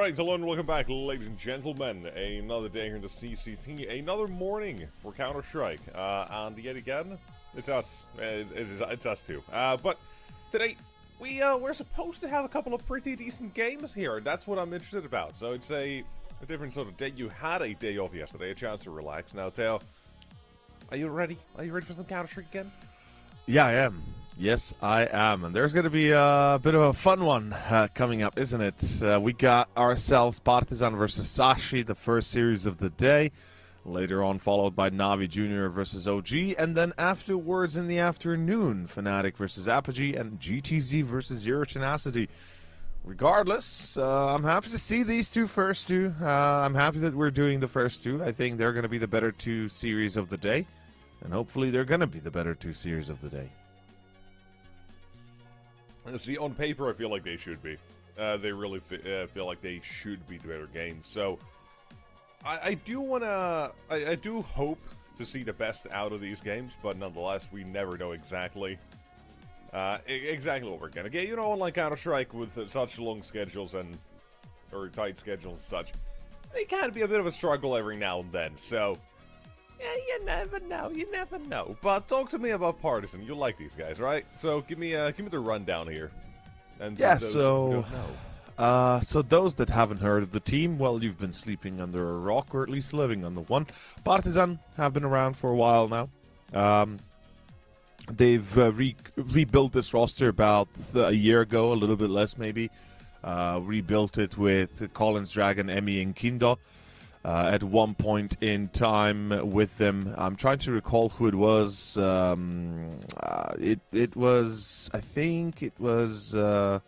Alright, hello and welcome back, ladies and gentlemen. Another day here in the CCT, another morning for Counter-Strike. And yet again, it's us. It's us too. But today, we're supposed to have a couple of pretty decent games here. That's what I'm interested about. So it's a different sort of day. You had a day off yesterday, a chance to relax. Now, Teo, are you ready? Are you ready for some Counter-Strike again? Yeah, I am. Yes, I am. And there's going to be a bit of a fun one coming up, isn't it? We got ourselves Partisan versus Sashi, the first series of the day. Later on, followed by Navi Jr. versus OG. And then afterwards in the afternoon, Fnatic versus Apogee and GTZ versus Zero Tenacity. Regardless, I'm happy to see these first two. I'm happy that we're doing the first two. I think they're going to be the better two series of the day. And hopefully they're going to be the better two series of the day. See, on paper, I feel like they should be. They really feel like they should be the better games. So, I do wanna, I do hope to see the best out of these games, but nonetheless, we never know exactly, exactly what we're gonna get. You know, unlike Counter-Strike with such long schedules or tight schedules and such, they can be a bit of a struggle every now and then. So, yeah, you never know. You never know. But talk to me about Partisan. You like these guys, right? So give me the rundown here. And yeah. Those who don't know. So those that haven't heard of the team, well, you've been sleeping under a rock, or at least living under one. Partisan have been around for a while now. They've rebuilt this roster about a year ago, a little bit less maybe. Rebuilt it with Collins, Dragon, Emmy, and Kindo. At one point in time with them. I'm trying to recall who it was. It was, I think it was, I'm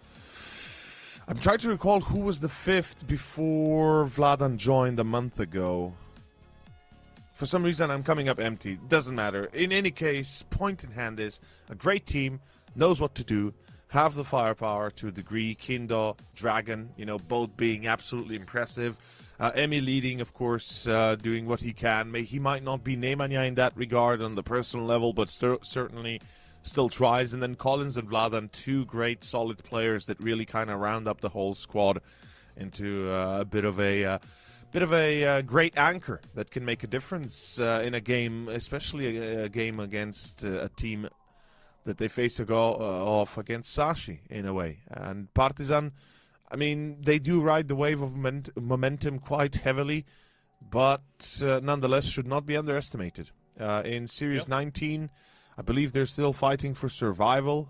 trying to recall who was the fifth before Vladan joined a month ago. For some reason, I'm coming up empty. Doesn't matter. In any case, point in hand is a great team, knows what to do, have the firepower to a degree. Kindo, Dragon, you know, both being absolutely impressive. Emmy leading, of course, doing what he can. He might not be Nemanja in that regard on the personal level, but certainly still tries. And then Collins and Vladan, two great, solid players that really kind of round up the whole squad into a bit of a great anchor that can make a difference in a game, especially a game against a team that they face to go off against Sashi in a way. And Partisan, I mean, they do ride the wave of momentum quite heavily, but nonetheless should not be underestimated. In Series 19, I believe they're still fighting for survival.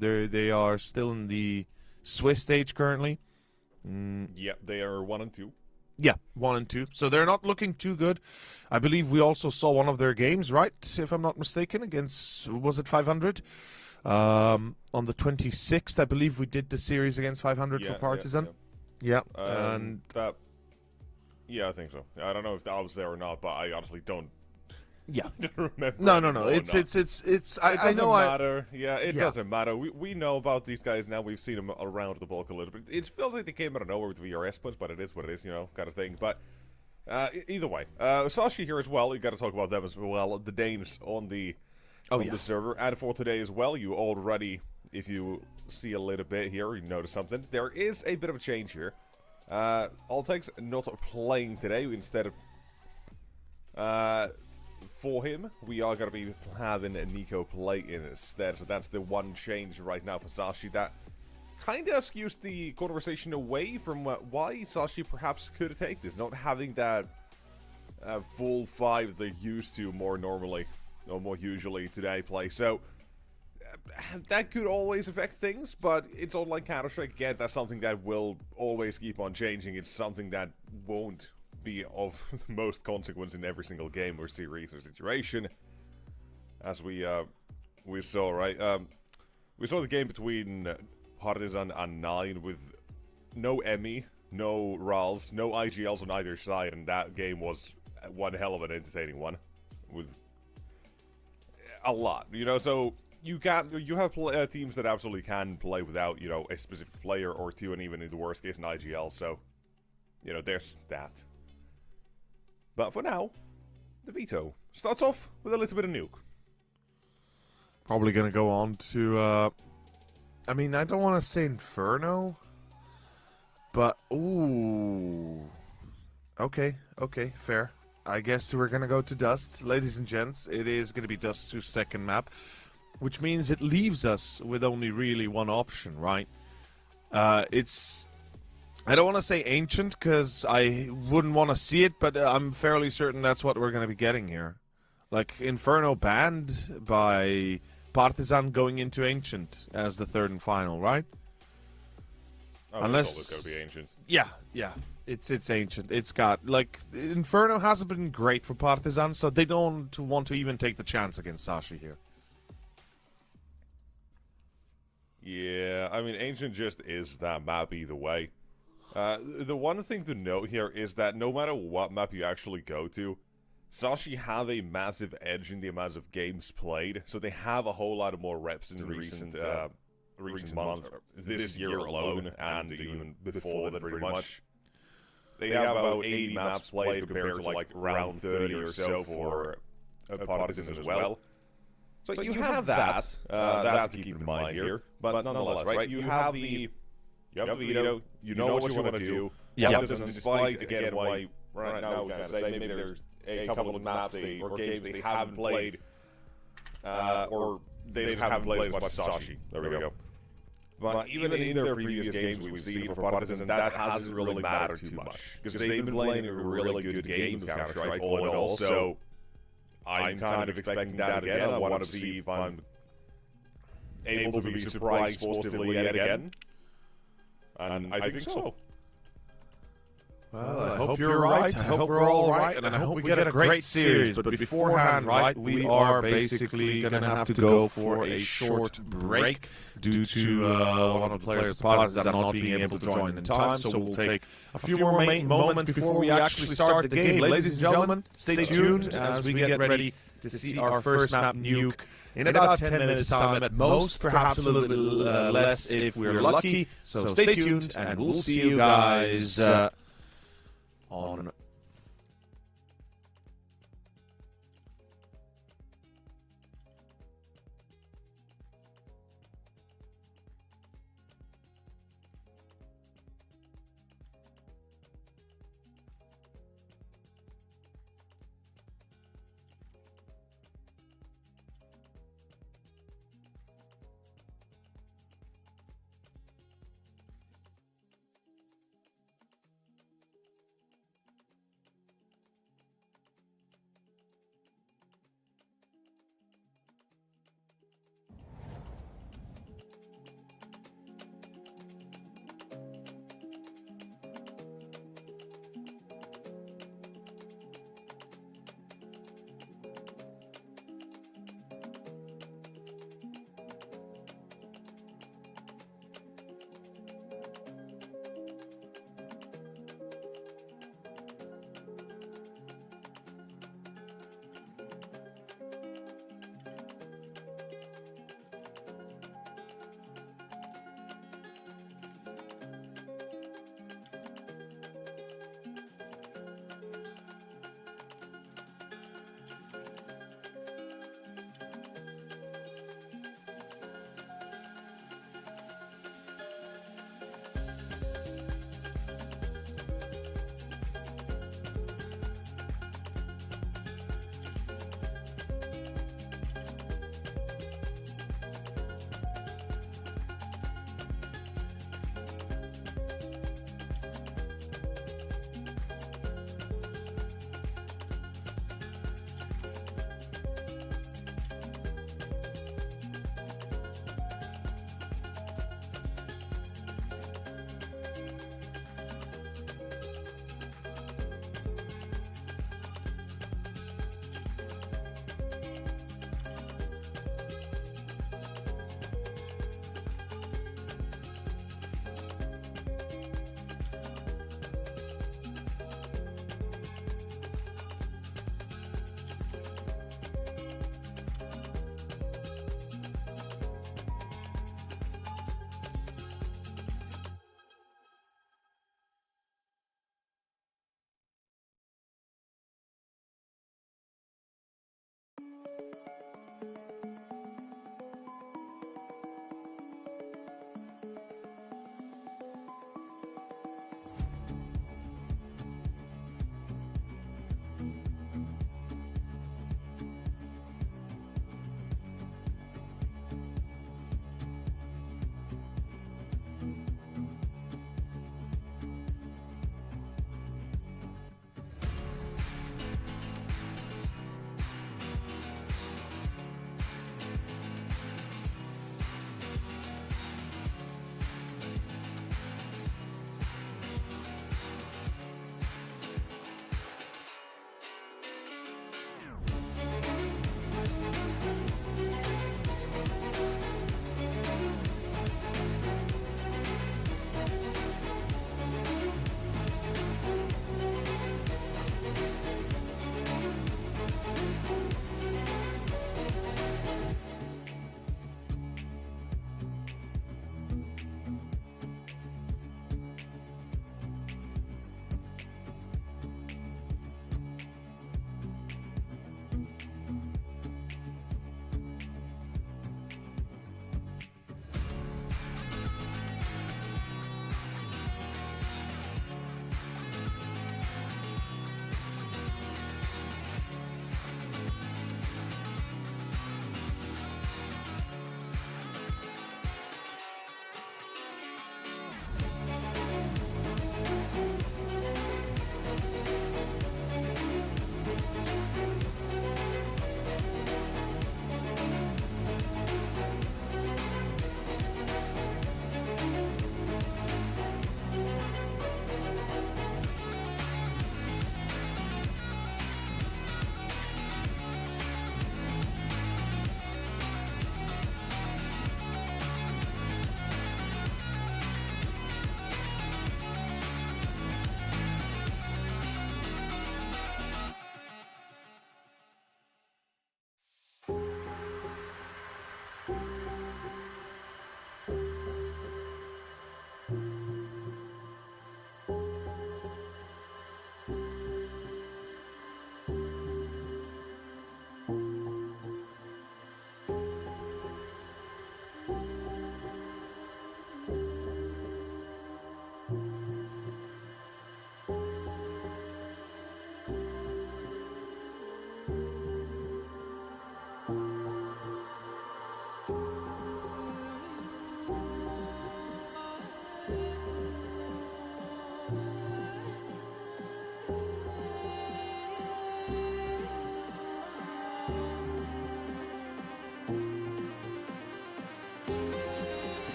They are still in the Swiss stage currently. Yeah, they are 1 and 2. Yeah, 1 and 2. So they're not looking too good. I believe we also saw one of their games, right? If I'm not mistaken, against, was it 500? On the 26th, I believe we did the series against 500 for Partisan. Yeah. And that. Yeah, I think so. I don't know if that was there or not, but I honestly don't. Yeah. Remember. No. It's. It I doesn't know. Matter. It doesn't matter. We know about these guys now. We've seen them around the block a little bit. It feels like they came out of nowhere with VRS puts, but it is what it is, you know, kind of thing. But either way, Sashi here as well. You got to talk about them as well. The Danes on the the server, and for today as well. You already, if you see a little bit here, you notice something. There is a bit of a change here. Altek's not playing today. Instead of for him, we are going to be having Nico play instead. So that's the one change right now for Sashi. That kind of skews the conversation away from why Sashi perhaps could take this. Not having that full 5 they're used to more normally, or more usually today play. So that could always affect things, but it's unlike Counter-Strike. Again, that's something that will always keep on changing. It's something that won't be of the most consequence in every single game or series or situation, as we saw, right? We saw the game between Partisan and 9 with no Emmy, no Rals, no IGLs on either side, and that game was one hell of an entertaining one with a lot, you know. So you have teams that absolutely can play without, you know, a specific player or two, and even in the worst case an IGL. So, you know, there's that. But for now, the Veto starts off with a little bit of Nuke. Probably going to go on to, I mean, I don't want to say Inferno, But, ooh. Okay, fair. I guess we're gonna go to Dust. Ladies and gents, it is gonna be Dust's second map, which means it leaves us with only really one option, right? It's... I don't want to say ancient, because I wouldn't want to see it, but I'm fairly certain that's what we're going to be getting here. Like, Inferno banned by Partisan going into ancient as the third and final, right? Oh, Unless... it's always going to be ancient. Yeah. It's ancient. It's got, like... Inferno hasn't been great for Partisan, so they don't want to even take the chance against Sashi here. Yeah, I mean, ancient just is that map either way. The one thing to note here is that no matter what map you actually go to, Sashi have a massive edge in the amount of games played, so they have a whole lot of more reps in recent months, this year alone, and even before that pretty much. They have about 80 maps played compared to like around 30 or so for Partisan as well. So you have that, that's to keep in mind here, but nonetheless, right, you have the Veto, you know what you want to do. Yeah. Despite, again, why right now we kind of say maybe there's a couple of maps or games they haven't played, or they just haven't played as much as Sashi. There we go. But even in their previous games we've seen for Partisan, that hasn't really mattered too much, because they've been playing a really good game of Counter-Strike all in all, so I'm kind of expecting that again. I want to see if I'm able to be surprised positively yet again. And I think so. Well, I hope you're right. I hope we're all right, and I hope we get a great series. But beforehand, right, we are basically going to have to go for a short break due to one of the players' Partisan not being able to join in time. So we'll take a few more moments before we actually start the game. Ladies and gentlemen, stay tuned as we get ready to see our first map, Nuke, in about 10 minutes' time at most, perhaps a little bit less if we're lucky. So stay tuned, and we'll see you guys on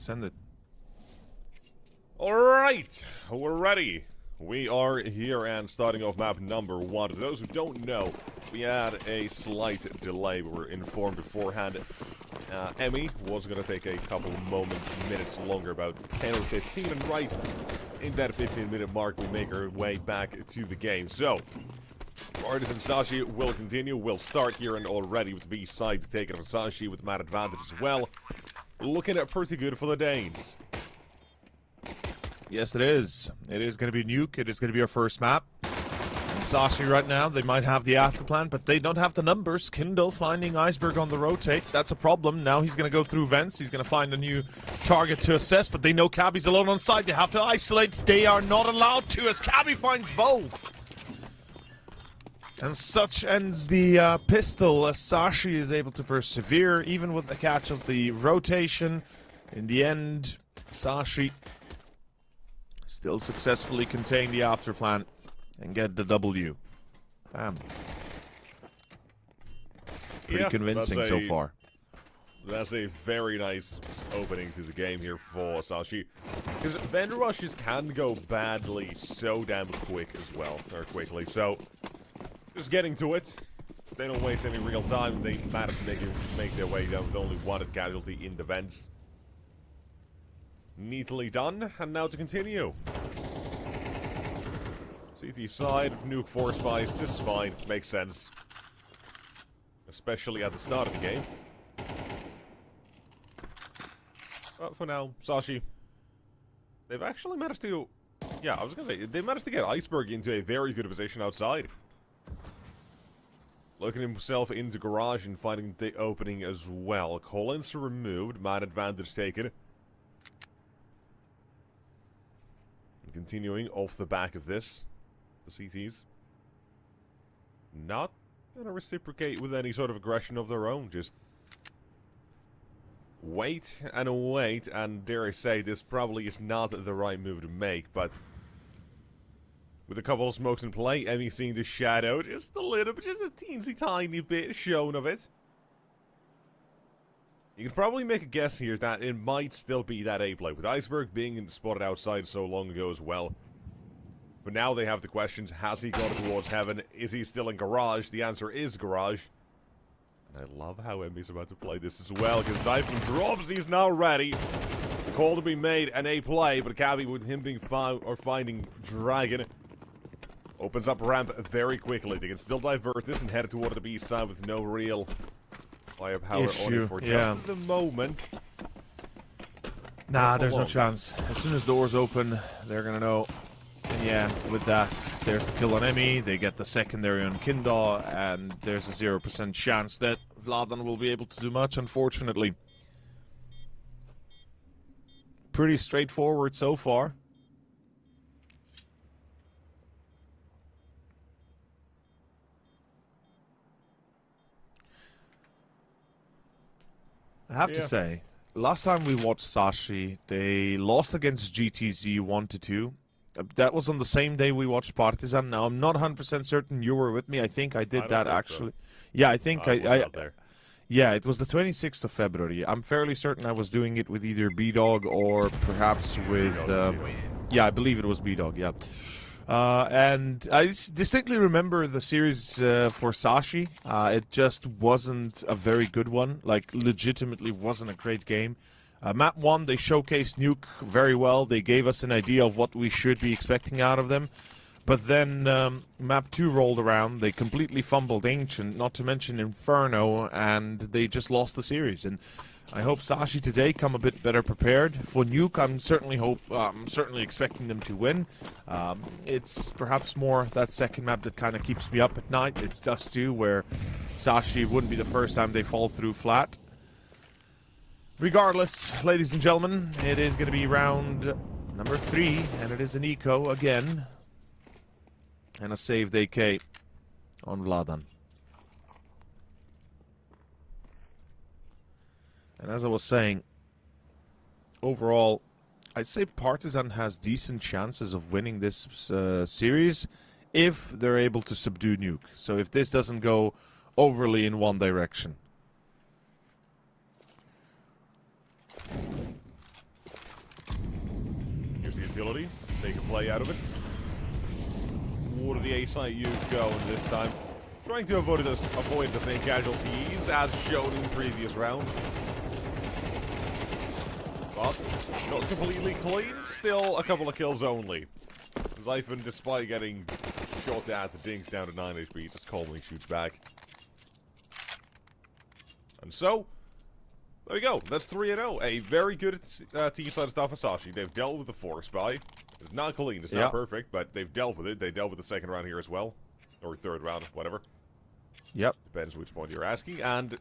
Send it. Alright, we're ready. We are here and starting off map number 1. For those who don't know, we had a slight delay. We were informed beforehand. Emmy was going to take a couple minutes longer, about 10 or 15, and right in that 15-minute mark, we make our way back to the game. So, Partisan Sashi will continue. We'll start here and already with B side to take it on Sashi with mad advantage as well. Looking at pretty good for the Danes. Yes, it is. It is going to be Nuke. It is going to be our first map. And Sashi right now, they might have the after plan, but they don't have the numbers. Kindle finding Iceberg on the rotate. That's a problem. Now he's going to go through vents. He's going to find a new target to assess, but they know Cabby's alone on side. They have to isolate. They are not allowed to, as Cabby finds both. And such ends the pistol, as Sashi is able to persevere, even with the catch of the rotation. In the end, Sashi still successfully contain the afterplan and get the W. Damn. Pretty convincing so far. That's a very nice opening to the game here for Sashi. Because vendor rushes can go badly so damn quick as well, or quickly. So, just getting to it. They don't waste any real time. They manage to make their way down with only one casualty in the vents. Neatly done, and now to continue. CT side, Nuke 4 spies, this is fine, makes sense. Especially at the start of the game. But for now, Sashi, they've actually managed to... Yeah, I was gonna say, they managed to get Iceberg into a very good position outside. Looking himself into garage and finding the opening as well. Collins removed, man advantage taken. Continuing off the back of this, the CTs not gonna reciprocate with any sort of aggression of their own, just wait, and dare I say, this probably is not the right move to make, but with a couple of smokes in play, Emmy seeing the shadow just a little bit, just a teensy tiny bit shown of it. You can probably make a guess here that it might still be that A-play, with Iceberg being spotted outside so long ago as well. But now they have the questions, has he gone towards heaven? Is he still in garage? The answer is garage. And I love how Emmy's about to play this as well, because Zyphon drops, he's now ready. The call to be made, an A-play, but Cabby with him being finding Dragon. Opens up ramp very quickly. They can still divert this and head toward the B side with no real firepower on it for just the moment. Nah, there's no chance. As soon as doors open, they're gonna know. And yeah, with that, there's the kill on Emmy. They get the secondary on Kindle, and there's a 0% chance that Vladan will be able to do much, unfortunately. Pretty straightforward so far. I have to say, last time we watched Sashi, they lost against GTZ 1-2. That was on the same day we watched Partisan. Now, I'm not 100% certain you were with me. I think I did that actually. So. Yeah, I think yeah, it was the 26th of February. I'm fairly certain I was doing it with either B-Dog or perhaps with... yeah, I believe it was B-Dog, yeah. And I distinctly remember the series for Sashi. It just wasn't a very good one. Like, legitimately wasn't a great game. Map 1, they showcased Nuke very well. They gave us an idea of what we should be expecting out of them. But then Map 2 rolled around. They completely fumbled Ancient, not to mention Inferno, and they just lost the series. And I hope Sashi today come a bit better prepared. For Nuke, I'm certainly expecting them to win. It's perhaps more that second map that kind of keeps me up at night. It's Dust 2, where Sashi wouldn't be the first time they fall through flat. Regardless, ladies and gentlemen, it is going to be round number 3, and it is an eco again. And a saved AK on Vladan. And as I was saying, overall, I'd say Partisan has decent chances of winning this series if they're able to subdue Nuke. So if this doesn't go overly in one direction. utility. Take a play out of it. Where the A site you going this time? Trying to avoid the same casualties as shown in the previous round. But not completely clean. Still a couple of kills only. Zyphon, despite getting shot at the dink down to 9 HP, just calmly shoots back. And so, there we go. That's 3-0. A very good T-side stuff for Sashi. They've dealt with the force buy. It's not clean. It's not perfect, but they've dealt with it. They dealt with the second round here as well. Or third round, whatever. Yep. Depends which point you're asking. And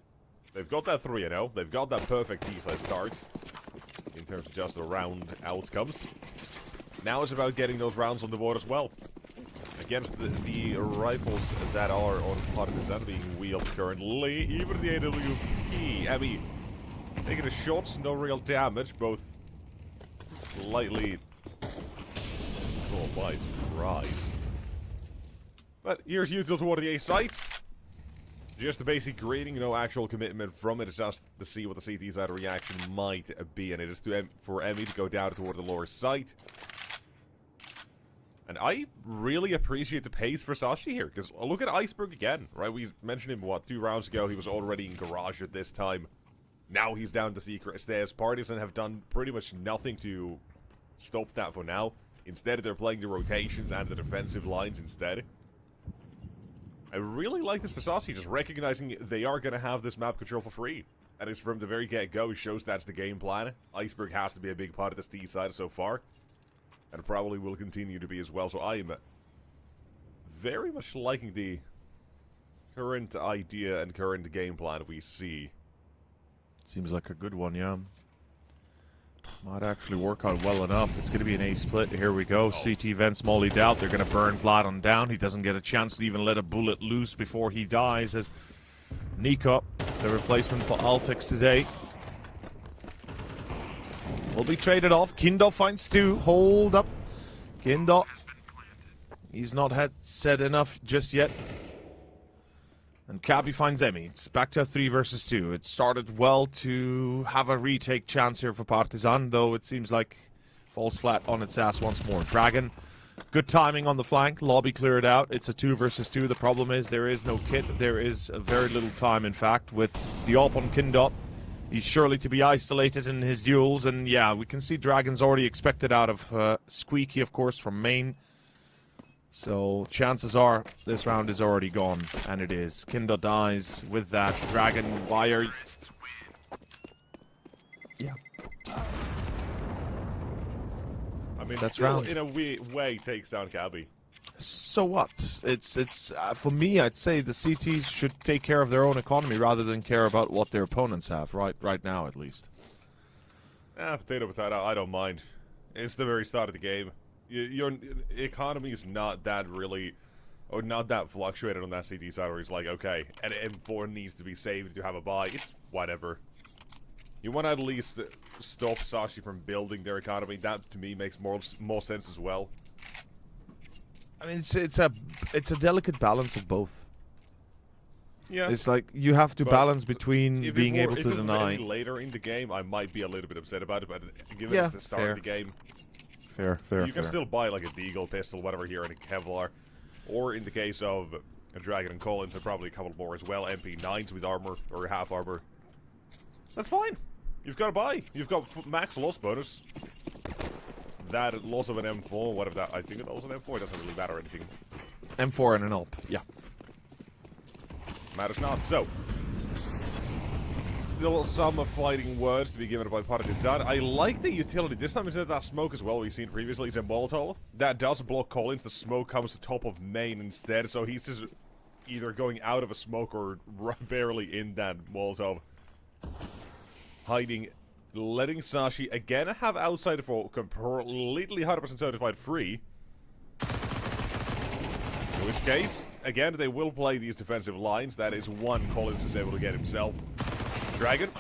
they've got that 3-0. They've got that perfect T-side start. In terms of just the round outcomes. Now it's about getting those rounds on the board as well. Against the rifles that are on Partisan being wheeled currently. Even the AWP. I mean, taking the shots, no real damage. Both slightly... Oh my surprise. But here's util toward the A site. Just a basic greeting, no actual commitment from it. It's just to see what the CT side reaction might be. And it is for Emmy to go down toward the lower site. And I really appreciate the pace for Sashi here. Because look at Iceberg again, right? We mentioned him, what, 2 rounds ago. He was already in garage at this time. Now he's down to secret stairs. Partisan have done pretty much nothing to stop that for now. Instead, they're playing the rotations and the defensive lines instead. I really like this for Sashi, just recognizing they are going to have this map control for free. And it's from the very get-go, it shows that's the game plan. Iceberg has to be a big part of this T side so far. And probably will continue to be as well, so I am very much liking the current idea and current game plan we see. Seems like a good one, yeah. Might actually work out well enough. It's going to be an A split. Here we go. CT vents mollied out. They're going to burn Vlad on down. He doesn't get a chance to even let a bullet loose before he dies as Nuke, the replacement for Altix today, will be traded off. Kindo finds 2. Hold up. Kindo. He's not had said enough just yet. And Cabby finds Emmy. It's back to a 3 versus 2. It started well to have a retake chance here for Partisan, though it seems like falls flat on its ass once more. Dragon, good timing on the flank. Lobby cleared out. It's a 2 versus 2. The problem is there is no kit. There is very little time, in fact, with the op on Kindop. He's surely to be isolated in his duels, and yeah, we can see Dragon's already expected out of Squeaky, of course, from main. So chances are this round is already gone, and it is. Kindo dies with that. Dragon wire. Yeah. I mean, that's still, round. in a way, takes down Cabby. So what? It's for me, I'd say the CTs should take care of their own economy rather than care about what their opponents have, right now at least. Potato, I don't mind. It's the very start of the game. Your economy is not that really, or not that fluctuated on that CT side where it's like, okay, an M4 needs to be saved to have a buy. It's whatever. You want to at least stop Sashi from building their economy. That, to me, makes more sense as well. I mean, it's a delicate balance of both. Yeah. It's like you have to balance between being able to deny. If it was later in the game, I might be a little bit upset about it, but given it's the start of the game, fair. You can still buy like a Deagle pistol, whatever here in a Kevlar, or in the case of a Dragon and Collins, and probably a couple more as well. MP9s with armor or half armor. That's fine. You've got to buy. You've got max loss bonus. That loss of an M4, whatever that, I think it was an M4, it doesn't really matter or anything. M4 and an AWP, yeah. Matters not. So, still some fighting words to be given by Partisan. I like the utility. This time instead of that smoke as well we've seen previously, it's a Molotov. That does block Collins. The smoke comes to top of main instead, so he's just either going out of a smoke or barely in that Molotov. Hiding, letting Sashi again have outside for completely 100% certified free. In which case, again, they will play these defensive lines. That is one Collins is able to get himself. Dragon,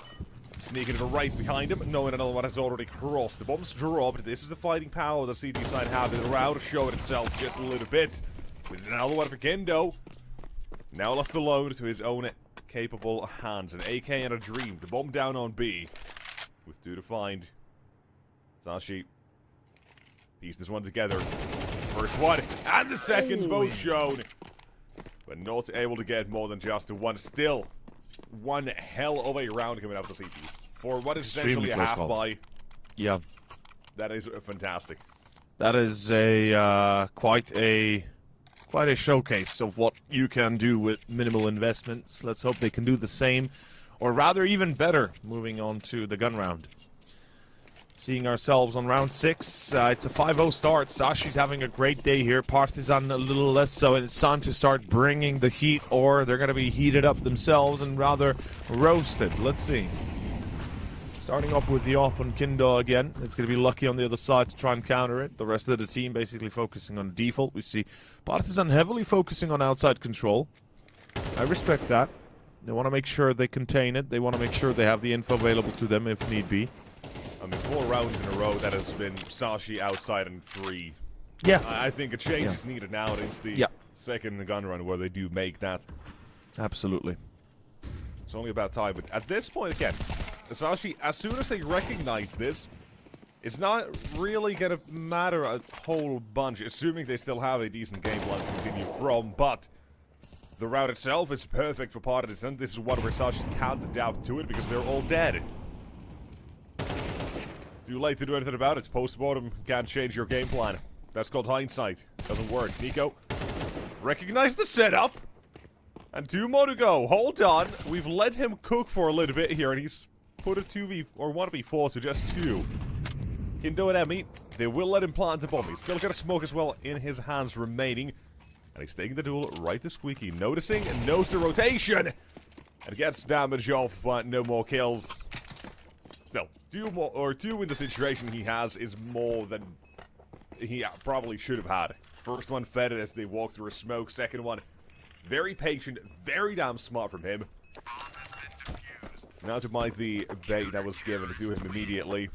sneaking right behind him, knowing another one has already crossed. The bomb's dropped. This is the fighting power the CT side have in the round, showing itself just a little bit. With another one for Kendo. Now left alone to his own capable hands. An AK and a dream. The bomb down on B. With 2 to find. Sashi Piece this one together. First one and the second both shown. But not able to get more than just one. Still, one hell of a round coming out of the CTs. For what is essentially a half buy. Yeah. That is fantastic. That is a quite a showcase of what you can do with minimal investments. Let's hope they can do the same, or rather even better, moving on to the gun round. Seeing ourselves on round 6. It's a 5-0 start. Sashi's having a great day here. Partisan a little less so, and it's time to start bringing the heat, or they're going to be heated up themselves and rather roasted. Let's see. Starting off with the op on Kindo again. It's going to be Lucky on the other side to try and counter it. The rest of the team basically focusing on default. We see Partisan heavily focusing on outside control. I respect that. They want to make sure they contain it. They want to make sure they have the info available to them if need be. I mean, 4 rounds in a row, that has been Sashi outside in 3. Yeah. I think a change is needed now. It's the second gun run where they do make that. Absolutely. It's only about time, but at this point, again, Sashi, as soon as they recognize this, it's not really going to matter a whole bunch, assuming they still have a decent game plan to continue from, but the route itself is perfect for Partisan. This is one where Sashi can't adapt to it because they're all dead. Too late to do anything about it. Post-mortem can't change your game plan. That's called hindsight. Doesn't work. Nico, recognize the setup. And 2 more to go. Hold on. We've let him cook for a little bit here, and he's put a 2v or 1v4 to just 2. Kindo and Emmy, they will let him plant a bomb. He's still got a smoke as well in his hands remaining. And he's taking the duel right to Squeaky. Noticing and knows the rotation. And gets damage off, but no more kills. Still, 2 in the situation he has is more than he probably should have had. First one fed it as they walk through a smoke. Second one, very patient, very damn smart from him. Now to mind the bait that was given to him immediately.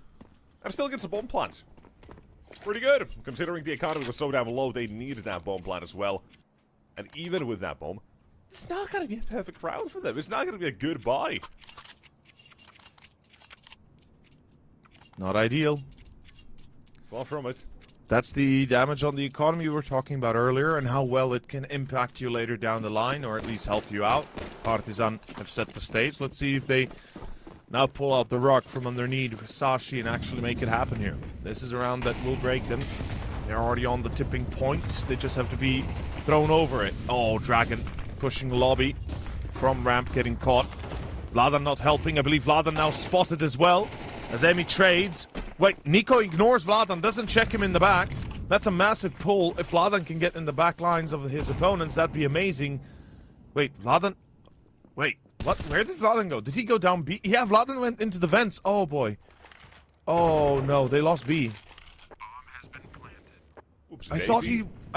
And still gets a bomb plant. Pretty good, considering the economy was so damn low, they needed that bomb plant as well. And even with that bomb, it's not going to be a perfect round for them. It's not going to be a good buy. Not ideal. Far from it. That's the damage on the economy we were talking about earlier and how well it can impact you later down the line, or at least help you out. Partisan have set the stage. Let's see if they now pull out the rug from underneath Sashi and actually make it happen here. This is a round that will break them. They're already on the tipping point. They just have to be thrown over it. Oh, Dragon pushing lobby from ramp, getting caught. Vladan not helping. I believe Vladan now spotted as well. As Emi trades. Wait, Nico ignores Vladan, doesn't check him in the back. That's a massive pull. If Vladan can get in the back lines of his opponents, that'd be amazing. Wait, Vladan... Wait, what? Where did Vladan go? Did he go down B? Yeah, Vladan went into the vents. Oh, boy. Oh, no, they lost B. Oops, I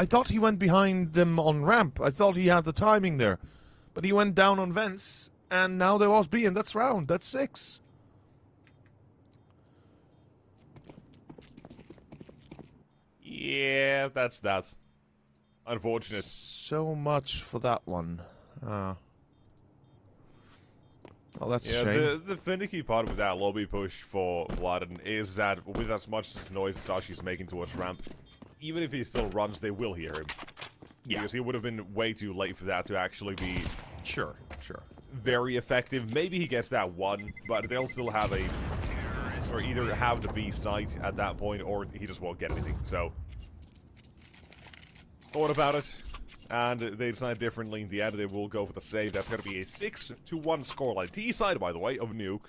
thought he went behind them on ramp. I thought he had the timing there. But he went down on vents, and now they lost B, and that's round. That's 6. Yeah, that's unfortunate. So much for that one. Oh, that's a shame. The finicky part with that lobby push for Vladan is that with as much noise as Sashi's making towards ramp, even if he still runs, they will hear him. Yeah. Because he would have been way too late for that to actually be... Sure. Very effective. Maybe he gets that one, but they'll still have a... Or either have the B site at that point, or he just won't get anything, so... Thought about it, and they decide differently. In the end, they will go for the save. That's going to be a 6-1 scoreline. T side, by the way, of Nuke.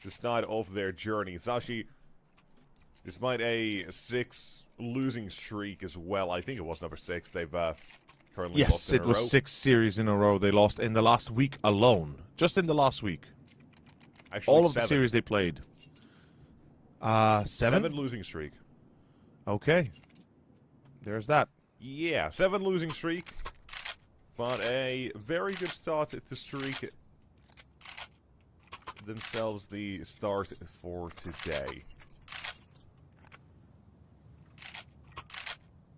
To start off their journey. Sashi, despite a 6 losing streak as well, I think it was number 6, they've currently lost in a row. Yes, it was 6 series in a row they lost in the last week alone. Just in the last week. Actually, all of 7. the series they played. 7? 7 losing streak. Okay. There's that. Yeah, 7 losing streak. But a very good start to streak themselves the start for today.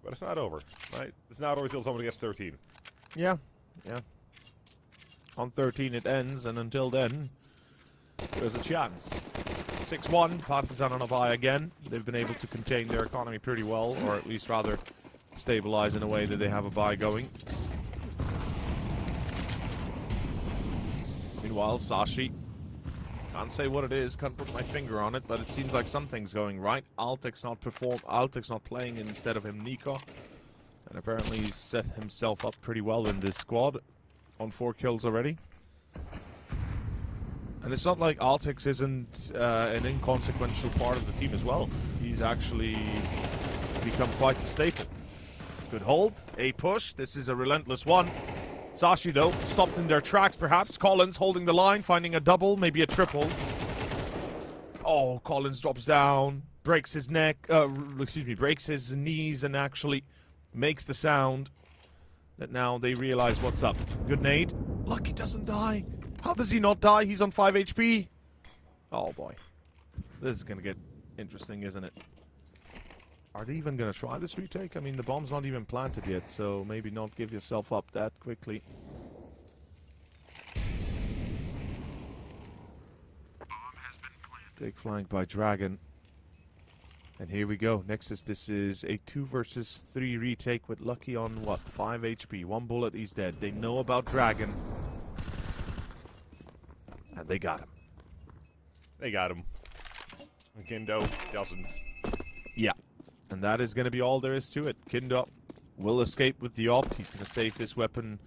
But it's not over, right? It's not over until somebody gets 13. Yeah. On 13 it ends, and until then, there's a chance. 6-1, Partisan on a bye again. They've been able to contain their economy pretty well, or at least rather stabilize in a way that they have a bye going. Meanwhile, Sashi, can't say what it is, can't put my finger on it, but it seems like something's going right. Altek's not playing instead of him, Nico. And apparently he's set himself up pretty well in this squad, on 4 kills already. And it's not like Altex isn't an inconsequential part of the team as well. He's actually become quite the staple. Good hold, a push, this is a relentless one. Sashi, though, stopped in their tracks, perhaps. Collins holding the line, finding a double, maybe a triple. Oh, Collins drops down, breaks his neck, breaks his knees, and actually makes the sound that now they realize what's up. Good nade. Lucky doesn't die. How does he not die? He's on 5 HP. Oh, boy. This is going to get interesting, isn't it? Are they even going to try this retake? I mean, the bomb's not even planted yet, so maybe not give yourself up that quickly. Take flank by Dragon. And here we go. Nexus, this is a 2 versus 3 retake with Lucky on, what, 5 HP. 1 bullet, he's dead. They know about Dragon. And they got him. They got him. Kindo doesn't. Yeah. And that is going to be all there is to it. Kindo will escape with the op. He's going to save this weapon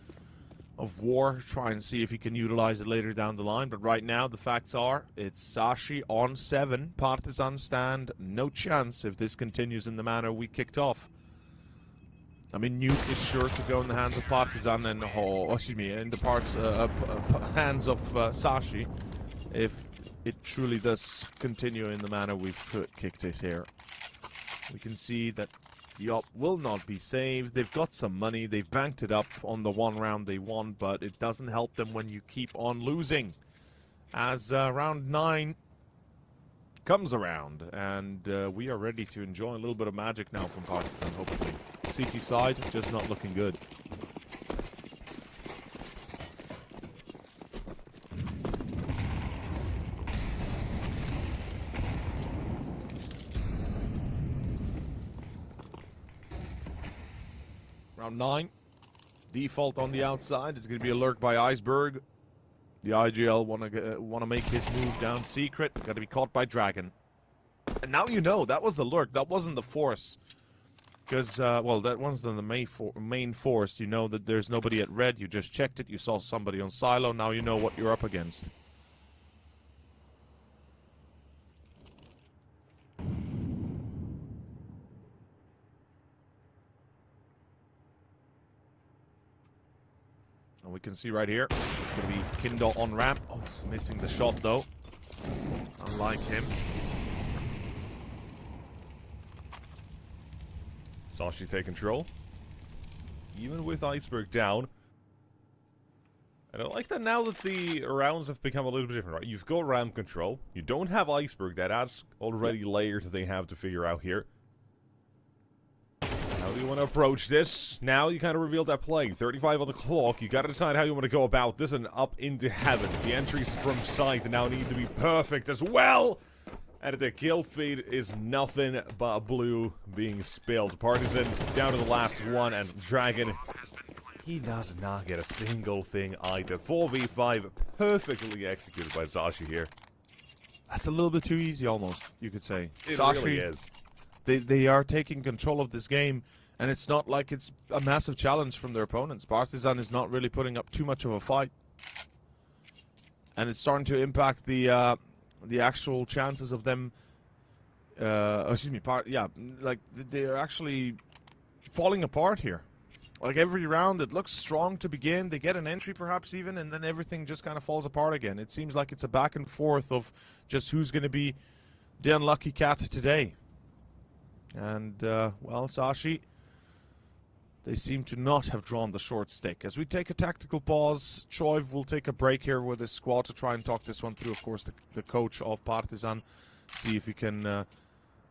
of war, try and see if he can utilize it later down the line. But right now, the facts are, it's Sashi on 7. Partisan stand no chance if this continues in the manner we kicked off. I mean, Nuke is sure to go in the hands of Partisan and, in the hands of Sashi, if it truly does continue in the manner we've kicked it here. We can see that the op will not be saved. They've got some money. They've banked it up on the 1 round they won, but it doesn't help them when you keep on losing. As round 9 comes around, and we are ready to enjoy a little bit of magic now from Partisan, hopefully. CT side, just not looking good. Round 9. Default on the outside. It's going to be a lurk by Iceberg. The IGL want to make his move down secret. Got to be caught by Dragon. And now you know, that was the lurk. That wasn't the force. Because, well, that one's the main force. You know that there's nobody at red. You just checked it. You saw somebody on silo. Now you know what you're up against. And we can see right here, it's going to be Kindle on ramp. Oh, missing the shot, though. Unlike him. Sashi take control. Even with Iceberg down. And I like that now that the rounds have become a little bit different, right? You've got ramp control. You don't have Iceberg. That adds already layers that they have to figure out here. How do you want to approach this? Now you kind of revealed that play. 35 on the clock. You got to decide how you want to go about this and up into heaven. The entries from sight now need to be perfect as well. And the kill feed is nothing but blue being spilled. Partisan down to the last one, and Dragon, he does not get a single thing either. 4v5 perfectly executed by Sashi here. That's a little bit too easy almost, you could say. It Sashi, really is. They are taking control of this game, and it's not like it's a massive challenge from their opponents. Partisan is not really putting up too much of a fight. And it's starting to impact the actual chances of them, like they're actually falling apart here. Like every round, it looks strong to begin. They get an entry perhaps even, and then everything just kind of falls apart again. It seems like it's a back and forth of just who's going to be the unlucky cat today. And, well, Sashi, they seem to not have drawn the short stick. As we take a tactical pause, Choiv will take a break here with his squad to try and talk this one through. Of course, the coach of Partisan, see if he can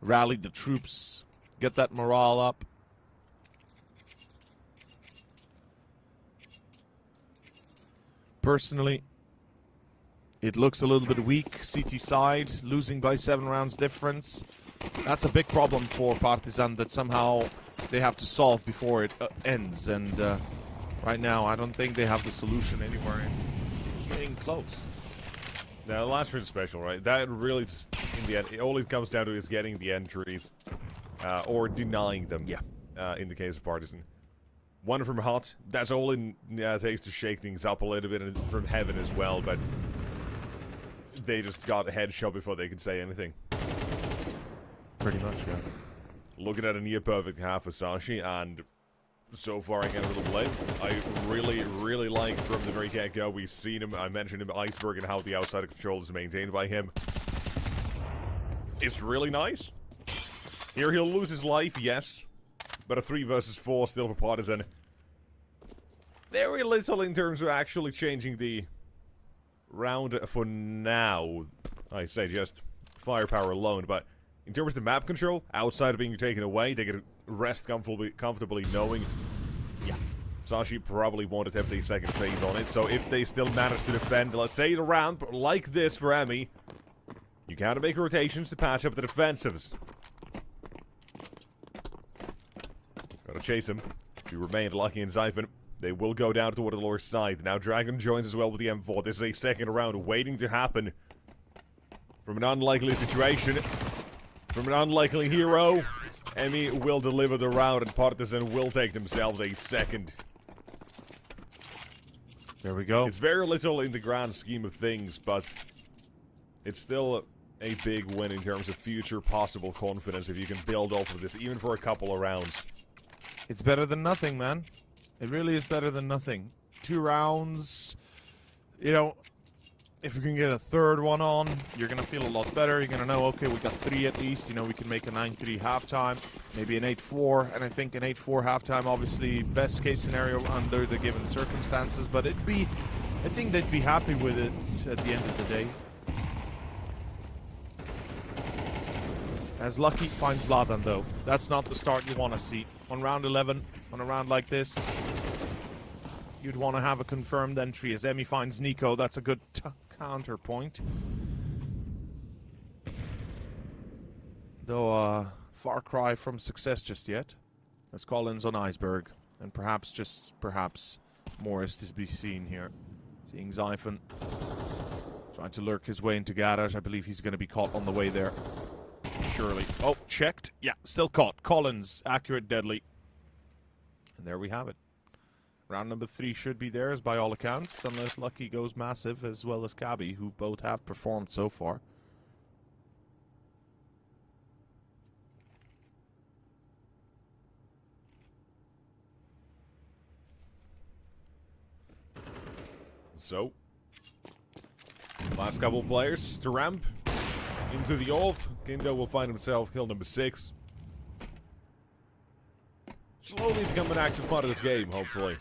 rally the troops, get that morale up. Personally, It looks a little bit weak. CT side, losing by 7 rounds difference. That's a big problem for Partisan that somehow they have to solve before it ends. And right now, I don't think they have the solution anywhere in getting close. Now, the last round special, right? That really just, in the end, all it comes down to is getting the entries or denying them. Yeah. In the case of Partisan. One from Hot. That's all it takes to shake things up a little bit, and from Heaven as well, but they just got a headshot before they could say anything. Pretty much, yeah. Looking at a near-perfect half of Sashi, and so far I get a little blame. I really, really like from the very get-go. We've seen him, I mentioned him, Iceberg, and how the outside of control is maintained by him. It's really nice. Here he'll lose his life, yes. But a 3 versus 4 still for Partisan. Very little in terms of actually changing the round for now. I say just firepower alone, but in terms of the map control, outside of being taken away, they can rest comfortably knowing, yeah, Sashi probably won't attempt a second phase on it, so if they still manage to defend, let's say the round like this for Emmy, you gotta make rotations to patch up the defensives. Gotta chase him. If you remain Lucky and Zyphon, they will go down toward the lower side. Now Dragon joins as well with the M4. This is a second round waiting to happen. From an unlikely situation, from an unlikely hero, Emmy will deliver the round and Partisan will take themselves a second. There we go. It's very little in the grand scheme of things, but it's still a big win in terms of future possible confidence if you can build off of this, even for a couple of rounds. It's better than nothing, man. It really is better than nothing. 2 rounds, you know, if you can get a third one on, you're going to feel a lot better. You're going to know, okay, we got 3 at least. You know, we can make a 9-3 halftime, maybe an 8-4. And I think an 8-4 halftime, obviously, best case scenario under the given circumstances. But I think they'd be happy with it at the end of the day. As Lucky finds Vladan, though. That's not the start you want to see. On round 11, on a round like this, you'd want to have a confirmed entry. As Emmy finds Nico, that's a good counterpoint. Though, far cry from success just yet. As Collins on Iceberg. And perhaps, perhaps, more is to be seen here. Seeing Zyphon trying to lurk his way into garage. I believe he's going to be caught on the way there. Surely. Oh, checked. Yeah, still caught. Collins, accurate, deadly. And there we have it. Round number 3 should be theirs by all accounts, unless Lucky goes massive, as well as Cabby, who both have performed so far. So, last couple of players to ramp into the off. Kindo will find himself kill number 6. Slowly become an active part of this game, hopefully.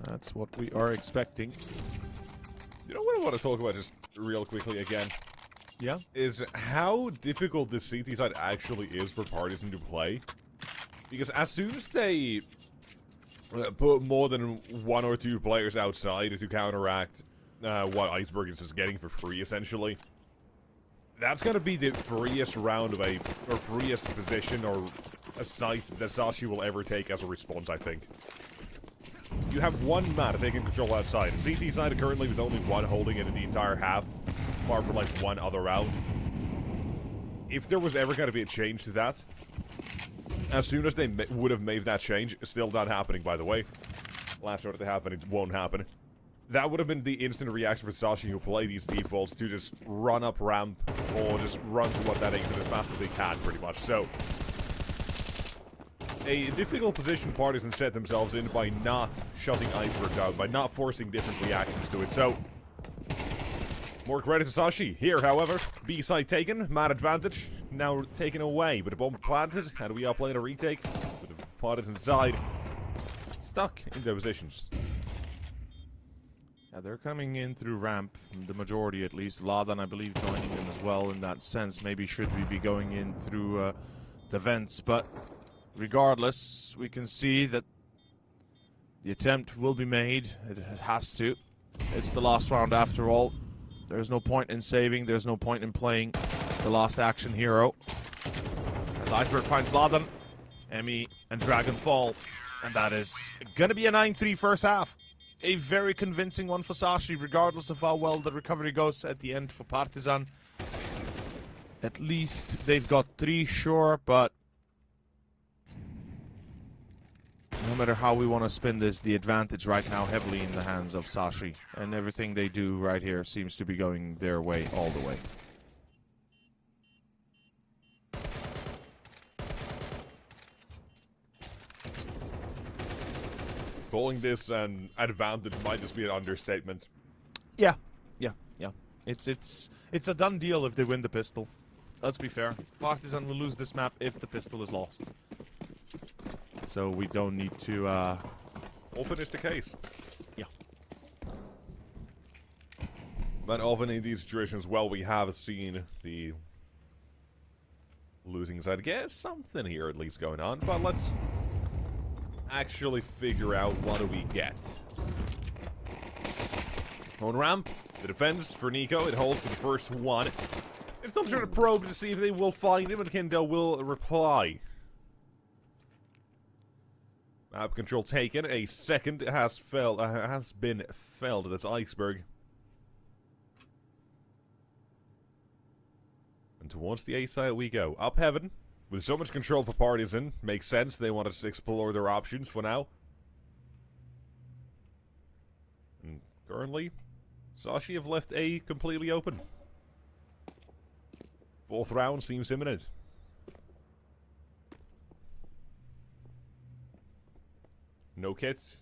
That's what we are expecting. You know what I want to talk about just real quickly again? Yeah? Is how difficult this CT side actually is for Partisan to play. Because as soon as they put more than 1 or 2 players outside to counteract what Iceberg is just getting for free, essentially, that's gonna be the freest round of or freest position or a site that Sashi will ever take as a response, I think. You have 1 man taking control outside. CT side currently with only 1 holding it in the entire half, far from like 1 other round. If there was ever gonna be a change to that, as soon as they would have made that change, still not happening, by the way. Last order to happen, it won't happen. That would have been the instant reaction for Sashi, who play these defaults, to just run up ramp or just run to what that exit as fast as they can, pretty much. So, a difficult position Partisan set themselves in by not shutting Iceberg down, by not forcing different reactions to it. So, more credit to Sashi. Here, however, B-side taken, man advantage, now taken away. With a bomb planted, and we are playing a retake with the Partisan side stuck in their positions. Yeah, they're coming in through ramp, the majority at least. Vladan, I believe, joining them as well in that sense. Maybe should we be going in through the vents, but regardless, we can see that The attempt will be made. It has to. It's the last round after all. There's no point in saving. There's no point in playing the last action hero. As Iceberg finds Vladan, Emmy, and Dragon fall. And that is going to be a 9-3 first half. A very convincing one for Sashi, regardless of how well the recovery goes at the end for Partisan. At least they've got 3, sure, but no matter how we want to spin this, the advantage right now heavily in the hands of Sashi. And everything they do right here seems to be going their way all the way. Calling this an advantage might just be an understatement. Yeah. It's a done deal if they win the pistol. Let's be fair. Partisan will lose this map if the pistol is lost. So we don't need to Often is the case. Yeah. But often in these situations, well, we have seen the losing side get something here at least going on. But let's actually figure out what do we get. On ramp, the defense for Nico, it holds for the first one. It's still trying to probe to see if they will find him, and Kendo will reply. Map control taken. A second has been felled. That's Iceberg. And towards the A side we go. Up heaven. With so much control for Partisan, makes sense. They want to explore their options for now. And currently, Sashi have left A completely open. Fourth round seems imminent. No kits,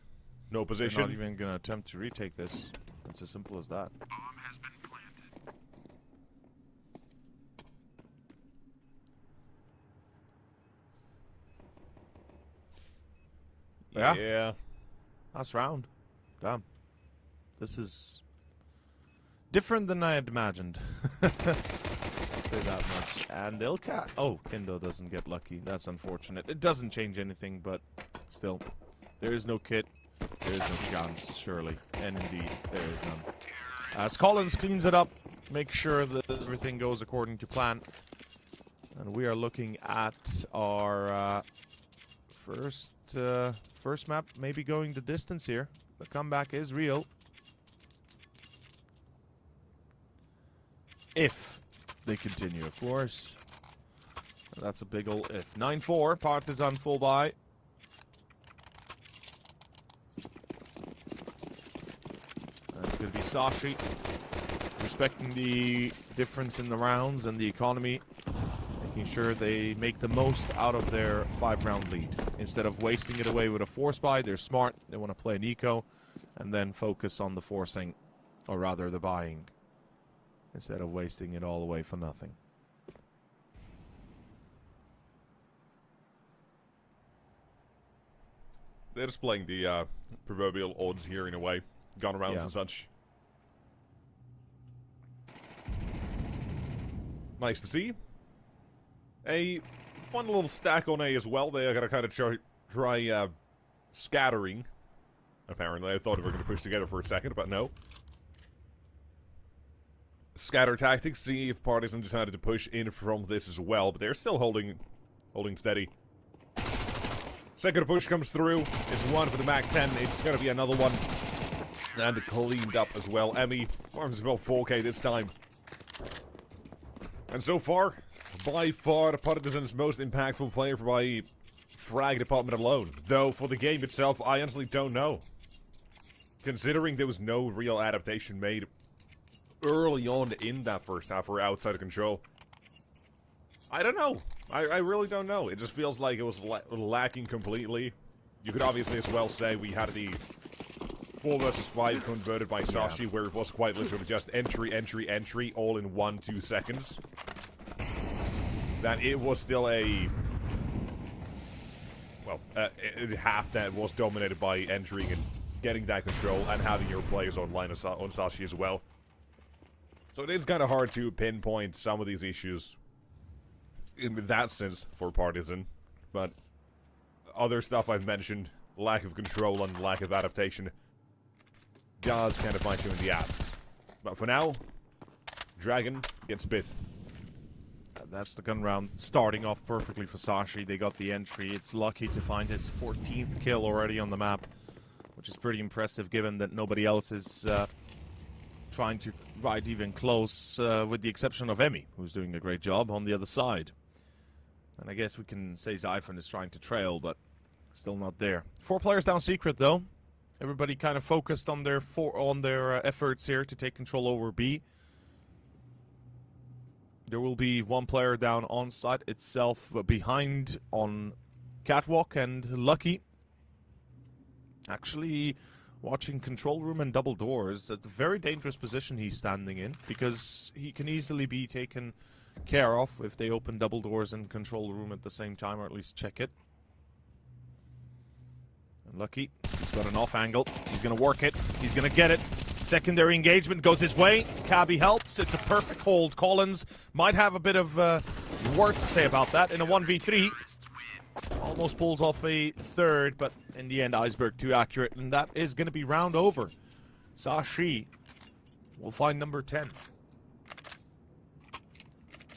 no position. They're not even going to attempt to retake this. It's as simple as that. Bomb has been planted. Yeah. Last round. Damn. This is different than I had imagined. I'll say that much. And they'll cat. Oh, Kendo doesn't get lucky. That's unfortunate. It doesn't change anything, but still. There is no kit. There is no chance, surely. And indeed, there is none. As Collins cleans it up, make sure that everything goes according to plan. And we are looking at our first map, maybe going the distance here. The comeback is real. If they continue, of course. That's a big ol' if. 9-4, Partisan full buy. That's going to be Sashi. Respecting the difference in the rounds and the economy. Making sure they make the most out of their 5-round lead. Instead of wasting it away with a force buy, they're smart. They want to play an eco. And then focus on the forcing. Or rather, the buying. Instead of wasting it all away for nothing. They're just playing the proverbial odds here in a way. Gone around and such. Nice to see. A fun little stack on A as well. They are going to kind of try scattering. Apparently, I thought we were going to push together for a second, but no. Scatter tactics, see if Partisan decided to push in from this as well, but they're still holding steady. Second push comes through. It's one for the MAC-10. It's going to be another one. And cleaned up as well. Emmy farms about 4K this time. And so far, by far, the Partisan's most impactful player by frag department alone. Though, for the game itself, I honestly don't know. Considering there was no real adaptation made early on in that first half or outside of control. I don't know. I really don't know. It just feels like it was lacking completely. You could obviously as well say we had the 4 versus 5 converted by Sashi, where it was quite literally just entry, entry, entry, all in 1-2 seconds. That it was still a... well, half that was dominated by entering and getting that control and having your players online on Sashi as well. So it is kind of hard to pinpoint some of these issues in that sense for Partisan, but other stuff I've mentioned lack of control and lack of adaptation does kind of bite you in the ass. But for now, Dragon gets bit. That's the gun round starting off perfectly for Sashi. They got the entry. It's lucky to find his 14th kill already on the map, which is pretty impressive given that nobody else is trying to ride even close, with the exception of Emmy, who's doing a great job on the other side. And I guess we can say Zyphon is trying to trail, but still not there. 4 players down secret, though. Everybody kind of focused on their efforts here to take control over B. There will be 1 player down on site itself, behind on Catwalk, and Lucky actually watching control room and double doors. At a very dangerous position he's standing in, because he can easily be taken care of if they open double doors and control room at the same time, or at least check it. And Lucky, he's got an off angle. He's going to work it. He's going to get it. Secondary engagement goes his way. Cabby helps. It's a perfect hold. Collins might have a bit of word to say about that in a 1v3. Almost pulls off a third, but in the end, Iceberg too accurate, and that is going to be round over. Sashi will find number 10.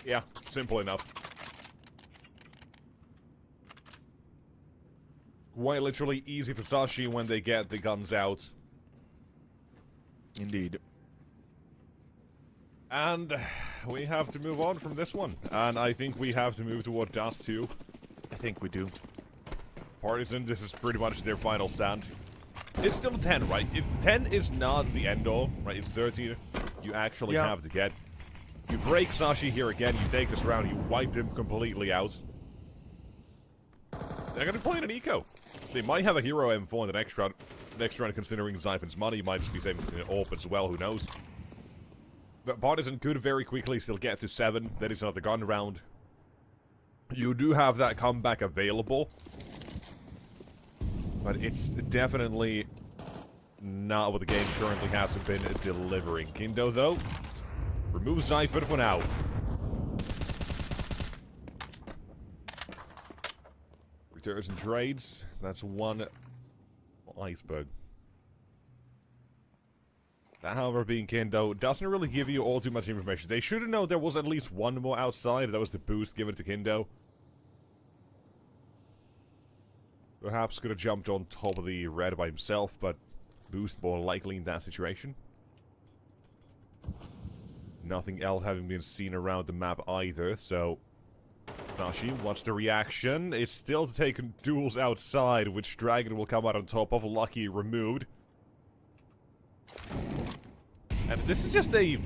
Yeah, simple enough. Quite literally easy for Sashi when they get the guns out. Indeed. And we have to move on from this one. And I think we have to move toward Dust 2. I think we do. Partisan, this is pretty much their final stand. It's still 10, right? If 10 is not the end-all, right? It's 13. You actually have to get. You break Sashi here again, you take this round, you wipe him completely out. They're going to play an eco. They might have a hero M4 in the next round. Next round, considering Zyphon's money, might just be saving an AWP as well, who knows. But Partisan could very quickly still get to 7. That is another gun round. You do have that comeback available. But it's definitely not what the game currently hasn't been delivering. Kindo, though, removes Zyphon for now. Returns and trades. That's 1 Iceberg. That, however, being Kindo, doesn't really give you all too much information. They should have known there was at least 1 more outside. That was the boost given to Kindo. Perhaps could have jumped on top of the red by himself, but boost more likely in that situation. Nothing else having been seen around the map either, so Sashi, what's the reaction? It's still to take duels outside, which Dragon will come out on top of. Lucky removed. And this is just a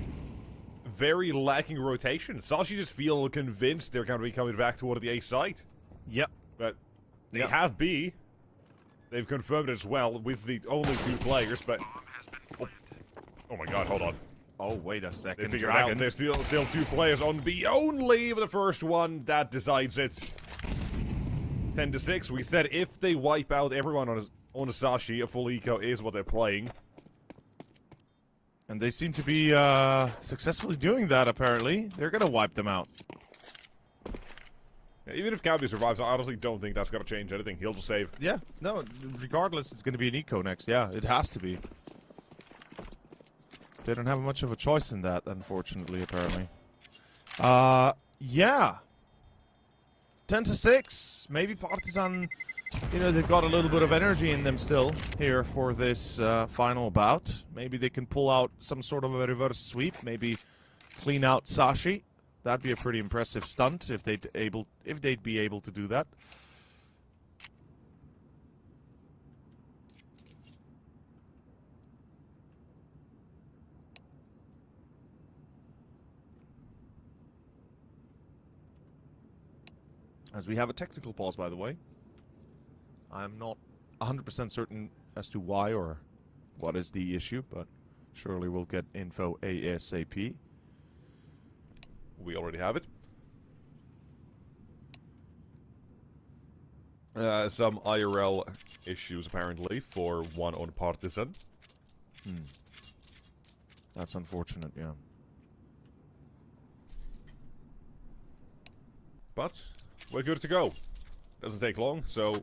very lacking rotation. Sashi just feel convinced they're going to be coming back toward the A site. Yep. But they have B. They've confirmed it as well with the only 2 players, but... Oh my god, hold on. Oh, wait a second. They figured out there's still 2 players on B only, but the first one, that decides it. 10-6. We said if they wipe out everyone on a Sashi, a full eco is what they're playing. And they seem to be successfully doing that, apparently. They're going to wipe them out. Yeah, even if Cabby survives, I honestly don't think that's going to change anything. He'll just save. Yeah, no, regardless, it's going to be an eco next. Yeah, it has to be. They don't have much of a choice in that, unfortunately, apparently. Yeah. 10-6. Maybe Partisan, you know, they've got a little bit of energy in them still here for this final bout. Maybe they can pull out some sort of a reverse sweep. Maybe clean out Sashi. That'd be a pretty impressive stunt if they'd be able to do that. As we have a technical pause, by the way. I'm not 100% certain as to why or what is the issue, but surely we'll get info ASAP. We already have it. Some IRL issues, apparently, for 1 on Partisan. That's unfortunate, yeah. But we're good to go. Doesn't take long, so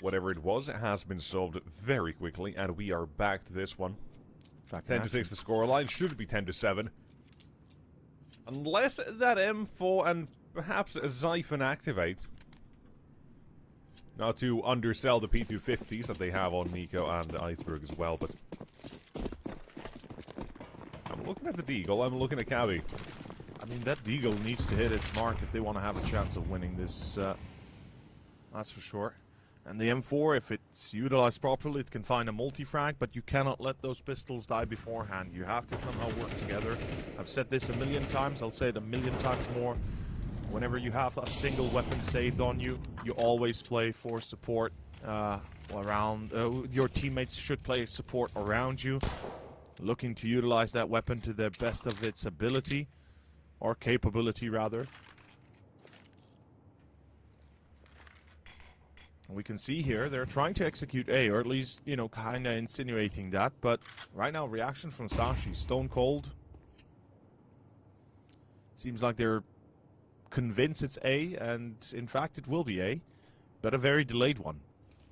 whatever it was, has been solved very quickly, and we are back to this one. 10-6 the scoreline, should be 10-7. Unless that M4 and perhaps a Xiphon activate. Not to undersell the P250s that they have on Nico and Iceberg as well, but... I'm looking at the Deagle, I'm looking at Cabby. I mean, that Deagle needs to hit its mark if they want to have a chance of winning this, that's for sure. And the M4, if it's utilized properly, it can find a multi-frag, but you cannot let those pistols die beforehand. You have to somehow work together. I've said this a million times, I'll say it a million times more. Whenever you have a single weapon saved on you, you always play for support around... your teammates should play support around you, looking to utilize that weapon to the best of its ability, or capability rather. We can see here they're trying to execute A, or at least, you know, kind of insinuating that. But right now, reaction from Sashi, stone cold. Seems like they're convinced it's A, and in fact it will be A, but a very delayed one.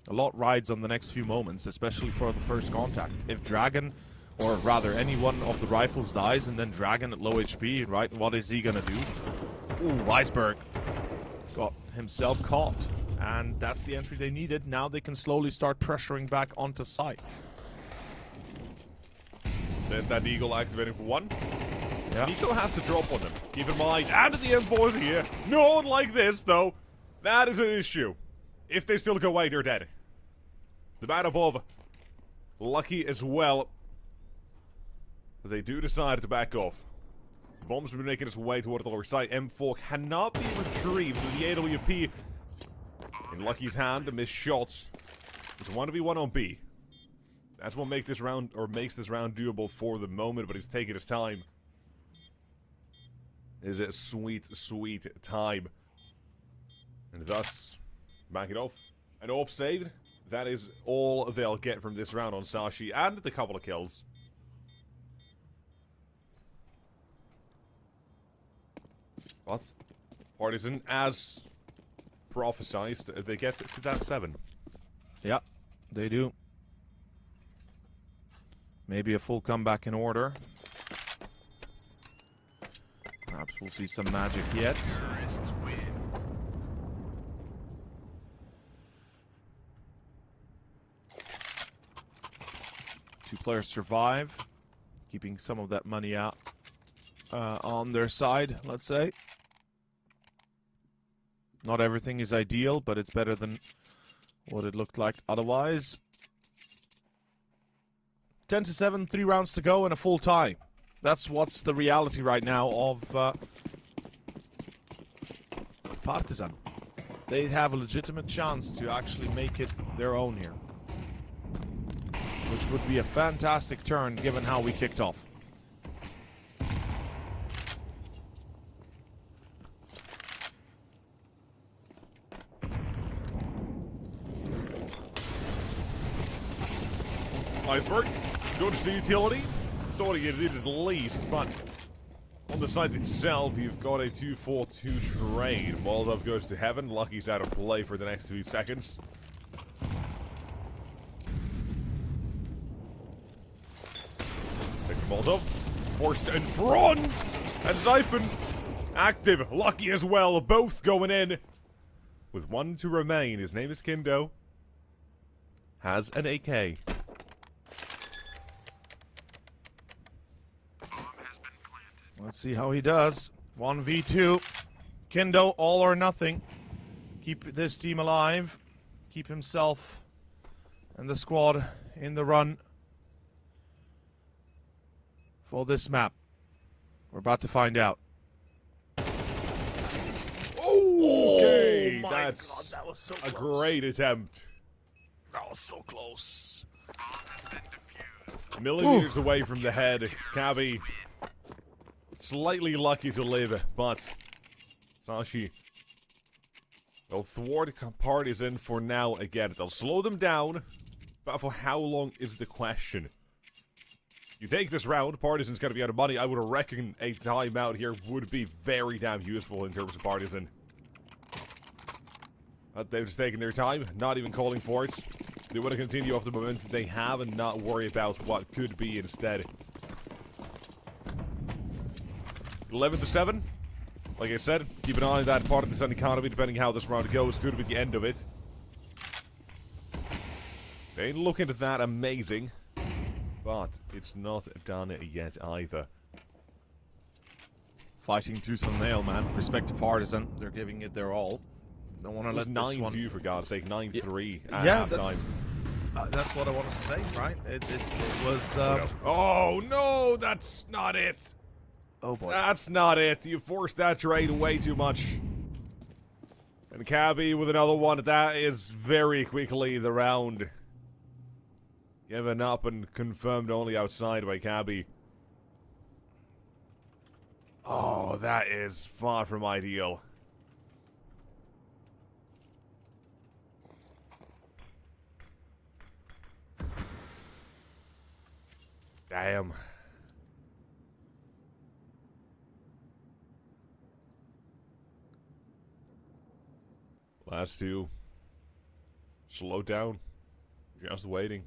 A lot rides on the next few moments, especially for the first contact. If Dragon, or rather any one of the rifles dies, and then Dragon at low HP, right, what is he gonna do? Ooh, Iceberg got himself caught. And that's the entry they needed. Now they can slowly start pressuring back onto site. There's that Eagle activating for one. Yeah. Nico has to drop on them. Keep in mind, and the M4's here. No one like this, though. That is an issue. If they still go away, they're dead. The man above, lucky as well. They do decide to back off. Bomb's been making its way toward the lower side. M4 cannot be retrieved with the AWP. In Lucky's hand, a missed shots. It's a 1v1 on B. That's what makes this round doable for the moment, but he's taking his time. Is a sweet, sweet time. And thus, back it off. An AWP saved. That is all they'll get from this round on Sashi, and the couple of kills. But Partisan, as prophesized, they get to that 7. Yeah, they do. Maybe a full comeback in order. Perhaps we'll see some magic yet. Two players survive, keeping some of that money out on their side, let's say. Not everything is ideal, but it's better than what it looked like otherwise. 10-7, 3 rounds to go and a full tie. That's what's the reality right now of Partisan. They have a legitimate chance to actually make it their own here. Which would be a fantastic turn given how we kicked off. Iceberg goes to the utility. Thought he did at least, but on the side itself, you've got a 2-4-2 trade. Molotov goes to heaven. Lucky's out of play for the next 2 seconds. Second Molotov. Forced in front! And Xiphon active. Lucky as well. Both going in. With 1 to remain. His name is Kindo. Has an AK. Let's see how he does. 1v2. Kindo, all or nothing. Keep this team alive. Keep himself and the squad in the run for this map. We're about to find out. Okay, oh that's God, that was so a close. great attempt. That was so close. Millimeters away from the head. Cabby slightly lucky to live, but Sashi, they'll thwart Partisan for now again. They'll slow them down, but for how long is the question? You take this round, Partisan's going to be out of money. I would reckon a timeout here would be very damn useful in terms of Partisan. They've just taken their time, not even calling for it. They want to continue off the momentum they have and not worry about what could be instead. 11-7. Like I said, keep an eye on that Partisan economy, depending how this round goes. Could be the end of it. They ain't looking that amazing, but it's not done yet either. Fighting tooth and nail, man. Respect to Partisan. They're giving it their all. Don't want to let this one... 9-2 for God's sake, 9-3 at halftime. That's what I want to say, right? It was... Oh no, that's not it! Oh boy. That's not it. You forced that trade way too much. And Cabby with another one. That is very quickly the round. Given up and confirmed only outside by Cabby. Oh, that is far from ideal. Damn. Last two. Slow down. Just waiting.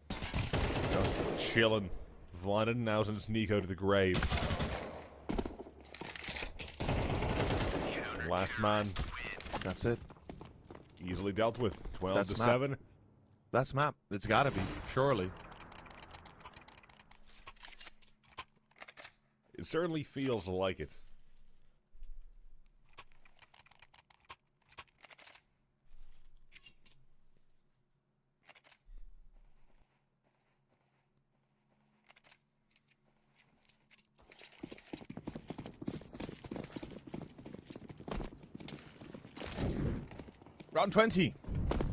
Just chilling. Vlad and now and sneak out of the grave. Last man. That's it. Easily dealt with. 12-7. That's map. It's gotta be. Surely. It certainly feels like it. Round 20.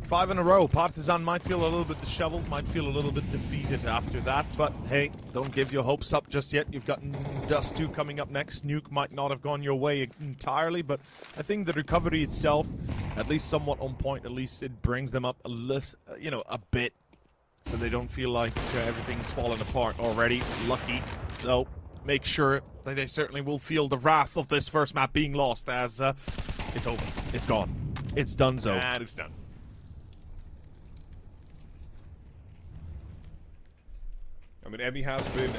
5 in a row. Partisan might feel a little bit disheveled, might feel a little bit defeated after that, but hey, don't give your hopes up just yet. You've got Dust 2 coming up next. Nuke might not have gone your way entirely, but I think the recovery itself, at least somewhat on point, at least it brings them up a bit, so they don't feel like everything's fallen apart already. Lucky. So make sure that they certainly will feel the wrath of this first map being lost as it's over. It's gone. It's done so. And it's done. I mean, Emmy has been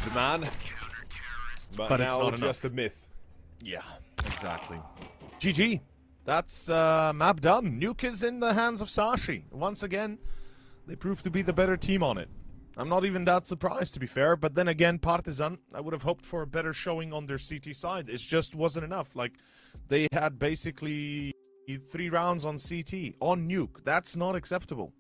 the man, but it's now not just enough. a myth. Yeah, exactly. GG. That's map done. Nuke is in the hands of Sashi. Once again, they prove to be the better team on it. I'm not even that surprised, to be fair, but then again, Partisan, I would have hoped for a better showing on their CT side. It just wasn't enough. Like, they had basically 3 rounds on CT, on Nuke. That's not acceptable.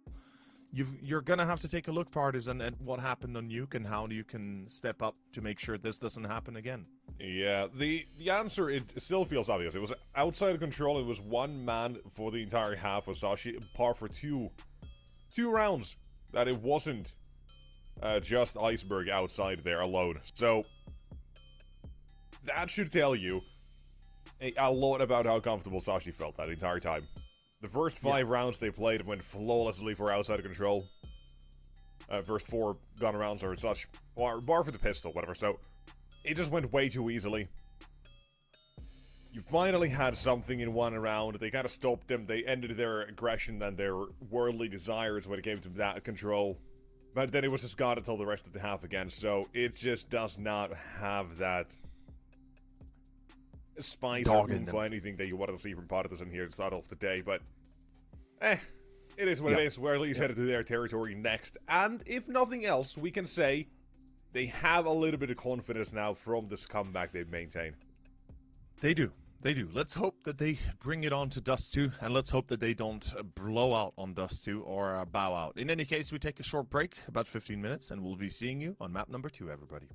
You're going to have to take a look, Partisan, at what happened on Nuke and how you can step up to make sure this doesn't happen again. Yeah, the answer, it still feels obvious. It was outside of control. It was one man for the entire half of Sashi, par for two rounds. That it wasn't just Iceberg outside there alone. So, that should tell you a lot about how comfortable Sashi felt that entire time. The first 5 rounds they played went flawlessly for outside of control. First 4 gun rounds or such, bar for the pistol, whatever. So, it just went way too easily. You finally had something in one round. They kind of stopped them. They ended their aggression and their worldly desires when it came to that control. But then it was just gone until the rest of the half again. So, it just does not have that spice or room for anything that you wanted to see from Partisan here to start off the day, but it is what it is. We're at least headed to their territory next, and if nothing else, we can say they have a little bit of confidence now from this comeback they've maintained. They do. They do. Let's hope that they bring it on to Dust 2, and let's hope that they don't blow out on Dust 2 or bow out. In any case, we take a short break, about 15 minutes, and we'll be seeing you on map number 2, everybody.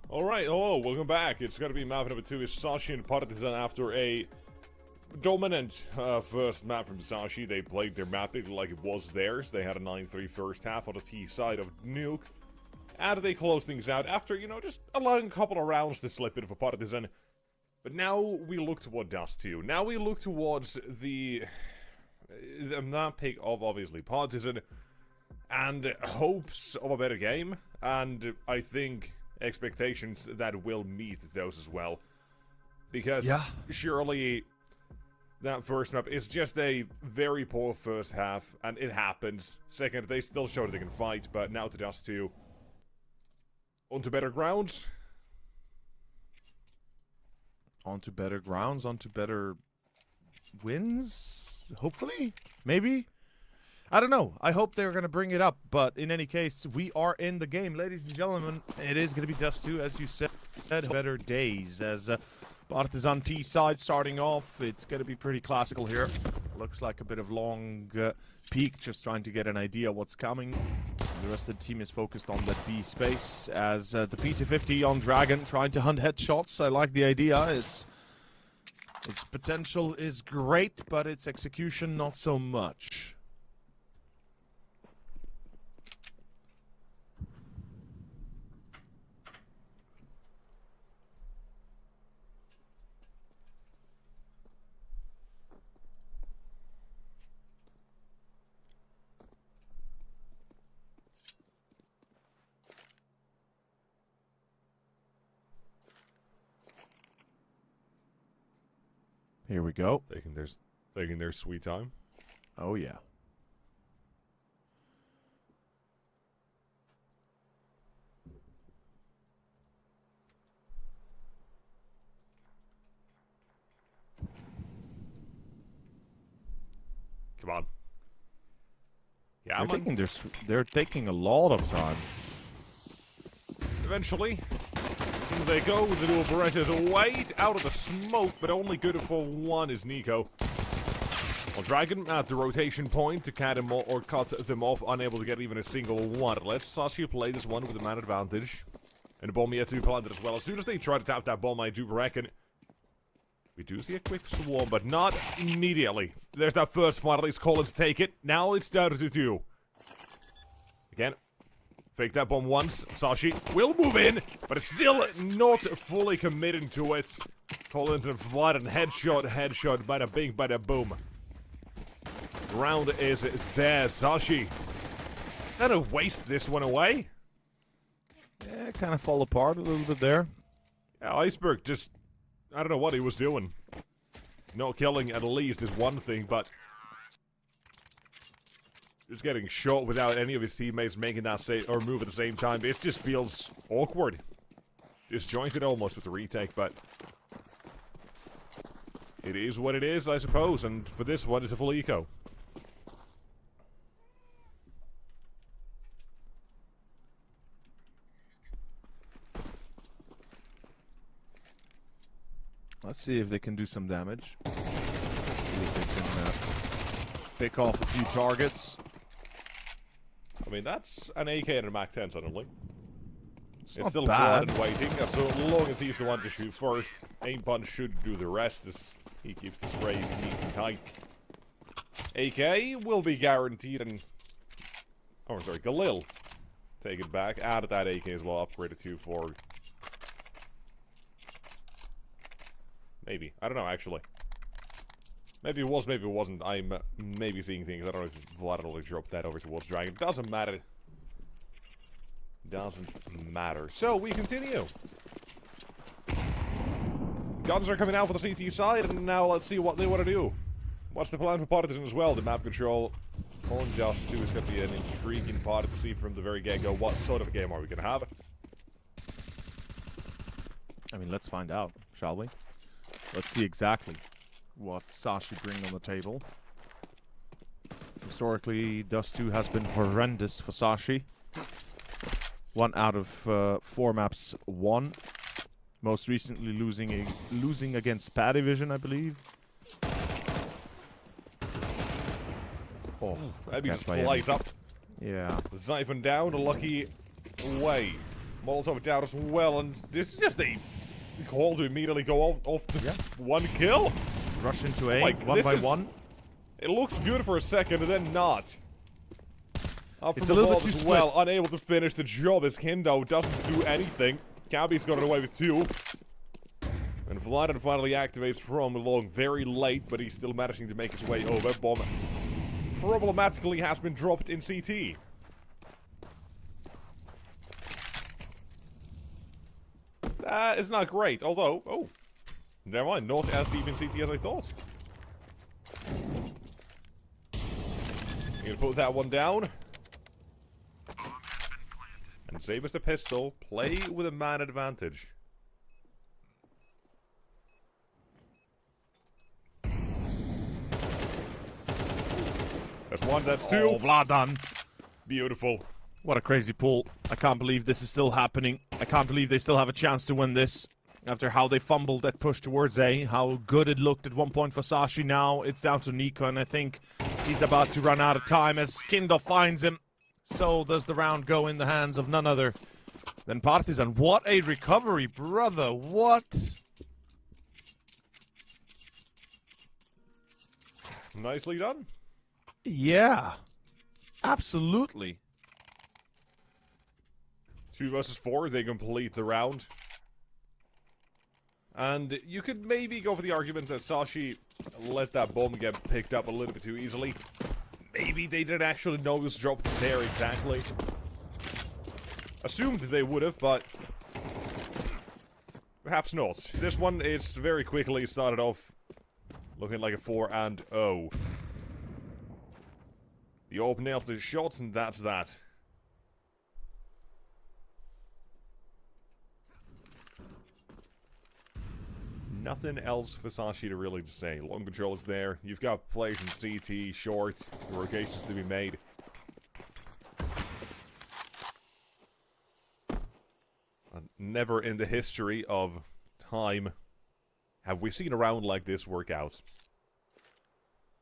Alright, hello, welcome back. It's gonna be map number 2 is Sashi and Partisan after a dominant first map from Sashi. They played their map like it was theirs. They had a 9-3 first half on the T side of Nuke. And they closed things out after, you know, just allowing a couple of rounds to slip in for Partisan. But now we look toward Dust 2. Now we look towards the map pick of, obviously, Partisan. And hopes of a better game. And I think expectations that will meet those as well. Because surely that first map is just a very poor first half, and it happens. Second, they still showed they can fight, but now to Dust 2. Onto better grounds. Onto better grounds, onto better wins, hopefully, maybe. I don't know. I hope they're going to bring it up, but in any case, we are in the game. Ladies and gentlemen, it is going to be Dust 2, as you said, better days. As Partisan T side starting off, it's going to be pretty classical here. Looks like a bit of long peek, just trying to get an idea what's coming. The rest of the team is focused on that B space, as the PT-50 on Dragon, trying to hunt headshots. I like the idea. Its potential is great, but its execution not so much. Here we go. Taking their sweet time. Oh, yeah. Come on. Yeah, they're taking a lot of time. Eventually, in they go with the dual Berettas wait out of the smoke, but only good for one is Nico. Well, Dragon at the rotation point to cut them or cut them off, unable to get even a single one. Let's Sashi play this one with a man advantage. And the bomb yet to be planted as well. As soon as they try to tap that bomb, I do reckon we do see a quick swarm, but not immediately. There's that first fight, at least Collins take it. Now it's down to 2. Again. Fake that bomb once. Sashi will move in, but it's still not fully committing to it. Collins and Vlad and headshot, bada bing, bada boom. Round is there. Sashi gonna waste this one away. Yeah, kind of fall apart a little bit there. Yeah, Iceberg just, I don't know what he was doing. Not killing at least is one thing, but just getting shot without any of his teammates making that move at the same time. It just feels awkward. Disjointed almost with the retake, but it is what it is, I suppose. And for this one, it's a full eco. Let's see if they can do some damage. Let's see if they can pick off a few targets. I mean, that's an AK and a MAC-10 suddenly. It's still bad. Vlad and waiting, so long as he's the one to shoot first, aim punch should do the rest as he keeps the spray neat and tight. AK will be guaranteed, and oh, sorry, Galil. Take it back, added that AK as well, upgraded to for maybe. I don't know, actually. Maybe it was, maybe it wasn't. I'm maybe seeing things. I don't know if Vlad only dropped that over towards Dragon. Doesn't matter. Doesn't matter. So, we continue. Guns are coming out for the CT side, and now let's see what they want to do. What's the plan for Partisan as well? The map control on Dust 2 is going to be an intriguing part to see from the very get-go. What sort of a game are we going to have? I mean, let's find out, shall we? Let's see exactly what Sashi bring on the table. Historically, Dust 2 has been horrendous for Sashi. 1 out of 4 maps won. Most recently losing against Partisan, I believe. Oh, maybe just flies up. Yeah. Siphon down, a lucky way. Molotov down as well, and this is just a call to immediately go off to one kill. Rush into A, Like, one by one. It looks good for a second, and then not. Up from It's the a little vault bit as too well, split. unable to finish the job as Kindo doesn't do anything. Cabby's got it away with 2. And Vladan finally activates from along very late, but he's still managing to make his way over. Bomb problematically has been dropped in CT. That is not great, although, oh, never mind, not as deep in CT as I thought. Gonna put that one down. And save us the pistol, play with a man advantage. That's 1, that's 2. Oh, Vladan. Beautiful. What a crazy pull. I can't believe this is still happening. I can't believe they still have a chance to win this. After how they fumbled that push towards A, how good it looked at one point for Sashi. Now it's down to Nico, and I think he's about to run out of time as Kindo finds him. So does the round go in the hands of none other than Partisan. What a recovery, brother. What? Nicely done. Yeah. Absolutely. 2 versus 4, they complete the round. And you could maybe go for the argument that Sashi let that bomb get picked up a little bit too easily. Maybe they didn't actually know this drop there exactly. Assumed they would have, but perhaps not. This one is very quickly started off looking like a 4 and 0. The AWP nails the shots, and that's that. Nothing else for Sashi to really say. Long control is there. You've got players in CT, short, rotations to be made. And never in the history of time have we seen a round like this work out.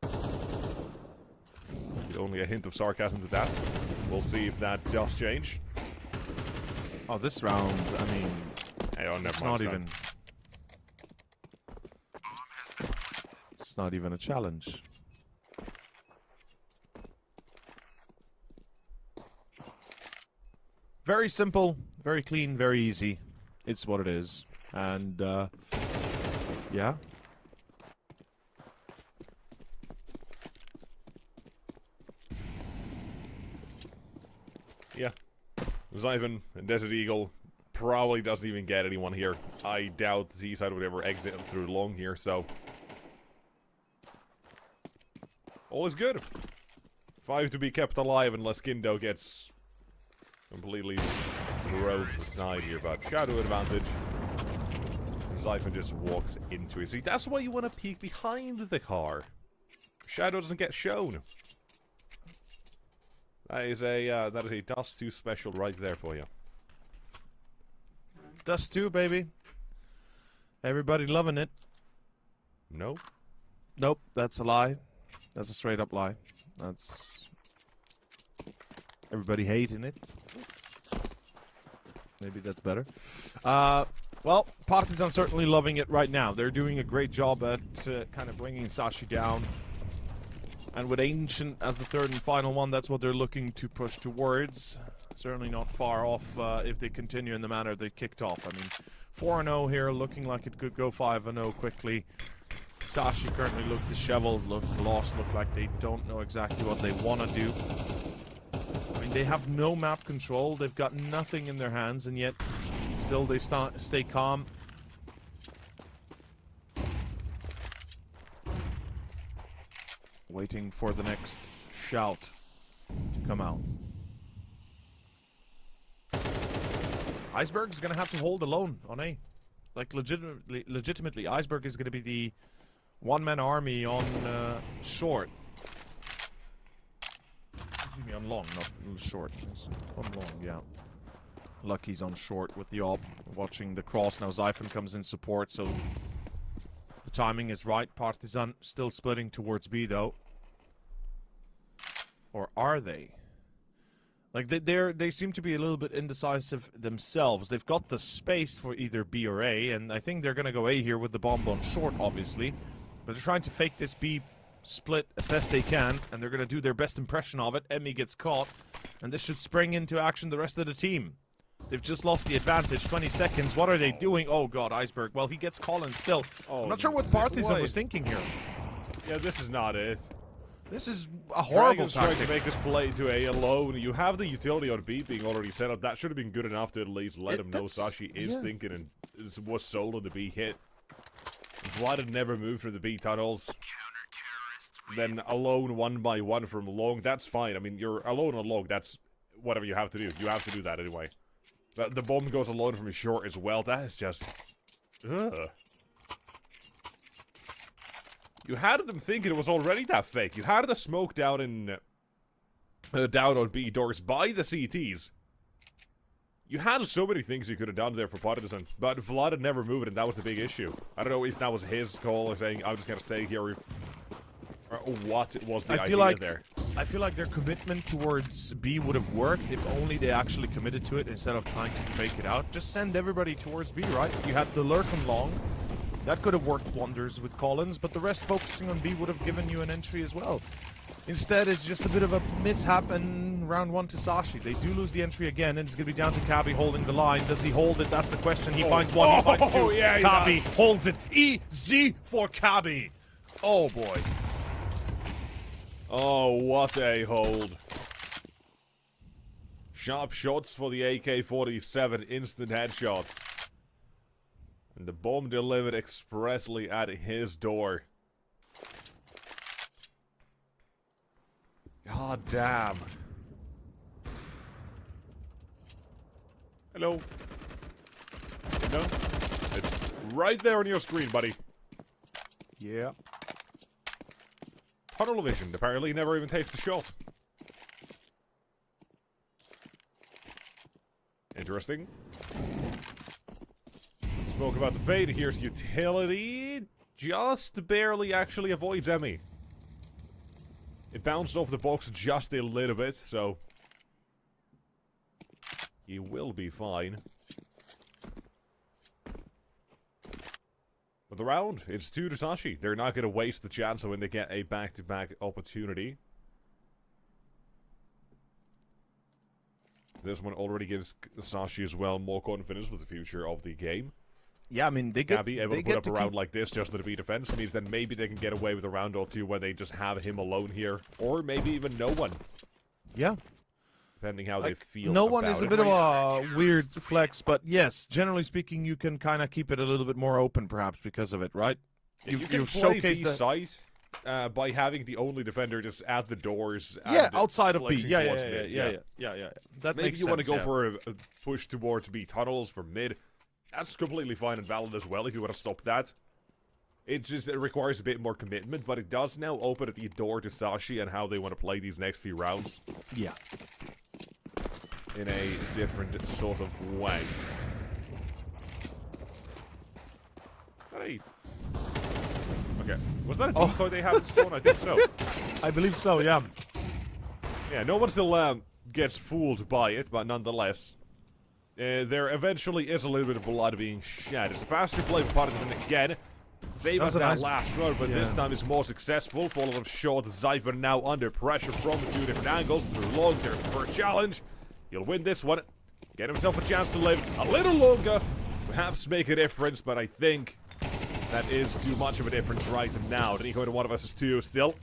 With only a hint of sarcasm to that. We'll see if that does change. Oh, this round, I mean, Hey, oh, never it's mind, not it's even... It's not even a challenge. Very simple, very clean, very easy. It's what it is. And, yeah. Yeah. Zyvan and Desert Eagle probably doesn't even get anyone here. I doubt the T-side would ever exit through long here, so... all is good. 5 to be kept alive unless Kindo gets completely thrown to the side here, but shadow advantage. Zyphon just walks into it. See, that's why you want to peek behind the car. Shadow doesn't get shown. That is a Dust 2 special right there for you. Dust 2, baby. Everybody loving it. No? Nope, that's a lie. That's a straight up lie. That's... everybody hating it. Maybe that's better. Well, Partisan certainly loving it right now. They're doing a great job at kind of bringing Sashi down. And with Ancient as the third and final one, that's what they're looking to push towards. Certainly not far off if they continue in the manner they kicked off. I mean, 4-0 here, looking like it could go 5-0 quickly. Sashi currently look disheveled, look lost, look like they don't know exactly what they want to do. I mean, they have no map control, they've got nothing in their hands, and yet still they stay calm. Waiting for the next shout to come out. Iceberg is going to have to hold alone on A. Like, legitimately, Iceberg is going to be the one-man army on short. Excuse me, on long, not short. It's on long, yeah. Lucky's on short with the AWP, watching the cross. Now Zyphon comes in support, so the timing is right. Partisan still splitting towards B, though. Or are they? Like they seem to be a little bit indecisive themselves. They've got the space for either B or A, and I think they're gonna go A here with the bomb on short, obviously. But they're trying to fake this B split as best they can, and they're gonna do their best impression of it. Emmy gets caught, and this should spring into action the rest of the team. They've just lost the advantage. 20 seconds. What are they doing? Oh god, Iceberg. Well, he gets Collins still. I'm not sure what Partisan was thinking here. Yeah, this is not it. This is a horrible Dragon's trying tactic. to make this play to A alone. You have the utility on B being already set up. That should have been good enough to at least let him know Sashi is thinking and was sold on the B hit. Vlad had never moved through the B tunnels. Then alone 1 by 1 from long. That's fine. I mean, you're alone on long. That's whatever you have to do. You have to do that anyway. The bomb goes alone from short as well. That is just... Ugh. You had them thinking it was already that fake. You had the smoke down in... down on B doors by the CTs. You had so many things you could have done there for Partisan, but Vlad had never moved, and that was the big issue. I don't know if that was his call or saying, I'm just gonna stay here, or what was the idea there. I feel like their commitment towards B would have worked if only they actually committed to it instead of trying to fake it out. Just send everybody towards B, right? You had the lurk on long. That could have worked wonders with Collins, but the rest focusing on B would have given you an entry as well. Instead, it's just a bit of a mishap in round 1 to Sashi. They do lose the entry again, and it's going to be down to Cabby holding the line. Does he hold it? That's the question. He finds one, he finds two. Yeah, Cabby holds it. Easy for Cabby. Oh, boy. Oh, what a hold. Sharp shots for the AK-47, instant headshots. And the bomb delivered expressly at his door. God damn. Hello. No? It's right there on your screen, buddy. Yeah. Tunnel vision apparently never even takes the shot. Interesting. Smoke about the fade. Here's utility. Just barely actually avoids Emmy. It bounced off the box just a little bit, so he will be fine. But the round, it's 2 to Sashi. They're not going to waste the chance when they get a back-to-back opportunity. This one already gives Sashi as well more confidence for the future of the game. Yeah, I mean, they get... Gabby able to put up a round like this just to be defense means then maybe they can get away with a round or two where they just have him alone here. Or maybe even no one. Yeah. Depending how they feel No about one is a it. bit of a weird flex, but yes, generally speaking, you can kind of keep it a little bit more open, perhaps, because of it, right? You can play B size by having the only defender just at the doors. Yeah, and outside of B. flexing Yeah. towards mid. That Maybe makes you sense, want to go for a push towards B tunnels for mid. That's completely fine and valid as well if you want to stop that. It requires a bit more commitment, but it does now open the door to Sashi and how they want to play these next few rounds. Yeah. In a different sort of way. Hey. Okay. Was that a decoy they had in spawn? I think so. I believe so, yeah. Yeah, no one still gets fooled by it, but nonetheless. There eventually is a little bit of blood being shed. It's a faster play for Partisan again. Same as that last round, but this time is more successful. Full of short. Zypher now under pressure from 2 different angles. Through long, there's the first challenge. He'll win this one. Get himself a chance to live a little longer. Perhaps make a difference, but I think that is too much of a difference right now. Then he go to 1 vs 2 still.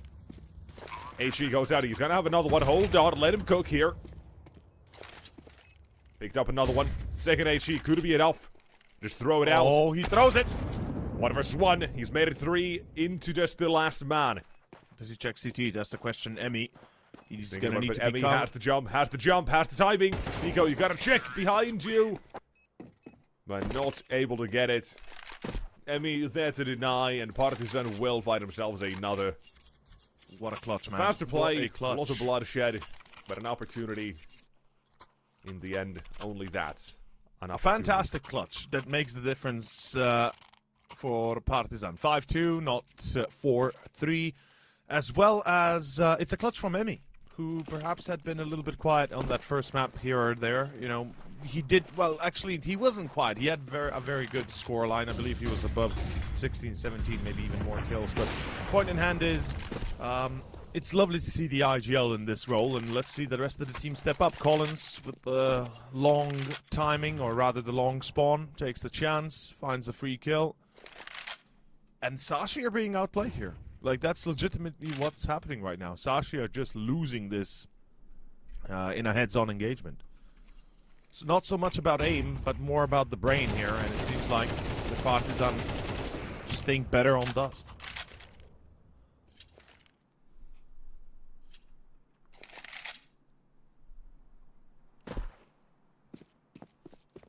HE goes out. He's going to have another one. Hold on. Let him cook here. Picked up another one. Second HE. Could it be enough? Just throw it out. Oh, he throws it. 1 vs 1. He's made it 3 into just the last man. Does he check CT? That's the question. Emmy. He's going to need to Emmy become... has the jump, has the timing. Nico, you got to check behind you. But not able to get it. Emmy is there to deny, and Partisan will find themselves another. What a clutch, man. Faster play, a clutch. a lot of bloodshed, but an opportunity. In the end, only that. A fantastic clutch that makes the difference for Partisan. 5-2, not 4-3. As well as it's a clutch from Emmy, who perhaps had been a little bit quiet on that first map here or there. You know, he did well. Actually, he wasn't quiet. He had a very good score line. I believe he was above 16, 17, maybe even more kills. But point in hand is, it's lovely to see the IGL in this role, and let's see the rest of the team step up. Collins with the long timing, or rather the long spawn, takes the chance, finds a free kill. And Sashi are being outplayed here. Like, that's legitimately what's happening right now. Sashi are just losing this in a heads-on engagement. It's not so much about aim, but more about the brain here, and it seems like the Partisan just think better on Dust.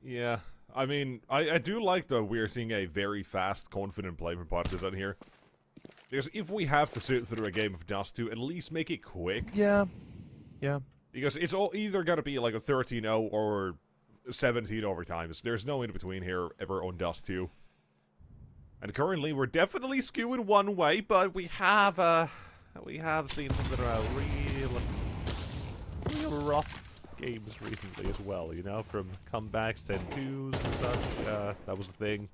Yeah, I mean, I do like that we're seeing a very fast, confident play from Partisan here. Because if we have to sit through a game of Dust 2, at least make it quick. Yeah. Yeah. Because it's all either going to be like a 13-0 or 17 overtimes. There's no in-between here ever on Dust 2. And currently, we're definitely skewing one way, but we have seen some that are real rough games recently as well, you know, from comebacks, 10-2s and such. That was the thing.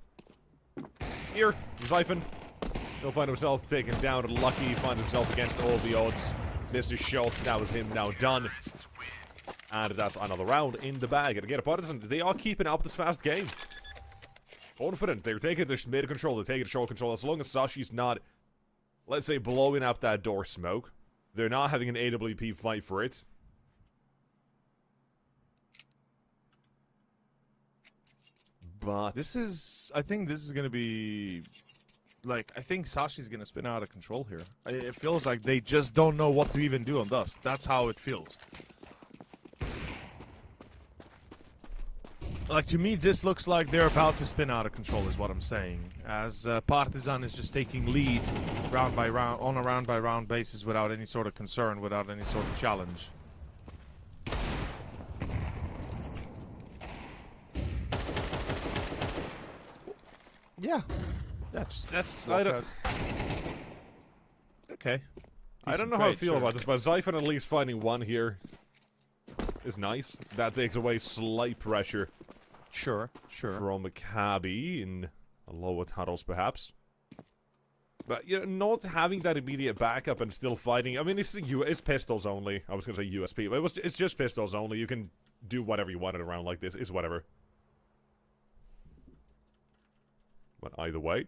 Here, Zyphon. He'll find himself taken down and lucky, find himself against all the odds. Mr. Schultz, that was him now done. And that's another round in the bag. And again, Partisan, they are keeping up this fast game. Confident. They're taking this mid control, they're taking show control. As long as Sashi's not, let's say, blowing up that door smoke, they're not having an AWP fight for it. But This is, I think this is going to be, like, I think Sashi's going to spin out of control here. It feels like they just don't know what to even do on Dust. That's how it feels. Like, to me, this looks like they're about to spin out of control, is what I'm saying. As Partisan is just taking lead round by round, on a round-by-round basis without any sort of concern, without any sort of challenge. Yeah. that's walk I don't, out. Okay. I don't know how I feel about this, but Zyphon at least finding one here is nice. That takes away slight pressure. Sure. From Maccabi in lower tunnels, perhaps. But, you know, not having that immediate backup and still fighting. I mean, it's pistols only. I was going to say USP, but it's just pistols only. You can do whatever you want in a round like this. It's whatever. But either way.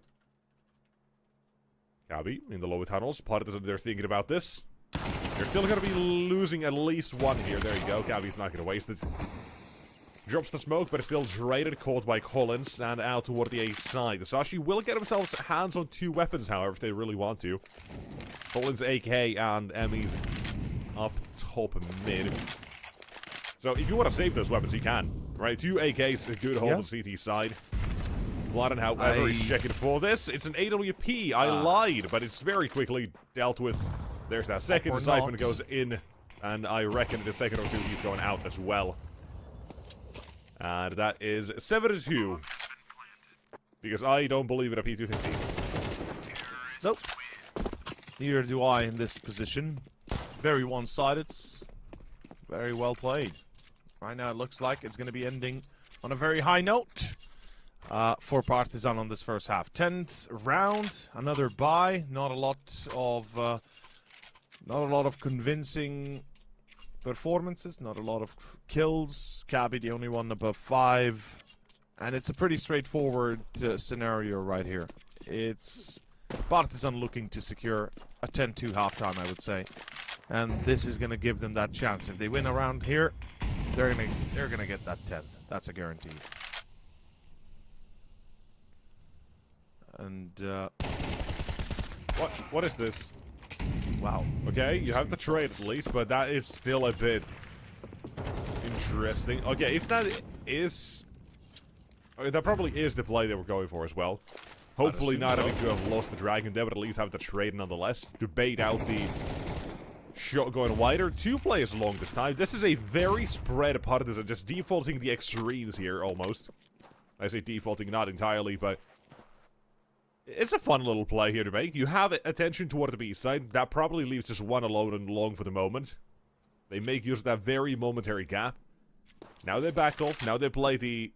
Maccabi in the lower tunnels. Partisan, they're thinking about this. They're still going to be losing at least one here. There you go. Cabby's not going to waste it. Drops the smoke, but it's still traded, caught by Collins, and out toward the A side. The Sashi will get themselves hands on two weapons, however, if they really want to. Collins AK and Emmy's up top mid. So if you want to save those weapons, you can. Right, two AKs, a good hold on CT side. Vladen, however, is checking for this. It's an AWP. I lied, but it's very quickly dealt with. There's that second. Zyphon goes in, and I reckon in a second or two he's going out as well. And that is 7-2. Because I don't believe in a P250. Nope. Neither do I in this position. Very one-sided. Very well played. Right now it looks like it's going to be ending on a very high note for Partisan on this first half. 10th round, another bye. Not a lot of convincing performances, not a lot of kills. Cabby the only one above 5, and it's a pretty straightforward scenario right here. It's Partisan looking to secure a 10-2 halftime, I would say, and this is gonna give them that chance. If they win around here, they're gonna get that 10th. That's a guarantee. And What is this? wow. Okay, you have the trade at least, but that is still a bit interesting. Okay, if that is... okay, that probably is the play they were going for as well. Hopefully not having to have lost the dragon there, but at least have the trade nonetheless to bait out the shot going wider. 2 players long this time. This is a very spread Partisan, just defaulting the extremes here almost. I say defaulting, not entirely, but... it's a fun little play here to make. You have attention toward the B side. That probably leaves just one alone and long for the moment. They make use of that very momentary gap. Now they back off. Now they play the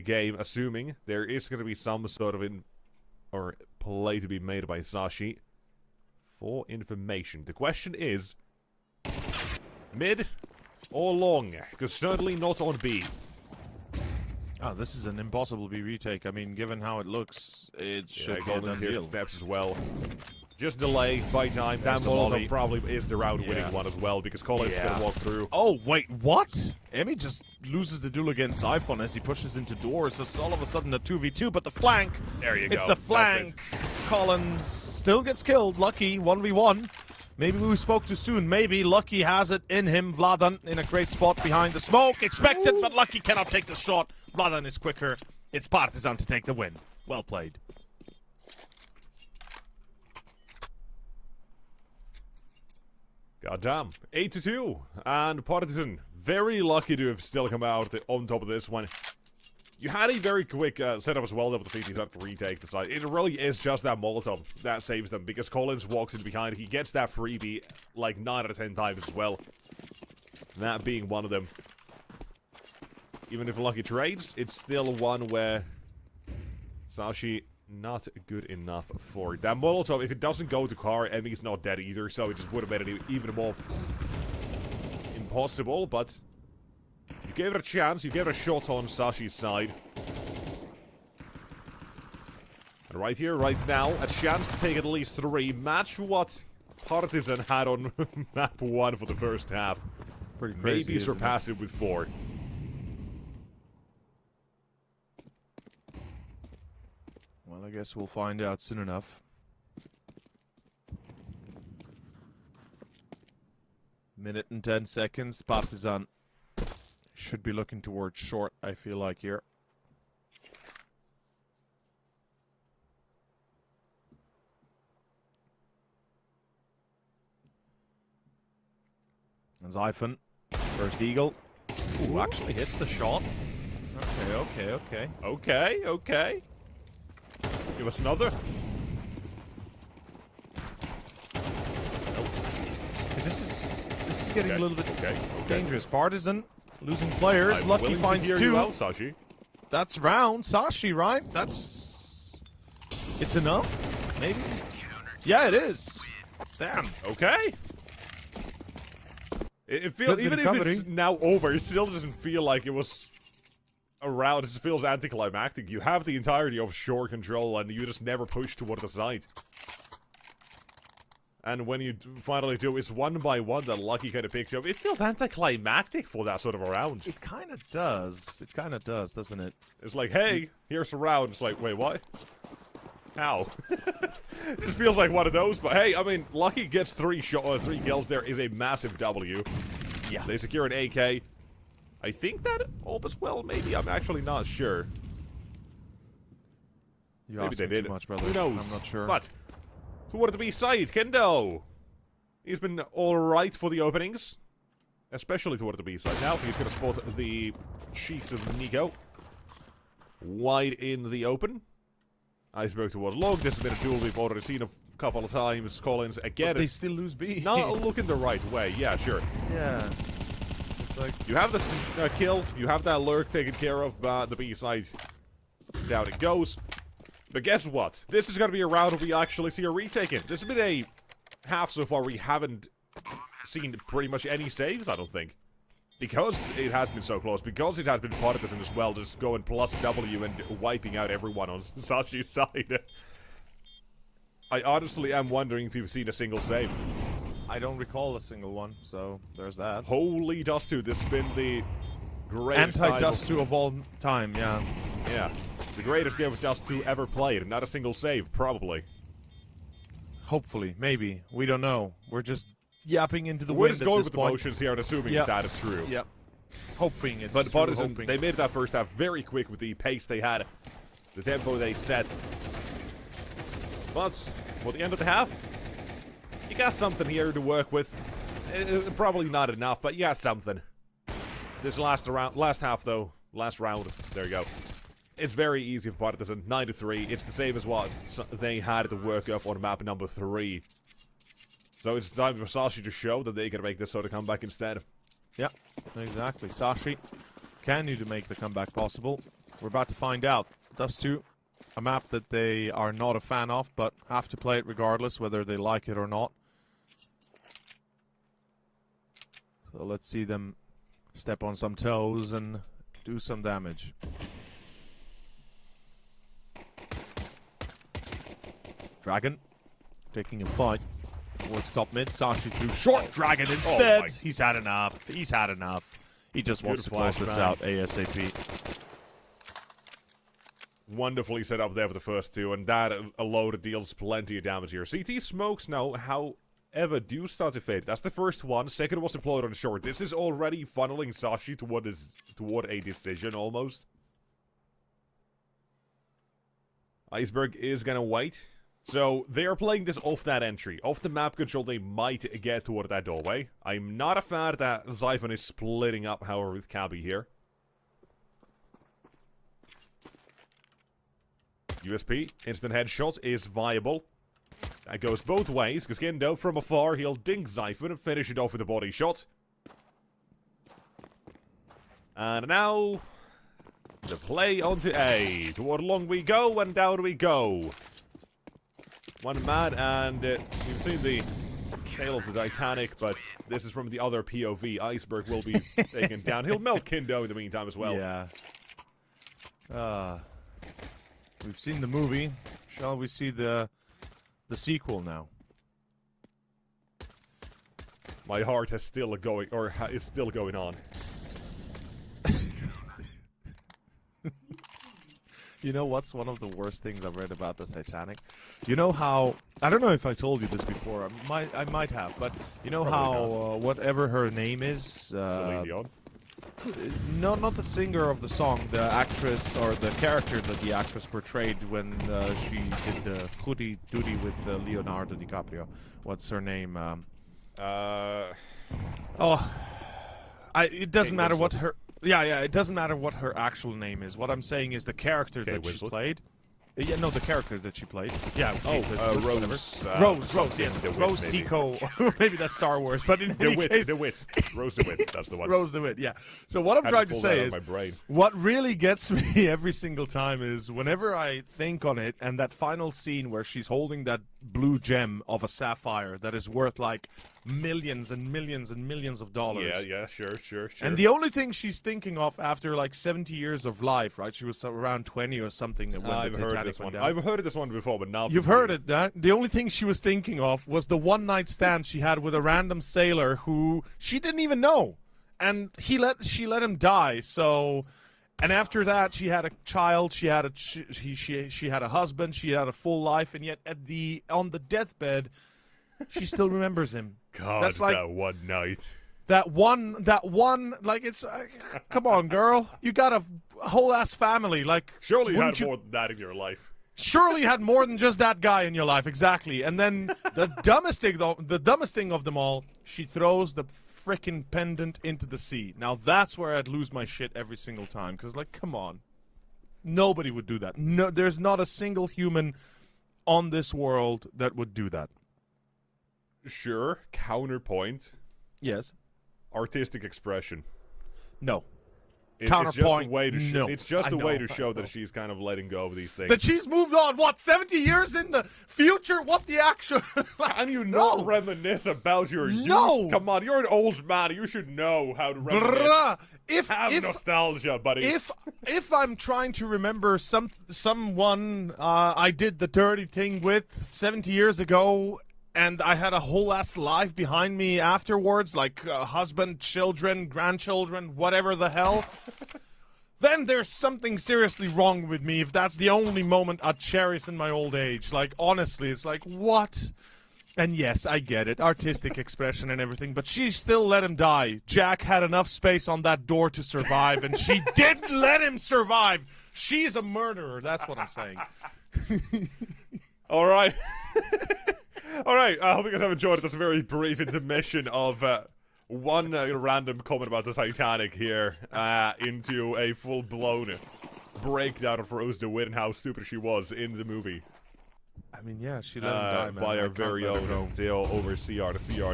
game, assuming there is going to be some sort of play to be made by Sashi. For information, the question is mid or long? Because certainly not on B. Oh, this is an impossible B retake. I mean, given how it looks, it should be a done deal. Steps as well. Just delay, buy time. That Molotov probably is the round-winning one as well, because Colin's going to walk through. Oh, wait, what? Emmy just loses the duel against iPhone as he pushes into doors. So it's all of a sudden a 2v2, but the flank. There you go. It's the flank. Collins still gets killed. Lucky, 1v1. Maybe we spoke too soon. Maybe Lucky has it in him. Vladan in a great spot behind the smoke. Expected, but Lucky cannot take the shot. Vladan is quicker. It's Partisan to take the win. Well played. Goddamn. 8-2. And Partisan, very lucky to have still come out on top of this one. You had a very quick setup as well, though, with the CT to retake the side. It really is just that Molotov that saves them, because Collins walks in behind. He gets that freebie like 9 out of 10 times as well. That being one of them. Even if Lucky trades, it's still one where Sashi not good enough for it. That Molotov, if it doesn't go to car, Emmy's not dead either, so it just would have made it even more impossible, but you gave it a chance, you gave it a shot on Sashi's side. And right here, right now, a chance to take at least 3. Match what Partisan had on map 1 for the first half. Pretty crazy, maybe surpass it with 4. Well, I guess we'll find out soon enough. Minute and 10 seconds. Partisan should be looking towards short, I feel like, here. And Zyphon, first eagle. Ooh, actually hits the shot. Okay. Okay. Give us another. Okay, this is getting a little bit dangerous. Partisan losing players. Lucky finds 2. Out, Sashi. That's round. Sashi, right? It's enough? Maybe? Yeah, it is. Damn. Okay. It feels, even if it's now over, it still doesn't feel like it was a round. It just feels anticlimactic. You have the entirety of shore control, and you just never push toward the side. And when you finally do, it's 1 by 1 that Lucky kind of picks you up. It feels anticlimactic for that sort of a round. It kind of does. It kind of does, doesn't it? It's like, hey, here's a round. It's like, wait, what? How? It just feels like one of those, but hey, I mean, Lucky gets 3 kills there is a massive W. Yeah. They secure an AK. I think that all as well, maybe. I'm actually not sure. Maybe they did. Too much, brother. Who knows? I'm not sure. But toward the B side, Kendo. He's been alright for the openings. Especially toward the B side. Now he's going to spot the Chief of Nico. Wide in the open. Iceberg towards long. This has been a duel we've already seen a couple of times. Collins again. But they still lose B. Not looking the right way. Yeah, sure. Yeah. It's like you have this kill. You have that lurk taken care of. But the B side, down it goes. But guess what? This is going to be a round where we actually see a retake in. This has been a half so far we haven't seen pretty much any saves, I don't think. Because it has been so close, because it has been Partisan as well, just going plus W and wiping out everyone on Sashi's side. I honestly am wondering if you've seen a single save. I don't recall a single one, so there's that. Holy Dust 2, this has been the greatest anti-Dust 2 of all time, yeah. Yeah, the greatest game of Dust 2 ever played, and not a single save, probably. Hopefully, maybe. We don't know. We're just yapping into the wind. We're just going with the emotions here and assuming that is true. Yep. Hoping it's But Partisan, hoping. they made that first half very quick with the pace they had, the tempo they set. But for the end of the half, you got something here to work with. Probably not enough, but you got something. This last half though, last round, there you go. It's very easy for Partisan, 9-3. It's the same as what they had to work up on map number 3. So it's time for Sashi to show that they can make this sort of comeback instead. Yeah, exactly. Sashi, can you make the comeback possible? We're about to find out. Dust 2, a map that they are not a fan of, but have to play it regardless, whether they like it or not. So let's see them step on some toes and do some damage. Dragon taking a fight towards top mid. Sashi through short. Dragon instead. He's had enough. He's had enough. He just wants to close this out ASAP. Wonderfully set up there for the first two, and that alone deals plenty of damage here. CT smokes now, however, do start to fade. That's the first one. Second was deployed on short. This is already funneling Sashi toward a decision, almost. Iceberg is gonna wait. So, they are playing this off that entry. Off the map control, they might get toward that doorway. I'm not a fan that Zyphon is splitting up, however, with Cabby here. USP, instant headshot, is viable. That goes both ways, because Gindo, from afar, he'll dink Zyphon and finish it off with a body shot. And now, the play onto A. Toward long we go, and down we go. One man, and you've seen the tail of the Titanic, but this is from the other POV. Iceberg will be taken down. He'll melt Kindo in the meantime as well. Yeah. We've seen the movie. Shall we see the sequel now? My heart is still going on. You know what's one of the worst things I've read about the Titanic? You know how... I don't know if I told you this before. I might have, but you know how whatever her name is... Celine Dion? No, not the singer of the song. The actress or the character that the actress portrayed when she did the Hootie Doody with Leonardo DiCaprio. What's her name? It doesn't matter what her... Yeah, it doesn't matter what her actual name is. What I'm saying is the character that she played. Yeah, no, the character that she played. Yeah. Rose. Rose, yes. Rose Tico. Maybe that's Star Wars, but in any case... The Wit. Rose the Wit, that's the one. Rose the Wit, yeah. So what I'm trying to say is, what really gets me every single time is whenever I think on it, and that final scene where she's holding that blue gem of a sapphire that is worth like millions and millions and millions of dollars. Yeah, sure. And the only thing she's thinking of after like 70 years of life, right? She was around 20 or something when the Titanic went down. I've heard this one before, but now you've heard it. The only thing she was thinking of was the one night stand she had with a random sailor who she didn't even know, and she let him die. So, and after that, she had a child. She had a husband. She had a full life, and yet on the deathbed, she still remembers him. God, that's like, that one night. That one, like, it's, come on, girl. You got a whole ass family. Like, surely you had more than that in your life. Surely you had more than just that guy in your life, exactly. And then the dumbest thing of them all, she throws the frickin' pendant into the sea. Now that's where I'd lose my shit every single time, because, like, come on. Nobody would do that. No, there's not a single human on this world that would do that. Sure, counterpoint. Yes. Artistic expression. No. Counterpoint. It's just a way to show that she's kind of letting go of these things. That she's moved on, what, 70 years in the future? What the actual... Can you not reminisce about your youth? Come on, you're an old man. You should know how to reminisce. Have nostalgia, buddy. If I'm trying to remember someone I did the dirty thing with 70 years ago... and I had a whole ass life behind me afterwards, like husband, children, grandchildren, whatever the hell, then there's something seriously wrong with me if that's the only moment I cherish in my old age. Like, honestly, it's like, what? And yes, I get it, artistic expression and everything, but she still let him die. Jack had enough space on that door to survive, and she didn't let him survive. She's a murderer, that's what I'm saying. All right. All right, I hope you guys have enjoyed this very brief intermission of one random comment about the Titanic here into a full-blown breakdown of Rose DeWitt and how stupid she was in the movie. I mean, yeah, she let him die, man. by I our can't very let her own go. deal over CR to CR.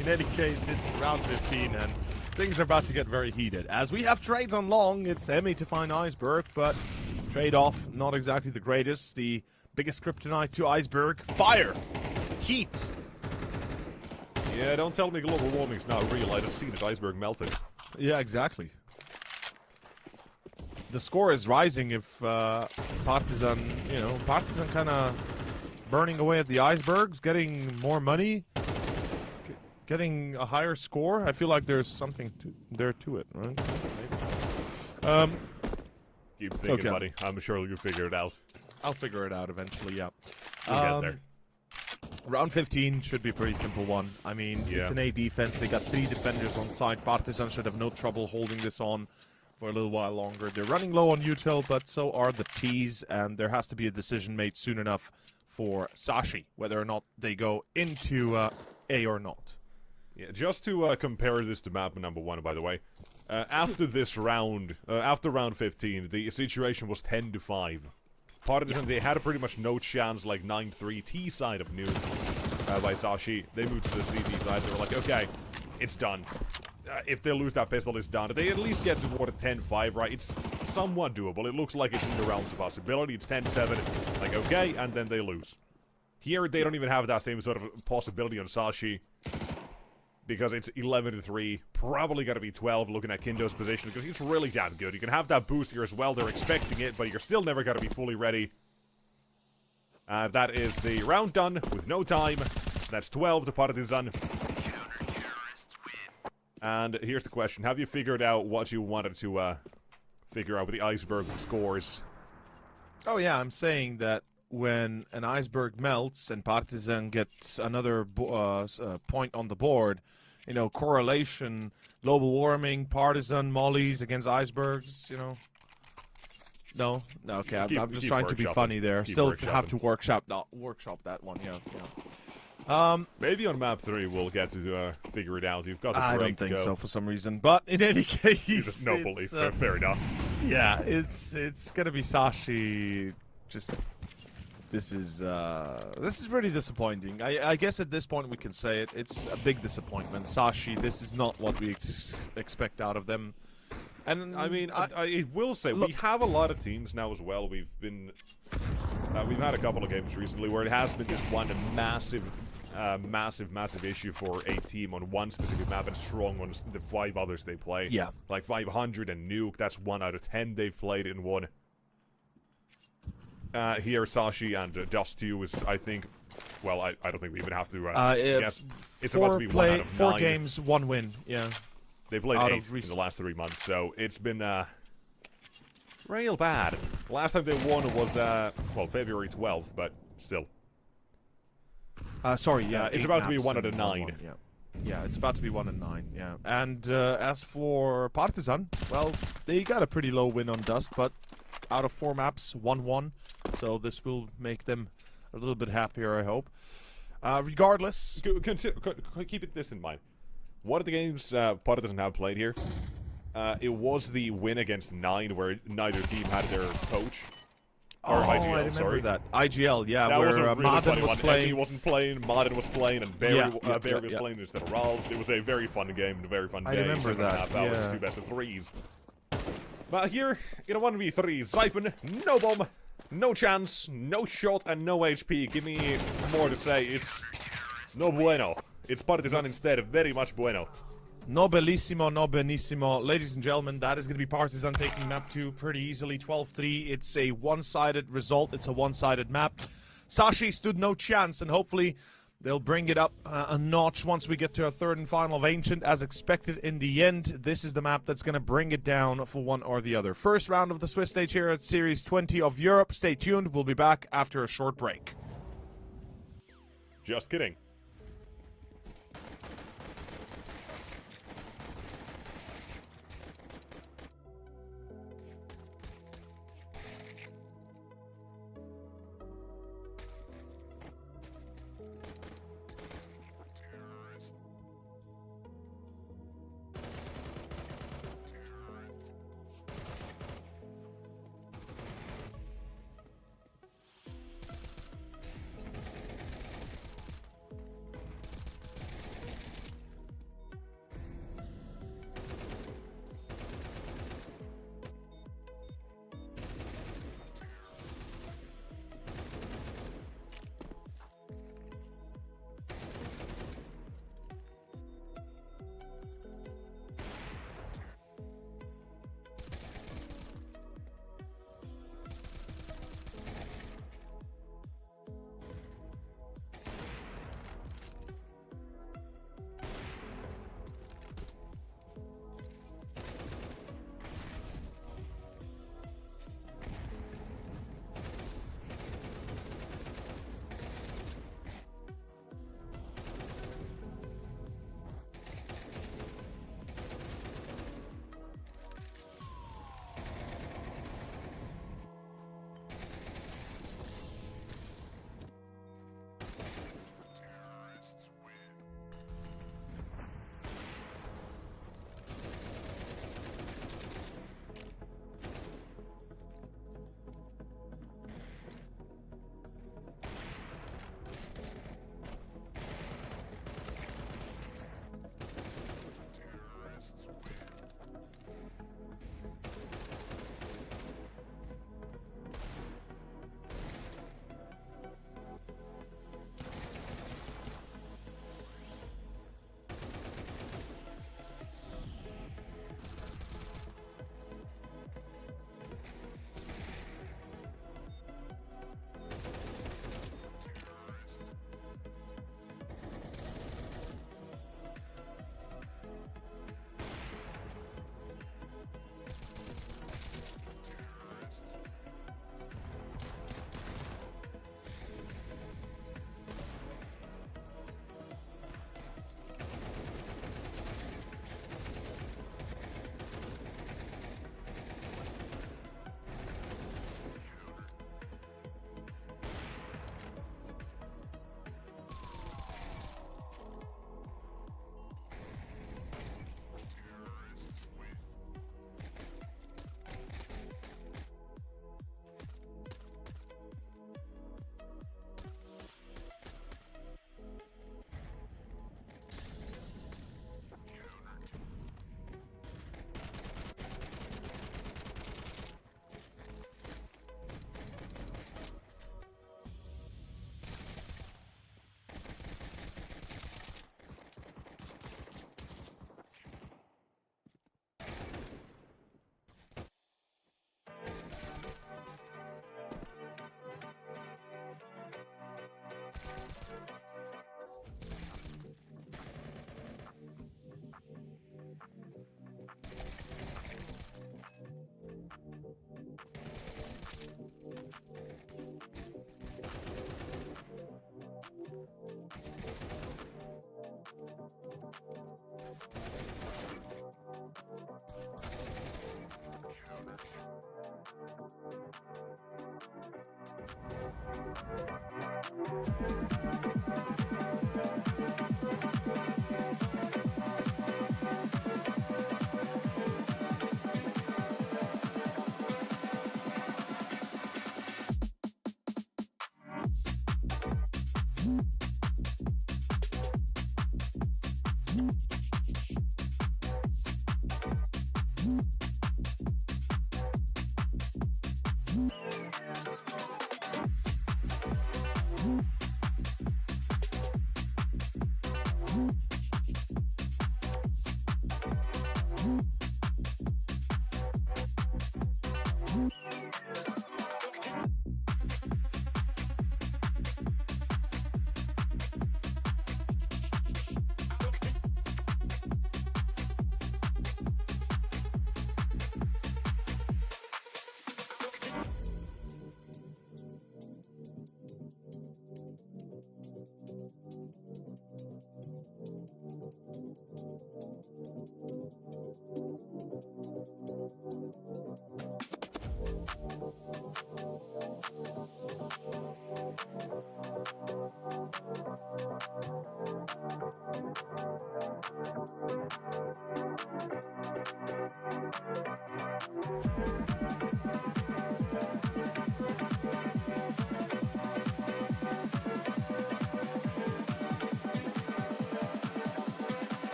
In any case, it's round 15, and things are about to get very heated. As we have trades on long, it's Emmy to find Iceberg, but trade-off, not exactly the greatest. The biggest kryptonite to Iceberg, fire, heat. Yeah, don't tell me global warming's not real. I just seen the iceberg melting. Yeah, exactly. The score is rising if Partisan, Partisan kind of burning away at the icebergs, getting more money, getting a higher score. I feel like there's something there to it, right? Maybe. Keep thinking, Okay. buddy. I'm sure you'll figure it out. I'll figure it out eventually, yeah. We'll get there. Round 15 should be a pretty simple one. I mean, Yeah. it's an A defense. They got 3 defenders on site. Partisan should have no trouble holding this on for a little while longer. They're running low on util, but so are the T's, and there has to be a decision made soon enough for Sashi, whether or not they go into A or not. Yeah, just to compare this to map number 1, by the way. After this round, after round 15, the situation was 10-5. Partisan, they had pretty much no chance, like 9-3 T side of Nuke by Sashi. They moved to the CT side. They were like, okay, it's done. If they lose that pistol, it's done. If they at least get toward a 10-5, right? It's somewhat doable. It looks like it's in the realms of possibility. It's 10-7, like, okay, and then they lose. Here, they don't even have that same sort of possibility on Sashi. Because it's 11-3, probably going to be 12 looking at Kindo's position, because he's really damn good. You can have that boost here as well, they're expecting it, but you're still never going to be fully ready. That is the round done, with no time. That's 12 to Partisan. Counter-terrorists win. And here's the question, have you figured out what you wanted to figure out with the iceberg scores? Oh yeah, I'm saying that when an iceberg melts and Partisan gets another point on the board, correlation, global warming, Partisan, mollies against icebergs, No, okay, I'm just trying to be funny there. Keep Still workshopping. have to workshop that one, Maybe on map 3 we'll get to figure it out. You've got the I break don't to think go. so for some reason, but in any case, You just no belief. Fair enough. yeah, it's gonna be Sashi. Just this is really disappointing. I guess at this point we can say it. It's a big disappointment. Sashi, this is not what we expect out of them. And I mean, I will say we have a lot of teams now as well. We've had a couple of games recently where it has been just one massive issue for a team on one specific map and strong on the 5 others they play. Yeah. Like 500 and Nuke, that's 1 out of 10 they've played in one. Here, Sashi and Dust 2 is, I think, well, I don't think we even have to guess. It's about to be 1 out of 4 9. games, 1 win. Yeah. They played out 8 of in the last 3 months, so it's been real bad. Last time they won was February 12th, but still. Sorry, yeah. It's 8 about to be maps 1 out of and 9. 1-1, yeah, it's about to be 1 and 9. Yeah, and as for Partisan, well, they got a pretty low win on Dust, but out of 4 maps, 1-1. So this will make them a little bit happier, I hope. Regardless, Keep this in mind. One of the games Partisan have played here, it was the win against 9, where neither team had their coach. Or IGL, I remember sorry. that. IGL, yeah, That where was a really Madden funny was one. playing. Emmy wasn't playing, Madden was playing, and Barry, Barry was yeah. playing instead of Rawls. It was a very fun game and a very fun day. I remember 7.5 that, hours, yeah. 2 best of 3s. But here, in a 1v3, Siphon, no bomb, no chance, no shot, and no HP. Give me more to say. It's no bueno. It's Partisan instead, very much bueno. No bellissimo, no benissimo. Ladies and gentlemen, that is going to be Partisan taking map 2 pretty easily, 12-3. It's a one-sided result. It's a one-sided map. Sashi stood no chance, and hopefully they'll bring it up a notch once we get to our 3rd and final of Ancient. As expected in the end, this is the map that's going to bring it down for one or the other. First round of the Swiss stage here at Series 20 of Europe. Stay tuned. We'll be back after a short break. Just kidding.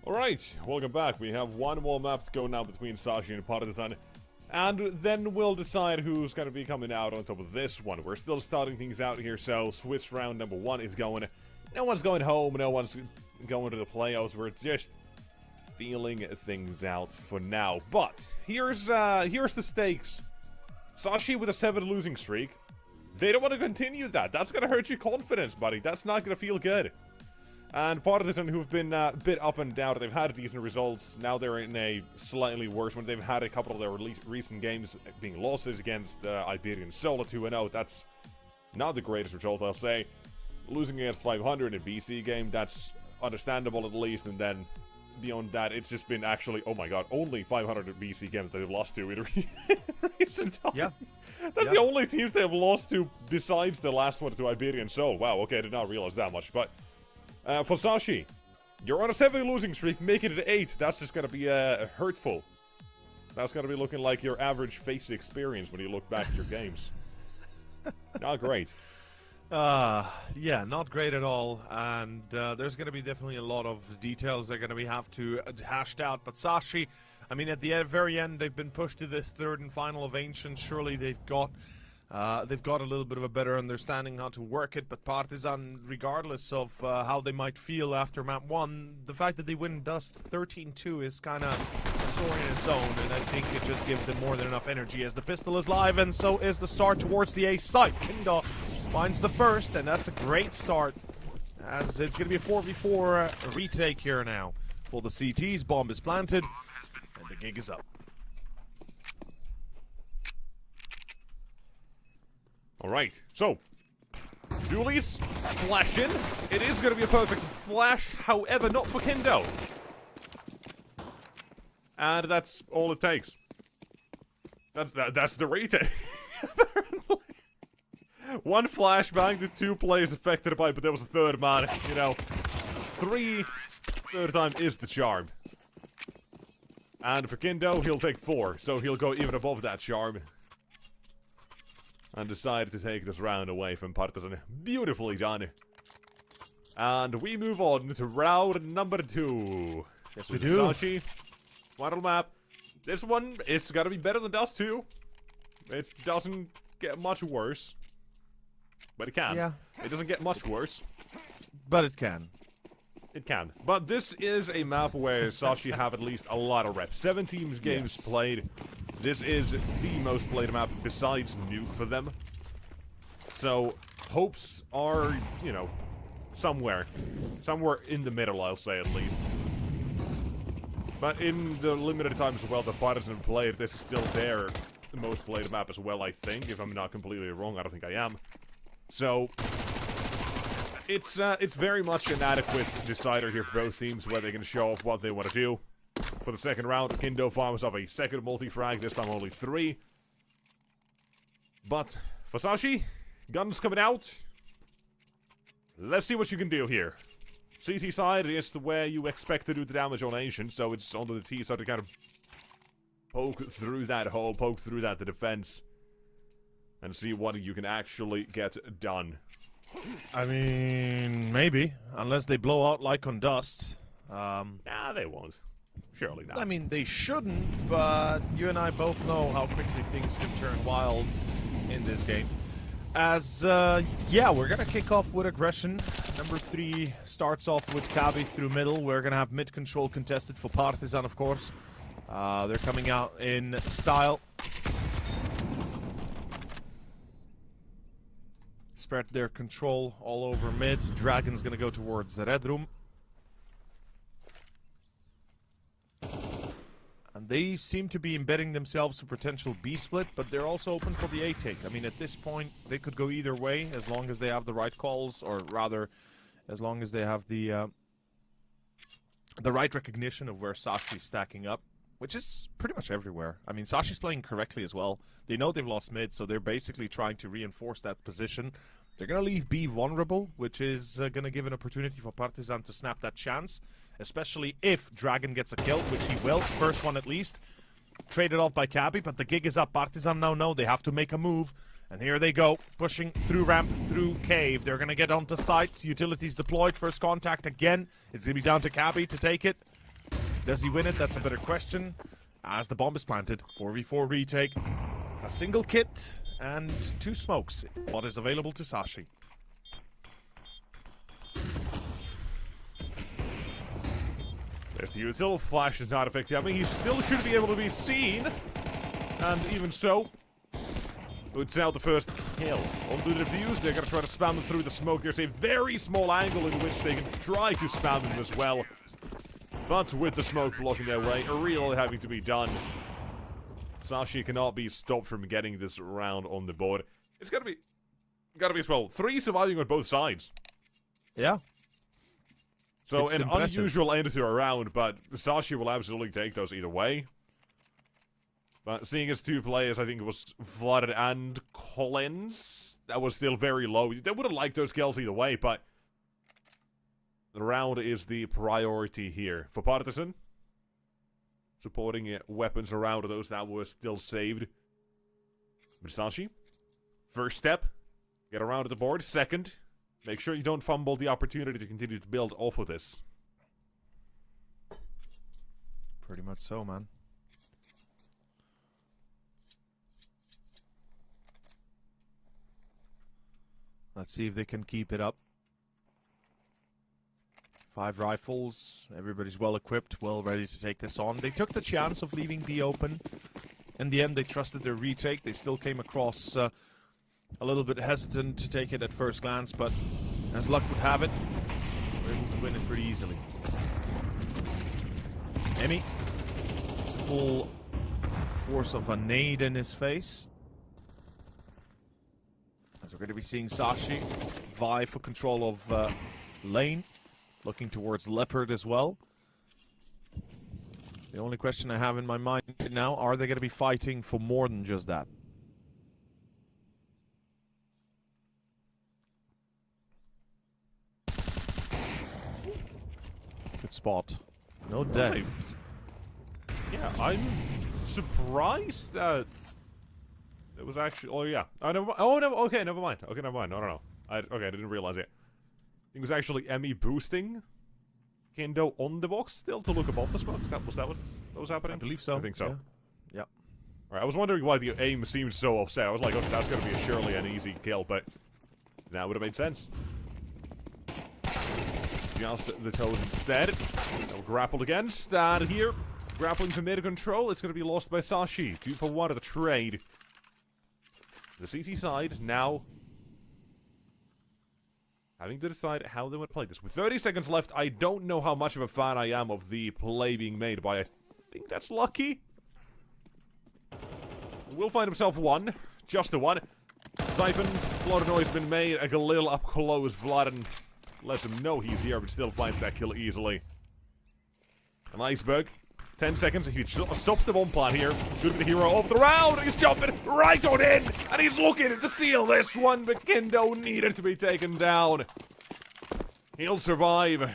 Alright, welcome back. We have one more map to go now between Sashi and Partisan. And then we'll decide who's going to be coming out on top of this one. We're still starting things out here, so Swiss round number 1 is going. No one's going home, no one's going to the playoffs. We're just feeling things out for now. But here's the stakes. Sashi with a 7 losing streak. They don't want to continue that. That's going to hurt your confidence, buddy. That's not going to feel good. And Partisan, who've been a bit up and down, they've had decent results. Now they're in a slightly worse one. They've had a couple of their recent games being losses against Iberian Solo 2-0. That's not the greatest result, I'll say. Losing against 500 in a BC game, that's understandable at least. And then beyond that, it's just been actually, oh my god, only 500 in BC games they've lost to in recent time. Yeah. That's the only teams they have lost to besides the last one to Iberian Solo. Wow, okay, I did not realize that much, but... for Sashi, you're on a 7 losing streak, making it 8. That's just gonna be hurtful. That's gonna be looking like your average face experience when you look back at your games. Not great. Yeah, not great at all. And there's gonna be definitely a lot of details they're gonna have to hashed out. But Sashi, I mean, at the very end, they've been pushed to this 3rd and final of Ancient. Surely they've got a little bit of a better understanding how to work it, but Partisan, regardless of how they might feel after map 1, the fact that they win Dust 13-2 is kind of a story in its own, and I think it just gives them more than enough energy as the pistol is live, and so is the start towards the A site. Kindo finds the first, and that's a great start, as it's going to be a 4v4 retake here now for the CTs. Bomb is planted, and the gig is up. Alright, so, Julie's flashed in. It is going to be a perfect flash, however, not for Kindo. And that's all it takes. That's the retake. Apparently. 1 flashbang, the 2 players affected by, but there was a 3rd man, you know. 3rd time is the charm. And for Kindo, he'll take 4, so he'll go even above that charm. And decided to take this round away from Partisan. Beautifully done. And we move on to round number 2. Yes, we do. Sashi, final map. This one is gotta be better than Dust 2. It doesn't get much worse. But it can. Yeah. It doesn't get much worse. But it can. It can. But this is a map where Sashi have at least a lot of reps. 17 games played. This is the most played map besides Nuke for them. So, hopes are, you know, somewhere. Somewhere in the middle, I'll say at least. But in the limited time as well that Partisan have played, this is still their most played map as well, I think. If I'm not completely wrong, I don't think I am. So, it's very much an adequate decider here for both teams where they can show off what they want to do. For the second round, Kindo farms up a second multi-frag, this time only 3. But, for Sashi, guns coming out. Let's see what you can do here. CT side is the way you expect to do the damage on Ancient, so it's onto the T side to kind of poke through that hole, poke through that the defense, and see what you can actually get done. I mean, maybe, unless they blow out like on Dust. Nah, they won't. Surely not. I mean, they shouldn't, but you and I both know how quickly things can turn wild in this game. As, yeah, we're gonna kick off with aggression. Number 3 starts off with Kabi through middle. We're gonna have mid control contested for Partisan, of course. They're coming out in style. Spread their control all over mid. Dragon's gonna go towards the red room. And they seem to be embedding themselves for potential B split, but they're also open for the A take. I mean, at this point, they could go either way as long as they have the right calls, or rather, as long as they have the right recognition of where Sashi's stacking up, which is pretty much everywhere. I mean, Sashi's playing correctly as well. They know they've lost mid, so they're basically trying to reinforce that position. They're going to leave B vulnerable, which is going to give an opportunity for Partisan to snap that chance, especially if Dragon gets a kill, which he will, first one at least. Traded off by Kabi, but the gig is up. Partisan now know they have to make a move, and here they go, pushing through ramp, through cave. They're going to get onto site, utilities deployed, first contact again. It's going to be down to Kabi to take it. Does he win it? That's a better question. As the bomb is planted, 4v4 retake, a single kit, and 2 smokes. What is available to Sashi? There's the util. Flash is not effective. I mean, he still should be able to be seen. And even so, it's out the first kill. Onto the defuse, they're going to try to spam them through the smoke. There's a very small angle in which they can try to spam them as well. But with the smoke blocking their way, a real having to be done. Sashi cannot be stopped from getting this round on the board. It's gotta be as well. 3 surviving on both sides. Yeah. So It's an impressive. unusual end to a round, but Sashi will absolutely take those either way. But seeing as 2 players, I think it was Flooded and Collins, that was still very low. They would have liked those kills either way, but the round is the priority here. For Partisan, supporting weapons around those that were still saved. But Sashi, first step, get around the board. Second, make sure you don't fumble the opportunity to continue to build off of this. Pretty much so, man. Let's see if they can keep it up. 5 rifles. Everybody's well equipped, well ready to take this on. They took the chance of leaving B open. In the end, they trusted their retake. They still came across a little bit hesitant to take it at first glance, but as luck would have it, they were able to win it pretty easily. Emmy, it's a full force of a nade in his face. As we're going to be seeing Sashi vie for control of lane. Looking towards Leopard as well. The only question I have in my mind right now, are they going to be fighting for more than just that? Good spot. No deaths. Yeah, I'm surprised that it was actually. Oh yeah. Oh no. Okay, never mind. Okay, never mind. No. Okay, I didn't realize it. It was actually Emmy boosting Kendo on the box still to look above the smokes. That was what was happening. I believe so. I think so. Yeah. Yep. Alright, I was wondering why the aim seemed so offset. I was like, okay, that's gonna be surely an easy kill, but that would have made sense. Just the toes instead. Now grappled again. Stand here. Grappling to mid control. It's gonna be lost by Sashi. 2 for 1 of the trade. The CT side now having to decide how they want to play this. With 30 seconds left, I don't know how much of a fan I am of the play being made by, I think that's Lucky. Will find himself 1. Just the 1. Siphon, a lot of noise been made. A little up close. Vladen lets him know he's here, but still finds that kill easily. An iceberg. 10 seconds. He stops the bomb plant here. Should be the hero of the round. He's jumping right on in. And he's looking to seal this one. But Kendo needed to be taken down. He'll survive.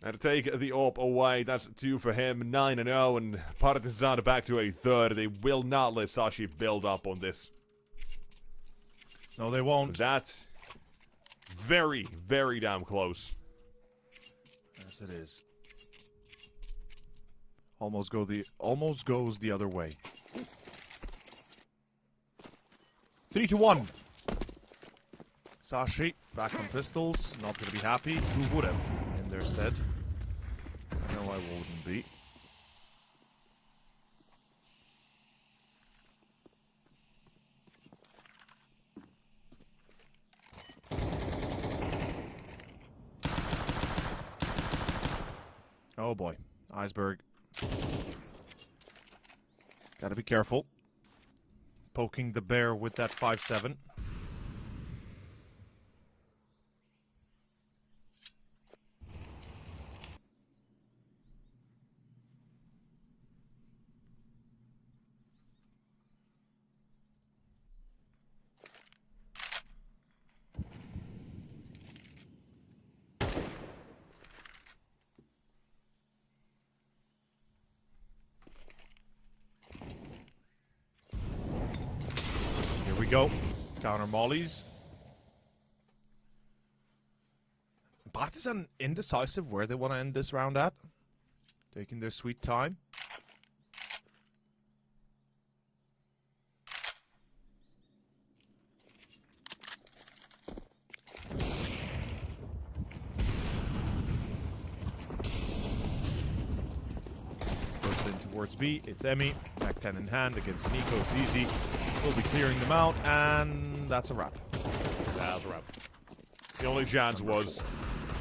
Now to take the AWP away. That's 2 for him. 9-0. And Partisan back to a 3rd. They will not let Sashi build up on this. No, they won't. That's very, very damn close. Yes, it is. Almost goes the other way. 3-1. Sashi back on pistols. Not going to be happy. Who would have in their stead? No, I wouldn't be. Oh boy. Iceberg. Gotta be careful. Poking the bear with that 5-7. Go. Counter mollies. Partisan indecisive where they want to end this round at. taking their sweet time. First in towards B, it's Emmy. Back 10 in hand against Nico, it's easy. We'll be clearing them out, and that's a wrap. That's a wrap. The only chance was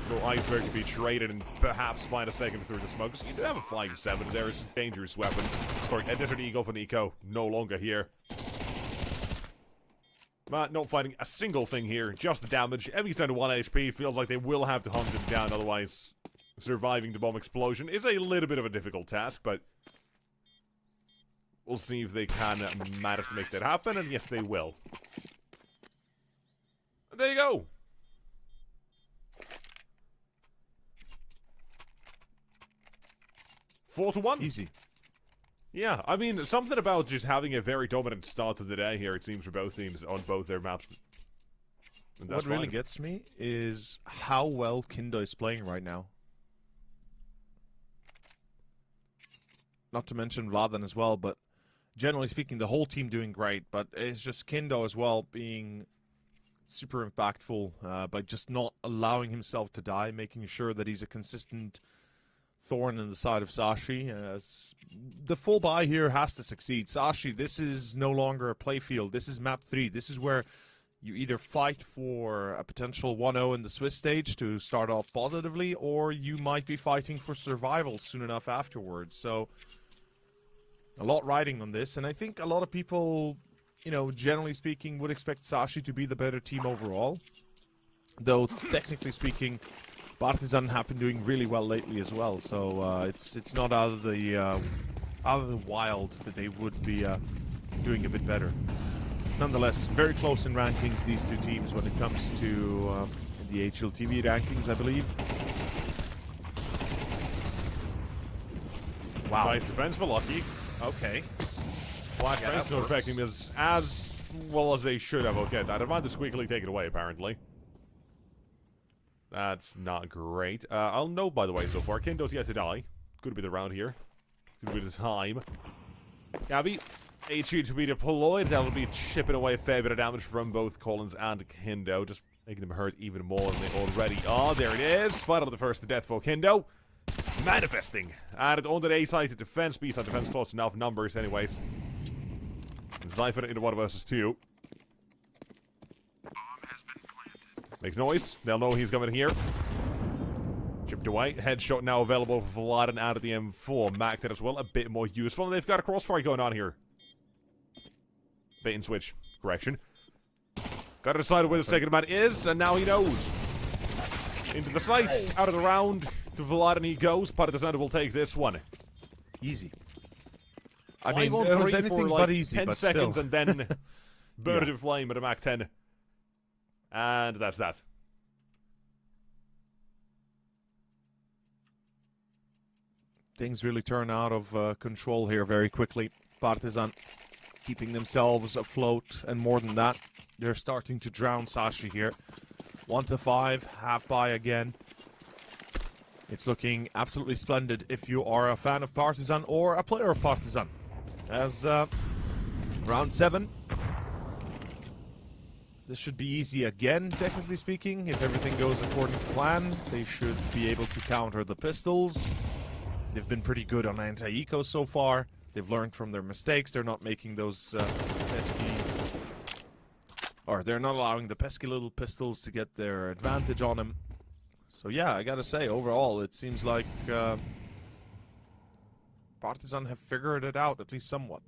for Iceberg to be traded and perhaps find a second through the smokes. You do have a 5-7. There's a dangerous weapon. For a Desert Eagle for Nico. No longer here. But not fighting a single thing here. Just the damage. Emmy's down to 1 HP. Feels like they will have to hunt him down. Otherwise, surviving the bomb explosion is a little bit of a difficult task. But we'll see if they can manage to make that happen. And yes, they will. And there you go. Four to 1. Easy. Yeah, I mean, something about just having a very dominant start to the day here, it seems, for both teams on both their maps. And that's What really fine. gets me is how well Kindo is playing right now. Not to mention Vladan as well, but generally speaking, the whole team doing great. But it's just Kindo as well being super impactful by just not allowing himself to die, making sure that he's a consistent thorn in the side of Sashi. The full buy here has to succeed. Sashi, this is no longer a playfield. This is map 3. This is where you either fight for a potential 1-0 in the Swiss stage to start off positively, or you might be fighting for survival soon enough afterwards. So, a lot riding on this, and I think a lot of people, you know, generally speaking, would expect Sashi to be the better team overall. Though, technically speaking, Partisan have been doing really well lately as well, so it's not out of the wild that they would be doing a bit better. Nonetheless, very close in rankings, these two teams, when it comes to the HLTV rankings, I believe. Wow. Nice defense for Lucky. Okay. Black Yeah, Fence not affecting him as well as they should have. Okay, that advantage quickly taken away, apparently. That's not great. I'll note, by the way, so far, Kindo's yet to die. Could be the round here. Could be the time. Gabby, HE to be deployed. That'll be chipping away a fair bit of damage from both Collins and Kindo, just making them hurt even more than they already are. There it is. Fight on the first to death for Kindo. Manifesting. And on the A side to defense, B side defense, close enough numbers, anyways. Zypher into 1 versus 2. Makes noise. They'll know he's coming here. Chipped away. Headshot now available for Vladan out of the M4. Mac that as well. A bit more useful. And they've got a crossfire going on here. Bait and switch. Correction. Got to decide where the second man is. And now he knows. Into the sight. Out of the round. To Vladan he goes. Partisan will take this one. Easy. I mean, it was anything but easy, 10 but seconds still. and then bird in flame at a Mach 10. And that's that. Things really turn out of control here very quickly. Partisan keeping themselves afloat, and more than that, they're starting to drown Sashi here. 1-5, half buy again. It's looking absolutely splendid if you are a fan of Partisan or a player of Partisan. As round 7. This should be easy again, technically speaking. If everything goes according to plan, they should be able to counter the pistols. They've been pretty good on anti-eco so far. They've learned from their mistakes. They're not making those pesky... Or they're not allowing the pesky little pistols to get their advantage on them. So yeah, I gotta say, overall, it seems like Partisan have figured it out, at least somewhat.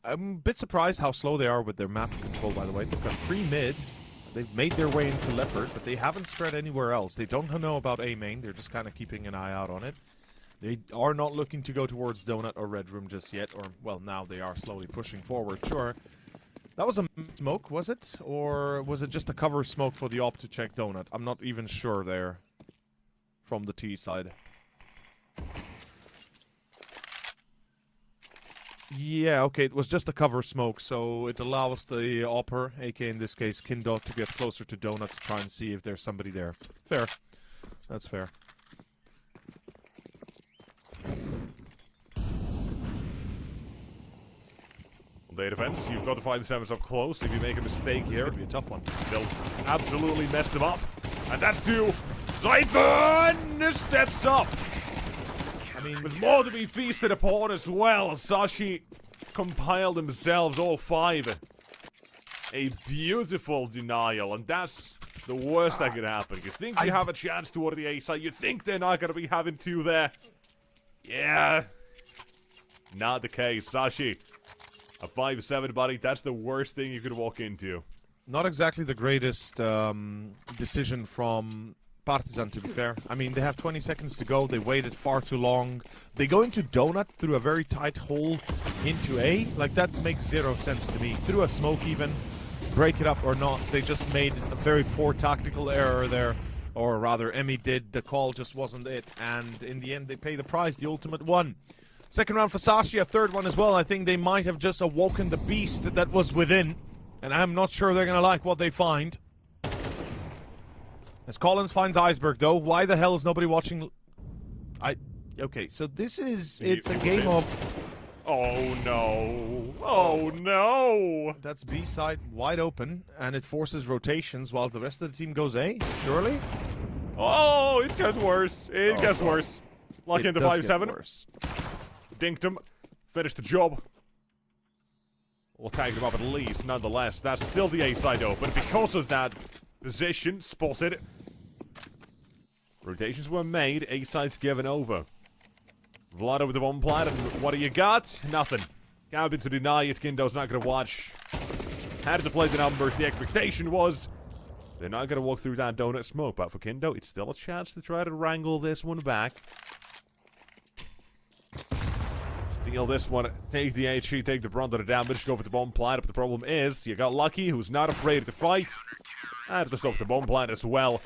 I'm a bit surprised how slow they are with their map control, by the way. They've got free mid. They've made their way into Leopard, but they haven't spread anywhere else. They don't know about A main. They're just kind of keeping an eye out on it. They are not looking to go towards Donut or Red Room just yet. Or, well, now they are slowly pushing forward, sure. That was a smoke, was it? Or was it just a cover smoke for the op to check Donut? I'm not even sure there from the T side. Yeah, okay, it was just a cover smoke, so it allows the Opper, aka in this case Kindle, to get closer to Donut to try and see if there's somebody there. Fair. That's fair. Day defense, you've got the 5-7s up close. If you make a mistake It's here, gonna be a tough one. they'll absolutely mess them up. And that's due. Zyphon steps up. I mean, With more to be feasted upon as well. Sashi compiled themselves, all 5. A beautiful denial, and that's the worst that could happen. You think you have a chance toward the A side, you think they're not going to be having 2 there. Yeah. Not the case. Sashi, a 5-7, buddy, that's the worst thing you could walk into. not exactly the greatest decision from Partisan, to be fair. I mean, they have 20 seconds to go. They waited far too long. They go into Donut through a very tight hole into A. Like, that makes 0 sense to me. Through a smoke even. Break it up or not. They just made a very poor tactical error there. Or rather, Emmy did. The call just wasn't it. And in the end, they pay the price. The ultimate one. Second round for Sashi. A third one as well. I think they might have just awoken the beast that was within. And I'm not sure they're going to like what they find. As Collins finds Iceberg, though, why the hell is nobody watching? Okay, so this is... It's a game of... Oh, no. Oh, no. That's B side wide open, and it forces rotations while the rest of the team goes A, surely? Oh, it gets worse. It gets worse. Lock into 5-7. Dinked him. Finished the job. We'll tag him up at least, nonetheless. That's still the A side open. Because of that position, spotted. Rotations were made. A side's given over. Vlado with the bomb plant, and what do you got? Nothing. Gambit to deny it. Kindo's not going to watch. Had to play the numbers. The expectation was they're not going to walk through that donut smoke. But for Kindo, it's still a chance to try to wrangle this one back. Steal this one. Take the HE. Take the brunt of the damage. Go for the bomb plant. But the problem is, you got Lucky, who's not afraid to fight. And to stop the bomb plant as well.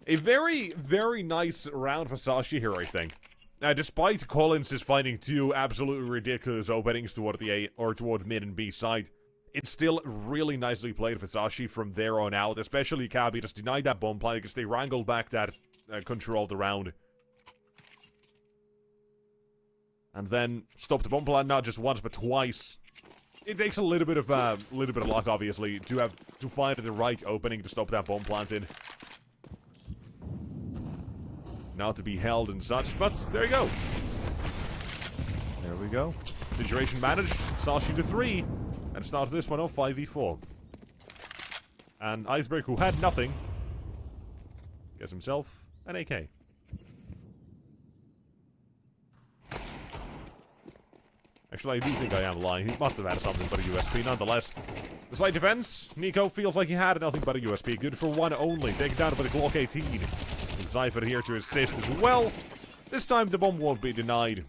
A very, very nice round for Sashi here, I think. Despite Collins is finding 2 absolutely ridiculous openings toward the A or toward mid and B side, it's still really nicely played for Sashi from there on out. Especially Kabi just denied that bomb plant because they wrangled back that control of the round. And then stopped the bomb plant not just once but twice. It takes a little bit of luck, obviously, to find the right opening to stop that bomb plant in. Not to be held and such, but there you go. There we go. Situation managed. Sashi to 3. And started this one off 5v4. And Iceberg, who had nothing, gets himself an AK. Actually, I do think I am lying. He must have had something but a USP nonetheless. The side defense, Nico feels like he had nothing but a USP. Good for 1 only. Taken down by the Glock 18. And Zyphon here to assist as well. This time the bomb won't be denied.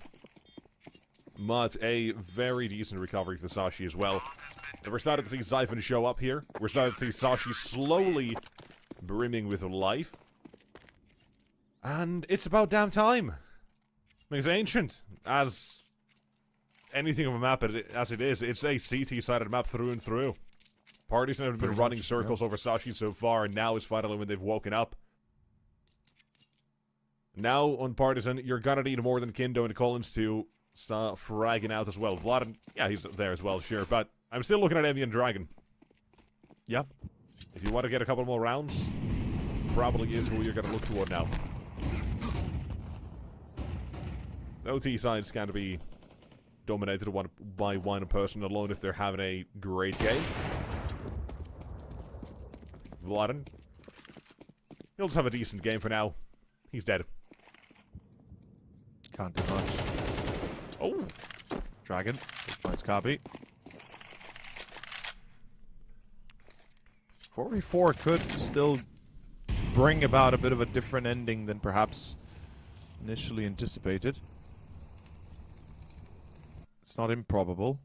But a very decent recovery for Sashi as well. And we're starting to see Zyphon show up here. We're starting to see Sashi slowly brimming with life. And it's about damn time. Because Ancient, as anything of a map as it is, it's a CT-sided map through and through. Partisan have been running circles over Sashi so far, and now is finally when they've woken up. Now, on Partisan, you're gonna need more than Kindo and Collins to start fragging out as well. Vlad, yeah, he's there as well, sure, but I'm still looking at Emmy and Dragon. Yeah. If you want to get a couple more rounds, probably is who you're gonna look toward now. OT side's gonna be dominated by one person alone if they're having a great game. Vladen, he'll just have a decent game for now. He's dead. Can't do much. Oh! Dragon. Nice copy. 4v4 could still bring about a bit of a different ending than perhaps initially anticipated. It's not improbable.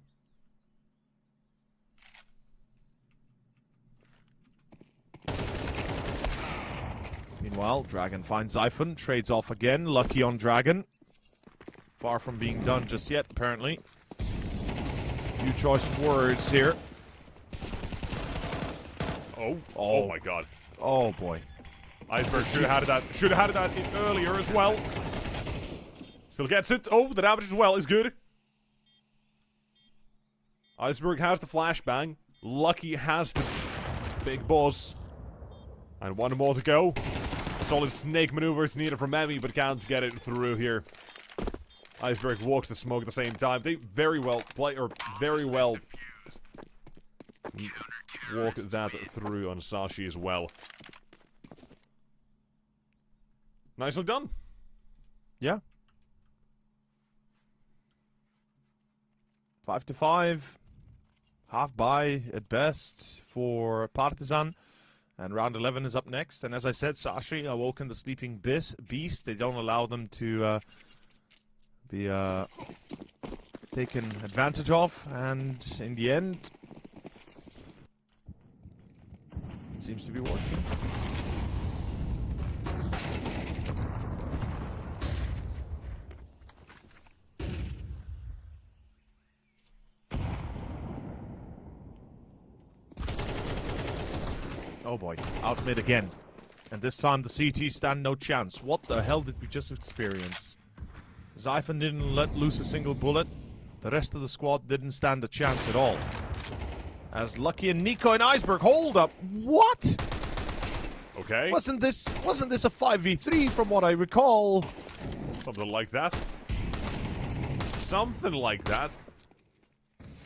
Meanwhile, Dragon finds Zyphon, trades off again. Lucky on Dragon. Far from being done just yet, apparently. few choice words here. Oh my god. Oh boy. Iceberg should have had that in earlier as well. Still gets it. Oh, the damage as well is good. Iceberg has the flashbang. Lucky has the big boss. And one more to go. Solid snake maneuvers needed from Emmy, but can't get it through here. Iceberg walks the smoke at the same time. They very well play, or very well walk that through on Sashi as well. Nicely done. Yeah. 5-5. Half buy at best for Partisan. And round 11 is up next. And as I said, Sashi awoken the sleeping beast. They don't allow them to be taken advantage of. And in the end, it seems to be working. Oh boy, out mid again. And this time the CT stand no chance. What the hell did we just experience? Zyphon didn't let loose a single bullet. The rest of the squad didn't stand a chance at all. As Lucky and Nico and Iceberg hold up. What? Okay. Wasn't this a 5v3 from what I recall? Something like that. Something like that.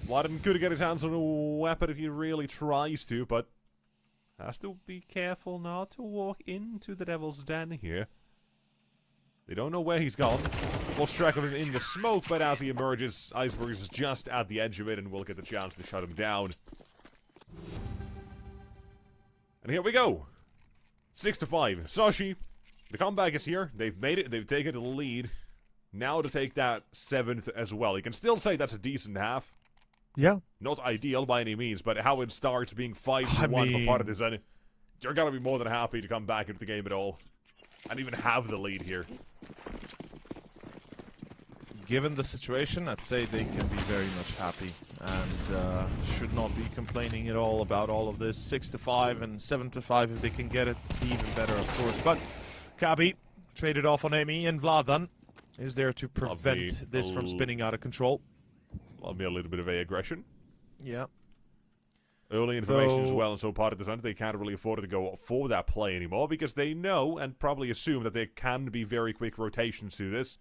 Vladden could get his hands on a weapon if he really tries to, but has to be careful not to walk into the Devil's Den here. They don't know where he's gone. Lost track of him in the smoke, but as he emerges, Iceberg is just at the edge of it and will get the chance to shut him down. And here we go. 6-5. Sashi, the comeback is here. They've made it. They've taken the lead. Now to take that 7th as well. You can still say that's a decent half. Yeah. Not ideal by any means, but how it starts being 5-1 for Partisan, you're gonna be more than happy to come back into the game at all. And even have the lead here. Given the situation, I'd say they can be very much happy. And should not be complaining at all about all of this. 6-5 and 7-5 if they can get it. Even better, of course. But Kabi traded off on Amy, and Vladdan is there to prevent this from spinning out of control. Love me a little bit of aggression. Yeah. Early information as well, and so Partisan, they can't really afford to go for that play anymore because they know and probably assume that there can be very quick rotations to this.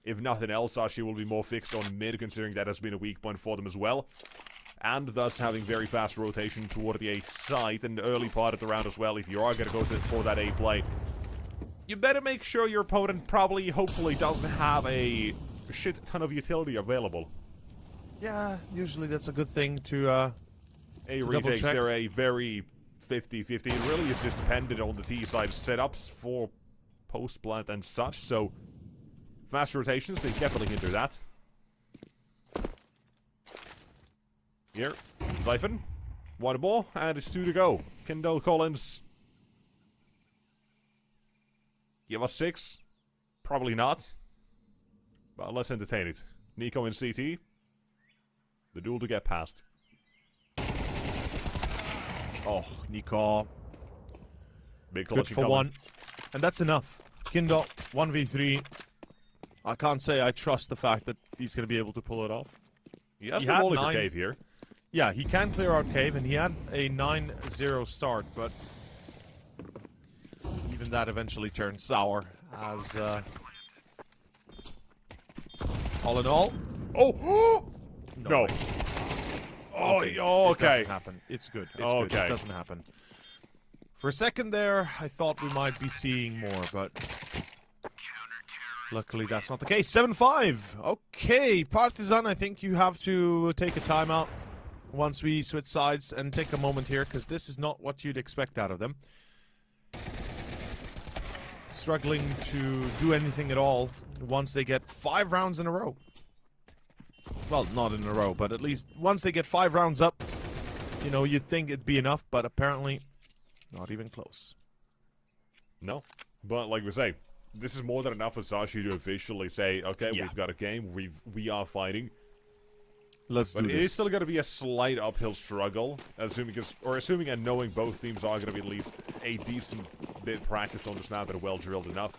If nothing else, Sashi will be more fixed on mid, considering that has been a weak point for them as well. And thus having very fast rotation toward the A site and early part of the round as well. If you are going to go for that A play, you better make sure your opponent probably, hopefully, doesn't have a shit ton of utility available. Yeah, usually that's a good thing to A retakes, check. they're a very 50-50. It really is just dependent on the T side setups for post-plant and such, so fast rotations, they definitely hinder that. Here, Zyphon, one more, and it's 2 to go. Kendall Collins. Give us 6? Probably not. But let's entertain it. Nico and CT. The duel to get past. Oh, Nico. Big Good for one. And that's enough. Kindle, 1v3. I can't say I trust the fact that he's going to be able to pull it off. He has the Molliger cave here. Yeah, he can clear out cave, and he had a 9-0 start, but even that eventually turned sour as, all in all... Oh! No. Oh, okay. okay. It doesn't happen. It's good. It's good. It doesn't happen. For a second there, I thought we might be seeing more, but luckily that's not the case. 7-5. Okay, Partisan, I think you have to take a timeout once we switch sides and take a moment here, because this is not what you'd expect out of them. Struggling to do anything at all once they get 5 rounds in a row. Well, not in a row, but at least once they get 5 rounds up, you know, you'd think it'd be enough, but apparently not even close. No. But like we say, this is more than enough for Sashi to officially say, okay, we've got a game, we are fighting. Let's But do it this. is still going to be a slight uphill struggle, assuming and knowing both teams are going to be at least a decent bit practiced on this map and well drilled enough.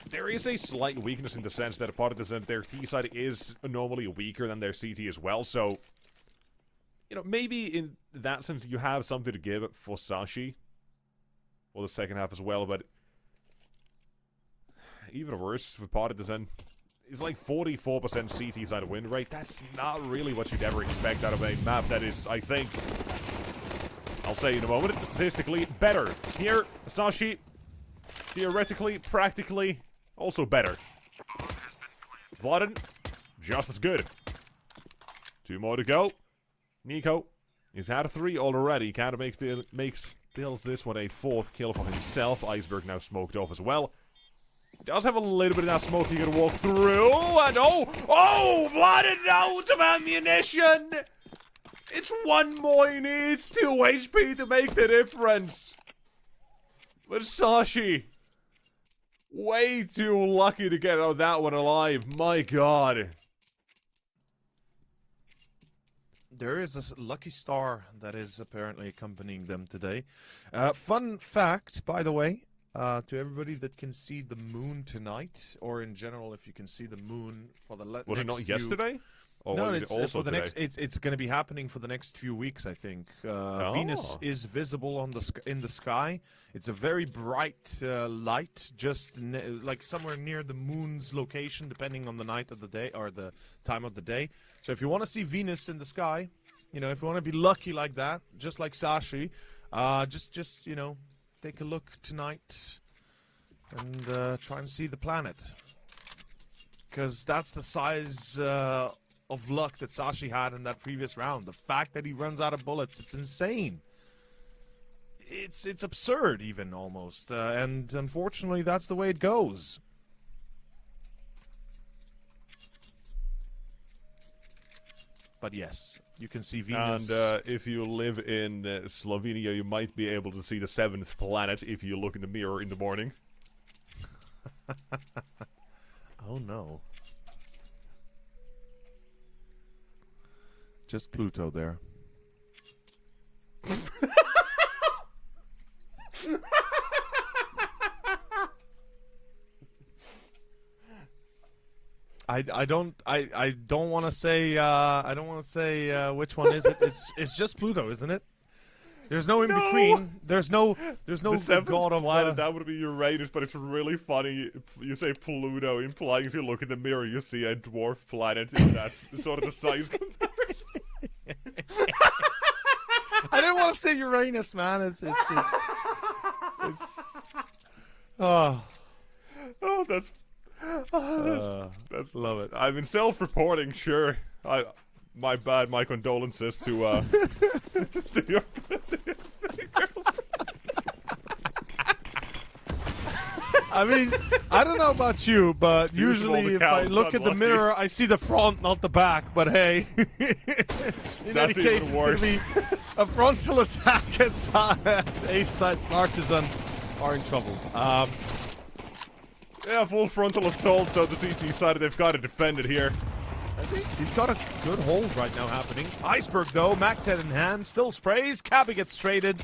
There is a slight weakness in the sense that Partisan, their T side is normally weaker than their CT as well, so maybe in that sense you have something to give for Sashi for the second half as well, but even worse with Partisan. It's like 44% CT side win rate. That's not really what you'd ever expect out of a map that is, I think, I'll say in a moment, statistically better. Here, Sashi, theoretically, practically, also better. Vladen, just as good. 2 more to go. Nico, he's had 3 already. Can't make still this one a 4th kill for himself. Iceberg now smoked off as well. Does have a little bit of that smoke he can walk through, and oh, Vladen out of ammunition! It's 1 more he needs, 2 HP to make the difference. But Sashi, way too lucky to get out of that one alive, my god. There is a lucky star that is apparently accompanying them today. Fun fact, by the way, to everybody that can see the moon tonight, or in general, if you can see the moon for the Was it not yesterday? Or no, was it's it also for the today? next. It's going to be happening for the next few weeks, I think. Venus is visible on in the sky. It's a very bright light, just like somewhere near the moon's location, depending on the night of the day or the time of the day. So if you want to see Venus in the sky, if you want to be lucky like that, just like Sashi, just take a look tonight and try and see the planet, because that's the size of luck that Sashi had in that previous round. The fact that he runs out of bullets, it's insane. It's absurd, even, almost. And unfortunately, that's the way it goes. But yes, you can see Venus. And if you live in Slovenia, you might be able to see the 7th planet if you look in the mirror in the morning. Oh no. Just Pluto there. I don't want to say which one is it. It's just Pluto, isn't it? There's no in between. There's no The 7th god of planet, that would be Uranus, but it's really funny. You say Pluto, implying if you look in the mirror, you see a dwarf planet, and that's sort of the size comparison. I didn't want to say Uranus, man. It's oh, That's love it. I've been self-reporting, sure. My bad. My condolences to to your I mean, I don't know about you, but Use them all usually to if I count, look at the unlucky. mirror, I see the front, not the back. But hey, in That's any case, even it's worse. going to be a frontal attack at Ace side. Partisan are in trouble. yeah, full frontal assault. So the CT side, they've got to defend it here. I think he's got a good hold right now happening. Iceberg, though, Mac 10 in hand, still sprays. Cabby gets traded.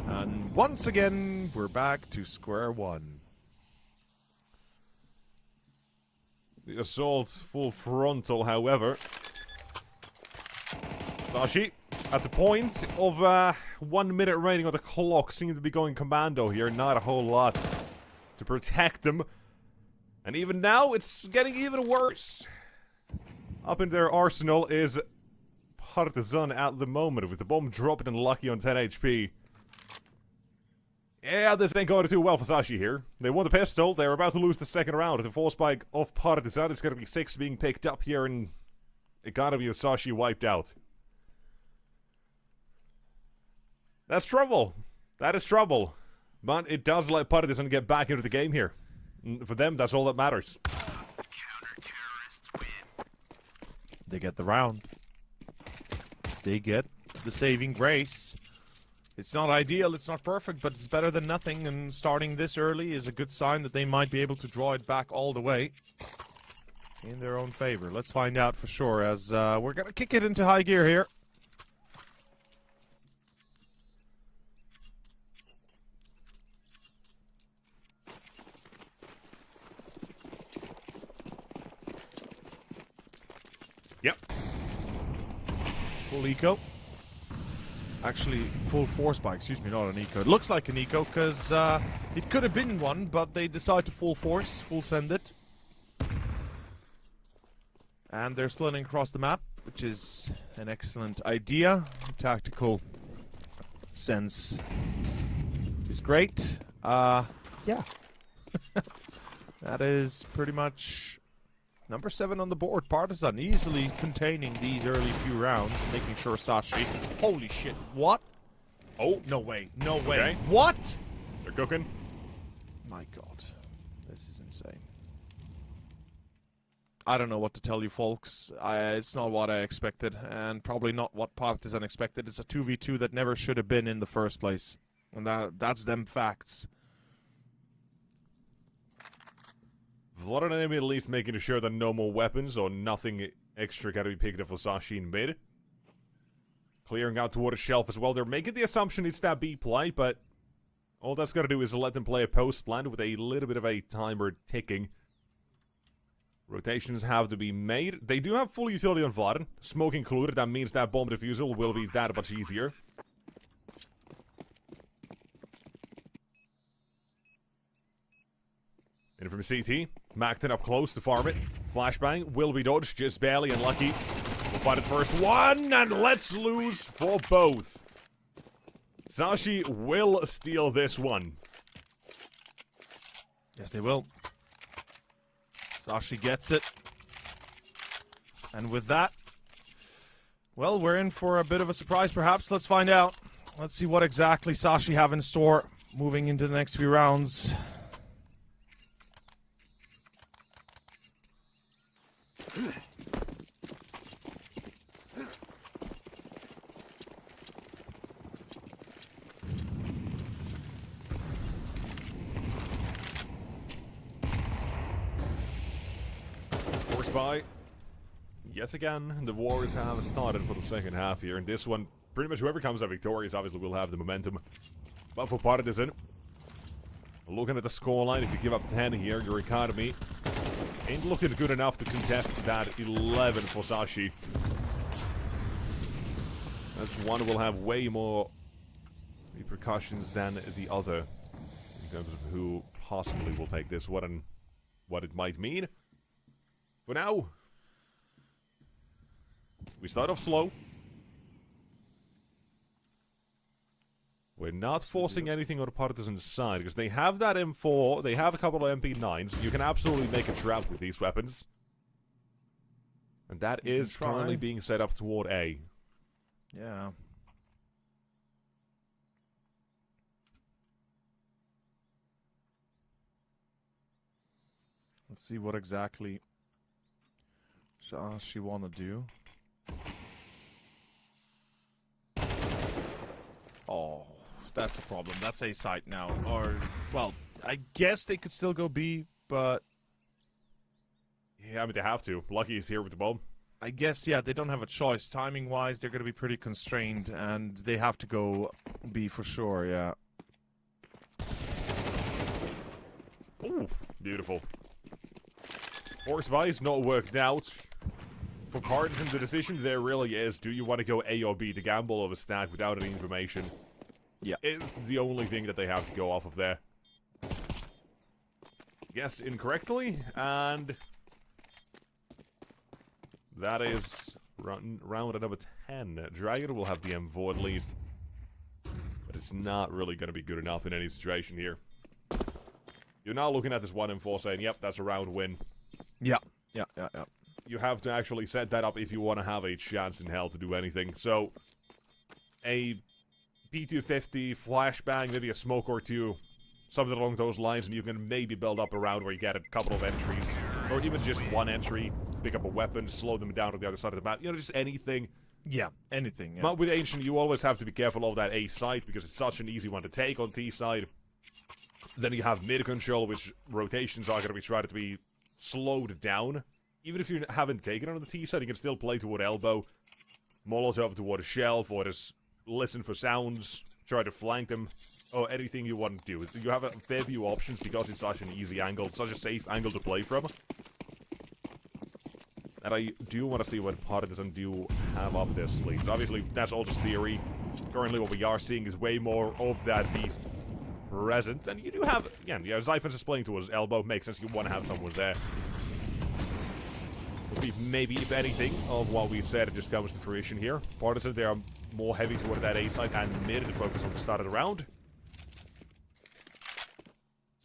And once again, we're back to square one. The assault full frontal, however. Sashi, at the point of 1 minute remaining on the clock, seem to be going commando here. Not a whole lot to protect them. And even now, it's getting even worse. Up in their arsenal is Partisan at the moment, with the bomb dropping and lucky on 10 HP. Yeah, this ain't going too well for Sashi here. They won the pistol, they're about to lose the second round. The force spike of Partisan, it's gonna be 6 being picked up here, and it gotta be with Sashi wiped out. That's trouble. That is trouble. But it does let Partisan get back into the game here. And for them, that's all that matters. Counter-terrorists win. They get the round. They get the saving grace. It's not ideal, it's not perfect, but it's better than nothing, and starting this early is a good sign that they might be able to draw it back all the way. in their own favor. Let's find out for sure, as we're going to kick it into high gear here. Yep. Full eco. Actually, full force by, excuse me, not an eco. It looks like an eco, because it could have been one, but they decided to full force, full send it. And they're splitting across the map, which is an excellent idea. Tactical sense is great. Yeah. That is pretty much number 7 on the board. Partisan easily containing these early few rounds, making sure Sashi... Holy shit, what? Oh. No way, no way. Okay. What? They're cooking. My god. This is insane. I don't know what to tell you, folks. It's not what I expected, and probably not what Partisan expected. It's a 2v2 that never should have been in the first place. And that's them facts. Vlad and enemy at least making sure that no more weapons or nothing extra can be picked up for Sashi in mid. Clearing out toward a shelf as well. They're making the assumption it's that B play, but all that's got to do is let them play a post plan with a little bit of a timer ticking. Rotations have to be made. They do have full utility on Vlad. Smoke included, that means that bomb defusal will be that much easier. In from CT, Macton up close to farm it. Flashbang will be dodged, just barely unlucky. We'll find it first one, and let's lose for both. Sashi will steal this one. Yes, they will. Sashi gets it. And with that, well, we're in for a bit of a surprise, perhaps. Let's find out. Let's see what exactly Sashi have in store moving into the next few rounds. Force by. Yet again, the wars have started for the second half here. And this one, pretty much whoever comes out victorious obviously will have the momentum. But for Partisan, looking at the scoreline, if you give up 10 here, your economy ain't looking good enough to contest that 11 for Sashi. This one will have way more repercussions than the other in terms of who possibly will take this one and what it might mean. For now, we start off slow. We're not forcing anything on the Partisan side, because they have that M4, they have a couple of MP9s. You can absolutely make a trap with these weapons. And that is currently being set up toward A. Yeah. Let's see what exactly she wanna do. Oh, that's a problem. That's A site now. Or, well, I guess they could still go B, but Yeah, I mean, they have to. Lucky is here with the bomb. I guess, yeah, they don't have a choice. Timing-wise, they're going to be pretty constrained, and they have to go B for sure, yeah. Ooh, beautiful. Force buys not worked out. For Partisan, the decision there really is, do you want to go A or B to gamble over stack without any information? Yeah. It's the only thing that they have to go off of there. Guess incorrectly, and that is round number 10. Dragon will have the M4 at least, but it's not really going to be good enough in any situation here. You're now looking at this 1 M4 saying, yep, that's a round win. Yeah. You have to actually set that up if you want to have a chance in hell to do anything. So, a P250, flashbang, maybe a smoke or two, something along those lines, and you can maybe build up a round where you get a couple of entries, or even just one entry, pick up a weapon, slow them down on the other side of the map, you know, just anything. Yeah, anything, yeah. But with Ancient, you always have to be careful of that A site, because it's such an easy one to take on T side. Then you have mid control, which rotations are going to be trying to be slowed down even if you haven't taken on the T side, you can still play toward elbow, Molotov toward a shelf, or just listen for sounds, try to flank them, or anything you want to do. You have a fair few options because it's such an easy angle, such a safe angle to play from. And I do want to see what Partisan do have up their sleeves. Obviously, that's all just theory. Currently, what we are seeing is way more of that beast present. And you do have, again, Zyphon's is playing towards elbow. Makes sense, you want to have someone there. We'll see if maybe, if anything, of what we said just comes to fruition here. Partisan, they are more heavy toward that A side and mid to focus on the start of the round.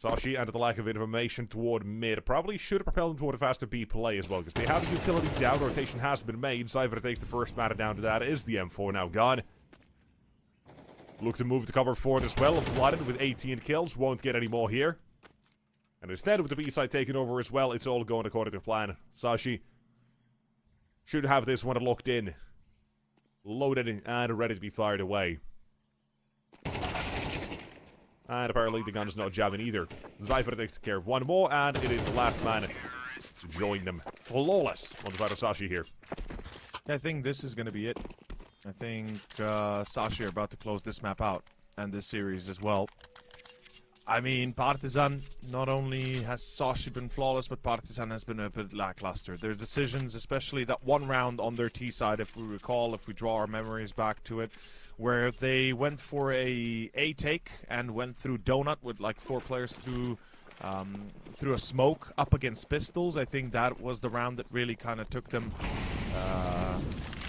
Sashi, and the lack of information toward mid, probably should have propelled them toward a faster B play as well, because they have a utility down, rotation has been made. Cypher takes the first mana down to that, is the M4 now gone. Look to move to cover forward as well, Flooded with 18 kills, won't get any more here. And instead, with the B side taking over as well, it's all going according to plan. Sashi should have this one locked in, loaded and ready to be fired away. And apparently the gun is not jamming either. Zypher takes care of one more, and it is the last man to join them. Flawless on the side of Sashi here. I think this is going to be it. I think Sashi are about to close this map out, and this series as well. I mean, Partisan, not only has Sashi been flawless, but Partisan has been a bit lackluster. Their decisions, especially that one round on their T side, if we recall, if we draw our memories back to it, where they went for a take and went through donut with like 4 players through a smoke up against pistols. I think that was the round that really kind of took them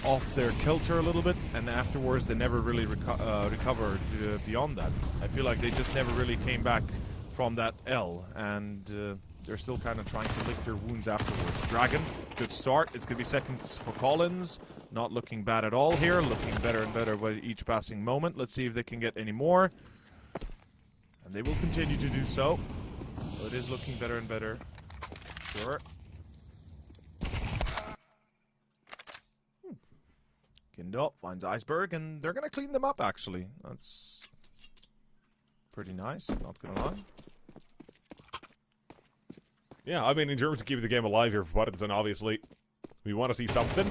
off their kilter a little bit, and afterwards they never really recovered beyond that. I feel like they just never really came back from that L, and they're still kind of trying to lick their wounds afterwards. Dragon, good start. It's going to be seconds for Collins. Not looking bad at all here. Looking better and better with each passing moment. Let's see if they can get any more. And they will continue to do so. So it is looking better and better. Sure. Kindle finds Iceberg, and they're going to clean them up, actually. That's pretty nice, not going to lie. Yeah, I mean, in terms of keeping the game alive here for Partisan, obviously, we want to see something.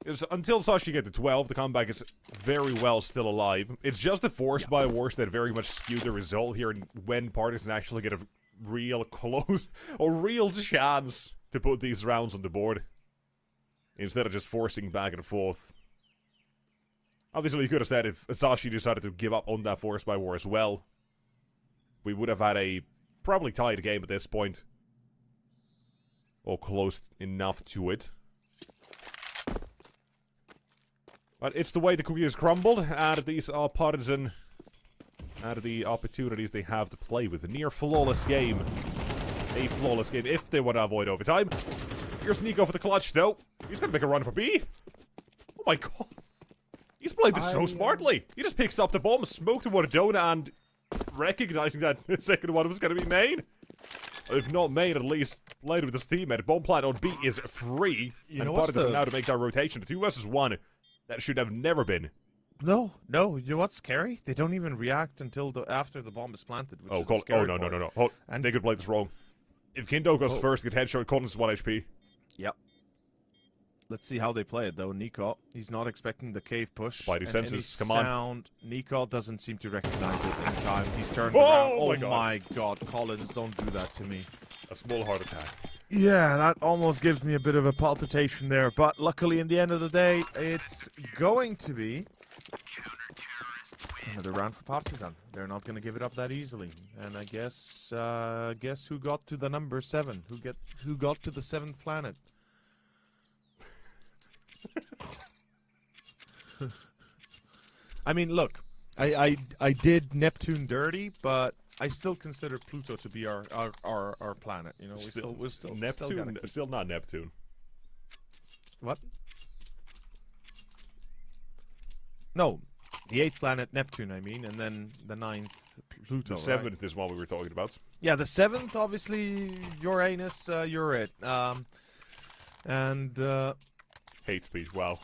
Because until Sashi get to 12, the comeback is very well still alive. It's just the force by worse that very much skewed the result here, and when Partisan actually get a real close, a real chance to put these rounds on the board, instead of just forcing back and forth. Obviously, you could have said if Sashi decided to give up on that force by war as well, we would have had a probably tied game at this point. Or close enough to it. But it's the way the cookie has crumbled, and these are Partisan, and the opportunities they have to play with. A near flawless game. A flawless game if they want to avoid overtime. Here's Nico for the clutch, though. He's going to make a run for B. Oh my god. He's played this so smartly. He just picks up the bomb, smoked toward a donut, and recognizing that the second one was going to be main. If not main, at least played with his teammate. Bomb plant on B is free. You and know what's Partisan now to make that rotation. 2 versus 1. That should have never been. No. You know what's scary? They don't even react until after the bomb is planted. Which is the scary part. No. Hold. And they could play this wrong. If Kindo goes first, get headshot, Collins is 1 HP. Yep. Let's see how they play it, though. Nico, he's not expecting the cave push. Spidey senses, come on. Nico doesn't seem to recognize it in time. He's turned around. Oh my god, Collins, don't do that to me. A small heart attack. Yeah, that almost gives me a bit of a palpitation there. But luckily, in the end of the day, it's going to be another round for Partisan. They're not going to give it up that easily. And I guess who got to the number 7? Who got to the 7th planet? I mean, look, I did Neptune dirty, but I still consider Pluto to be our planet. You know, we're still Neptune. Still not Neptune. What? No, the 8th planet Neptune. I mean, and then the 9th Pluto. The 7th right? is what we were talking about. Yeah, the 7th, obviously Uranus. You're it. And hate speech. Wow.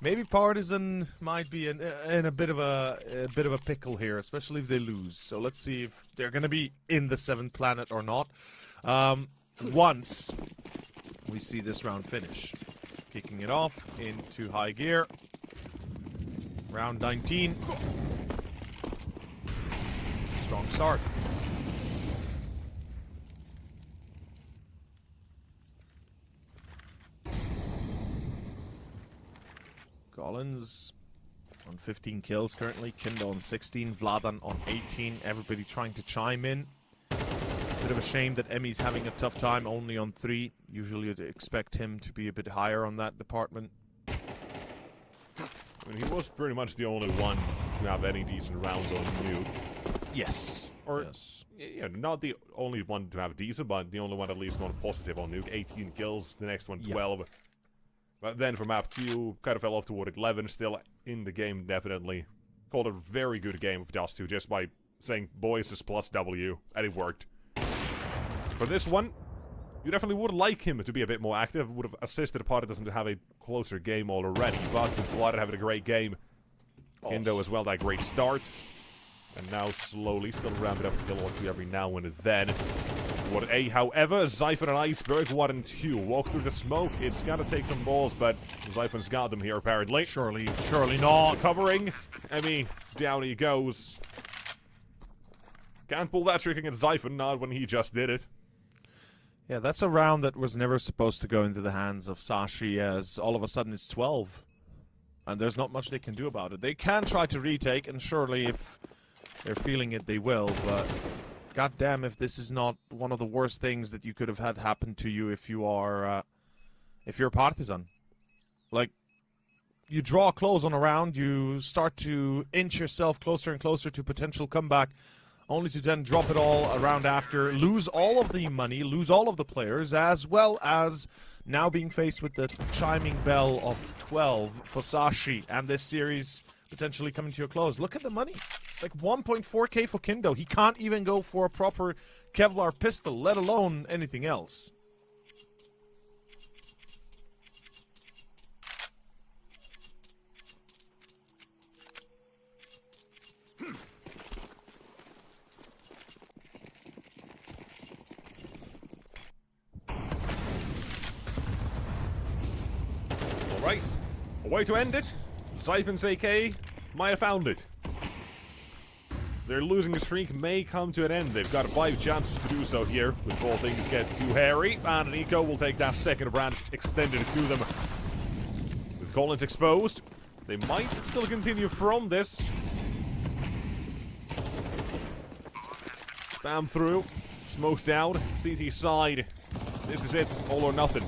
Maybe Partisan might be in a bit of a pickle here, especially if they lose. So let's see if they're going to be in the 7th planet or not. Once we see this round finish, kicking it off into high gear. Round 19. Strong start. Collins on 15 kills currently, Kindo on 16, Vladan on 18, everybody trying to chime in. Bit of a shame that Emmy's having a tough time, only on 3. Usually you'd expect him to be a bit higher on that department. I mean, he was pretty much the only one to have any decent rounds on Nuke. Yes. Or, yes. Yeah, not the only one to have decent, but the only one at least going positive on Nuke. 18 kills, the next one 12. Yep. But then for map 2, kind of fell off toward 11, still in the game, definitely. Called a very good game of Dust 2 just by saying boys is plus W, and it worked. For this one, you definitely would like him to be a bit more active, would have assisted Partisan to have a closer game already, but with Vlad having a great game, Kindo as well, that great start. And now slowly, still ramping up a kill or 2 every now and then. What A, however, Zyphon and Iceberg, 1 and 2. Walk through the smoke, it's gotta take some balls, but Zyphon's got them here apparently. Surely not. Covering, Emmy, down he goes. Can't pull that trick against Zyphon, not when he just did it. Yeah, that's a round that was never supposed to go into the hands of Sashi, as all of a sudden it's 12. And there's not much they can do about it. They can try to retake, and surely if they're feeling it, they will, but goddamn if this is not one of the worst things that you could have had happen to you if you are, if you're a Partisan. Like, you draw close on a round, you start to inch yourself closer and closer to potential comeback, only to then drop it all a round after, lose all of the money, lose all of the players, as well as now being faced with the chiming bell of 12 for Sashi, and this series potentially coming to a close. Look at the money. Like 1.4k for Kindo. He can't even go for a proper Kevlar pistol, let alone anything else. Alright, a way to end it. Zyphon's AK might have found it. Their losing streak may come to an end. They've got 5 chances to do so here before things get too hairy. And Nico will take that second branch, extended it to them. With Collins exposed, they might still continue from this. Spam through. Smokes down. CT side. This is it. All or nothing.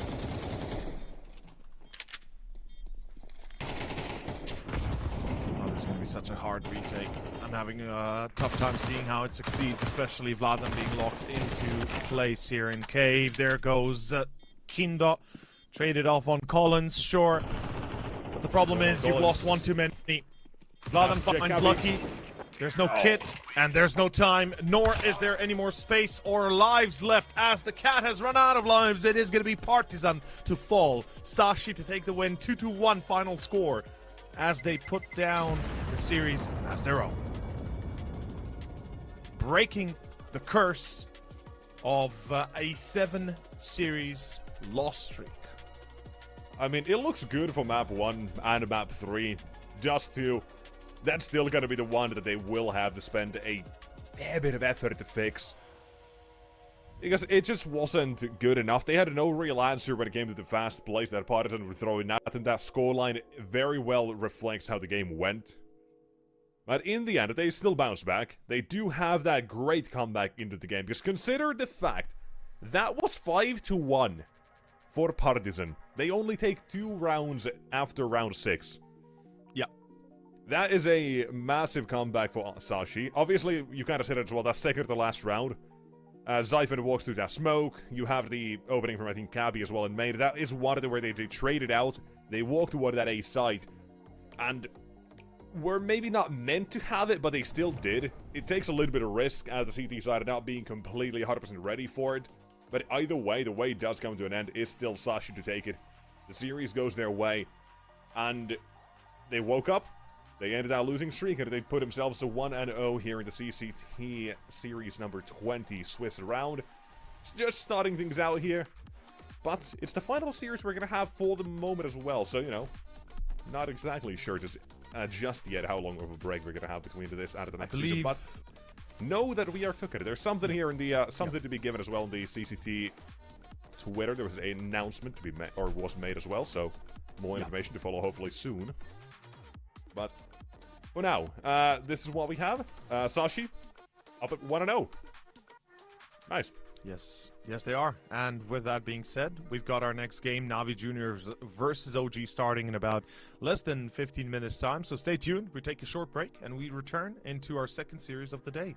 Oh, this is going to be such a hard retake. I'm having a tough time seeing how it succeeds, especially Vladan being locked into place here in Cave. There goes Kindo. Traded off on Collins, sure. But the problem is you've lost one too many. Vladan finds Lucky. There's no kit, and there's no time, nor is there any more space or lives left, as the cat has run out of lives. It is going to be Partisan to fall. Sashi to take the win, 2-1 final score, as they put down the series as their own. Breaking the curse of a 7-series loss streak. I mean, it looks good for map 1 and map 3. Just 2. That's still gonna be the one that they will have to spend a fair bit of effort to fix. Because it just wasn't good enough. They had no real answer when it came to the fast plays that Partisan were throwing at them. That scoreline very well reflects how the game went. But in the end, they still bounce back. They do have that great comeback into the game. Because consider the fact that was 5-1 for Partisan. They only take 2 rounds after round 6. Yeah. That is a massive comeback for Sashi. Obviously, you kind of said it as well, that second to the last round. Zyphon walks through that smoke. You have the opening from, I think, Cabby as well in main. That is one of the where they traded out. They walked toward that A site. And were maybe not meant to have it, but they still did. It takes a little bit of risk at the CT side of not being completely 100% ready for it. But either way, the way it does come to an end is still Sashi to take it. The series goes their way. And they woke up, they ended our losing streak, and they put themselves to 1-0 here in the CCT Series number 20 Swiss round. It's just starting things out here, but it's the final series we're going to have for the moment as well, so, you know, not exactly sure just yet how long of a break we're going to have between this and the next season, but know that we are cooking. There's something here in the, something to be given as well in the CCT Twitter. There was an announcement to be made, or was made as well, so more information to follow hopefully soon. But for now, this is what we have. Sashi, up at 1-0. Nice. Yes, they are. And with that being said, we've got our next game, Navi Jr. versus OG, starting in about less than 15 minutes time. So stay tuned. We take a short break and we return into our second series of the day.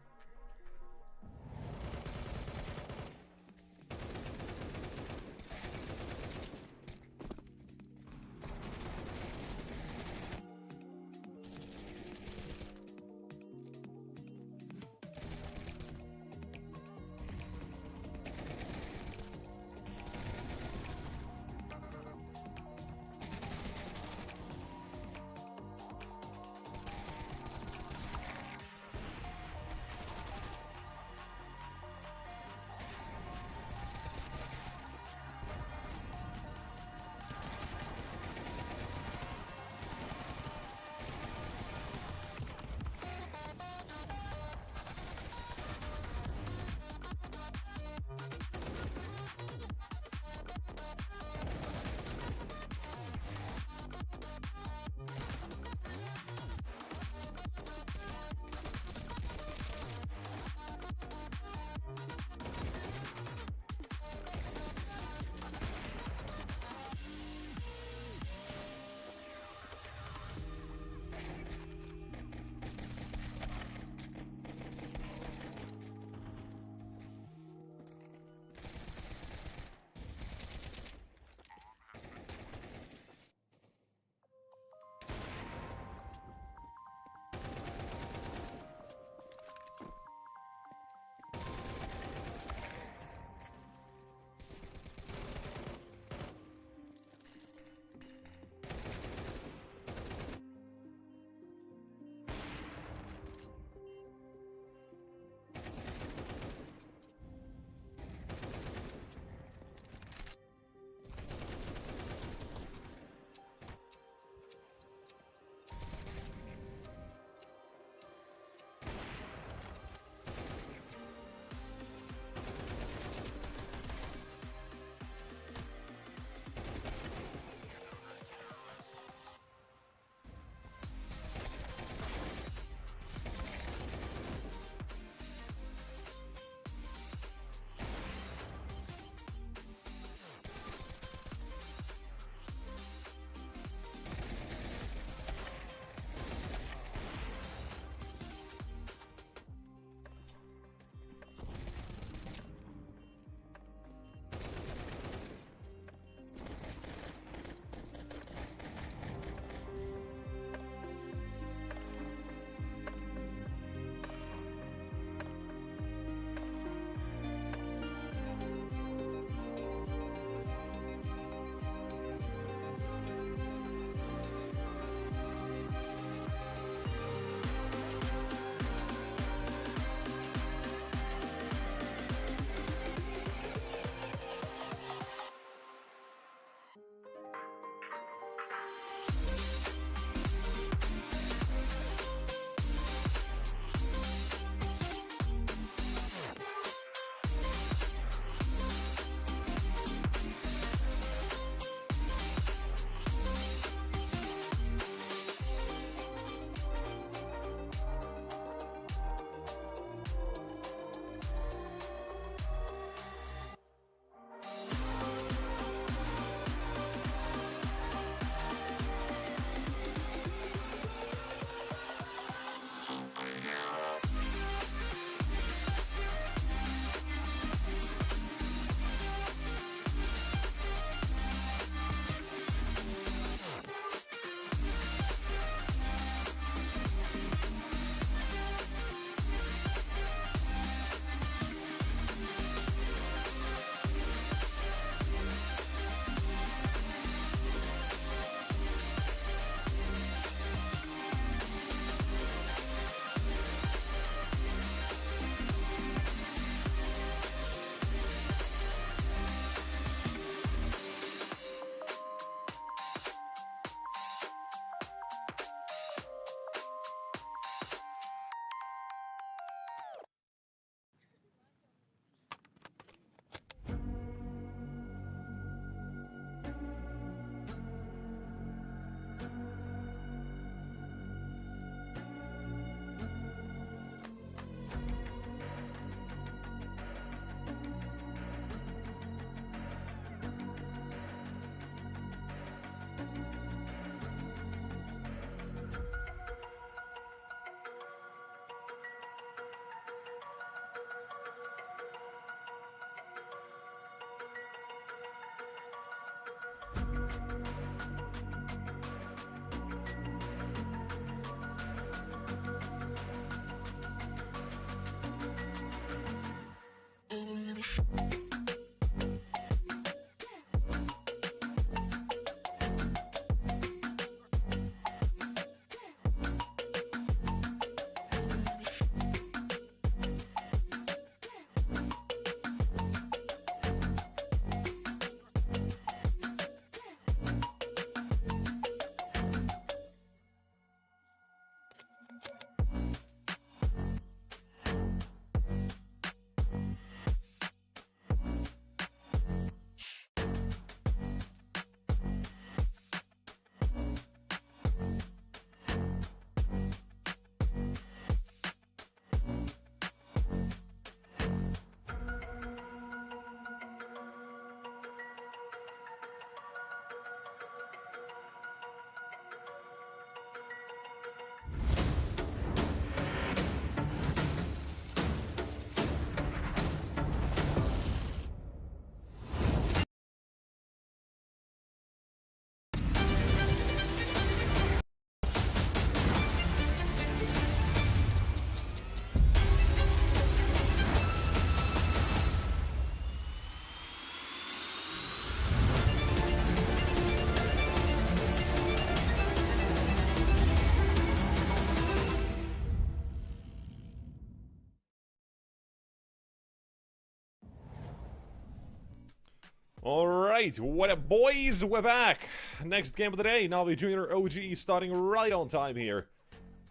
Alright, what up, boys? We're back. Next game of the day, Navi Jr. OG starting right on time here.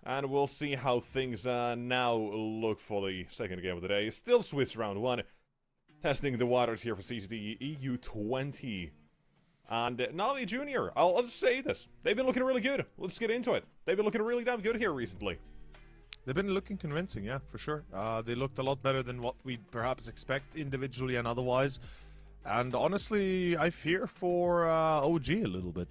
And we'll see how things now look for the second game of the day. Still Swiss round 1. Testing the waters here for CCT EU20. And Navi Jr., I'll just say this. They've been looking really good. Let's get into it. They've been looking really damn good here recently. They've been looking convincing, yeah, for sure. They looked a lot better than what we'd perhaps expect individually and otherwise. And honestly, I fear for OG a little bit.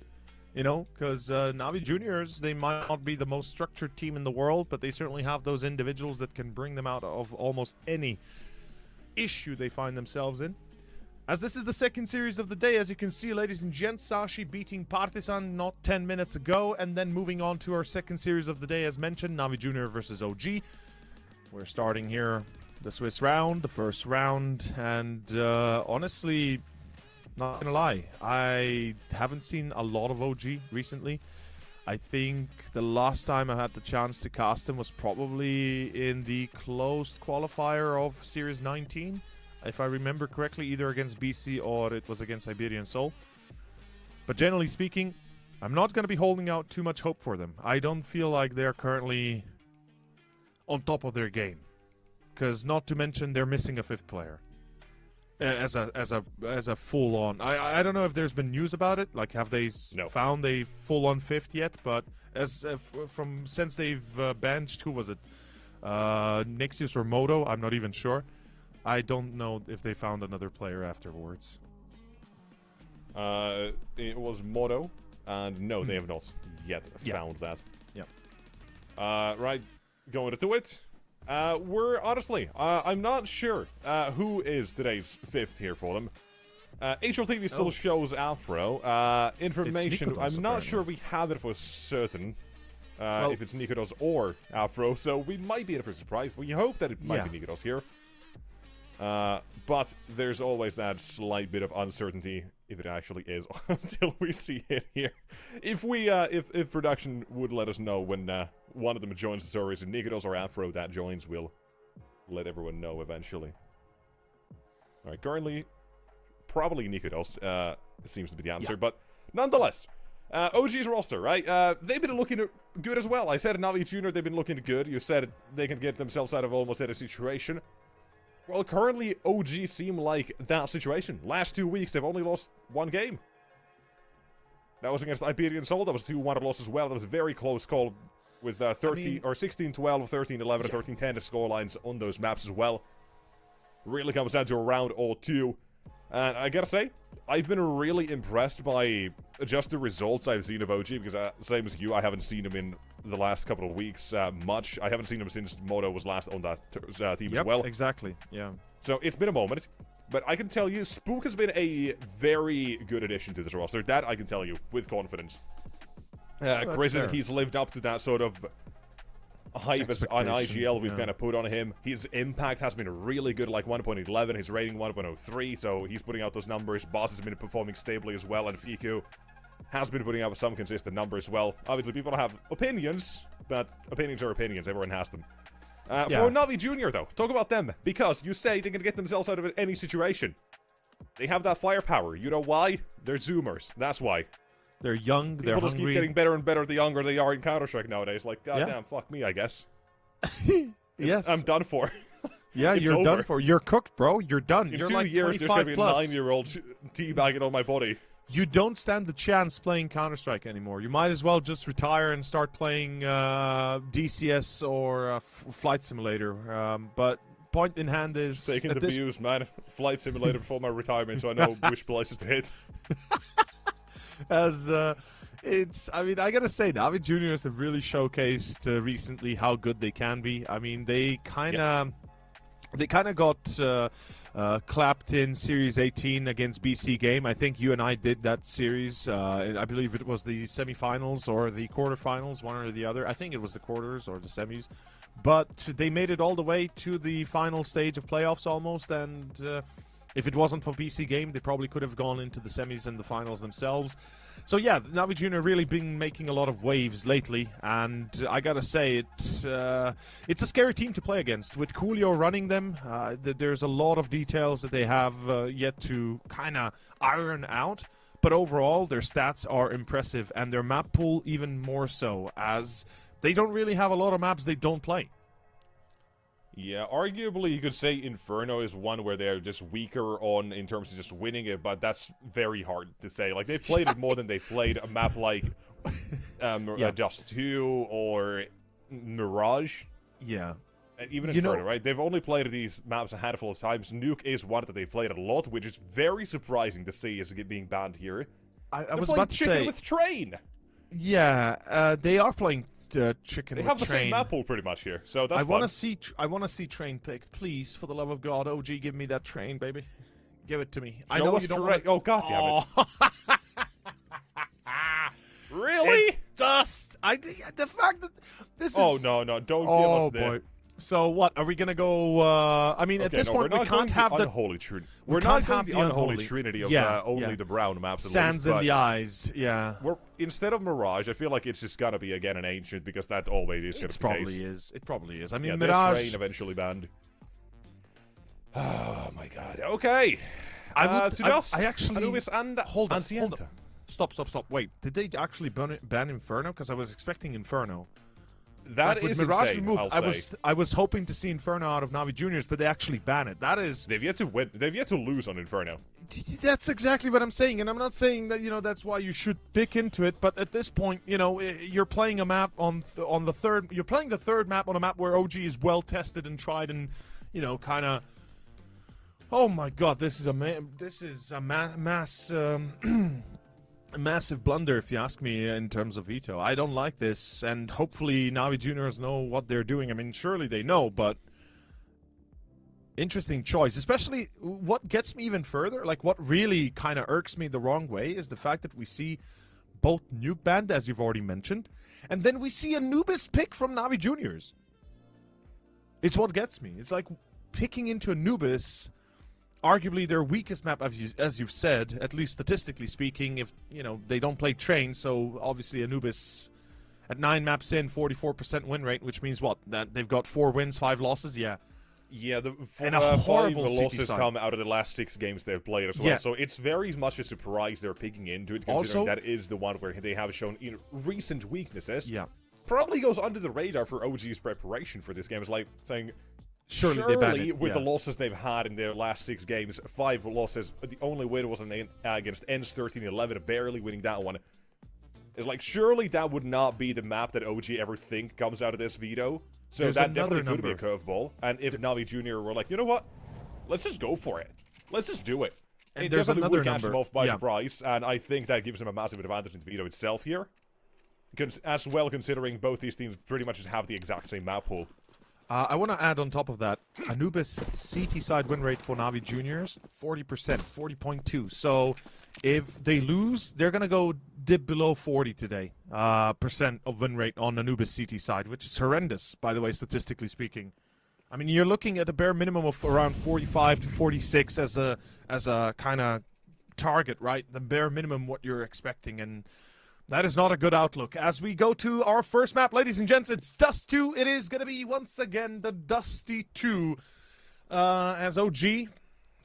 You know, because Navi Juniors, they might not be the most structured team in the world, but they certainly have those individuals that can bring them out of almost any issue they find themselves in. As this is the second series of the day, as you can see, ladies and gents, Sashi beating Partisan not 10 minutes ago, and then moving on to our second series of the day, as mentioned, Navi Jr. versus OG. We're starting here the Swiss round, the first round, and honestly, not gonna lie, I haven't seen a lot of OG recently. I think the last time I had the chance to cast him was probably in the closed qualifier of Series 19, if I remember correctly, either against BC or it was against Iberian Soul. But generally speaking, I'm not going to be holding out too much hope for them. I don't feel like they're currently on top of their game. Because not to mention they're missing a fifth player as a full on. I don't know if there's been news about it. Like, have they found a full on fifth yet? But as from since they've benched, who was it? Nixius or Moto? I'm not even sure. I don't know if they found another player afterwards. It was Moto, and no, they have not yet found that. Yeah. Right, going to it. We're honestly, I'm not sure who is today's fifth here for them. HLTV still shows Afro. Information, Nikodos, I'm not sure we have it for certain. If it's Nikodos or Afro, so we might be in for a surprise. We hope that it might be Nikodos here. But there's always that slight bit of uncertainty if it actually is until we see it here. If we, if production would let us know when one of them joins the server, is it Nikodos or Afro that joins, we'll let everyone know eventually. All right, currently, probably Nikodos seems to be the answer, but nonetheless. OG's roster, right? They've been looking good as well. I said Navi Jr, they've been looking good. You said they can get themselves out of almost any situation. Well, currently, OG seem like that situation. Last 2 weeks, they've only lost one game. That was against Iberian Soul. That was a 2-1 loss as well. That was a very close call with 16-12, 13-11, 13-10 the scorelines on those maps as well. Really comes down to a round or two. And I gotta say, I've been really impressed by just the results I've seen of OG, because same as you, I haven't seen him in the last couple of weeks much. I haven't seen him since Moto was last on that team as well. Exactly, yeah. So it's been a moment. But I can tell you, Spook has been a very good addition to this roster. That I can tell you with confidence. Prison, he's lived up to that sort of hype on IGL we've kind of put on him. His impact has been really good, like 1.11, his rating 1.03, so he's putting out those numbers. Boss has been performing stably as well, and Fiku has been putting out some consistent numbers as well. Obviously, people have opinions, but opinions are opinions. Everyone has them. For Navi Jr., though, talk about them, because you say they can get themselves out of any situation. They have that firepower. You know why? They're Zoomers. That's why. They're young, they're People just hungry. keep getting better and better the younger they are in Counter-Strike nowadays. Like, goddamn, fuck me, I guess. Yes. I'm done for. Yeah, you're over. done for. You're cooked, bro. You're done. In You're 2 like years, there's going to be a 25+. 9-year-old teabagging on my body. You don't stand the chance playing Counter-Strike anymore. You might as well just retire and start playing DCS or Flight Simulator. But point in hand is... Taking the views, man. Flight Simulator before my retirement, so I know which places to hit. I mean, I gotta say, Navi Juniors have really showcased recently how good they can be. I mean, they kind of got clapped in Series 18 against BC Game. I think you and I did that series. I believe it was the semifinals or the quarterfinals, one or the other. I think it was the quarters or the semis. But they made it all the way to the final stage of playoffs almost, and if it wasn't for BC Game, they probably could have gone into the semis and the finals themselves. So yeah, Navi Jr. really been making a lot of waves lately, and I gotta say, it's a scary team to play against. With Coolio running them, there's a lot of details that they have yet to kind of iron out, but overall, their stats are impressive, and their map pool even more so, as they don't really have a lot of maps they don't play. Yeah, arguably you could say Inferno is one where they're just weaker on in terms of just winning it, but that's very hard to say. Like, they've played it more than they've played a map like Just 2 or Mirage. Yeah. And even Inferno, right? They've only played these maps a handful of times. Nuke is one that they've played a lot, which is very surprising to see as it being banned here. I was about to say... with Train! Yeah, they are playing... chicken they with have the Train. same map pool pretty much here, so that's I want to see Train picked, please, for the love of God. OG, give me that Train, baby. Give it to me. I know you don't want Oh, god damn it. Really? It's dust. The fact that this is... Oh, no, don't give us that. Boy. So what, are we gonna go, I mean, at this point, we can't have the... Unholy Trinity. We're not have the unholy Trinity of only the brown maps. Sands in the eyes, yeah. Instead of Mirage, I feel like it's just gonna be, again, an Ancient, because that always is gonna be the case. It probably is. I mean, yeah, Mirage... Train eventually banned. Oh, my god. Okay. I actually... Anubis and Hold on. Ancienta. Stop. Wait, did they actually ban Inferno? Because I was expecting Inferno. That like is Mirage insane, removed, I was hoping to see Inferno out of Navi Juniors, but they actually ban it. That is... They've yet to win. They've yet to lose on Inferno. That's exactly what I'm saying, and I'm not saying that, that's why you should pick into it, but at this point, you're playing a map on the third... You're playing the third map on a map where OG is well-tested and tried and, kind of... Oh my god, this is a mass... a massive blunder, if you ask me, in terms of Veto. I don't like this, and hopefully Navi Juniors know what they're doing. I mean, surely they know, but interesting choice. Especially, what gets me even further, like what really kind of irks me the wrong way, is the fact that we see both Nuke banned, as you've already mentioned, and then we see Anubis pick from Navi Juniors. It's what gets me. It's like picking into Anubis... Arguably their weakest map, as you've said, at least statistically speaking, if, they don't play Train, so obviously Anubis at 9 maps in, 44% win rate, which means what? That they've got 4 wins, 5 losses? Yeah. Yeah, and a horrible 5 losses come out of the last 6 games they've played as well, so it's very much a surprise they're picking into it, considering that is the one where they have shown recent weaknesses. Yeah. Probably goes under the radar for OG's preparation for this game. It's like saying... Surely they ban it. With the losses they've had in their last 6 games, 5 losses, the only win was against ENS 13-11, barely winning that one. It's like, surely that would not be the map that OG ever think comes out of this Veto. So there's that definitely could be a curveball. And if Navi Jr. were like, you know what? Let's just go for it. Let's just do it. And it there's definitely another would catch number. them off by surprise, and I think that gives them a massive advantage in the Veto itself here. As well, considering both these teams pretty much just have the exact same map pool. I want to add on top of that, Anubis CT side win rate for Navi Juniors, 40%, 40.2. So if they lose, they're going to go dip below 40 today, percent of win rate on Anubis CT side, which is horrendous, by the way, statistically speaking. I mean, you're looking at a bare minimum of around 45 to 46 as a kind of target, right? The bare minimum what you're expecting, and that is not a good outlook. As we go to our first map, ladies and gents, it's Dust 2. It is going to be, once again, the Dusty 2. As OG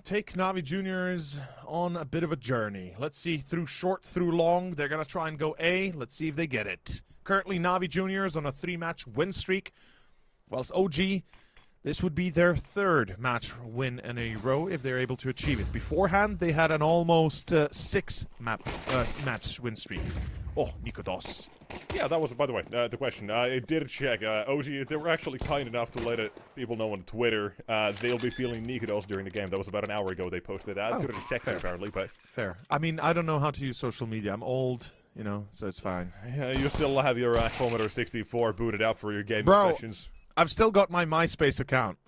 take Navi Juniors on a bit of a journey. Let's see, through short, through long. They're going to try and go A. Let's see if they get it. Currently, Navi Juniors on a 3-match win streak, whilst OG, this would be their 3rd match win in a row if they're able to achieve it. Beforehand, they had an almost 6-match win streak. Oh, Nikodos. Yeah, that was, by the way, the question. I did check. OG, they were actually kind enough to let people know on Twitter. They'll be feeling Nikodos during the game. That was about an hour ago they posted that. Couldn't check that, apparently, but... Fair. I mean, I don't know how to use social media. I'm old, you know, so it's fine. Yeah, you still have your Commodore 64 booted up for your gaming sessions. I've still got my MySpace account.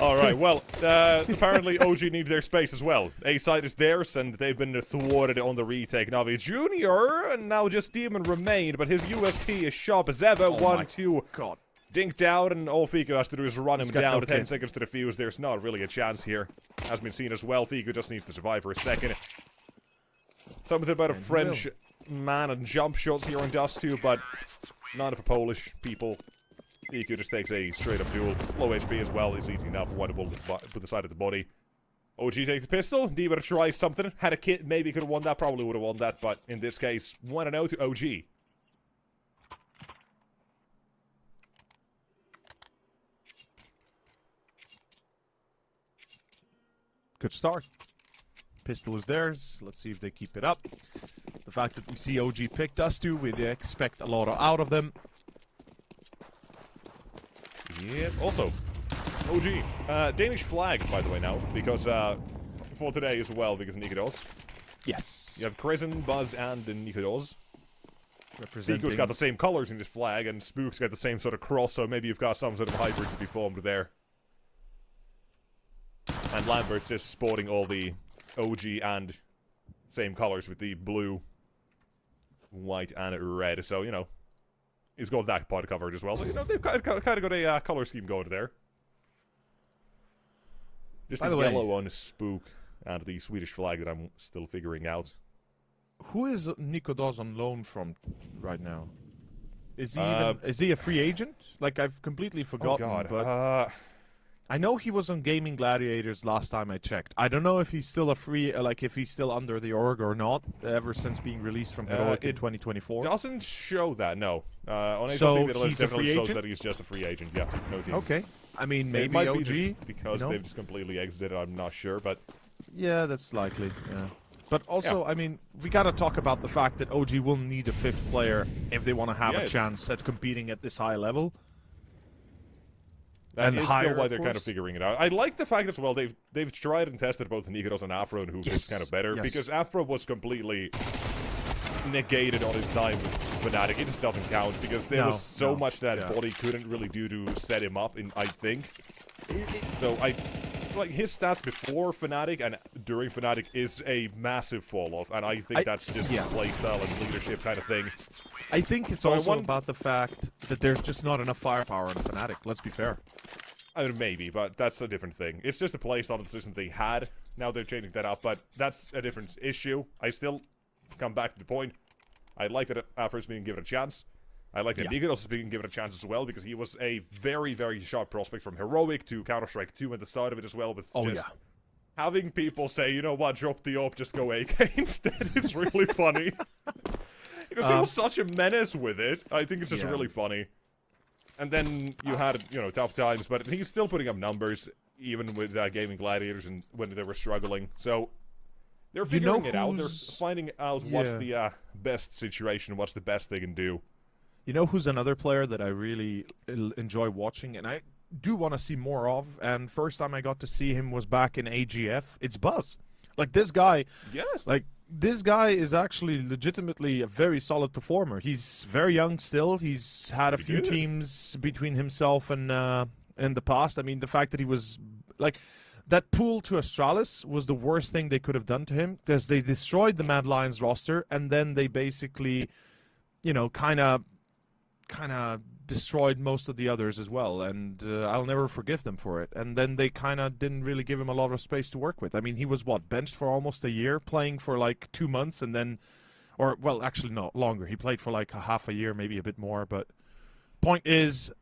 Alright, well, apparently OG needs their space as well. A-side is theirs, and they've been thwarted on the retake. Navi Jr, and now just Demon remained, but his USP is sharp as ever. 1-2. God. Dinked out, and all Fico has to do is run him down to 10 no seconds to defuse. There's not really a chance here. Has been seen as well. Fico just needs to survive for a second. Something about a French man and jump shots here on Dust 2, but none of the Polish people. Fico just takes a straight-up duel. Low HP as well. It's easy enough. One bullet to the side of the body. OG takes the pistol. D-Better tries something. Had a kit, maybe could have won that. Probably would have won that, but in this case, 1-0 to OG. Good start. Pistol is theirs. Let's see if they keep it up. The fact that we see OG pick Dust 2, we'd expect a lot out of them. Yeah, also, OG, Danish flag, by the way, now, because, for today as well, because Nikodos. Yes. You have Krisen, Buzz, and the Nikodos. Representing... Fico's got the same colors in his flag, and Spook's got the same sort of cross, so maybe you've got some sort of hybrid to be formed there. And Lambert's just sporting all the OG and same colors with the blue, white, and red, so, you know. He's got that pod covered as well, so, you know, they've kind of got a color scheme going there. Just the yellow on Spook and the Swedish flag that I'm still figuring out. Who is Nikodos on loan from right now? Is he even, is he a free agent? Like, I've completely forgotten, but... I know he was on Gaming Gladiators last time I checked. I don't know if he's still a free, like if he's still under the org or not, ever since being released from Heroic in 2024. Doesn't show that, no. On so it definitely shows that he's just a free agent, yeah. No team. Okay. I mean, maybe might OG. Be because they've just completely exited, I'm not sure, but... Yeah, that's likely, yeah. But also, I mean, we gotta talk about the fact that OG will need a 5th player if they want to have a chance at competing at this high level. That is still why they're kind of figuring it out. I like the fact as well they've tried and tested both Nikodos and Afro, and who is kind of better, because Afro was completely negated on his time with Fnatic. It just doesn't count, because there was so much that Body couldn't really do to set him up, I think. So like his stats before Fnatic and during Fnatic is a massive fall off, and I think that's just playstyle and leadership kind of thing. I think it's also about the fact that there's just not enough firepower in Fnatic, let's be fair. I mean, maybe, but that's a different thing. It's just a playstyle decision they had. Now they're changing that up, but that's a different issue. I still come back to the point. I like that Afro's being given a chance. I like that Nikodos is being given a chance as well, because he was a very, very sharp prospect from Heroic to Counter-Strike 2 at the start of it as well, with having people say, you know what, drop the AWP, just go AK instead is really funny. Because he was such a menace with it. I think it's just really funny. And then you had, you know, tough times, but he's still putting up numbers, even with Gaming Gladiators and when they were struggling. So they're figuring it out. They're finding out what's the best situation, what's the best they can do. You know who's another player that I really enjoy watching, and I do want to see more of, and first time I got to see him was back in AGF. It's Buzz. Like, this guy, like, this guy is actually legitimately a very solid performer. He's very young still. He's had a few teams between himself and in the past. I mean, the fact that he was like that pull to Astralis was the worst thing they could have done to him, because they destroyed the Mad Lions roster and then they basically, you know, kind of destroyed most of the others as well, and I'll never forgive them for it. And then they kind of didn't really give him a lot of space to work with. I mean, he was, what, benched for almost a year, playing for like 2 months, and then, or, well, actually, no, longer. He played for like a half a year, maybe a bit more, but point is,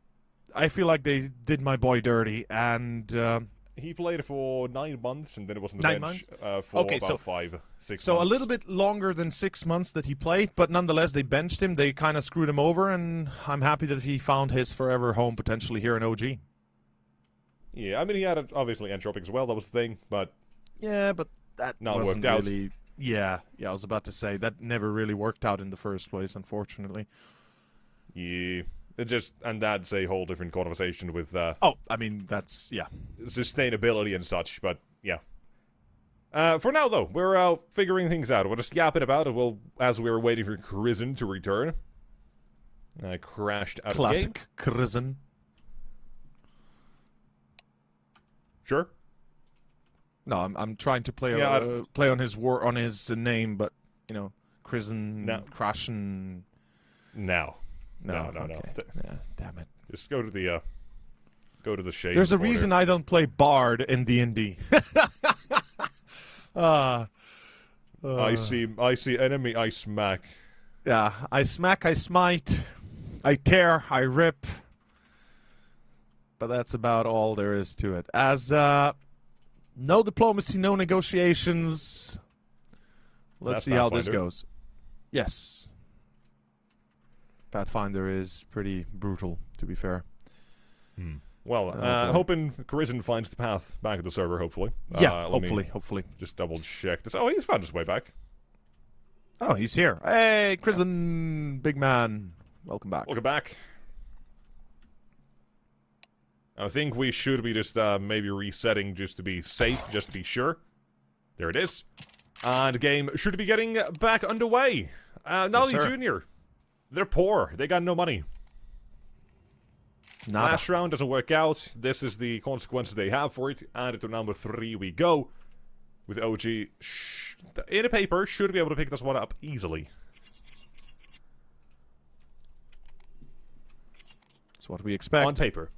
I feel like they did my boy dirty, and... he played for 9 months, and then it was on the 9 bench months? for Okay, about so, 5, 6 months. So a little bit longer than 6 months that he played, but nonetheless, they benched him. They kind of screwed him over, and I'm happy that he found his forever home potentially here in OG. Yeah, I mean, he had obviously Entropic as well. That was the thing, but yeah, but that not wasn't worked out. Really, yeah, I was about to say that never really worked out in the first place, unfortunately. Yeah. And that's a whole different conversation with oh, I mean, that's, yeah, sustainability and such, but yeah. For now, though, we're figuring things out. We're just yapping about it as we were waiting for Krizen to return. I crashed out classic of the game. Krizen. Sure. No, I'm trying to play play on his name, but you know, Krizen, No. Crashen. No. No. No. Yeah, damn it. Just go to the shade. There's a reason I don't play Bard in D&D. I see enemy, I smack. Yeah, I smack, I smite, I tear, I rip. But that's about all there is to it. As no diplomacy, no negotiations. Let's see how this goes. Yes. Pathfinder is pretty brutal, to be fair. Well, hoping Krizen finds the path back to the server, hopefully. Yeah, hopefully. Just double check this. Oh, he's found his way back. Oh, he's here. Hey, Krizen, big man. Welcome back. Welcome back. I think we should be just maybe resetting just to be safe, just to be sure. There it is. And the game should be getting back underway. Navi Jr. They're poor. They got no money. Nada. Last round doesn't work out. This is the consequences they have for it. And to number 3 we go. With OG in a paper, should be able to pick this one up easily. That's what we expect. On paper.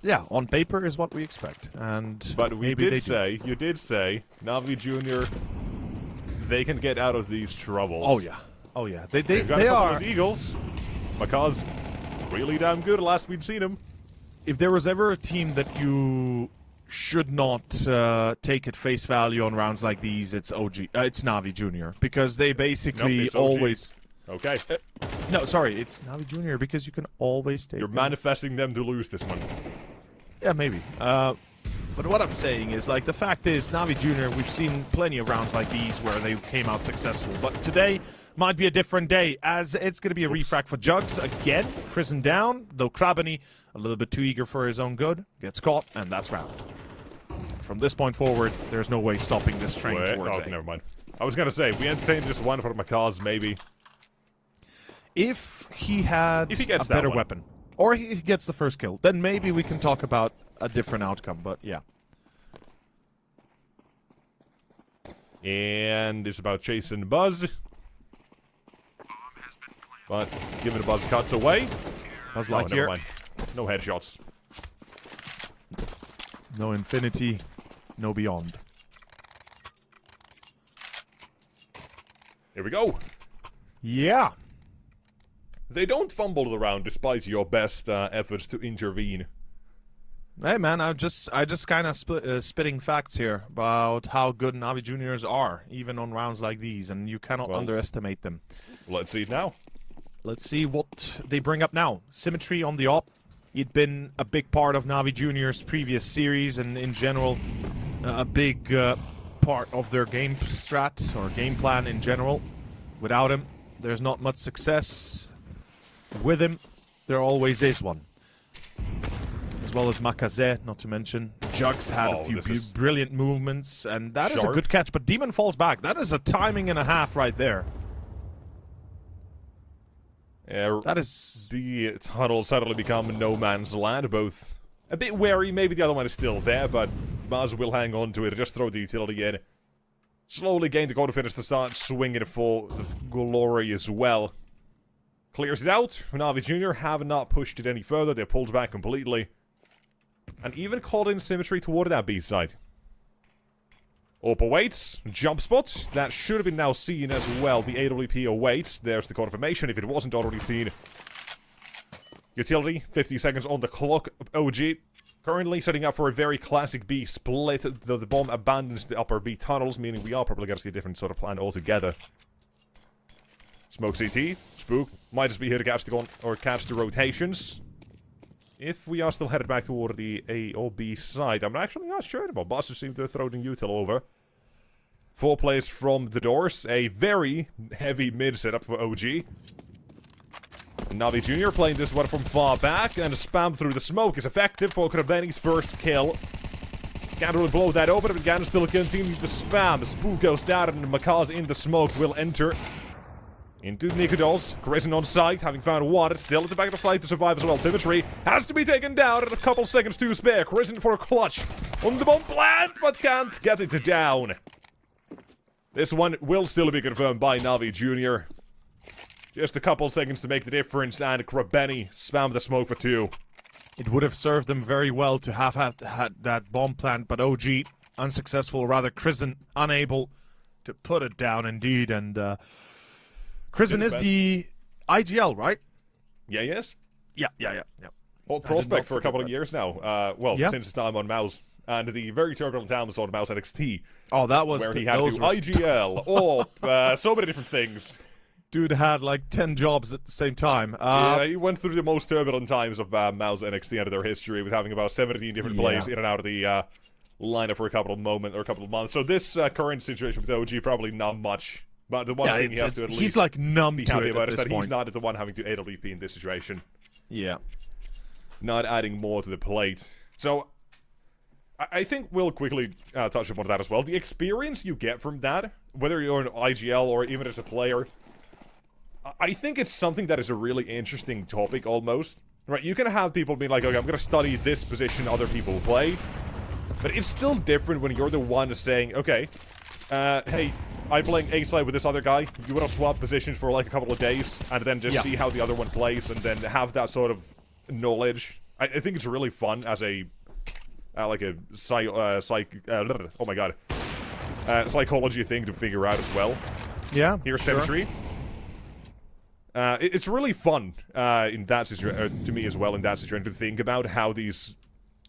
Yeah, on paper is what we expect. But you did say, Navi Jr., they can get out of these troubles. Oh yeah. They've got They a couple are. of Eagles. Because really damn good last we'd seen him. If there was ever a team that you should not take at face value on rounds like these, it's OG. It's Navi Jr. Because they basically it's OG. always. Okay. No, sorry, it's Navi Jr. because you can always take. You're manifesting them to lose this one. Yeah, maybe. But what I'm saying is, like, the fact is, Navi Jr., we've seen plenty of rounds like these where they came out successful. But today might be a different day, as it's going to be a refract for Jugs again. Prison down, though Krabany, a little bit too eager for his own good, gets caught, and that's round. From this point forward, there's no way stopping this train towards A. Never mind. I was going to say, we entertained just one for Makaz, maybe. If he had If he gets a that better one. weapon, or he gets the first kill, then maybe we can talk about a different outcome, but yeah. And it's about chasing Buzz. But given Buzz cuts away. Buzz Never Lightyear, mind. No headshots. no infinity, no beyond. Here we go. Yeah. They don't fumble the round despite your best efforts to intervene. Hey man, I just kind of spitting facts here about how good Navi Juniors are, even on rounds like these, and you cannot underestimate them. Let's see it now. Let's see what they bring up now. Symmetry on the op. It'd been a big part of Navi Junior's previous series, and in general, a big part of their game strat or game plan in general. Without him, there's not much success. With him, there always is one. As well as Makaze, not to mention Jugs had Oh, a few this is brilliant movements, and that is a sharp. good catch, but Demon falls back. That is a timing and a half right there. Yeah, That is... the tunnel suddenly become no man's land, both a bit wary, maybe the other one is still there, but Maz will hang on to it, just throw the utility in. Slowly gain the confidence to start swinging for the glory as well. Clears it out. Navi Jr. have not pushed it any further, they pulled back completely. And even called in symmetry toward that B side. Op awaits. Jump spot. That should have been now seen as well. The AWP awaits. There's the confirmation if it wasn't already seen. Utility, 50 seconds on the clock. OG currently setting up for a very classic B split. The bomb abandons the upper B tunnels, meaning we are probably going to see a different sort of plan altogether. Smoke CT. Spook. Might just be here to catch the rotations. If we are still headed back toward the A or B side, I'm actually not sure anymore. Bosses seem to have thrown the util over. 4 plays from the doors. A very heavy mid setup for OG. Navi Jr. playing this one from far back, and a spam through the smoke is effective for Krabeni's first kill. Can't really blow that open, but can still continue the spam. Spook goes down, and Makaz in the smoke will enter. Into Nikodol's. Krisen on site, having found one. Still at the back of the site to survive as well. Symmetry has to be taken down in a couple seconds to spare. Krisen for a clutch on the bomb plant, but can't get it down. This one will still be confirmed by Navi Jr. Just a couple seconds to make the difference, and Krabeni spammed the smoke for 2. It would have served them very well to have had that bomb plant, but OG unsuccessful, rather Krisen unable to put it down indeed, and Krisen is the IGL, right? Yeah, yes. Yeah. Well, prospect for a couple of years now. Since his time on Mouse. And the very turbulent times on Mouse NXT. Oh, that was... Where he had to IGL, OP, so many different things. Dude had like 10 jobs at the same time. Yeah, he went through the most turbulent times of Mouse NXT under their history, with having about 17 different plays in and out of the lineup for a couple of months. So this current situation with OG, probably not much. But the one thing he has to at least he's like numb be to happy it about at is this that point. he's not the one having to AWP in this situation. Yeah. Not adding more to the plate. So, I think we'll quickly touch upon that as well. The experience you get from that, whether you're an IGL or even as a player, I think it's something that is a really interesting topic almost. Right, you can have people being like, okay, I'm going to study this position other people play. But it's still different when you're the one saying, okay, hey, I'm playing A side with this other guy. You want to swap positions for like a couple of days and then just see how the other one plays and then have that sort of knowledge. I think it's really fun as a psychology thing to figure out as well. Yeah. Here's symmetry. It's really fun in that situation to me as well. In that situation, to think about how these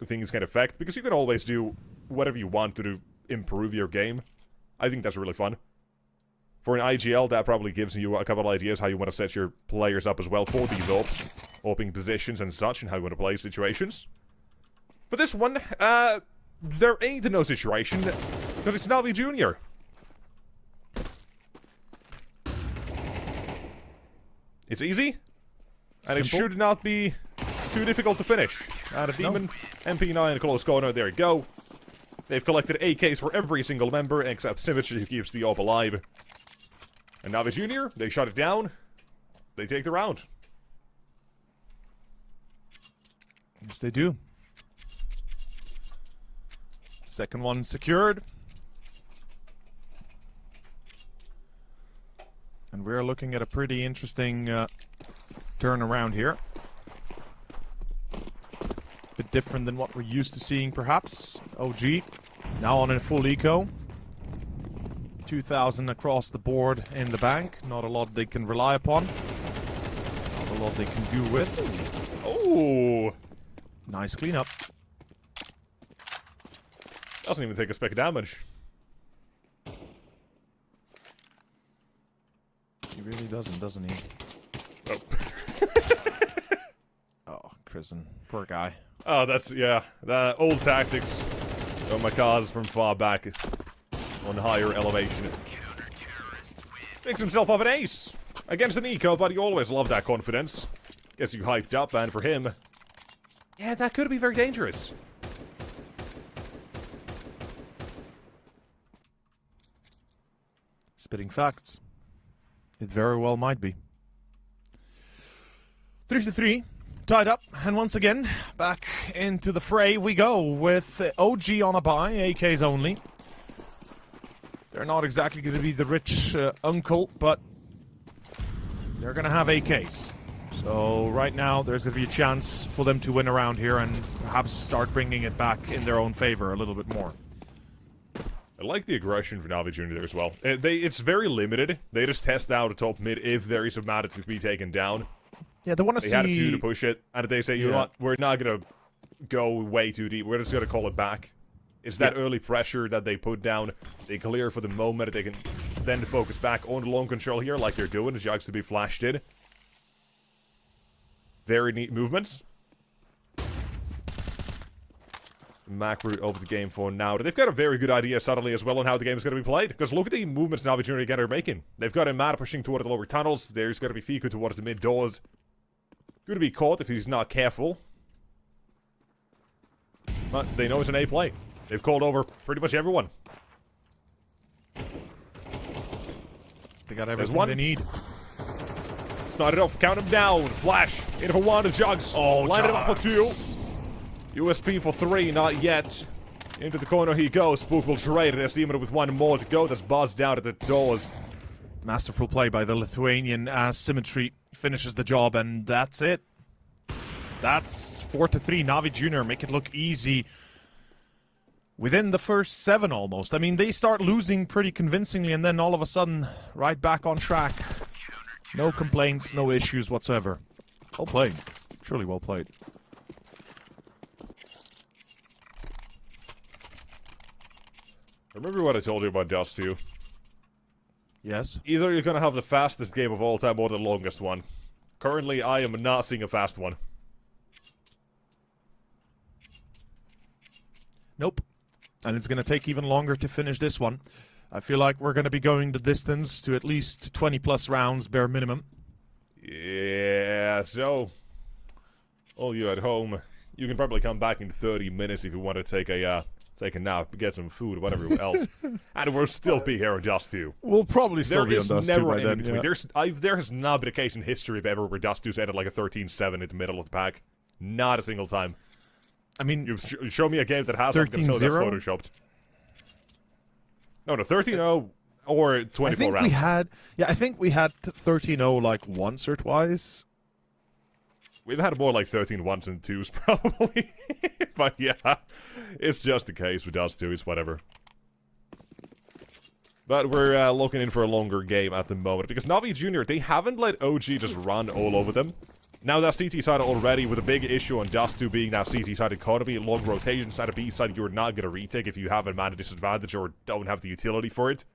things can affect, because you can always do whatever you want to improve your game. I think that's really fun. For an IGL, that probably gives you a couple of ideas how you want to set your players up as well for these ops, opening positions and such, and how you want to play situations. For this one, there ain't no situation, because it's Navi Jr. It's easy, and it should not be too difficult to finish. And a Demon MP9 close corner, there you go. They've collected AKs for every single member, except Symmetry, who keeps the AWP alive. And Navi Jr., they shut it down. They take the round. Yes, they do. Second one secured. And we're looking at a pretty interesting turnaround here. Bit different than what we're used to seeing, perhaps. OG, now on a full eco. 2,000 across the board in the bank. Not a lot they can rely upon. Not a lot they can do with. Oh! Nice cleanup. Doesn't even take a speck of damage. He really doesn't he? Oh. Oh, Krisen. Poor guy. Oh, that's, yeah. The old tactics. Oh my god, from far back. On higher elevation. Picks himself up an ace. Against an eco, but he always loved that confidence. Gets you hyped up, and for him... yeah, that could be very dangerous. Spitting facts. It very well might be. 3-3. Tied up, and once again, back into the fray we go with OG on a buy, AKs only. They're not exactly going to be the rich uncle, but they're going to have AKs. So right now, there's going to be a chance for them to win around here and perhaps start bringing it back in their own favor a little bit more. I like the aggression for Navi Jr. there as well. It's very limited. They just test out a top mid if there is a matter to be taken down. Yeah, they want to see... They had a 2 to push it, and they say, you know what, we're not going to go way too deep. We're just going to call it back. It's that early pressure that they put down. They clear for the moment. They can then focus back on the long control here, like they're doing. The Jugs to be flashed in. Very neat movements. Macro over the game for now. They've got a very good idea suddenly as well on how the game is going to be played. Because look at the movements Navi Jr. again are making. They've got Mata pushing toward the lower tunnels. There's going to be Fiku towards the mid doors. Going to be caught if he's not careful. But they know it's an A play. They've called over pretty much everyone. They got everything they need. Started off, count him down. Flash. In for 1 to Jugs. Oh, line it up for Jugs. 2. USP for 3, not yet. Into the corner he goes. Spook will trade. They're seeing it with 1 more to go. That's buzzed down at the doors. Masterful play by the Lithuanian as Symmetry finishes the job, and that's it. That's 4-3. Navi Jr. make it look easy within the first 7 almost. I mean, they start losing pretty convincingly, and then all of a sudden, right back on track. No complaints, no issues whatsoever. Well played. Truly well played. Remember what I told you about Dust 2? Yes. Either you're gonna have the fastest game of all time or the longest one. Currently, I am not seeing a fast one. Nope. And it's going to take even longer to finish this one. I feel like we're going to be going the distance to at least 20 plus rounds, bare minimum. Yeah, so... all you at home, you can probably come back in 30 minutes if you want to take a nap, get some food, whatever else. And we'll still be here on Dust 2. We'll probably still be on Dust 2 by then. Yeah. There has not been a case in history of ever where Dust 2's ended like a 13-7 in the middle of the pack. Not a single time. I mean... You show me a game that has something so that's photoshopped. No, 13-0 or 24 rounds. I think we had 13-0 like once or twice. We've had more like 13 1s and 2s probably. But yeah, it's just the case with Dust 2, it's whatever. But we're looking in for a longer game at the moment, because Navi Jr., they haven't let OG just run all over them. Now that CT side already, with a big issue on Dust 2 being that CT side economy, long rotation side of B side, you're not going to retake if you have a mana disadvantage or don't have the utility for it.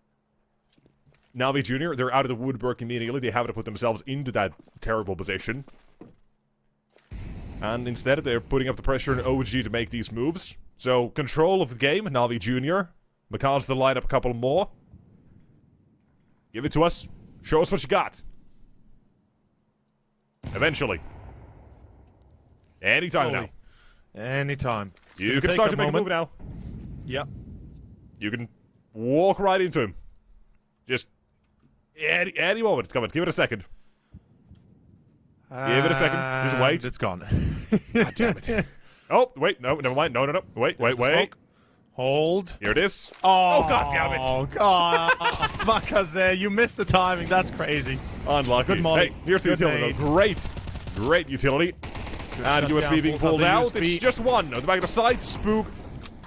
Navi Jr., they're out of the woodwork immediately. They have to put themselves into that terrible position. And instead, they're putting up the pressure on OG to make these moves. So, control of the game, Navi Jr. McCall's to line up a couple more. Give it to us. Show us what you got. Eventually. Anytime now. Anytime. You can start to make a move now. Yep. You can walk right into him. Just any moment it's coming. Give it a second. Give it a second. Just wait. It's gone. God damn it. Oh, wait. No, never mind. No. Wait. Hold. Here it is. Oh, God damn it. Oh, God. Makaze, you missed the timing. That's crazy. Unlucky. Good morning. Hey, here's the utility. Great utility. And USB being pulled out. It's just 1. On the back of the side, Spook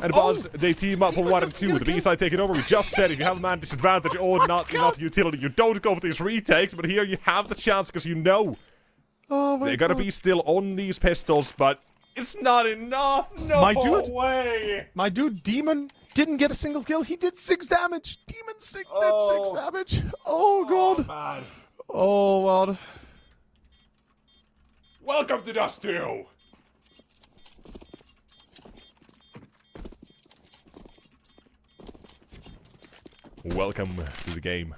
and Buzz, they team up for 1 and 2. The B side taking over. We just said if you have a man disadvantage or not enough utility, you don't go for these retakes. But here you have the chance because you know they're going to be still on these pistols, but it's not enough. No way. My dude, Demon, didn't get a single kill. He did 6 damage. Demon did 6 damage. Oh, God. Man. Oh, God. Welcome to Dust 2. Welcome to the game.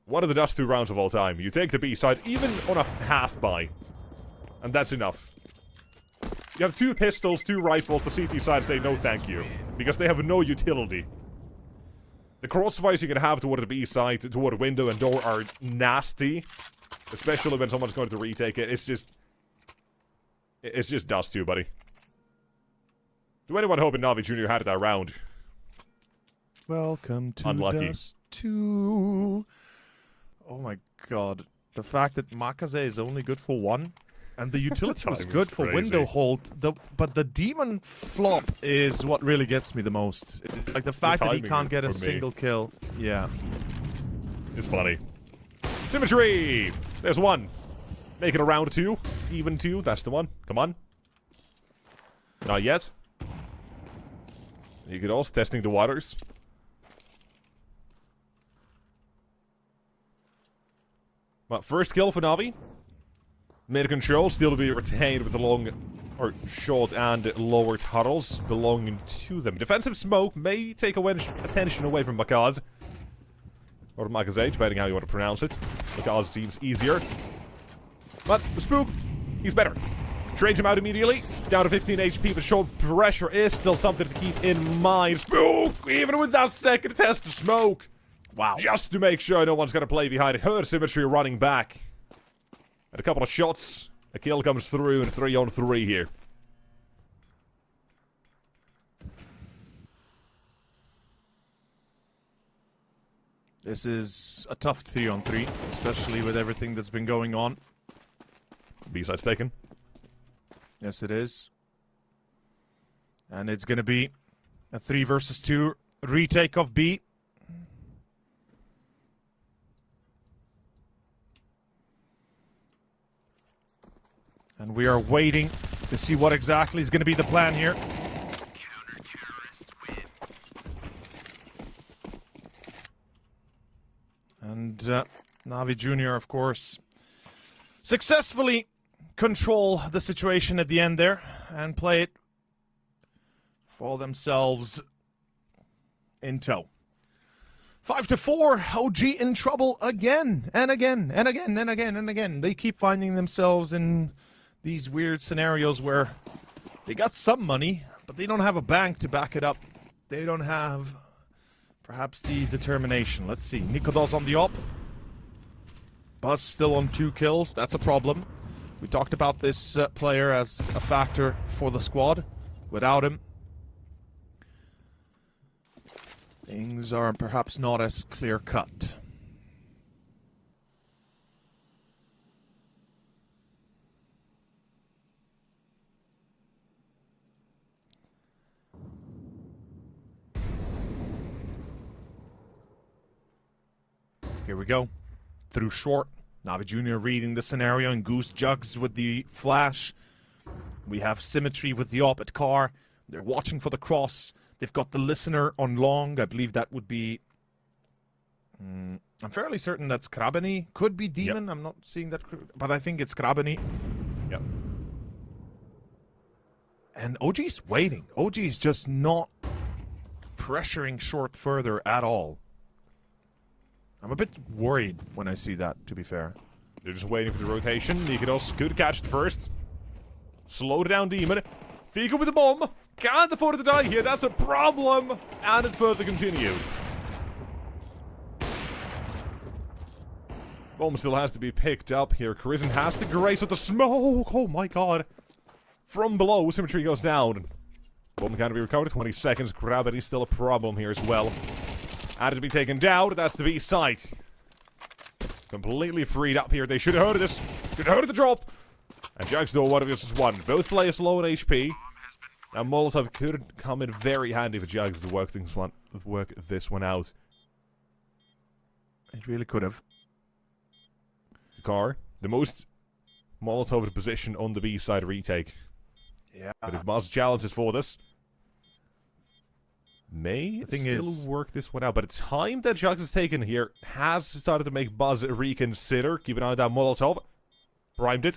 One of the Dust 2 rounds of all time. You take the B side, even on a half buy. And that's enough. You have 2 pistols, 2 rifles. The CT side say no thank you. Because they have no utility. The crossfires you can have toward the B side, toward window and door are nasty. Especially when someone's going to retake it. It's just dust too, buddy. To anyone hoping Navi Jr. had it that round. Welcome to Unlucky. Dust 2. Oh my god. The fact that Makaze is only good for 1. And the utility was Timing good was for crazy. window hold. But the demon flop is what really gets me the most. Like the fact that he timing can't get a for me. single kill. Yeah. It's funny. Symmetry! There's one. Make it a round 2. Even 2. That's the one. Come on. Not yet. You could also testing the waters. Well, first kill for Navi. Mid control still to be retained with the long, or short and lower tunnels belonging to them. Defensive smoke may take attention away from Bakaz. Or Makaze, depending how you want to pronounce it. Bakaz seems easier. But Spook, he's better. Trades him out immediately. Down to 15 HP, but short pressure is still something to keep in mind. Spook, even with that second test to smoke. Wow. Just to make sure no one's going to play behind it. Her Symmetry running back. And a couple of shots. A kill comes through and 3-on-3 here. This is a tough 3-on-3, especially with everything that's been going on. B-side's taken. Yes, it is. And it's going to be a 3 versus 2 retake of B. And we are waiting to see what exactly is going to be the plan here. Counter-terrorists win. And Navi Jr., of course, successfully control the situation at the end there and play it for themselves in tow. 5-4, OG in trouble again and again and again and again and again. They keep finding themselves in these weird scenarios where they got some money, but they don't have a bank to back it up. They don't have perhaps the determination. Let's see. Nikodos on the op. Buzz still on 2 kills. That's a problem. We talked about this player as a factor for the squad. Without him, things are perhaps not as clear-cut. Here we go. Through short. Navi Jr. reading the scenario and Goose Jugs with the flash. We have Symmetry with the op at car. They're watching for the cross. They've got the listener on long. I believe that would be... I'm fairly certain that's Krabany. Could be Demon. Yep. I'm not seeing that. But I think it's Krabany. Yep. And OG's waiting. OG's just not pressuring short further at all. I'm a bit worried when I see that, to be fair. They're just waiting for the rotation. Nikodos could catch the first. Slow down Demon. Fico with the bomb. Can't afford to die here. That's a problem. And it further continued. Bomb still has to be picked up here. Partisan has the grace with the smoke. Oh my god. From below, Symmetry goes down. Bomb can't be recovered. 20 seconds. Gravity's still a problem here as well. Had to be taken down. That's the B site. Completely freed up here. They should have heard of this. Should have heard of the drop. And Jagsdor, 1 versus 1. Both players low on HP. Now Molotov could come in very handy for Jags to work this one out. It really could have. The car, the most Molotov position on the B side retake. Yeah. But if Buzz challenges for this, may The thing still is- work this one out. But the time that Jags has taken here has started to make Buzz reconsider. Keep an eye on that Molotov. Primed it.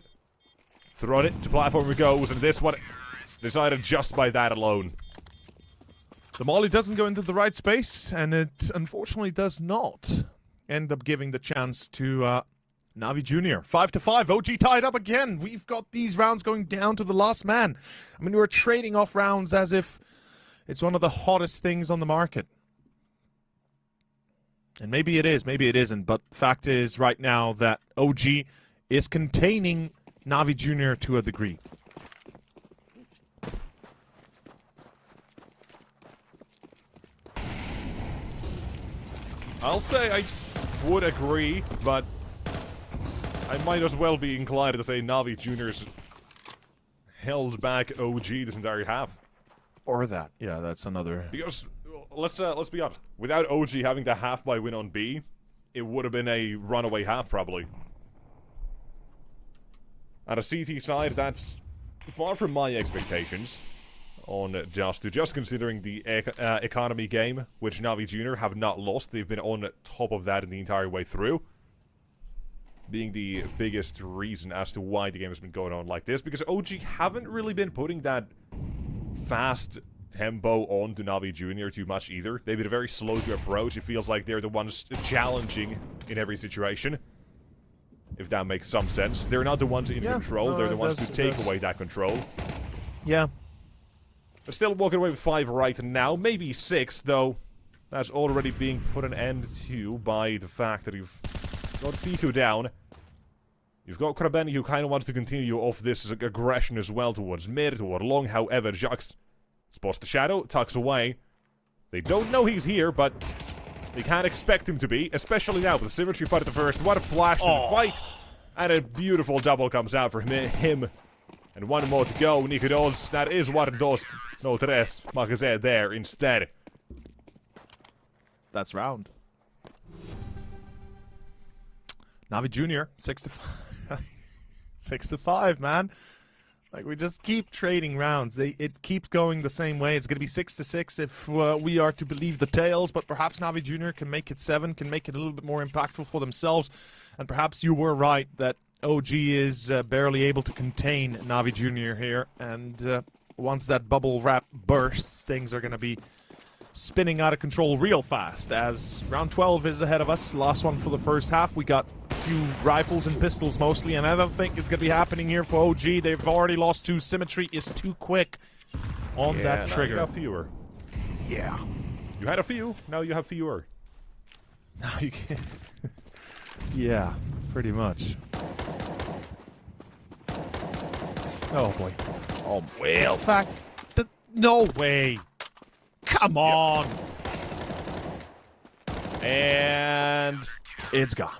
Thrown it to platform it goes, and this one decided just by that alone. The Molly doesn't go into the right space, and it unfortunately does not end up giving the chance to Navi Jr. 5-5, OG tied up again. We've got these rounds going down to the last man. I mean, we're trading off rounds as if it's one of the hottest things on the market. And maybe it is, maybe it isn't, but the fact is right now that OG is containing Navi Jr. to a degree. I'll say I would agree, but I might as well be inclined to say Navi Jr.'s held back OG this entire half. Or that. Yeah, that's another... Because, let's be honest, without OG having the half by win on B, it would have been a runaway half, probably. On a CT side, that's far from my expectations on just considering the economy game, which Navi Jr. have not lost. They've been on top of that in the entire way through, being the biggest reason as to why the game has been going on like this, because OG haven't really been putting that fast tempo on to Navi Jr. too much either. They've been very slow to approach. It feels like they're the ones challenging in every situation, if that makes some sense. They're not the ones in control, no, they're the ones to take away that control. Yeah. They're still walking away with 5 right now, maybe 6, though that's already being put an end to by the fact that you've got Veto down. You've got Krabeni, who kind of wants to continue off this aggression as well towards mid, toward long. However, Jax spots the shadow, tucks away. They don't know he's here, but they can't expect him to be, especially now with the symmetry fight at the first. What a flash to the fight! And a beautiful double comes out for him. And one more to go. Nico does. That is what does. No tres. Magazine there instead. That's round. Navi Jr. 6-5. 6-5, man. Like, we just keep trading rounds. It keeps going the same way. It's going to be 6-6 if we are to believe the tales, but perhaps Navi Jr. can make it 7, can make it a little bit more impactful for themselves. And perhaps you were right that OG is barely able to contain Navi Jr. here. And once that bubble wrap bursts, things are going to be spinning out of control real fast, as round 12 is ahead of us. Last one for the first half. We got a few rifles and pistols mostly, and I don't think it's going to be happening here for OG. They've already lost 2. Symmetry is too quick on that trigger. Now you have fewer. Yeah. You had a few, now you have fewer. Now you can... yeah, pretty much. Oh boy. Oh, well, fact... No way! Come on! Yep. And it's gone.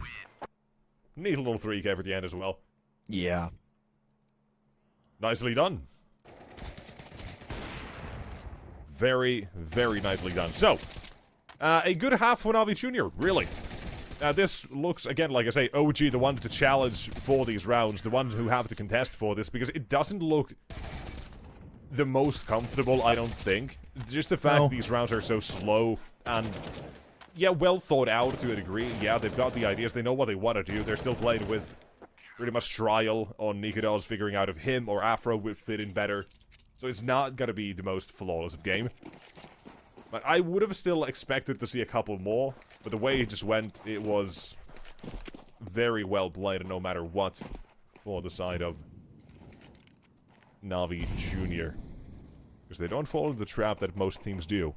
Neat little 3K for the end as well. Yeah. Nicely done. Very, very nicely done. So, a good half for Navi Jr., really. This looks, again, like I say, OG, the ones to challenge for these rounds, the ones who have to contest for this, because it doesn't look the most comfortable, I don't think. Just the fact these rounds are so slow and, yeah, well thought out to a degree. Yeah, they've got the ideas, they know what they want to do. They're still playing with pretty much trial on Nikodol's, figuring out if him or Afro would fit in better. So it's not going to be the most flawless of game. But I would have still expected to see a couple more, but the way it just went, it was very well played, no matter what, for the side of Navi Jr. Because they don't fall into the trap that most teams do.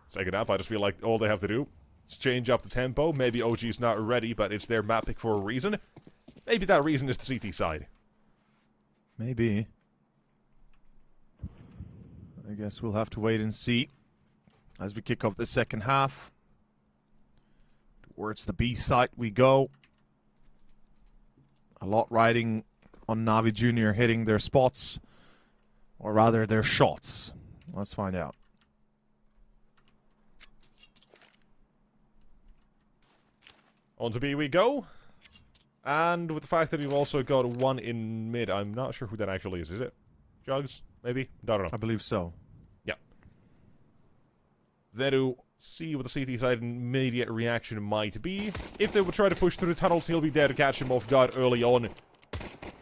Second half, I just feel like all they have to do is change up the tempo. Maybe OG's not ready, but it's their map pick for a reason. Maybe that reason is the CT side. Maybe. I guess we'll have to wait and see as we kick off the second half. Towards the B site we go. A lot riding on Navi Jr. hitting their spots, or rather their shots. Let's find out. On to B we go. And with the fact that we've also got one in mid, I'm not sure who that actually is it? Jugs? Maybe? I don't know. I believe so. Yeah. Then to see what the CT side immediate reaction might be. If they would try to push through the tunnels, he'll be there to catch him off guard early on.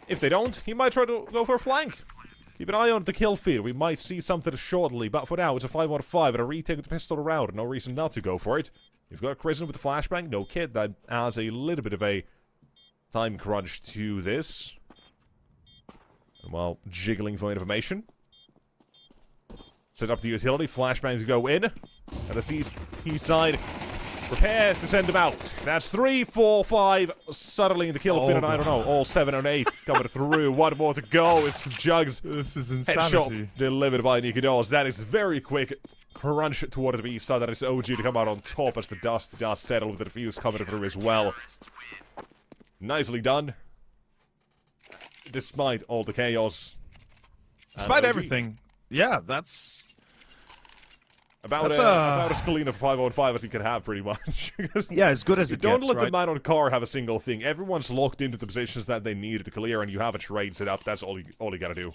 If they don't, he might try to go for a flank. Keep an eye on the kill feed. We might see something shortly, but for now, it's a 5-on-5 and a retake with the pistol around. No reason not to go for it. You've got Kristen with the flashbang. No kid. That adds a little bit of a time crunch to this. And while jiggling for information. Set up the utility. Flashbang to go in. And the T side Prepare to send them out. That's 3, 4, 5, settling the kill fin, and I don't know, all 7 and 8 coming through. One more to go. It's Jugs. This is Headshot insanity. delivered by Nikidos. That is very quick. Crunch toward the B side. That is OG to come out on top as the dust does settle with the defuse coming through as well. Nicely done. Despite all the chaos. Despite OG. everything. Yeah, that's... About as clean a 5-on-5 as he can have, pretty much. Yeah, as good as it Don't gets, let the right? man on car have a single thing. Everyone's locked into the positions that they need to clear, and you have a trade set up. That's all you gotta do.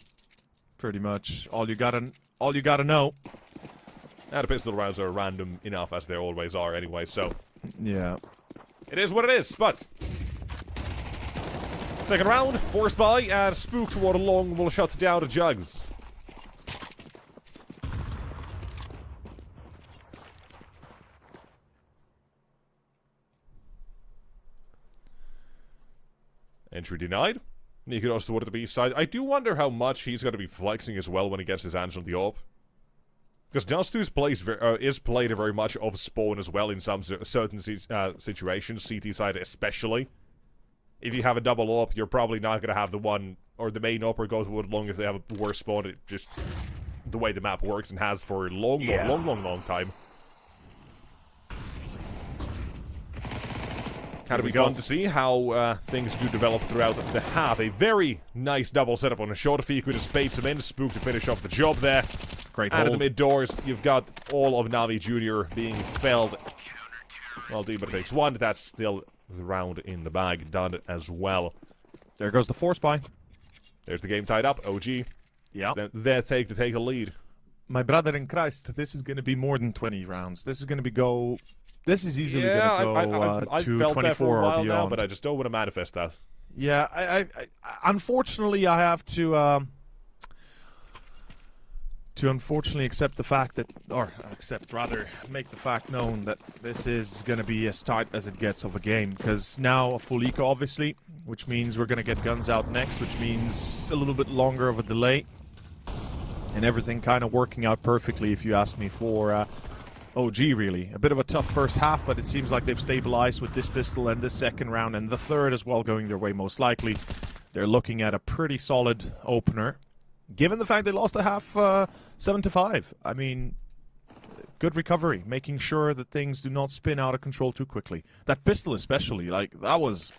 Pretty much. All you gotta know. And the pistol rounds are random enough, as they always are anyway, so... Yeah. It is what it is, but... Second round, forced by, and Spook toward a long will shut down the Jugs. Entry denied. Nikidos toward the B side. I do wonder how much he's going to be flexing as well when he gets his hands on the AWP. Because Dust2 is played very much off spawn as well in some certain situations, CT side especially. If you have a double AWP, you're probably not going to have the one, or the main AWPer go toward long if they have a worse spawn. It just, the way the map works and has for a long time. Kind of be fun to see how things do develop throughout the half. A very nice double setup on a short Fiku to spade some in, Spook to finish off the job there. Great And hold. at the mid doors, you've got all of Navi Jr. being felled. Well, D, but it takes one. That's still the round in the bag done as well. There goes the force buy. There's the game tied up. OG. Yeah. Their take to take a lead. My brother in Christ, this is going to be more than 20 rounds. This is going to be go... This is easily going to go I've to felt 24 that for a while or now, beyond. but I just don't want to manifest that. Yeah, I unfortunately, I have to unfortunately accept the fact that, or accept, rather, make the fact known that this is going to be as tight as it gets of a game. Because now a full eco, obviously, which means we're going to get guns out next, which means a little bit longer of a delay. And everything kind of working out perfectly, if you ask me, for OG, really. A bit of a tough first half, but it seems like they've stabilized with this pistol and this second round, and the third as well going their way most likely. They're looking at a pretty solid opener. Given the fact they lost a half 7-5. I mean, good recovery, making sure that things do not spin out of control too quickly. That pistol especially, like, that was...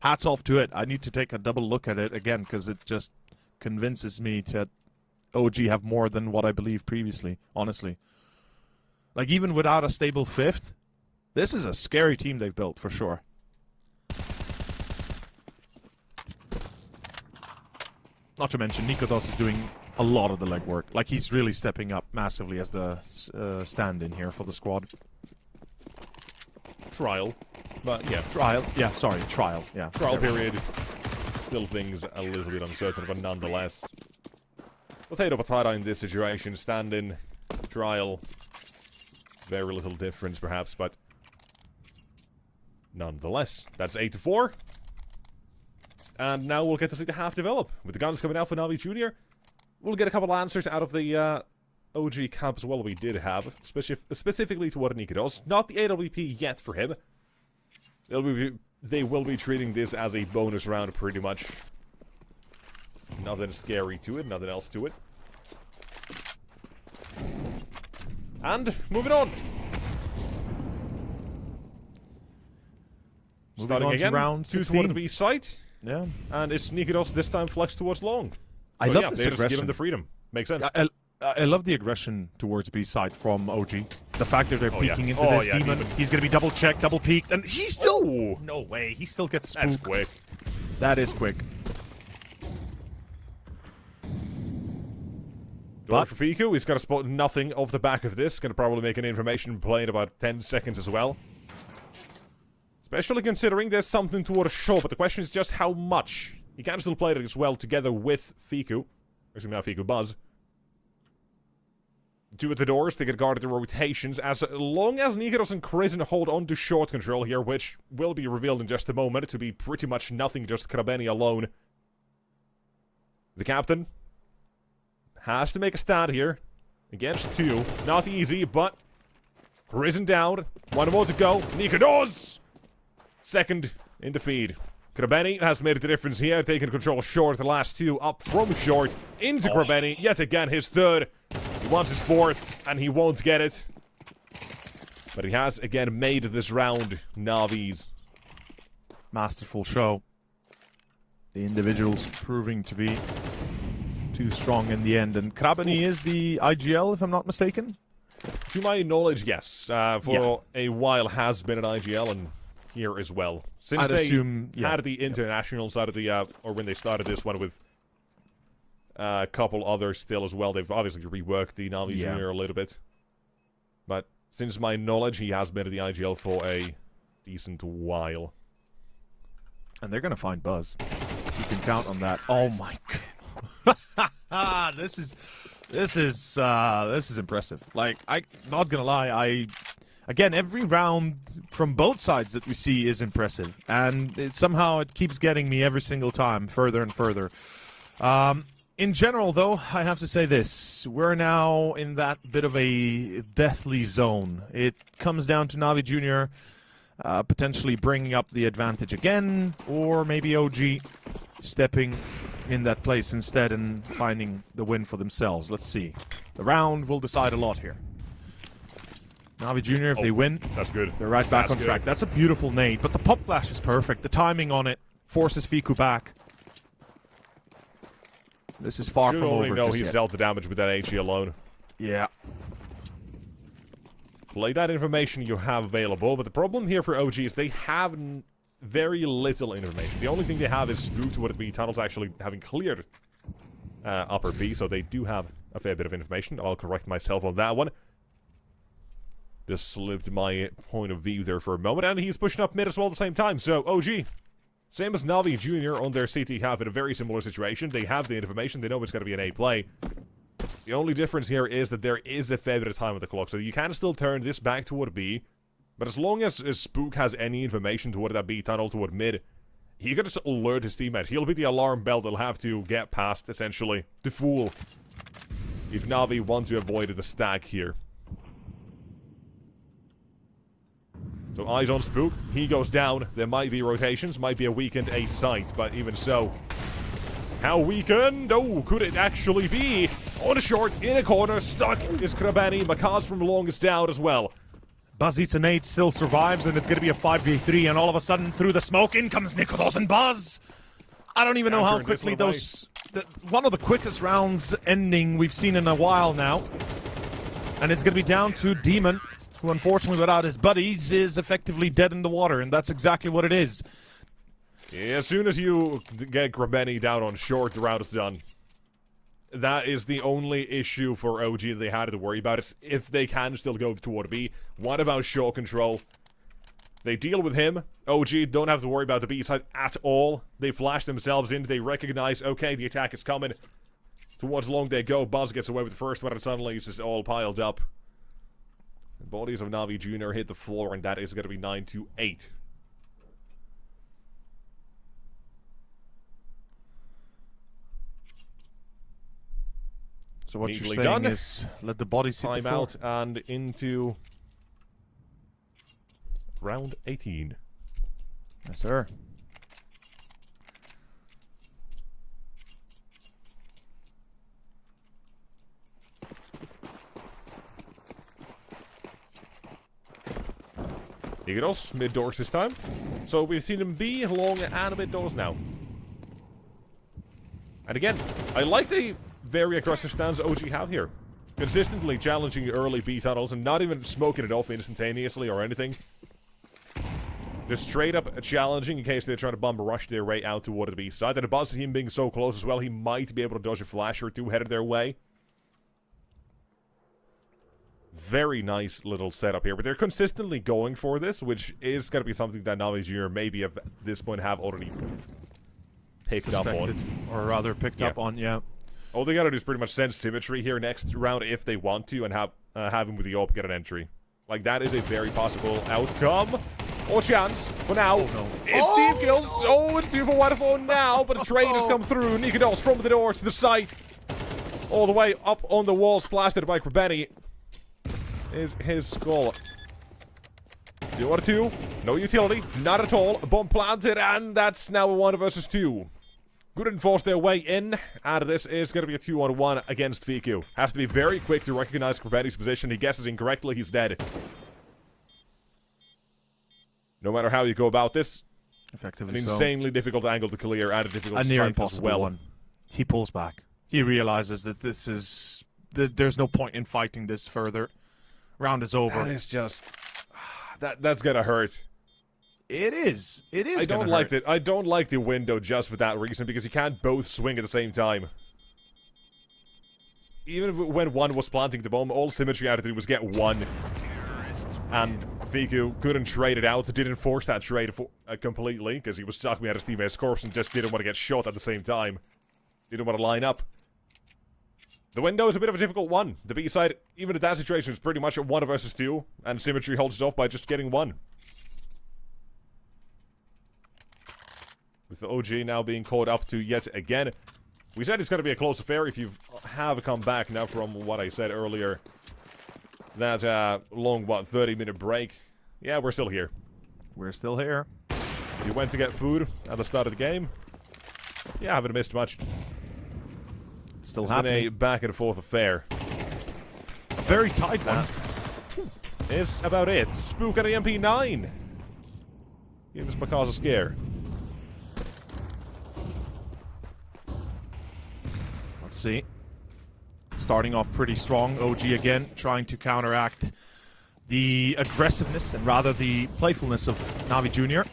Hats off to it. I need to take a double look at it again, because it just convinces me that OG have more than what I believed previously, honestly. Like, even without a stable fifth, this is a scary team they've built, for sure. Not to mention, Nikidos is doing a lot of the legwork. Like, he's really stepping up massively as the stand-in here for the squad. Trial. But, yeah. Trial. Yeah, sorry, trial. Yeah. Trial period. Still things a little bit uncertain, but nonetheless. Potato potato in this situation. Stand-in. Trial. Very little difference, perhaps, but nonetheless, that's 8-4. And now we'll get to see the half develop. With the guns coming out for Navi Jr., we'll get a couple answers out of the OG camp as well we did have, specifically to what Nikidos. Not the AWP yet for him. They will be treating this as a bonus round, pretty much. Nothing scary to it, nothing else to it. And, moving on. Starting on to again, round two 16. toward the B site. Yeah. And it's Nikidos this time flex towards long. I So, love yeah, this they just give him aggression. the freedom. Makes sense. I love the aggression towards B side from OG. The fact that they're peeking into Oh, this yeah, demon. even- He's going to be double checked, double peeked, and he still... Oh. No way. He still gets That's spooked. quick. That is quick. Door for Fiku. He's got to spot nothing off the back of this. Going to probably make an information play in about 10 seconds as well. Especially considering there's something toward a shot, but the question is just how much. He can still play it as well together with Fiku. Actually, not Fiku, Buzz. Two at the doors to get guarded the rotations. As long as Nikidos and Krisen hold on to short control here, which will be revealed in just a moment to be pretty much nothing, just Krabeni alone. The captain has to make a stand here against two. Not easy, but Risen down. One more to go. Nikados! Second in the feed. Krabeni has made the difference here, taking control short. The last two up from short into Krabeni. Yet again, his third. He wants his fourth, and he won't get it. But he has again made this round Navi's. Masterful show. The individuals proving to be too strong in the end. And Krabeni is the IGL, if I'm not mistaken. To my knowledge, yes. For a while has been an IGL, and here as well. Since I'd assume, had the international side of the, or when they started this one with a couple others still as well, they've obviously reworked the Navi Jr. a little bit. But since my knowledge, he has been at the IGL for a decent while. And they're going to find Buzz. You can count on that. Oh my god. This is impressive. Like, I'm not going to lie, again, every round from both sides that we see is impressive, and somehow it keeps getting me every single time, further and further. In general, though, I have to say this. We're now in that bit of a deathly zone. It comes down to Navi Jr. Potentially bringing up the advantage again, or maybe OG stepping in that place instead and finding the win for themselves. Let's see. The round will decide a lot here. Navi Jr., if they win, that's good. They're right back on track. That's a beautiful nade, but the pop flash is perfect. The timing on it forces Fiku back. This is far from over. Know he's dealt the damage with that HE alone. Yeah. Play that information you have available, but the problem here for OG is they have very little information. The only thing they have is Spook to what it be tunnels actually having cleared upper B, so they do have a fair bit of information. I'll correct myself on that one. Just slipped my point of view there for a moment, and he's pushing up mid as well at the same time. So, OG, same as Navi Jr. on their CT have in a very similar situation. They have the information, they know it's going to be an A play. The only difference here is that there is a fair bit of time on the clock, so you can still turn this back toward B. But as long as Spook has any information toward that B tunnel, toward mid, he can just alert his teammate. He'll be the alarm bell they'll have to get past, essentially, to fool, if Navi want to avoid the stack here. So eyes on Spook. He goes down. There might be rotations. Might be a weakened A site. But even so, how weakened? Oh, could it actually be? On a short, in a corner, stuck is Krabeni. Makaz from longest down as well. Buzz eats a nade, still survives, and it's going to be a 5v3. And all of a sudden, through the smoke, in comes Nikodos and Buzz. I don't even know how quickly those... one of the quickest rounds ending we've seen in a while now. And it's going to be down to Demon, who unfortunately without his buddies is effectively dead in the water, and that's exactly what it is. Yeah, as soon as you get Krabeni down on short, the round is done. That is the only issue for OG that they had to worry about, is if they can still go toward B. What about short control? They deal with him. OG don't have to worry about the B side at all. They flash themselves in, they recognize, okay, the attack is coming. Towards long they go, Buzz gets away with the first one, and suddenly it's just all piled up. The bodies of Navi Jr. hit the floor, and that is going to be 9-8. So what you're saying is, let the bodies hit the floor. Timeout and into round 18. Yes, sir. Nikodos, mid doors this time. So we've seen him be long and mid doors now. And again, I like the very aggressive stance OG have here. Consistently challenging early B tunnels and not even smoking it off instantaneously or anything. Just straight up challenging in case they're trying to bomb rush their way out toward the B side. And Buzz, him being so close as well, he might be able to dodge a flash or two headed their way. Very nice little setup here, but they're consistently going for this, which is going to be something that Navi Jr. maybe at this point have already picked up on. Or rather picked up on, yeah. All they gotta do is pretty much send Symmetry here next round if they want to, and have him with the AWP get an entry. Like, that is a very possible outcome. Or chance for now. Oh, no. It's team kills. Oh, it's 2 for 1 for now, but a trade has come through. Nikodos from the door to the site. All the way up on the wall, splashed by Krabeni. Is his skull 2 out of 2. No utility. Not at all. Bomb planted, and that's now a 1 versus 2. Couldn't force their way in, and this is going to be a 2-on-1 against VQ. Has to be very quick to recognize Corvetti's position. He guesses incorrectly, he's dead. No matter how you go about this, Effectively an insanely difficult angle to clear, and a difficult near strike as impossible well. one. He pulls back. He realizes that this is... there's no point in fighting this further. Round is over. That is just... That's gonna hurt. It is. It is. I don't like it. I don't like the window just for that reason, because you can't both swing at the same time. Even when one was planting the bomb, all Symmetry had to do was get one. And Viku couldn't trade it out, didn't force that trade completely, because he was stuck behind his teammate's corpse and just didn't want to get shot at the same time. Didn't want to line up. The window is a bit of a difficult one. The B side, even in that situation, is pretty much a 1 versus 2, and Symmetry holds it off by just getting 1. With the OG now being caught up to yet again. We said it's going to be a close affair if you have come back now from what I said earlier. That long, 30-minute break. Yeah, we're still here. We're still here. If you went to get food at the start of the game, yeah, haven't missed much. Still It's been a back-and-forth affair. A very tight one. Is about it. Spook at the MP9. Give us because a scare. Let's see. Starting off pretty strong. OG again, trying to counteract the aggressiveness and rather the playfulness of Navi Jr.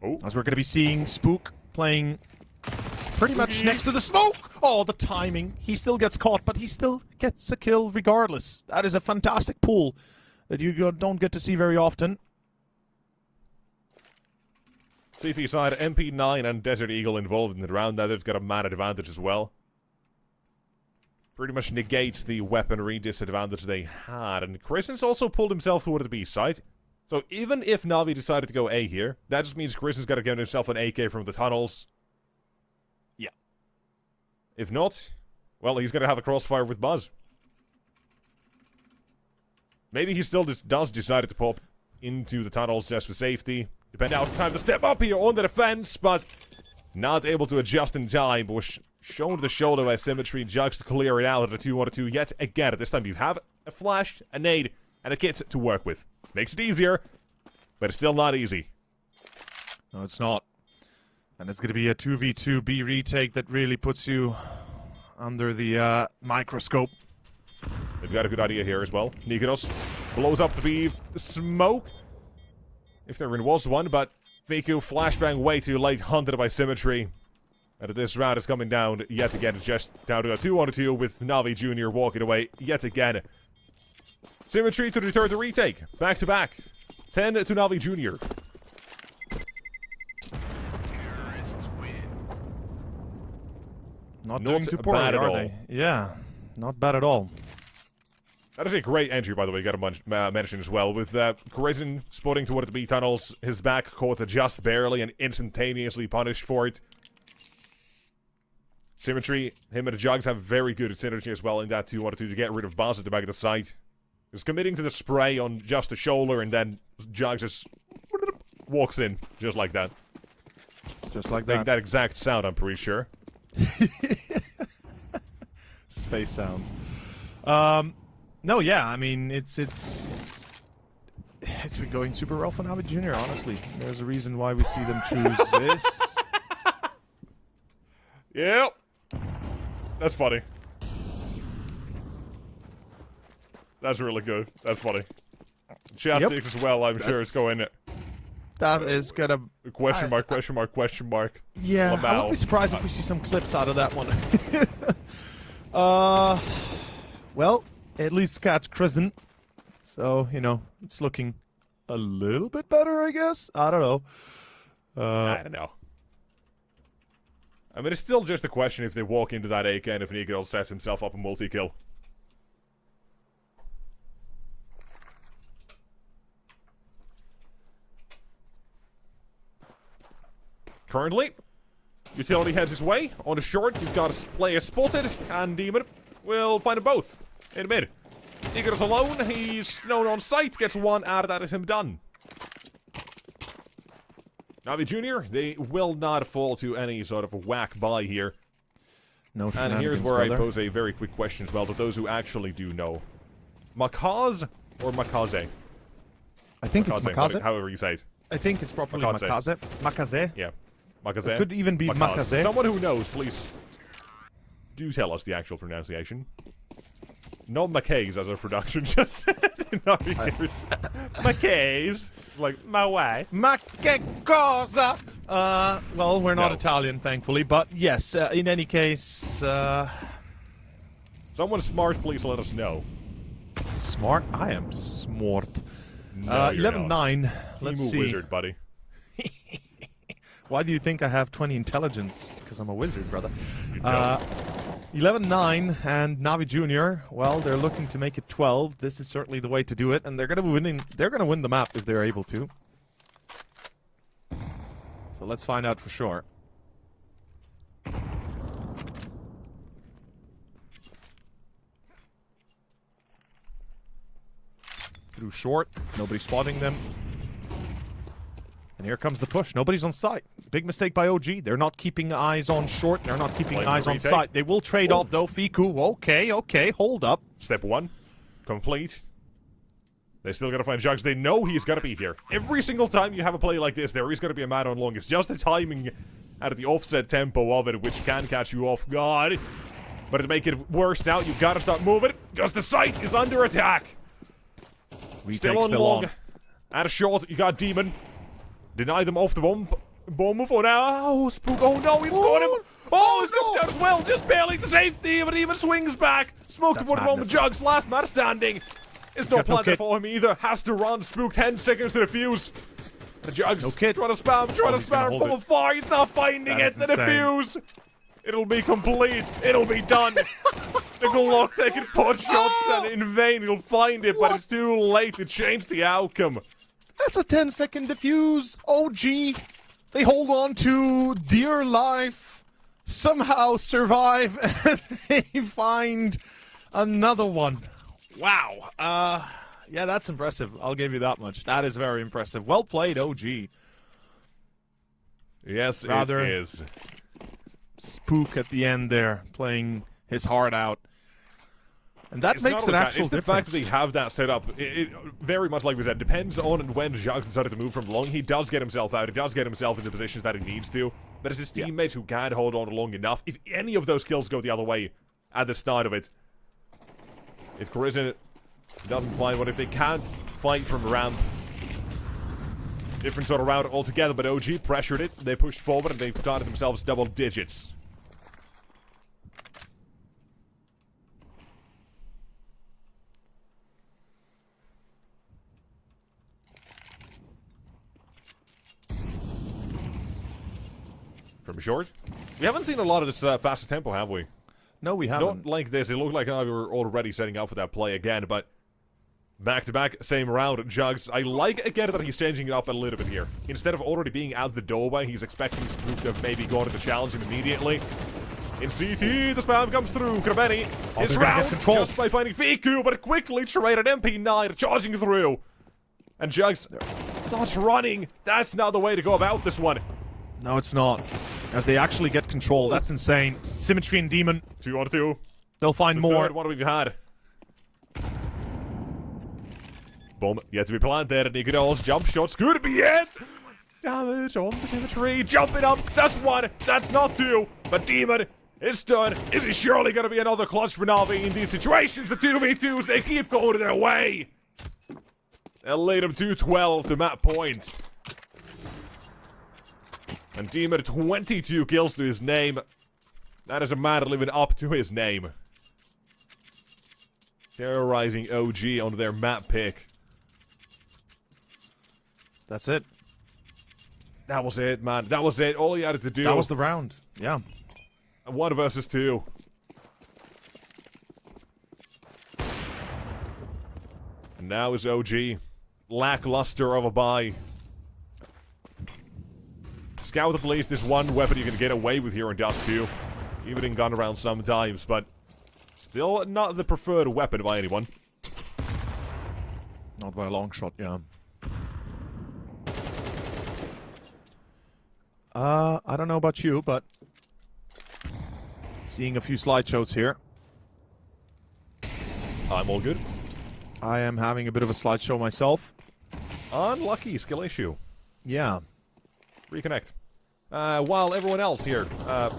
Oh. As we're going to be seeing Spook playing pretty much next to the smoke. Oh, the timing. He still gets caught, but he still gets a kill regardless. That is a fantastic pull that you don't get to see very often. CT side, MP9 and Desert Eagle involved in the round. Now they've got a man advantage as well. Pretty much negates the weaponry disadvantage they had. And Christen's also pulled himself toward the B side. So even if Navi decided to go A here, that just means Christen's got to get himself an AK from the tunnels. Yeah. If not, well, he's going to have a crossfire with Buzz. Maybe he still does decide to pop into the tunnels just for safety. Depending on the time to step up here on the defense, but not able to adjust in time. But was shown to the shoulder by Symmetry. Jugs to clear it out at a 2-on-2 yet again. At this time, you have a flash, a nade, and a kit to work with. Makes it easier, but it's still not easy. No, it's not. And it's going to be a 2v2 B retake that really puts you under the microscope. They've got a good idea here as well. Nikodos blows up the B smoke. If there was one, but Viku flashbang way too late, hunted by Symmetry. And this round is coming down yet again, just down to a 2-on-2 with Navi Jr. walking away yet again. Symmetry to return the retake. Back to back. 10 to Navi Jr. Terrorists win. Not doing too poorly, bad at are all. they? Yeah, not bad at all. That is a great entry, by the way, you gotta mention as well. With Corizon spotting toward the B tunnels, his back caught just barely and instantaneously punished for it. Symmetry, him and the Jugs have very good synergy as well in that 2-on-2 to get rid of Buzz at the back of the site. He's committing to the spray on just the shoulder, and then Jugs just walks in, just like that. Just like Make that. that exact sound, I'm pretty sure. Space sounds. No, yeah, I mean, it's been going super well for Navi Jr., honestly. There's a reason why we see them choose this. Yep. That's funny. That's really good. That's funny. Chat Yep. as well, I'm sure it's going... That is gonna... Question mark, question mark, question mark. Yeah, I Lamau. wouldn't be surprised if we see some clips out of that one. Well, at least catch Crescent. So, you know, it's looking a little bit better, I guess. I don't know. I don't know. I mean, it's still just a question if they walk into that AK and if Nikodos sets himself up a multi-kill. Currently, Utility heads his way. On the short, you've got a player spotted, and Demon will find them both in mid. Nikodos alone, he's known on sight, gets one out of that is him done. Navi Jr., they will not fall to any sort of a whack by here. No And shenanigans, here's where brother. I pose a very quick question as well to those who actually do know. Makaz or Makaze? I think it's Makaze. However you say it. I think it's properly Makaze. Makaze. Yeah. Makaze? It could even be Makaze. Someone who knows, please do tell us the actual pronunciation. Not Mackays as a production, just not Mackays. Like, my way. Ma che cosa? Well, we're not No. Italian, thankfully, but yes, in any case, Someone smart, please let us know. smart? I am smart. No, you're not. 11-9. Let's Timu see. Wizard, buddy. Why do you think I have 20 intelligence? Because I'm a wizard, brother. You don't. 11-9, and Navi Jr. Well, they're looking to make it 12. This is certainly the way to do it, and they're gonna win the map if they're able to. So let's find out for sure. Through short, nobody spotting them. And here comes the push. Nobody's on site. Big mistake by OG. They're not keeping eyes on short. They're not keeping Playing eyes the on retake. site. They will trade off, though. Fiku, okay, hold up. Step 1. Complete. They still gotta find Jugs. They know he's gotta be here. Every single time you have a play like this, there is gonna be a man on long. It's just the timing out of the offset tempo of it, which can catch you off guard. But to make it worse now, you've gotta start moving, because the site is under attack. Still on long. At a short, you got Demon. Deny them off the bomb. Bomb for now. Oh, Spook. Oh no, he's got him. Oh, he's got down as well. Just barely the safety, but even swings back. Smoke That's aboard the bomb with madness. Jugs. Last man standing. It's no got no plan there kit. for him either. Has to run. Spook 10 seconds to defuse. The Jugs No kit. trying to spam. Trying to he's gonna spam. hold Bomb it. of fire. He's not finding That it. is The insane. defuse. It'll be complete. It'll be done. The Glock taking pot shots and in vain he'll find it, but it's too late to change the outcome. That's a 10-second defuse. OG. They hold on to dear life. Somehow survive. And they find another one. Wow. Yeah, that's impressive. I'll give you that much. That is very impressive. Well played, OG. Yes, Rather- it is. Spook at the end there, playing his heart out. And that It's makes not an only that, actual it's the difference. fact that they have that set up. It very much like we said, depends on when Jacques decided to move from long. He does get himself out. He does get himself into positions that he needs to. But it's his teammates who can't hold on long enough. If any of those kills go the other way at the start of it, if Partisan doesn't find one, if they can't fight from ramp, different sort of route altogether. But OG pressured it. They pushed forward and they've started themselves double digits. From short, we haven't seen a lot of this faster tempo, have we? No, we haven't. Not like this. It looked like we were already setting up for that play again, but back to back, same round. Jugs, I like again that he's changing it up a little bit here. Instead of already being out the doorway, he's expecting Spook to have maybe gone to challenge him immediately. In CT, the spam comes through. Krabeni is they're gonna get round control. just by finding Fiku, but quickly traded MP9 charging through. And Jugs starts running. That's not the way to go about this one. No, it's not. As they actually get control. That's insane. Symmetry and Demon. 2 on 2. They'll find The more. third one we've had. Boom. Yet to be planned there. Nicodemus jump shots. Could be it. Damage on the symmetry. Jumping up. That's 1. That's not 2. But Demon is done. Is it surely going to be another clutch for Navi in these situations? The 2v2s, they keep going their way. They'll lead them to 12 to map point. And Demon 22 kills to his name. That is a man living up to his name. Terrorizing OG on their map pick. That's it. That was it, man. That was it. All he had to do. That was the round. Yeah. 1 versus 2. And now is OG. Lackluster of a buy. Scout at least is one weapon you can get away with here in Dust 2. Even in gun rounds sometimes, but still not the preferred weapon by anyone. Not by a long shot, yeah. I don't know about you, but seeing a few slideshows here. I'm all good. I am having a bit of a slideshow myself. Unlucky skill issue. Yeah. Reconnect. While everyone else here,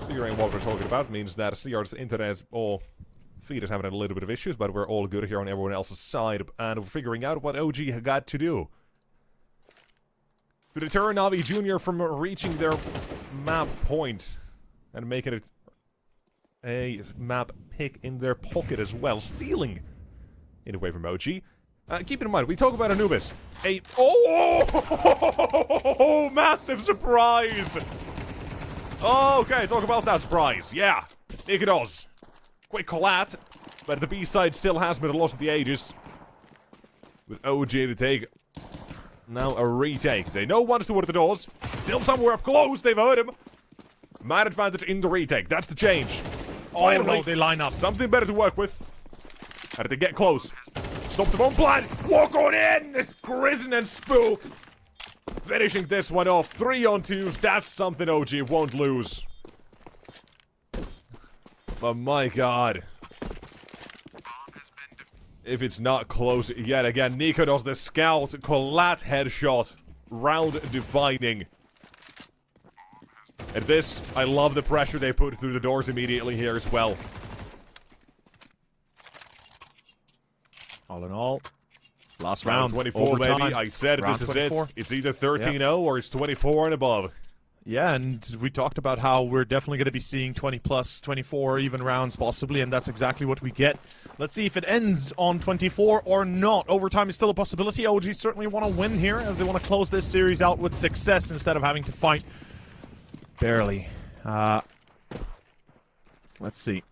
figuring what we're talking about, means that CR's internet or feed is having a little bit of issues, but we're all good here on everyone else's side, and we're figuring out what OG got to do to deter Navi Jr. from reaching their map point and making it a map pick in their pocket as well, stealing it away from OG. Keep in mind, we talk about Anubis. Oh, massive surprise! Okay, talk about that surprise. Yeah, it does. Quick collat, but the B-side still has been a lot of the ages. With OG to take now a retake. They know one's toward the doors. Still somewhere up close, they've heard him. Man advantage in the retake, that's the change. Finally, Oh no, they line up. something better to work with. How did they get close? Stop the bomb plan! Walk on in! It's Prison and Spook! Finishing this one off. 3 on 2s. That's something OG won't lose. But my god. If it's not close yet again, Nico does the scout collat headshot. Round defining. And this, I love the pressure they put through the doors immediately here as well. All in all, last Round round. 24, overtime. baby. I said Round this is 24. it. It's either 13-0 or it's 24 and above. Yeah, and we talked about how we're definitely going to be seeing 20 plus, 24 even rounds possibly, and that's exactly what we get. Let's see if it ends on 24 or not. Overtime is still a possibility. OG certainly want to win here, as they want to close this series out with success instead of having to fight barely. Let's see.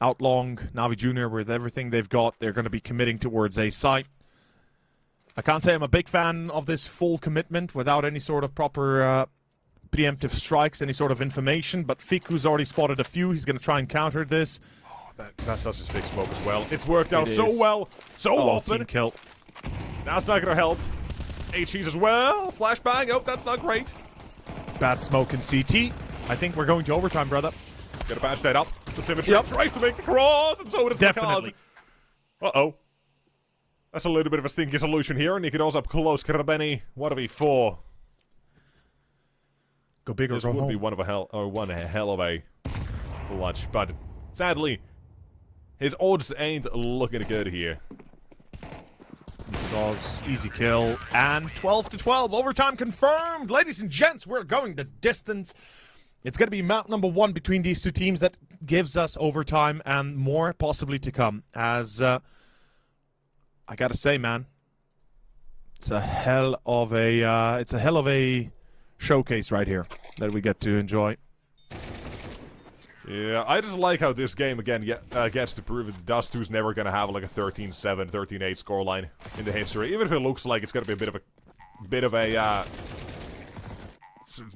Outlong, Navi Jr. with everything they've got, they're going to be committing towards a site. I can't say I'm a big fan of this full commitment without any sort of proper preemptive strikes, any sort of information, but Fiku's already spotted a few. He's going to try and counter this. Oh, that's such a sick smoke as well. It's worked out so is. well, so often. Team kill. That's not going to help. HEs as well. Flashbang. Oh, that's not great. Bad smoke in CT. I think we're going to overtime, brother. Gotta patch that up. The Symmetry Yep. tries to make the cross, and so does Definitely. Makazi. Uh-oh. That's a little bit of a stinky solution here, and he could also up close. Krabeni, what are we for? Go big or This go would home. be one hell of a clutch, but sadly, his odds ain't looking good here. Because easy kill. And 12-12. Overtime confirmed. Ladies and gents, we're going the distance. It's going to be map number 1 between these two teams that gives us overtime and more possibly to come. As I got to say, man, it's a hell of a showcase right here that we get to enjoy. Yeah, I just like how this game again gets to prove that Dust 2's never gonna have like a 13-7, 13-8 scoreline in the history. Even if it looks like it's gonna be a bit of a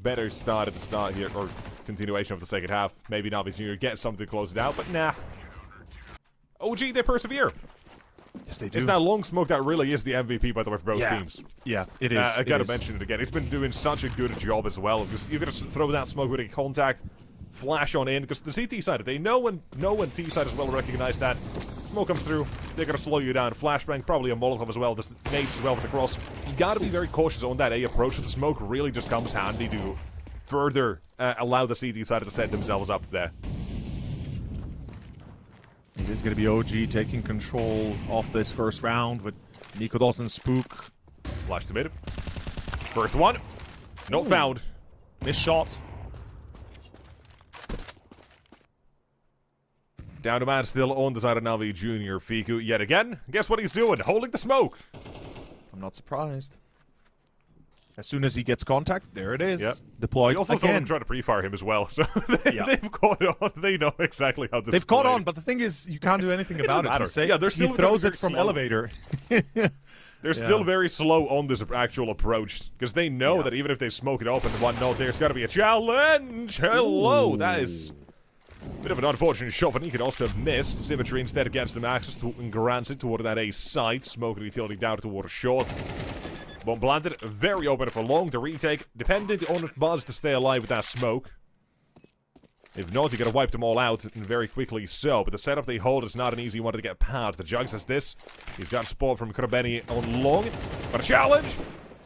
better start at the start here, or continuation of the second half. Maybe Navi Jr. gets something to close it out, but nah. OG, they persevere. Yes, they do. It's that long smoke that really is the MVP, by the way, for both teams. Yeah, it is. I gotta mention it again. It's been doing such a good job as well, because you gotta throw that smoke with a contact, flash on in, because the CT side, they know when T side as well recognize that. Smoke comes through, they're gonna slow you down. Flashbang, probably a Molotov as well, just nades as well with the cross. You gotta be very cautious on that A approach. The smoke really just comes handy to further allow the CT side to set themselves up there. It is going to be OG taking control of this first round with Nico Dawson Spook. Flash to mid. First one. Not found. Missed shot. Down to man still on the side of Navi Jr. Fiku yet again. Guess what he's doing? Holding the smoke. I'm not surprised. As soon as he gets contact, there it is. Yep. Deployed We also saw them again. try to pre-fire him as well, so Yeah. they've caught on. They know exactly how this They've is caught played. on, but the thing is, you can't do anything doesn't about it. matter. He, Yeah, they're still he throws very it from slow. elevator. They're still very slow on this actual approach, because they know that even if they smoke it up and whatnot, there's got to be a challenge. Hello, that is a bit of an unfortunate shot, but he could also have missed. Symmetry instead gets them access to and grants it toward that A site. Smoke and utility down toward a short. Bomb planted, very open for long. The retake, dependent on if Buzz to stay alive with that smoke. If not, you gotta wipe them all out, and very quickly so. But the setup they hold is not an easy one to get past. The Jugs has this. He's got support from Krabeni on long. But a challenge!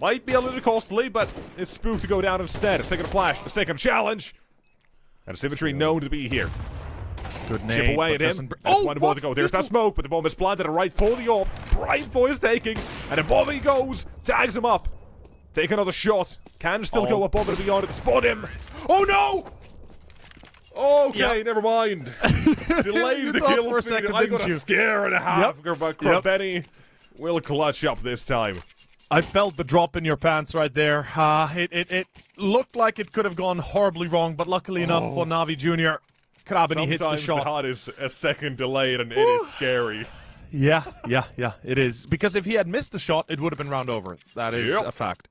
Might be a little costly, but it's spooked to go down instead. A second flash, a second challenge. And a symmetry known to be here. Good name. Chip away at him. There's one more to go. There's that smoke, but the bomb is planted right for the orb. Right for his taking. And above he goes. Tags him up. Take another shot. Can still go above and beyond it to spot him. Oh no! Okay, never mind. Delayed the kill for a second. I got a scare and a half. But Krabeni will clutch up this time. I felt the drop in your pants right there. It looked like it could have gone horribly wrong, but luckily enough for Navi Jr., Krabeni hits the shot. Sometimes the HUD is a second delayed, and it is scary. Yeah, it is. Because if he had missed the shot, it would have been round over. That is a fact.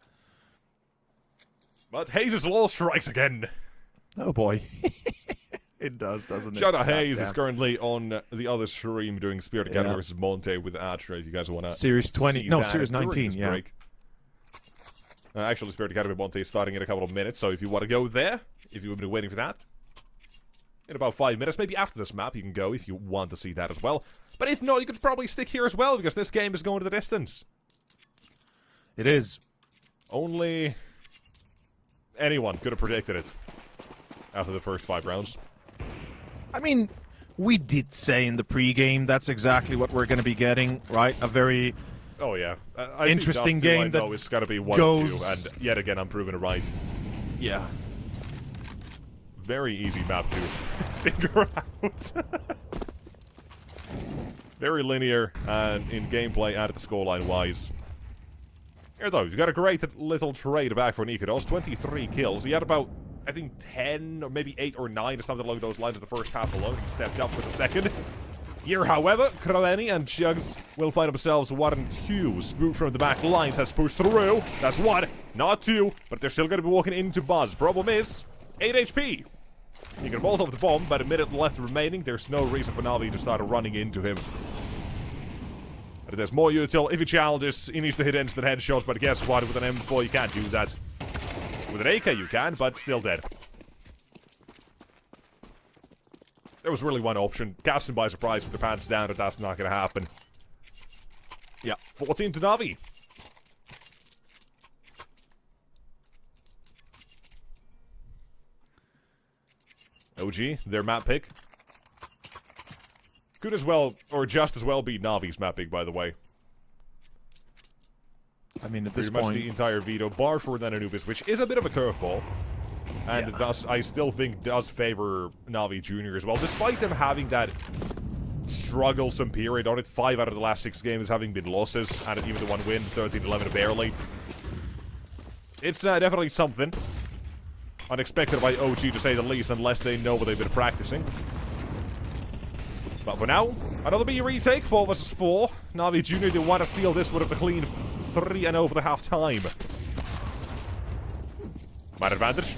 But Hayes' law strikes again. Oh boy. It does, doesn't it? Shout out Hayes is currently on the other stream doing Spirit Academy versus Monte with Atra, if you guys want to Series 20. No, Series 19, yeah. Break. Actually, Spirit Academy Monte is starting in a couple of minutes, so if you want to go there, if you've been waiting for that, in about 5 minutes, maybe after this map, you can go if you want to see that as well. But if not, you could probably stick here as well, because this game is going to the distance. It is. Only anyone could have predicted it after the first 5 rounds. I mean, we did say in the pregame that's exactly what we're going to be getting, right? A very interesting game that it's got to be 1-2, and yet again, I'm proving it right. Yeah. Very easy map to figure out. Very linear and in gameplay and at the scoreline wise. Here though, you've got a great little trade back for Nikodos. 23 kills. He had about, I think, 10 or maybe 8 or 9 or something along those lines in the first half alone. He stepped up for the second. Here, however, Krabeni and Jugs will find themselves 1 and 2. Spook from the back lines has pushed through. That's 1, not 2, but they're still going to be walking into Buzz. Problem is, 8 HP. You can bolt off the bomb, but a minute left remaining. There's no reason for Navi to start running into him. But there's more util. If he challenges, he needs to hit instant headshots, but guess what? With an M4, you can't do that. With an AK, you can, but still dead. There was really one option. Catch him by surprise with their pants down, but that's not going to happen. Yeah, 14 to Navi. OG, their map pick. Could as well, or just as well, be Navi's map pick, by the way. I mean, at this Pretty point, much the entire Veto, bar for then Anubis, which is a bit of a curveball. And thus, I still think does favor Navi Jr. as well, despite them having that strugglesome period on it. 5 out of the last 6 games having been losses, and even the 1 win, 13-11 barely. It's definitely something. Unexpected by OG, to say the least, unless they know what they've been practicing. But for now, another B retake, 4 versus 4. Navi Jr. they want to seal this with a clean 3-0 for the half-time. Man advantage.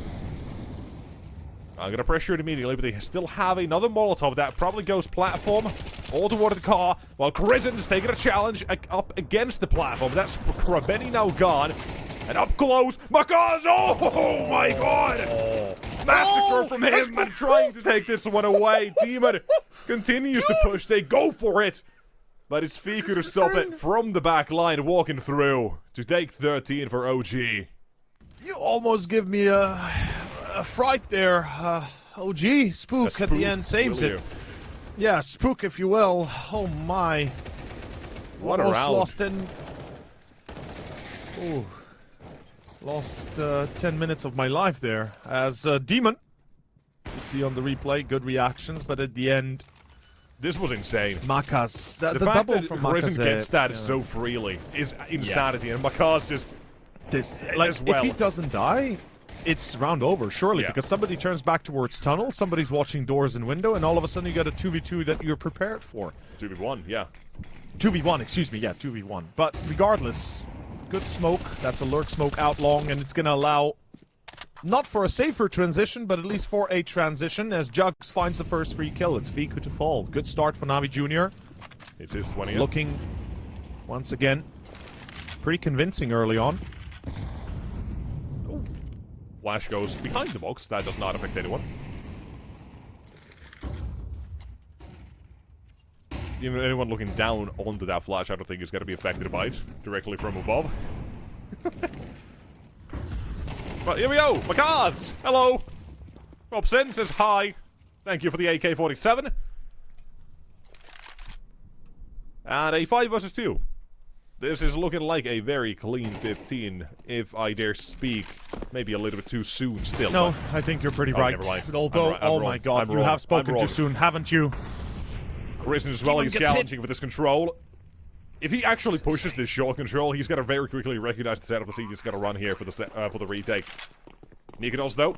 I'm going to pressure it immediately, but they still have another Molotov that probably goes platform all toward the car, while Krizen's taking a challenge up against the platform. That's Krabeni now gone. And up close, Makaz! Oh my god! Massacre from him and trying to take this one away. Demon continues to push. They go for it. But it's Fiku to stop it from the back line, walking through to take 13 for OG. You almost give me a fright there. OG, Spook at the end saves it. Yeah, Spook, if you will. Oh my. What a round. Lost 10. Ooh. Lost 10 minutes of my life there. As Demon, you see on the replay, good reactions, but at the end, this was insane. Makaz, the fact double that from Risen Makaz gets that so freely is insanity, and Makaz just like, as well. if he doesn't die, it's round over, surely, because somebody turns back towards tunnel, somebody's watching doors and window, and all of a sudden you got a 2v2 that you're prepared for. 2v1, yeah. 2v1, excuse me, yeah, 2v1. But regardless, good smoke. That's a lurk smoke out long, and it's going to allow, not for a safer transition, but at least for a transition, as Jugs finds the first free kill. It's Fiku to fall. Good start for Navi Jr. It's his 20th. Looking, once again, pretty convincing early on. Flash goes behind the box. That does not affect anyone. Even anyone looking down onto that flash, I don't think is going to be affected by it directly from above. But here we go. Makaz! Hello! Robson says hi. Thank you for the AK-47. And a 5 versus 2. This is looking like a very clean 15, if I dare speak. Maybe a little bit too soon still. No, I think you're pretty right. Never mind. Although, I'm oh wrong. my god, I'm you wrong. have spoken I'm too wrong. soon, haven't you? Risen as well, Demon he's gets challenging for this control. If he actually pushes this short control, he's going to very quickly recognize the setup. He's going to run here for the retake. Nikodos, though,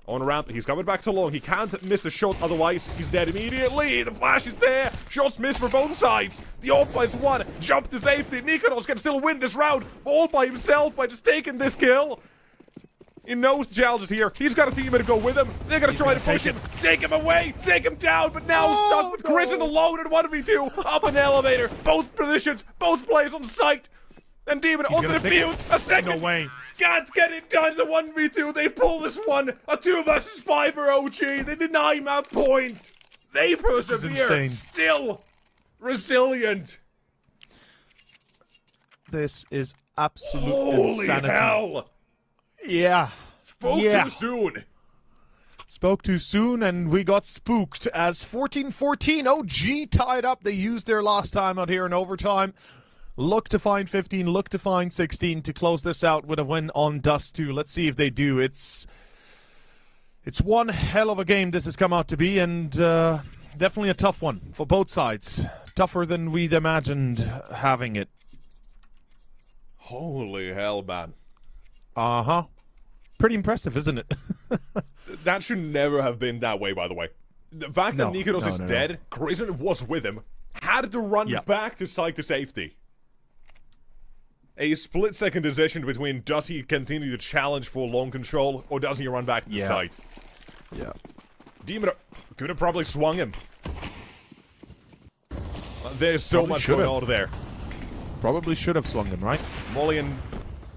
on a ramp. He's coming back to long. He can't miss the shot, otherwise he's dead immediately. The flash is there. Shots missed for both sides. The Alpha is one. Jump to safety. Nikodos can still win this round all by himself by just taking this kill. He knows the challenges here. He's got a teammate to go with him. They're going to try to push him. Take him away. Take him down. But now stuck with Christian alone in 1v2. Up an elevator. Both positions. Both players on site. And Demon onto the field. A second. No way. Can't get it done. It's a 1v2. They pull this one. A 2 versus 5 for OG. They deny him a point. They persevere. insane. Still resilient. This is absolute Holy insanity. hell. Yeah. Spoke too soon. Spoke too soon, and we got spooked as 14-14. OG tied up. They used their last time out here in overtime. Look to find 15, look to find 16 to close this out with a win on Dust 2. Let's see if they do. It's one hell of a game this has come out to be, and definitely a tough one for both sides. Tougher than we'd imagined having it. Holy hell, man. Uh-huh. Pretty impressive, isn't it? That should never have been that way, by the way. The fact that Nikodos is dead, Christian was with him, had to run back to site to safety. A split-second decision between does he continue to challenge for long control, or does he run back to the site? Yeah. Demon could have probably swung him. There's so much going on there. Probably should have swung him, right? Molly and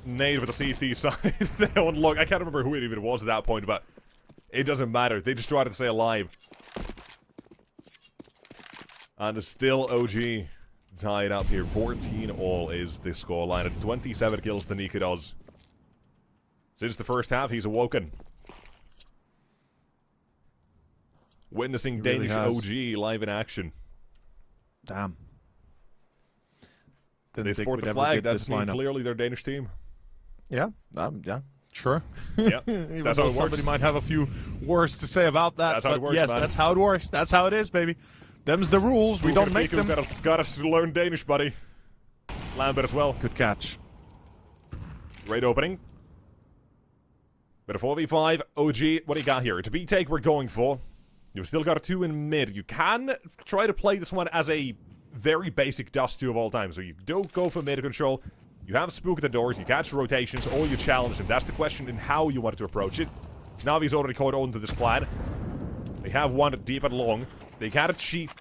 Nade with the CT side. They don't look. I can't remember who it even was at that point, but it doesn't matter. They just try to stay alive. And it's still OG tied up here. 14 all is the scoreline. At 27 kills to Nikodos. Since the first half, he's awoken. Witnessing really Danish OG live in action. Damn. They sport the flag. That's clearly their Danish team. Yeah, yeah, sure. Yeah, Even that's though how it works. somebody might have a few words to say about that. That's how it works, yes, man. that's how it works. That's how it is, baby. Them's the rules. We don't make them. Got us to learn Danish, buddy. Lambert as well. Good catch. Great opening. Bit of 4v5. OG, what do you got here? It's a B-take we're going for. You've still got a 2 in mid. You can try to play this one as a very basic Dust 2 of all time. So you don't go for mid control. You have Spook at the doors, you catch rotations, or you challenge them. That's the question in how you wanted to approach it. Navi's already caught on to this plan. They have one deep and long. They can't cheat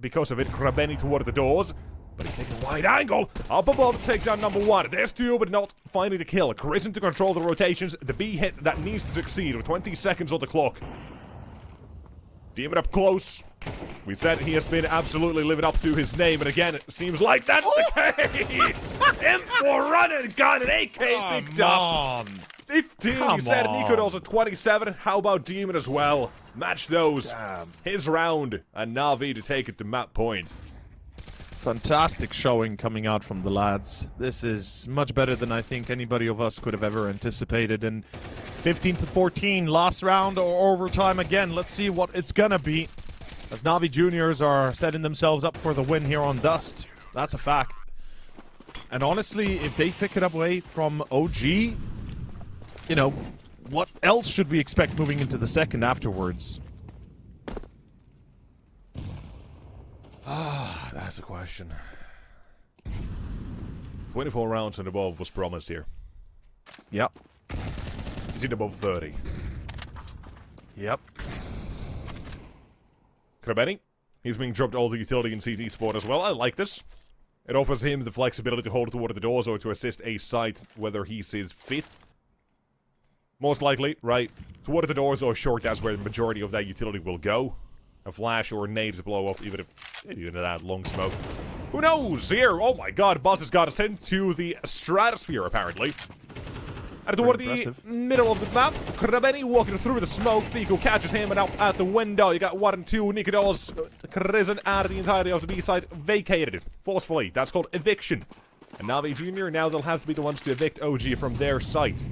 because of it. Krabeni toward the doors. But he's taking a wide angle. Up above, takedown number 1. There's 2, but not finding the kill. Christian to control the rotations. The B hit that needs to succeed with 20 seconds on the clock. Demon up close. We said he has been absolutely living up to his name, and again, it seems like that's the case! M4 running, got an AK picked up! 15, he said, Nikodos at 27. How about Demon as well? Match those. Damn. His round, and Navi to take it to map point. Fantastic showing coming out from the lads. This is much better than I think anybody of us could have ever anticipated. And 15-14, last round or overtime again. Let's see what it's gonna be. As Navi Juniors are setting themselves up for the win here on Dust. That's a fact. And honestly, if they pick it up away from OG, you know, what else should we expect moving into the second afterwards? That's a question. 24 rounds and above was promised here. Yep. Is it above 30? Yep. Krabeni. He's being dropped all the utility in CT sport as well. I like this. It offers him the flexibility to hold toward the doors or to assist a site whether he sees fit. Most likely, right? Toward the doors or short, that's where the majority of that utility will go. A flash or a nade to blow up, even that long smoke. Who knows? Here, oh my god, boss has got us into the stratosphere, apparently. And toward the middle of the map, Krabeni walking through the smoke. Fico catches him and out at the window. You got 1 and 2. Nikodos, Krizen, and the entirety of the B side vacated forcefully. That's called eviction. And Navi Jr., now they'll have to be the ones to evict OG from their site.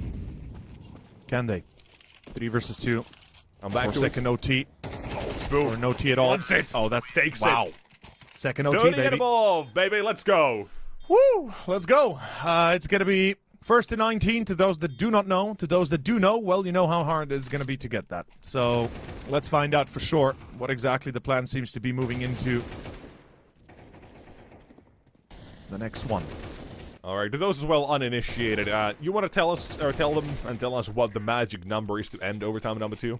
Can they? 3 versus 2. I'm back to second OT. Oh, smooth. Or no T at all. Wants it. Oh, that takes wow. it. Second OT, 30 baby. and above, baby. Let's go. Woo! Let's go. It's going to be first to 19 to those that do not know. To those that do know, well, you know how hard it is going to be to get that. So let's find out for sure what exactly the plan seems to be moving into the next one. All right, to those as well uninitiated, you want to tell us, or tell us what the magic number is to end overtime number 2?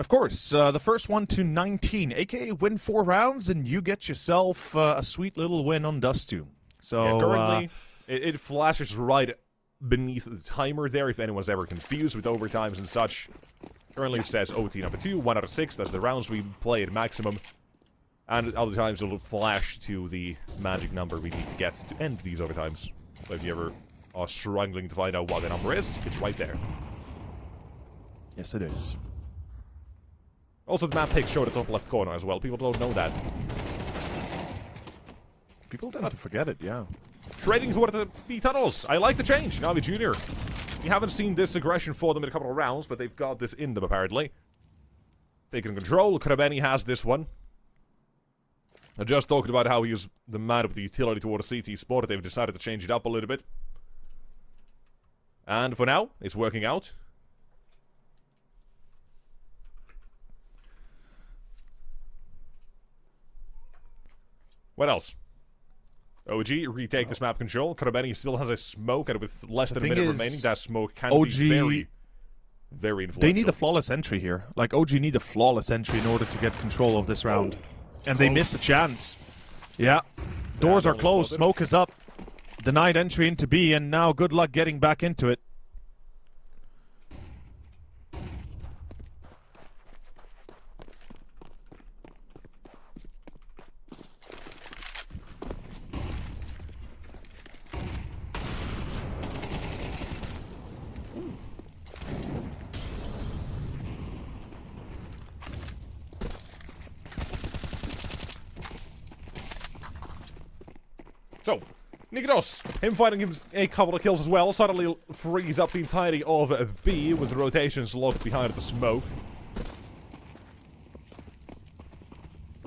Of course, the first one to 19, aka win 4 rounds and you get yourself a sweet little win on Dust 2. So yeah, currently, it flashes right beneath the timer there if anyone's ever confused with overtimes and such. Currently it says OT number 2, 1 out of 6, that's the rounds we play at maximum. And other times it'll flash to the magic number we need to get to end these overtimes. So if you ever are struggling to find out what the number is, it's right there. Yes, it is. Also, the map picks show the top left corner as well. People don't know that. People tend to forget it, yeah. Trading toward the B tunnels. I like the change. Navi Jr. You haven't seen this aggression for them in a couple of rounds, but they've got this in them, apparently. Taking control. Krabeni has this one. I just talked about how he is the man with the utility toward a CT spot. They've decided to change it up a little bit. And for now, it's working out. What else? OG retake this map control. Krabeni still has a smoke, and with less than a minute remaining, that smoke can be very, very influential. They need a flawless entry here. Like, OG need a flawless entry in order to get control of this round. And they missed the chance. Yeah. Doors are closed. Smoke is up. Denied entry into B, and now good luck getting back into it. So, Nikodos, him finding him a couple of kills as well, suddenly frees up the entirety of B with the rotations locked behind the smoke.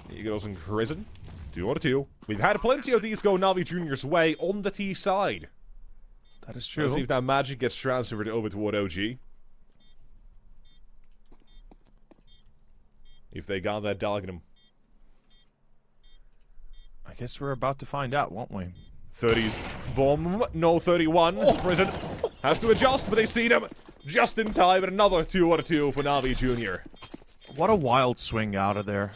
Nikodos and Krizen, 2 out of 2. We've had plenty of these go Navi Jr.'s way on the T side. That is true. Let's see if that magic gets transferred over toward OG. If they got that dog in them. I guess we're about to find out, won't we? 30 bomb, no 31. Prison has to adjust, but they see them just in time. And another 2 out of 2 for Navi Jr. What a wild swing out of there.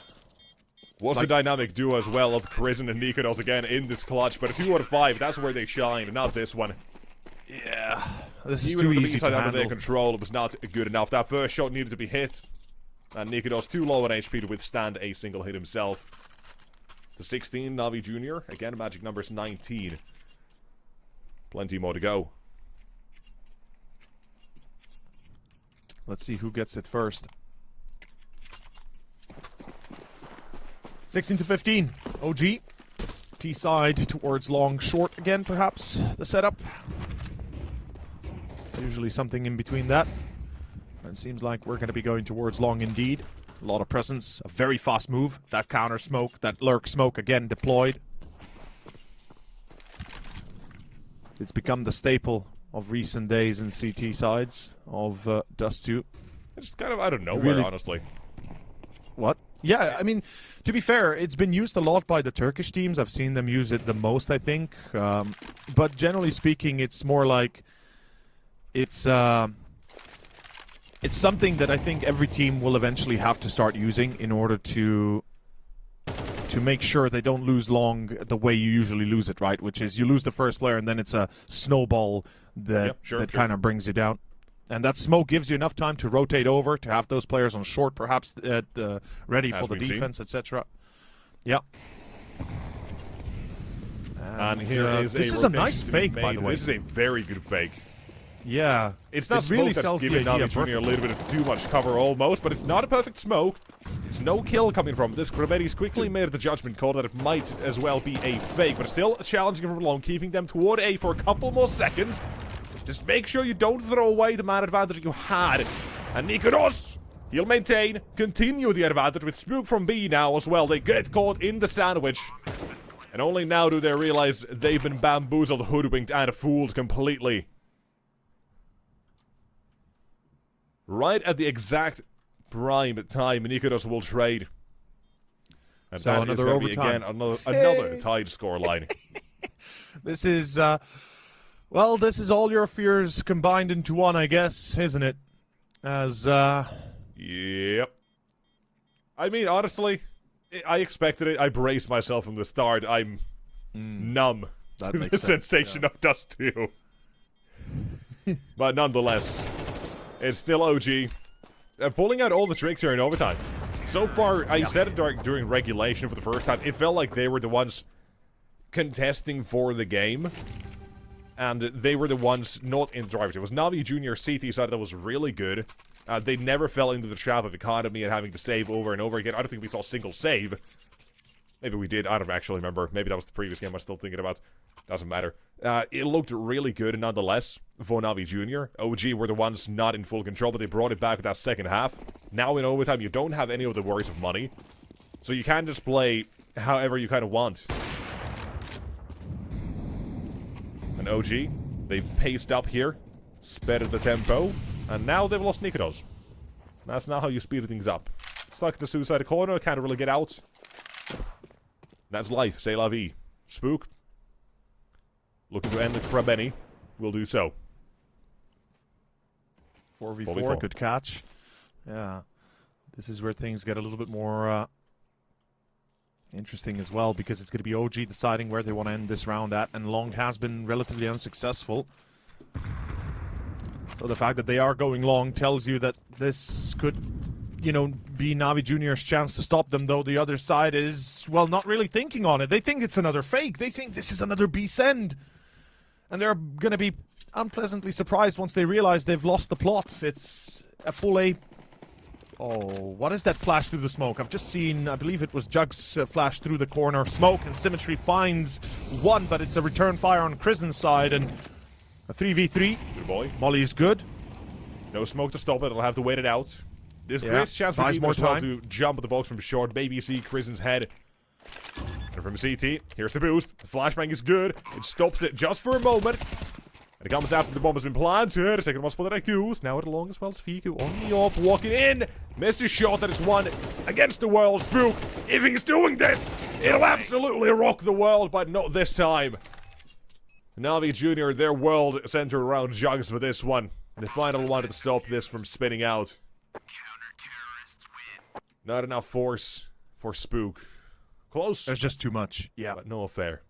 What's the dynamic duo as well of Prison and Nikodos again in this clutch? But a 2 out of 5, that's where they shine, not this one. Yeah, this is Even too with the easy to B-side under handle. their control, it was not good enough. That first shot needed to be hit. And Nikodos too low on HP to withstand a single hit himself. The 16, Navi Jr. Again, magic number is 19. Plenty more to go. Let's see who gets it first. 16 to 15. OG. T side towards long short again, perhaps. The setup. It's usually something in between that. And it seems like we're going to be going towards long indeed. A lot of presence, a very fast move. That counter smoke, that lurk smoke again deployed. It's become the staple of recent days in CT sides of Dust 2. It's kind of out of nowhere, Really? honestly. What? Yeah, I mean, to be fair, it's been used a lot by the Turkish teams. I've seen them use it the most, I think. But generally speaking, it's more like it's something that I think every team will eventually have to start using in order to to make sure they don't lose long the way you usually lose it, right? Which is you lose the first player and then it's a snowball that kind of brings you down. And that smoke gives you enough time to rotate over, to have those players on short, perhaps ready for the defense, etc. Yeah. And here is this is a nice fake, by the way. This is a very good fake. Yeah. It's not smoke really that's sells giving the idea Navi Jr. a little bit of too much cover almost, but it's not a perfect smoke. There's no kill coming from this. Krabetti's quickly made the judgment call that it might as well be a fake, but still challenging from long, keeping them toward A for a couple more seconds. Just make sure you don't throw away the man advantage you had. And Nikodos, he'll maintain, continue the advantage with Spook from B now as well. They get caught in the sandwich. And only now do they realize they've been bamboozled, hoodwinked, and fooled completely. Right at the exact prime time, Nikodos will trade. And so that another is going to be, overtime. again, another tied scoreline. This is, well, this is all your fears combined into one, I guess, isn't it? As, Yep. I mean, honestly, I expected it. I braced myself from the start. I'm numb that to makes the sense, sensation of Dust 2. But nonetheless, it's still OG. Pulling out all the tricks here in overtime. So far, I said it during regulation for the first time, it felt like they were the ones contesting for the game. And they were the ones not in the driver's seat. It was Navi Jr. CT side that was really good. They never fell into the trap of economy and having to save over and over again. I don't think we saw a single save. Maybe we did. I don't actually remember. Maybe that was the previous game I'm still thinking about. Doesn't matter. It looked really good nonetheless for Navi Jr. OG were the ones not in full control, but they brought it back with that second half. Now in overtime, you don't have any of the worries of money. So you can just play however you kind of want. And OG, they've paced up here, sped the tempo, and now they've lost Nikodos. That's not how you speed things up. Stuck in the suicide corner, can't really get out. That's life, c'est la vie. Spook, looking to end the Krabeni, will do so. 4v4, good catch. Yeah, this is where things get a little bit more interesting as well, because it's going to be OG deciding where they want to end this round at, and Long has been relatively unsuccessful. So the fact that they are going long tells you that this could, you know, be Navi Jr.'s chance to stop them, though the other side is, well, not really thinking on it. They think it's another fake. They think this is another B-send. And they're going to be unpleasantly surprised once they realize they've lost the plot. It's a full A. Oh, what is that flash through the smoke? I've just seen, I believe it was Jugs flash through the corner. Smoke and Symmetry finds one, but it's a return fire on Krisen's side, and a 3v3. Good boy. Molly is good. No smoke to stop it, it'll have to wait it out. This great chance for Demon as well to jump at the box from short. Baby see Krisen's head. And from CT, here's the boost. The flashbang is good. It stops it just for a moment. And it comes after the bomb has been planted. A second one spotted at Goose. Now at along as well as Fiku on the op, walking in. Missed his shot that is one against the world. Spook, if he's doing this, it'll absolutely rock the world, but not this time. Navi Jr., their world centered around Jugs for this one. They finally wanted to stop this from spinning out. Counter-terrorists win. Not enough force for Spook. Close. There's just too much. Yeah, but no affair.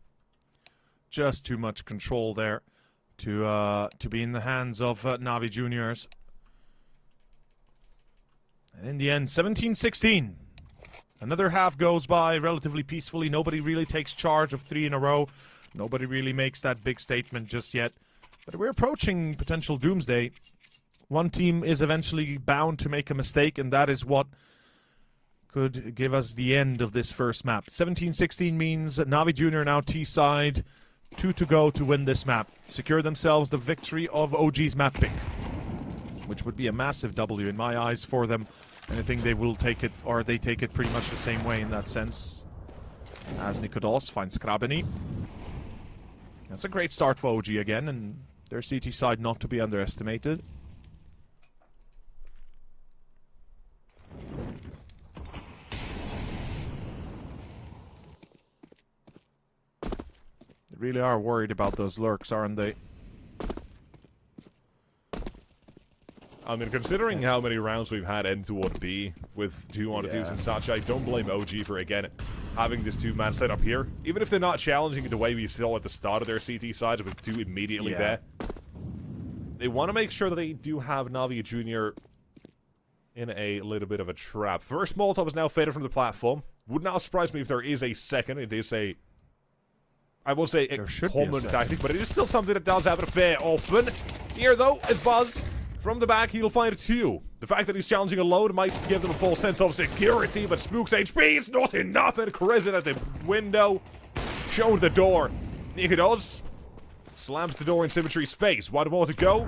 Just too much control there to be in the hands of Navi Juniors. And in the end, 17-16. Another half goes by relatively peacefully. Nobody really takes charge of 3 in a row. Nobody really makes that big statement just yet. But we're approaching potential doomsday. One team is eventually bound to make a mistake, and that is what could give us the end of this first map. 17-16 means Navi Jr. now T-side. 2 to go to win this map. Secure themselves the victory of OG's map pick, which would be a massive W in my eyes for them. And I think they will take it, or they take it pretty much the same way in that sense. As Nikodos finds Krabeni. That's a great start for OG again, and their CT side not to be underestimated. They really are worried about those lurks, aren't they? I mean, considering how many rounds we've had end toward B with 2 on the 2s and such, I don't blame OG for, again, having this two-man setup here. Even if they're not challenging it the way we saw at the start of their CT sides with two immediately there. They want to make sure that they do have Navi Jr. in a little bit of a trap. First Molotov is now faded from the platform. Would not surprise me if there is a second. It is a... I won't say a common tactic, but it is still something that does happen fair often. Here, though, is Buzz. From the back, he'll find two. The fact that he's challenging alone might give them a false sense of security, but Spook's HP is not enough, and Crizin at the window showed the door. Nuke does. Slams the door in Symmetry's face. One more to go.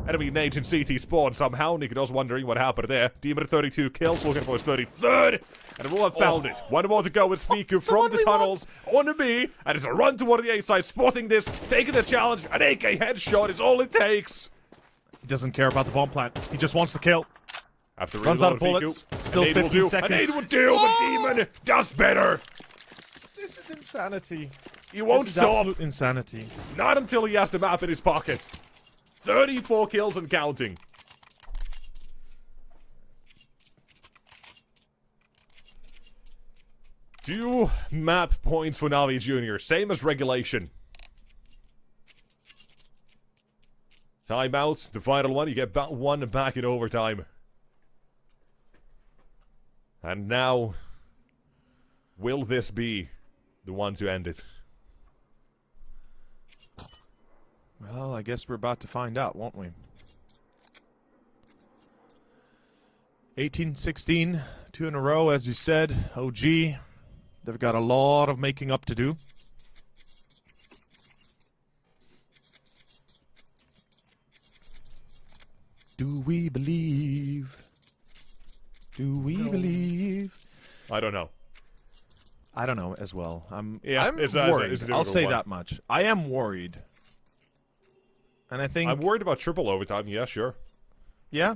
Enemy nade in CT spawn somehow. Nuke does wondering what happened there. Demon at 32 kills, looking for his 33rd. And we'll have found it. One more to go with Fiku from the tunnels on the B. And it's a run to one of the A side, spotting this, taking the challenge. An AK headshot is all it takes. He doesn't care about the bomb plant. He just wants the kill. After runs out of bullets. Still 15 seconds. An 8 would do, but Demon does better. This is insanity. He won't stop. Absolute insanity. Not until he has the map in his pocket. 34 kills and counting. Two map points for Navi Jr. Same as regulation. Timeout, the final one. You get one back in overtime. And now, will this be the one to end it? Well, I guess we're about to find out, won't we? 18-16, 2 in a row, as you said. OG, they've got a lot of making up to do. Do we believe? Do we believe? I don't know. I don't know as well. I'm it's worried. I'll say one. that much. I am worried. And I think... I'm worried about triple overtime. Yeah, sure. Yeah.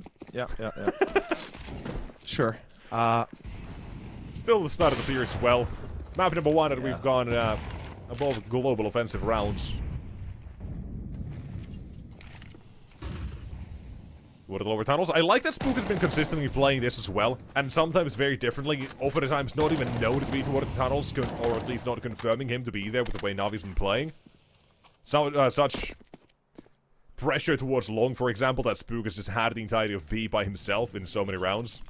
Sure. Still the start of the series as well. Map number 1, and we've gone above global offensive rounds. What are the lower tunnels? I like that Spook has been consistently playing this as well, and sometimes very differently. Often at times not even known to be toward the tunnels, or at least not confirming him to be there with the way Navi's been playing. So, such pressure towards long, for example, that Spook has just had the entirety of B by himself in so many rounds.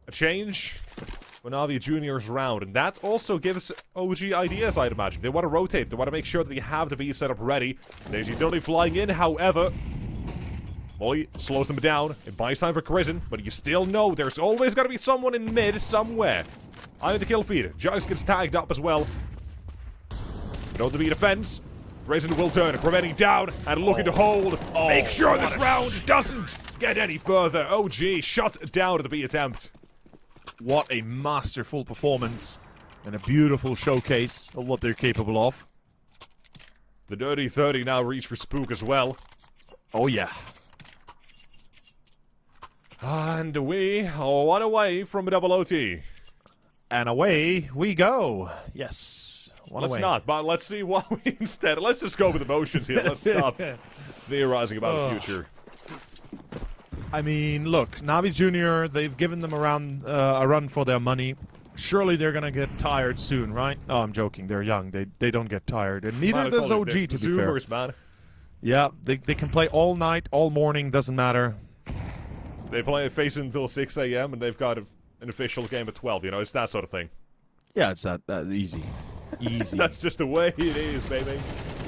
A change for Navi Jr.'s round, and that also gives OG ideas, I'd imagine. They want to rotate, they want to make sure that they have the B setup ready. There's utility flying in, however, Molly slows them down. It buys time for Crizin, but you still know there's always got to be someone in mid somewhere. Eye on the kill feed. Jugs gets tagged up as well. But on the B defense, Crizin will turn, preventing down and looking to hold. Make sure this round doesn't get any further. OG shut down at the B attempt. What a masterful performance and a beautiful showcase of what they're capable of. The Dirty 30 now reach for Spook as well. Oh yeah. And we are one away from a double OT. And away we go. Yes. Let's not, but let's see what we instead. Let's just go with emotions here. Let's stop theorizing about the future. I mean, look, Navi Jr., they've given them a run for their money. Surely they're gonna get tired soon, right? Oh, I'm joking. They're young. They don't get tired. And neither does OG, to be fair. Zoomers, man. Yeah, they can play all night, all morning, doesn't matter. They play face until 6 a.m. and they've got an official game at 12, you know? It's that sort of thing. Yeah, it's that easy. Easy. That's just the way it is, baby.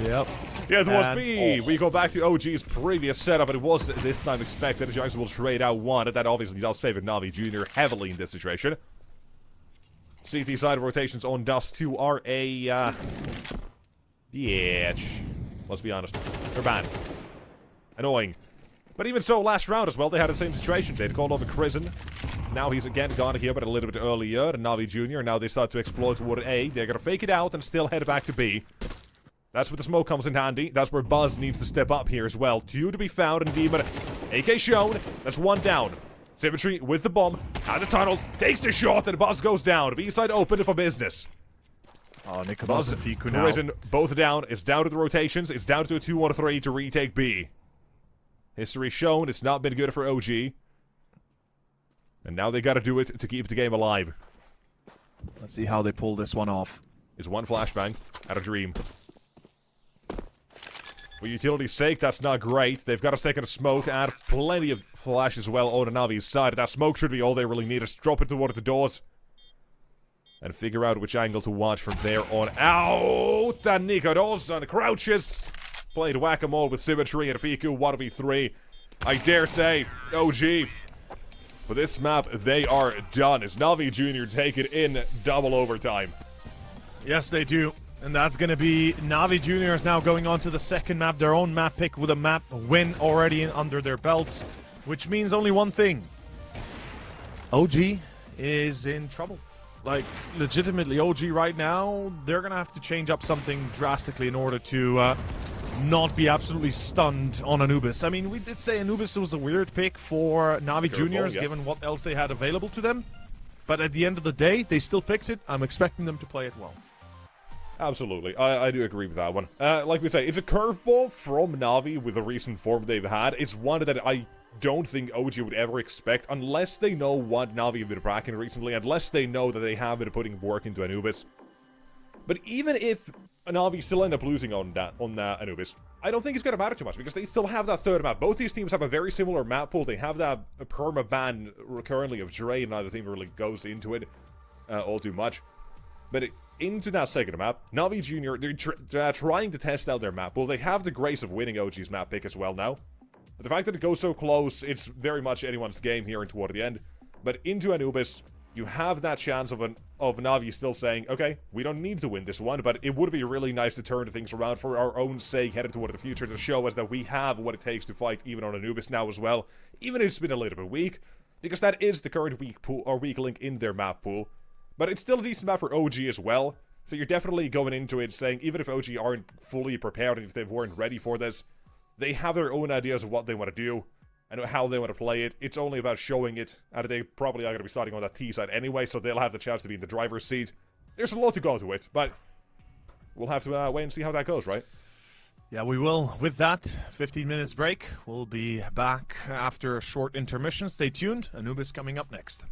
Yep. Yeah, it was me. We go back to OG's previous setup, and it was this time expected. The Giants will trade out one, and that obviously does favor Navi Jr. heavily in this situation. CT side rotations on Dust 2 are a, bitch. Let's be honest. They're bad. Annoying. But even so, last round as well, they had the same situation. They'd called over Crizin. Now he's again gone here, but a little bit earlier than Navi Jr. Now they start to explore toward A. They're gonna fake it out and still head back to B. That's where the smoke comes in handy. That's where Buzz needs to step up here as well. 2 to be found, and Demon. AK shown. That's 1 down. Symmetry with the bomb. Out the tunnels. Takes the shot, and Buzz goes down. B side open for business. Oh, Nick Buzz and Fiku now. Both down. It's down to the rotations. It's down to a 2-1-3 to retake B. History shown it's not been good for OG. And now they gotta do it to keep the game alive. Let's see how they pull this one off. It's one flashbang. Had a dream. For utility's sake, that's not great. They've got a second of smoke and plenty of flash as well on Navi's side. That smoke should be all they really need. Just drop it toward the doors. And figure out which angle to watch from there on out. And Nico Dawson crouches. Played whack-a-mole with symmetry and Fiku 1v3. I dare say, OG. For this map, they are done. As Navi Jr. take it in double overtime. Yes, they do. And that's going to be Navi Jr. is now going on to the second map, their own map pick with a map win already under their belts, which means only one thing. OG is in trouble. Like, legitimately, OG right now, they're going to have to change up something drastically in order to not be absolutely stunned on Anubis. I mean, we did say Anubis was a weird pick for Navi Juniors, given what else they had available to them. But at the end of the day, they still picked it. I'm expecting them to play it well. Absolutely. I do agree with that one. Like we say, it's a curveball from Navi with the recent form they've had. It's one that I don't think OG would ever expect unless they know what Navi have been bracking recently, unless they know that they have been putting work into Anubis. But even if Navi still end up losing on Anubis, I don't think it's going to matter too much because they still have that third map. Both these teams have a very similar map pool. They have that perma-ban currently of Dre, and neither team really goes into it all too much. But into that second map, Navi Jr., they're trying to test out their map. Well, they have the grace of winning OG's map pick as well now. But the fact that it goes so close, it's very much anyone's game here and toward the end. But into Anubis, you have that chance of Navi still saying, okay, we don't need to win this one, but it would be really nice to turn things around for our own sake heading toward the future to show us that we have what it takes to fight even on Anubis now as well. Even if it's been a little bit weak, because that is the current weak pool or weak link in their map pool. But it's still a decent map for OG as well. So you're definitely going into it saying, even if OG aren't fully prepared and if they weren't ready for this, they have their own ideas of what they want to do and how they want to play it. It's only about showing it, and they probably are going to be starting on that T side anyway, so they'll have the chance to be in the driver's seat. There's a lot to go to it, but we'll have to wait and see how that goes, right? Yeah, we will. With that, 15 minutes break. We'll be back after a short intermission. Stay tuned. Anubis coming up next.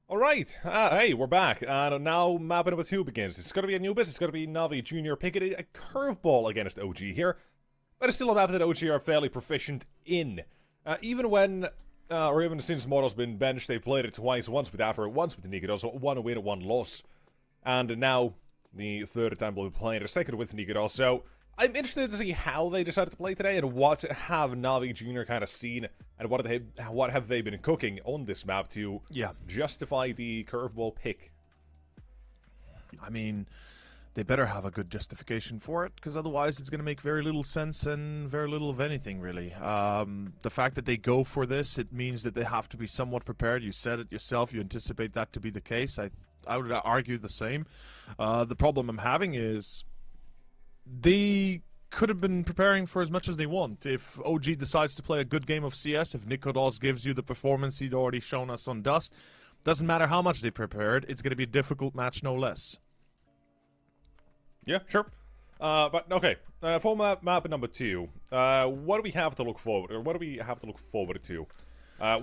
Alright, hey, we're back, and now map number 2 begins. It's going to be a new business. It's going to be Navi Jr. picking a curveball against OG here, but it's still a map that OG are fairly proficient in. Even when, or even since Mortal's been benched, they played it twice, once with Afro, once with Nikita, so 1 win, 1 loss. And now, the third time we'll be playing it, a second with Nikita, so I'm interested to see how they decided to play today and what have Navi Jr. kind of seen and what have they been cooking on this map to justify the curveball pick. I mean, they better have a good justification for it, because otherwise it's going to make very little sense and very little of anything, really. The fact that they go for this, it means that they have to be somewhat prepared. You said it yourself, you anticipate that to be the case. I would argue the same. The problem I'm having is they could have been preparing for as much as they want. If OG decides to play a good game of CS, if Nikodos gives you the performance he'd already shown us on Dust, doesn't matter how much they prepared, it's going to be a difficult match no less. Yeah, sure. But okay, for map number 2, what do we have to look forward, or what do we have to look forward to?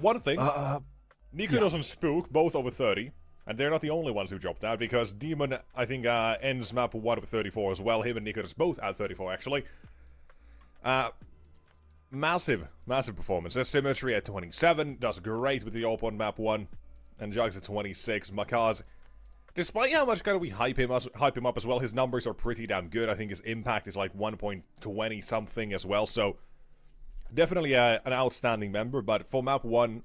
One thing, Nikodos and Spook both over 30. And they're not the only ones who dropped that, because Demon, I think, ends map 1 with 34 as well. Him and Nikodos both at 34, actually. Massive performance. There's Symmetry at 27, does great with the AWP on map 1. And Jugs at 26. Makaz, despite how much kind of we hype him up as well, his numbers are pretty damn good. I think his impact is like 1.20 something as well, so definitely an outstanding member, but for map 1,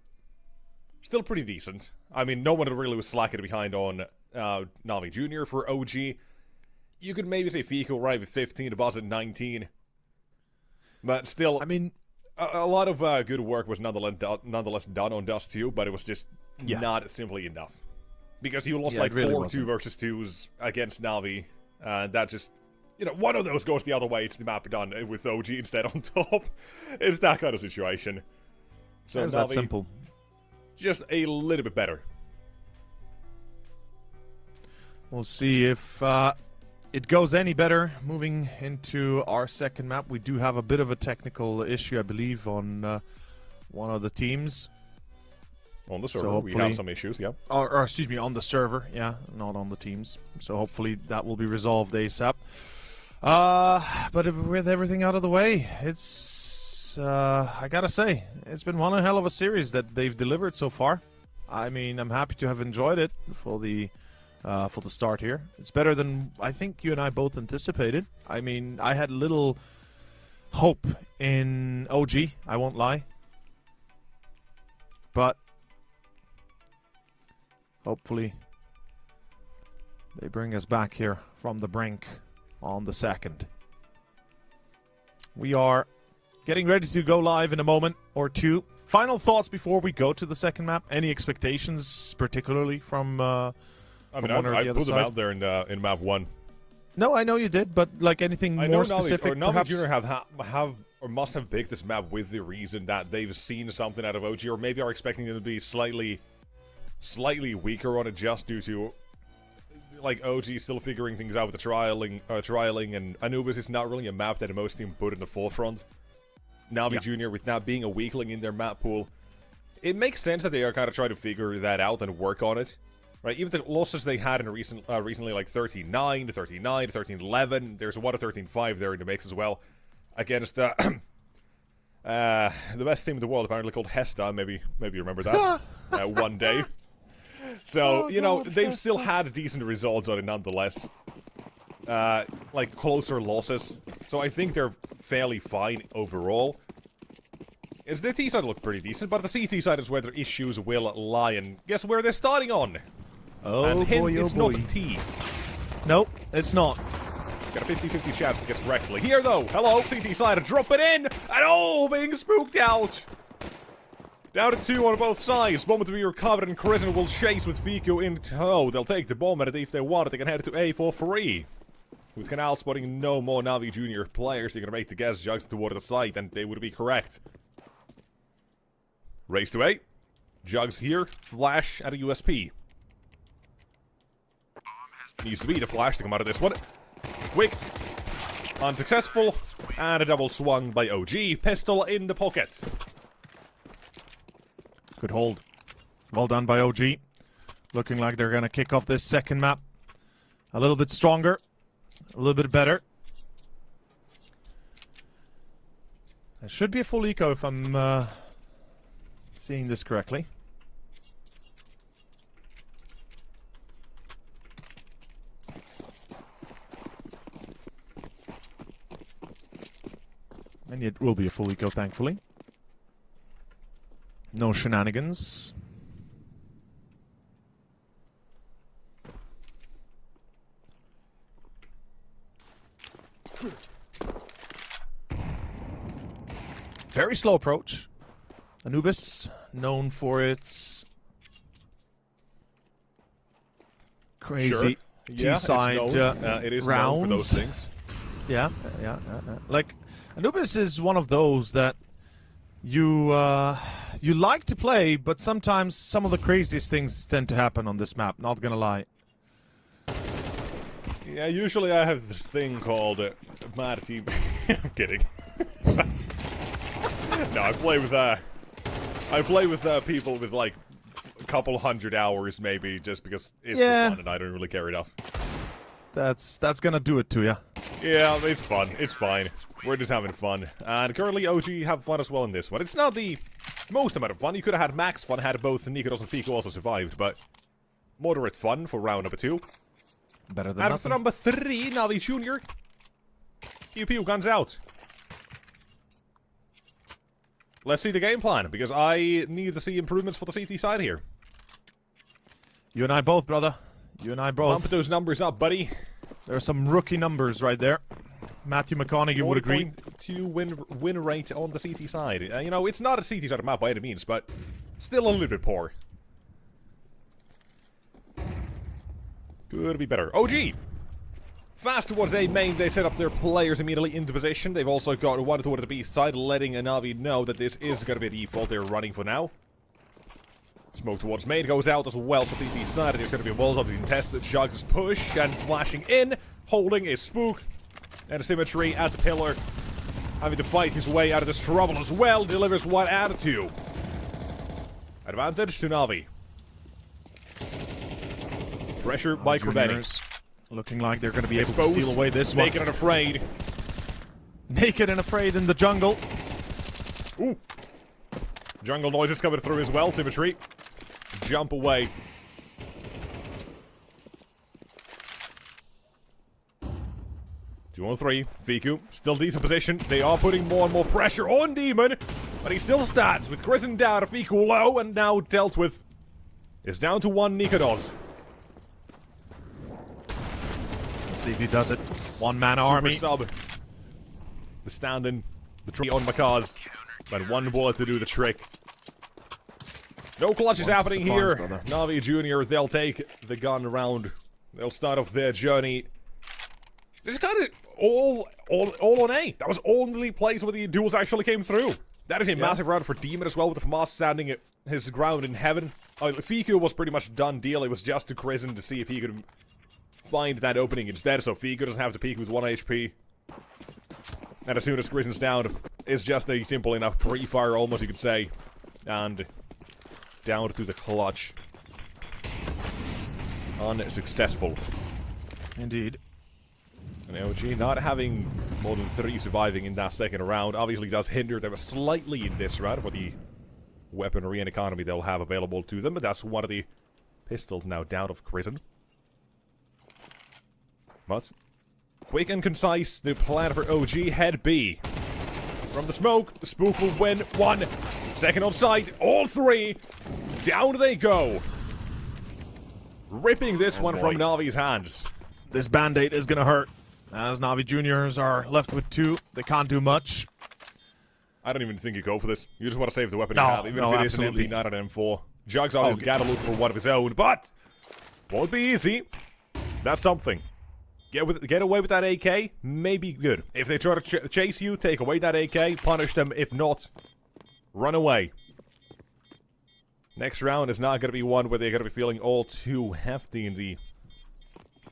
still pretty decent. I mean, no one really was slacking behind on Navi Jr. for OG. You could maybe say Fico right with 15, Buzz at 19. But still, I mean, a lot of good work was nonetheless done on Dust 2, but it was just not simply enough. Because you lost like really 4 2 versus 2s against Navi, and that just, you know, one of those goes the other way. It's the map done with OG instead on top. It's that kind of situation. So it's Navi, that simple. Just a little bit better. We'll see if it goes any better. Moving into our second map, we do have a bit of a technical issue, I believe, on one of the teams. On the server, we have some issues, yeah. Or excuse me, on the server, yeah, not on the teams. So hopefully that will be resolved ASAP. But with everything out of the way, it's I gotta say, it's been one hell of a series that they've delivered so far. I mean, I'm happy to have enjoyed it for the start here. It's better than I think you and I both anticipated. I mean, I had little hope in OG, I won't lie. But hopefully they bring us back here from the brink on the second. We are getting ready to go live in a moment or two. Final thoughts before we go to the second map? Any expectations, particularly from I put them out there in map 1. No, I know you did, but like anything more specific, Navi Jr. have or must have picked this map with the reason that they've seen something out of OG, or maybe are expecting them to be slightly weaker on it just due to like OG still figuring things out with the trialing, and Anubis is not really a map that most teams put in the forefront. Navi Jr. with now being a weakling in their map pool, it makes sense that they are kind of trying to figure that out and work on it. Right, even the losses they had in recently, like 13-9 to 13-9 to 13-11, there's one of 13-5 there in the mix as well, against the best team in the world, apparently called Hesta. Maybe you remember that one day. So you know they've still had decent results on it nonetheless. Like closer losses, so I think they're fairly fine overall. Is the T side look pretty decent, but the CT side is where their issues will lie, and guess where they're starting on? Oh and boy, it's not T. Nope, it's not. Got a 50-50 chance to guess correctly. Here though, hello, CT side, drop it in, and oh, being spooked out. Down to 2 on both sides. Bomb to be recovered, and Crescent will chase with Fico in tow. They'll take the bomb, and if they want it, they can head to A for free. With Canal spotting no more Navi Jr. players, they're gonna make the guess Jugs toward the site, and they would be correct. Race to A. Jugs here. Flash at a USP. Needs to be the flash to come out of this one. Quick. Unsuccessful. And a double swung by OG. Pistol in the pocket. Good hold. Well done by OG. Looking like they're going to kick off this second map a little bit stronger, a little bit better. There should be a full eco if I'm seeing this correctly. And it will be a full eco, thankfully. No shenanigans. Very slow approach. Anubis, known for its crazy T-side it is rounds. known for those things. Yeah. Like, Anubis is one of those that you like to play, but sometimes some of the craziest things tend to happen on this map, not gonna lie. Yeah, usually I have this thing called Mad Team. I'm kidding. No, I play with people with like a couple hundred hours maybe, just because it's for fun and I don't really care enough. That's gonna do it to you. Yeah, it's fun. It's fine. We're just having fun. And currently OG have fun as well in this one. It's not the most amount of fun. You could have had max fun had both Nikodos and Fico also survived, but moderate fun for round number 2. Better than And nothing. for number 3, Navi Jr. Pew pew, guns out. Let's see the game plan, because I need to see improvements for the CT side here. You and I both, brother. You and I both. Bump those numbers up, buddy. There are some rookie numbers right there. Matthew McConaughey would agree. 40.2 win rate on the CT side. You know, it's not a CT side map by any means, but still a little bit poor. Could be better. OG! Fast towards A main, they set up their players immediately into position. They've also got one toward the B side, letting Navi know that this is going to be a default they're running for now. Smoke towards main goes out as well for CT side. There's going to be a Molotov being tested. Jugs' push and flashing in. Holding is Spook. And a Symmetry as a pillar. Having to fight his way out of this trouble as well. Delivers one out of 2. Advantage to Navi. Pressure by Crevetti. Looking like they're going to be able Exposed, to steal away this one. Naked and afraid. Naked and afraid in the jungle. Ooh. Jungle noises coming through as well. Symmetry. Jump away. Two on 3. Fiku still decent position. They are putting more and more pressure on Demon, but he still stands with Kristen down, Fiku low, and now dealt with. It's down to 1 Nikodos. Let's see if he does it. One-man army. Super sub. The standing, the tree on Makaz, but 1 bullet to do the trick. No clutch is happening here. Brother. Navi Jr., they'll take the gun round. They'll start off their journey. This is kind of all on A. That was only place where the duels actually came through. That is a massive round for Demon as well, with the FAMAS standing at his ground in heaven. Fiku was pretty much a done deal. It was just to Kristen to see if he could find that opening instead, so Fiku doesn't have to peek with 1 HP. And as soon as Kristen's down, it's just a simple enough pre-fire, almost you could say. And down to the clutch. Unsuccessful. Indeed. And OG not having more than 3 surviving in that second round obviously does hinder them slightly in this round for the weaponry and economy they'll have available to them, but that's one of the pistols now down of Kristen. But quick and concise, the plan for OG, head B. From the smoke, the Spook will win 1. Second on sight, all 3. Down they go. Ripping this one from Navi's hands. This band-aid is gonna hurt. As Navi Juniors are left with 2, they can't do much. I don't even think you go for this. You just want to save the weapon No, you have, even no, if it is an absolutely. MP, not an M4. Jugs obviously gotta look for one of his own, but won't be easy. That's something. Get away with that AK, may be good. If they try to chase you, take away that AK, punish them. If not, run away. Next round is not going to be one where they're going to be feeling all too hefty in the...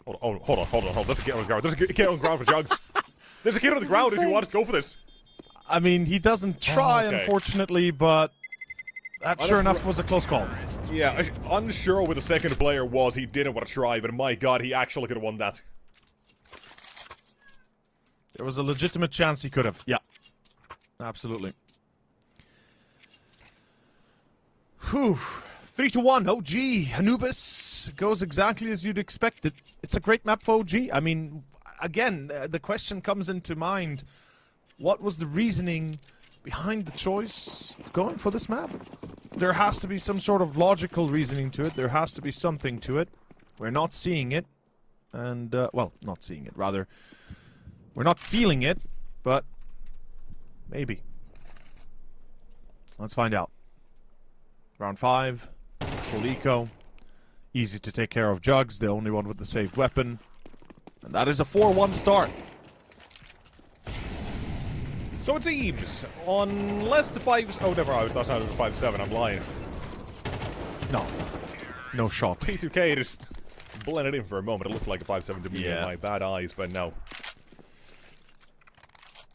Hold on. There's a kid on the ground. There's a kid on the ground for Jugs. There's a kid on the ground if you want to go for this. I mean, he doesn't try, okay. unfortunately, but that sure enough was a close call. Yeah, unsure where the second player was. He didn't want to try, but my god, he actually could have won that. There was a legitimate chance he could have. Yeah. Absolutely. Whew. 3-1. OG. Anubis goes exactly as you'd expect it. It's a great map for OG. I mean, again, the question comes into mind. What was the reasoning behind the choice of going for this map? There has to be some sort of logical reasoning to it. There has to be something to it. We're not seeing it. And, well, not seeing it. Rather, we're not feeling it, but maybe. Let's find out. Round 5. Full eco. Easy to take care of Jugs, the only one with the saved weapon. And that is a 4-1 start. So it seems, unless the 5... Oh, never, that's not a 5-7, I'm lying. No. No shot. P2K just blended in for a moment. It looked like a 5-7 to me in my bad eyes, but no.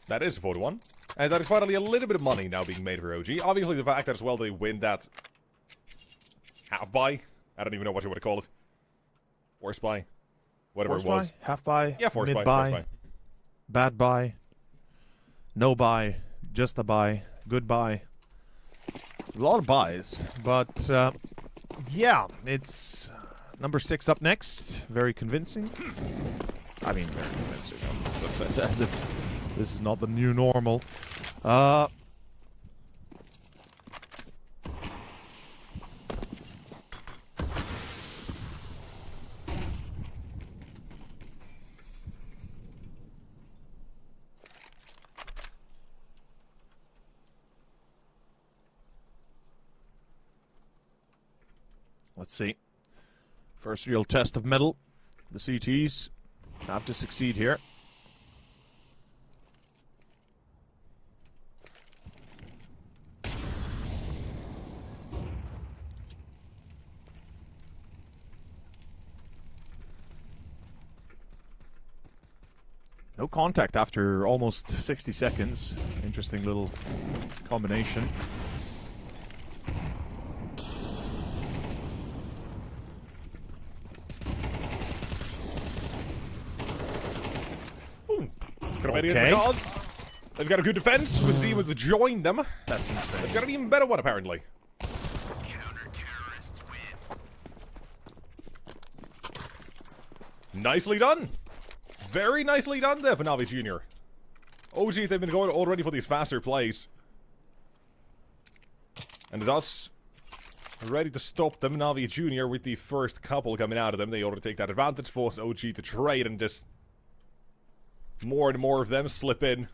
That is a 4-1. And that is finally a little bit of money now being made for OG. Obviously, the fact that as well they win that half-buy. I don't even know what you want to call it. Force buy. Whatever Force it was. buy? Half buy? Yeah, force mid buy. buy. Force buy. Bad buy. No buy. Just a buy. Good buy. A lot of buys. But, yeah, it's number 6 up next. Very convincing. I mean, very convincing. As if this is not the new normal. Let's see. First real test of metal. The CTs have to succeed here. No contact after almost 60 seconds. Interesting little combination. Okay. Because they've got a good defense with the demons to join them. That's insane. They've got an even better one, apparently. Counter-terrorists win. Nicely done. Very nicely done there for Navi Jr. OG, they've been going already for these faster plays. And thus, ready to stop them. Navi Jr. with the first couple coming out of them. They ought to take that advantage, force OG to trade, and just more and more of them slip in.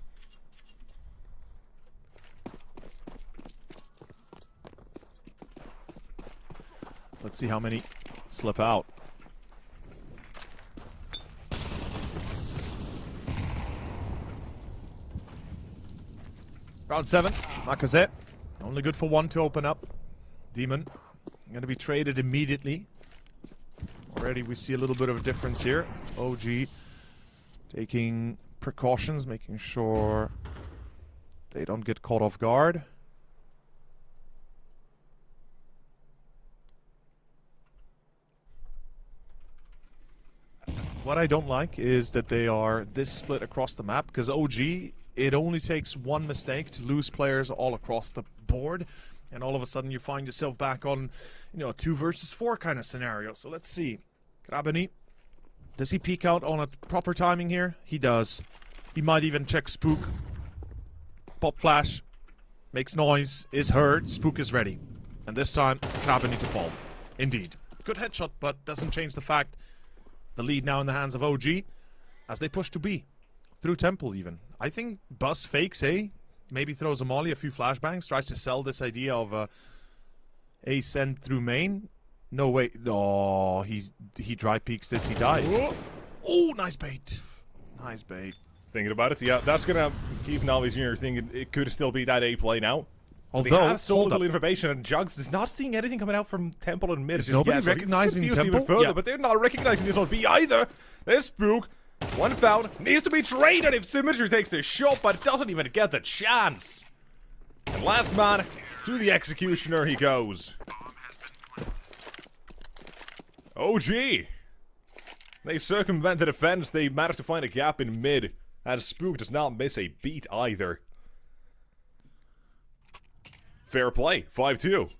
Let's see how many slip out. Round 7, Lacazette. Only good for 1 to open up. Demon going to be traded immediately. Already we see a little bit of a difference here. OG taking precautions, making sure they don't get caught off guard. What I don't like is that they are this split across the map, because OG, it only takes one mistake to lose players all across the board, and all of a sudden you find yourself back on, you know, a 2 versus 4 kind of scenario. So let's see. Grabani, does he peek out on a proper timing here? He does. He might even check Spook. Pop flash. Makes noise. Is heard. Spook is ready. And this time, Grabani to fall. Indeed. Good headshot, but doesn't change the fact the lead now in the hands of OG as they push to B. Through Temple, even. I think Buzz fakes A. Maybe throws a molly, a few flashbangs. Tries to sell this idea of A send through main. No way. Oh, he dry peeks this. He dies. Oh, nice bait. Nice bait. Thinking about it, yeah, that's gonna keep Navi Jr. thinking it could still be that A play now. Although, they have so little information, and Jugs is not seeing anything coming out from Temple and mid. Is nobody recognizing Temple? Even further, Yeah. but they're not recognizing this on B either. There's Spook. One found. Needs to be traded if Symmetry takes the shot, but doesn't even get the chance. And last man To the Executioner he goes. OG! They circumvent the defense, they managed to find a gap in mid, and Spook does not miss a beat either. Fair play, 5-2.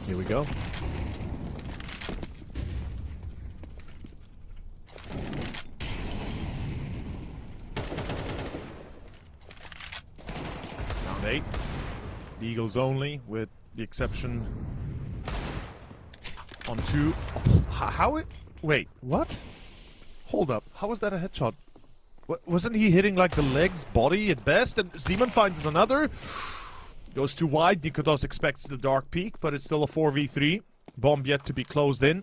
Here we go. Round 8. Eagles only, with the exception on 2. Oh, how it? Wait, what? Hold up. How was that a headshot? Wasn't he hitting like the legs, body at best? And Demon finds another. Goes too wide. Nikodos expects the dark peak, but it's still a 4v3. Bomb yet to be closed in.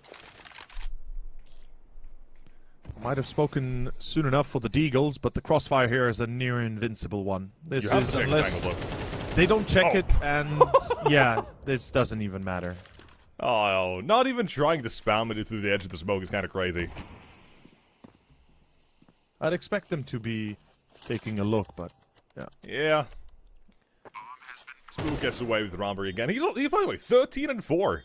Might have spoken soon enough for the Deagles, but the crossfire here is a near invincible one. This is unless they don't check it, and yeah, this doesn't even matter. Oh, not even trying to spam it through the edge of the smoke is kind of crazy. I'd expect them to be taking a look, but yeah. Yeah. Spook gets away with Rombury again. He's by the way 13-4.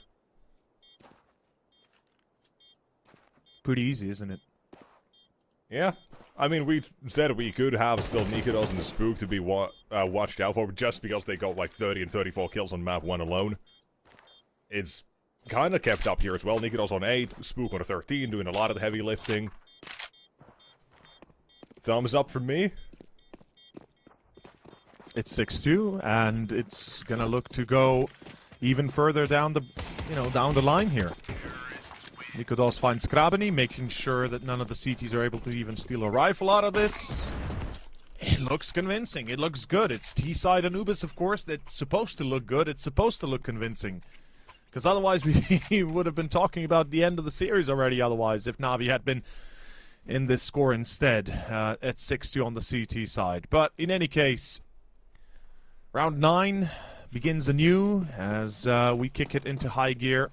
Pretty easy, isn't it? Yeah. I mean, we said we could have still Nikodos and the Spook to be watched out for, just because they got like 30 and 34 kills on map 1 alone. It's kind of kept up here as well. Nikodos on 8, Spook on a 13, doing a lot of the heavy lifting. Thumbs up from me. It's 6-2, and it's gonna look to go even further down the, down the line here. Nikodos finds Krabany, making sure that none of the CTs are able to even steal a rifle out of this. It looks convincing. It looks good. It's T-side Anubis, of course. It's supposed to look good. It's supposed to look convincing. Because otherwise we would have been talking about the end of the series already otherwise, if Navi had been in this score instead at 6-2 on the CT side. But in any case, round 9 begins anew as we kick it into high gear.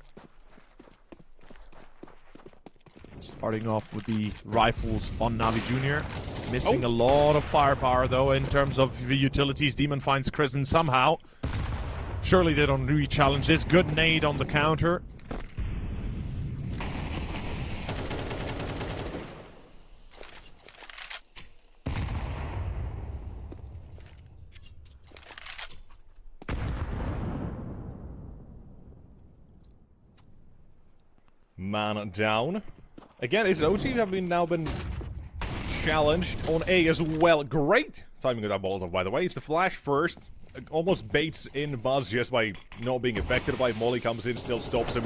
Starting off with the rifles on Navi Jr. Missing a lot of firepower, though, in terms of the utilities. Demon finds Krisen somehow. Surely they don't re-challenge this. Good nade on the counter. Man down. Again, his OG have now been challenged on A as well. Great timing of that Molotov, by the way. It's the flash first. Almost baits in Buzz just by not being affected by it. Molly comes in, still stops him.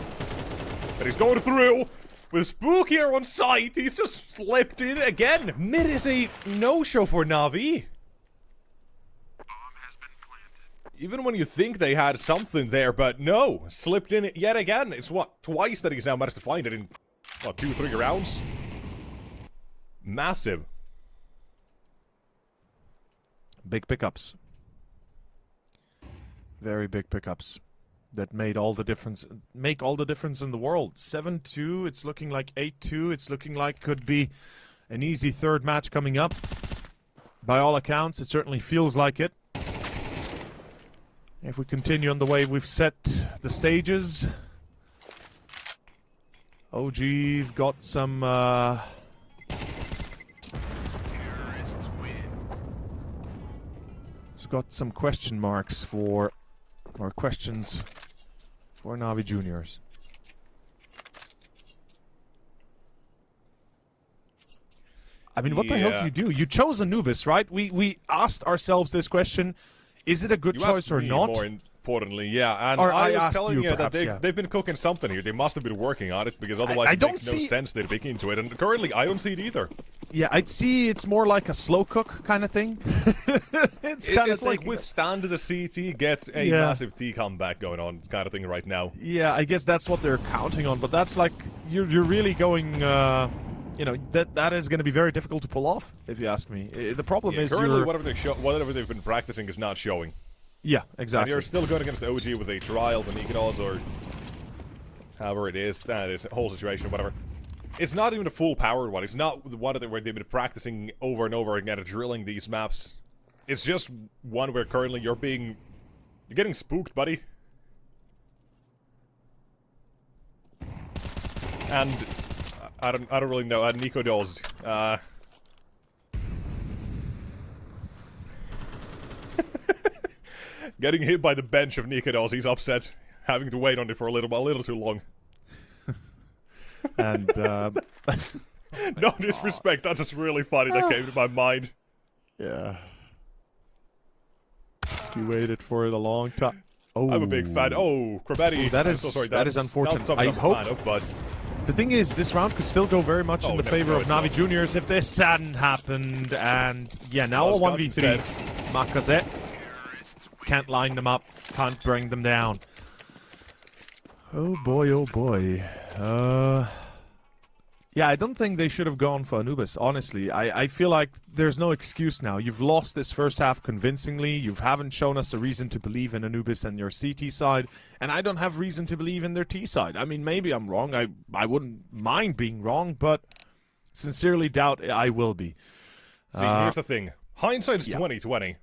But he's going through. With Spook here on site, he's just slipped in again. Mid is a no-show for Navi. Even when you think they had something there, but no. Slipped in yet again. It's what, twice that he's now managed to find it in, what, 2-3 rounds? Massive. Big pickups. Very big pickups. That made all the difference, make all the difference in the world. 7-2, it's looking like 8-2. It's looking like could be an easy third match coming up. By all accounts, it certainly feels like it. If we continue on the way we've set the stages, OG's got some he's got some question marks for, or questions for Navi Juniors. I mean, what the hell do you do? You chose Anubis, right? We asked ourselves this question. Is it a good choice or not? More importantly, yeah. And or I was asked telling you perhaps, that they've been cooking something here. They must have been working on it, because otherwise it makes no sense they'd be into it. And currently, I don't see it either. Yeah, I'd see it's more like a slow cook kind of thing. It's like withstand the CT, get a massive T comeback going on kind of thing right now. Yeah, I guess that's what they're counting on. But that's like, you're really going... you know, that is going to be very difficult to pull off, if you ask me. The problem is currently whatever they've been practicing is not showing. Yeah, And exactly. you're still going against the OG with a trial, the Nikados, or however it is. That is a whole situation, whatever. It's not even a full powered one. It's not the one where they've been practicing over and over again at drilling these maps. It's just one where currently you're getting spooked, buddy. And I don't really know. Nico does. Getting hit by the bench of Nikados, he's upset. Having to wait on it for a little too long. And No disrespect, that's just really funny that came to my mind. yeah, you waited for it a long time. Oh, I'm a big fan. Oh, Krabetti. that I'm is so sorry, that is that's unfortunate. not something I I'm a hope fan of, but the thing is, this round could still go very much in the never favor of know, Navi it's Juniors if this hadn't happened. And yeah, now a Well, 1v3. Makazet can't line them up, can't bring them down. Oh boy, oh boy. Yeah, I don't think they should have gone for Anubis, honestly. I feel like there's no excuse now. You've lost this first half convincingly. You haven't shown us a reason to believe in Anubis and your CT side, and I don't have reason to believe in their T side. I mean, maybe I'm wrong. I wouldn't mind being wrong, but sincerely doubt I will be. see, here's the thing. Hindsight is yeah. 2020.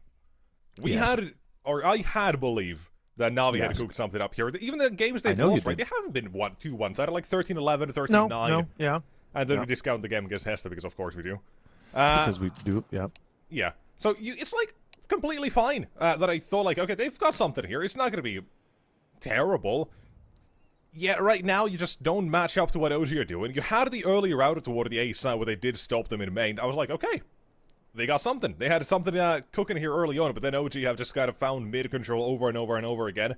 We Yes. had, or I had believe that Navi had Yes. cooked something up here. Even the games they've know you lost, right? did. They haven't been too one-sided, like 13-11, 13-9. No, yeah. And then Yeah. we discount the game against Hesta because of course we do. Because we do, yeah. Yeah. So it's like completely fine that I thought like, okay, they've got something here. It's not going to be terrible. Yet right now you just don't match up to what OG are doing. You had the earlier route toward the A side where they did stop them in main. I was like, okay, they got something. They had something cooking here early on, but then OG have just kind of found mid control over and over and over again.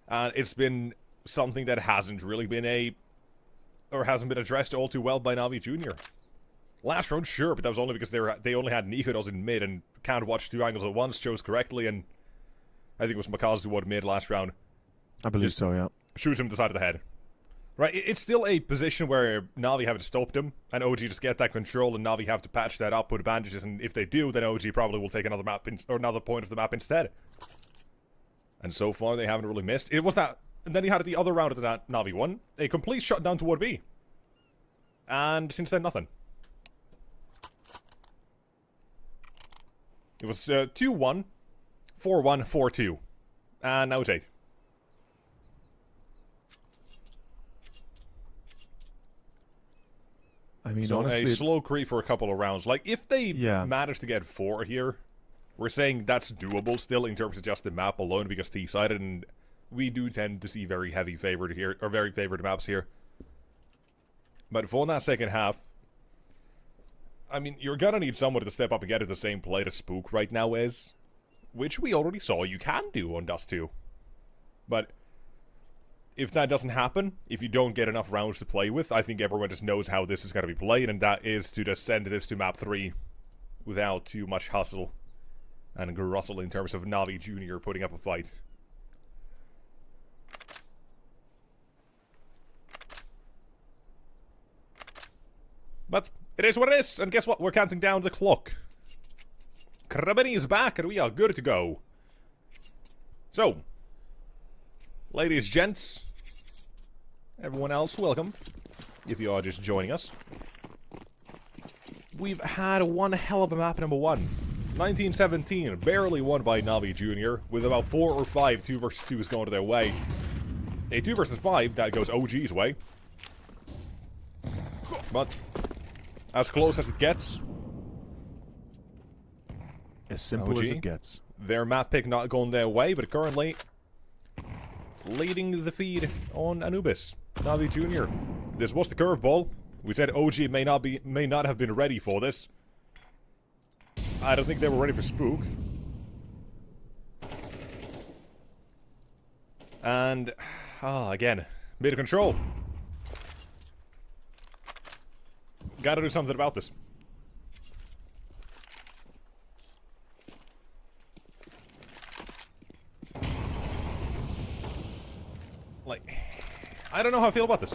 And it's been something that hasn't really been hasn't been addressed all too well by Navi Jr. Last round, sure, but that was only because they only had Nikados in mid and can't watch two angles at once, chose correctly, and I think it was Makazu who mid last round. I believe so, yeah. Shoots him to the side of the head. Right, it's still a position where Navi have to stop him, and OG just get that control, and Navi have to patch that up, put bandages, and if they do, then OG probably will take another map or another point of the map instead. And so far, they haven't really missed. It was that. And then he had the other round of that Navi won. A complete shutdown toward B. And since then, nothing. It was 2-1, 4-1, 4-2. And now it's 8. I mean, So honestly, a slow creep for a couple of rounds. Like, if they Yeah. manage to get 4 here, we're saying that's doable still in terms of just the map alone because T-sided, and we do tend to see very heavy favored here, or very favored maps here. But for that second half, I mean, you're gonna need someone to step up and get at the same play that Spook right now is, which we already saw you can do on Dust 2. But if that doesn't happen, if you don't get enough rounds to play with, I think everyone just knows how this is gonna be played, and that is to just send this to map 3 without too much hustle and grustle in terms of Navi Jr. putting up a fight. But it is what it is, and guess what? We're counting down the clock. Krabini is back, and we are good to go. So, ladies, gents, everyone else, welcome. If you are just joining us. We've had one hell of a map number 1. 1917, barely won by Navi Jr., with about 4 or 5 2 versus 2s going to their way. A 2 versus 5, that goes OG's way. But as close as it gets. as simple as OG. it gets. Their map pick not going their way, but currently leading the feed on Anubis. Navi Jr. This was the curveball. We said OG may not have been ready for this. I don't think they were ready for Spook. And again, mid control. Gotta do something about this. Like, I don't know how I feel about this.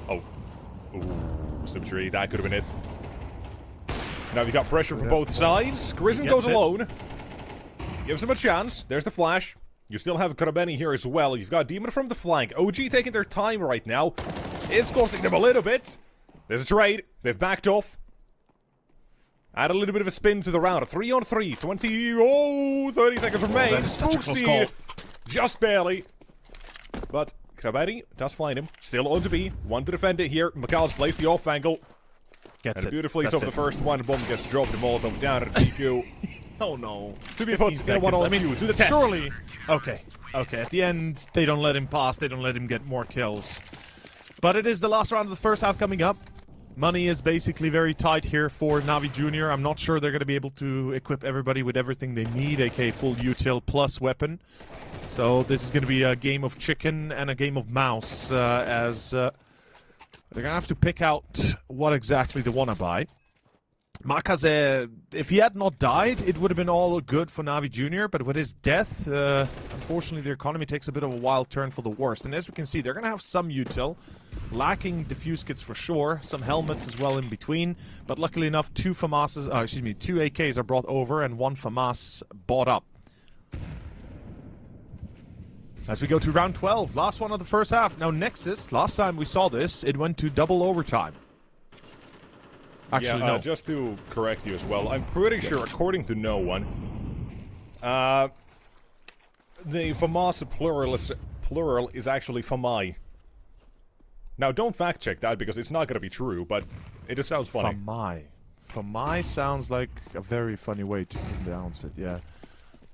Oh. Ooh, Symmetry, that could have been it. Now we got pressure from both sides. Grism goes it. alone. Gives him a chance. There's the flash. You still have Karabeni here as well. You've got Demon from the flank. OG taking their time right now. It's costing them a little bit. There's a trade. They've backed off. Add a little bit of a spin to the round. A 3-on-3. 30 seconds remain. That is such a close call. Just barely. But Karabeni does find him. Still on to B. One to defend it here. Mikhail's placed the off angle. Gets and it. beautifully That's so the first one. Bomb gets dropped. The Molotov down at Fiku. Oh no. To be put in a 1-on-2. Do the test. Surely. Okay. Okay. At the end, they don't let him pass. They don't let him get more kills. But it is the last round of the first half coming up. Money is basically very tight here for Navi Jr. I'm not sure they're going to be able to equip everybody with everything they need, aka full util plus weapon. So this is going to be a game of chicken and a game of mouse, as they're going to have to pick out what exactly they want to buy. Makaze, if he had not died, it would have been all good for Navi Jr., but with his death, unfortunately the economy takes a bit of a wild turn for the worst. And as we can see, they're going to have some util, lacking defuse kits for sure, some helmets as well in between, but luckily enough, two AKs are brought over and one FAMAS bought up. As we go to round 12, last one of the first half. Now Nexus, last time we saw this, it went to double overtime. Actually, no. Just to correct you as well, I'm pretty sure, according to no one, the FAMAS plural is actually FAMAI. Now, don't fact check that because it's not going to be true, but it just sounds funny. FAMAI. FAMAI sounds like a very funny way to pronounce it, yeah.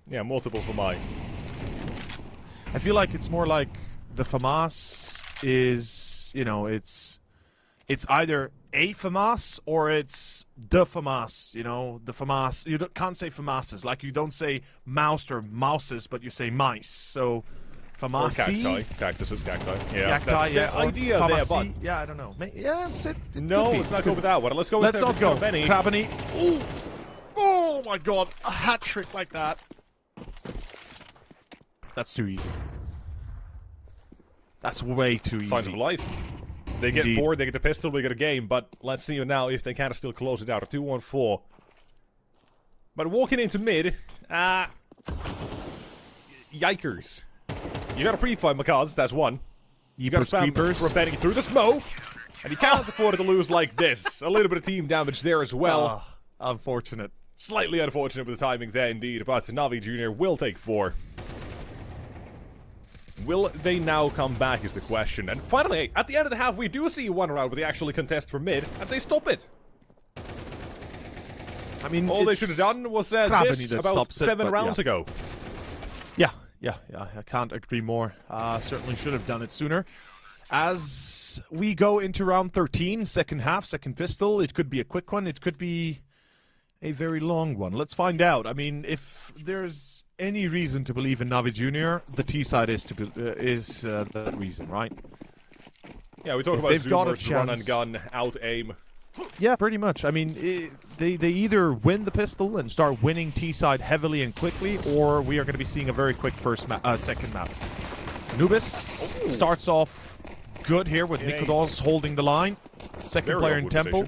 Yeah, multiple FAMAI. I feel like it's more like the FAMAS is, you know, it's either a FAMAS or it's the FAMAS, you know, the FAMAS. You can't say FAMASes, like you don't say mouse or mouses, but you say mice. So FAMAS. Or cacti. Cactuses, cacti. Yeah, cacti, yeah. The idea there, but... Yeah, I don't know. Yeah, it's it. No, let's not go with that one. Let's go with Let's not go. Benny. Krabbenny. Ooh. Oh my god, a hat trick like that. That's too easy. That's way too easy. Signs of life. They get Indeed. 4, they get the pistol, we get a game, but let's see now if they can still close it out. A 2-1-4. But walking into mid, yikers. You got a pre-fight, Makaz, that's one. You got to spam for Benny through the smoke, and you can't afford it to lose like this. A little bit of team damage there as well. Unfortunate. Slightly unfortunate with the timing there indeed, but Navi Jr. will take 4. Will they now come back is the question. And finally, at the end of the half, we do see one round where they actually contest for mid, and they stop it. I mean, all they should have done was this about 7 rounds ago. Yeah, I can't agree more. Certainly should have done it sooner. As we go into round 13, second half, second pistol, it could be a quick one, it could be a very long one. Let's find out. I mean, if there's any reason to believe in Navi Jr., the T side is the reason, right? Yeah, we talk about Zoomers, run and gun, out aim. Yeah, pretty much. I mean, they either win the pistol and start winning T side heavily and quickly, or we are going to be seeing a very quick second map. Anubis starts off good here with Nikodos holding the line. Second player in Temple.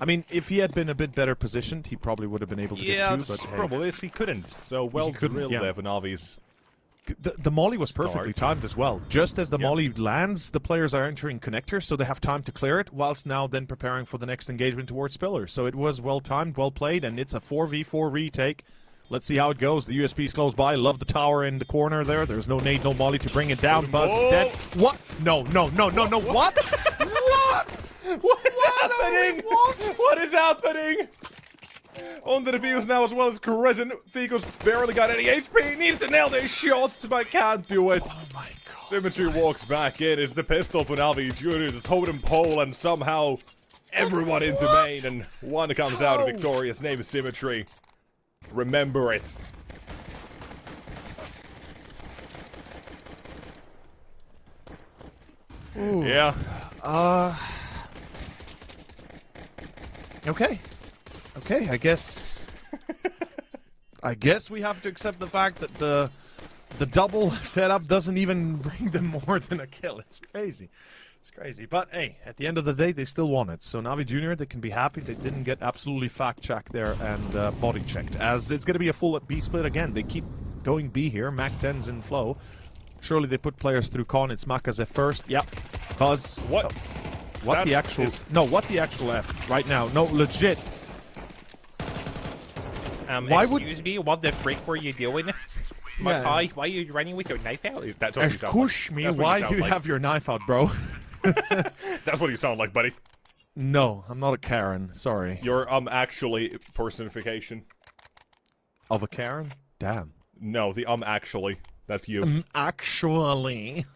I mean, if he had been a bit better positioned, he probably would have been able to get 2, but hey. Problem is he couldn't. So well drilled there for Navi's. The molly was perfectly timed as well. Just as the molly lands, the players are entering connectors, so they have time to clear it, whilst now then preparing for the next engagement towards Spiller. So it was well timed, well played, and it's a 4v4 retake. Let's see how it goes. The USP's close by. Love the tower in the corner there. There's no nade, no molly to bring it down. Buzz is dead. What? No. What? What? What is happening? What is happening? On the defuse now as well as Crescent. Fico's barely got any HP. Needs to nail their shots, but can't do it. Oh my god. Symmetry walks back in. It's the pistol for Navi Jr. The totem pole, and somehow everyone into main, and one comes out victorious. Name is Symmetry. Remember it. Ooh. Yeah. Okay, I guess we have to accept the fact that the double setup doesn't even bring them more than a kill. It's crazy. It's crazy. But hey, at the end of the day, they still won it. So Navi Jr., they can be happy they didn't get absolutely fact-checked there and body-checked. As it's going to be a full B split again. They keep going B here. Mac 10's in flow. Surely they put players through con. It's Makaze first. Yep. Because... What? What That the actual... is- No, what the actual F right now. No, legit. Why would- Excuse me, what the frick were you doing? Makai, why are you running with your knife out? That's what you sound like. Push me. That's what Why sound do you like. have your knife out, bro? That's what you sound like, buddy. No, I'm not a Karen. Sorry. Your actually personification. Of a Karen? Damn. No, the actually. That's you. Actually.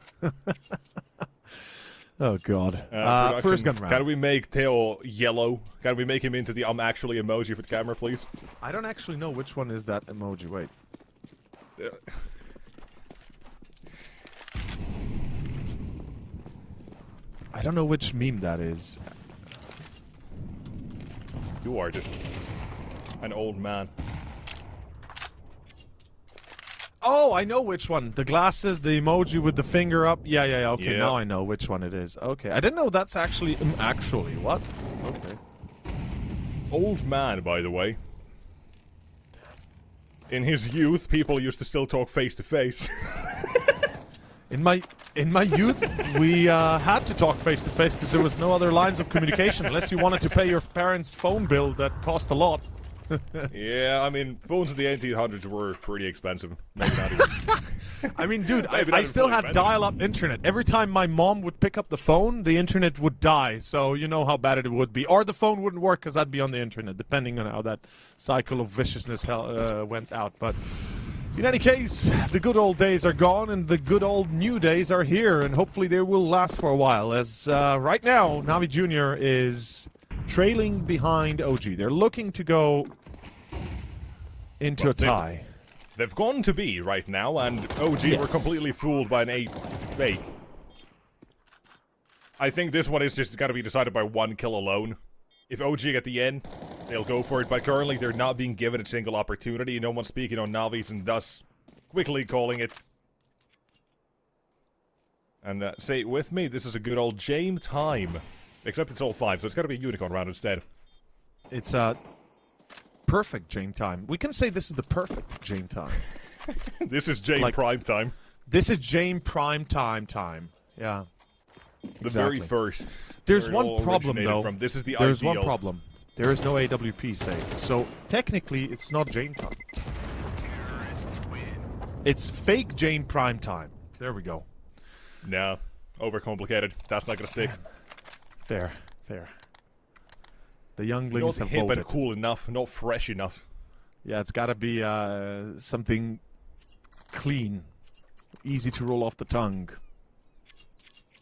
Oh, God. Production, First gun round. Can we make Theo yellow? Can we make him into the actually emoji for the camera, please? I don't actually know which one is that emoji. Wait. I don't know which meme that is. You are just an old man. Oh, I know which one. The glasses, the emoji with the finger up. Yeah, okay, Yeah. now I know which one it is. Okay, I didn't know that's actually... what? Okay. Old man, by the way. In his youth, people used to still talk face to face. In my youth, we had to talk face to face because there was no other lines of communication unless you wanted to pay your parents' phone bill that cost a lot. Yeah, I mean, phones in the 1800s were pretty expensive. Maybe not even. I mean, dude, Maybe I not still even had fully dial-up internet. Every time my mom would pick up the phone, the internet would die. So you know how bad it would be. Or the phone wouldn't work because I'd be on the internet, depending on how that cycle of viciousness went out. But in any case, the good old days are gone and the good old new days are here. And hopefully they will last for a while. As right now, Navi Jr. is trailing behind OG. They're looking to go into a tie. They've gone to B right now, and OG were Yes. completely fooled by an A. I think this one is just got to be decided by one kill alone. If OG get the N, they'll go for it, but currently they're not being given a single opportunity. No one's speaking on Navis, and thus quickly calling it. And say it with me, this is a good old Jame time. Except it's all 5, so it's got to be a unicorn round instead. It's a perfect Jame time. We can say this is the perfect Jame time. This is Jame Like- prime time. This is Jame prime time. Yeah. The exactly. very first. There's where it one all problem originated though. From. This is the There's ideal. one problem. There is no AWP save. So technically it's not Jame time. It's fake Jame prime time. There we go. No, overcomplicated. That's not gonna stick. Fair. The Not younglings have hip voted. and cool enough, not fresh enough. Yeah, it's gotta be something clean. Easy to roll off the tongue.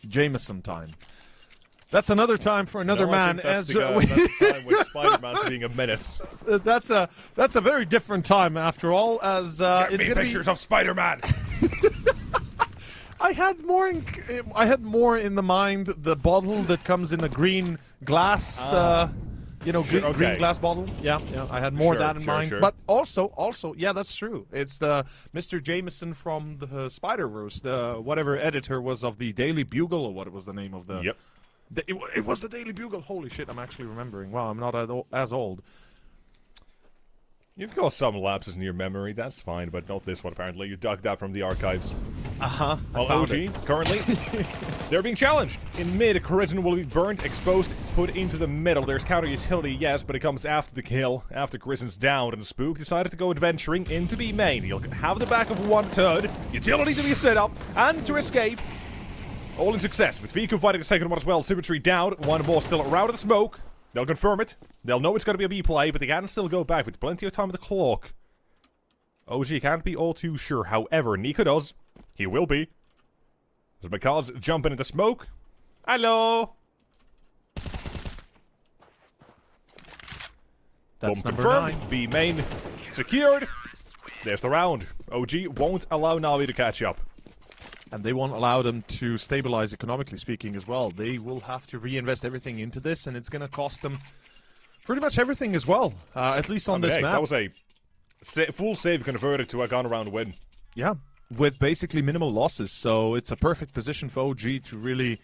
Jameson time. That's another time for another No, I man. think that's As the, that's the time when Spider-Man's being a menace. that's a very different time after all. As Get it's me gonna pictures be. of Spider-Man. I had more in the mind the bottle that comes in a green glass. Sure, okay. Green glass bottle. Yeah. I had more of Sure, that in sure, mind. sure. But also, yeah, that's true. It's the Mr. Jameson from the Spider-Verse, the whatever editor was of the Daily Bugle, or what was the name of the. Yep. It was the Daily Bugle. Holy shit! I'm actually remembering. Wow, I'm not as old. You've got some lapses in your memory, that's fine, but not this one apparently. You dug that from the archives. I While found OG, it. currently, they're being challenged. In mid, Caritin will be burnt, exposed, put into the middle. There's counter utility, yes, but it comes after the kill. After Caritin's down, and Spook decided to go adventuring into B main. He'll have the back of one turd, utility to be set up, and to escape. All in success, with Vico fighting the second one as well. Symmetry down, one more still around the smoke. They'll confirm it. They'll know it's going to be a B play, but they can still go back with plenty of time on the clock. OG can't be all too sure. However, Nico does. He will be. As Makaz jumping into smoke. Hello! That's Bomb number confirmed. 9. B main secured. There's the round. OG won't allow Navi to catch up. And they won't allow them to stabilize economically speaking as well. They will have to reinvest everything into this, and it's going to cost them pretty much everything as well. At least on this Hey, map. that was a full save converted to a gone around win. Yeah, with basically minimal losses. So it's a perfect position for OG to really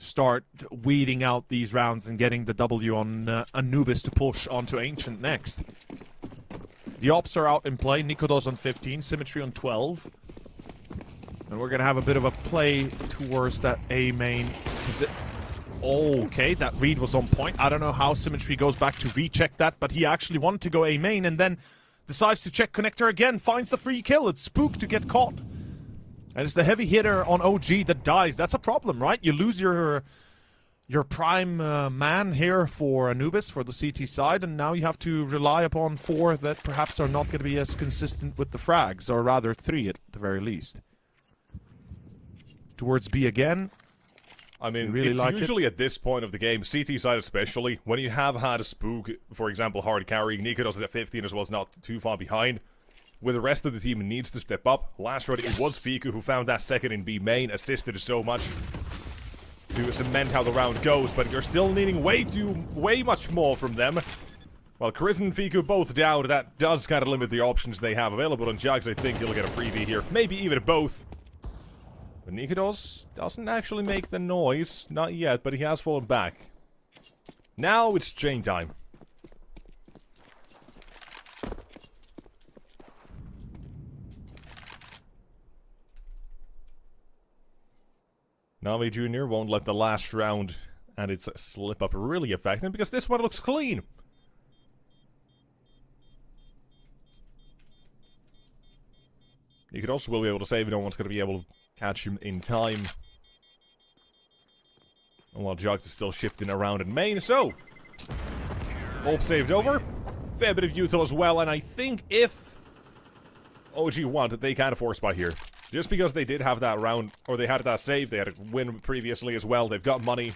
start weeding out these rounds and getting the W on Anubis to push onto Ancient next. The ops are out in play. Nikodos on 15, Symmetry on 12. And we're going to have a bit of a play towards that A main. Is it? Okay, that read was on point. I don't know how Symmetry goes back to recheck that, but he actually wanted to go A main and then decides to check connector again. Finds the free kill. It's Spook to get caught. And it's the heavy hitter on OG that dies. That's a problem, right? You lose your prime man here for Anubis for the CT side, and now you have to rely upon 4 that perhaps are not going to be as consistent with the frags, or rather 3 at the very least. Towards B again. I mean, really it's like usually at this point of the game, CT side especially, when you have had a Spook, for example, hard carry, Nikodos is at 15 as well, is not too far behind. Where the rest of the team needs to step up. Last round, it was Fiku who found that second in B main, assisted so much to cement how the round goes, but you're still needing way much more from them. While Chris and Fiku both down, that does kind of limit the options they have available, and Jags, I think he'll get a freebie here. Maybe even both. But Nikodos doesn't actually make the noise, not yet, but he has fallen back. Now it's chain time. Navi Jr. won't let the last round and its slip-up really affect him, because this one looks clean. You could also will be able to save, no one's going to be able to catch him in time. And while Jogs is still shifting around in main, so... Hope saved over. Fair bit of util as well, and I think if OG wanted, they can force by here. Just because they did have that round, or they had that save, they had a win previously as well, they've got money.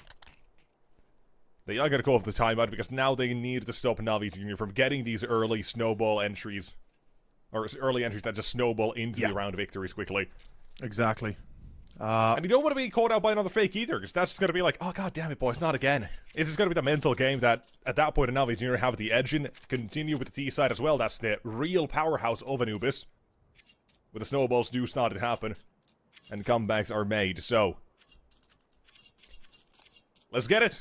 They are going to go off the timeout because now they need to stop Navi Jr. from getting these early snowball entries. Or early entries that just snowball into the round victories quickly. Exactly. And you don't want to be caught out by another fake either, because that's going to be like, oh god damn it boys, not again. This is going to be the mental game that, at that point, Navi Jr. have the edge in. Continue with the T side as well, that's the real powerhouse of Anubis. Where the snowballs do start to happen. And comebacks are made, so... Let's get it!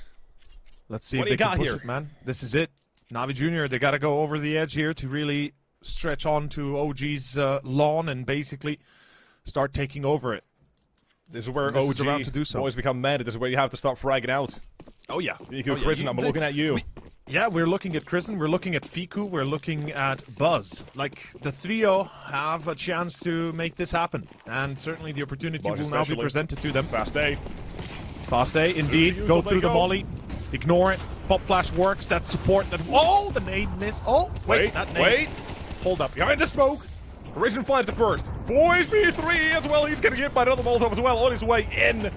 Let's see if they can push it, man. This is it. Navi Jr., they gotta go over the edge here to really stretch on to OG's lawn and basically start taking over it. This is where OG around to do so. always become mad. This is where you have to start fragging out. Oh yeah. Prison, I'm looking at you. We're looking at Kristen, we're looking at Fiku, we're looking at Buzz. Like, the trio have a chance to make this happen. And certainly the opportunity will now be presented to them. Fast A. Fast A, indeed. Go through the molly. Ignore it. Pop flash works. That's support. That. Oh, the nade missed. Oh, wait. That nade. Wait. Hold up. Behind the smoke. Original flies the first. 4HP3 as well. He's going to get by another Molotov as well on his way in.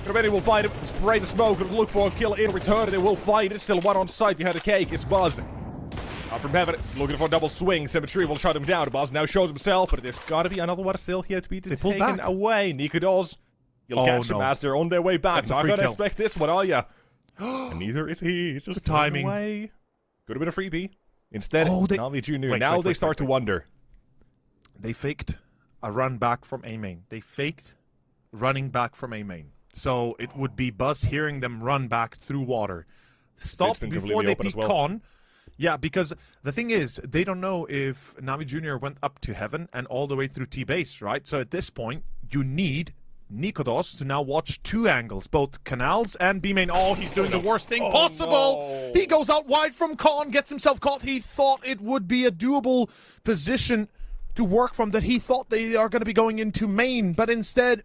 Everybody will find him. Spray the smoke. Look for a kill in return. They will find it. Still one on site behind the cake. It's Buzz. Up from heaven. Looking for a double swing. Symmetry will shut him down. Buzz now shows himself, but there's got to be another one still here to be taken away. Nikodos. You'll catch him as they're on their way back. Not going to expect this one, are ya? And neither is he. He's just timing away. Could have been a freebie. Instead, Navi Jr. Now they start to wonder. They faked a run back from A main. They faked running back from A main. So it would be Buzz hearing them run back through water. Stop before they peek con. Yeah, because the thing is, they don't know if Navi Jr. went up to heaven and all the way through T-base, right? So at this point, you need Nikodos to now watch two angles, both canals and B main. Oh, he's doing the worst thing possible. No. He goes out wide from con, gets himself caught. He thought it would be a doable position to work from, that he thought they are going to be going into main, but instead,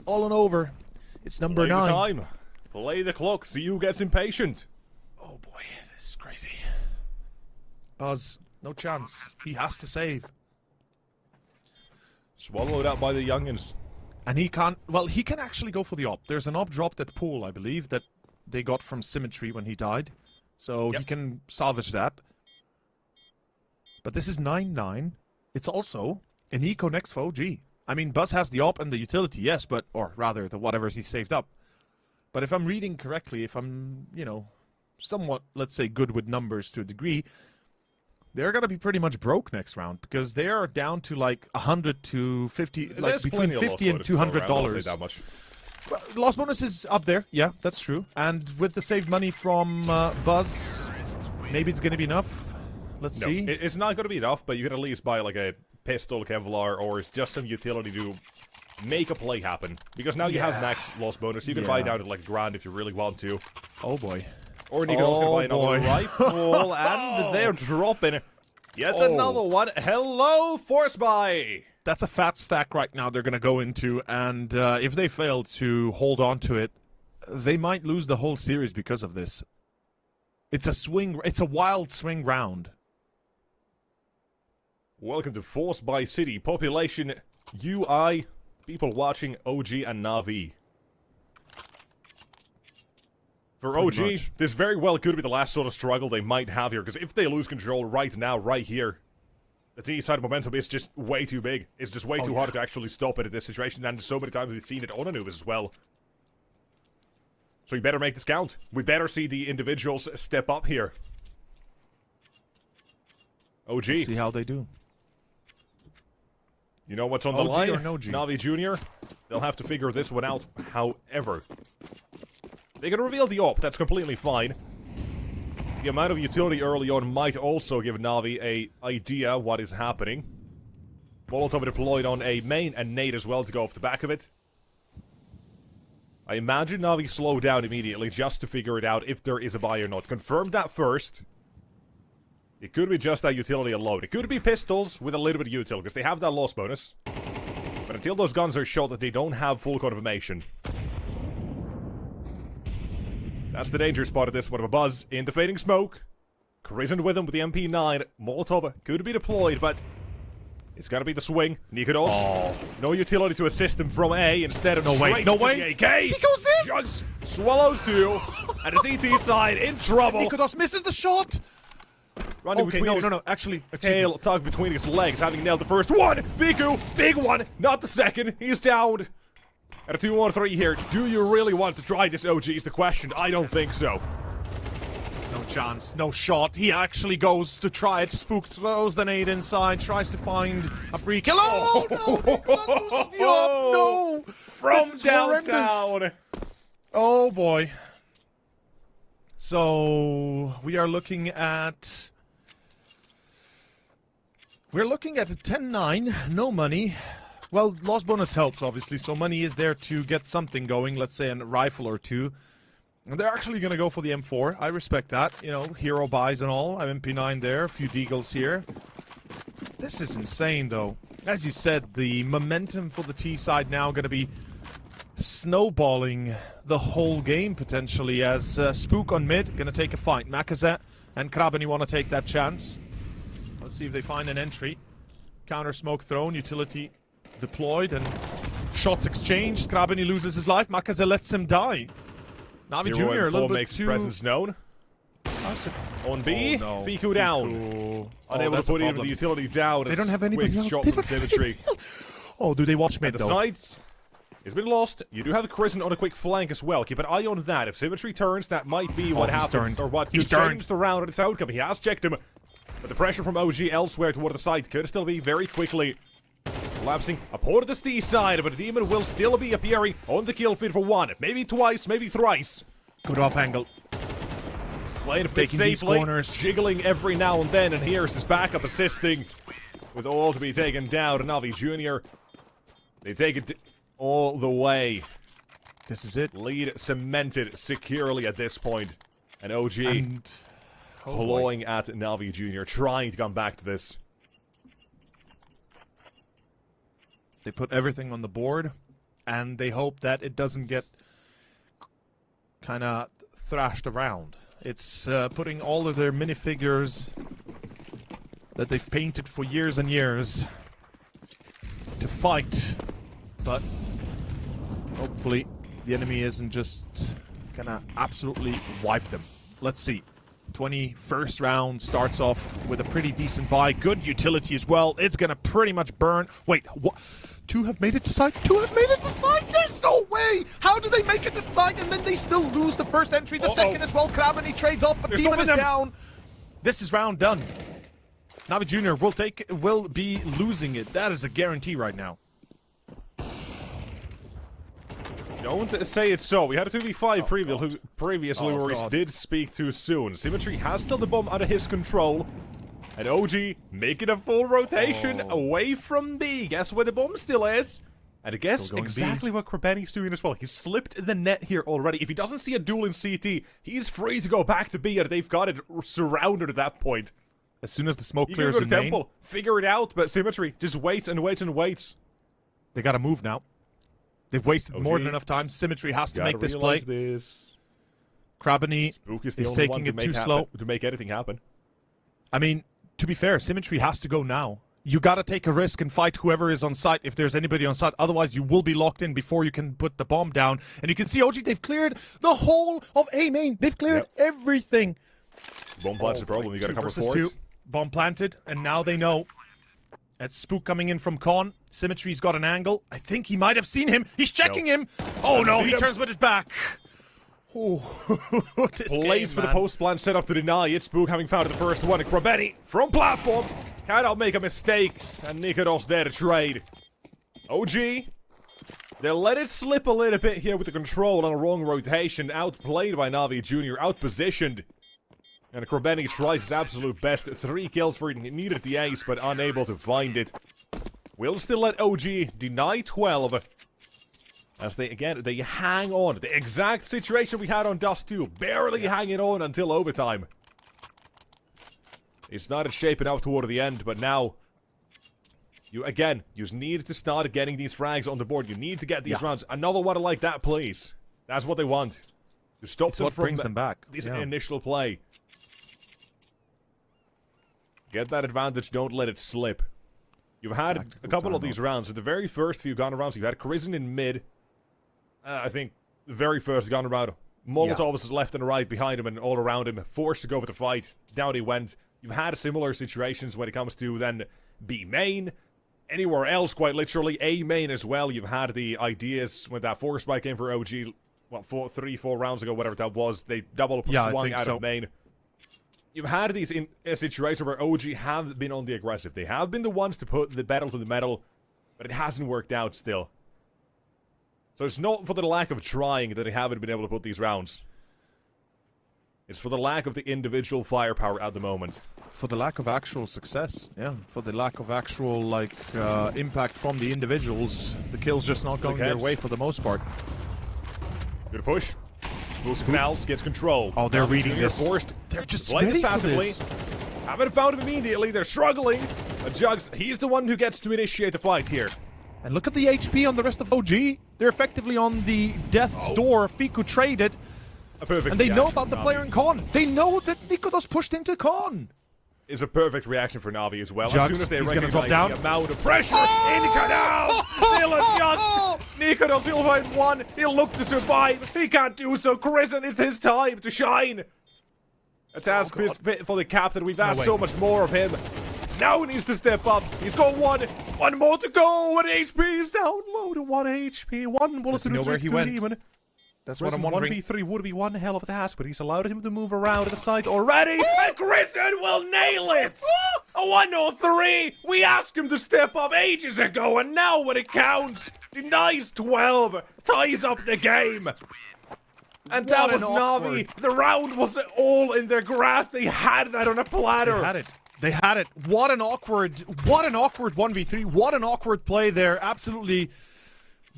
all and over. It's number 9. Time. Play the clock. CU gets impatient. Oh boy, this is crazy. Buzz, no chance. He has to save. Swallowed out by the youngins. And he can't, well, he can actually go for the op. There's an op dropped at pool, I believe, that they got from Symmetry when he died. So he can salvage that. But this is 9-9. It's also an eco next for OG. I mean, Buzz has the op and the utility, yes, but, or rather, the whatever he saved up. But if I'm reading correctly, if I'm, you know, somewhat, let's say, good with numbers to a degree, they're going to be pretty much broke next round, because they are down to like 100 to 50, like between $50 and $200. That much. Well, lost bonus is up there. Yeah, that's true. And with the saved money from Buzz, maybe it's going to be enough. Let's see. It's not going to be enough, but you can at least buy like a pistol, Kevlar, or just some utility to make a play happen. Because now you have max loss bonus. You can buy down to like $1,000 if you really want to. Oh boy. Or you can also buy another rifle, and they're dropping yet another one. Hello, Force Buy! That's a fat stack right now they're going to go into, and if they fail to hold on to it, they might lose the whole series because of this. It's a swing. It's a wild swing round. Welcome to Force Buy City. Population, UI, people watching OG and Navi. For OG, this very well could be the last sort of struggle they might have here, because if they lose control right now, right here, the T side momentum is just way too big. It's just way too hard to actually stop it in this situation, and so many times we've seen it on Anubis as well. So you better make this count. We better see the individuals step up here. OG. Let's see how they do. You know what's on the OG line? or no G? Navi Jr. They'll have to figure this one out. However, they can reveal the AWP. That's completely fine. The amount of utility early on might also give Navi a idea what is happening. Molotov deployed on a main and nade as well to go off the back of it. I imagine Navi slow down immediately just to figure it out if there is a buy or not. Confirm that first. It could be just that utility alone. It could be pistols with a little bit of util, because they have that loss bonus. But until those guns are shot, they don't have full confirmation. That's the danger spot of this one. A Buzz in the fading smoke. Crisend with him with the MP9. Molotov could be deployed, but it's gotta be the swing. Nikodos. Oh. No utility to assist him from A. Instead of no way. AK. He goes in. Jugs swallows two. And the CT side in trouble. Nikodos misses the shot. Running okay, between no. Actually, tail tugged between his legs, having nailed the first one. Biku, big one, not the second. He's downed. At a 2-1-3 here, do you really want to try this, OG, is the question. I don't think so. No chance, no shot. He actually goes to try it. Spook throws the nade inside, tries to find a free kill. Oh, no! No! From downtown. Horrendous. Oh, boy. So, we are looking at... We're looking at a 10-9, no money. Well, loss bonus helps, obviously, so money is there to get something going, let's say a rifle or two. And they're actually going to go for the M4. I respect that. You know, hero buys and all. I'm MP9 there, a few deagles here. This is insane, though. As you said, the momentum for the T side now going to be snowballing the whole game, potentially, as Spook on mid going to take a fight. Makazet and Krabani want to take that chance. Let's see if they find an entry. Counter smoke thrown, utility deployed, and shots exchanged. Krabani loses his life. Makaze lets him die. Navi Jr. a little bit makes too... presence known. On B, Fiku down. Unable to put even the utility down. They don't have anybody else. Shot from Symmetry. Oh, do they watch mid, the though? sides, it's been lost. You do have Crisend on a quick flank as well. Keep an eye on that. If Symmetry turns, that might be what happens. Or what could change the round and its outcome. He has checked him. But the pressure from OG elsewhere toward the side could still be very quickly collapsing upon the T side, but a demon will still be appearing on the kill feed for one, maybe twice, maybe thrice. Good off angle. Playing taking safely, these corners, jiggling every now and then, and here's his backup assisting with all to be taken down. Navi Jr. They take it all the way. This is it. Lead cemented securely at this point, and OG clawing at Navi Jr., trying to come back to this. They put everything on the board, and they hope that it doesn't get kind of thrashed around. It's putting all of their minifigures that they've painted for years and years to fight, but hopefully the enemy isn't just gonna absolutely wipe them. Let's see. 21st round starts off with a pretty decent buy. Good utility as well. It's gonna pretty much burn. Wait, what? Two have made it to side? Two have made it to side? There's no way! How do they make it to side and then they still lose the first entry, the second as well? Krabani trades off, but Demon is down. This is round done. Navi Jr. will be losing it. That is a guarantee right now. Don't say it's so. We had a 2v5 previously Oh, where we God. did speak too soon. Symmetry has still the bomb under his control. And OG making a full rotation away from B. Guess where the bomb still is? And guess going exactly what Krabeni's doing as well. He's slipped in the net here already. If he doesn't see a duel in CT, he's free to go back to B, and they've got it surrounded at that point. As soon as the smoke You can clears go to in main, Temple, figure it out, but Symmetry just waits and waits and waits. they gotta move now. They've wasted more than OG. enough time. Symmetry has to Gotta make this play. realize this. Krabeni Spook is the is only one taking to it make too happen, slow. to make anything happen. I mean, to be fair, Symmetry has to go now. You gotta take a risk and fight whoever is on site if there's anybody on site. Otherwise, you will be locked in before you can put the bomb down. And you can see OG, they've cleared the whole of A main. They've cleared everything. Bomb plant's the problem. You gotta 2 cover versus forwards. 2. Bomb planted, and now they know. That's Spook coming in from Con. Symmetry's got an angle. I think he might have seen him. He's checking him. Oh no, seen he him. turns with his back. Oh, this Plays game, for the man. post plant set up to deny it. Spook having found the first one. Krabeni from platform cannot make a mistake, and Nikodos there to trade. OG, they let it slip a little bit here with the control on a wrong rotation. Outplayed by Navi Jr. Outpositioned. And Krabeni tries his absolute best. 3 kills for it. He needed the ace, but unable to find it. We'll still let OG deny 12. As they hang on. The exact situation we had on Dust 2. Barely hanging on until overtime. It's not shaping up toward the end, but now... You just need to start getting these frags on the board. You need to get these rounds. Another one like that, please. That's what they want. To stop That's them what from brings them back. this Yeah. initial play. Get that advantage, don't let it slip. You've had Tactical a couple of timeout. these rounds. In the very first few Gunner rounds, you had Crizzen in mid. I think the very first Gunner round. Molotov was left and right behind him and all around him. Forced to go for the fight. Down he went. You've had similar situations when it comes to then B main. Anywhere else, quite literally. A main as well. You've had the ideas when that force spike came for OG. What, 3-4 rounds ago, whatever that was. They double Yeah, I swung think out so. of main. You've had these in a situation where OG have been on the aggressive. They have been the ones to put the pedal to the metal, but it hasn't worked out still. So it's not for the lack of trying that they haven't been able to put these rounds. It's for the lack of the individual firepower at the moment. For the lack of actual success, yeah. For the lack of actual, like, impact from the individuals. The kill's just not going their Cats. way for the most part. Good push. Canals gets control. Oh, they're reading Jr. this. Forced They're just play this ready for passively. this. Haven't found him immediately. They're struggling. Jugs, he's the one who gets to initiate the fight here. And look at the HP on the rest of OG. They're effectively on the death's door. Fiku traded. A perfect And they know reaction about the from player Navi. in Con. They know that Nikodos pushed into Con. Is a perfect reaction for Navi as well. Jugs, As soon as they he's gonna recognize drop down. the amount of pressure in Canal, they'll adjust. Nikodos will find one. He'll look to survive. He can't do so. Crizzen, it's his time to shine. A task for the captain. We've asked way. so much more of him. Now he needs to step up. He's got one more to go. And HP is down low to 1 HP. One bullet Does to he the know where he went? demon. That's what I'm wondering. 1v3 would be one hell of a task, but he's allowed him to move around the site already. And Crizzen will nail it! A 103! We asked him to step up ages ago, and now when it counts, denies 12, ties up the game. And that What was an Navi. The round was all in their grasp. They had that on a platter. They had it. They had it. What an awkward 1v3. What an awkward play there. Absolutely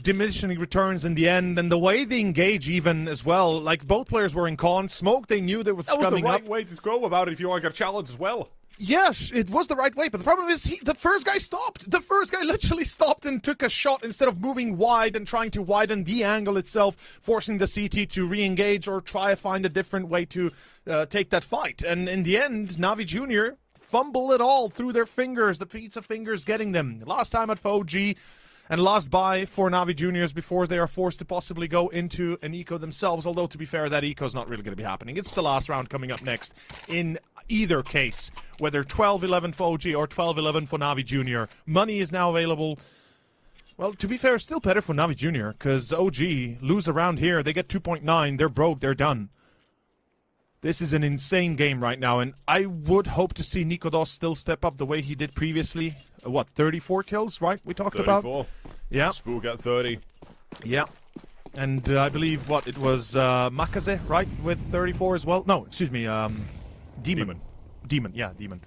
diminishing returns in the end, and the way they engage even as well. Like, both players were in Con. Smoke, they knew there was That was the coming right up. way to go about it if you want to get a challenge as well. Yes, it was the right way, but the problem is the first guy stopped. The first guy literally stopped and took a shot instead of moving wide and trying to widen the angle itself, forcing the CT to re-engage or try to find a different way to take that fight. And in the end, Navi Jr. fumble it all through their fingers, the pizza fingers getting them. Last time at OG, and last buy for Navi Juniors before they are forced to possibly go into an eco themselves. Although, to be fair, that eco is not really going to be happening. It's the last round coming up next in either case, whether 12-11 for OG or 12-11 for Navi Junior. Money is now available. Well, to be fair, still better for Navi Junior, because OG lose around here. They get 2.9. They're broke. They're done. This is an insane game right now, and I would hope to see Nikodos still step up the way he did previously. What, 34 kills, right? We talked 34. about? Yeah. Spook at 30. Yeah. And I believe, what, it was Makaze, right, with 34 as well? No, excuse me, Demon. Yeah, Demon.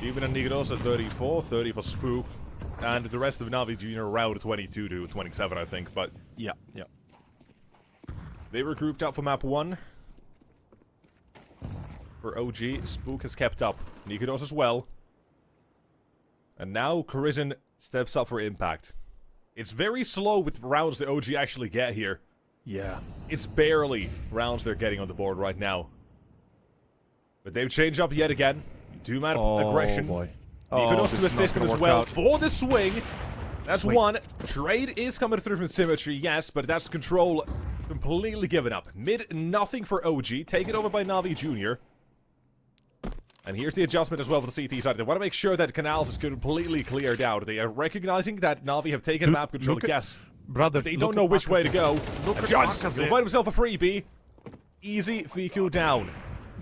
Demon and Nigros at 34, 30 for Spook, and the rest of Navi Jr. around 22 to 27, I think, but... Yeah. They were grouped up for map 1. For OG, Spook has kept up. Nikodos as well. And now Partisan steps up for Impact. It's very slow with rounds the OG actually get here. Yeah. It's barely rounds they're getting on the board right now. But they've changed up yet again. Two-man aggression. Boy. Nikodos this to is not assist him gonna as work well out. for the swing. That's Wait. one. Trade is coming through from Symmetry, yes, but that's control completely given up. Mid, nothing for OG. Taken over by Navi Jr. And here's the adjustment as well for the CT side. They want to make sure that Canals is completely cleared out. They are recognizing that Navi have taken map control. Yes, brother, they don't know which way to go. Look at Johnson Makaze. will find himself a freebie. Easy Fiku down.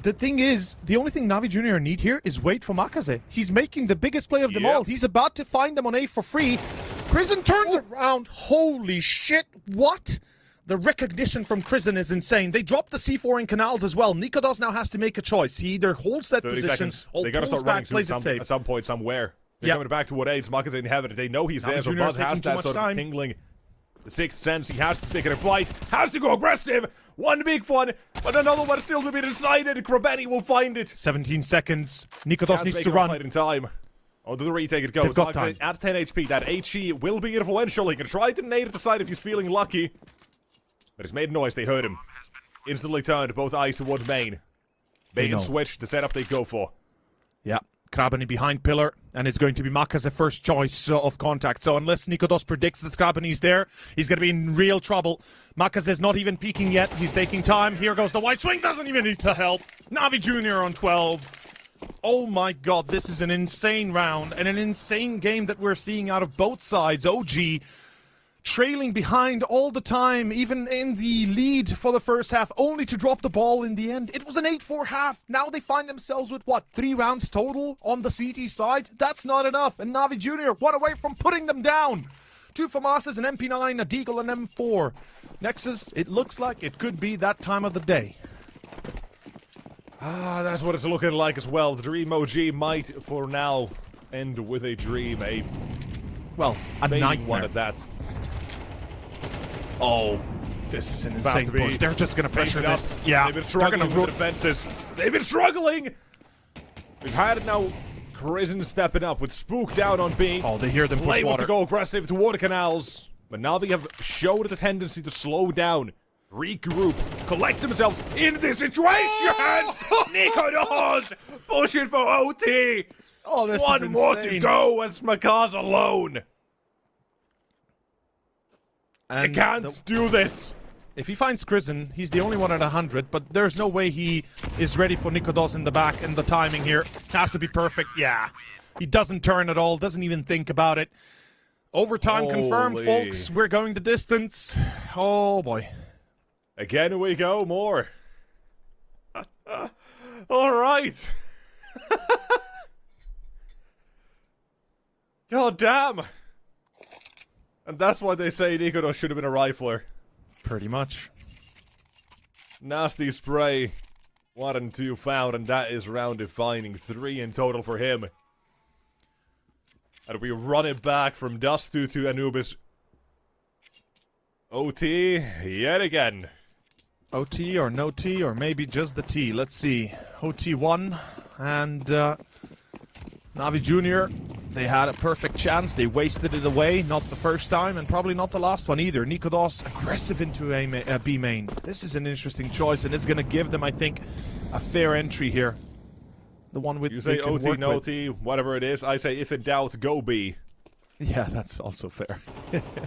The thing is, the only thing Navi Jr. need here is wait for Makaze. He's making the biggest play of them Yep. all. He's about to find them on A for free. Prison turns around. Holy shit, what? The recognition from Prison is insane. They dropped the C4 in Canals as well. Nikodos now has to make a choice. He either holds that 30 position seconds. or They gotta pulls start running back, soon plays it safe. at some point somewhere. They're Yep. coming back toward AIDS. Makaze in heaven. They know he's Navi there, so Jr. Buzz is taking has too that much sort of time. tingling. The sixth sense, he has to take it a bite. Has to go aggressive. One big one, but another one still to be decided. Krabeni will find it. 17 seconds. Nikodos Can't needs make to it run. offside in time. Onto the retake it goes. They've got time. At 10 HP, that HE will be influential. He can try to nade at the side if he's feeling lucky. But he's made noise, they heard him. Instantly turned both eyes towards main. Bait and know. switch, the setup they go for. Yeah, Krabani behind pillar, and it's going to be Maka's first choice of contact. So unless Nikodos predicts that Krabani's there, he's going to be in real trouble. Makas is not even peeking yet. He's taking time. Here goes the white swing. Doesn't even need to help. Navi Jr. on 12. Oh my god, this is an insane round and an insane game that we're seeing out of both sides. OG trailing behind all the time, even in the lead for the first half, only to drop the ball in the end. It was an 8-4 half. Now they find themselves with, what, 3 rounds total on the CT side? That's not enough. And Navi Jr. one away from putting them down. 2 FAMASas, an MP9, a Deagle, and M4. Nexus, it looks like it could be that time of the day. Ah, that's what it's looking like as well. The Dream OG might, for now, end with a dream. A Well, a fading nightmare. one at that. Oh, this is an About insane to be push. They're just going to pressure Picking up. this. Yeah, They've been they're struggling going with to the defenses. They've been struggling! We've had it now. Prison stepping up with Spook down on B. Oh, they hear them push Play wants water. to go aggressive toward the canals. But Navi have showed the tendency to slow down, regroup, collect themselves in this situation! Nikodos pushing for OT! Oh, this One is more to insane. go as Makaz alone. I And can't do this. if he finds Prison, he's the only one at 100, but there's no way he is ready for Nikodos in the back, and the timing here has to be perfect. Yeah, he doesn't turn at all, doesn't even think about it. Overtime confirmed, Holy. folks. We're going the distance. Oh, boy. Again we go, more. All right. God damn. And that's why they say Nikodos should have been a rifler. Pretty much. Nasty spray. 1 and 2 found, and that is round defining. 3 in total for him. And we run it back from Dust to Anubis. OT yet again. OT or no T, or maybe just the T. Let's see. OT 1, and Navi Jr., they had a perfect chance. They wasted it away. Not the first time, and probably not the last one either. Nikodos aggressive into a B main. This is an interesting choice, and it's going to give them, I think, a fair entry here. The one with You say they can OT, work no with. OT, whatever it is. I say if in doubt, go B. Yeah, that's also fair.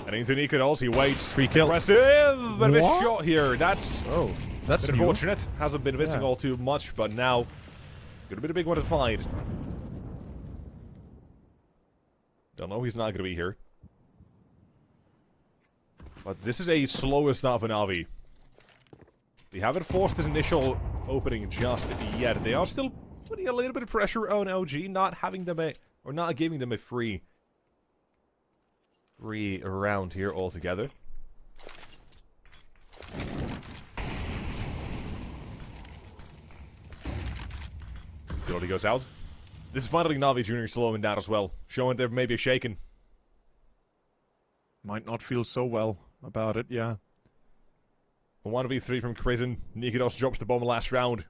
And into Nikodos, he waits. Free kill. Aggressive! Bit of a What? shot here. That's Oh, that's bit new. unfortunate. Hasn't been missing Yeah. all too much, but now gonna be a big one to find. Don't know he's not gonna be here. But this is a slower start for Navi. They haven't forced this initial opening just yet. They are still putting a little bit of pressure on OG, not having them or not giving them a free round here altogether. Ability goes out. This is finally Navi Jr. slowing down as well, showing they're maybe shaken. Might not feel so well about it, yeah. A 1v3 from Prison. Nikidos drops the bomb last round.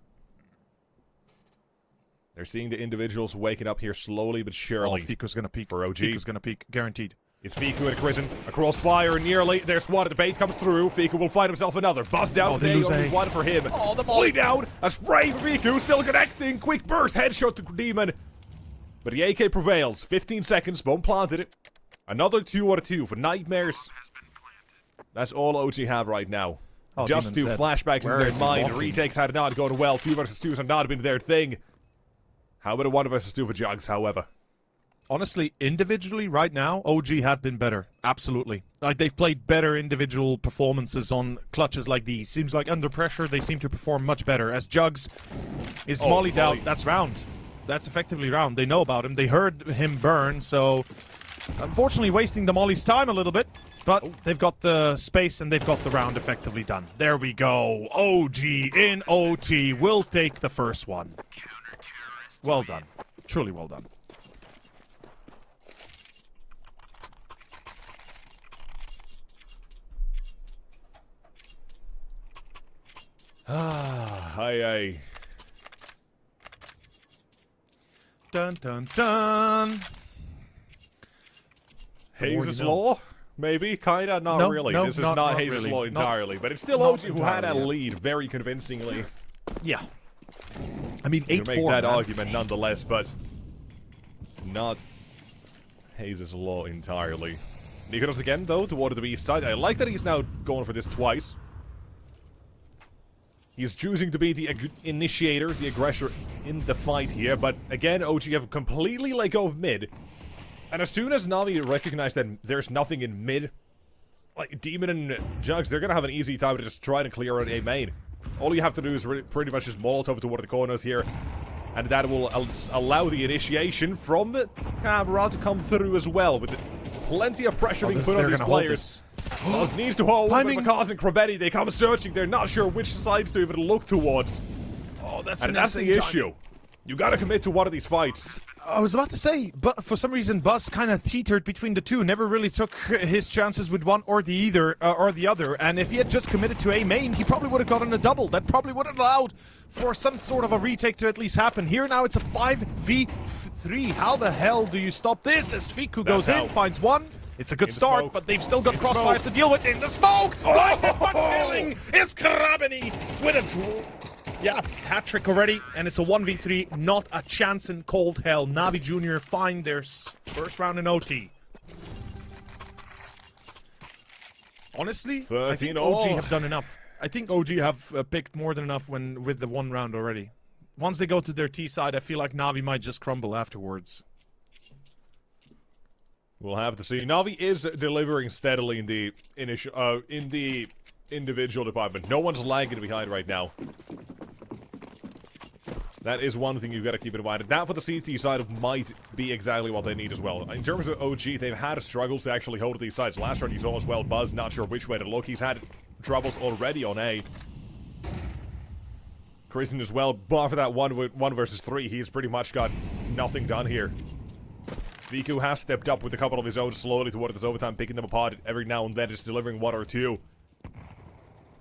They're seeing the individuals waking up here slowly but surely. Oh, Fico's gonna peek. For OG. Fico's gonna peek, guaranteed. It's Fiku and Prison. A crossfire nearly. There's one. The bait comes through. Fiku will find himself another. Buzz down they lose only A. one for him. Oh, the Molly down. A spray for Fiku. Still connecting. Quick burst. Headshot to Demon. But the AK prevails. 15 seconds. Bomb planted. Another 2 out of 2 for Nightmares. That's all OG have right now. Oh, Just Demon's to dead. flashbacks Where in their is he mind. walking? Retakes had not gone well. 2 versus 2s have not been their thing. How about a 1 versus 2 for Jugs, however? Honestly, individually, right now, OG have been better. Absolutely. Like, they've played better individual performances on clutches like these. Seems like under pressure, they seem to perform much better. As Jugs is mollied out, that's round. That's effectively round. They know about him. They heard him burn, so unfortunately wasting the Molly's time a little bit. But they've got the space and they've got the round effectively done. There we go. OG in OT will take the first one. Well done. Truly well done. Aye. Dun dun dun. Hazes you know. Law? Maybe? Kinda? Not No, really. no, This is not not Hazes really. Law Not- entirely, but it's still not OG who had a entirely, yeah. lead very convincingly. Yeah. I mean, You 8-4, can make that man. argument nonetheless, but not Hazes Law entirely. Nikidos again, though, toward the B side. I like that he's now going for this twice. He's choosing to be the initiator, the aggressor in the fight here, but again, OG have completely let go of mid. And as soon as Navi recognize that there's nothing in mid, like Demon and Jugs, they're gonna have an easy time to just try to clear out A main. All you have to do is pretty much just Molotov toward the corners here, and that will allow the initiation from the camera to come through as well, with plenty of pressure being put on these players. Buzz needs to hold, but Makaz and Krabetti, they come searching. They're not sure which sides to even look towards. Oh, that's And that's the issue. You gotta commit to one of these fights. I was about to say, but for some reason, Buzz kind of teetered between the two. Never really took his chances with one or the other. And if he had just committed to A main, he probably would have gotten a double. That probably would have allowed for some sort of a retake to at least happen. Here now, it's a 5v3. How the hell do you stop this? As Fiku goes in, finds one. It's a good start, smoke. but they've still got crossfires to deal with. In the smoke! Blinded but killing is Krabini with a draw. Yeah, hat trick already, and it's a 1v3, not a chance in cold hell. Navi Jr. find their first round in OT. Honestly, I think 13 OG all. have done enough. I think OG have picked more than enough with the one round already. Once they go to their T side, I feel like Navi might just crumble afterwards. We'll have to see. Navi is delivering steadily in the individual department. No one's lagging behind right now. That is one thing you've got to keep in mind. And that for the CT side might be exactly what they need as well. In terms of OG, they've had struggles to actually hold these sides. Last round you saw as well, Buzz not sure which way to look. He's had troubles already on A. Kristen as well, but for that 1 versus 3, he's pretty much got nothing done here. Viku has stepped up with a couple of his own slowly toward this overtime, picking them apart every now and then, just delivering 1 or 2.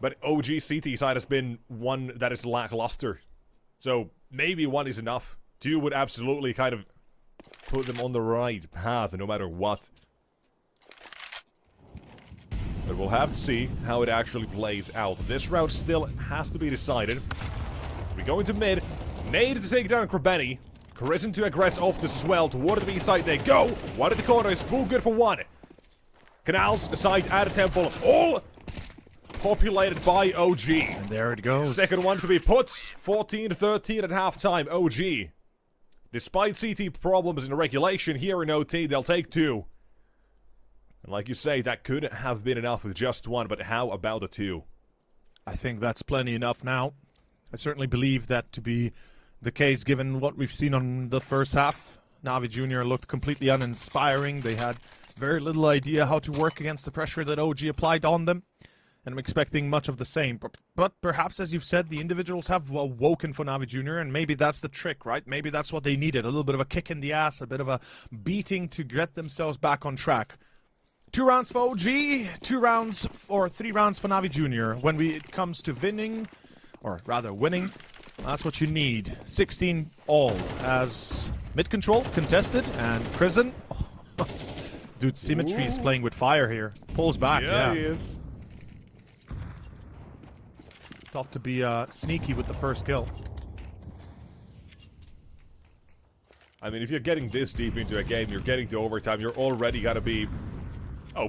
But OG CT side has been one that is lackluster. So maybe 1 is enough. 2 would absolutely kind of put them on the right path, no matter what. But we'll have to see how it actually plays out. This round still has to be decided. We go into mid. Nade to take down Krabeni. Carisen to aggress off this as well. Toward the B side they go. 1 at the corner is full good for 1. Canals aside at a temple. All populated by OG. And there it goes. Second one to be put. 14-13 at halftime. OG. Despite CT problems in the regulation here in OT, they'll take 2. And like you say, that could have been enough with just 1, but how about the 2? I think that's plenty enough now. I certainly believe that to be the case given what we've seen on the first half. Navi Jr. looked completely uninspiring. They had very little idea how to work against the pressure that OG applied on them. and I'm expecting much of the same. But perhaps, as you've said, the individuals have woken for Navi Jr., and maybe that's the trick, right? Maybe that's what they needed, a little bit of a kick in the ass, a bit of a beating to get themselves back on track. 2 rounds for OG, 2 rounds or 3 rounds for Navi Jr. When it comes to winning, that's what you need. 16 all as mid control contested, and Prison. Dude, Symmetry is playing with fire here. Pulls back, yeah. He is. Thought to be sneaky with the first kill. I mean, if you're getting this deep into a game, you're getting to overtime, you're already gotta be... Oh.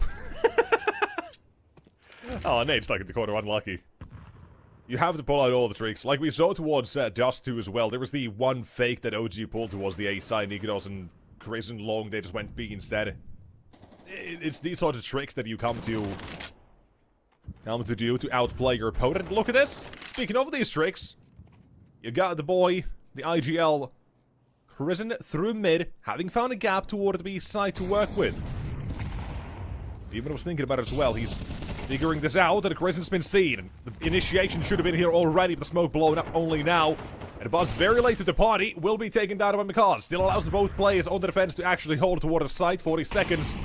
Oh, Nate's stuck in the corner, unlucky. You have to pull out all the tricks. Like we saw towards Dust 2 as well, there was the one fake that OG pulled towards the A side, Nikodos and Crimson Long, they just went B instead. It's these sorts of tricks that you come to do to outplay your opponent. Look at this! Speaking of these tricks, you got the boy, the IGL, Crimson through mid, having found a gap toward the B side to work with. Even was thinking about it as well, he's figuring this out, that Crimson's been seen. The initiation should have been here already, but the smoke blowing up only now. And Buzz, very late to the party, will be taken down by McCall. Still allows both players on the defense to actually hold toward the site. 40 seconds.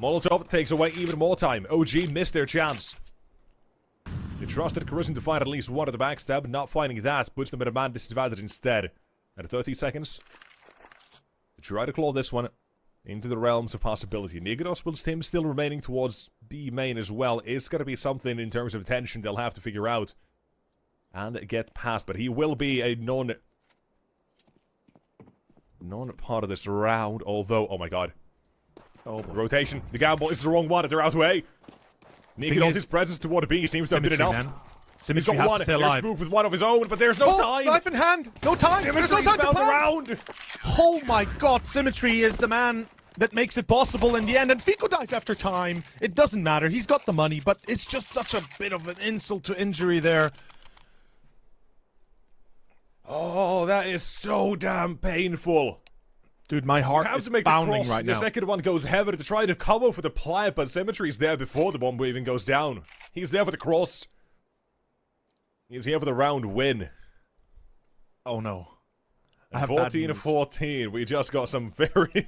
Molotov takes away even more time. OG missed their chance. They trusted Crimson to find at least one at the backstab. Not finding that puts them at a man disadvantage instead. At 30 seconds. They try to claw this one into the realms of possibility. Nikodos will still remaining towards B main as well. It's going to be something in terms of tension they'll have to figure out and get past. But he will be a non-part of this round. Although, oh my god. Oh boy. Rotation. The gamble is the wrong one. They're out of the way. Nikodos' presence toward B seems to have been enough. Man. Symmetry has to stay There's alive. Spook with one of his own, but there's no time. Knife in hand. No time. There's no time to found plant. around. Oh my god, Symmetry is the man that makes it possible in the end, and Fico dies after time. It doesn't matter. He's got the money, but it's just such a bit of an insult to injury there. Oh, that is so damn painful. Dude, my heart is pounding right now. The second one goes heavy to try to cover for the plant, but Symmetry's there before the bomb even goes down. He's there for the cross. He's here for the round win. Oh no. 14-14. We just got some very,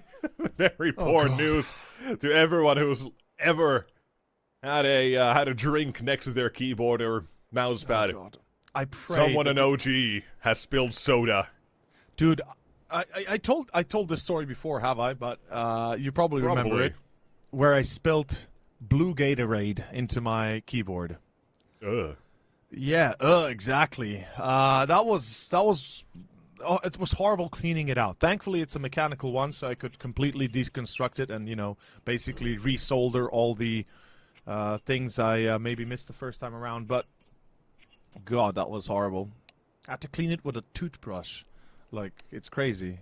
very poor news to everyone who's ever had a drink next to their keyboard or mousepad. Oh god. I pray someone in OG has spilled soda. Dude, I told this story before, have I? But you probably remember it, where I spilled blue Gatorade into my keyboard. Ugh. Yeah, exactly. That was it was horrible cleaning it out. Thankfully, it's a mechanical one, so I could completely deconstruct it and, you know, basically resolder all the things I maybe missed the first time around. But god, that was horrible. I had to clean it with a toothbrush. Like, it's crazy.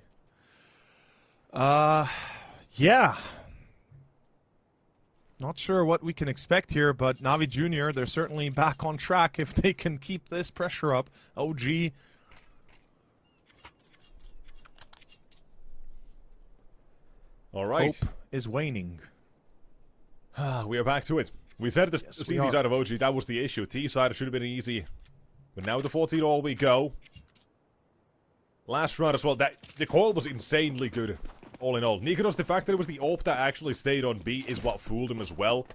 Yeah. Not sure what we can expect here, but Navi Jr., they're certainly back on track if they can keep this pressure up. OG. All right. Hope is waning. We are back to it. We said the CT side of OG, that was the issue. T side should have been easy. But now with the 14 all we go. Last round as well, the call was insanely good, all in all. Nikodos, the fact that it was the AWP that actually stayed on B is what fooled him as well.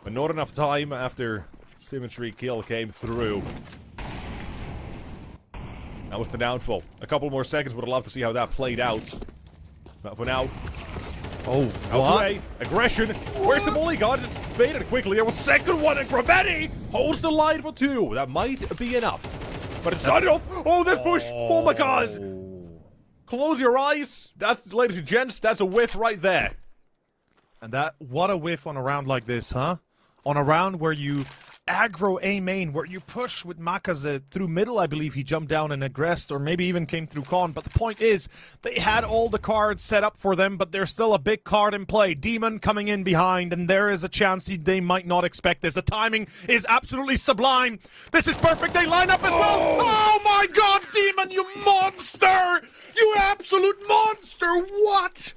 But not enough time after Symmetry kill came through. That was the downfall. A couple more seconds, would have loved to see how that played out. But for now... Oh, what? Aggression. Where's the molly gun? Just faded quickly. There was a second one, and Grabetti holds the line for 2. That might be enough. But it's not enough. Oh, this push. Oh my god. Close your eyes. That's, ladies and gents, that's a whiff right there. And what a whiff on a round like this, huh? On a round where you aggro A main, where you push with Makaze through middle. I believe he jumped down and aggressed, or maybe even came through con. But the point is, they had all the cards set up for them, but there's still a big card in play. Demon coming in behind, and there is a chance they might not expect this. The timing is absolutely sublime. This is perfect. They line up as well. Oh my god, Demon, you monster! You absolute monster! What?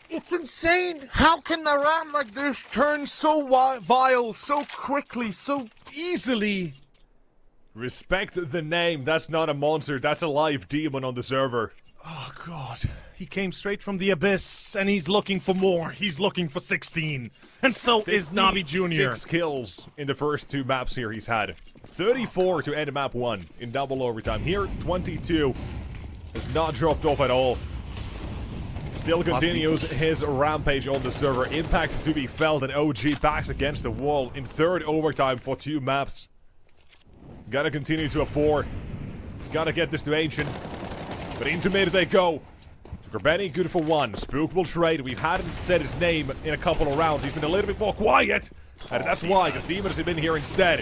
It's insane! How can a ram like this turn so vile, so quickly, so easily? Respect the name. That's not a monster. That's a live demon on the server. Oh, God. He came straight from the abyss, and he's looking for more. He's looking for 16. And so is Navi Jr. 6 kills in the first 2 maps here he's had. 34 to end map 1 in double overtime. Here, 22. Has not dropped off at all. Still continues his rampage on the server. Impact to be felt, and OG backs against the wall in 3rd overtime for 2 maps. Gotta continue to a 4. Gotta get this to Ancient. But into mid they go. Grbeni good for 1. Spook will trade. We hadn't said his name in a couple of rounds. He's been a little bit more quiet. And that's why, because Demon has been here instead.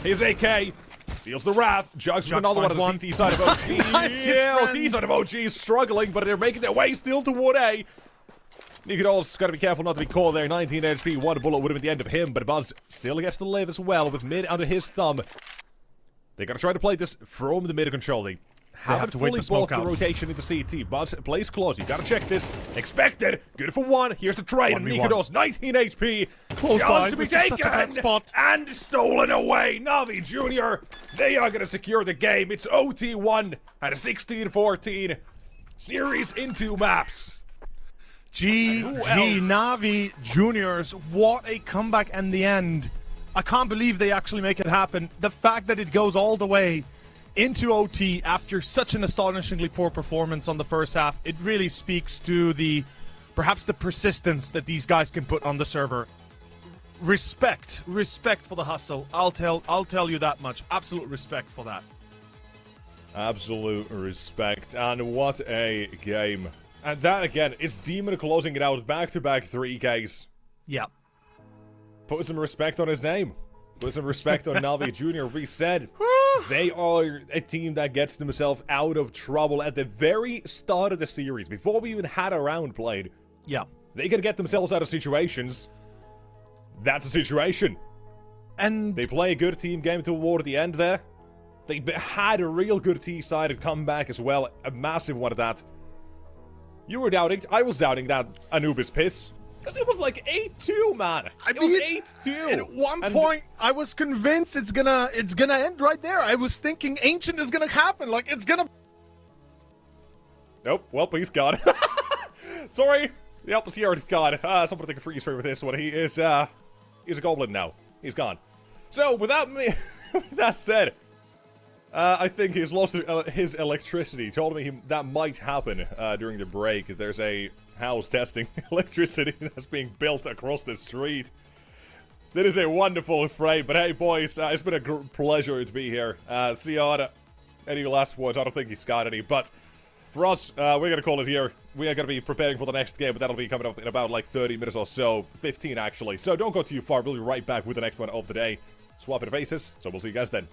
His AK steals the Wrath. Jugs with another one on the CT side of OG. Yeah, OT side of OG is struggling, but they're making their way still toward A. Nikodol's got to be careful not to be caught there. 19 HP, 1 bullet would have been the end of him, but Buzz still gets to live as well with mid under his thumb. They got to try to play this from the mid control. They haven't fully bought the rotation into CT. Buzz plays close. You got to check this. Expected. Good for 1. Here's the trade. Nikodos, 19 HP. Close by. To be taken spot. and stolen away. Navi Jr. They are going to secure the game. It's OT1 at a 16-14 series in 2 maps. GG Navi Juniors. What a comeback in the end. I can't believe they actually make it happen. The fact that it goes all the way into OT after such an astonishingly poor performance on the first half, it really speaks to perhaps the persistence that these guys can put on the server. Respect for the hustle. I'll tell you that much. Absolute respect for that. Absolute respect, and what a game. And that again, it's Demon closing it out, back-to-back 3Ks. Yeah. Put some respect on his name. Put some respect on Navi Jr. We said they are a team that gets themselves out of trouble at the very start of the series, before we even had a round played. Yeah. They can get themselves out of situations. That's a situation. And they play a good team game toward the end there. They had a real good T-sided comeback as well. A massive one at that. You were doubting. I was doubting that Anubis piss. Because it was like 8-2, man. It was 8-2. At one point, I was convinced it's gonna end right there. I was thinking Ancient is gonna happen. Like, it's gonna... Nope. Well, he's gone. Sorry. Yep, Sierra's gone. Someone take a freeze frame with this one. He's a goblin now. He's gone. So, without me... that said... I think he's lost his electricity. Told me that might happen during the break. There's a house testing electricity that's being built across the street. That is a wonderful frame. But hey, boys, it's been a pleasure to be here. See you on any last words. I don't think he's got any. But for us, we're going to call it here. We are going to be preparing for the next game, but that'll be coming up in about like 30 minutes or so. 15, actually. So don't go too far. We'll be right back with the next one of the day. Swapping faces. So we'll see you guys then.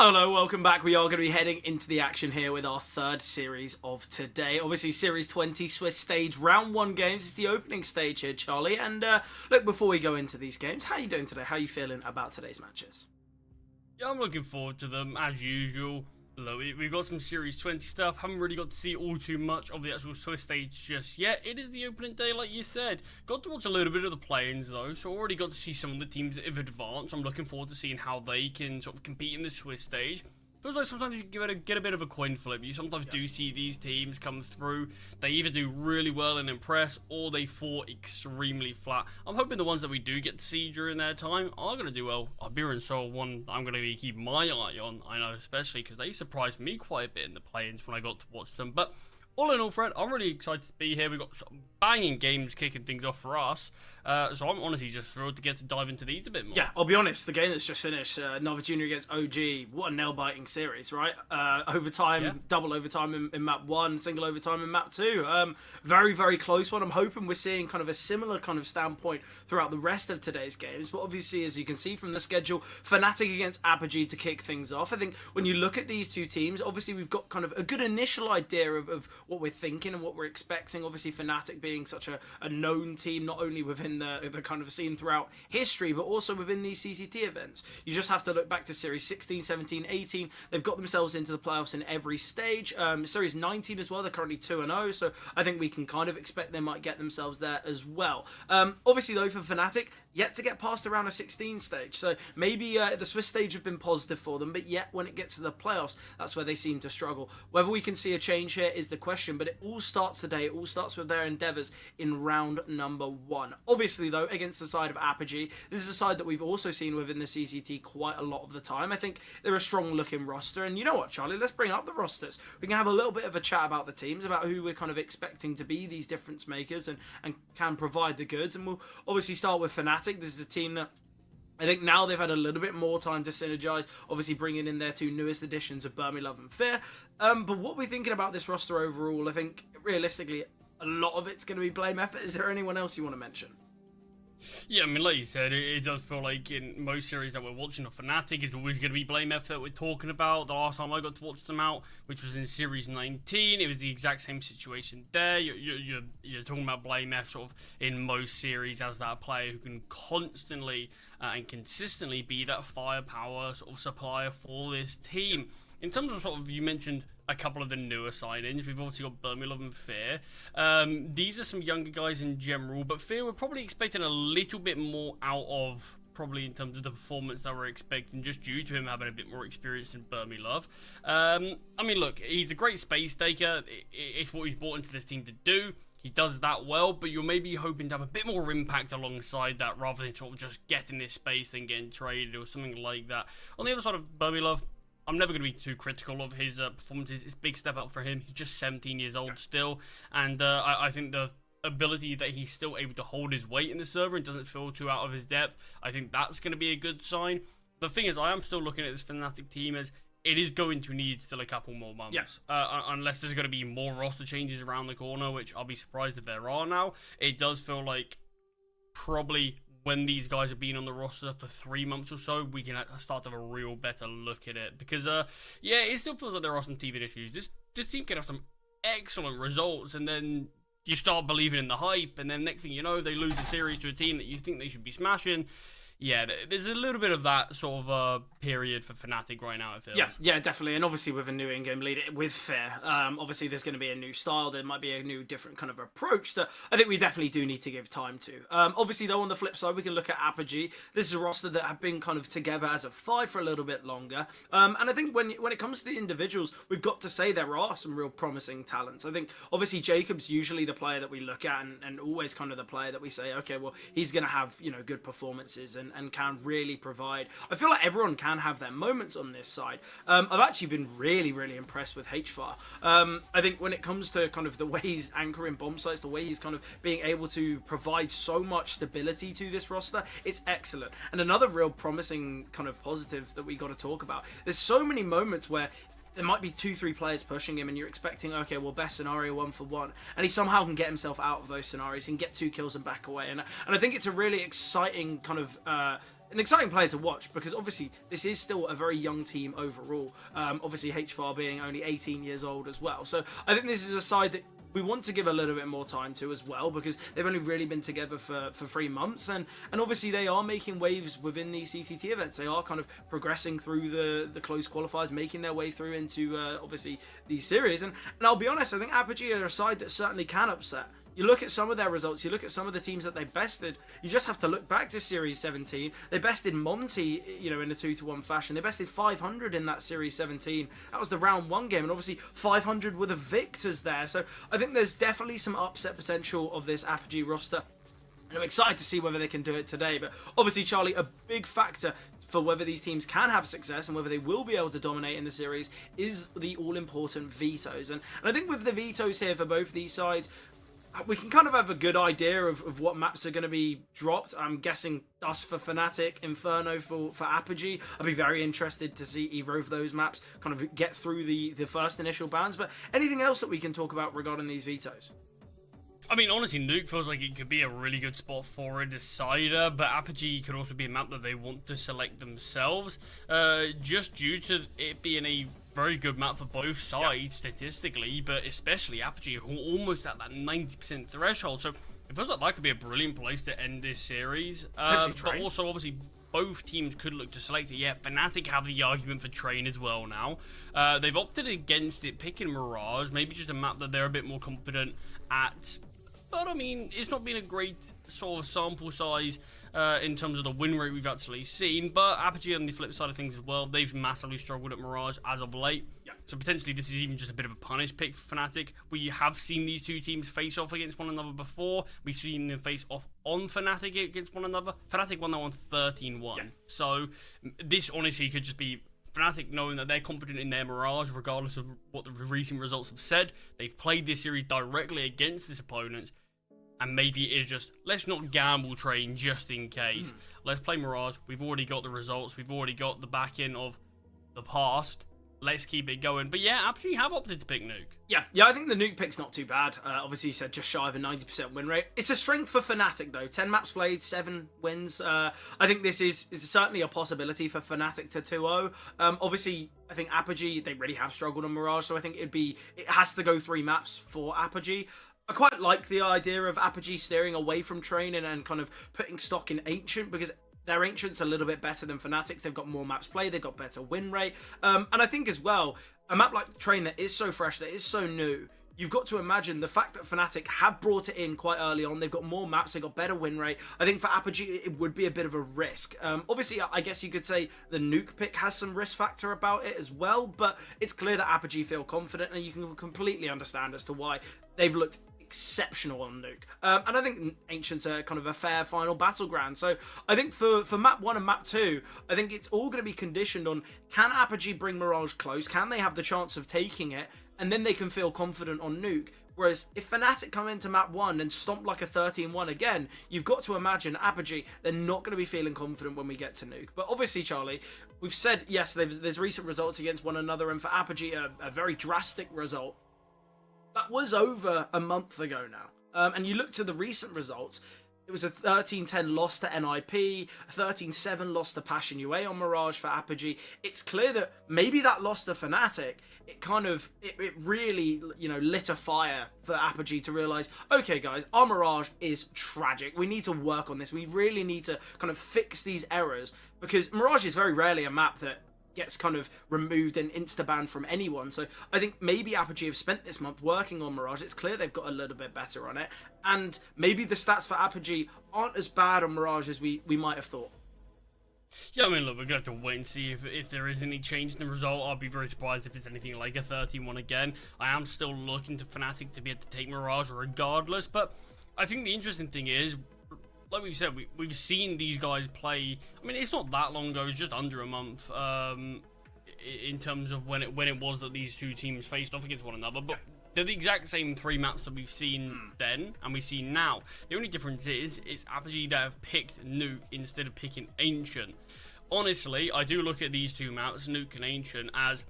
Hello, welcome back. We are going to be heading into the action here with our third series of today. Obviously, Series 20 Swiss Stage Round 1 games is the opening stage here, Charlie. And look, before we go into these games, how are you doing today? How are you feeling about today's matches? Yeah, I'm looking forward to them, as usual. Look, we've got some Series 20 stuff. Haven't really got to see all too much of the actual Swiss stage just yet. It is the opening day, like you said. Got to watch a little bit of the play-ins, though, so already got to see some of the teams that have advanced. I'm looking forward to seeing how they can sort of compete in the Swiss stage. Feels like sometimes you get a bit of a coin flip. You sometimes do see these teams come through. They either do really well and impress, or they fall extremely flat. I'm hoping the ones that we do get to see during their time are going to do well. Albira and Soul, one I'm going to be keeping my eye on. I know, especially because they surprised me quite a bit in the play-ins when I got to watch them. But all in all, Fred, I'm really excited to be here. We've got some banging games kicking things off for us. So I'm honestly just thrilled to get to dive into these a bit more. Yeah, I'll be honest, the game that's just finished, Navi Jr against OG, what a nail-biting series, right? Overtime, double overtime in map 1, single overtime in map 2. Very, very close one. I'm hoping we're seeing kind of a similar kind of standpoint throughout the rest of today's games. But obviously, as you can see from the schedule, Fnatic against Apogee to kick things off. I think when you look at these two teams, obviously we've got kind of a good initial idea of what we're thinking and what we're expecting. Obviously, Fnatic being such a known team, not only within the kind of scene throughout history, but also within these CCT events. You just have to look back to Series 16, 17, 18. They've got themselves into the playoffs in every stage. Series 19 as well, they're currently 2-0, so I think we can kind of expect they might get themselves there as well. Obviously, though, for Fnatic, yet to get past around a 16 stage, so maybe the Swiss stage have been positive for them, but yet when it gets to the playoffs, that's where they seem to struggle. Whether we can see a change here is the question, but it all starts today. It all starts with their endeavours in round number 1. Obviously, though, against the side of Apogee, this is a side that we've also seen within the CCT quite a lot of the time. I think they're a strong looking roster, and you know what, Charlie, let's bring up the rosters. We can have a little bit of a chat about the teams, about who we're kind of expecting to be these difference makers and can provide the goods, and we'll obviously start with Fnatic. This is a team that I think now they've had a little bit more time to synergize, obviously bringing in their two newest additions of Burmy Love and Fear. But what we're thinking about this roster overall, I think realistically, a lot of it's going to be blame effort. Is there anyone else you want to mention? Yeah, I mean, like you said, it does feel like in most series that we're watching of Fnatic, it's always going to be blame effort we're talking about. The last time I got to watch them out, which was in Series 19, it was the exact same situation there. You're talking about blame effort sort of in most series as that player who can constantly and consistently be that firepower sort of supplier for this team. In terms of sort of, you mentioned a couple of the newer signings. We've obviously got Burmy Love and Fear. These are some younger guys in general, but Fear we're probably expecting a little bit more out of, probably in terms of the performance that we're expecting, just due to him having a bit more experience than Burmy Love. I mean, look, he's a great space taker. It's what he's brought into this team to do. He does that well, but you're maybe hoping to have a bit more impact alongside that rather than sort of just getting this space and getting traded or something like that. On the other side of Burmy Love, I'm never going to be too critical of his performances. It's a big step up for him. He's just 17 years old still, and I think the ability that he's still able to hold his weight in the server and doesn't feel too out of his depth, I think that's going to be a good sign. The thing is, I am still looking at this Fnatic team as it is going to need still a couple more months. Unless there's going to be more roster changes around the corner, which I'll be surprised if there are now. It does feel like probably when these guys have been on the roster for 3 months or so, we can start to have a real better look at it. Because, yeah, it still feels like there are some teething issues. This team can have some excellent results, and then you start believing in the hype, and then next thing you know, they lose the series to a team that you think they should be smashing. Yeah, there's a little bit of that sort of period for Fnatic right now, it feels. Yeah, definitely. And obviously with a new in-game leader, with Fear, obviously there's going to be a new style. There might be a new, different kind of approach that I think we definitely do need to give time to. Obviously, though, on the flip side, we can look at Apogee. This is a roster that have been kind of together as a 5 for a little bit longer. And I think when it comes to the individuals, we've got to say there are some real promising talents. I think, obviously, Jacob's usually the player that we look at and always kind of the player that we say, okay, well, he's going to have, good performances and can really provide. I feel like everyone can have their moments on this side. I've actually been really, really impressed with HFAR. I think when it comes to kind of the way he's anchoring bomb sites, the way he's kind of being able to provide so much stability to this roster, it's excellent. And another real promising kind of positive that we got to talk about, there's so many moments where there might be 2-3 players pushing him and you're expecting, okay, well, best scenario 1-for-1, and he somehow can get himself out of those scenarios and get 2 kills and back away. And I think it's a really exciting kind of an exciting player to watch, because obviously this is still a very young team overall. Obviously HFAR being only 18 years old as well. So I think this is a side that we want to give a little bit more time to as well, because they've only really been together for 3 months, and obviously they are making waves within these CCT events. They are kind of progressing through the closed qualifiers, making their way through into obviously these series. And I'll be honest, I think Apogee are a side that certainly can upset. You look at some of their results, you look at some of the teams that they bested, you just have to look back to Series 17. They bested Monty, you know, in a 2-1 fashion. They bested 500 in that Series 17. That was the round 1 game, and obviously 500 were the victors there. So I think there's definitely some upset potential of this Apogee roster. And I'm excited to see whether they can do it today. But obviously, Charlie, a big factor for whether these teams can have success and whether they will be able to dominate in the series is the all-important vetoes. And I think with the vetoes here for both these sides, we can kind of have a good idea of what maps are going to be dropped. I'm guessing Dust for Fnatic, Inferno for Apogee. I'd be very interested to see either of those maps kind of get through the first initial bans. But anything else that we can talk about regarding these vetoes? I mean, honestly, Nuke feels like it could be a really good spot for a decider, but Apogee could also be a map that they want to select themselves, just due to it being a very good map for both sides statistically, but especially Apogee, who are almost at that 90% threshold. So it feels like that could be a brilliant place to end this series. But also, obviously, both teams could look to select it. Yeah, Fnatic have the argument for Train as well now. They've opted against it, picking Mirage, maybe just a map that they're a bit more confident at. But, I mean, it's not been a great sort of sample size in terms of the win rate we've actually seen. But Apogee, on the flip side of things as well, they've massively struggled at Mirage as of late. Yeah. So potentially this is even just a bit of a punish pick for Fnatic. We have seen these two teams face off against one another before. We've seen them face off on Fnatic against one another. Fnatic won that one 13-1. Yeah. So this honestly could just be Fnatic knowing that they're confident in their Mirage, regardless of what the recent results have said. They've played this series directly against this opponent, and maybe it is just, let's not gamble Train just in case. Let's play Mirage. We've already got the results. We've already got the back-end of the past. Let's keep it going. But yeah, Apogee have opted to pick Nuke. Yeah, I think the Nuke pick's not too bad. Obviously, you said just shy of a 90% win rate. It's a strength for Fnatic, though. 10 maps played, 7 wins. I think this is certainly a possibility for Fnatic to 2-0. Obviously, I think Apogee, they really have struggled on Mirage, so I think it has to go 3 maps for Apogee. I quite like the idea of Apogee steering away from Train and kind of putting stock in Ancient, because their Ancient's a little bit better than Fnatic's. They've got more maps played, they've got better win rate. And I think as well, a map like Train that is so fresh, that is so new, you've got to imagine the fact that Fnatic have brought it in quite early on. They've got more maps, they've got better win rate. I think for Apogee, it would be a bit of a risk. Obviously, I guess you could say the Nuke pick has some risk factor about it as well, but it's clear that Apogee feel confident, and you can completely understand as to why they've looked exceptional on Nuke. And I think Ancient's a kind of a fair final battleground. So I think for map 1 and map 2, I think it's all going to be conditioned on, can Apogee bring Mirage close? Can they have the chance of taking it? And then they can feel confident on Nuke. Whereas if Fnatic come into map 1 and stomp like a 13-1 again, you've got to imagine Apogee, they're not going to be feeling confident when we get to Nuke. But obviously, Charlie, we've said, yes, there's recent results against one another, and for Apogee, a very drastic result. That was over a month ago now. And you look to the recent results, it was a 13-10 loss to NIP, a 13-7 loss to Passion UA on Mirage for Apogee. It's clear that maybe that loss to Fnatic, it really, lit a fire for Apogee to realise, okay guys, our Mirage is tragic. We need to work on this. We really need to kind of fix these errors, because Mirage is very rarely a map that gets kind of removed and insta-banned from anyone. So I think maybe Apogee have spent this month working on Mirage. It's clear they've got a little bit better on it. And maybe the stats for Apogee aren't as bad on Mirage as we might have thought. Yeah, I mean, look, we're going to have to wait and see if there is any change in the result. I'll be very surprised if it's anything like a 13-1 again. I am still looking to Fnatic to be able to take Mirage regardless. But I think the interesting thing is, like we've said, we've seen these guys play. I mean, it's not that long ago; it's just under a month in terms of when it was that these two teams faced off against one another. But they're the exact same 3 maps that we've seen then and we see now. The only difference is it's Apogee that have picked Nuke instead of picking Ancient. Honestly, I do look at these 2 maps, Nuke and Ancient, as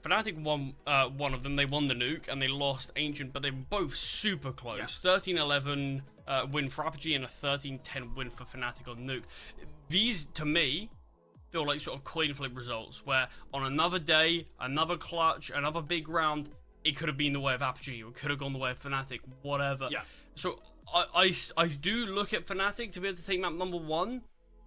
Fnatic won one of them. They won the Nuke and they lost Ancient, but they were both super close. 13-11 win for Apogee and a 13-10 win for Fnatic on Nuke. These, to me, feel like sort of coin flip results, where on another day, another clutch, another big round, it could have been the way of Apogee, or it could have gone the way of Fnatic, whatever. Yeah. So I do look at Fnatic to be able to take map number 1.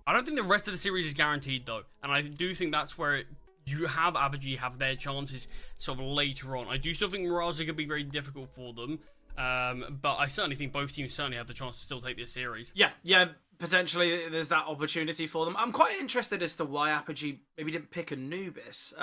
I don't think the rest of the series is guaranteed, though, and I do think that's where you have Apogee have their chances sort of later on. I do still think Mirage are going to be very difficult for them, but I certainly think both teams certainly have the chance to still take this series. Yeah, potentially there's that opportunity for them. I'm quite interested as to why Apogee maybe didn't pick Anubis.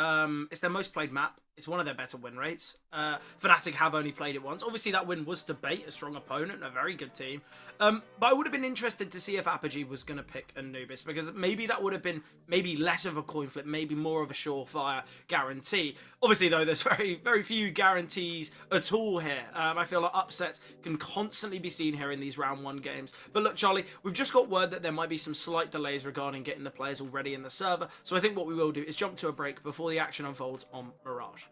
It's their most played map. It's one of their better win rates. Fnatic have only played it once. Obviously, that win was to bait a strong opponent, a very good team. But I would have been interested to see if Apogee was going to pick Anubis, because maybe that would have been maybe less of a coin flip, maybe more of a surefire guarantee. Obviously, though, there's very few guarantees at all here. I feel like upsets can constantly be seen here in these round 1 games. But look, Charlie, we've just got word that there might be some slight delays regarding getting the players already in the server. So I think what we will do is jump to a break before the action unfolds on Mirage.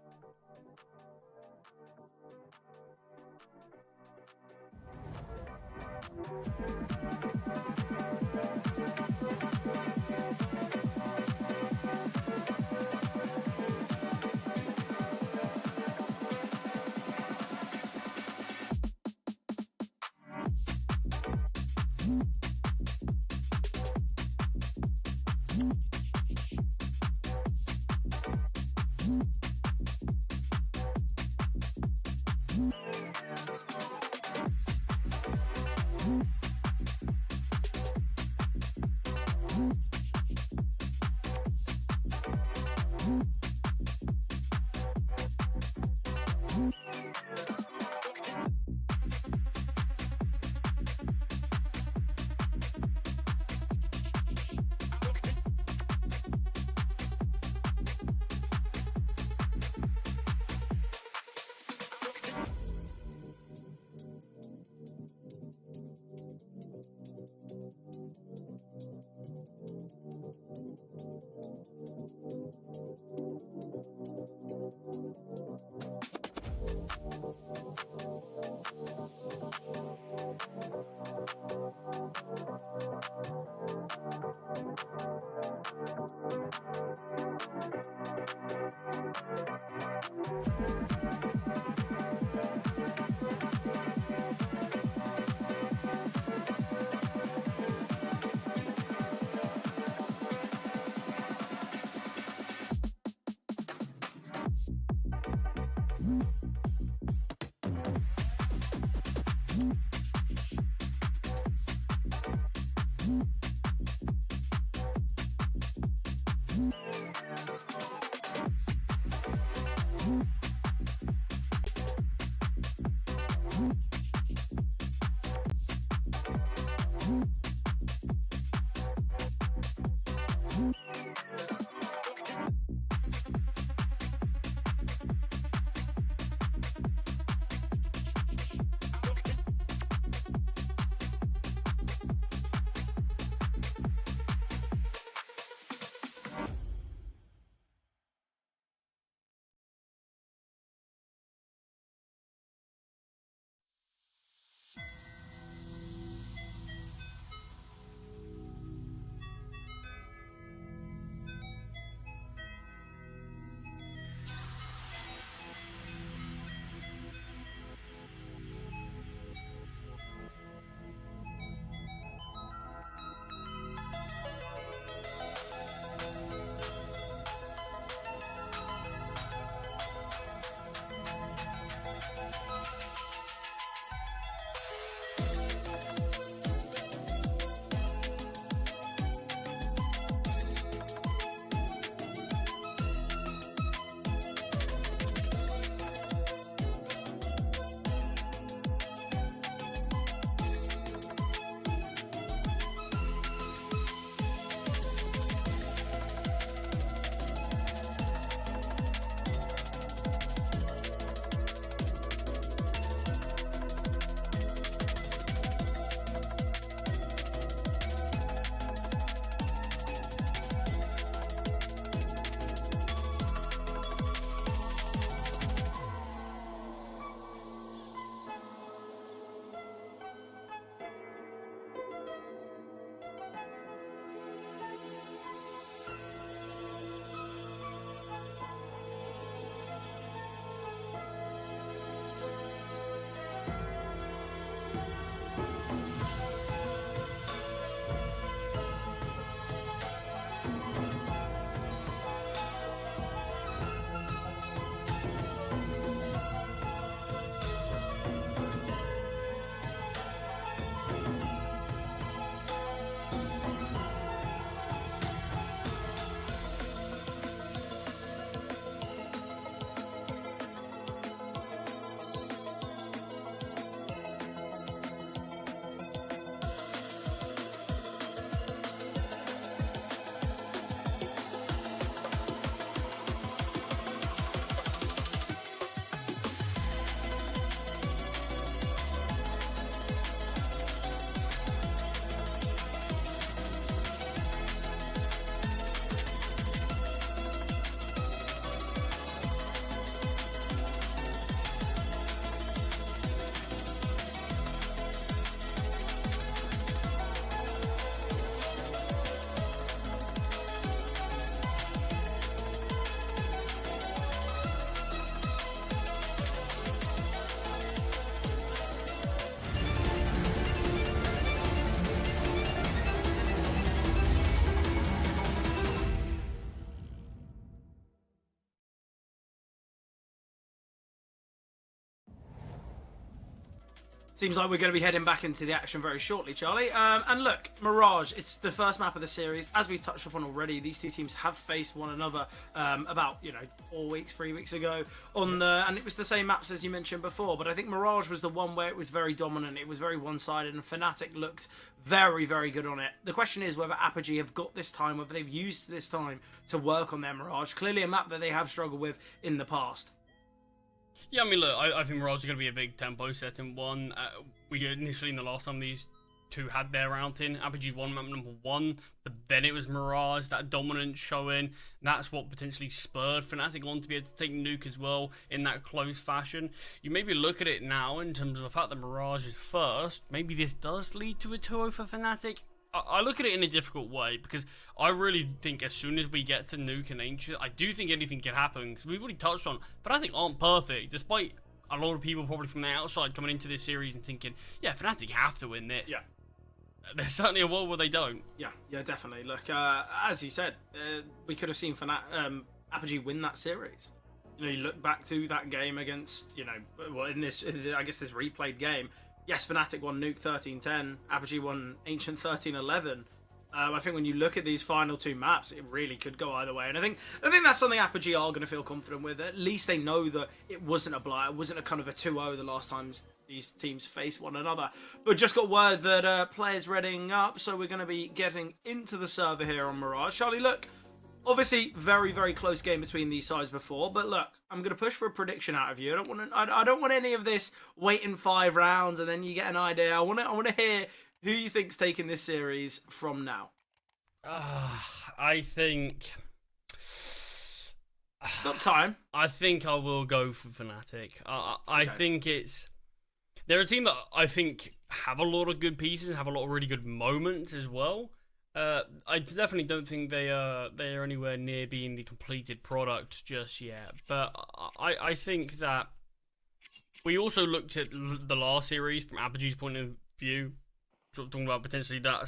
Seems like we're going to be heading back into the action very shortly, Charlie. And look, Mirage, it's the first map of the series. As we touched upon already, these two teams have faced one another about, 3 weeks ago and it was the same maps as you mentioned before. But I think Mirage was the one where it was very dominant. It was very one-sided, and Fnatic looked very, very good on it. The question is whether Apogee have got this time, whether they've used this time to work on their Mirage. Clearly a map that they have struggled with in the past. Yeah, I mean, look, I think Mirage is going to be a big tempo setting one. We initially, in the last time these two had their outing, Apogee won map number 1, but then it was Mirage, that dominance showing. That's what potentially spurred Fnatic on to be able to take Nuke as well in that close fashion. You maybe look at it now in terms of the fact that Mirage is first. Maybe this does lead to a 2-0 for Fnatic. I look at it in a difficult way, because I really think as soon as we get to Nuke and Ancient, I do think anything can happen, because we've already touched on, but I think aren't perfect, despite a lot of people probably from the outside coming into this series and thinking, yeah, Fnatic have to win this. Yeah. There's certainly a world where they don't. Yeah, definitely. Look, as you said, we could have seen Apogee win that series. You look back to that game against, this replayed game. Yes, Fnatic won Nuke 13-10, Apogee won Ancient 13-11. I think when you look at these final two maps, it really could go either way. And I think that's something Apogee are going to feel confident with. At least they know that it wasn't a blight, it wasn't a kind of a 2-0 the last times these teams faced one another. But just got word that players readying up, so we're going to be getting into the server here on Mirage. Charlie, look, obviously very, very close game between these sides before, but look, I'm going to push for a prediction out of you. I don't want any of this waiting 5 rounds and then you get an idea. I want to hear who you think's taking this series from now. I think... Got time. I think I will go for Fnatic. I think it's... They're a team that I think have a lot of good pieces and have a lot of really good moments as well. I definitely don't think they are anywhere near being the completed product just yet. But I think that we also looked at the last series from Apogee's point of view, talking about potentially that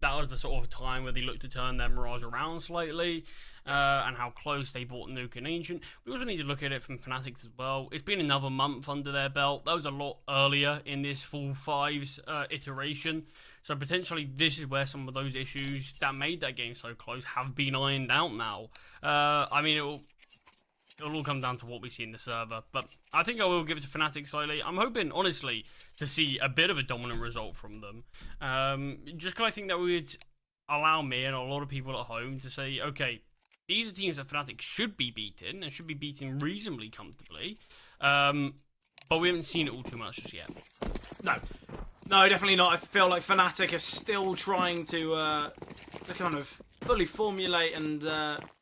was the sort of time where they looked to turn their Mirage around slightly, and how close they bought Nuke and Ancient. We also need to look at it from Fnatic's as well. It's been another month under their belt. That was a lot earlier in this full fives iteration. So potentially this is where some of those issues that made that game so close have been ironed out now. I mean, it'll all come down to what we see in the server. But I think I will give it to Fnatic slightly. I'm hoping, honestly, to see a bit of a dominant result from them. Just because I think that would allow me and a lot of people at home to say, okay, these are teams that Fnatic should be beaten, and should be beaten reasonably comfortably. But we haven't seen it all too much just yet. No, definitely not. I feel like Fnatic are still trying to kind of fully formulate and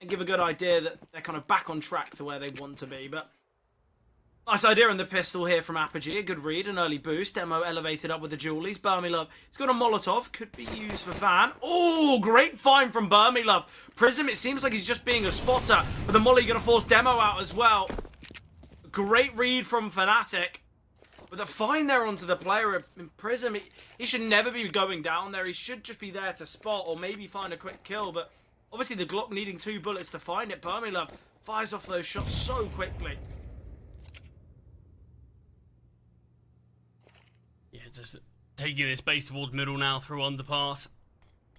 give a good idea that they're kind of back on track to where they want to be. But nice idea on the pistol here from Apogee. A good read, an early boost. Demo elevated up with the Julies. Burmilove, he's got a Molotov. Could be used for Van. Oh, great find from Burmilove. Prism, it seems like he's just being a spotter. But the Molly going to force Demo out as well. Great read from Fnatic. With a find there onto the player in Prism, he should never be going down there. He should just be there to spot or maybe find a quick kill. But obviously the Glock needing 2 bullets to find it. Burmilove fires off those shots so quickly. Yeah, just taking this base towards middle now through underpass.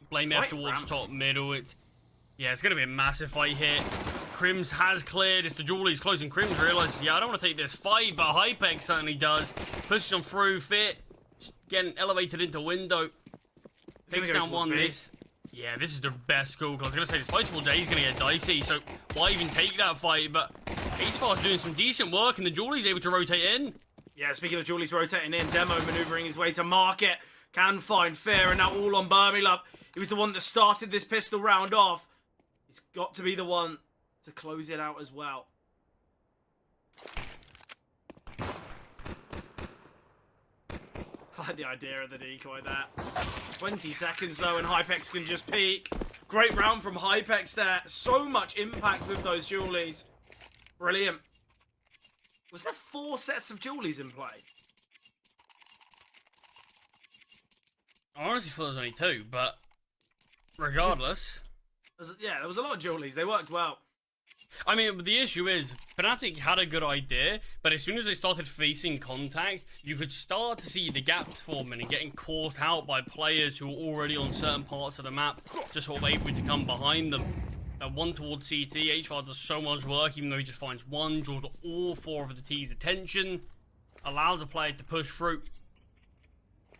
Blame F towards top middle. It's going to be a massive fight here. Crims has cleared. It's the Julies closing. Crims realizes, yeah, I don't want to take this fight, but Hypex certainly does. Pushes on through. Fit getting elevated into window. Takes down one. This is the best school. I was going to say this fight towards A is going to get dicey, so why even take that fight? But HFAR's doing some decent work, and the Julies able to rotate in. Yeah, speaking of Julies rotating in, Demo maneuvering his way to market. Can find Fear, and now all on Burmilove. He was the one that started this pistol round off. He's got to be the one to close it out as well. I like the idea of the decoy there. 20 seconds though, and Hypex can just peek. Great round from Hypex there. So much impact with those Julies. Brilliant. Was there 4 sets of Julies in play? I honestly thought there was only 2, but regardless. Yeah, there was a lot of Julies. They worked well. I mean, the issue is, Fnatic had a good idea, but as soon as they started facing contact, you could start to see the gaps forming and getting caught out by players who were already on certain parts of the map, just sort of able to come behind them. One towards CT, HFAR does so much work, even though he just finds one, draws all 4 of the T's attention, allows a player to push through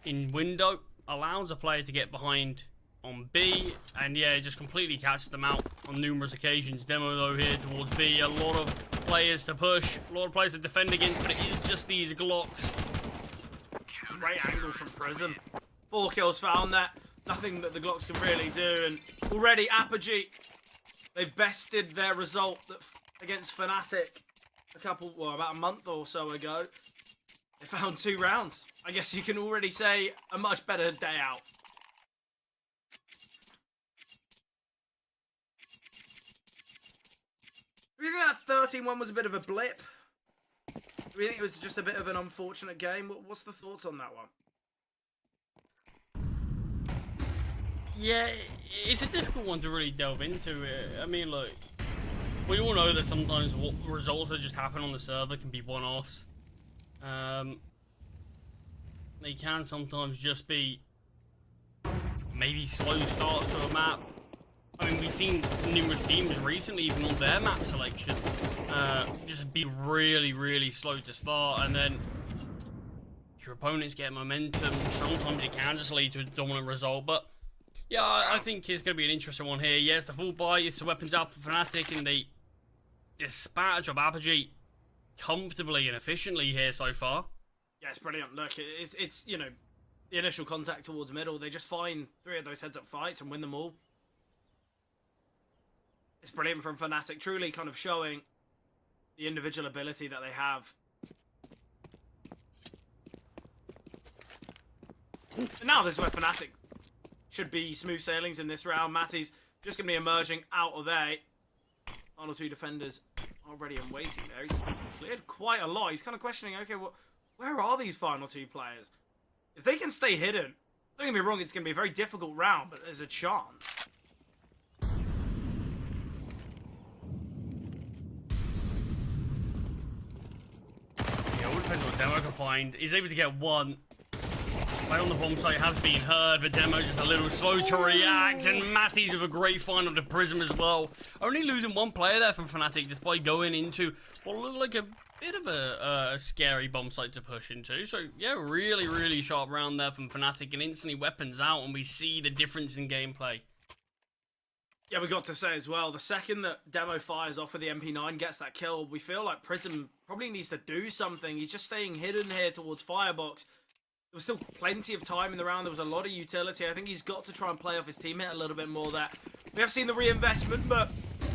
in window, allows a player to get behind on B, and yeah, it just completely catches them out on numerous occasions. Demo though here towards B, a lot of players to push, a lot of players to defend against, but it is just these Glocks. Great angle from Prism. 4 kills found there. Nothing that the Glocks can really do, and already Apogee, they've bested their result against Fnatic about a month or so ago. They found 2 rounds. I guess you can already say a much better day out. Do you think that 13-1 was a bit of a blip? Do you think it was just a bit of an unfortunate game? What's the thoughts on that one? Yeah, it's a difficult one to really delve into. I mean, look, we all know that sometimes what results that just happen on the server can be one-offs. They can sometimes just be maybe slow starts to a map. I mean, we've seen numerous teams recently, even on their map selection, just be really, really slow to start, and then your opponents get momentum. Sometimes it can just lead to a dominant result, but yeah, I think it's going to be an interesting one here. Yes, the full buy, it's the weapons out for Fnatic, and they dispatch of Apogee comfortably and efficiently here so far. Yeah, it's brilliant. Look, it's you know, the initial contact towards middle, they just find 3 of those heads-up fights and win them all. It's brilliant from Fnatic, truly kind of showing the individual ability that they have. And now this is where Fnatic should be smooth sailings in this round. Matty's just going to be emerging out of A. Final 2 defenders already in waiting there. He's cleared quite a lot. He's kind of questioning, okay, well, where are these final 2 players? If they can stay hidden, don't get me wrong, it's going to be a very difficult round, but there's a chance. Yeah, all depends on what Demo can find. He's able to get 1. Play on the bomb site has been heard, but Demo's just a little slow to react, and Matty's with a great final to Prism as well. Only losing 1 player there from Fnatic, despite going into what looked like a bit of a scary bomb site to push into. So yeah, really, really sharp round there from Fnatic, and instantly weapons out, and we see the difference in gameplay. Yeah, we got to say as well, the second that Demo fires off of the MP9, gets that kill, we feel like Prism probably needs to do something. He's just staying hidden here towards Firebox. There was still plenty of time in the round. There was a lot of utility. I think he's got to try and play off his teammate a little bit more there. We have seen the reinvestment, but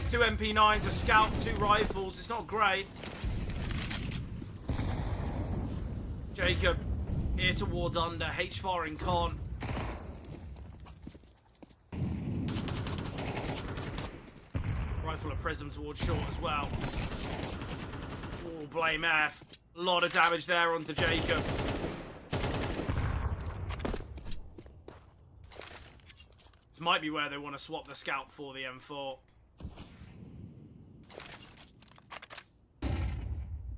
2 MP9s, a scout, 2 rifles. It's not great. Jacob here towards under. HFAR in con. Rifle of Prism towards short as well. Oh, blame F. A lot of damage there onto Jacob. Might be where they want to swap the scout for the M4.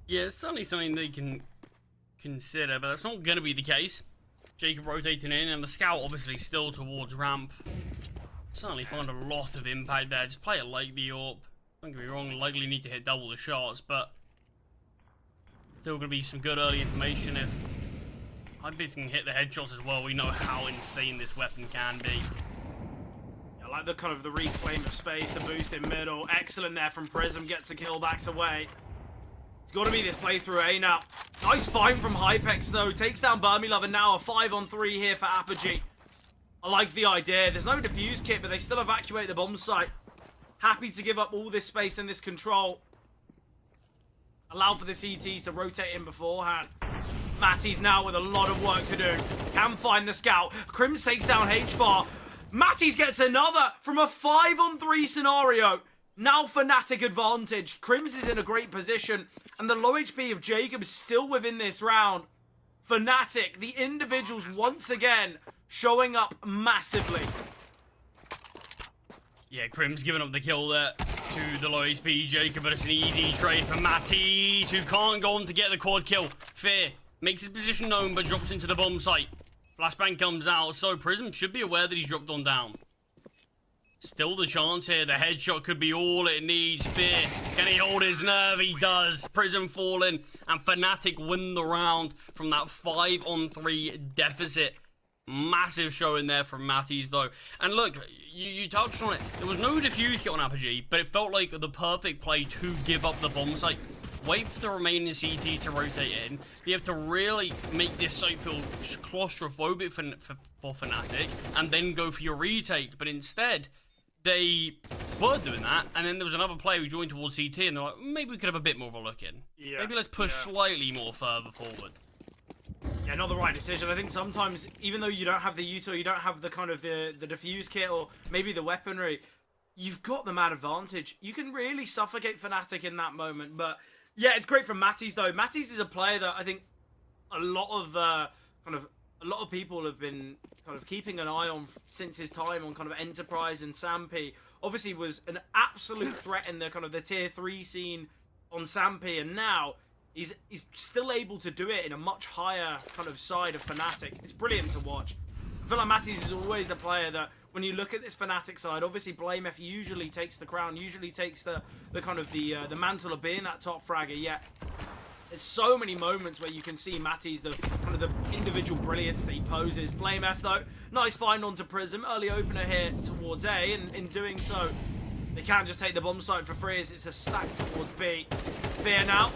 Yeah, it's certainly something they can consider, but that's not going to be the case. Jacob rotating in, and the scout obviously still towards ramp. Certainly find a lot of impact there. Just play it like the AWP. Don't get me wrong, likely need to hit double the shots, but still going to be some good early information. If Hypebeast can hit the headshots as well, we know how insane this weapon can be. Like the kind of the reclaim of space, the boost in middle. Excellent there from Prism, gets the kill backs away. It's got to be this playthrough A now. Nice find from Hypex though, takes down Burmilove, and now a 5-on-3 here for Apogee. I like the idea. There's no defuse kit, but they still evacuate the bomb site. Happy to give up all this space and this control. Allow for the CTs to rotate in beforehand. Matty's now with a lot of work to do. Can find the scout. Crims takes down HFAR. Matty's gets another from a 5-on-3 scenario. Now Fnatic advantage. Crims is in a great position, and the low HP of Jacob is still within this round. Fnatic, the individuals once again showing up massively. Yeah, Crim's giving up the kill there to the low HP Jacob, but it's an easy trade for Matisse, who can't go on to get the quad kill. Fear makes his position known, but drops into the bomb site. Flashbang comes out, so Prism should be aware that he's dropped on down. Still the chance here, the headshot could be all it needs. Fear, can he hold his nerve? He does. Prism falling, and Fnatic win the round from that 5-on-3 deficit. Massive show in there from Matties, though. And look, you touched on it. There was no defuse kit on Apogee, but it felt like the perfect play to give up the bomb site. Wait for the remaining CT to rotate in. You have to really make this site feel claustrophobic for Fnatic, and then go for your retake. But instead, they were doing that, and then there was another player who joined towards CT, and they're like, maybe we could have a bit more of a look in. Yeah, maybe let's push slightly more further forward. Yeah, not the right decision. I think sometimes, even though you don't have the util, you don't have the kind of the diffuse kit, or maybe the weaponry, you've got the man advantage. You can really suffocate Fnatic in that moment. But yeah, it's great from Matisse, though. Matisse is a player that I think a lot of people have been kind of keeping an eye on since his time on kind of Enterprise and Sampi. Obviously was an absolute threat in the kind of the tier 3 scene on Sampi, and now he's still able to do it in a much higher kind of side of Fnatic. It's brilliant to watch. I feel like Matisse is always the player that, when you look at this Fnatic side, obviously BlameF usually takes the crown, usually takes the kind of the mantle of being that top fragger, yet there's so many moments where you can see Matisse, the kind of the individual brilliance that he poses. BlameF, though, nice find onto Prism. Early opener here towards A, and in doing so, they can't just take the bomb site for free as it's a stack towards B. Fear now.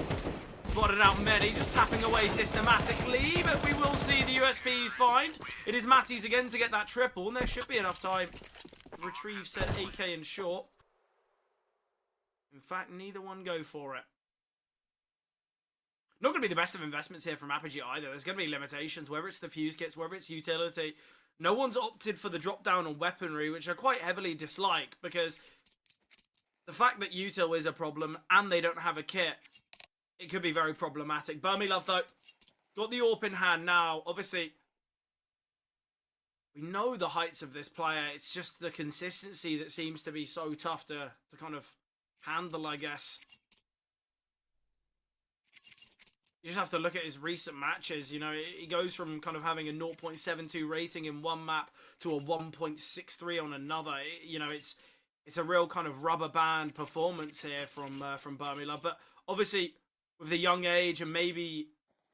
Spotted out many, just tapping away systematically, but we will see the USPs find. It is Matties again to get that triple, and there should be enough time to retrieve said AK in short. In fact, neither one go for it. Not going to be the best of investments here from Apogee either. There's going to be limitations, whether it's the fuse kits, whether it's utility. No one's opted for the drop down on weaponry, which I quite heavily dislike, because the fact that util is a problem and they don't have a kit, it could be very problematic. Burmilove, though, got the AWP in hand now. Obviously, we know the heights of this player. It's just the consistency that seems to be so tough to kind of handle, I guess. You just have to look at his recent matches. You know, he goes from kind of having a 0.72 rating in one map to a 1.63 on another. You know, it's a real kind of rubber band performance here from Burmilove. But obviously, with the young age and maybe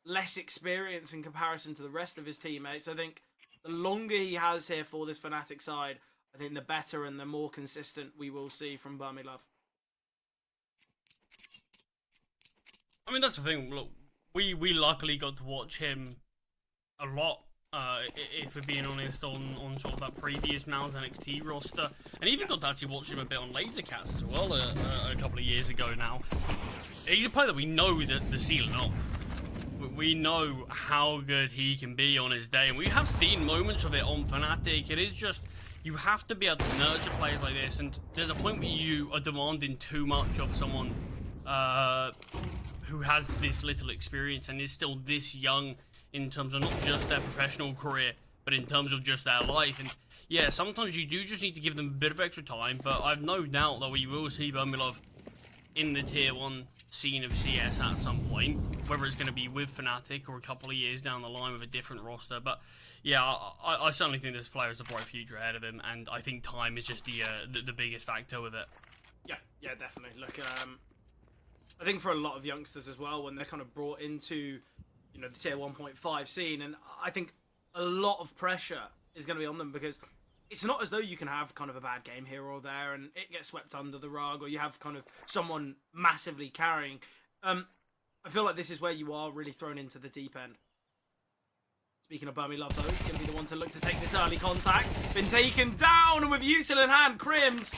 less experience in comparison to the rest of his teammates, I think the longer he has here for this Fnatic side, I think the better and the more consistent we will see from Burmilove. I mean, that's the thing. Look, we luckily got to watch him a lot, if we're being honest, on sort of that previous Mount NXT roster. And even got to actually watch him a bit on Lasercats as well a couple of years ago now. He's a player that we know the ceiling of. We know how good he can be on his day, and we have seen moments of it on Fnatic. It is just, you have to be able to nurture players like this, and there's a point where you are demanding too much of someone who has this little experience and is still this young in terms of not just their professional career, but in terms of just their life. And yeah, sometimes you do just need to give them a bit of extra time, but I've no doubt that we will see Burmilove in the tier 1 scene of CS at some point, whether it's going to be with Fnatic or a couple of years down the line with a different roster. But yeah, I certainly think this player has a bright future ahead of him, and I think time is just the biggest factor with it. Yeah, definitely. Look, I think for a lot of youngsters as well, when they're kind of brought into, you know, the tier 1.5 scene, and I think a lot of pressure is going to be on them, because it's not as though you can have kind of a bad game here or there and it gets swept under the rug, or you have kind of someone massively carrying. I feel like this is where you are really thrown into the deep end. Speaking of Burmilove, though, he's going to be the one to look to take this early contact. Been taken down, and with util in hand, Crims,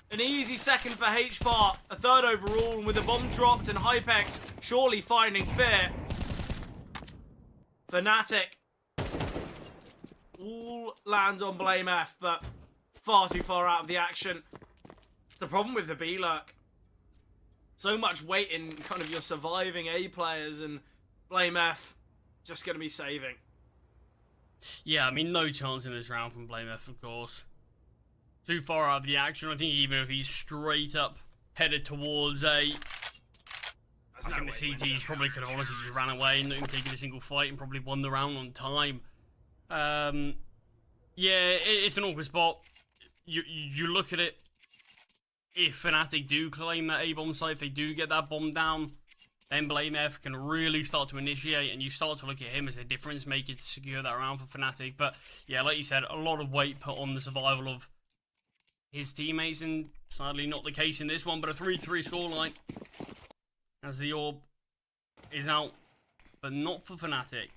an easy second for HFAR, a third overall, and with the bomb dropped and Hypex surely finding Fear. Fnatic all lands on BlameF, but far too far out of the action. It's the problem with the B-Lurk. So much weight in kind of your surviving A players, and BlameF just going to be saving. Yeah, I mean, no chance in this round from BlameF, of course. too far out of the action. I think even if he's straight up headed towards A, I think the CTs probably could have honestly just ran away and not even taken a single fight and probably won the round on time. Yeah, it's an awkward spot. You look at it, if Fnatic do claim that A-bomb site, if they do get that bomb down, then BlameF can really start to initiate, and you start to look at him as a difference maker to secure that round for Fnatic. But yeah, like you said, a lot of weight put on the survival of his teammates, and sadly not the case in this one, but a 3-3 scoreline as the orb is out, but not for Fnatic.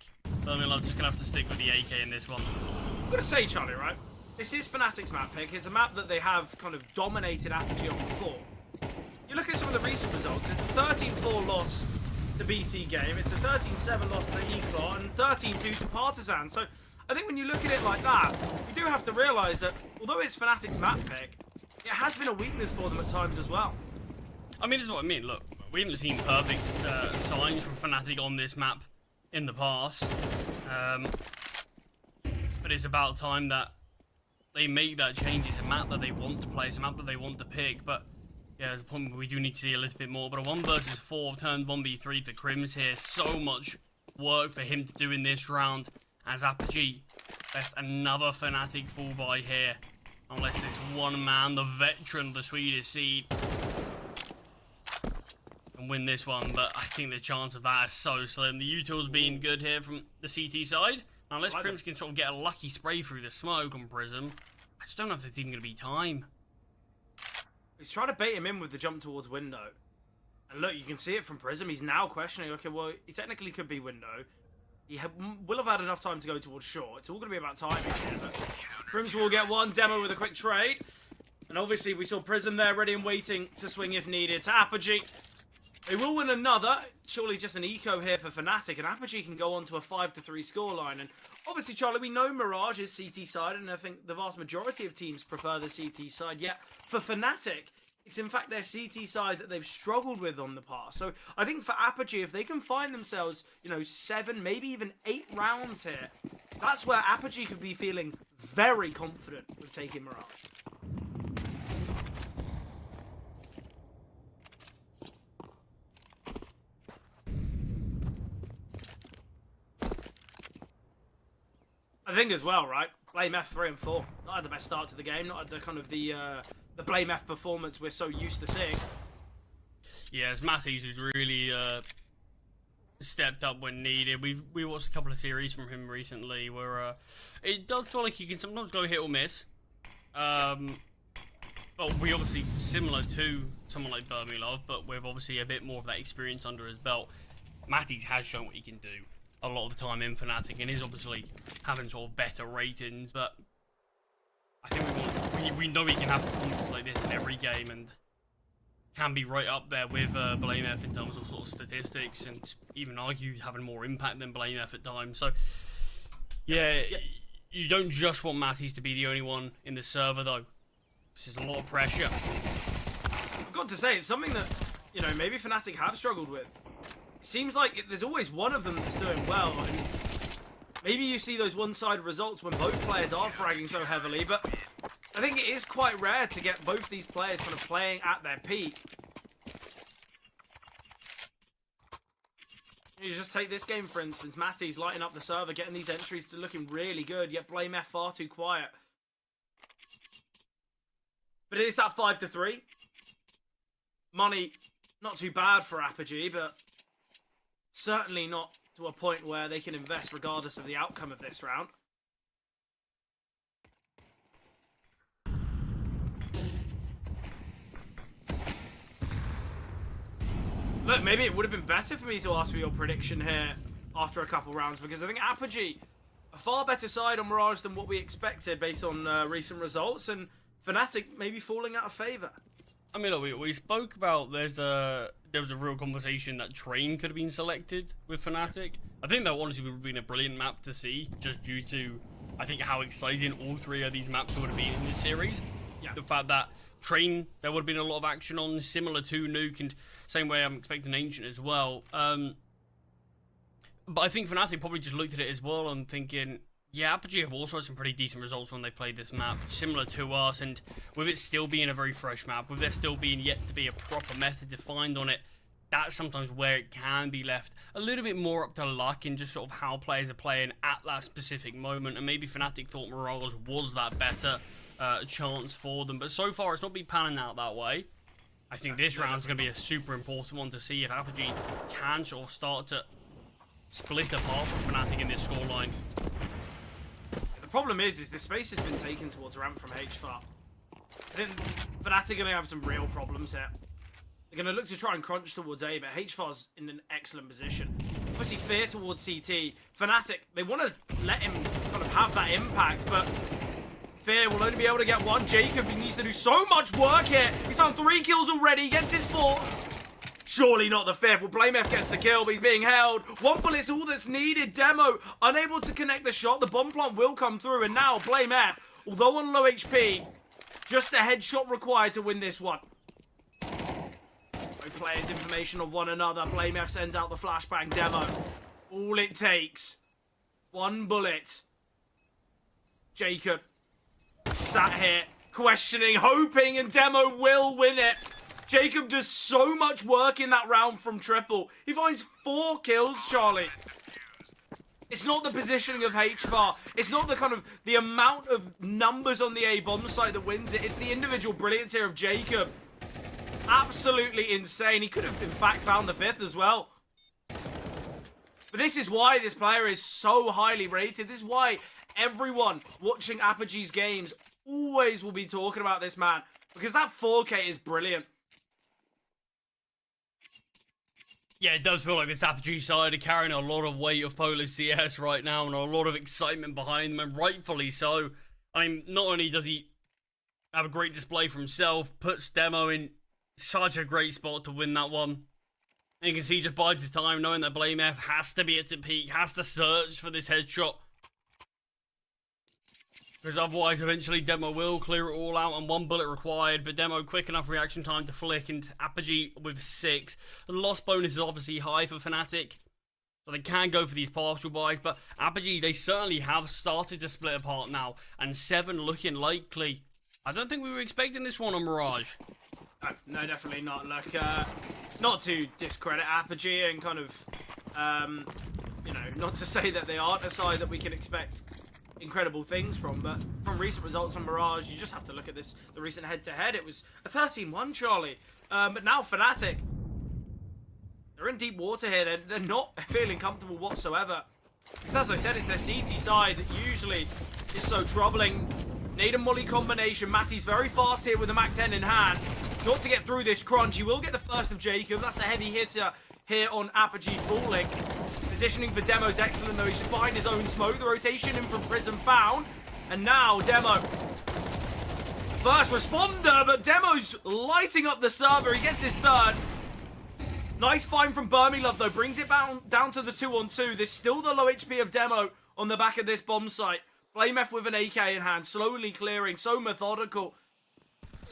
I'm just going to have to stick with the AK in this one. I'm going to say, Charlie, right? This is Fnatic's map pick. It's a map that they have kind of dominated Apogee on before. You look at some of the recent results, it's a 13-4 loss to BC Game, it's a 13-7 loss to Eclot, and 13-2 to Partisan. So I think when you look at it like that, you do have to realise that although it's Fnatic's map pick, it has been a weakness for them at times as well. I mean, this is what I mean. Look, we haven't seen perfect signs from Fnatic on this map in the past. But it's about time that they make that change. It's a map that they want to play, it's a map that they want to pick, but yeah, there's a point where we do need to see a little bit more. But a 1 versus 4 turn 1v3 for Crims here. So much work for him to do in this round as Apogee best another Fnatic full buy here. Unless this one man, the veteran, the Swedish seed, can win this one. But I think the chance of that is so slim. The util's being good here from the CT side. Now, unless Crims can sort of get a lucky spray through the smoke on Prism, I just don't know if there's even going to be time. He's trying to bait him in with the jump towards window. And look, you can see it from Prism. He's now questioning, okay, well, he technically could be window. He will have had enough time to go towards short. It's all going to be about timing here. But Crims will get one. Demo with a quick trade. And obviously, we saw Prism there ready and waiting to swing if needed to Apogee. They will win another. Surely just an eco here for Fnatic. And Apogee can go on to a 5-3 scoreline. And obviously, Charlie, we know Mirage is CT side. And I think the vast majority of teams prefer the CT side. Yet, for Fnatic, it's in fact their CT side that they've struggled with on the past. So I think for Apogee, if they can find themselves, 7, maybe even 8 rounds here, that's where Apogee could be feeling very confident with taking Mirage. I think as well, right? BlameF 3 and 4. Not had the best start to the game. Not had the kind of the BlameF performance we're so used to seeing. Yeah, it's Matthews who's really stepped up when needed. We watched a couple of series from him recently where it does feel like he can sometimes go hit or miss. But we obviously similar to someone like Love, but with obviously a bit more of that experience under his belt. Matthews has shown what he can do a lot of the time in Fnatic, and is obviously having sort of better ratings, but I think we know he can have performances like this in every game, and can be right up there with BlameF in terms of sort of statistics, and even argue having more impact than BlameF at times. So yeah, you don't just want Matthews to be the only one in the server though. This is a lot of pressure. I've got to say, it's something that, maybe Fnatic have struggled with. It seems like there's always one of them that's doing well, and maybe you see those one-sided results when both players are fragging so heavily, but I think it is quite rare to get both these players kind of playing at their peak. You just take this game, for instance. Matty's lighting up the server, getting these entries to looking really good, yet BlameF far too quiet. But it is that 5-3. Money, not too bad for Apogee, but certainly not to a point where they can invest regardless of the outcome of this round. Look, maybe it would have been better for me to ask for your prediction here after a couple rounds, because I think Apogee, a far better side on Mirage than what we expected based on recent results, and Fnatic maybe falling out of favour. I mean, look, we spoke about there was a real conversation that Train could have been selected with Fnatic. I think that honestly would have been a brilliant map to see, just due to, I think, how exciting all 3 of these maps would have been in this series. Yeah. The fact that Train, there would have been a lot of action on, similar to Nuke, and same way I'm expecting Ancient as well. But I think Fnatic probably just looked at it as well and thinking, Yeah, Apogee have also had some pretty decent results when they played this map, similar to us, and with it still being a very fresh map, with there still being yet to be a proper method defined on it, that's sometimes where it can be left a little bit more up to luck in just sort of how players are playing at that specific moment, and maybe Fnatic thought Mirage was that better chance for them, but so far it's not been panning out that way. I think this round's going to be a super important one to see if Apogee can sort of start to split apart from Fnatic in this scoreline. The problem is the space has been taken towards ramp from HFAR. I think Fnatic are going to have some real problems here. They're going to look to try and crunch towards A, but HFAR's in an excellent position. Obviously, Fear towards CT. Fnatic, they want to let him kind of have that impact, but Fear will only be able to get one. Jacob, he needs to do so much work here. He's found 3 kills already, gets his 4th. Surely not the 5th. Well, BlameF gets the kill, but he's being held. 1 bullet's all that's needed. Demo, unable to connect the shot. The bomb plant will come through, and now BlameF, although on low HP, just a headshot required to win this one. Both players information on one another. BlameF sends out the flashbang. Demo, all it takes, 1 bullet. Jacob sat here, questioning, hoping, and Demo will win it. Jacob does so much work in that round from triple. He finds 4 kills, Charlie. It's not the positioning of HFAR. It's not the kind of the amount of numbers on the A bomb site that wins it. It's the individual brilliance here of Jacob. Absolutely insane. He could have, in fact, found the 5th as well. But this is why this player is so highly rated. This is why everyone watching Apogee's games always will be talking about this man. Because that 4K is brilliant. Yeah, it does feel like this Apogee side are carrying a lot of weight of Polish CS right now and a lot of excitement behind them, and rightfully so. I mean, not only does he have a great display for himself, puts Demo in such a great spot to win that one. And you can see he just bides his time knowing that BlameF has to be at the peak, has to search for this headshot. Because otherwise, eventually, Demo will clear it all out and 1 bullet required. But Demo, quick enough reaction time to flick, and Apogee with 6. The loss bonus is obviously high for Fnatic, so they can go for these partial buys. But Apogee, they certainly have started to split apart now, and 7 looking likely. I don't think we were expecting this one on Mirage. No, definitely not. Look, not to discredit Apogee and kind of, you know, not to say that they aren't a side that we can expect incredible things from, but from recent results on Mirage, you just have to look at this, the recent head-to-head. It was a 13-1, Charlie. But now Fnatic, they're in deep water here. They're not feeling comfortable whatsoever. Because as I said, it's their CT side that usually is so troubling. Nade and Molly combination. Matty's very fast here with a Mac-10 in hand. Not to get through this crunch. He will get the first of Jacob. That's the heavy hitter here on Apogee falling. Positioning for Demo's excellent, though. He should find his own smoke. The rotation in from Prism found. And now Demo. First responder, but Demo's lighting up the server. He gets his 3rd. Nice find from Burmilove, though. Brings it down to the 2-on-2. There's still the low HP of Demo on the back of this bomb site. BlameF with an AK in hand, slowly clearing, so methodical.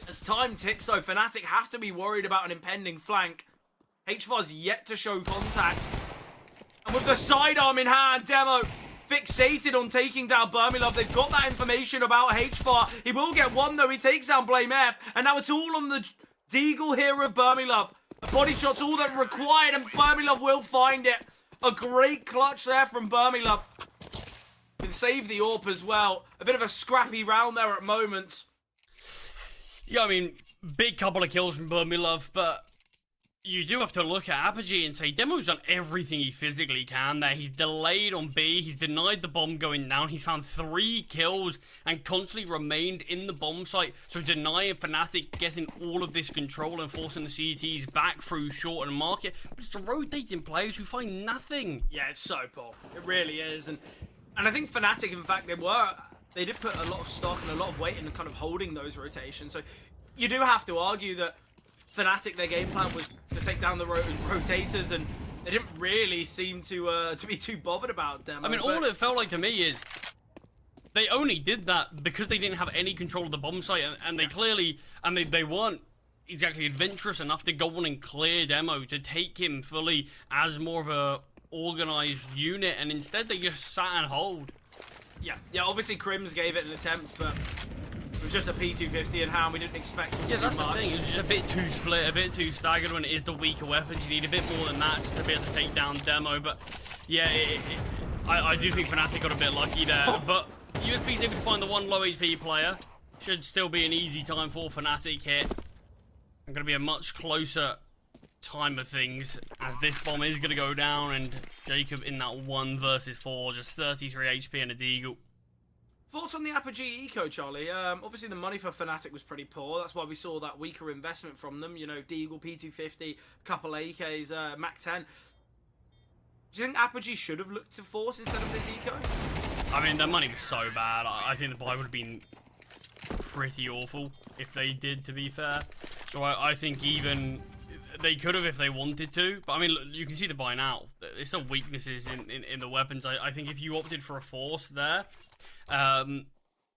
As time ticks, though, Fnatic have to be worried about an impending flank. HFAR's yet to show contact. And with the sidearm in hand, Demo fixated on taking down Burmilove. They've got that information about HFAR. He will get 1, though. He takes down BlameF. And now it's all on the deagle here of Burmilove. A body shot's all that required, and Burmilove will find it. A great clutch there from Burmilove. Can save the AWP as well. A bit of a scrappy round there at moments. Yeah, I mean, big couple of kills from Burmilove, but you do have to look at Apogee and say Demo's done everything he physically can there. He's delayed on B, he's denied the bomb going down, he's found 3 kills and constantly remained in the bomb site, so denying Fnatic getting all of this control and forcing the CTs back through short and market. But it's the rotating players who find nothing. Yeah, it's so poor. It really is. And I think Fnatic, in fact, they did put a lot of stock and a lot of weight in kind of holding those rotations. So you do have to argue that Fnatic, their game plan was to take down the rotators, and they didn't really seem to be too bothered about them. I mean, all it felt like to me is they only did that because they didn't have any control of the bomb site, and they clearly, and they weren't exactly adventurous enough to go on and clear Demo to take him fully as more of a organized unit, and instead they just sat and hold. Yeah, obviously Crims gave it an attempt, but it was just a P250 in hand. We didn't expect him to do That's much. the thing. It was just a bit too split, a bit too staggered when it is the weaker weapons. You need a bit more than that just to be able to take down Demo. But yeah, I do think Fnatic got a bit lucky there. But UFB's able to find the one low HP player. Should still be an easy time for Fnatic here. I'm going to be a much closer time of things as this bomb is going to go down, and Jacob in that 1 versus 4, just 33 HP and a deagle. Thoughts on the Apogee Eco, Charlie? Obviously the money for Fnatic was pretty poor. That's why we saw that weaker investment from them. You know, Deagle, P250, a couple AKs, Mac 10. Do you think Apogee should have looked to Force instead of this Eco? I mean, their money was so bad. I think the buy would have been pretty awful if they did, to be fair. So I think even they could have if they wanted to. But I mean, look, you can see the buy now. There's some weaknesses in the weapons. I think if you opted for a Force there,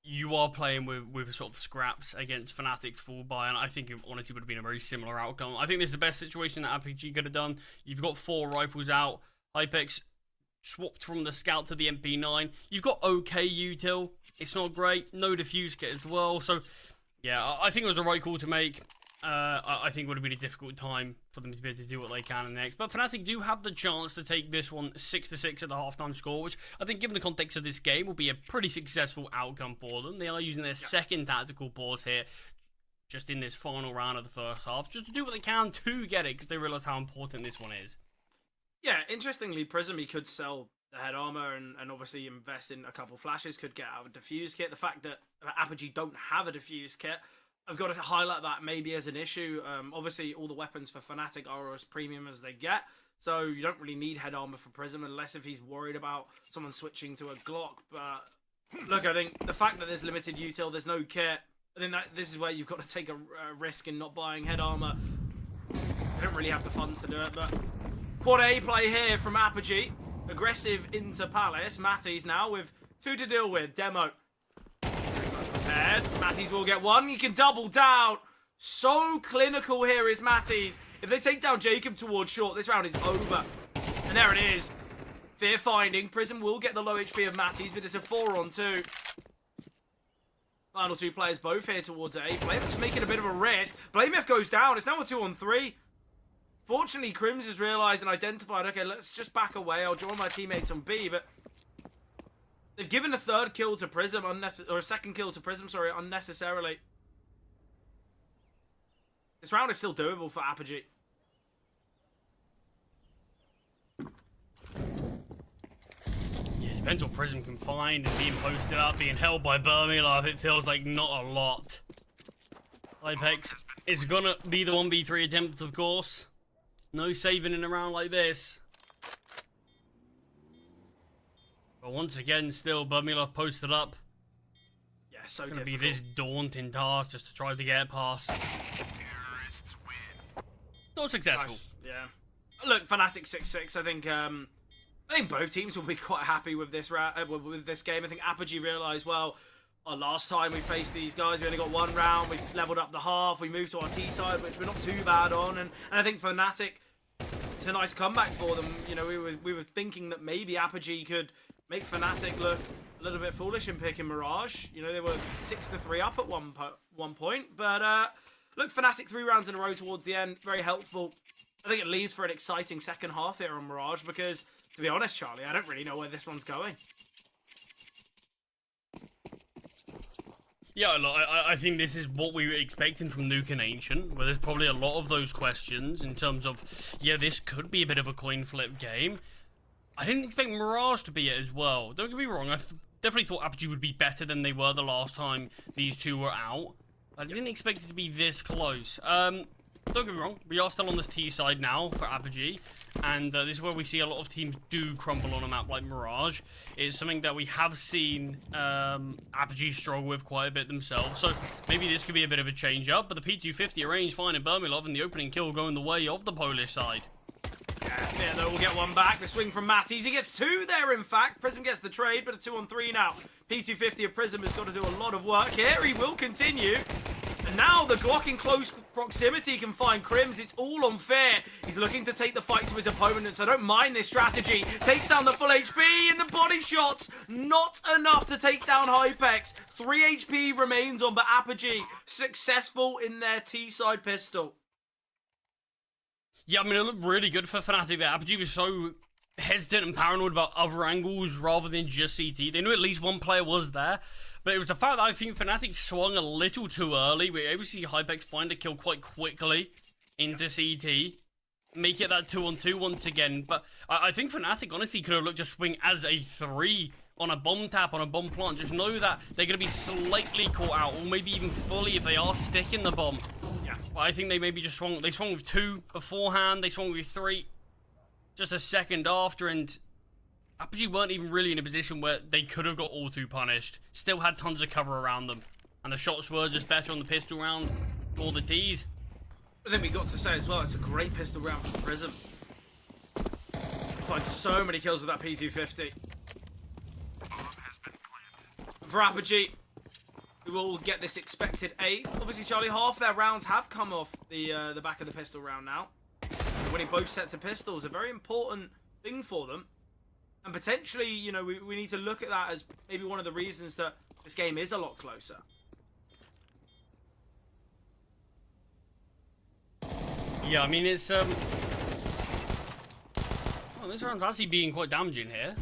you are playing with sort of scraps against Fnatic's full buy, and I think it honestly would have been a very similar outcome. I think this is the best situation that RPG could have done. You've got 4 rifles out. Hypex swapped from the Scout to the MP9. You've got okay util. It's not great. No defuse kit as well. So, yeah, I think it was the right call to make. I think it would have been a difficult time for them to be able to do what they can next. But Fnatic do have the chance to take this one 6-6 at the halftime score, which I think, given the context of this game, will be a pretty successful outcome for them. They are using their second tactical pause here, just in this final round of the first half, just to do what they can to get it, because they realise how important this one is. Yeah, interestingly, Prism, he could sell the head armor and obviously invest in a couple flashes, could get out a defuse kit. The fact that Apogee don't have a defuse kit, I've got to highlight that maybe as an issue. Obviously, all the weapons for Fnatic are as premium as they get, so you don't really need head armor for Prism unless if he's worried about someone switching to a Glock. But look, I think the fact that there's limited util, there's no kit, I think that this is where you've got to take a risk in not buying head armor. They don't really have the funds to do it, but quad A play here from Apogee. Aggressive into Palace. Matties now with 2 to deal with. Demo. Prepared. Matties will get 1. He can double down. So clinical here is Matties. If they take down Jacob towards short, this round is over. And there it is. Fear finding. Prism will get the low HP of Matties, but it's a 4-on-2. Final 2 players both here towards A. Blamef's making a bit of a risk. Blamef goes down. It's now a 2-on-3. Fortunately, Crims has realised and identified, okay, let's just back away. I'll join my teammates on B, but they've given a third kill to Prism, or a second kill to Prism, sorry, unnecessarily. This round is still doable for Apogee. Yeah, depends what Prism can find and being posted up, being held by Birmingham. It feels like not a lot. Apex is gonna be the 1v3 attempt, of course. No saving in a round like this. But once again, still, Birmingham posted up. Yeah, so It's going to be difficult. this daunting task just to try to get past. Not successful. Nice. Yeah. Look, Fnatic 6-6. I think both teams will be quite happy with this with this game. I think Apogee realised, well, last time we faced these guys, we only got 1 round. We leveled up the half. We moved to our T side, which we're not too bad on. And I think Fnatic, it's a nice comeback for them. You know, we were thinking that maybe Apogee could make Fnatic look a little bit foolish in picking Mirage. You know, they were 6-3 up at one point. But look, Fnatic 3 rounds in a row towards the end, very helpful. I think it leads for an exciting second half here on Mirage because, to be honest, Charlie, I don't really know where this one's going. Yeah, look, I think this is what we were expecting from Nuke and Ancient, where there's probably a lot of those questions in terms of, yeah, this could be a bit of a coin flip game. I didn't expect Mirage to be it as well. Don't get me wrong, I definitely thought Apogee would be better than they were the last time these two were out. I didn't expect it to be this close. Don't get me wrong, we are still on this T side now for Apogee, and this is where we see a lot of teams do crumble on a map like Mirage. It's something that we have seen Apogee struggle with quite a bit themselves, so maybe this could be a bit of a change up, but the P250 arranged fine in Birmingham, and the opening kill going the way of the Polish side. Yeah, though, we'll get 1 back. The swing from Matties. He gets 2 there, in fact. Prism gets the trade, but a 2-on-3 now. P250 of Prism has got to do a lot of work here. He will continue. And now the Glock in close proximity can find Crims. It's all on Fear. He's looking to take the fight to his opponent, so I don't mind this strategy. Takes down the full HP, and the body shots not enough to take down Hypex. 3 HP remains on, but Apogee successful in their T-side pistol. Yeah, I mean, it looked really good for Fnatic there. Apogee was so hesitant and paranoid about other angles rather than just CT. They knew at least one player was there, but it was the fact that I think Fnatic swung a little too early. We were able to see Hypex find a kill quite quickly into CT, make it that 2-on-2 once again. But I think Fnatic honestly could have looked to swing as a 3 on a bomb tap, on a bomb plant. Just know that they're going to be slightly caught out, or maybe even fully if they are sticking the bomb. Yeah, but I think they maybe just swung. They swung with 2 beforehand. They swung with 3 just a second after, and Apogee weren't even really in a position where they could have got all 2 punished. Still had tons of cover around them, and the shots were just better on the pistol round for the T's. But then we got to say as well, it's a great pistol round for Prism. Find so many kills with that P250. For Apogee, we will get this expected 8th. Obviously, Charlie, half their rounds have come off the back of the pistol round now. Winning both sets of pistols, a very important thing for them. And potentially, you know, we need to look at that as maybe one of the reasons that this game is a lot closer. Yeah, I mean, it's, well, this round's actually being quite damaging here.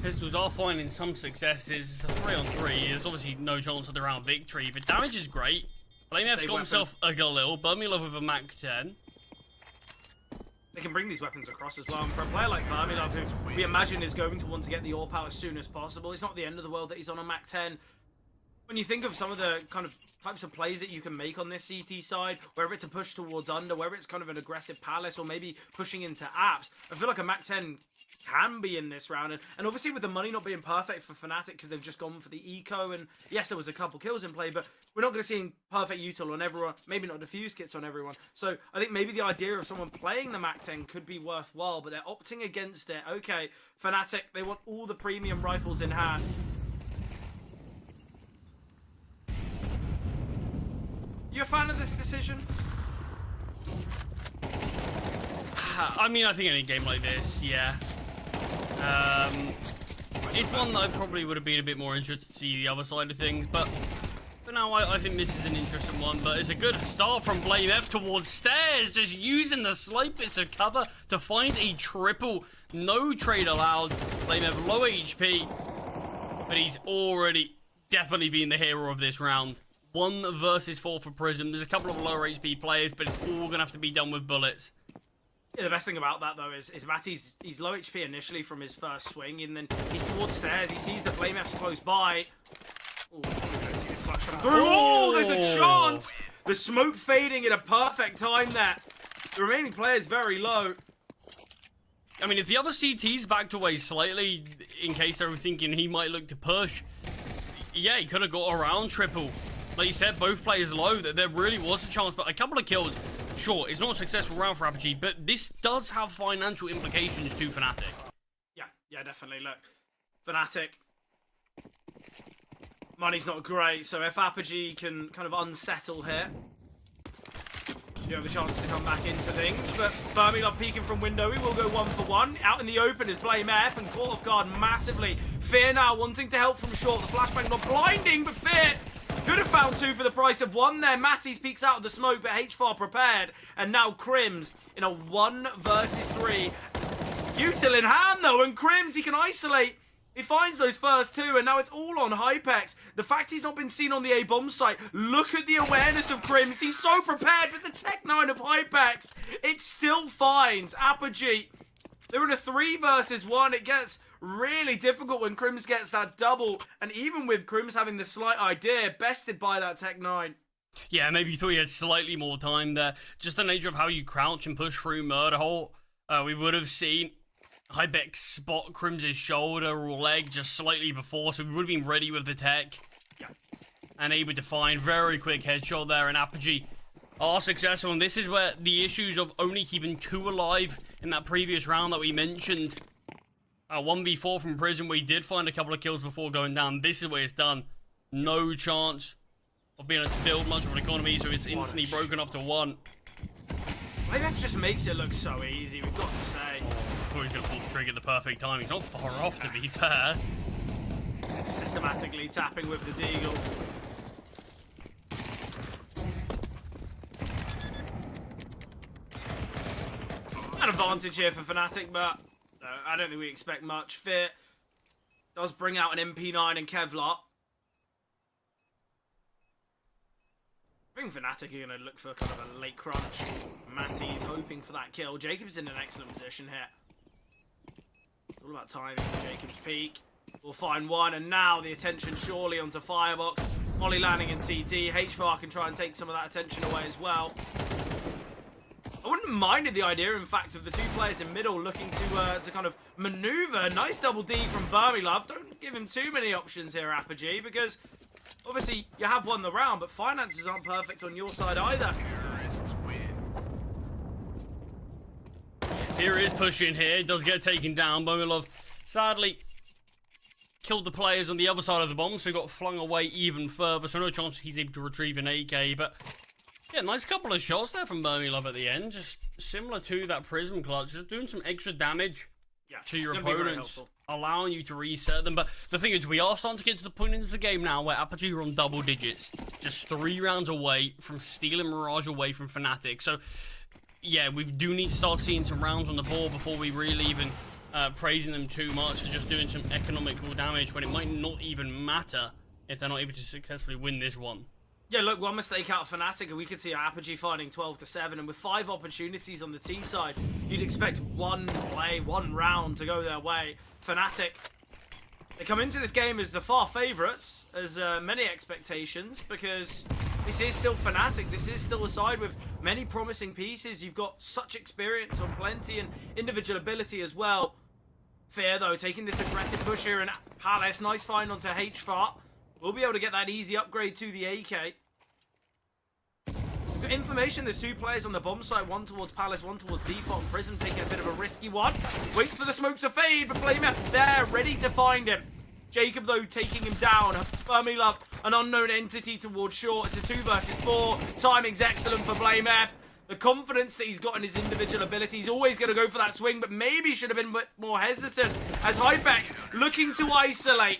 Pistols are finding some successes. It's a 3-on-3. There's obviously no chance of the round victory, but damage is great. BlameF's got himself a Galil. Burmilov with a Mac 10. They can bring these weapons across as well. And for a player like Burmilov, who we imagine is going to want to get the AWP out as soon as possible, it's not the end of the world that he's on a Mac 10. When you think of some of the kind of types of plays that you can make on this CT side, whether it's a push towards under, whether it's kind of an aggressive palace, or maybe pushing into apps, I feel like a Mac 10 can be in this round. And obviously with the money not being perfect for Fnatic because they've just gone for the eco, and yes, there was a couple kills in play, but we're not going to see perfect util on everyone, maybe not diffuse kits on everyone. So I think maybe the idea of someone playing the Mac 10 could be worthwhile, but they're opting against it. Okay, Fnatic, they want all the premium rifles in hand. You a fan of this decision? I mean, I think any game like this, yeah. It's one that I probably would have been a bit more interested to see the other side of things, but for now, I think this is an interesting one. But it's a good start from BlameF towards stairs, just using the slight bits of cover to find a triple. No trade allowed. BlameF low HP, but he's already definitely been the hero of this round. 1 versus 4 for Prism. There's a couple of lower HP players, but it's all gonna have to be done with bullets. Yeah, the best thing about that though is Matty's he's low HP initially from his first swing, and then he's towards stairs. He sees the flame F's close by. Oh, we're gonna see this flash come through. Oh, there's a chance. The smoke fading at a perfect time there. The remaining player's very low. I mean, if the other CT's backed away slightly, in case they were thinking he might look to push, yeah, he could have got around triple. Like you said, both players low, that there really was a chance, but a couple of kills. Sure, it's not a successful round for Apogee, but this does have financial implications to Fnatic. Yeah, definitely. Look, Fnatic, money's not great, so if Apogee can kind of unsettle here, you have a chance to come back into things. But Burmilov peeking from window, he will go 1 for 1. Out in the open is BlameF, and caught off guard massively. Fear now wanting to help from short. The flashbang not blinding, but Fear could have found 2 for the price of 1 there. Matties peeks out of the smoke, but HFAR prepared. And now Crims in a 1 versus 3. Util in hand though, and Crims, he can isolate. He finds those first 2, and now it's all on Hypex. The fact he's not been seen on the A-bomb site, look at the awareness of Crims. He's so prepared with the Tech 9 of Hypex. It still finds Apogee. They're in a 3 versus 1. It gets really difficult when Crims gets that double, and even with Crims having the slight idea, bested by that Tech 9. Yeah, maybe you thought he had slightly more time there. Just the nature of how you crouch and push through Murder Hole. We would have seen Hypex spot Crims' shoulder or leg just slightly before, so we would have been ready with the tech. Yeah. And able to find very quick headshot there, and Apogee are successful. And this is where the issues of only keeping 2 alive in that previous round that we mentioned. 1v4 from Prism, where he did find a couple of kills before going down. This is where it's done. No chance of being able to build much of an economy, so it's instantly broken off to 1. IMF just makes it look so easy, we've got to say. I thought he was going to pull the trigger at the perfect time. He's not far off, to be fair. Systematically tapping with the Deagle. An advantage here for Fnatic, but I don't think we expect much. Fear does bring out an MP9 and Kevlar. I think Fnatic are going to look for kind of a late crunch. Matty's hoping for that kill. Jacob's in an excellent position here. It's all about timing for Jacob's peak. We'll find one, and now the attention surely onto Firebox. Molly landing in CT. HVAR can try and take some of that attention away as well. I wouldn't have minded the idea, in fact, of the 2 players in middle looking to kind of maneuver. Nice double D from Burmilove. Don't give him too many options here, Apogee, because obviously you have won the round, but finances aren't perfect on your side either. Here is pushing here. Does get taken down. Burmilove, sadly, killed the players on the other side of the bomb, so he got flung away even further, so no chance he's able to retrieve an AK, but yeah, nice couple of shots there from Burmilove at the end, just similar to that Prism clutch, just doing some extra damage to your opponents, allowing you to reset them. But the thing is, we are starting to get to the point in the game now where Apogee are on double digits, just 3 rounds away from stealing Mirage away from Fnatic, so yeah, we do need to start seeing some rounds on the board before we really even praising them too much for just doing some economical damage when it might not even matter if they're not able to successfully win this one. Yeah, look, one mistake out of Fnatic, and we could see Apogee finding 12-7, and with 5 opportunities on the T side, you'd expect one play, 1 round to go their way. Fnatic, they come into this game as the far favourites, as many expectations, because this is still Fnatic, this is still a side with many promising pieces. You've got such experience on plenty and individual ability as well. Fear, though, taking this aggressive push here, and Palace, nice find onto HFAR. We'll be able to get that easy upgrade to the AK. We've got information, there's 2 players on the bomb site, 1 towards Palace, 1 towards Default, and Prism taking a bit of a risky one. Waits for the smoke to fade, but Flamer there, ready to find him. Jacob, though, taking him down. Burmilove, an unknown entity towards short. It's a 2 versus 4. Timing's excellent for Blame F. The confidence that he's got in his individual ability, he's always going to go for that swing, but maybe should have been a bit more hesitant as Hypex looking to isolate.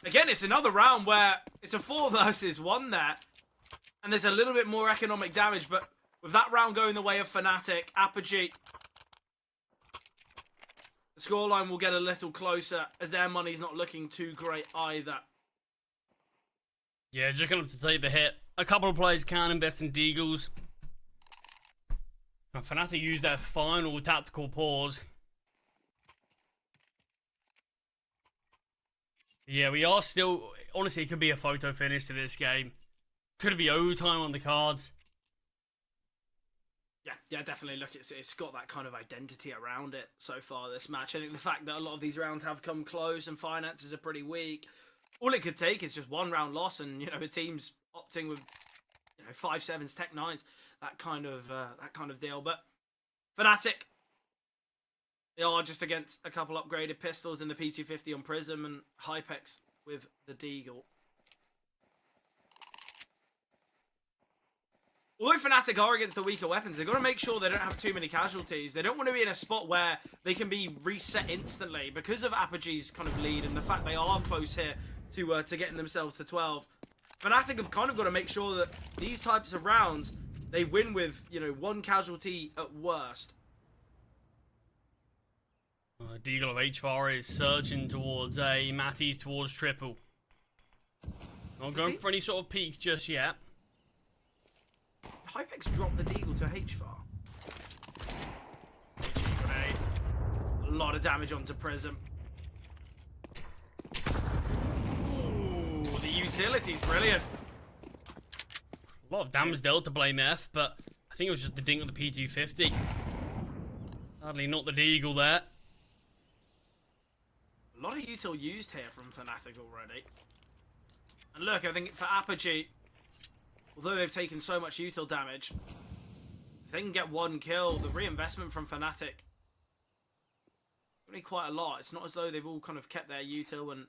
Again, it's another round where it's a 4 versus 1 there, and there's a little bit more economic damage, but with that round going the way of Fnatic, Apogee, the scoreline will get a little closer as their money's not looking too great either. Yeah, just going to have to take the hit. A couple of players can invest in Deagles. And Fnatic use their final tactical pause. Yeah, we are still... Honestly, it could be a photo finish to this game. Could be overtime on the cards. Yeah, definitely. Look, it's got that kind of identity around it so far, this match. I think the fact that a lot of these rounds have come close and finances are pretty weak, all it could take is just 1 round loss and, you know, a team's opting with, you know, 5-7s, Tech 9s, that kind of deal. But Fnatic, they are just against a couple upgraded pistols in the P250 on Prism and Hypex with the Deagle. Although Fnatic are against the weaker weapons, they've got to make sure they don't have too many casualties. They don't want to be in a spot where they can be reset instantly because of Apogee's kind of lead and the fact they are close here to getting themselves to 12. Fnatic have kind of got to make sure that these types of rounds, they win with, you know, 1 casualty at worst. Deagle of HVAR is surging towards A, Matty's towards triple. Not going for any sort of peak just yet. Hypex dropped the Deagle to HVAR. Grenade. A lot of damage onto Prism. Ooh, the utility's brilliant. A lot of damage dealt to Blame F, but I think it was just the ding of the P250. Sadly, not the Deagle there. A lot of util used here from Fnatic already. And look, I think for Apogee, although they've taken so much util damage, if they can get 1 kill, the reinvestment from Fnatic will be quite a lot. It's not as though they've all kind of kept their util and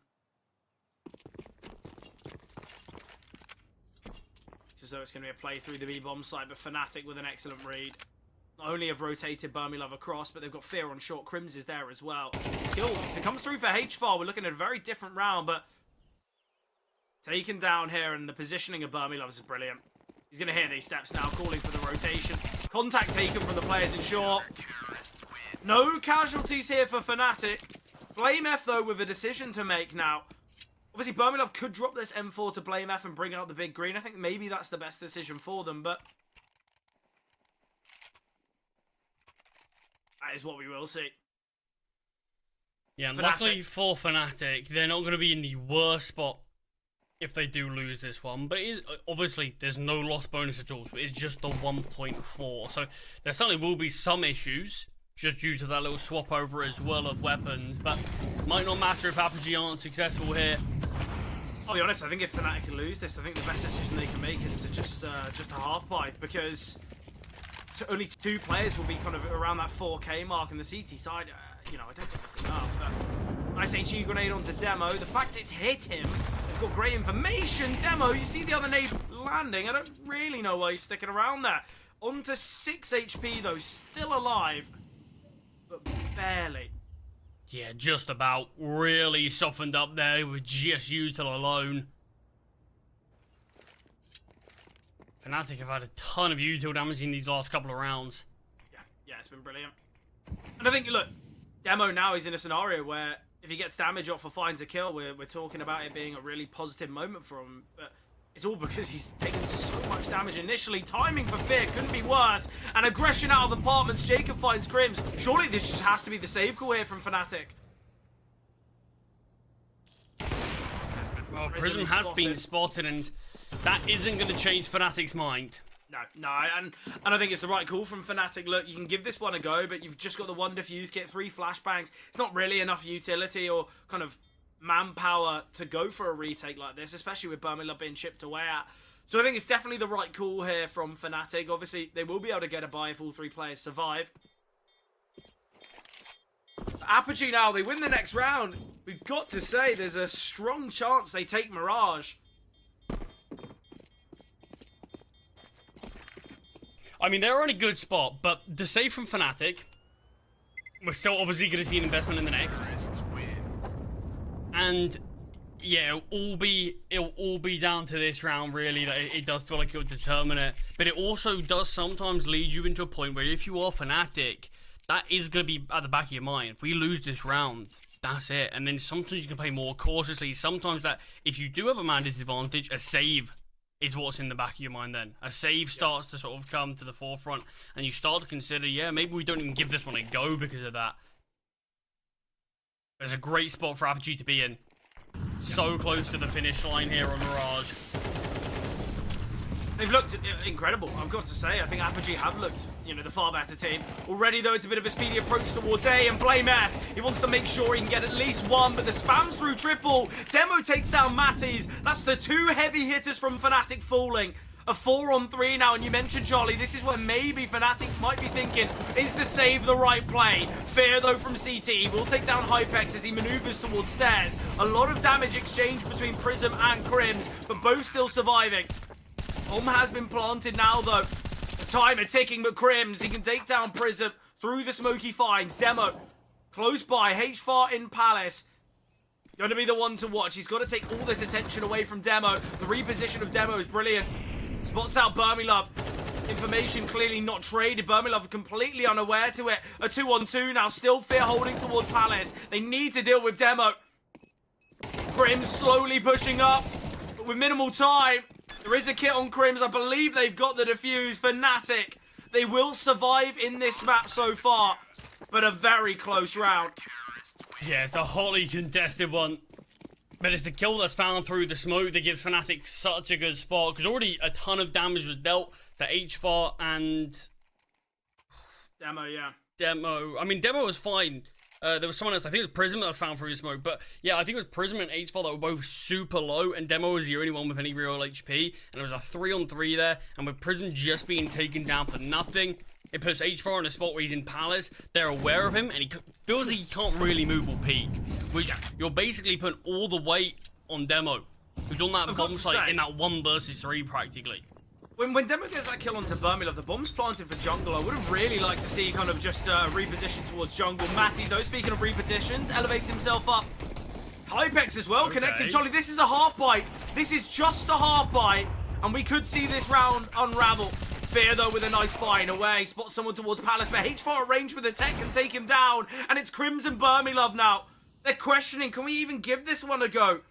though it's going to be a play through the B-bomb side, but Fnatic with an excellent read. Not only have rotated Burmilov across, but they've got Fear on short. Crims is there as well. Skill, if it comes through for HFAR, we're looking at a very different round, but taken down here, and the positioning of Burmilov is brilliant. He's going to hear these steps now, calling for the rotation. Contact taken from the players in short. No casualties here for Fnatic. Blame F, though, with a decision to make now. Obviously, Burmilov could drop this M4 to Blame F and bring out the big green. I think maybe that's the best decision for them, but that is what we will see. Yeah, and Fnatic. luckily for Fnatic, they're not going to be in the worst spot if they do lose this one. But it is, obviously, there's no loss bonus at all, so it's just the 1.4. So there certainly will be some issues, just due to that little swap over as well of weapons. But might not matter if Apogee aren't successful here. I'll be honest, I think if Fnatic can lose this, I think the best decision they can make is to just a half pipe, because only 2 players will be kind of around that 4K mark, and the CT side, you know, I don't think that's enough. But nice HE grenade onto Demo. The fact it's hit him, they've got great information. Demo, you see the other nade landing. I don't really know why he's sticking around there. Onto 6 HP though, still alive, but barely. Yeah, just about. Really softened up there with just Util alone. Fnatic have had a ton of Util damage in these last couple of rounds. Yeah, it's been brilliant. And I think, look, Demo now is in a scenario where if he gets damage off or finds a kill, we're talking about it being a really positive moment for him. But it's all because he's taken so much damage initially. Timing for Fear couldn't be worse. And aggression out of apartments. Jacob finds Crims. Surely this just has to be the save call here from Fnatic. Well, Prism has been spotted, and that isn't going to change Fnatic's mind. No, and I think it's the right call from Fnatic. Look, you can give this one a go, but you've just got the 1 defuse kit, 3 flashbangs. It's not really enough utility or kind of manpower to go for a retake like this, especially with Burmilov being chipped away at. So I think it's definitely the right call here from Fnatic. Obviously, they will be able to get a buy if all 3 players survive. Apogee now, they win the next round. We've got to say, there's a strong chance they take Mirage. I mean, they're on a good spot, but the save from Fnatic, we're still obviously going to see an investment in the next. And yeah, it'll all be down to this round, really. That it does feel like it'll determine it, but it also does sometimes lead you into a point where if you are Fnatic, that is going to be at the back of your mind. If we lose this round, that's it. And then sometimes you can play more cautiously. Sometimes that if you do have a man disadvantage, a save is what's in the back of your mind then. A save starts to sort of come to the forefront, and you start to consider, yeah, maybe we don't even give this one a go because of that. There's a great spot for Apogee to be in. So close to the finish line here on Mirage. They've looked incredible, I've got to say. I think Apogee have looked, you know, the far better team. Already, though, it's a bit of a speedy approach towards A, and Blame F, he wants to make sure he can get at least 1, but the spams through triple. Demo takes down Matties. That's the 2 heavy hitters from Fnatic falling. A 4-on-3 now, and you mentioned, Charlie, this is where maybe Fnatic might be thinking, is the save the right play? Fear, though, from CT. He will take down Hypex as he maneuvers towards stairs. A lot of damage exchanged between Prism and Crims, but both still surviving. Bomb has been planted now, though. The timer ticking, but Crims, he can take down Prism through the smoke he finds. Demo, close by. HFAR in Palace. Going to be the one to watch. He's got to take all this attention away from Demo. The reposition of Demo is brilliant. Spots out Burmilov. Information clearly not traded. Burmilov completely unaware to it. A 2-on-2 now. Still Fear holding towards Palace. They need to deal with Demo. Crims slowly pushing up, but with minimal time. There is a kit on Crims. I believe they've got the defuse. Fnatic, they will survive in this map so far, but a very close round. Yeah, it's a hotly contested one. But it's the kill that's found through the smoke that gives Fnatic such a good spot, because already a ton of damage was dealt to HFAR and Demo, yeah. Demo. I mean, Demo was fine. There was someone else, I think it was Prism that was found through the smoke. But yeah, I think it was Prism and HFAR that were both super low, and Demo was the only one with any real HP. And there was a 3-on-3 there, and with Prism just being taken down for nothing, it puts HFAR in a spot where he's in Palace. They're aware of him, and he feels like he can't really move or peek, which you're basically putting all the weight on Demo, who's on that bomb site in that 1 versus 3 practically. When Demo gets that kill onto Burmilov, the bomb's planted for jungle. I would have really liked to see kind of just reposition towards jungle. Matty, though, speaking of repositions, elevates himself up. Hypex as well, connecting. Charlie, this is a half bite. This is just a half bite, and we could see this round unravel. Fear, though, with a nice find away. Spots someone towards Palace, but H4 arranged with the tech can take him down, and it's Crimson Burmilov now. They're questioning, can we even give this one a go?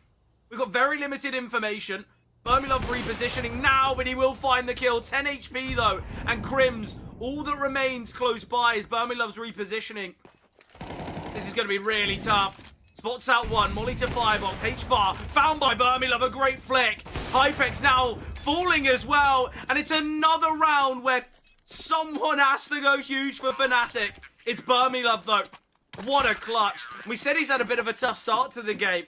We've got very limited information. Burmilov repositioning now, but he will find the kill. 10 HP, though, and Crims, all that remains close by is Burmilov's repositioning. This is going to be really tough. Spots out one, Molly to Firebox, H4, found by Burmilov, a great flick. Hypex now falling as well, and it's another round where someone has to go huge for Fnatic. It's Burmilov, though. What a clutch. We said he's had a bit of a tough start to the game.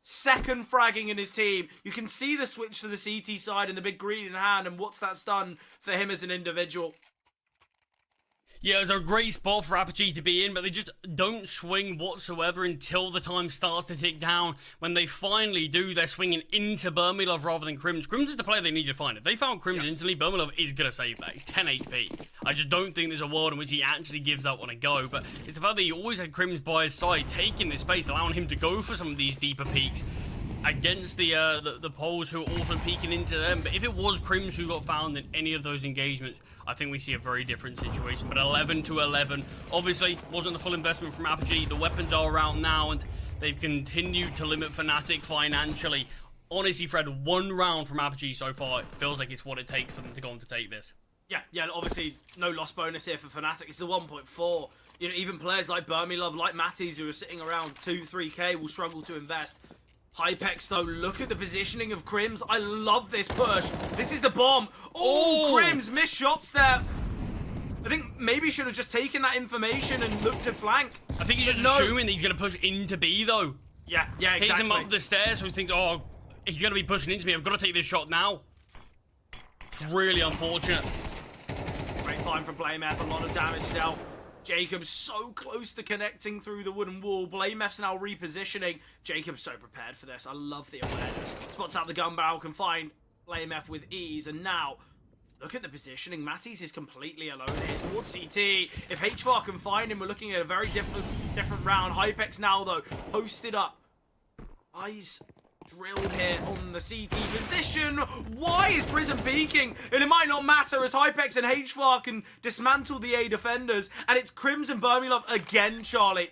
Second fragging in his team. You can see the switch to the CT side and the big green in hand, and what's that's done for him as an individual. Yeah, it's a great spot for Apogee to be in, but they just don't swing whatsoever until the time starts to tick down. When they finally do, they're swinging into Burmilov rather than Crims. Crims is the player they need to find. If they found Crims instantly, Burmilov is going to save that. He's 10 HP. I just don't think there's a world in which he actually gives that one a go, but it's the fact that he always had Crims by his side, taking this space, allowing him to go for some of these deeper peaks against the Poles who are also peeking into them. But if it was Crims who got found in any of those engagements, I think we see a very different situation. But 11 to 11, obviously wasn't the full investment from Apogee. The weapons are around now, and they've continued to limit Fnatic financially. Honestly, Fred, one round from Apogee so far, it feels like it's what it takes for them to go on to take this. Yeah, obviously no loss bonus here for Fnatic. It's the 1.4. You know, even players like Burmilov, like Matties, who are sitting around 2-3k, will struggle to invest. Hypex, though, look at the positioning of Crims. I love this push. This is the bomb. Oh, Crims, missed shots there. I think maybe should have just taken that information and looked to flank. I think he's just assuming he's going to push into B, though. Yeah, exactly. Hits him up the stairs, so he thinks, oh, he's going to be pushing into me. I've got to take this shot now. It's really unfortunate. Great find from BlameF. A lot of damage dealt. Jacob's so close to connecting through the wooden wall. BlameF's now repositioning. Jacob's so prepared for this. I love the awareness. Spots out the gun barrel, can find BlameF with ease. And now, look at the positioning. Matties is completely alone here towards CT. If HVAR can find him, we're looking at a very different round. Hypex now, though, posted up. Eyes drilled here on the CT position. Why is Prison peeking? And it might not matter as Hypex and HVAR can dismantle the A defenders. And it's Crims and Burmilov again, Charlie.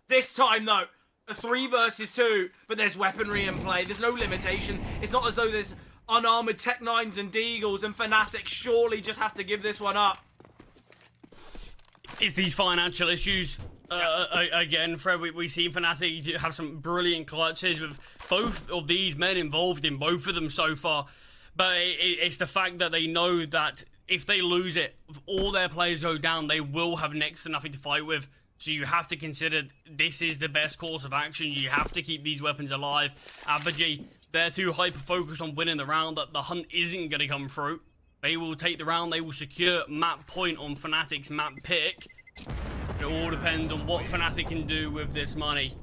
This time, though, a 3 versus 2. But there's weaponry in play. There's no limitation. It's not as though there's unarmored Tech 9s and Deagles, and Fnatic surely just have to give this one up. It's these financial issues. Again, Fred, we've seen Fnatic have some brilliant clutches with both of these men involved in both of them so far. But it's the fact that they know that if they lose it, if all their players go down, they will have next to nothing to fight with. So you have to consider this is the best course of action. You have to keep these weapons alive. Apogee, they're too hyper-focused on winning the round that the hunt isn't going to come through. They will take the round. They will secure map point on Fnatic's map pick. It all depends on what Fnatic can do with this money.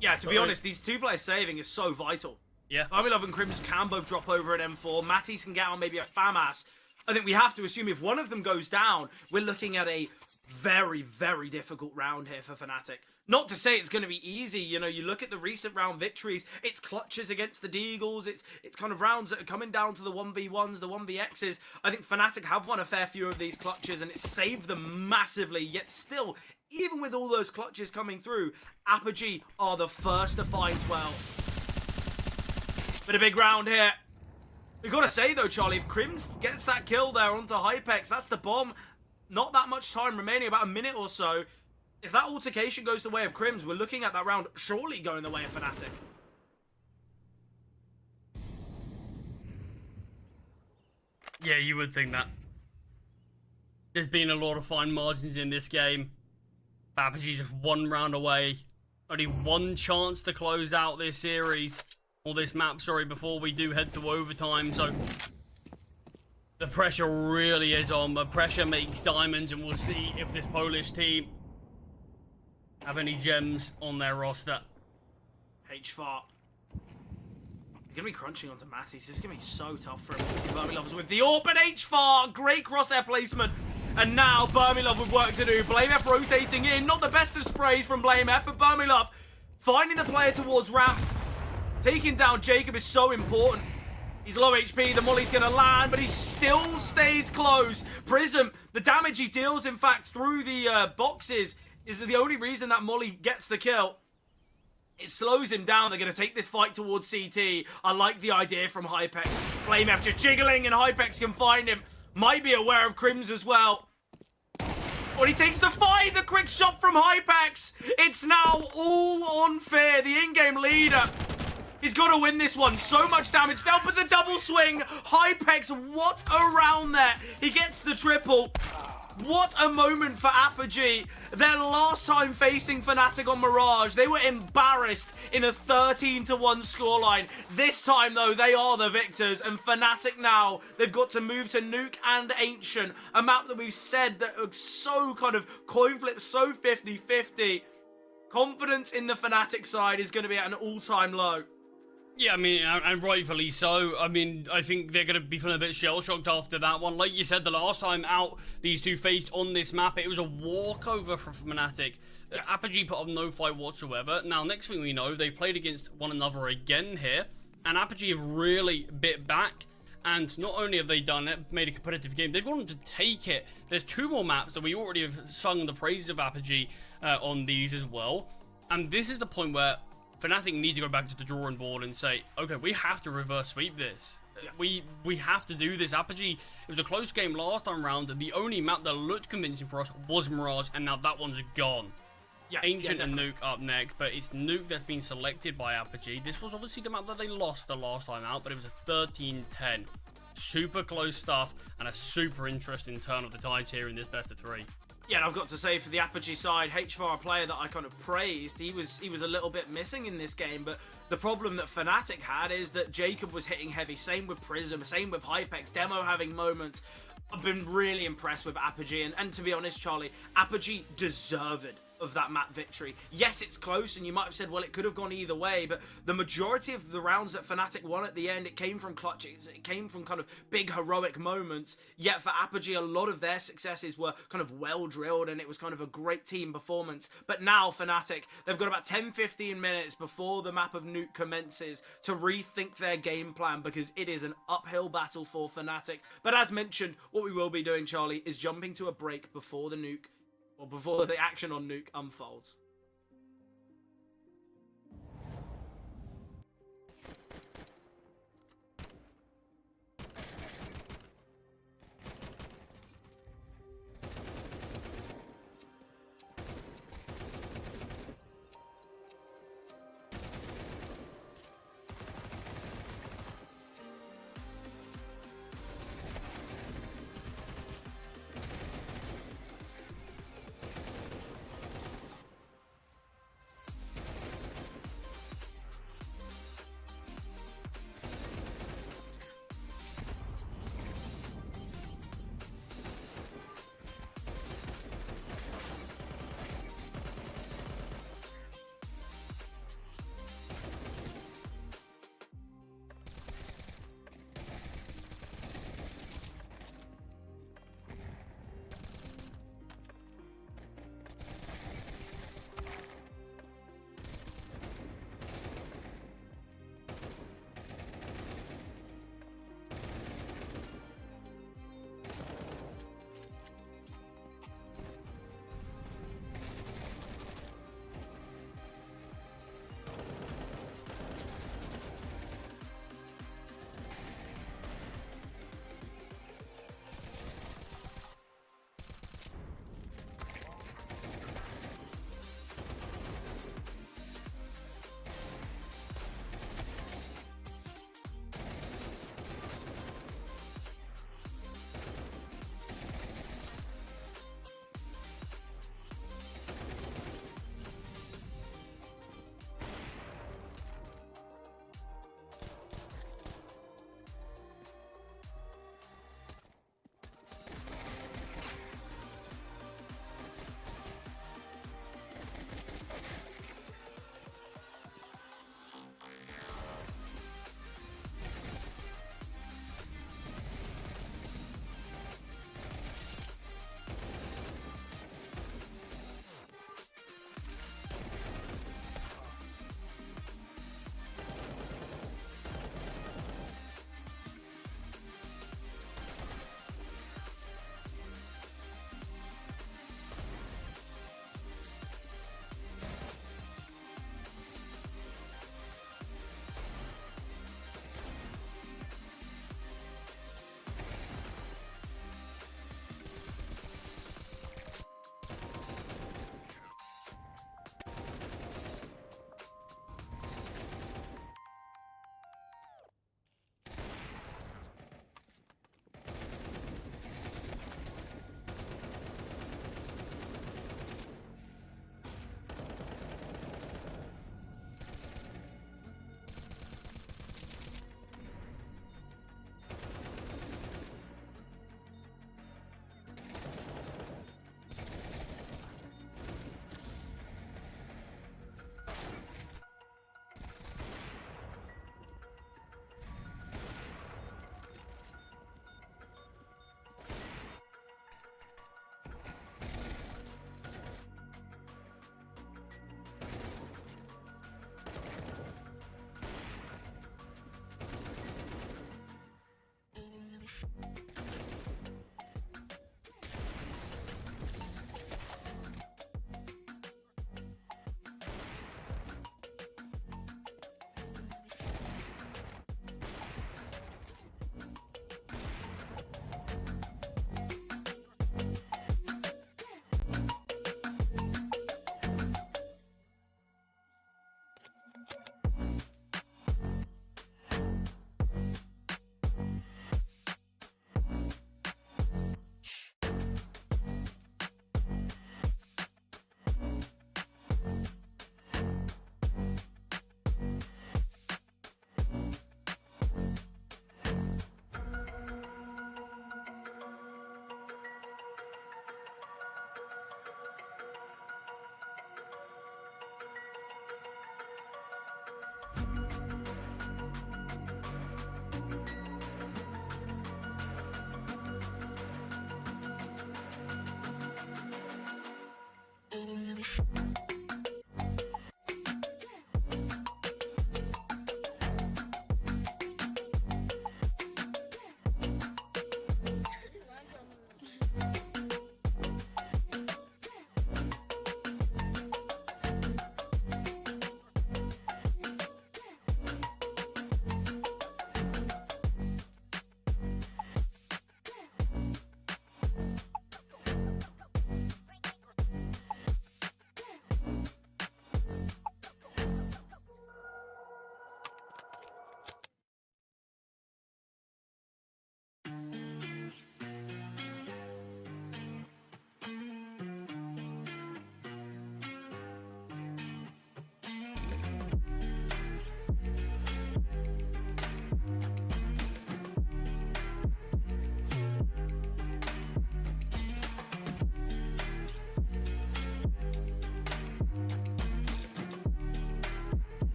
Yeah, to be honest, these 2 players saving is so vital. Yeah. Burmilov and Crims can both drop over an M4. Matties can get on maybe a FAMAS. I think we have to assume if one of them goes down, we're looking at a very, very difficult round here for Fnatic. Not to say it's going to be easy. You know, you look at the recent round victories, it's clutches against the Deagles, it's kind of rounds that are coming down to the 1v1s, the 1vx's. I think Fnatic have won a fair few of these clutches, and it's saved them massively, yet still, even with all those clutches coming through, Apogee are the first to find 12. But a big round here. We've got to say, though, Charlie, if Crims gets that kill there onto Hypex, that's the bomb. Not that much time remaining, about a minute or so. If that altercation goes the way of Crims, we're looking at that round surely going the way of Fnatic. Yeah, you would think that. There's been a lot of fine margins in this game. Apogee's just 1 round away. Only 1 chance to close out this series. Or this map, sorry, before we do head to overtime. So the pressure really is on. The pressure makes diamonds, and we'll see if this Polish team have any gems on their roster. HVAR They're going to be crunching onto Mattis. This is going to be so tough for him. Burmilov with the AWP and HFAR. Great crosshair placement. And now Burmilov with work to do. BlameF rotating in. Not the best of sprays from BlameF, but Burmilov finding the player towards ramp. Taking down Jacob is so important. He's low HP, the molly's gonna land, but he still stays close. Prism, the damage he deals, in fact, through the boxes is the only reason that molly gets the kill. It slows him down. They're gonna take this fight towards CT. I like the idea from Hypex. BlameF just jiggling and Hypex can find him. Might be aware of Crims as well. But he takes the fight, the quick shot from Hypex. It's now all on Fear, the in-game leader. He's got to win this one. So much damage now, but the double swing. Hypex, what around there? He gets the triple. What a moment for Apogee. Their last time facing Fnatic on Mirage, they were embarrassed in a 13-1 scoreline. This time, though, they are the victors, and Fnatic now, they've got to move to Nuke and Ancient, a map that we've said that looks so kind of coin flip, so 50-50. Confidence in the Fnatic side is going to be at an all-time low. Yeah, I mean, and rightfully so. I mean, I think they're going to be feeling a bit shell-shocked after that one. Like you said, the last time out these two faced on this map, it was a walkover for Fnatic. Apogee put up no fight whatsoever. Now, next thing we know, they played against one another again here, and Apogee have really bit back. And not only have they done it, made a competitive game, they've gone on to take it. There's two more maps that we already have sung the praises of Apogee on these as well. And this is the point where Fnatic need to go back to the drawing board and say, okay, we have to reverse sweep this. We have to do this. Apogee, it was a close game last time round, and the only map that looked convincing for us was Mirage, and now that one's gone. Yeah, Ancient and Nuke up next, but it's Nuke that's been selected by Apogee. This was obviously the map that they lost the last time out, but it was a 13-10. Super close stuff, and a super interesting turn of the tides here in this best of three. Yeah, and I've got to say, for the Apogee side, HFAR, a player that I kind of praised, he was a little bit missing in this game, but the problem that Fnatic had is that Jacob was hitting heavy, same with Prism, same with Hypex, Demo having moments. I've been really impressed with Apogee, and to be honest, Charlie, Apogee deserved of that map victory. Yes, it's close, and you might have said, well, it could have gone either way, but the majority of the rounds that Fnatic won at the end, it came from clutches, it came from kind of big heroic moments, yet for Apogee, a lot of their successes were kind of well-drilled, and it was kind of a great team performance. But now, Fnatic, they've got about 10-15 minutes before the map of Nuke commences to rethink their game plan, because it is an uphill battle for Fnatic. But as mentioned, what we will be doing, Charlie, is jumping to a break before the Nuke, or before the action on Nuke unfolds.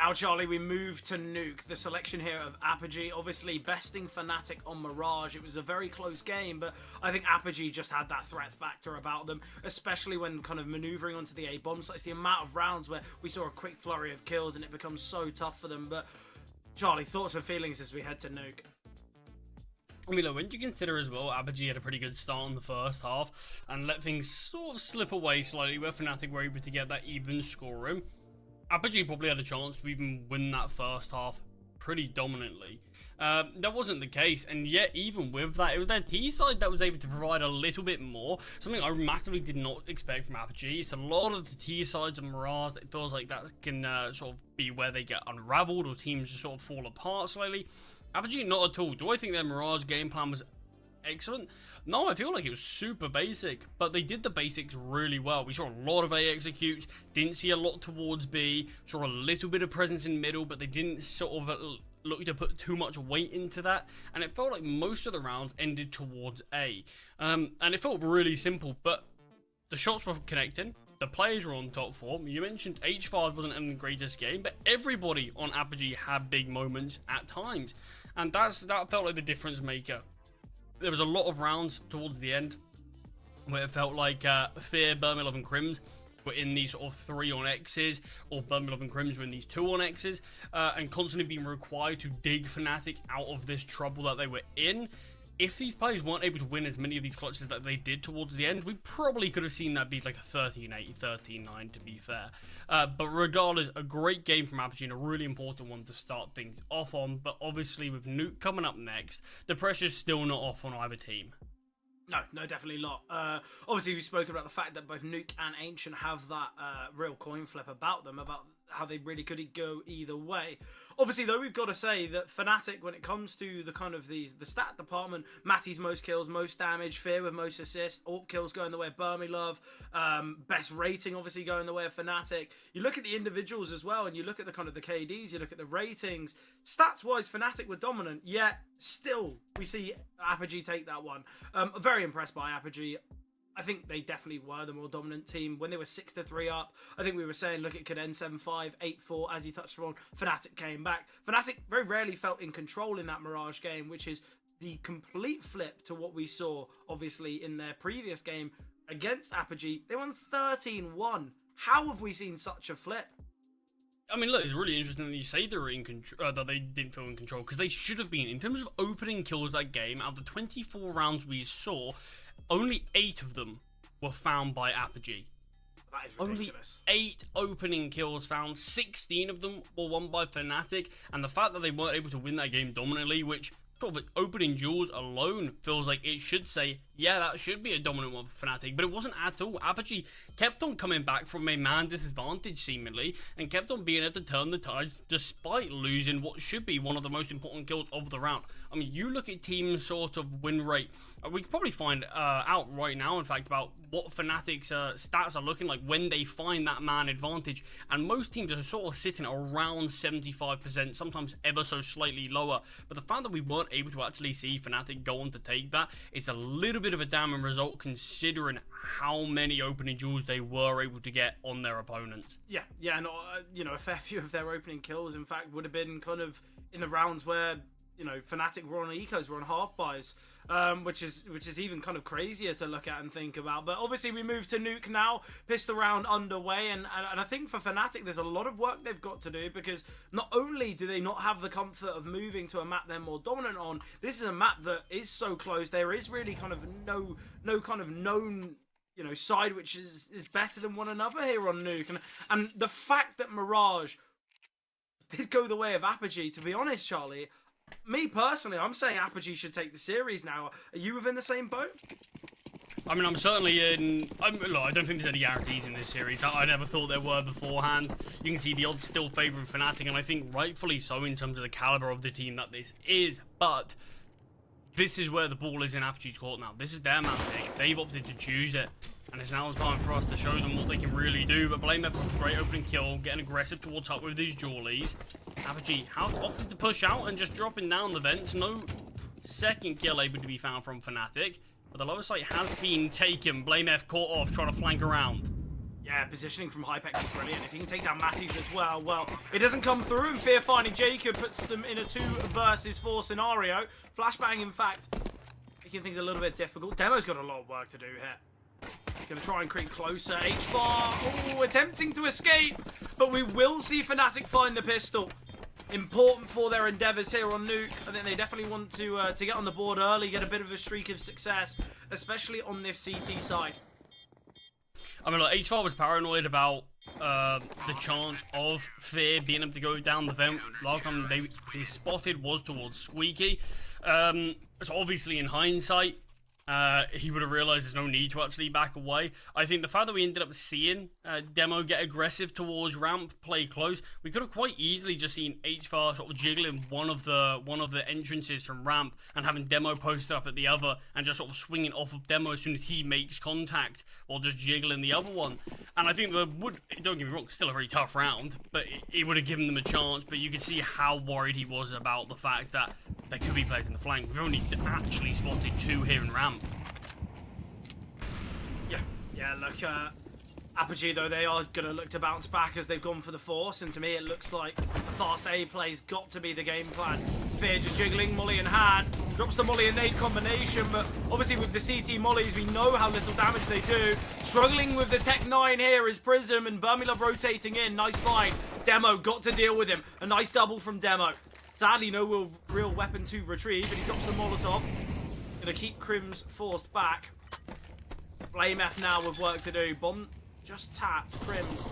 Now, Charlie, we move to Nuke. The selection here of Apogee, obviously besting Fnatic on Mirage. It was a very close game, but I think Apogee just had that threat factor about them, especially when kind of maneuvering onto the A bomb sites. The amount of rounds where we saw a quick flurry of kills and it becomes so tough for them. But Charlie, thoughts and feelings as we head to Nuke? I mean, look, when you consider as well, Apogee had a pretty good start in the first half and let things sort of slip away slightly where Fnatic were able to get that even scoring. Apogee probably had a chance to even win that first half pretty dominantly. That wasn't the case, and yet even with that, it was their T side that was able to provide a little bit more, something I massively did not expect from Apogee. It's a lot of the T sides of Mirage that it feels like that can sort of be where they get unraveled or teams just sort of fall apart slightly. Apogee, not at all. Do I think their Mirage game plan was excellent? No, I feel like it was super basic, but they did the basics really well. We saw a lot of A executes, didn't see a lot towards B, saw a little bit of presence in middle, but they didn't sort of look to put too much weight into that, and it felt like most of the rounds ended towards A. And it felt really simple, but the shots were connecting, the players were on top form. You mentioned H5 wasn't in the greatest game, but everybody on Apogee had big moments at times, and that felt like the difference maker. There was a lot of rounds towards the end where it felt like Fear, Burmilov and Crims were in these sort of 3 on X's, or Burmilov and Crims were in these 2 on X's, and constantly being required to dig Fnatic out of this trouble that they were in. If these players weren't able to win as many of these clutches that they did towards the end, we probably could have seen that be like a 13-8, 13-9 to be fair. But regardless, a great game from Apogee and a really important one to start things off on. But obviously with Nuke coming up next, the pressure's still not off on either team. No, definitely not. Obviously, we've spoken about the fact that both Nuke and Ancient have that real coin flip about them, about how they really could go either way. Obviously, though, we've got to say that Fnatic, when it comes to the kind of the stat department, Matty's most kills, most damage, Fear with most assists, AWP kills going the way of Burmilov, best rating obviously going the way of Fnatic. You look at the individuals as well, and you look at the kind of the KDs, you look at the ratings. Stats-wise, Fnatic were dominant, yet still we see Apogee take that one. Very impressed by Apogee. I think they definitely were the more dominant team. When they were 6-3 up, I think we were saying, look, it could end 7-5, 8-4, as you touched upon. Fnatic came back. Fnatic very rarely felt in control in that Mirage game, which is the complete flip to what we saw, obviously, in their previous game against Apogee. They won 13-1. How have we seen such a flip? I mean, look, it's really interesting that you say they were in control, that they didn't feel in control, because they should have been. In terms of opening kills that game, out of the 24 rounds we saw, only 8 of them were found by Apogee. That is ridiculous. Only 8 opening kills found, 16 of them were won by Fnatic, and the fact that they weren't able to win that game dominantly, which sort of opening duels alone feels like it should say, yeah, that should be a dominant one for Fnatic, but it wasn't at all. Apogee kept on coming back from a man disadvantage seemingly, and kept on being able to turn the tides despite losing what should be one of the most important kills of the round. I mean, you look at team sort of win rate, we could probably find out right now, in fact, about what Fnatic's stats are looking like when they find that man advantage, and most teams are sort of sitting around 75%, sometimes ever so slightly lower, but the fact that we weren't able to actually see Fnatic go on to take that is a little bit of a damning result considering how many opening duels they were able to get on their opponents. Yeah, and a fair few of their opening kills, in fact, would have been kind of in the rounds where Fnatic were on ecos, were on half buys, which is even kind of crazier to look at and think about. But obviously we move to Nuke now, pistol round underway, and I think for Fnatic there's a lot of work they've got to do, because not only do they not have the comfort of moving to a map they're more dominant on, this is a map that is so close. There is really kind of no kind of known side which is better than one another here on Nuke, and the fact that Mirage did go the way of Apogee, to be honest, Charlie, me personally, I'm saying Apogee should take the series now. Are you within the same boat? I mean, I'm certainly in... Look, I don't think there's any guarantees in this series. I never thought there were beforehand. You can see the odds still favouring Fnatic, and I think rightfully so in terms of the calibre of the team that this is. But this is where the ball is in Apogee's court now. This is their map pick. They've opted to choose it. And it's now time for us to show them what they can really do. But Blame F with a great opening kill, getting aggressive towards up with these dualies. Apogee have opted to push out and just dropping down the vents. No second kill able to be found from Fnatic. But the lower site has been taken. Blame F caught off, trying to flank around. Yeah, positioning from Hypex is brilliant. If he can take down Matties as well, well, it doesn't come through, and Fear finding Jacob puts them in a 2 versus 4 scenario. Flashbang, in fact, making things a little bit difficult. Demo's got a lot of work to do here. He's going to try and creep closer. H-Bar, attempting to escape, but we will see Fnatic find the pistol. Important for their endeavours here on Nuke. I think they definitely want to get on the board early, get a bit of a streak of success, especially on this CT side. I mean, look, H4 was paranoid about the chance of Fear being able to go down the vent. Last time they spotted was towards Squeaky. So obviously, in hindsight, he would have realised there's no need to actually back away. I think the fact that we ended up seeing Demo get aggressive towards ramp, play close, we could have quite easily just seen HFAR sort of jiggling one of the entrances from ramp and having Demo posted up at the other and just sort of swinging off of Demo as soon as he makes contact or just jiggling the other one. And I think don't get me wrong, still a very tough round, but it would have given them a chance. But you could see how worried he was about the fact that there could be players in the flank. We've only actually spotted 2 here in ramp. Yeah, look, Apogee, though, they are going to look to bounce back as they've gone for the force, and to me it looks like a fast A play's got to be the game plan. Fear just jiggling, Molly in hand, drops the Molly and nade combination, but obviously with the CT Mollies, we know how little damage they do. Struggling with the Tech 9 here is Prism, and Burmilove rotating in, nice find. Demo got to deal with him, a nice double from Demo. Sadly, no real weapon to retrieve, and he drops the Molotov. Gonna keep Crims forced back. Blame F now with work to do. Bomb just tapped. Crims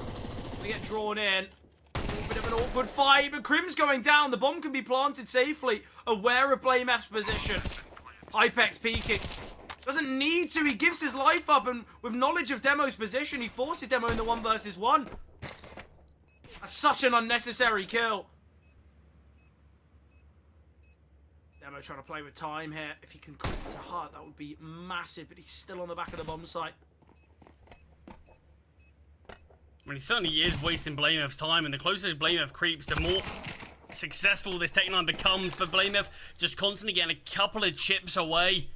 gonna get drawn in. Bit of an awkward fight, but Crims going down. The bomb can be planted safely. Aware of Blame F's position. Hypex peeking. Doesn't need to. He gives his life up, and with knowledge of Demo's position, he forces Demo in the 1 versus 1. That's such an unnecessary kill. Demo trying to play with time here. If he can creep to Heart, that would be massive, but he's still on the back of the bomb site. I mean, he certainly is wasting Blamef's time, and the closer Blamef creeps, the more successful this Tech 9 becomes for Blamef. Just constantly getting a couple of chips away,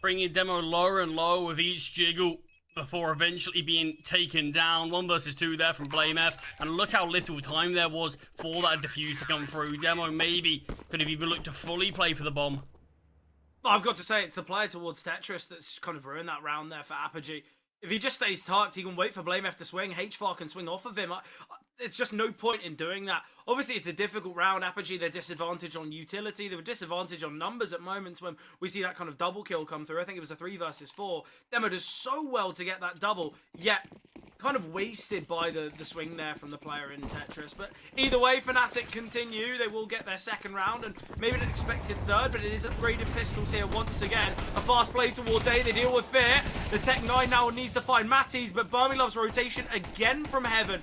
bringing Demo lower and lower with each jiggle before eventually being taken down. 1 versus 2 there from Blamef, and look how little time there was for that defuse to come through. Demo maybe could have even looked to fully play for the bomb. I've got to say, it's the player towards Tetris that's kind of ruined that round there for Apogee. If he just stays tucked, he can wait for Blame F to swing. HFAR can swing off of him. It's just no point in doing that. Obviously, it's a difficult round. Apogee, they're disadvantaged on utility. They were disadvantaged on numbers at moments when we see that kind of double kill come through. I think it was a 3 versus 4. Demo does so well to get that double, yet kind of wasted by the swing there from the player in Tetris. But either way, Fnatic continue. They will get their second round, and maybe an expected third, but it is upgraded pistols here once again. A fast play towards A. They deal with Fear. The Tech 9 now needs to find Matties, but Burmilove's rotation again from Heaven,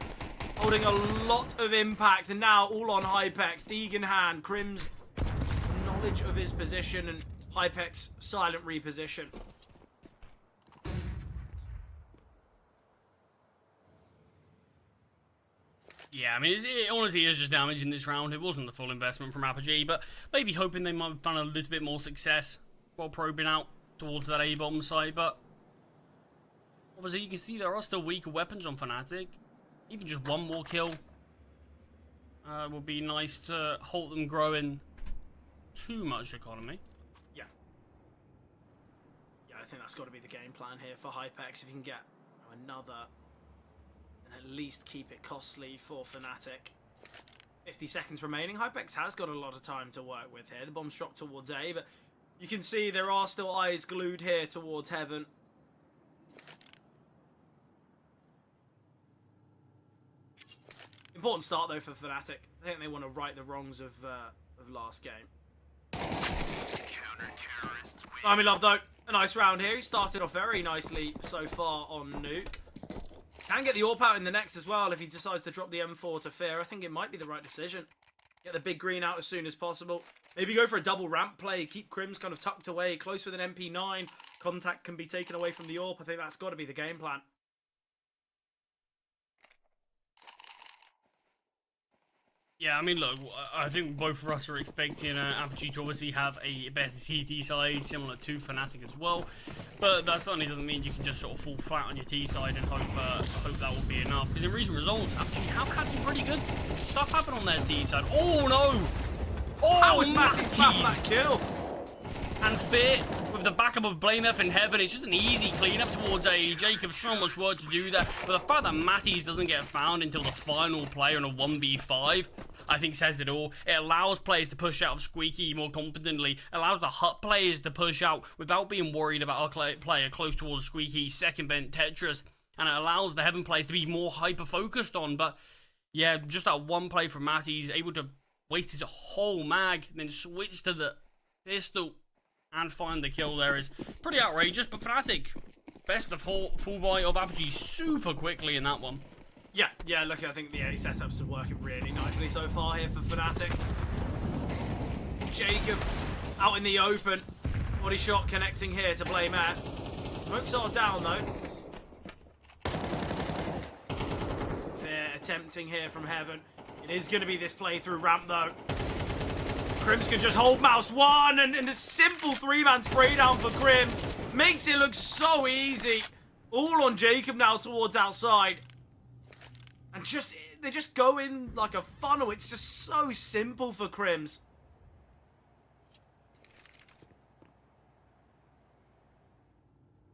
holding a lot of impact, and now all on Hypex. Deegan hand, Crims knowledge of his position, and Hypex silent reposition. Yeah, I mean, it honestly is just damage in this round. It wasn't the full investment from Apogee, but maybe hoping they might have found a little bit more success while probing out towards that A-bomb site. But obviously, you can see there are still weaker weapons on Fnatic. Even just 1 more kill would be nice to halt them growing too much economy. Yeah, I think that's got to be the game plan here for Hypex. If you can get another, and at least keep it costly for Fnatic. 50 seconds remaining. Hypex has got a lot of time to work with here. The bomb's dropped towards A, but you can see there are still eyes glued here towards Heaven. Important start though for Fnatic. I think they want to right the wrongs of last game. Love though, a nice round here. He started off very nicely so far on Nuke. Can get the AWP out in the next as well if he decides to drop the M4 to Fear. I think it might be the right decision. Get the big green out as soon as possible. Maybe go for a double ramp play. Keep Crims kind of tucked away, close with an MP9. Contact can be taken away from the AWP. I think that's got to be the game plan. Yeah, I mean, look, I think both of us are expecting Apogee to obviously have a better CT side, similar to Fnatic as well. But that certainly doesn't mean you can just sort of fall flat on your T side and hope that will be enough. Because in recent results, Apogee have had some pretty good stuff happen on their T side. Oh no! Oh, How was Matty's that kill? And Fit with the backup of BlameF in heaven, it's just an easy cleanup towards a Jacob. So much work to do there. But the fact that Matty's doesn't get found until the final play on a 1v5, I think says it all. It allows players to push out of Squeaky more confidently, allows the Hut players to push out without being worried about a player close towards Squeaky, second vent Tetris, and it allows the Heaven players to be more hyper-focused on. But yeah, just that one play from Matty's, able to waste his whole mag, then switch to the pistol and find the kill there is pretty outrageous. But Fnatic, best of full buy of Apogee super quickly in that one. Yeah, look, I think the A setups are working really nicely so far here for Fnatic. Jacob out in the open. Body shot connecting here to BlameF. Smokes are down though. Fair attempting here from Heaven. It is going to be this play through ramp though. Crims can just hold mouse one, and a simple 3-man spray down for Crims makes it look so easy. All on Jacob now towards outside. And they just go in like a funnel. It's just so simple for Crims.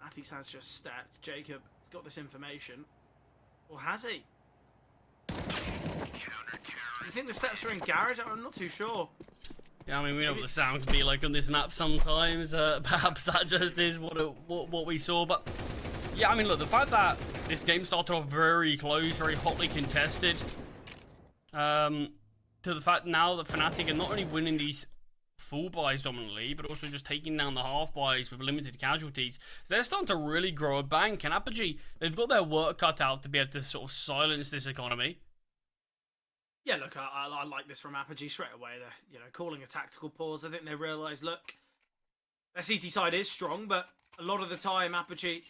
Attis has just stepped. Jacob has got this information. Or has he? You think the steps are in garage? I'm not too sure. Yeah, I mean, we know what the sound can be like on this map sometimes. Perhaps that just is what we saw. But yeah, I mean, look, the fact that this game started off very close, very hotly contested, to the fact now that Fnatic are not only winning these full buys dominantly, but also just taking down the half buys with limited casualties, they're starting to really grow a bank. And Apogee, they've got their work cut out to be able to sort of silence this economy. Yeah, look, I like this from Apogee straight away. They're, calling a tactical pause. I think they realise, look, their CT side is strong, but a lot of the time, Apogee,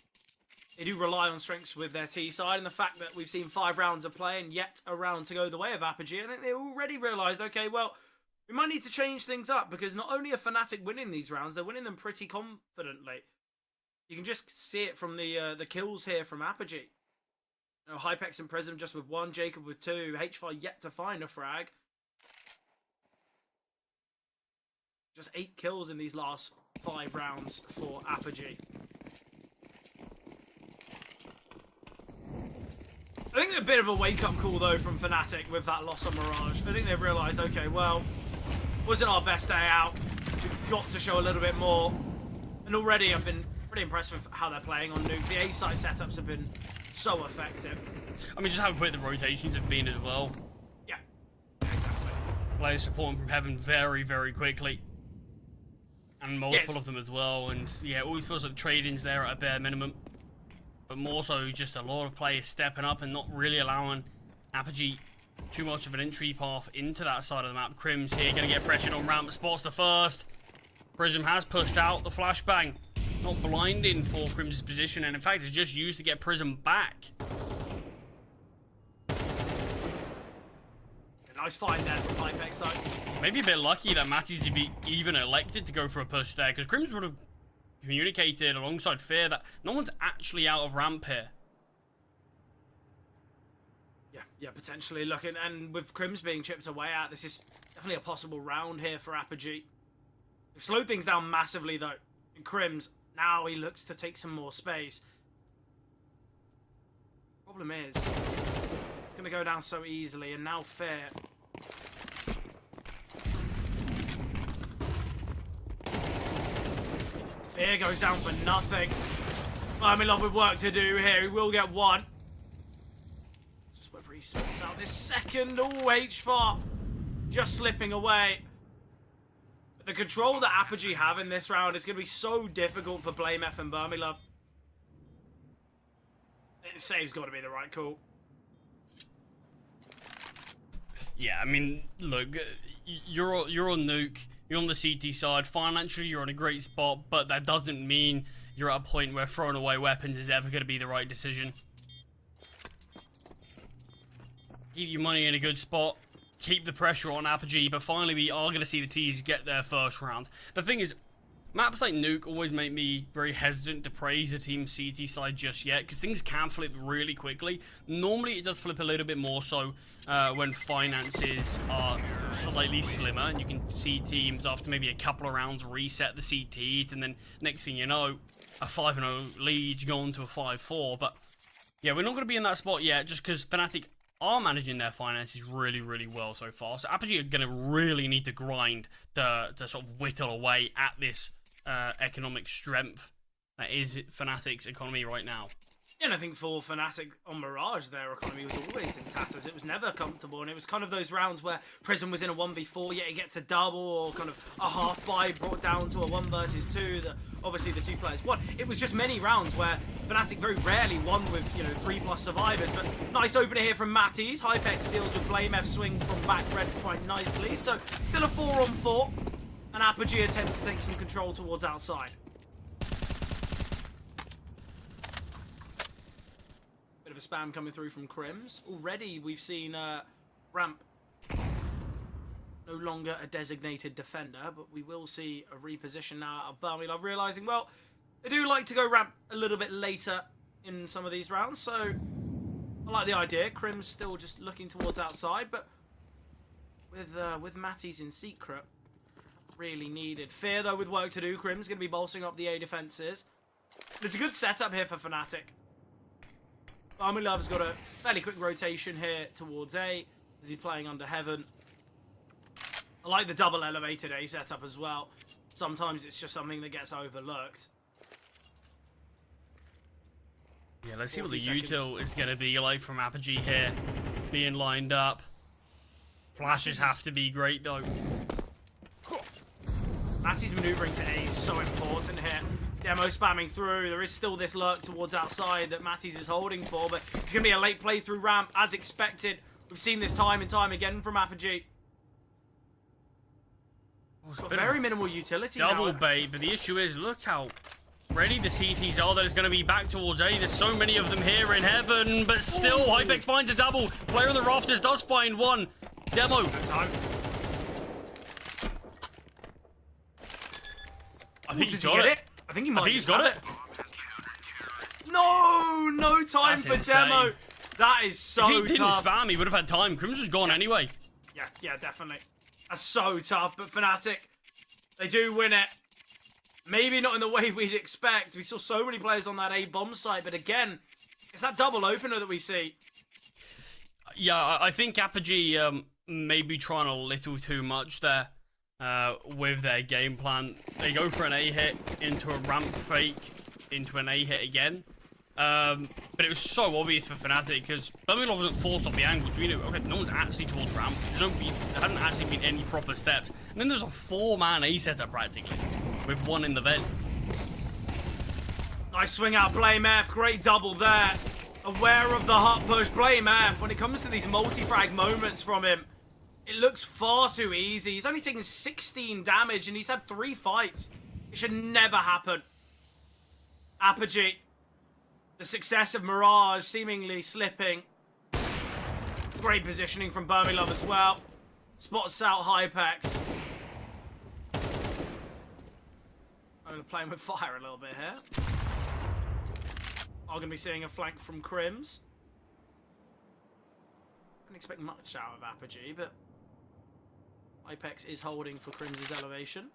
they do rely on strengths with their T side, and the fact that we've seen 5 rounds of play and yet a round to go the way of Apogee, I think they already realised, okay, well, we might need to change things up, because not only are Fnatic winning these rounds, they're winning them pretty confidently. You can just see it from the kills here from Apogee. Hypex and Prism just with 1, Jacob with 2, H5 yet to find a frag. Just 8 kills in these last 5 rounds for Apogee. I think a bit of a wake-up call, though, from Fnatic with that loss on Mirage. I think they've realised, okay, well, wasn't our best day out. We've got to show a little bit more. And already I've been pretty impressed with how they're playing on Nuke. The A-side setups have been so effective. I mean, just how quick the rotations have been as well. Yeah, exactly. Players supporting from Heaven very, very quickly. And multiple of them as well. And yeah, it always feels like the trade-ins there at a bare minimum. But more so just a lot of players stepping up and not really allowing Apogee too much of an entry path into that side of the map. Crims here going to get pressured on ramp, spots the first. Prism has pushed out the flashbang. Not blinding for Crims' position, and in fact it's just used to get Prism back. Nice find there from Hypex though. Maybe a bit lucky that Matty's even elected to go for a push there, because Crims would have communicated alongside Fear that no one's actually out of ramp here. Yeah, potentially. Look, and with Crims being chipped away at, this is definitely a possible round here for Apogee. They've slowed things down massively though. And Crims, now he looks to take some more space. Problem is, it's going to go down so easily, and now Fair. Fair goes down for nothing. I'm with work to do here. He will get 1. Just whether he spots out this second. Oh, H4 just slipping away. The control that Apogee have in this round is going to be so difficult for BlameF and Burmilove. The save's got to be the right call. Yeah, I mean, look, you're on Nuke, you're on the CT side, financially you're on a great spot, but that doesn't mean you're at a point where throwing away weapons is ever going to be the right decision. Keep your money in a good spot, keep the pressure on Apogee, but finally we are going to see the T's get their first round. The thing is, maps like Nuke always make me very hesitant to praise a team CT side just yet, because things can flip really quickly. Normally it does flip a little bit more so when finances are slightly slimmer, and you can see teams after maybe a couple of rounds reset the CTs, and then next thing you know, a 5-0 lead going to a 5-4. But yeah, we're not going to be in that spot yet, just because Fnatic are managing their finances really, really well so far. So Apogee are going to really need to grind to sort of whittle away at this economic strength that is Fnatic's economy right now. Yeah, and I think for Fnatic on Mirage, their economy was always in tatters. It was never comfortable, and it was kind of those rounds where Prism was in a 1v4, yet it gets a double, or kind of a half buy brought down to a 1 versus 2 that obviously the 2 players won. It was just many rounds where Fnatic very rarely won with, 3+ survivors, but nice opener here from Matties. Hypex deals with Blame F swing from back red quite nicely, so still a 4-on-4, and Apogee attempts to take some control towards outside. Bit of a spam coming through from Crims. Already we've seen Ramp no longer a designated defender, but we will see a reposition now out of Birmingham, realising, well, they do like to go Ramp a little bit later in some of these rounds, so I like the idea. Crims still just looking towards outside, but with Matties in secret, really needed. Fear, though, with work to do. Crims going to be bolstering up the A defences. It's a good setup here for Fnatic. Army Love's got a fairly quick rotation here towards A as he's playing under Heaven. I like the double elevated A setup as well. Sometimes it's just something that gets overlooked. Yeah, let's see what the util is going to be like from Apogee here. Being lined up. Flashes have to be great though. Matty's manoeuvring to A is so important here. Demo spamming through. There is still this lurk towards outside that Matties is holding for, but it's going to be a late play through ramp as expected. We've seen this time and time again from Apogee. Got very minimal utility double now. bait, but the issue is, look how ready the CTs are. That is going to be back towards A. There's so many of them here in Heaven, but still, Hypex finds a double. Player on the rafters does find one. Demo. No time. I think he's got it. I think he might. He's got it. No time That's for insane. Demo. That is so If he didn't tough. spam, he would have had time. Crims was gone anyway. Yeah, definitely. That's so tough, but Fnatic, they do win it. Maybe not in the way we'd expect. We saw so many players on that A bomb site, but again, it's that double opener that we see. Yeah, I think Apogee may be trying a little too much there with their game plan. They go for an A hit into a ramp fake into an A hit again. But it was so obvious for Fnatic because Birmingham wasn't forced off the angle. So we knew, okay, no one's actually towards ramp. There hadn't actually been any proper steps. And then there's a 4-man A setup practically with one in the vent. Nice swing out, Blame F. Great double there. Aware of the hot push, Blame F. When it comes to these multi-frag moments from him, it looks far too easy. He's only taken 16 damage and he's had 3 fights. It should never happen. Apogee. The success of Mirage seemingly slipping. Great positioning from Birmingham as well. Spots out Hypex. I'm going to play him with fire a little bit here. I'm going to be seeing a flank from Crims. Didn't expect much out of Apogee, but Hypex is holding for Crims' elevation.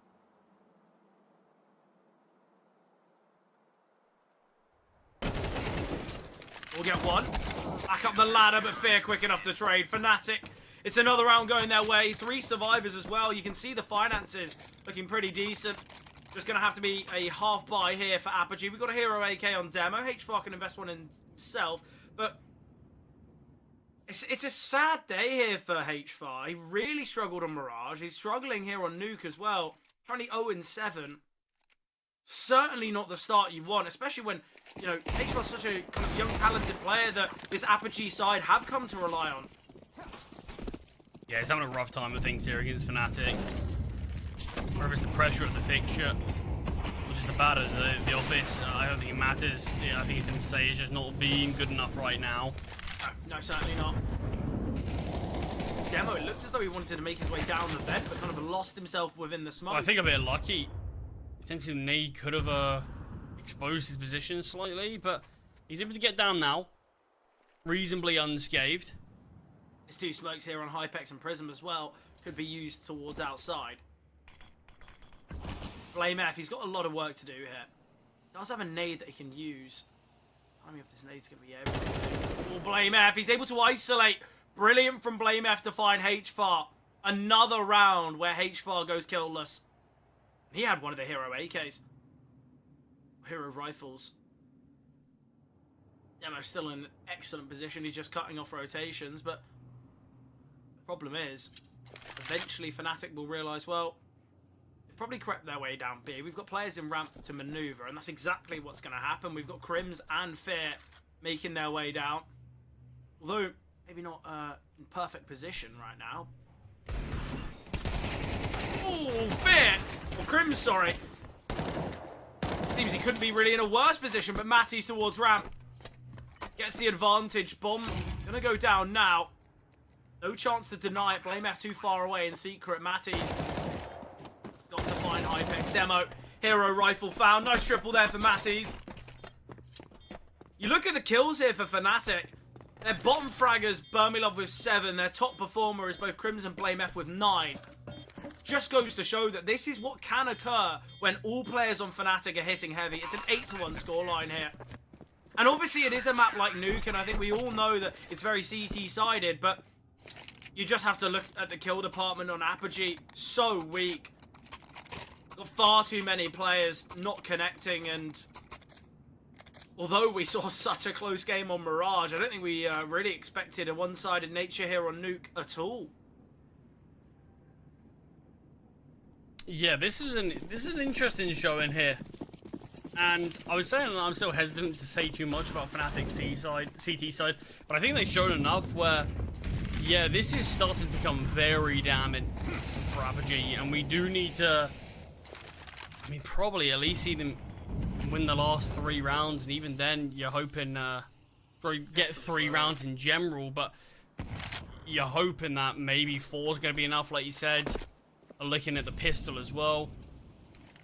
We'll get one. Back up the ladder, but Fear quick enough to trade. Fnatic, it's another round going their way. 3 survivors as well. You can see the finances looking pretty decent. Just going to have to be a half buy here for Apogee. We've got a hero AK on demo. H4 can invest one in himself, but it's a sad day here for H4. He really struggled on Mirage. He's struggling here on Nuke as well. Currently 0-7. Certainly not the start you want, especially when, you know, H4's such a kind of young, talented player that this Apogee side have come to rely on. Yeah, he's having a rough time with things here against Fnatic. Whether it's the pressure of the fixture, which is the bad of the office, I don't think it matters. Yeah, I think it's going to say it's just not being good enough right now. No, certainly not. Demo. It looked as though he wanted to make his way down the vent, but kind of lost himself within the smoke. Well, I think a bit lucky. Potentially the nade could have exposed his position slightly, but he's able to get down now. Reasonably unscathed. There's two smokes here on Hypex and Prism as well. Could be used towards outside. Blame F, he's got a lot of work to do here. Does have a nade that he can use. I mean, if this nade's going to be everything. Oh, Blame F, he's able to isolate. Brilliant from Blame F to find HFAR. Another round where HFAR goes killless. He had one of the hero AKs. Hero rifles. Demo's still in an excellent position. He's just cutting off rotations, but the problem is, eventually Fnatic will realise, well, they probably crept their way down B. We've got players in ramp to manoeuvre, and that's exactly what's going to happen. We've got Crims and Fear making their way down. Although, maybe not in perfect position right now. Oh, Fear! Or Crims, sorry. Seems he couldn't be really in a worse position, but Matty's towards ramp. Gets the advantage. Bomb gonna go down now. No chance to deny it. Blame F too far away in secret. Matty's got to find Hypex. Demo. Hero rifle found. Nice triple there for Matty's. You look at the kills here for Fnatic. Their bottom fraggers, Burmilov with 7. Their top performer is both Crims and Blame F with 9. Just goes to show that this is what can occur when all players on Fnatic are hitting heavy. It's an 8-1 scoreline here. And obviously it is a map like Nuke, and I think we all know that it's very CT-sided, but you just have to look at the kill department on Apogee. So weak. Got far too many players not connecting, and although we saw such a close game on Mirage, I don't think we really expected a one-sided nature here on Nuke at all. Yeah, this is an interesting show in here. And I was saying that I'm still hesitant to say too much about Fnatic's CT side, but I think they've shown enough where, yeah, this is starting to become very damning for Apogee, and we do need to, I mean, probably at least see them win the last 3 rounds, and even then, you're hoping get 3 rounds in general, but you're hoping that maybe 4's going to be enough, like you said. Looking at the pistol as well.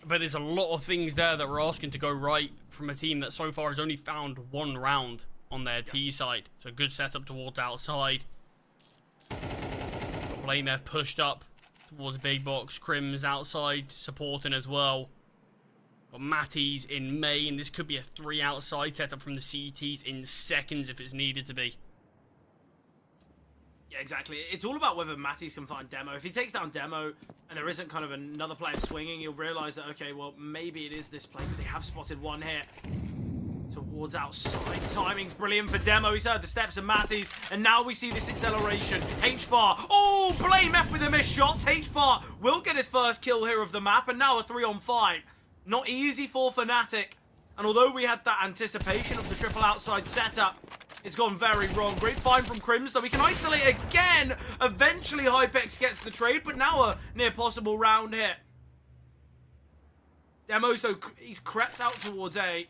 But there's a lot of things there that we're asking to go right from a team that so far has only found 1 round on their T side. So good setup towards outside. Got Blame F pushed up towards big box. Crims outside supporting as well. Got Matty's in main. This could be a 3 outside setup from the CTs in seconds if it's needed to be. Yeah, exactly. It's all about whether Matty's can find Demo. If he takes down Demo and there isn't kind of another player swinging, you'll realise that, okay, well, maybe it is this play, but they have spotted 1 here towards outside. Timing's brilliant for Demo. He's heard the steps of Matty's, and now we see this acceleration. HFAR. Oh, Blame F with a missed shot. HFAR will get his first kill here of the map, and now a 3-on-5. Not easy for Fnatic. And although we had that anticipation of the triple outside setup, it's gone very wrong. Great find from Crims, though. We can isolate again. Eventually, Hypex gets the trade, but now a near possible round here. Demo, so he's crept out towards A.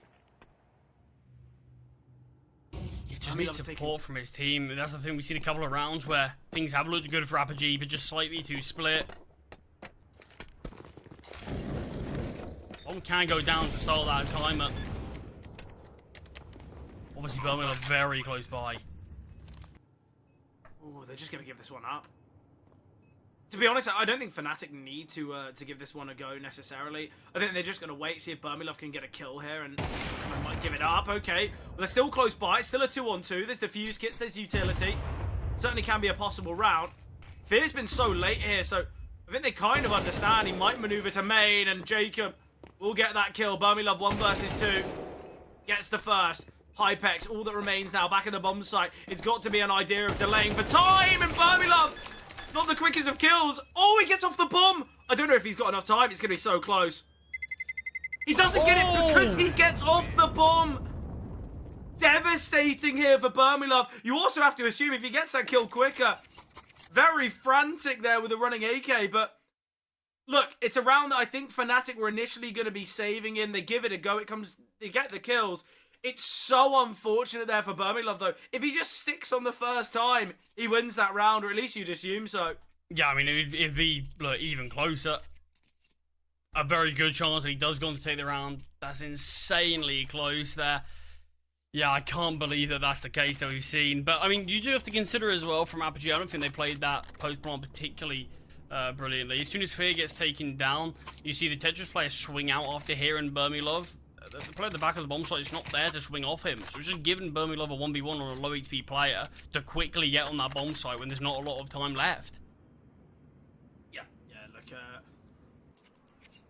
You just need support from his team. That's the thing. We've seen a couple of rounds where things have looked good for Apogee, but just slightly too split. One can go down to start that timer. Obviously, Birmingham are very close by. Oh, they're just going to give this one up. To be honest, I don't think Fnatic need to give this one a go necessarily. I think they're just going to wait, see if Burmilov can get a kill here, and they might give it up. Okay, well, they're still close by. It's still a 2-on-2. There's defuse kits, there's utility. Certainly can be a possible round. Fear's been so late here, so I think they kind of understand. He might maneuver to main, and Jacob will get that kill. Burmilov 1 versus 2. Gets the first. Hypex, all that remains now, back at the bomb site. It's got to be an idea of delaying for time, and Burmilov, not the quickest of kills. Oh, he gets off the bomb. I don't know if he's got enough time. It's going to be so close. He doesn't get it because he gets off the bomb. Devastating here for Burmilov. You also have to assume if he gets that kill quicker. Very frantic there with the running AK, but look, it's a round that I think Fnatic were initially going to be saving in. They give it a go. They get the kills. It's so unfortunate there for Birmingham, though. If he just sticks on the first time, he wins that round, or at least you'd assume so. Yeah, I mean, it'd be like, even closer. A very good chance that he does go on to take the round. That's insanely close there. Yeah, I can't believe that that's the case that we've seen. But, I mean, you do have to consider as well from Apogee, I don't think they played that post-plant particularly brilliantly. As soon as Fear gets taken down, you see the Tetris player swing out after hearing Burmilov. The player at the back of the bomb site is not there to swing off him. So it's just giving Burmilov a 1v1 on a low HP player to quickly get on that bomb site when there's not a lot of time left. Yeah, look,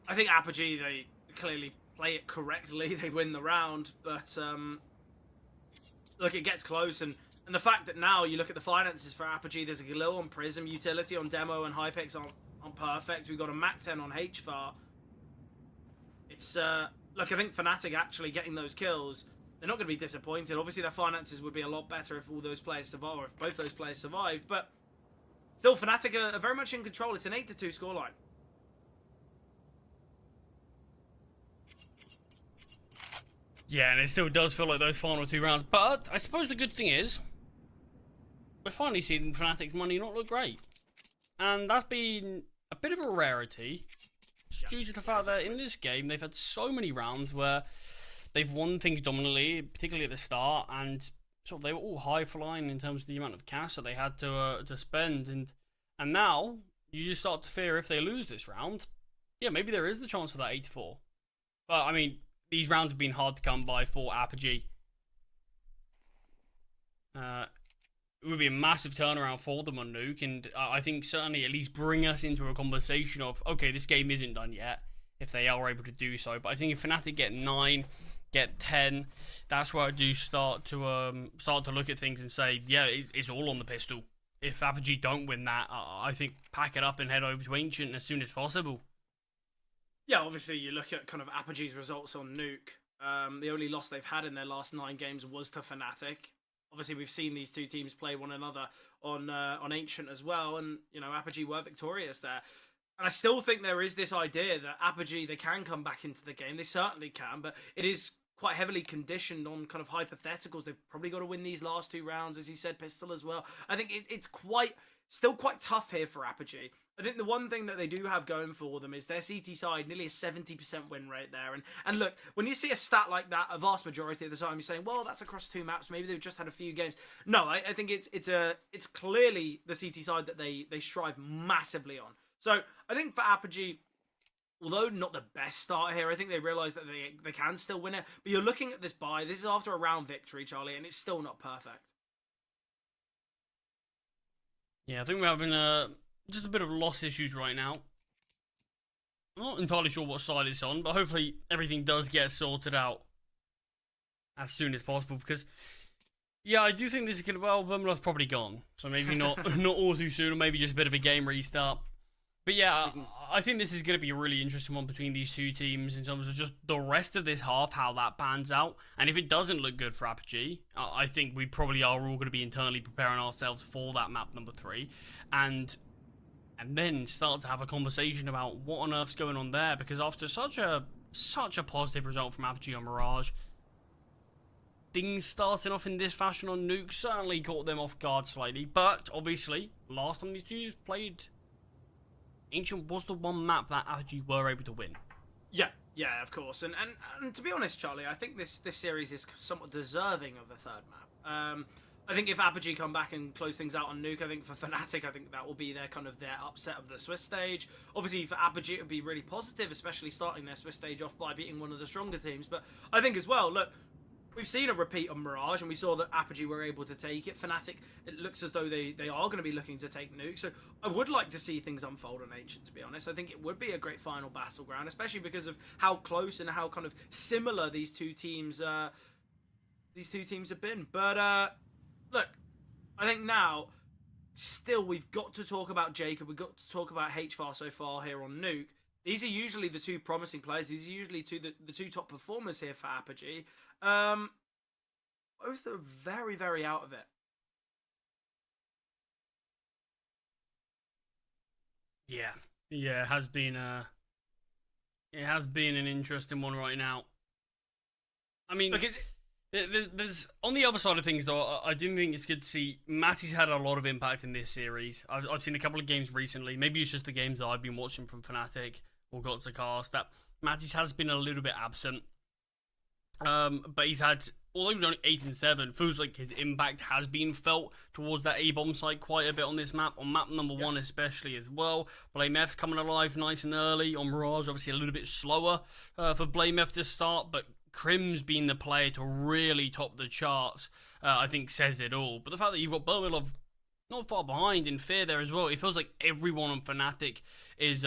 I think Apogee, they clearly play it correctly. They win the round, but look, it gets close, and the fact that now you look at the finances for Apogee, there's a Galil on Prism, utility on Demo, and Hypix on Perfect. We've got a Mac 10 on HFAR. It's look, I think Fnatic actually getting those kills, they're not going to be disappointed. Obviously, their finances would be a lot better if all those players survive, or if both those players survived, but still, Fnatic are very much in control. It's an 8-2 scoreline. Yeah, and it still does feel like those final 2 rounds. But I suppose the good thing is, we're finally seeing Fnatic's money not look great. And that's been a bit of a rarity, due to the fact that in this game, they've had so many rounds where they've won things dominantly, particularly at the start, and sort of they were all high-flying in terms of the amount of cash that they had to spend. And now, you just start to fear if they lose this round, yeah, maybe there is the chance for that 8-4. But, I mean, these rounds have been hard to come by for Apogee. It would be a massive turnaround for them on Nuke, and I think certainly at least bring us into a conversation of, okay, this game isn't done yet, if they are able to do so. But I think if Fnatic get 9, get 10, that's where I do start to look at things and say, yeah, it's all on the pistol. If Apogee don't win that, I think pack it up and head over to Ancient as soon as possible. Yeah, obviously you look at kind of Apogee's results on Nuke. The only loss they've had in their last 9 games was to Fnatic. Obviously, we've seen these two teams play one another on Ancient as well, and you know Apogee were victorious there. And I still think there is this idea that Apogee, they can come back into the game. They certainly can, but it is quite heavily conditioned on kind of hypotheticals. They've probably got to win these last 2 rounds, as you said, Pistol as well. I think it's still quite tough here for Apogee. I think the one thing that they do have going for them is their CT side, nearly a 70% win rate there. And look, when you see a stat like that, a vast majority of the time you're saying, well, that's across 2 maps. Maybe they've just had a few games. No, I think it's clearly the CT side that they strive massively on. So I think for Apogee, although not the best start here, I think they realise that they can still win it. But you're looking at this bye. This is after a round victory, Charlie, and it's still not perfect. Yeah, I think we're having just a bit of loss issues right now. I'm not entirely sure what side it's on, but hopefully everything does get sorted out as soon as possible, because, yeah, I do think this is going to, well, Vermilov's probably gone, so maybe not all too soon, or maybe just a bit of a game restart. But yeah, I think this is going to be a really interesting one between these two teams in terms of just the rest of this half, how that pans out. And if it doesn't look good for Apogee, I think we probably are all going to be internally preparing ourselves for that map number 3. And then start to have a conversation about what on earth's going on there, because after such a positive result from Apogee on Mirage, things starting off in this fashion on Nuke certainly caught them off guard slightly. But obviously, last time these two played, Ancient was the one map that Apogee were able to win. Yeah, of course. And to be honest, Charlie, I think this series is somewhat deserving of a 3rd map. I think if Apogee come back and close things out on Nuke, I think for Fnatic, I think that will be their upset of the Swiss stage. Obviously, for Apogee, it would be really positive, especially starting their Swiss stage off by beating one of the stronger teams. But I think as well, look, we've seen a repeat on Mirage, and we saw that Apogee were able to take it. Fnatic, it looks as though they are going to be looking to take Nuke. So I would like to see things unfold on Ancient, to be honest. I think it would be a great final battleground, especially because of how close and how kind of similar these two teams have been. But look, I think now, still, we've got to talk about Jacob. We've got to talk about HFAR so far here on Nuke. These are usually the 2 promising players. These are usually the 2 top performers here for Apogee. Both are very, very out of it. Yeah, it has been an interesting one right now. I mean, look, There's on the other side of things though. I do think it's good to see Matty's had a lot of impact in this series. I've seen a couple of games recently. Maybe it's just the games that I've been watching from Fnatic or got to cast that Matty's has been a little bit absent. But he's had, although he was only 8 and 7, feels like his impact has been felt towards that A-bomb side quite a bit on this map, on map number 1 especially as well. BlameF's coming alive nice and early. On Mirage, obviously a little bit slower for BlameF to start, but Crim's being the player to really top the charts, I think says it all. But the fact that you've got Bermilov not far behind in Fear there as well, it feels like everyone on Fnatic is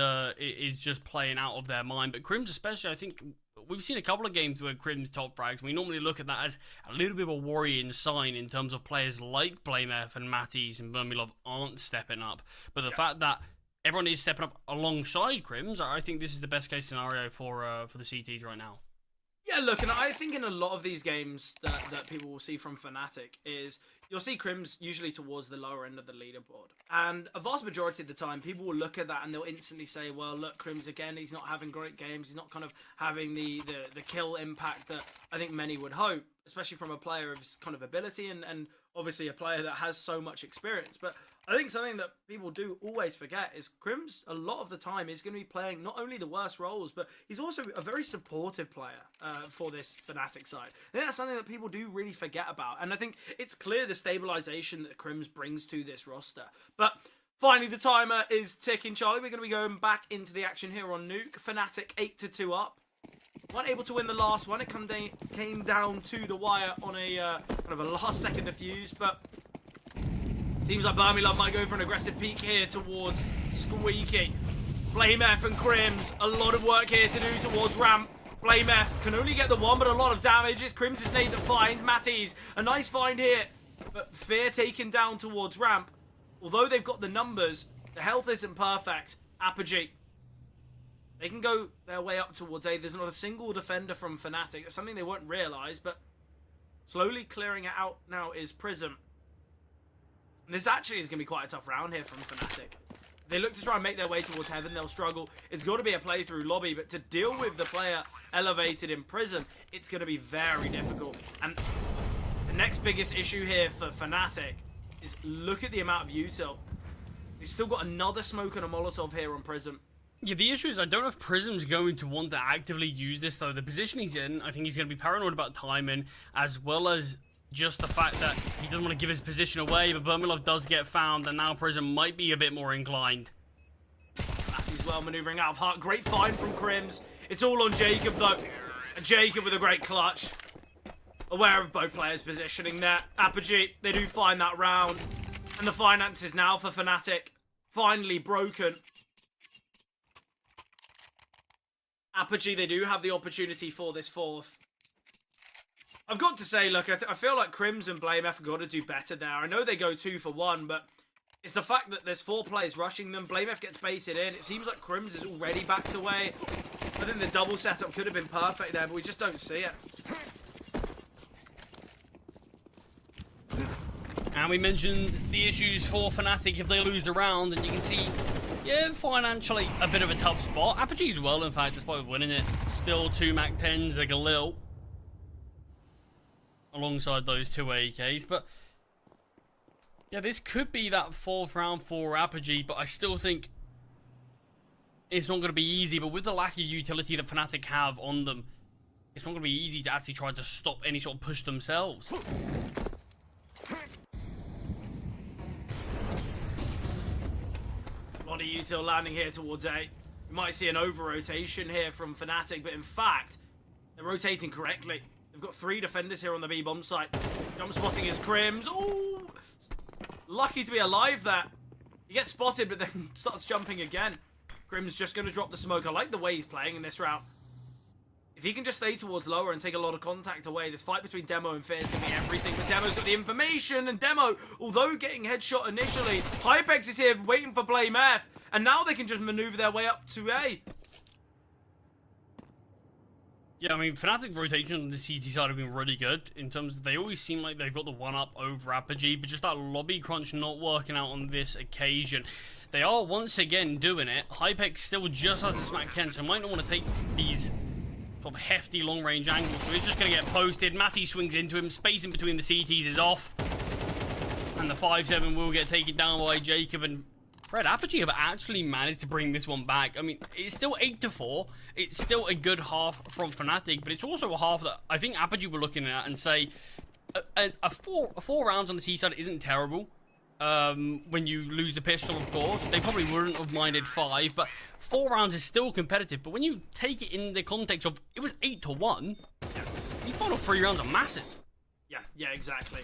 just playing out of their mind. But Crim's especially, I think we've seen a couple of games where Crim's top frags, and we normally look at that as a little bit of a worrying sign in terms of players like BlameF and Matty's and Bermilov aren't stepping up. But the fact that everyone is stepping up alongside Crim's, I think this is the best case scenario for the CTs right now. Yeah, look, and I think in a lot of these games that people will see from Fnatic is you'll see Crim's usually towards the lower end of the leaderboard. And a vast majority of the time, people will look at that and they'll instantly say, well, look, Crim's again, he's not having great games. He's not kind of having the kill impact that I think many would hope, especially from a player of his kind of ability and obviously a player that has so much experience. But I think something that people do always forget is Crim's, a lot of the time, is going to be playing not only the worst roles, but he's also a very supportive player for this Fnatic side. I think that's something that people do really forget about. And I think it's clear the stabilization that Crim's brings to this roster. But finally, the timer is ticking, Charlie. We're going to be going back into the action here on Nuke. Fnatic 8-2 up. Weren't able to win the last one. It came down to the wire on a kind of a last-second defuse, but seems like Bermilov might go for an aggressive peek here towards Squeaky. BlameF and Crims, a lot of work here to do towards ramp. BlameF can only get the one, but a lot of damage. It's Crims' nade that finds Matty's. A nice find here, but Fear taken down towards ramp. Although they've got the numbers, the health isn't perfect. Apogee, they can go their way up towards A. There's not a single defender from Fnatic. It's something they won't realise, but slowly clearing it out now is Prism. And this actually is going to be quite a tough round here from Fnatic. They look to try and make their way towards Heaven, they'll struggle. It's got to be a playthrough lobby, but to deal with the player elevated in Prism, it's going to be very difficult. And the next biggest issue here for Fnatic is look at the amount of util. They've still got another smoke and a Molotov here on Prism. Yeah, the issue is I don't know if Prism's going to want to actively use this, though. The position he's in, I think he's going to be paranoid about timing, as well as just the fact that he doesn't want to give his position away, but Bermilov does get found, and now Prism might be a bit more inclined. Matty's well maneuvering out of heart. Great find from Crims. It's all on Jacob, though. And Jacob with a great clutch. Aware of both players' positioning there. Apogee, they do find that round. And the finances now for Fnatic finally broken. Apogee, they do have the opportunity for this fourth. I've got to say, look, I feel like Crims and BlameF have got to do better there. I know they go 2 for 1, but it's the fact that there's 4 players rushing them. BlameF gets baited in. It seems like Crims is already backed away. I think the double setup could have been perfect there, but we just don't see it. And we mentioned the issues for Fnatic if they lose the round, and you can see, yeah, financially a bit of a tough spot. Apogee's well, in fact, despite winning it. Still 2 Mac 10s, a Galil, alongside those 2 AKs. But yeah, this could be that 4th round for Apogee, but I still think it's not going to be easy. But with the lack of utility that Fnatic have on them, it's not going to be easy to actually try to stop any sort of push themselves. A lot of util landing here towards A. We might see an over-rotation here from Fnatic, but in fact, they're rotating correctly. They've got 3 defenders here on the B-bomb site. Jump spotting is Crims. Ooh! Lucky to be alive there. He gets spotted, but then starts jumping again. Crims just going to drop the smoke. I like the way he's playing in this route. If he can just stay towards lower and take a lot of contact away, this fight between Demo and Fear is going to be everything. But Demo's got the information, and Demo, although getting headshot initially, Hypex is here waiting for BlameF, and now they can just maneuver their way up to A. Yeah, I mean, Fnatic rotation on the CT side have been really good in terms of they always seem like they've got the one-up over Apogee, but just that lobby crunch not working out on this occasion. They are once again doing it. Hypex still just has this Mac 10, so might not want to take these sort of hefty long-range angle, so he's just going to get posted. Matty swings into him, space in between the CTs is off. And the 5-7 will get taken down by Jacob, and Fred Apogee have actually managed to bring this one back. I mean, it's still 8-4. It's still a good half from Fnatic, but it's also a half that I think Apogee were looking at and say, four rounds on the C side isn't terrible. When you lose the pistol, of course. They probably wouldn't have minded 5, but 4 rounds is still competitive. But when you take it in the context of, it was 8-1, these final 3 rounds are massive. Yeah, exactly.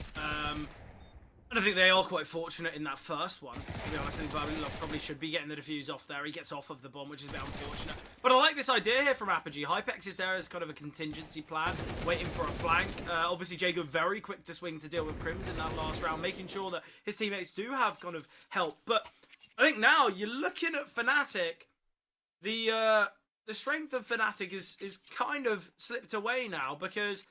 And I think they are quite fortunate in that first one, to be honest. I think Vermillion probably should be getting the defuse off there. He gets off of the bomb, which is a bit unfortunate. But I like this idea here from Apogee. Hypex is there as kind of a contingency plan, waiting for a flank. Obviously, Jacob very quick to swing to deal with Crims in that last round, making sure that his teammates do have kind of help. But I think now you're looking at Fnatic. The strength of Fnatic is kind of slipped away now, because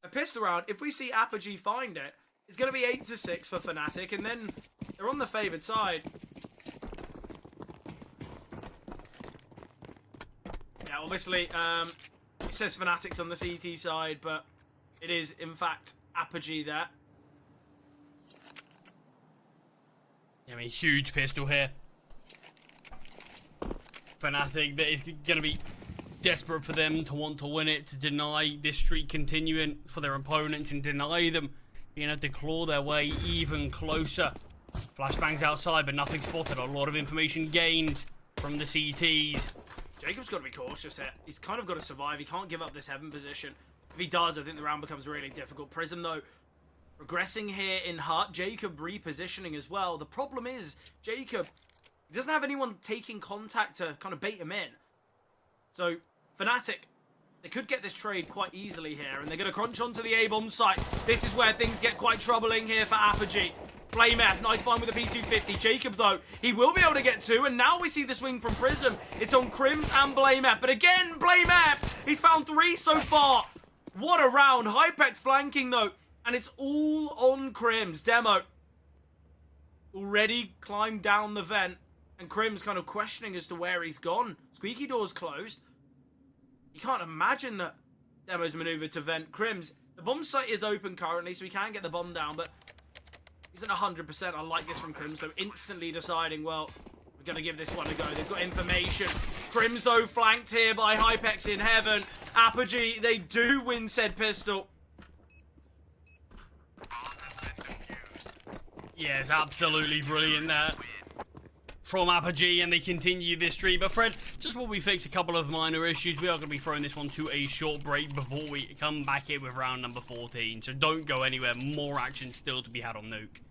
a pistol round, if we see Apogee find it, it's going to be 8-6 for Fnatic, and then they're on the favoured side. Yeah, obviously, it says Fnatic's on the CT side, but it is, in fact, Apogee there. I mean, huge pistol here. Fnatic, that is going to be desperate for them to want to win it, to deny this streak continuing for their opponents and deny them being able to claw their way even closer. Flashbangs outside, but nothing spotted. A lot of information gained from the CTs. Jacob's got to be cautious here. He's kind of got to survive. He can't give up this heaven position. If he does, I think the round becomes really difficult. Prism, though, regressing here in Hut. Jacob repositioning as well. The problem is, Jacob, he doesn't have anyone taking contact to kind of bait him in. So, Fnatic, they could get this trade quite easily here, and they're going to crunch onto the A-bomb site. This is where things get quite troubling here for Apogee. Flame F, nice find with the P250. Jacob, though, he will be able to get 2, and now we see the swing from Prism. It's on Crims and Blame F, but again, Blame F, he's found 3 so far. What a round. Hypex flanking, though, and it's all on Crims. Demo already climbed down the vent, and Crims kind of questioning as to where he's gone. Squeaky door's closed. You can't imagine that Demo's maneuvered to vent. Crims, the bomb site is open currently, so he can get the bomb down, but isn't 100%. I like this from Crims, though, instantly deciding, well, we're going to give this one a go. They've got information. Crims, though, flanked here by Hypex in heaven. Apogee, they do win said pistol. Yes, absolutely brilliant there from Apogee, and they continue this streak. But Fred, just while we fix a couple of minor issues, we are going to be throwing this one to a short break before we come back here with round number 14. So don't go anywhere. More action still to be had on Nuke.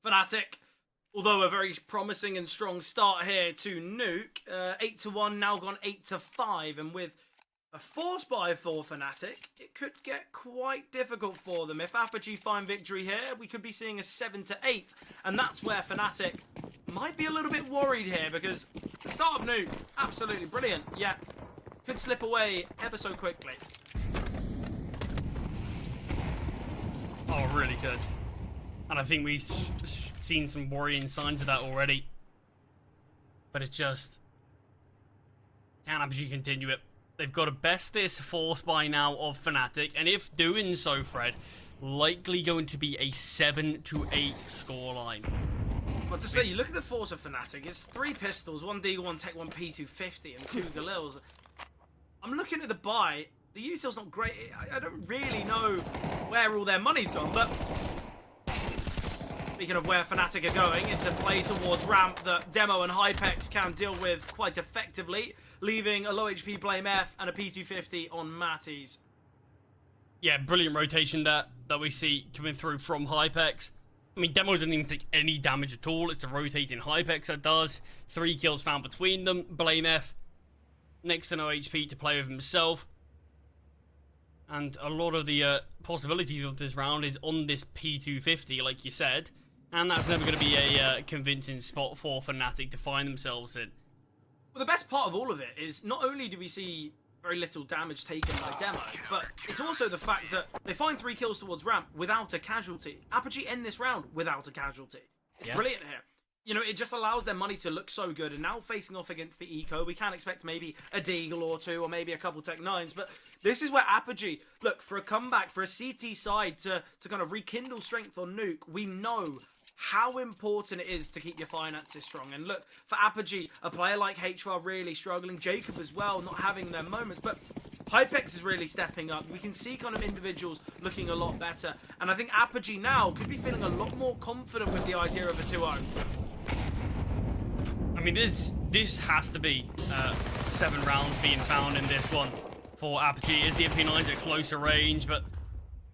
Fnatic, although a very promising and strong start here to Nuke, 8-1, now gone 8-5, and with a force buy for Fnatic, it could get quite difficult for them. If Apogee find victory here, we could be seeing a 7-8, and that's where Fnatic might be a little bit worried here, because the start of Nuke, absolutely brilliant, yet could slip away ever so quickly. Oh, really good. And I think we've seen some worrying signs of that already. But it's just... can Apogee continue it? They've got to best this force by now of Fnatic. And if doing so, Fred, likely going to be a 7-8 scoreline. But to say, you look at the force of Fnatic, it's 3 pistols, 1 Deagle, 1 Tech, 1 P250, and 2 Galils. I'm looking at the buy. The util's not great. I don't really know where all their money's gone, but... speaking of where Fnatic are going, it's a play towards ramp that Demo and Hypex can deal with quite effectively, leaving a low HP Blame F and a P250 on Matty's. Yeah, brilliant rotation that we see coming through from Hypex. I mean, Demo doesn't even take any damage at all. It's the rotating Hypex that does. 3 kills found between them. Blame F, next to no HP to play with himself. And a lot of the possibilities of this round is on this P250, like you said. And that's never going to be a convincing spot for Fnatic to find themselves in. Well, the best part of all of it is not only do we see very little damage taken by Demo, but it's also the fact that they find 3 kills towards ramp without a casualty. Apogee end this round without a casualty. It's brilliant here. You know, it just allows their money to look so good, and now facing off against the Eco, we can expect maybe a Deagle or 2, or maybe a couple Tech 9s, but this is where Apogee, look, for a comeback, for a CT side to kind of rekindle strength on Nuke, we know how important it is to keep your finances strong. And look, for Apogee, a player like HVAR really struggling, Jacob as well, not having their moments, but Hypex is really stepping up. We can see kind of individuals looking a lot better, and I think Apogee now could be feeling a lot more confident with the idea of a 2-0. I mean, this has to be 7 rounds being found in this one for Apogee. Is the MP9s at closer range, but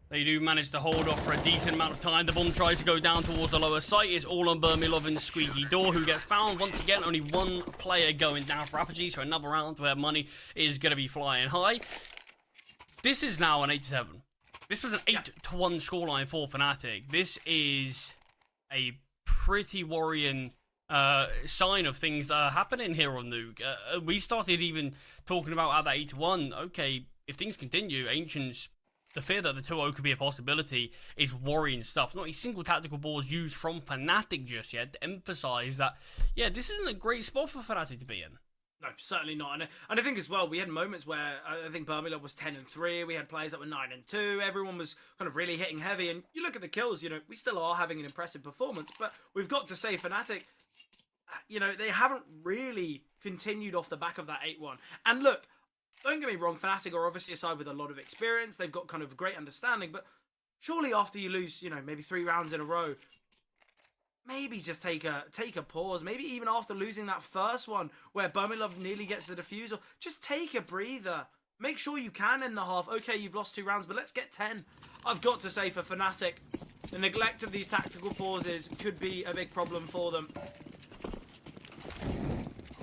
they do manage to hold off for a decent amount of time. The bomb tries to go down towards the lower site. It's all on Burmilov and Squeaky Door, who gets found. Once again, only 1 player going down for Apogee, so another round where money is going to be flying high. This is now an 8-7. This was an 8-1 scoreline for Fnatic. This is a pretty worrying sign of things that are happening here on Nuke. We started even talking about at that 8-1. Okay, if things continue, Ancients, the fear that the 2-0 could be a possibility is worrying stuff. Not a single tactical ball is used from Fnatic just yet to emphasize that, yeah, this isn't a great spot for Fnatic to be in. No, certainly not. And I think as well, we had moments where I think Burmilov was 10-3. We had players that were 9-2. Everyone was kind of really hitting heavy. And you look at the kills, you know, we still are having an impressive performance. But we've got to say, Fnatic, you know, they haven't really continued off the back of that 8-1. And look, don't get me wrong, Fnatic are obviously a side with a lot of experience. They've got kind of great understanding. But surely after you lose, you know, maybe 3 rounds in a row, maybe just take a pause. Maybe even after losing that first one where Burmilov nearly gets the defusal, just take a breather. Make sure you can end the half. Okay, you've lost 2 rounds, but let's get 10. I've got to say for Fnatic, the neglect of these tactical pauses could be a big problem for them.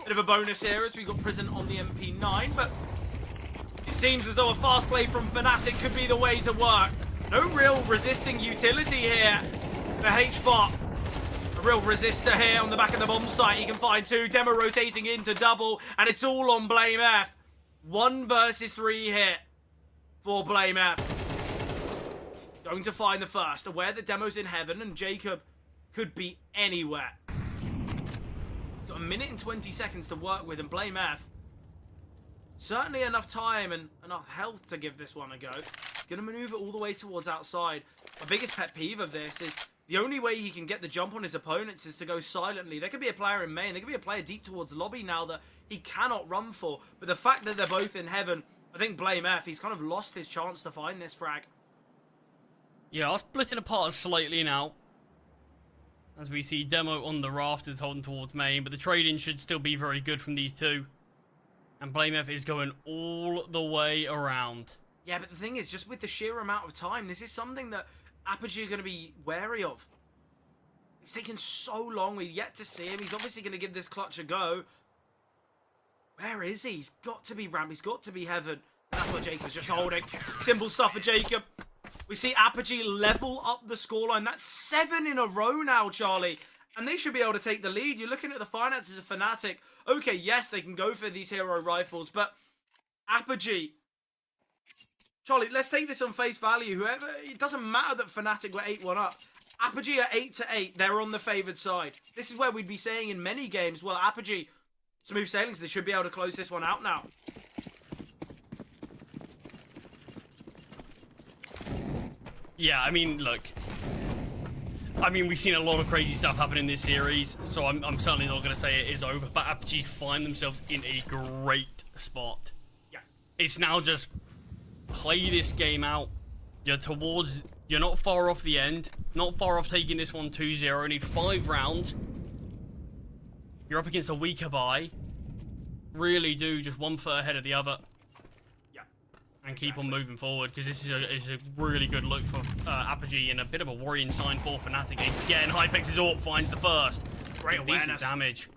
Bit of a bonus here as we got Prison on the MP9, but it seems as though a fast play from Fnatic could be the way to work. No real resisting utility here. The H-bot, a real resistor here on the back of the bomb site. He can find 2. Demo rotating into double, and it's all on Blame F. 1 versus 3 hit for Blame F. Going to find the first. Aware that Demo's in heaven, and Jacob could be anywhere. Got 1 minute and 20 seconds to work with, and Blame F, certainly enough time and enough health to give this one a go. He's going to maneuver all the way towards outside. My biggest pet peeve of this is The only way he can get the jump on his opponents is to go silently. There could be a player in main, there could be a player deep towards lobby now that he cannot run for. But the fact that they're both in heaven, I think blame F, he's kind of lost his chance to find this frag. Yeah, I'll split it apart slightly now. As we see Demo on the rafters holding towards main, but the trading should still be very good from these two. And blame F is going all the way around. Yeah, but the thing is, just with the sheer amount of time, this is something that Apogee are going to be wary of. It's taken so long, we've yet to see him. He's obviously going to give this clutch a go. Where is he? He's got to be ramp, he's got to be heaven. That's what Jacob's just holding. Simple stuff for Jacob. We see Apogee level up the scoreline. That's 7 in a row now, Charlie. And they should be able to take the lead. You're looking at the finances of Fnatic. Okay, yes, they can go for these hero rifles, but Apogee... Charlie, let's take this on face value. Whoever, it doesn't matter that Fnatic were 8-1 up. Apogee are 8-8. They're on the favoured side. This is where we'd be saying in many games, well, Apogee, smooth sailing, so they should be able to close this one out now. Yeah, I mean, look. I mean, we've seen a lot of crazy stuff happen in this series, so I'm certainly not going to say it is over, but Apogee find themselves in a great spot. Yeah. It's now just... play this game out. You're not far off the end. Not far off taking this one 2-0. You need 5 rounds. You're up against a weaker buy. Really do just one foot ahead of the other. Yeah. And keep on moving forward, because this is a really good look for Apogee and a bit of a worrying sign for Fnatic. Again, Hypex's AWP finds the first. Great awareness. Decent damage.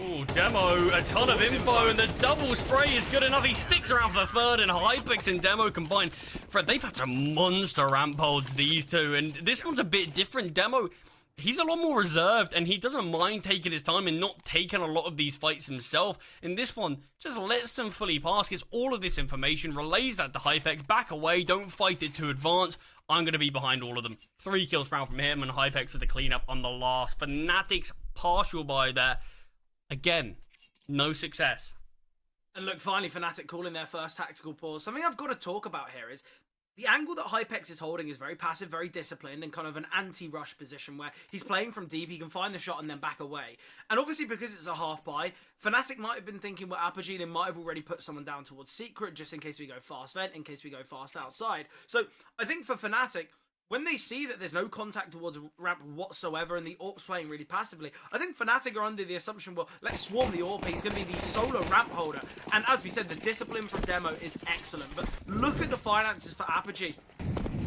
Ooh, Demo, a ton of info, and the double spray is good enough. He sticks around for the third, and Hypex and Demo combined. Fred, they've had some monster ramp holds, these two, and this one's a bit different. Demo, he's a lot more reserved, and he doesn't mind taking his time and not taking a lot of these fights himself. And this one just lets them fully pass, gets all of this information, relays that to Hypex, back away, don't fight it to advance. I'm going to be behind all of them. 3 kills round from him, and Hypex with the cleanup on the last. Fnatic's partial buy there. Again, no success. And look, finally, Fnatic calling their first tactical pause. Something I've got to talk about here is the angle that Hypex is holding is very passive, very disciplined, and kind of an anti-rush position where he's playing from deep, he can find the shot and then back away. And obviously, because it's a half buy, Fnatic might have been thinking, well, Apogee, they might have already put someone down towards Secret, just in case we go fast vent, in case we go fast outside. So I think for Fnatic, when they see that there's no contact towards ramp whatsoever and the AWP's playing really passively, I think Fnatic are under the assumption, well, let's swarm the AWP. He's going to be the solo ramp holder. And as we said, the discipline from Demo is excellent. But look at the finances for Apogee.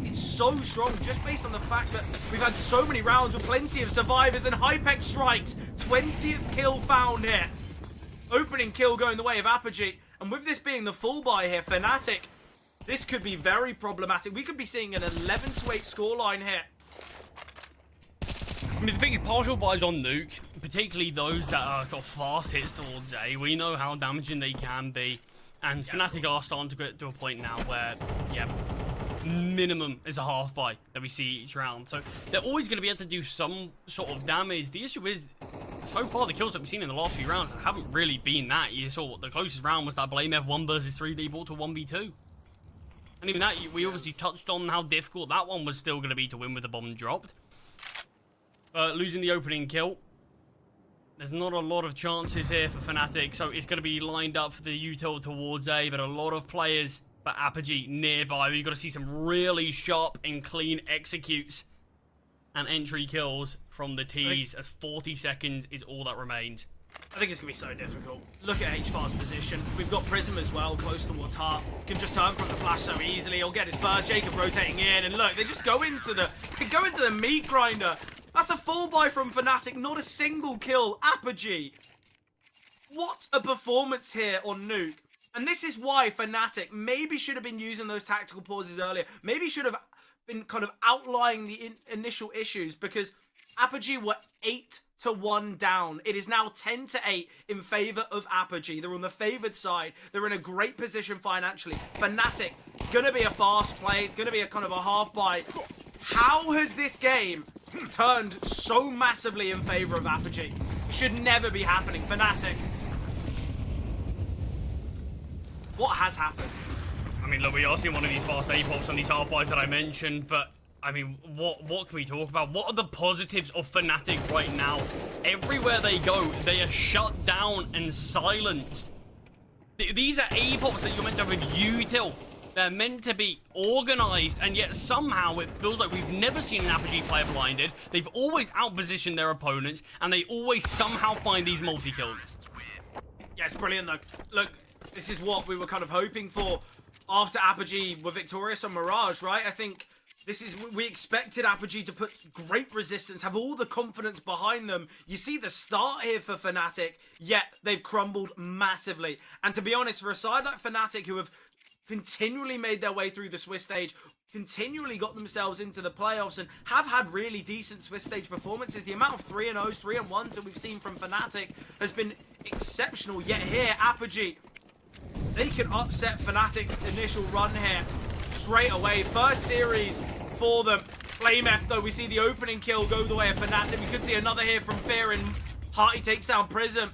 It's so strong just based on the fact that we've had so many rounds with plenty of survivors and Hypex strikes. 20th kill found here. Opening kill going the way of Apogee. And with this being the full buy here, Fnatic, this could be very problematic. We could be seeing an 11-8 scoreline here. I mean, the thing is, partial buys on Nuke, particularly those that are sort of fast hits towards A, we know how damaging they can be. And Fnatic are starting to get to a point now where, yeah, minimum is a half buy that we see each round. So they're always going to be able to do some sort of damage. The issue is, so far the kills that we've seen in the last few rounds haven't really been that. You saw the closest round was that Blame F 1 versus 3 they brought to 1v2. And even that, we obviously touched on how difficult that one was still going to be to win with the bomb dropped. Losing the opening kill. There's not a lot of chances here for Fnatic, so it's going to be lined up for the util towards A, but a lot of players for Apogee nearby. We've got to see some really sharp and clean executes and entry kills from the T's, as 40 seconds is all that remains. I think it's going to be so difficult. Look at HFAR's position. We've got Prism as well, close towards Heart. Can just turn from the flash so easily. He'll get his first. Jacob rotating in. And look, they just go into the meat grinder. That's a full buy from Fnatic. Not a single kill. Apogee. What a performance here on Nuke. And this is why Fnatic maybe should have been using those tactical pauses earlier. Maybe should have been kind of outlining the initial issues, because Apogee were 8-1 down. It is now 10-8 in favor of Apogee. They're on the favored side. They're in a great position financially. Fnatic, it's going to be a fast play. It's going to be a kind of a half buy. How has this game turned so massively in favor of Apogee? It should never be happening. Fnatic, what has happened? I mean, look, we are seeing one of these fast A-pops on these half buys that I mentioned, but I mean, what can we talk about? What are the positives of Fnatic right now? Everywhere they go, they are shut down and silenced. These are A-pops that you're meant to have with util. They're meant to be organized, and yet somehow it feels like we've never seen an Apogee player blinded. They've always outpositioned their opponents, and they always somehow find these multi-kills. Yeah, it's brilliant though. Look, this is what we were kind of hoping for after Apogee were victorious on Mirage, right? I think this is, we expected Apogee to put great resistance, have all the confidence behind them. You see the start here for Fnatic, yet they've crumbled massively. And to be honest, for a side like Fnatic, who have continually made their way through the Swiss stage, continually got themselves into the playoffs, and have had really decent Swiss stage performances, the amount of 3-0s, 3-1s that we've seen from Fnatic has been exceptional. Yet here, Apogee, they can upset Fnatic's initial run here straight away. First series for them. Flame F though, we see the opening kill go the way of Fnatic. We could see another here from Fear, and Hearty takes down Prism.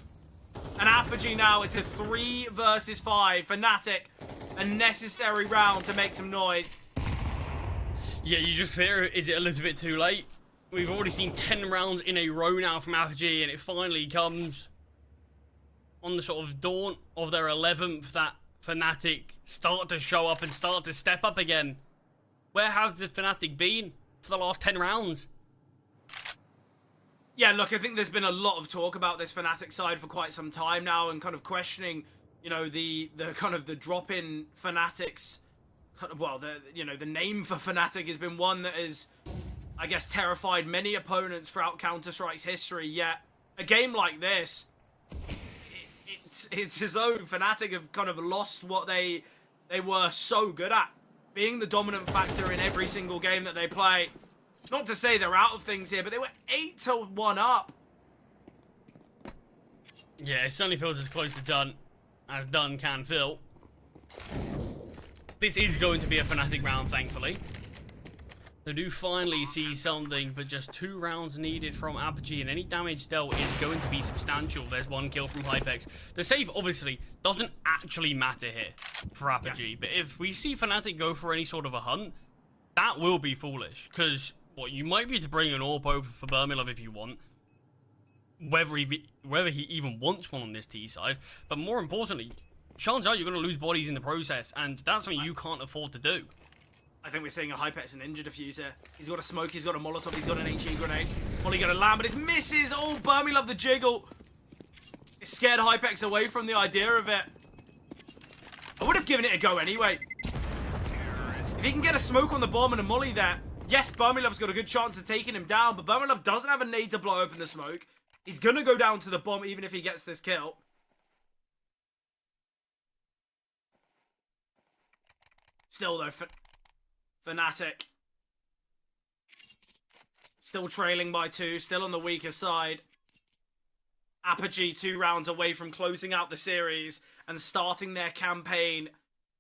And Apogee now, it's a 3 versus 5. Fnatic, a necessary round to make some noise. Yeah, you just fear, is it a little bit too late? We've already seen 10 rounds in a row now from Apogee, and it finally comes on the sort of dawn of their 11th that Fnatic start to show up and start to step up again. Where has the Fnatic been for the last 10 rounds? Yeah, look, I think there's been a lot of talk about this Fnatic side for quite some time now, and kind of questioning, you know, the kind of the drop in Fnatic's, well, the name for Fnatic has been one that has, I guess, terrified many opponents throughout Counter-Strike's history. Yet a game like this, it's as though Fnatic have kind of lost what they were so good at, being the dominant factor in every single game that they play. Not to say they're out of things here, but they were 8-1 up. Yeah, it certainly feels as close to done as done can feel. This is going to be a Fnatic round, thankfully. They do finally see something, but just 2 rounds needed from Apogee, and any damage dealt is going to be substantial. There's 1 kill from Hypex. The save, obviously, doesn't actually matter here for Apogee, yeah. But if we see Fnatic go for any sort of a hunt, that will be foolish, because you might be able to bring an AWP over for Burmilov if you want, whether he even wants one on this T side, but more importantly, chances are you're going to lose bodies in the process, and that's something you can't afford to do. I think we're seeing a Hypex and injured diffuser. He's got a smoke, he's got a Molotov, he's got an HE grenade. Molly going to land, but it misses. Oh, Burmilov the jiggle. It scared Hypex away from the idea of it. I would have given it a go anyway. If he can get a smoke on the bomb and a molly there, yes, Burmilov's got a good chance of taking him down, but Burmilov doesn't have a nade to blow open the smoke. He's going to go down to the bomb even if he gets this kill. Still though, Fnatic still trailing by 2, still on the weaker side. Apogee 2 rounds away from closing out the series and starting their campaign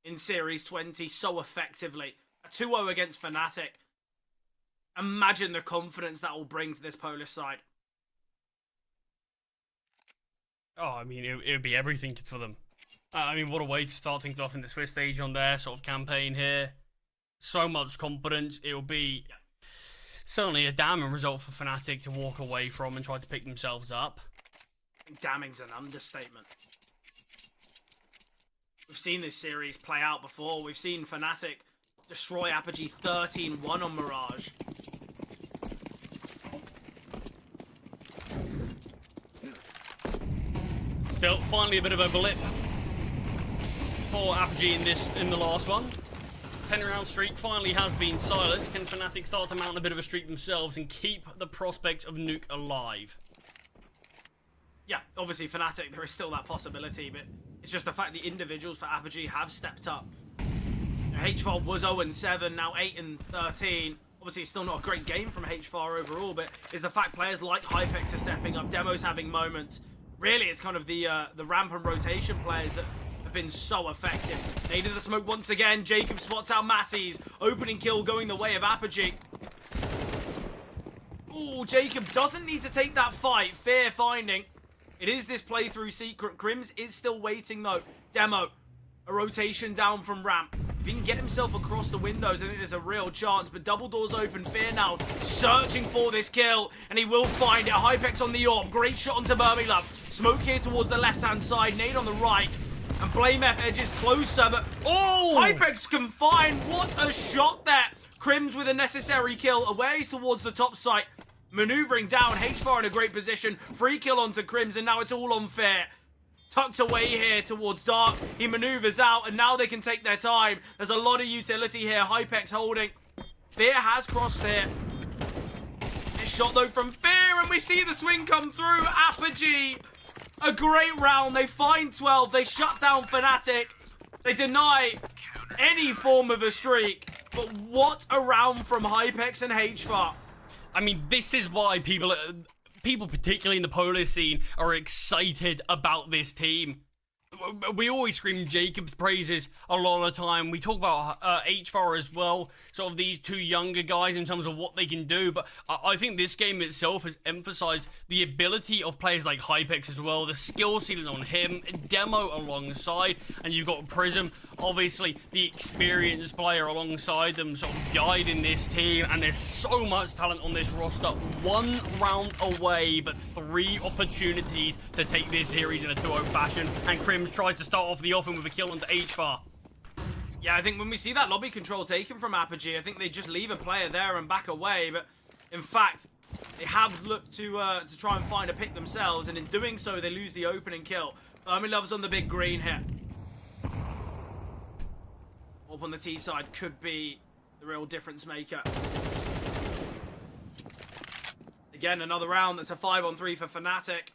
in Series 20 so effectively. A 2-0 against Fnatic. Imagine the confidence that will bring to this Polish side. Oh, I mean, it would be everything for them. I mean, what a way to start things off in the Swiss stage on their sort of campaign here. So much confidence. It will be certainly a damning result for Fnatic to walk away from and try to pick themselves up. Damning's an understatement. We've seen this series play out before. We've seen Fnatic destroy Apogee 13-1 on Mirage. Still, finally a bit of a blip for Apogee in the last one. 10-round streak finally has been silenced. Can Fnatic start to mount a bit of a streak themselves and keep the prospect of Nuke alive? Yeah, obviously Fnatic, there is still that possibility, but it's just the fact the individuals for Apogee have stepped up. HFAR was 0-7, now 8-13. Obviously, it's still not a great game from HFAR overall, but it's the fact players like Hypex are stepping up, Demo's having moments. Really, it's kind of the ramp and rotation players that have been so effective. Needed the smoke once again. Jacob spots out Matty's. Opening kill going the way of Apogee. Ooh, Jacob doesn't need to take that fight. Fear finding. It is this playthrough secret. Grims is still waiting though. Demo. A rotation down from ramp. If he can get himself across the windows, I think there's a real chance. But double doors open. Fear now searching for this kill, and he will find it. Hypex on the AWP. Great shot onto Burmilove. Smoke here towards the left-hand side. Nade on the right. And BlameF edges closer, but Hypex can find. What a shot there. Crims with a necessary kill. Away towards the top site. Maneuvering down. HFAR in a great position. Free kill onto Crims, and now it's all on Fear. Tucked away here towards Dark. He maneuvers out, and now they can take their time. There's a lot of utility here. Hypex holding. Fear has crossed here. It's shot, though, from Fear, and we see the swing come through. Apogee. A great round. They find 12. They shut down Fnatic. They deny any form of a streak. But what a round from Hypex and HFAR. I mean, this is why people, particularly in the Polish scene, are excited about this team. We always scream Jacob's praises a lot of the time. We talk about HFAR as well, sort of these two younger guys in terms of what they can do. But I think this game itself has emphasized the ability of players like Hypex as well, the skill ceiling on him, Demo alongside, and you've got Prism, obviously the experienced player alongside them, sort of guiding this team. And there's so much talent on this roster. 1 round away, but 3 opportunities to take this series in a 2-0 fashion. And Crims tries to start off the offense with a kill onto HFAR. Yeah, I think when we see that lobby control taken from Apogee, I think they just leave a player there and back away. But in fact, they have looked to try and find a pick themselves, and in doing so, they lose the opening kill. Love's on the big green here. Up on the T side could be the real difference maker. Again, another round. That's a 5-on-3 for Fnatic.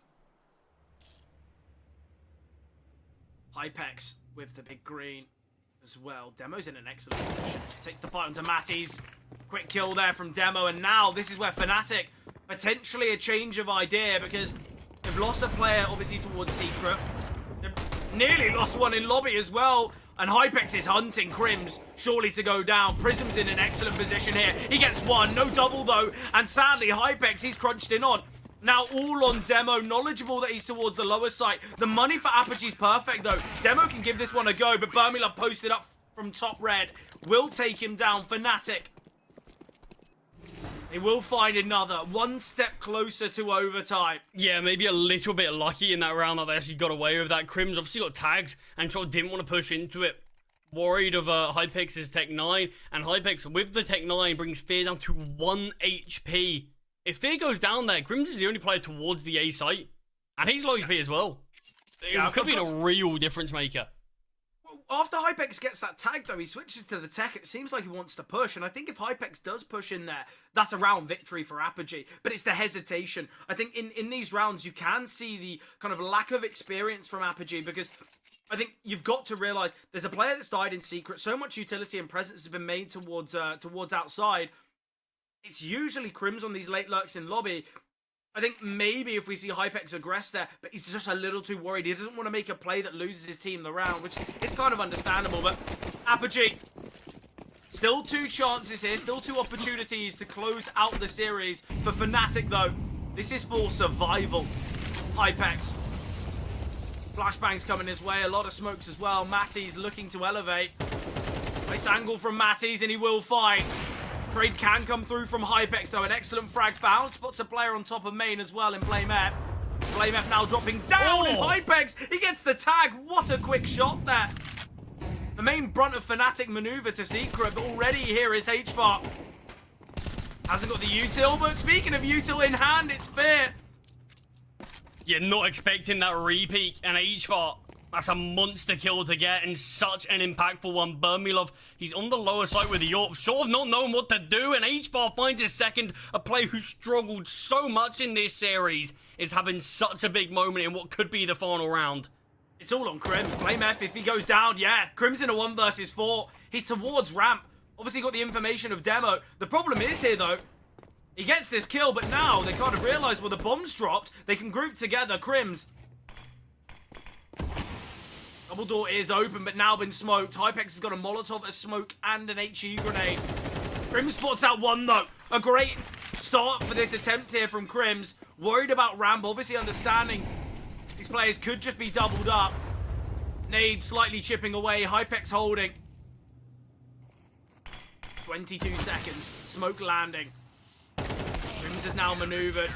Hypex with the big green as well. Demo's in an excellent position. Takes the fight onto Matties. Quick kill there from Demo, and now this is where Fnatic, potentially a change of idea, because they've lost a player obviously towards Secret. They've nearly lost one in lobby as well, and Hypex is hunting Crims, surely to go down. Prism's in an excellent position here. He gets one, no double though, and sadly Hypex, he's crunched in on. Now all on Demo, knowledgeable that he's towards the lower site. The money for Apogee's perfect though. Demo can give this one a go, but Burmilove posted up from top red. Will take him down. Fnatic. They will find another. 1 step closer to overtime. Yeah, maybe a little bit lucky in that round that they actually got away with that. Crims obviously got tags and sort of didn't want to push into it. Worried of Hypex's Tech 9, and Hypex with the Tech 9 brings Fear down to 1 HP. If Fear goes down there, Crims is the only player towards the A site. And he's low HP as well. It could be a real difference maker. After Hypex gets that tag, though, he switches to the tech. It seems like he wants to push. And I think if Hypex does push in there, that's a round victory for Apogee. But it's the hesitation. I think in these rounds, you can see the kind of lack of experience from Apogee, because I think you've got to realize there's a player that's died in Secret. So much utility and presence has been made towards outside. It's usually Crims on these late lurks in lobby. I think maybe if we see Hypex aggress there, but he's just a little too worried. He doesn't want to make a play that loses his team the round, which is kind of understandable. But Apogee, still 2 chances here, still 2 opportunities to close out the series. For Fnatic, though, this is for survival. Hypex. Flashbangs coming his way, a lot of smokes as well. Matties looking to elevate. Nice angle from Matties, and he will fight. Trade can come through from Hypex, though. An excellent frag found. Spots a player on top of main as well in BlameF. BlameF now dropping down, and Hypex, he gets the tag. What a quick shot there. The main brunt of Fnatic maneuver to Secret, but already here is HFAR. Hasn't got the util, but speaking of util in hand, it's Fear. You're not expecting that repeat, and HFAR, that's a monster kill to get, and such an impactful one. Burmilove, he's on the lower side with the AWP, sort of not knowing what to do, and HFAR finds his second. A player who struggled so much in this series is having such a big moment in what could be the final round. It's all on Crims. BlameF, if he goes down, yeah. Crims in a 1 versus 4. He's towards ramp. Obviously got the information of Demo. The problem is here, though, he gets this kill, but now they kind of realize, well, the bomb's dropped. They can group together. Crims. Double door is open, but now been smoked. Hypex has got a Molotov, a smoke, and an HE grenade. Crims spots out 1, though. A great start for this attempt here from Crims. Worried about ramp, obviously understanding these players could just be doubled up. Nade slightly chipping away. Hypex holding. 22 seconds. Smoke landing. Rims is now maneuvered.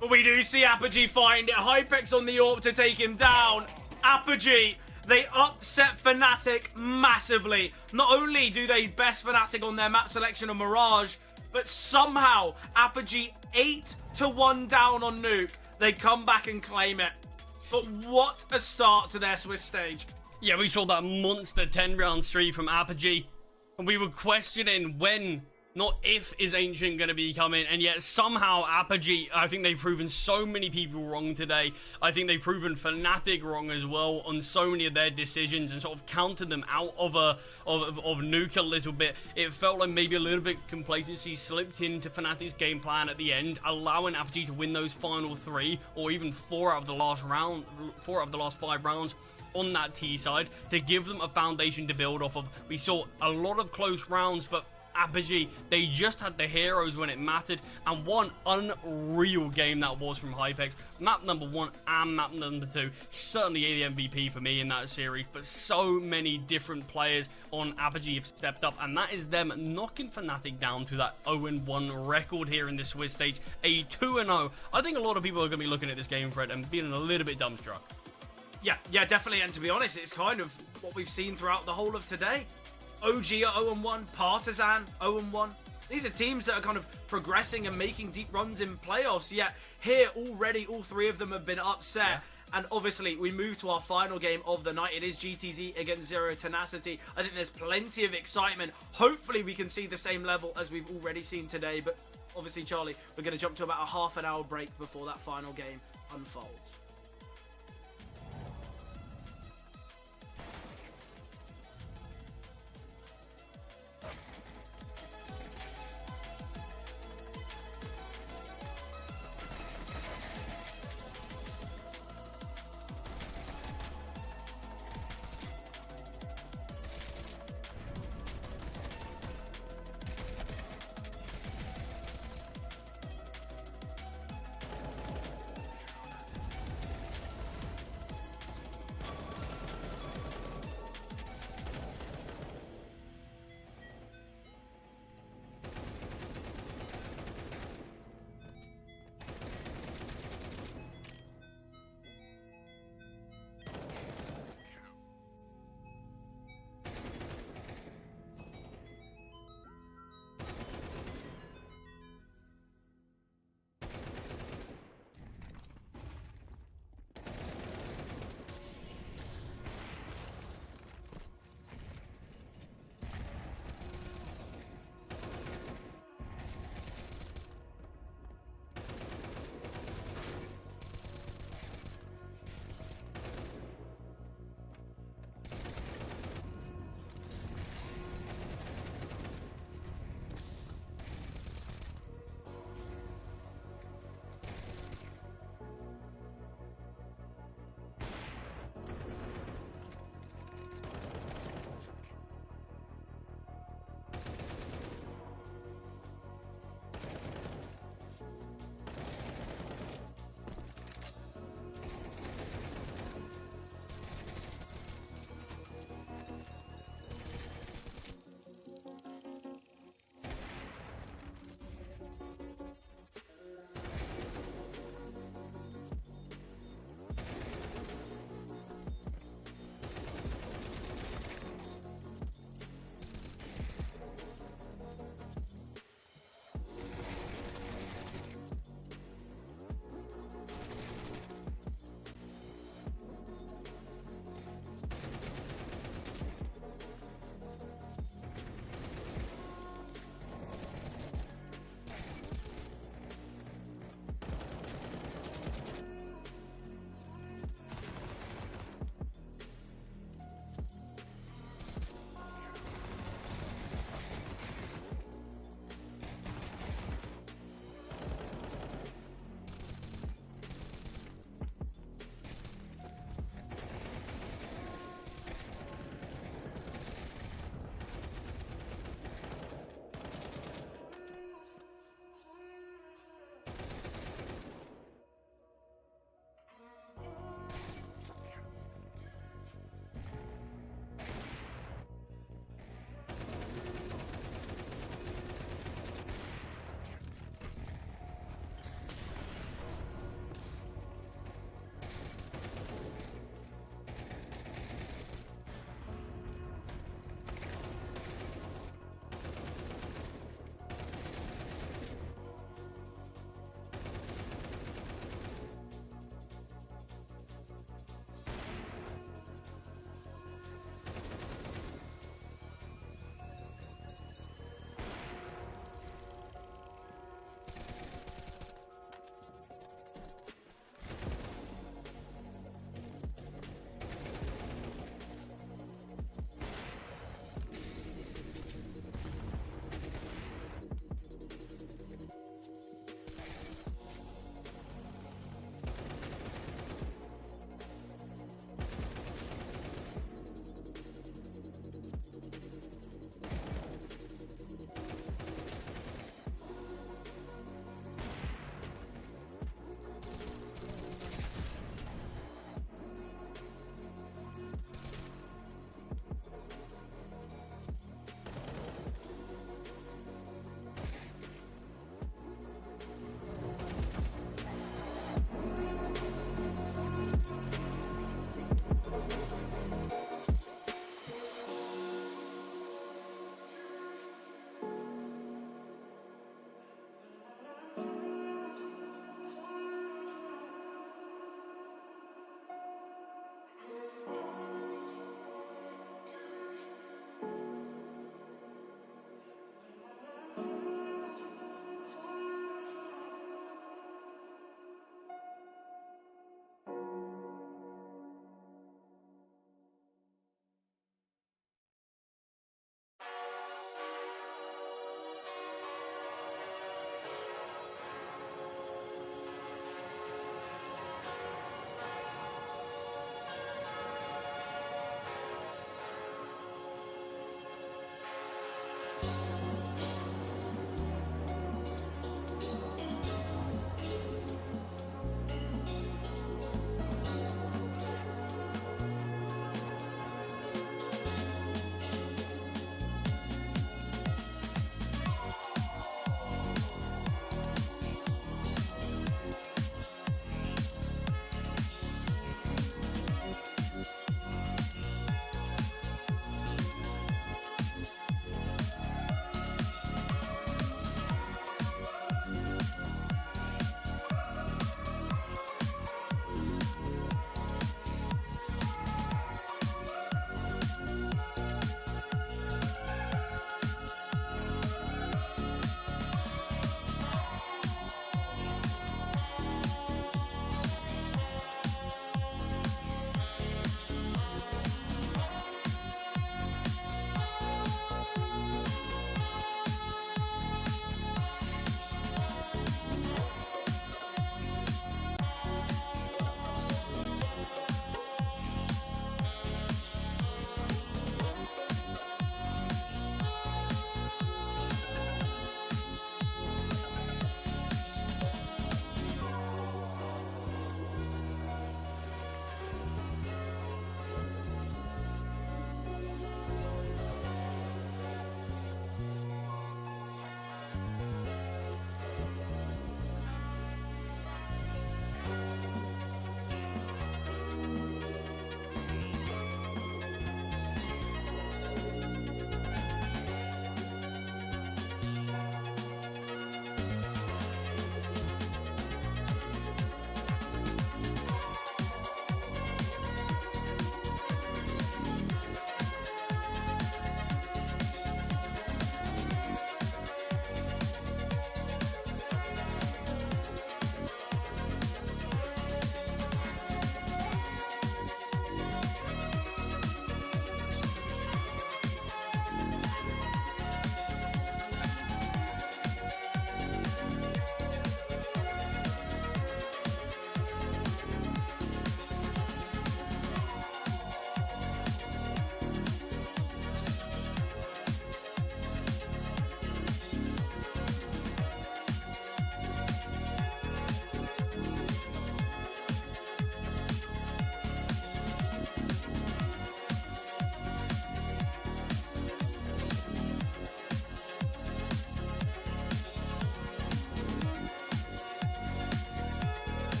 But we do see Apogee find it. Hypex on the AWP to take him down. Apogee, they upset Fnatic massively. Not only do they best Fnatic on their map selection of Mirage, but somehow Apogee 8-1 down on Nuke. They come back and claim it. But what a start to their Swiss stage. Yeah, we saw that monster 10-round streak from Apogee, and we were questioning when, not if, is Ancient going to be coming, and yet somehow Apogee, I think they've proven so many people wrong today. I think they've proven Fnatic wrong as well on so many of their decisions and sort of counted them out of Nuke a little bit. It felt like maybe a little bit complacency slipped into Fnatic's game plan at the end, allowing Apogee to win those final 3 or even 4 out of the last 5 rounds on that T side to give them a foundation to build off of. We saw a lot of close rounds, but Apogee, they just had the heroes when it mattered, and one unreal game that was from Hypex. Map number 1 and map number 2, certainly the MVP for me in that series, but so many different players on Apogee have stepped up, and that is them knocking Fnatic down to that 0-1 record here in the Swiss stage, a 2-0. I think a lot of people are going to be looking at this game, Fred, and being a little bit dumbstruck. Yeah, definitely. And to be honest, it's kind of what we've seen throughout the whole of today. OG are 0-1, Partisan 0-1. These are teams that are kind of progressing and making deep runs in playoffs. Yet here already, all 3 of them have been upset. Yeah. And obviously, we move to our final game of the night. It is GTZ against Zero Tenacity. I think there's plenty of excitement. Hopefully, we can see the same level as we've already seen today. But obviously, Charlie, we're going to jump to about a half-an-hour break before that final game unfolds.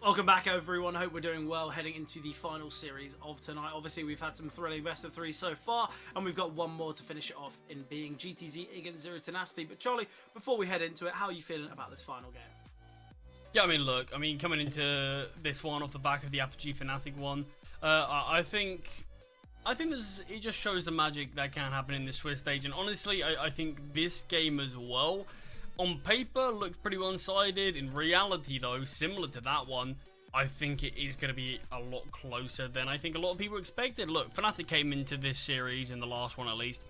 Welcome back, everyone. Hope we're doing well heading into the final series of tonight. Obviously, we've had some thrilling best of 3 so far, and we've got one more to finish it off in being GTZ against Zero Tenacity. But Charlie, before we head into it, how are you feeling about this final game? Yeah, coming into this one off the back of the Apogee Fnatic one, I think it just shows the magic that can happen in the Swiss stage. And honestly, I think this game as well, on paper, looks pretty one-sided. In reality, though, similar to that one, I think it is going to be a lot closer than I think a lot of people expected. Look, Fnatic came into this series, in the last one at least,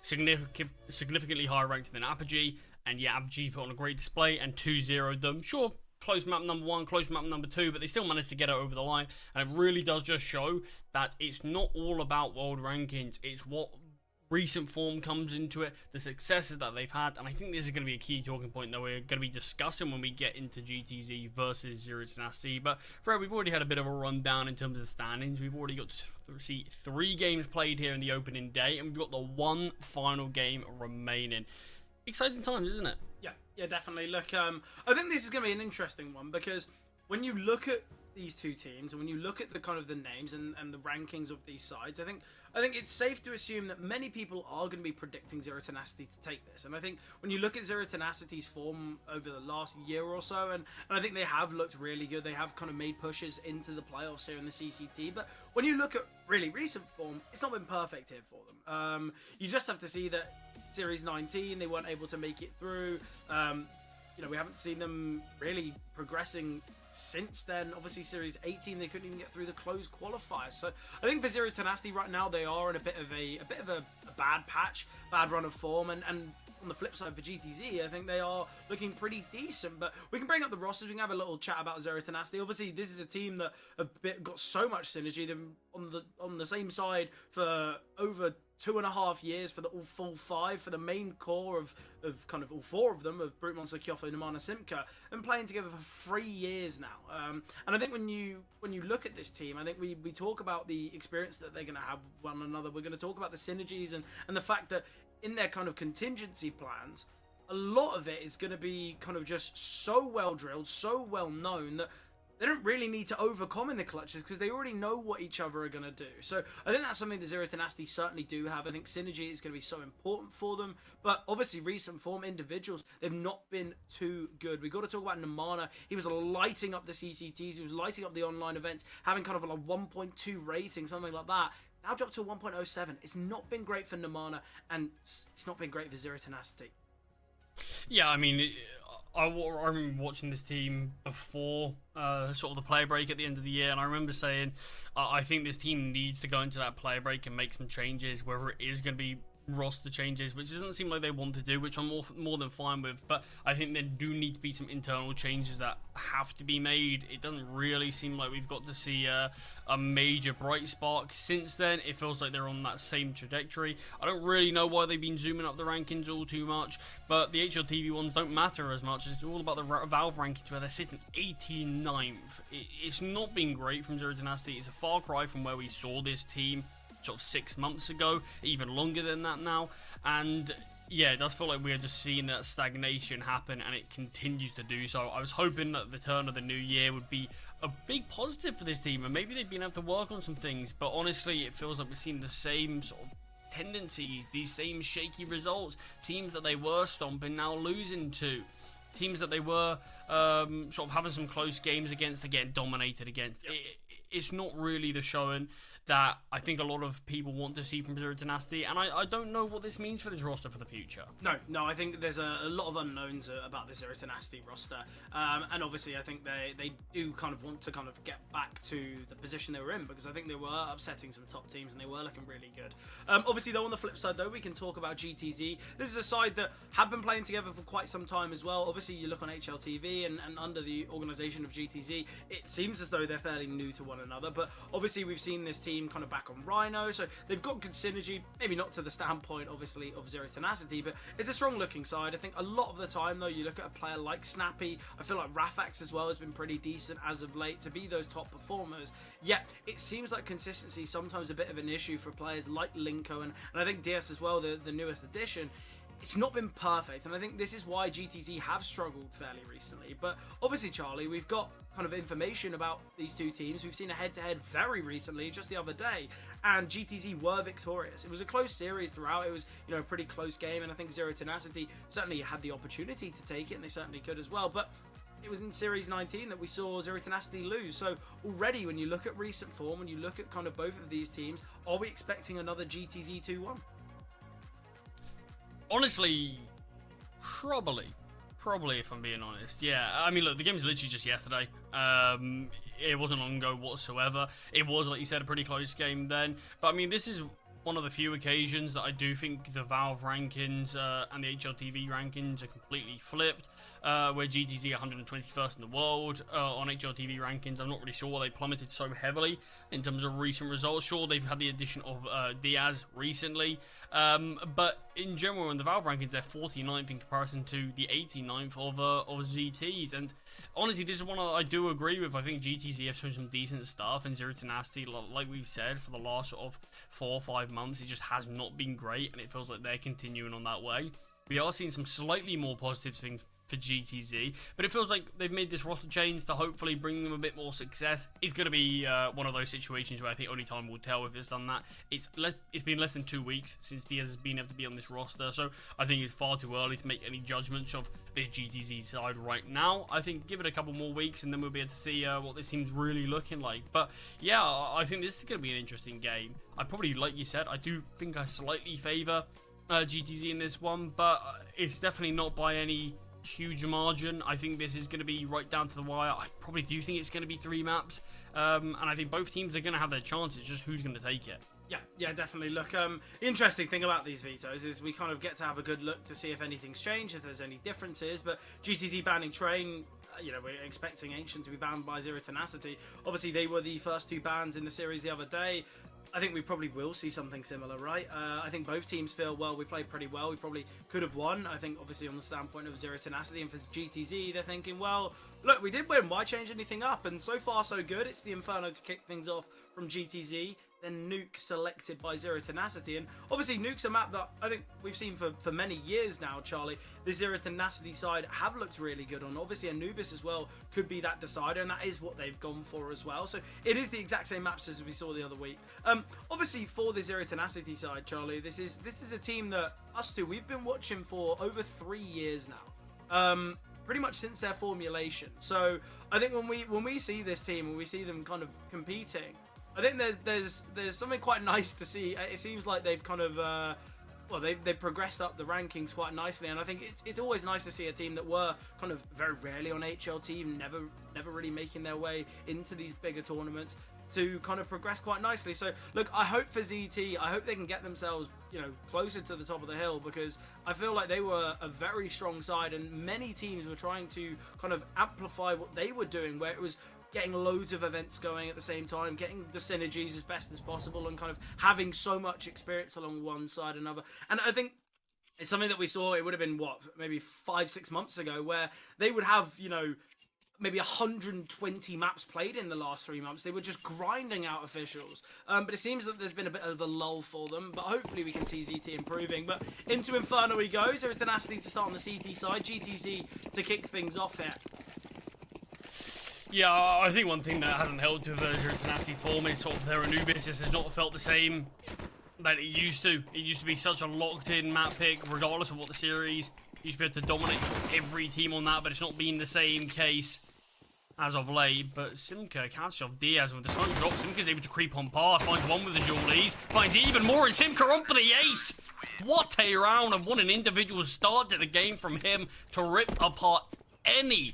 significantly higher ranked than Apogee. And yeah, Apogee put on a great display and 2-0'd them. Sure, close map number 1, close map number 2, but they still managed to get it over the line. And it really does just show that it's not all about world rankings. It's what recent form comes into it, the successes that they've had, and I think this is going to be a key talking point that we're going to be discussing when we get into GTZ versus Zero Tenacity. But Fred, we've already had a bit of a rundown in terms of the standings. We've already got to see 3 games played here in the opening day, and we've got the 1 final game remaining. Exciting times, isn't it? Yeah, definitely. Look, I think this is going to be an interesting one, because when you look at these two teams and when you look at the kind of the names and the rankings of these sides, I think it's safe to assume that many people are going to be predicting Zero Tenacity to take this. And I think when you look at Zero Tenacity's form over the last year or so, and I think they have looked really good, they have kind of made pushes into the playoffs here in the CCT, but when you look at really recent form, it's not been perfect here for them. You just have to see that Series 19, they weren't able to make it through. We haven't seen them really progressing since then. Obviously, Series 18, they couldn't even get through the closed qualifiers. So I think for Zero Tenacity right now, they are in a bit of a bad patch, bad run of form, and on the flip side for GTZ, I think they are looking pretty decent. But we can bring up the rosters, we can have a little chat about Zero Tenacity. Obviously, this is a team that got so much synergy. They're on the same side for over 2.5 years for the all full 5, for the main core of kind of all 4 of them, of Brute Monster, Kyofo, Namana, Simka, and playing together for 3 years now. And I think when you look at this team, I think we talk about the experience that they're going to have with one another. We're going to talk about the synergies and the fact that in their kind of contingency plans, a lot of it is going to be kind of just so well drilled, so well known that they don't really need to overcome in the clutches because they already know what each other are going to do. So I think that's something that Zero Tenacity certainly do have. I think synergy is going to be so important for them. But obviously recent form individuals, they've not been too good. We've got to talk about Namana. He was lighting up the CCTs. He was lighting up the online events, having kind of a 1.2 rating, something like that. Now dropped to a 1.07. It's not been great for Namana, and it's not been great for Zero Tenacity. Yeah, I remember watching this team before sort of the player break at the end of the year, and I remember saying I think this team needs to go into that player break and make some changes, whether it is going to be roster changes, which doesn't seem like they want to do, which I'm more than fine with, but I think there do need to be some internal changes that have to be made. It doesn't really seem like we've got to see a major bright spark since then. It feels like they're on that same trajectory. I don't really know why they've been zooming up the rankings all too much, but the HLTV ones don't matter as much. It's all about the Valve rankings where they're sitting 89th. It's not been great from Zero Tenacity. It's a far cry from where we saw this team sort of 6 months ago, even longer than that now, and yeah, it does feel like we're just seeing that stagnation happen, and it continues to do so. I was hoping that the turn of the new year would be a big positive for this team, and maybe they've been able to work on some things, but honestly, it feels like we're seeing the same sort of tendencies, these same shaky results, teams that they were stomping now losing to, teams that they were sort of having some close games against, they're getting dominated against. It's not really the showing that I think a lot of people want to see from Zero Tenacity, and I don't know what this means for this roster for the future. No, I think there's a lot of unknowns about the Zero Tenacity roster, and obviously I think they do kind of want to kind of get back to the position they were in, because I think they were upsetting some top teams and they were looking really good. Obviously though, on the flip side though, we can talk about GTZ. This is a side that have been playing together for quite some time as well. Obviously you look on HLTV and under the organisation of GTZ, it seems as though they're fairly new to one another, but obviously we've seen this team kind of back on Rhino, so they've got good synergy, maybe not to the standpoint obviously of Zero Tenacity, but it's a strong looking side. I think a lot of the time though, you look at a player like Snappy, I feel like Rafax as well has been pretty decent as of late to be those top performers, yet it seems like consistency is sometimes a bit of an issue for players like Linko, and I think DS as well, the newest addition. it's not been perfect, and I think this is why GTZ have struggled fairly recently. But obviously, Charlie, we've got kind of information about these two teams. We've seen a head-to-head very recently, just the other day, and GTZ were victorious. It was a close series throughout. It was, you know, a pretty close game, and I think Zero Tenacity certainly had the opportunity to take it, and they certainly could as well. But it was in Series 19 that we saw Zero Tenacity lose. So already, when you look at recent form, when you look at kind of both of these teams, are we expecting another GTZ 2-1? Honestly, probably, if I'm being honest. Yeah, I mean, look, the game was literally just yesterday. It wasn't long ago whatsoever. It was, like you said, a pretty close game then. But I mean, this is one of the few occasions that I do think the Valve rankings and the HLTV rankings are completely flipped. Where GTZ 121st in the world on HLTV rankings. I'm not really sure why they plummeted so heavily in terms of recent results. Sure, they've had the addition of Diaz recently, but in general, in the Valve rankings, they're 49th in comparison to the 89th of ZTs. And honestly, this is one I do agree with. I think GTZ have shown some decent stuff, and Zero Tenacity, like we've said, for the last sort of 4 or 5 months, it just has not been great, and it feels like they're continuing on that way. We are seeing some slightly more positive things for GTZ, but it feels like they've made this roster change to hopefully bring them a bit more success. It's going to be one of those situations where I think only time will tell if it's done that. It's been less than 2 weeks since Diaz has been able to be on this roster, so I think it's far too early to make any judgments of the GTZ side right now. I think give it a couple more weeks and then we'll be able to see what this team's really looking like. But yeah, I think this is going to be an interesting game. I probably, like you said, I do think I slightly favour GTZ in this one, but it's definitely not by any huge margin. I think this is going to be right down to the wire. I probably do think it's going to be 3 maps, and I think both teams are going to have their chances, just who's going to take it. Yeah, definitely. Look, interesting thing about these vetoes is we kind of get to have a good look to see if anything's changed, if there's any differences. But GTZ banning Train, you know, we're expecting Ancient to be banned by Zero Tenacity. Obviously, they were the first 2 bans in the series the other day. I think we probably will see something similar, right? I think both teams feel, well, we played pretty well. We probably could have won. I think, obviously, on the standpoint of Zero Tenacity, and for GTZ, they're thinking, well, look, we did win. Why change anything up? And so far, so good. It's the Inferno to kick things off from GTZ. Then Nuke selected by Zero Tenacity. And obviously, Nuke's a map that I think we've seen for many years now, Charlie. The Zero Tenacity side have looked really good on. Obviously, Anubis as well could be that decider, and that is what they've gone for as well. So it is the exact same maps as we saw the other week. Obviously, for the Zero Tenacity side, Charlie, this is a team that us two, we've been watching for over 3 years now. Pretty much since their formulation. So I think when we see this team, when we see them kind of competing, I think there's something quite nice to see. It seems like they've kind of well, they've progressed up the rankings quite nicely, and I think it's always nice to see a team that were kind of very rarely on HLT, never really making their way into these bigger tournaments, to kind of progress quite nicely. So look, I hope for ZT, I hope they can get themselves, you know, closer to the top of the hill, because I feel like they were a very strong side, and many teams were trying to kind of amplify what they were doing, where it was getting loads of events going at the same time, getting the synergies as best as possible, and kind of having so much experience along one side or another. And I think it's something that we saw, it would have been, what, maybe 5-6 months ago, where they would have, you know, maybe 120 maps played in the last 3 months. They were just grinding out officials. But it seems that there's been a bit of a lull for them, but hopefully we can see ZT improving. But into Inferno we go. Zero Tenacity to start on the CT side, GTZ to kick things off here. Yeah, I think one thing that hasn't held to Zero Tenacity's form is sort of their Anubis has not felt the same that it used to. It used to be such a locked-in map pick, regardless of what the series. You used to be able to dominate every team on that, but it's not been the same case as of late. But Simka catches off Diaz with the sun drop. Simka's able to creep on past, finds one with the dualies, finds even more, and Simka on for the ace! What a round, and what an individual start to the game from him to rip apart any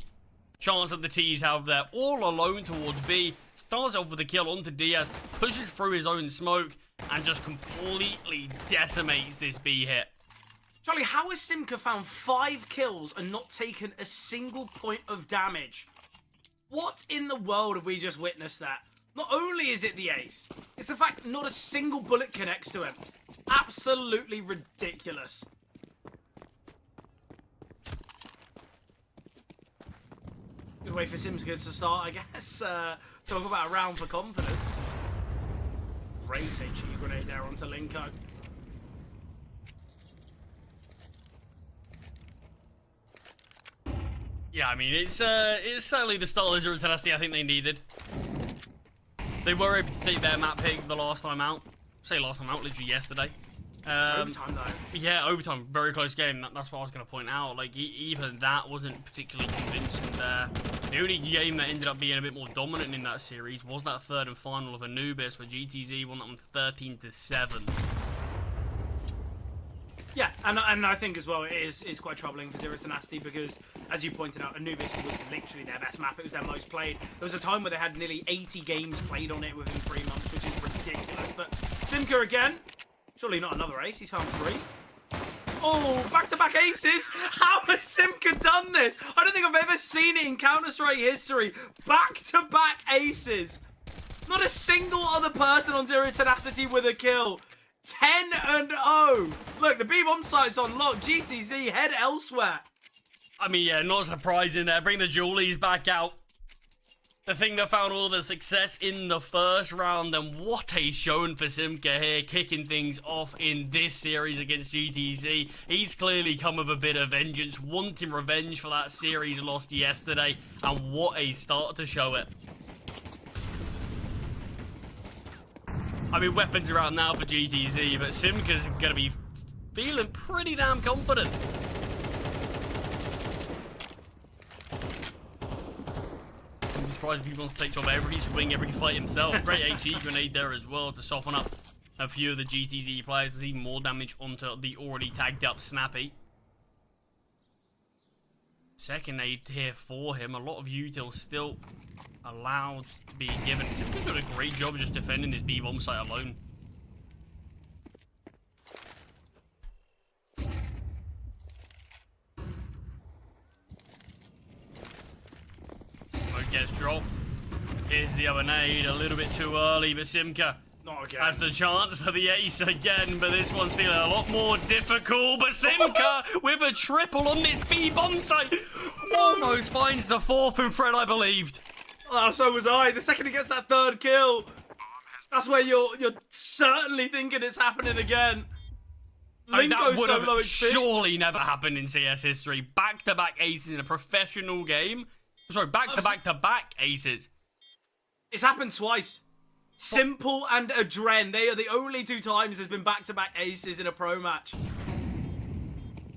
chance that the T's have there. All alone towards B, starts off with a kill onto Diaz, pushes through his own smoke, and just completely decimates this B hit. Charlie, how has Simka found 5 kills and not taken a single point of damage? What in the world have we just witnessed that? Not only is it the ace, it's the fact not a single bullet connects to him. Absolutely ridiculous. Good way for Simka to start, I guess. Talk about a round for confidence. Great HE grenade there onto Linko. Yeah, I mean, it's certainly the style of Zero Tenacity I think they needed. They were able to take their map pick the last time out. Say last time out, literally yesterday. Overtime, though. Yeah, overtime. Very close game. That's what I was going to point out. Like, even that wasn't particularly convincing there. The only game that ended up being a bit more dominant in that series was that third and final of Anubis, where GTZ won that one 13-7. Yeah, and I think as well it is quite troubling for Zero Tenacity because, as you pointed out, Anubis was literally their best map. It was their most played. There was a time where they had nearly 80 games played on it within 3 months, which is ridiculous. But Simka again, surely not another ace. He's found 3. Oh, back-to-back aces! How has Simka done this? I don't think I've ever seen it in Counter-Strike history. Back-to-back aces. Not a single other person on Zero Tenacity with a kill. 10-0. Look, the B-bomb site's on lock. GTZ head elsewhere. I mean, yeah, not surprising there. Bring the Julies back out. The thing that found all the success in the first round, and what a showing for Simka here, kicking things off in this series against GTZ. He's clearly come with a bit of vengeance, wanting revenge for that series lost yesterday, and what a start to show it. I mean, weapons are out now for GTZ, but Simka's going to be feeling pretty damn confident. I'm surprised if he wants to take top every swing, every fight himself. Great HE grenade there as well to soften up a few of the GTZ players. There's even more damage onto the already tagged up Snappy. Second aid here for him. A lot of util still allowed to be given. Simka's done a great job just defending this B-bomb site alone. Smoke gets dropped. Here's the other nade, a little bit too early, but Simka has the chance for the ace again, but this one's feeling a lot more difficult. But Simka with a triple on this B-bomb site almost finds the 4th in Fred, I believed. Oh, so was I. The second he gets that 3rd kill, that's where you're certainly thinking it's happening again. I mean, that Linko's would so have low HP. surely never happened in CS history. Back-to-back aces in a professional game. Sorry, back-to-back-to-back aces. It's happened twice. Simple and Adren, they are the only 2 times there's been back-to-back aces in a pro match.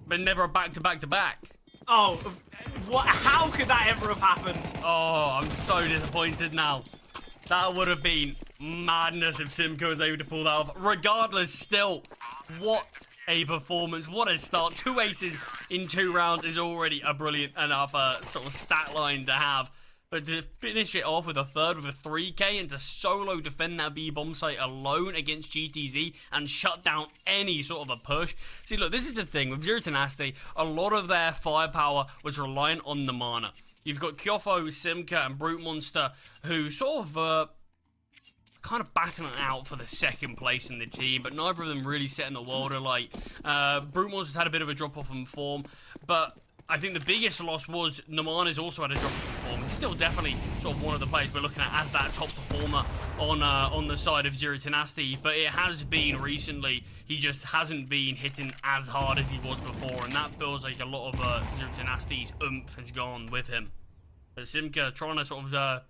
But never a back-to-back-to-back. Oh, what? How could that ever have happened? Oh, I'm so disappointed now. That would have been madness if Simka was able to pull that off. Regardless, still, what a performance. What a start. 2 aces in 2 rounds is already a brilliant enough sort of stat line to have. But to finish it off with a 3rd with a 3k and to solo defend that B-bomb site alone against GTZ and shut down any sort of a push. See, look, this is the thing. With Zero Tenacity, a lot of their firepower was reliant on the mana. You've got Kyofo, Simka, and Brute Monster, who sort of kind of battling it out for the 2nd place in the team, but neither of them really setting the world alight. Brute Monster's had a bit of a drop-off in form, but I think the biggest loss was Namana's also had a drop in form. He's still definitely sort of one of the players we're looking at as that top performer on the side of Zero Tenacity, but it has been recently. He just hasn't been hitting as hard as he was before, and that feels like a lot of Zero Tenacity's oomph has gone with him. But Simka trying to sort of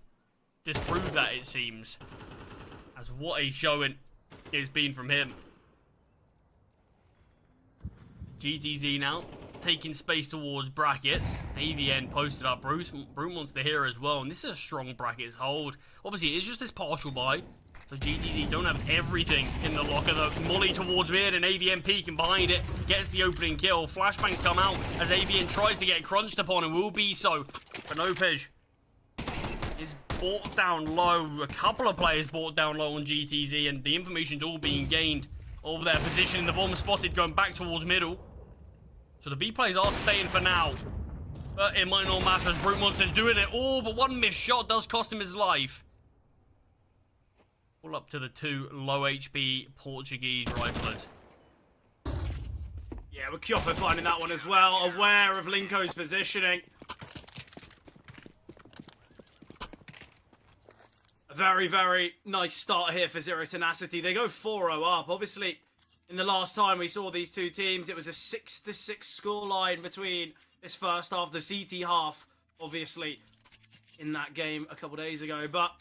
disprove that, it seems, as what a showing it's been from him. GTZ now taking space towards brackets. AVN posted up Brute Monster here as well, and this is a strong brackets hold. Obviously, it's just this partial buy, so GTZ don't have everything in the locker. The molly towards mid, and AVN peeking behind it, gets the opening kill. Flashbangs come out as AVN tries to get crunched upon, and will be so. But Nopej is brought down low. A couple of players brought down low on GTZ, and the information's all being gained over their position. The bomb spotted going back towards middle. So the B players are staying for now. But it might not matter as Brute Monster's doing it all, but one missed shot does cost him his life. All up to the 2 low HP Portuguese riflers. Yeah, with Kyofo finding that one as well, aware of Linko's positioning. A very, very nice start here for Zero Tenacity. They go 4-0 up. Obviously, in the last time we saw these 2 teams, it was a 6-6 scoreline between this first half, the CT half, obviously, in that game a couple days ago. But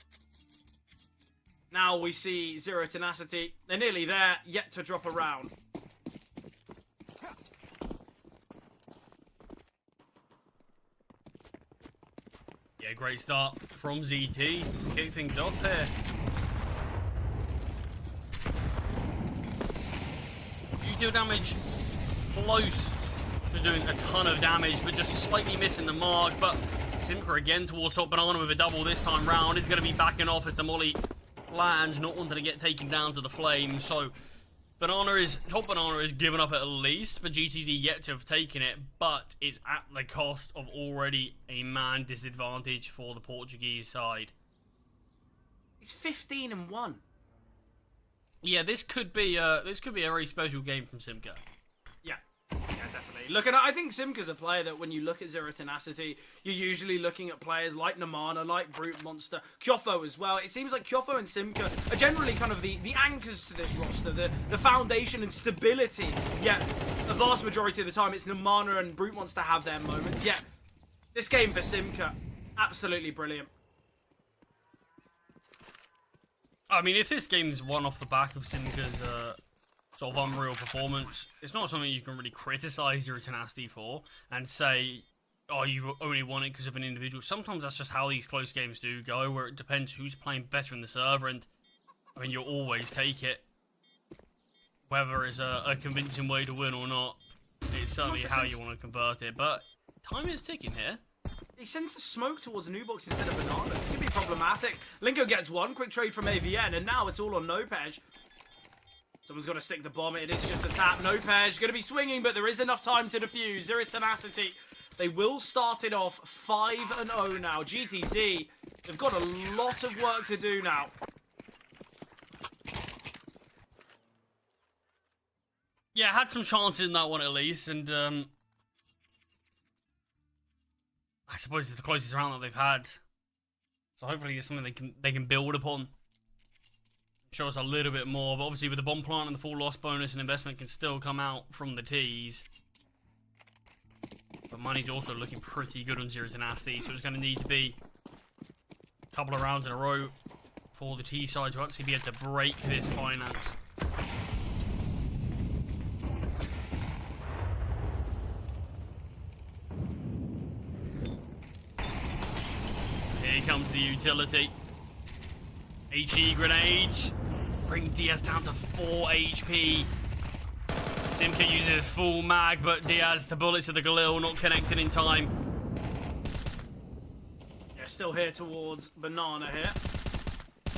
now we see Zero Tenacity. They're nearly there, yet to drop a round. Yeah, great start from ZT to kick things off here. Deal damage close to doing a ton of damage, but just slightly missing the mark. But Simka again towards top. Banana with a double this time round. Is going to be backing off as the molly lands, not wanting to get taken down to the flames. So Banana is given up at least, but GTZ yet to have taken it, but it's at the cost of already a man disadvantage for the Portuguese side. He's 15-1. Yeah, this could be a very special game from Simka. Yeah, definitely. Look, and I think Simka's a player that when you look at Zero Tenacity, you're usually looking at players like Namana, like Brute Monster, Kyofo as well. It seems like Kyofo and Simka are generally kind of the anchors to this roster, the foundation and stability. Yet, the vast majority of the time, it's Namana and Brute Monster have their moments. Yet, this game for Simka, absolutely brilliant. I mean, if this game's won off the back of Simka's sort of unreal performance, it's not something you can really criticize your Tenacity for and say, oh, you only won it because of an individual. Sometimes that's just how these close games do go, where it depends who's playing better in the server, and I mean, you'll always take it. Whether it's a convincing way to win or not, it's certainly how you want to convert it. But time is ticking here. He sends the smoke towards Nubox instead of Banana. This could be problematic. Linko gets one quick trade from AVN, and now it's all on Nopej. Someone's got to stick the bomb. It is just a tap. Nopej going to be swinging, but there is enough time to defuse. Zero Tenacity. They will start it off 5-0 now. GTZ, they've got a lot of work to do now. Yeah, had some chances in that one at least, and I suppose it's the closest round that they've had. So hopefully it's something they can build upon. Show us a little bit more, but obviously with the bomb plant and the full loss bonus, and investment can still come out from the T's. But money's also looking pretty good on Zero Tenacity, so it's going to need to be a couple of rounds in a row for the T side to actually be able to break this finance. Here comes the utility. HE grenades. Bring Diaz down to 4 HP. Simka uses full mag, but Diaz, the bullets to the Galil, not connected in time. Yeah, still here towards Banana here.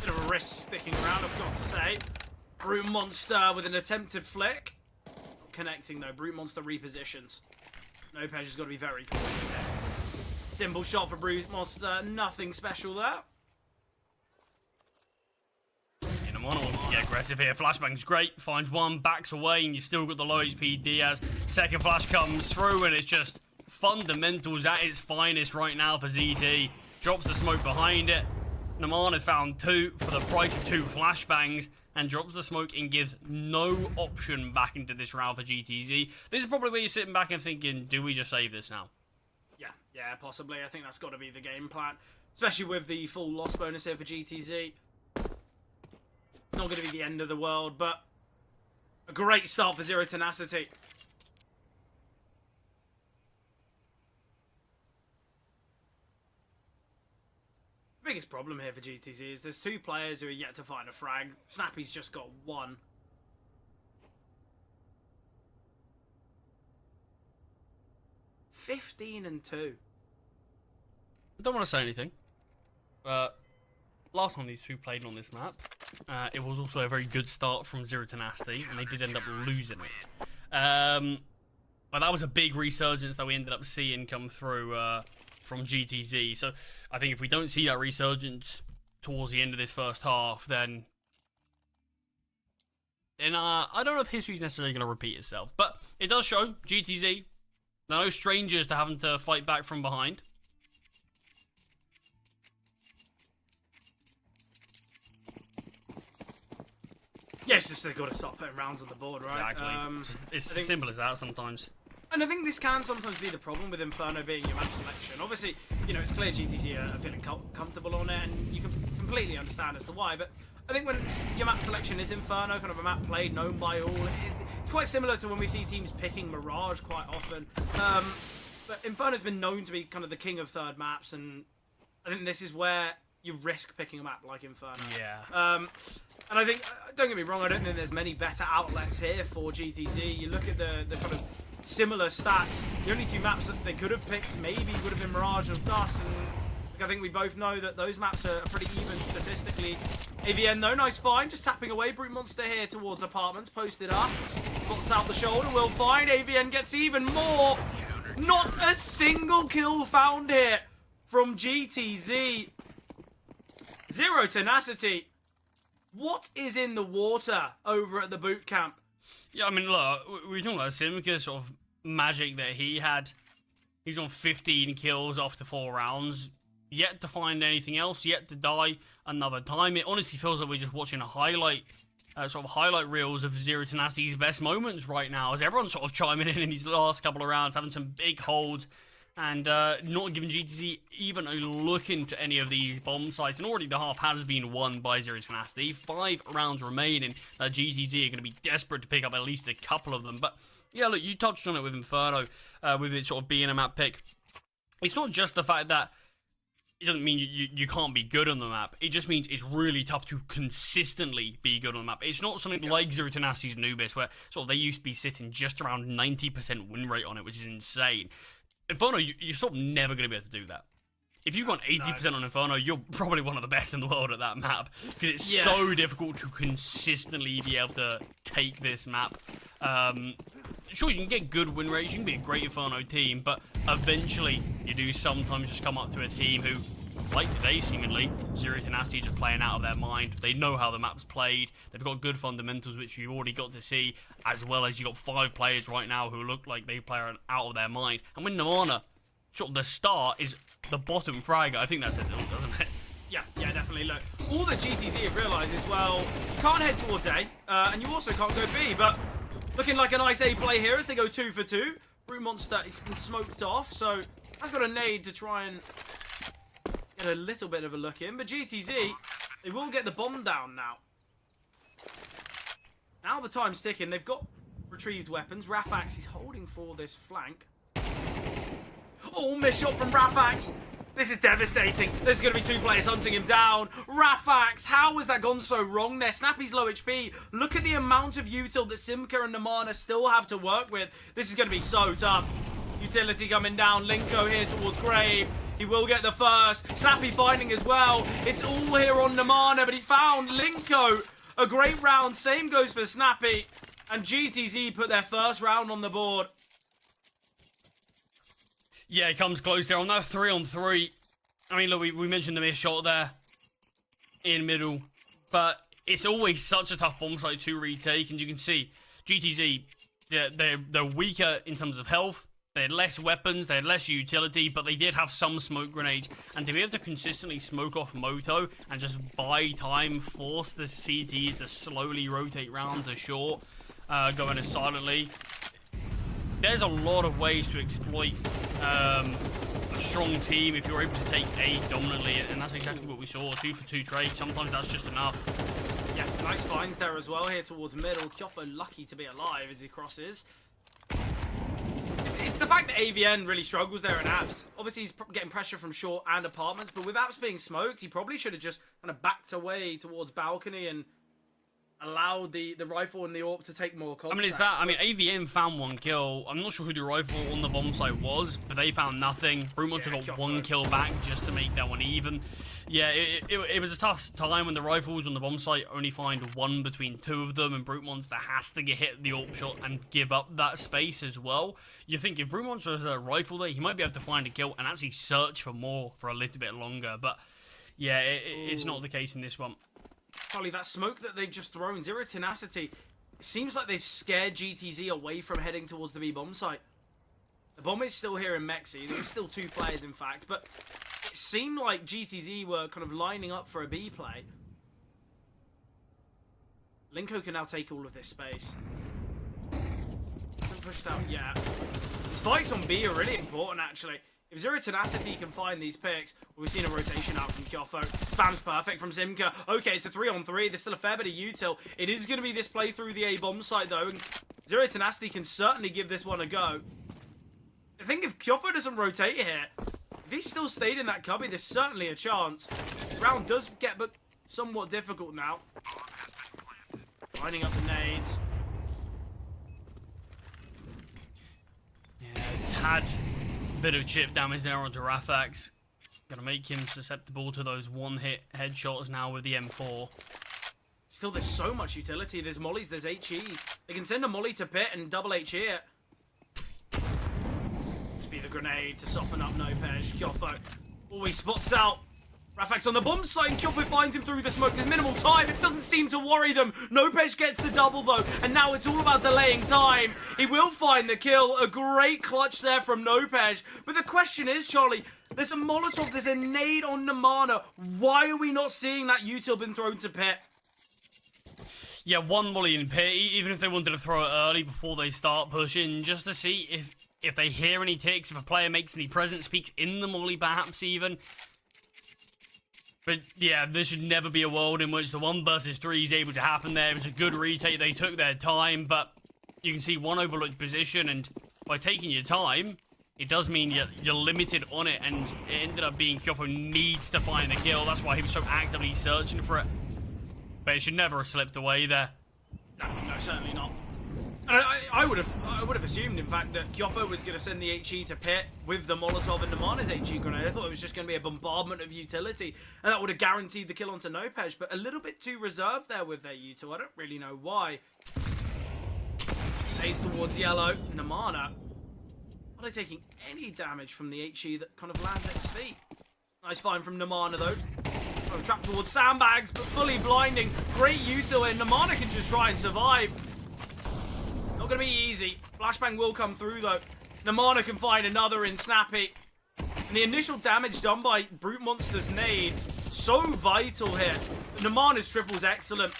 Bit of a risk sticking around, I've got to say. Brute Monster with an attempted flick. Not connecting though, Brute Monster repositions. Nopej has got to be very cautious here. Simple shot for Brute Monster, nothing special there. Mono wants to get aggressive here. Flashbang's great. Finds one, backs away, and you've still got the low HP Diaz. Second flash comes through, and it's just fundamentals at its finest right now for ZT. Drops the smoke behind it. Naman has found 2 for the price of 2 flashbangs, and drops the smoke and gives no option back into this round for GTZ. This is probably where you're sitting back and thinking, do we just save this now? Yeah, possibly. I think that's got to be the game plan. Especially with the full loss bonus here for GTZ. Not going to be the end of the world, but a great start for Zero Tenacity. The biggest problem here for GTZ is there's 2 players who are yet to find a frag. Snappy's just got 1. (15-2). I don't want to say anything, but last time these two played on this map, it was also a very good start from Zero Tenacity, and they did end up losing it. But that was a big resurgence that we ended up seeing come through from GTZ. So I think if we don't see that resurgence towards the end of this first half, then I don't know if history's necessarily going to repeat itself. But it does show GTZ, they're no strangers to having to fight back from behind. Yeah, it's just they've got to start putting rounds on the board, right? Exactly. It's as simple as that sometimes. And I think this can sometimes be the problem with Inferno being your map selection. Obviously, you know, it's clear GTZ are feeling comfortable on it, and you can completely understand as to why, but I think when your map selection is Inferno, kind of a map played, known by all, it's quite similar to when we see teams picking Mirage quite often. But Inferno's been known to be kind of the king of third maps, and I think this is where you risk picking a map like Inferno. Yeah. And I think, don't get me wrong, I don't think there's many better outlets here for GTZ. You look at the kind of similar stats. The only two maps that they could have picked maybe would have been Mirage and Dust, and I think we both know that those maps are pretty even statistically. AVN though, nice find, just tapping away. Brute Monster here towards Apartments, posted up. Spots out the shoulder, will find. AVN gets even more. Not a single kill found here from GTZ. Zero Tenacity. What is in the water over at the boot camp? Yeah, I mean, look, we were talking about Simca sort of magic that he had. He's on 15 kills after 4 rounds. Yet to find anything else, yet to die another time. It honestly feels like we're just watching a highlight, sort of highlight reels of Zero Tenacity's best moments right now, as everyone's sort of chiming in these last couple of rounds, having some big holds, and not giving GTZ even a look into any of these bomb sites. And already the half has been won by Zero Tenacity. 5 rounds remaining. GTZ are going to be desperate to pick up at least a couple of them. But yeah, look, you touched on it with Inferno, with it sort of being a map pick. It's not just the fact that it doesn't mean you can't be good on the map. It just means it's really tough to consistently be good on the map. It's not something like Zero Tenacity's Nubis, where sort of they used to be sitting just around 90% win rate on it, which is insane. Inferno, you're sort of never going to be able to do that. If you've got 80% on Inferno, you're probably one of the best in the world at that map, because it's so difficult to consistently be able to take this map. Sure, you can get good win rates, you can be a great Inferno team, but eventually you do sometimes just come up to a team who, like today seemingly, Zero Tenacity just playing out of their mind. They know how the map's played, they've got good fundamentals, which you've already got to see, as well as you've got 5 players right now who look like they play out of their mind. And when Namana, sort of the start is the bottom frag, I think that says it all, doesn't it? Yeah, definitely. Look, all that GTZ have realised is, well, you can't head towards A, and you also can't go B, but looking like a nice A play here as they go 2 for 2. Brute Monster, he's been smoked off, so has got a nade to try and get a little bit of a look in, but GTZ, they will get the bomb down now. Now the time's ticking, they've got retrieved weapons. Rafax, he's holding for this flank. Oh, missed shot from Rafax. This is devastating. There's going to be 2 players hunting him down. Rafax, how has that gone so wrong there? Snappy's low HP. Look at the amount of util that Simca and Namana still have to work with. This is going to be so tough. Utility coming down. Linko here towards Grave. He will get the first. Snappy finding as well. It's all here on Namana, but he's found Linko. A great round. Same goes for Snappy. And GTZ put their first round on the board. Yeah, it comes close there on that 3-on-3. I mean, look, we mentioned the missed shot there in middle, but it's always such a tough bomb site to retake, and you can see GTZ, they're weaker in terms of health. They had less weapons, they had less utility, but they did have some smoke grenades, and to be able to consistently smoke off Moto and just buy time, force the CTs to slowly rotate round to short, going as silently. There's a lot of ways to exploit a strong team if you're able to take A dominantly, and that's exactly what we saw. 2 for 2 trade. Sometimes that's just enough. Yeah, nice finds there as well here towards middle. Kyofo lucky to be alive as he crosses. It's the fact that AVN really struggles there in Apps. Obviously, he's getting pressure from short and Apartments, but with Apps being smoked, he probably should have just kind of backed away towards balcony and allowed the rifle and the AWP to take more contact. I mean, AVM found 1 kill. I'm not sure who the rifle on the bomb site was, but they found nothing. Brute Monster got 1 kill back just to make that one even. Yeah, it was a tough time when the rifles on the bomb site only find 1 between 2 of them, and Brute Monster has to get hit the AWP shot and give up that space as well. You think if Brute Monster has a rifle there, he might be able to find a kill and actually search for more for a little bit longer, but yeah, it's not the case in this one. Probably that smoke that they've just thrown, Zero Tenacity, it seems like they've scared GTZ away from heading towards the B bomb site. The bomb is still here in Mexi. There's still 2 players, in fact, but it seemed like GTZ were kind of lining up for a B play. Linko can now take all of this space. Hasn't pushed out yet. These fights on B are really important, actually. If Zero Tenacity can find these picks, we've seen a rotation out from Kyofo. Spam's perfect from Simka. Okay, it's a 3-on-3. There's still a fair bit of util. It is going to be this play through the A bomb site, though. And Zero Tenacity can certainly give this one a go. I think if Kyofo doesn't rotate here, if he still stayed in that cubby, there's certainly a chance. The round does get but somewhat difficult now. Lining up the nades. Yeah, it's had a bit of chip damage there onto Rafax. Gonna make him susceptible to those one-hit headshots now with the M4. Still, there's so much utility. There's mollies, there's HE. They can send a molly to pit and double HE it. Just be the grenade to soften up Nopej. Kyofo always spots out. Rafax on the bomb site, and Kyofo finds him through the smoke. There's minimal time. It doesn't seem to worry them. Nopej gets the double, though, and now it's all about delaying time. He will find the kill. A great clutch there from Nopej. But the question is, Charlie, there's a Molotov, there's a nade on Namana. Why are we not seeing that util been thrown to pit? Yeah, one molly in pit, even if they wanted to throw it early before they start pushing, just to see if they hear any ticks, if a player makes any presence, speaks in the molly perhaps even. But yeah, there should never be a world in which the 1 versus 3 is able to happen there. It was a good retake, they took their time, but you can see one overlooked position, and by taking your time, it does mean you're limited on it, and it ended up being Kyofo needs to find the kill. That's why he was so actively searching for it. But it should never have slipped away there. No, certainly not. And I would have assumed, in fact, that Kyofo was going to send the HE to pit with the Molotov and Namana's HE grenade. I thought it was just going to be a bombardment of utility, and that would have guaranteed the kill onto Nopej, but a little bit too reserved there with their util. I don't really know why. Ace towards yellow. Namana. Are they taking any damage from the HE that kind of lands at his feet? Nice find from Namana, though. Oh, trapped towards sandbags, but fully blinding. Great util, and Namana can just try and survive. Not going to be easy. Flashbang will come through, though. Namana can find another in Snappy. And the initial damage done by Brute Monster's nade, so vital here. Namana's triple is excellent.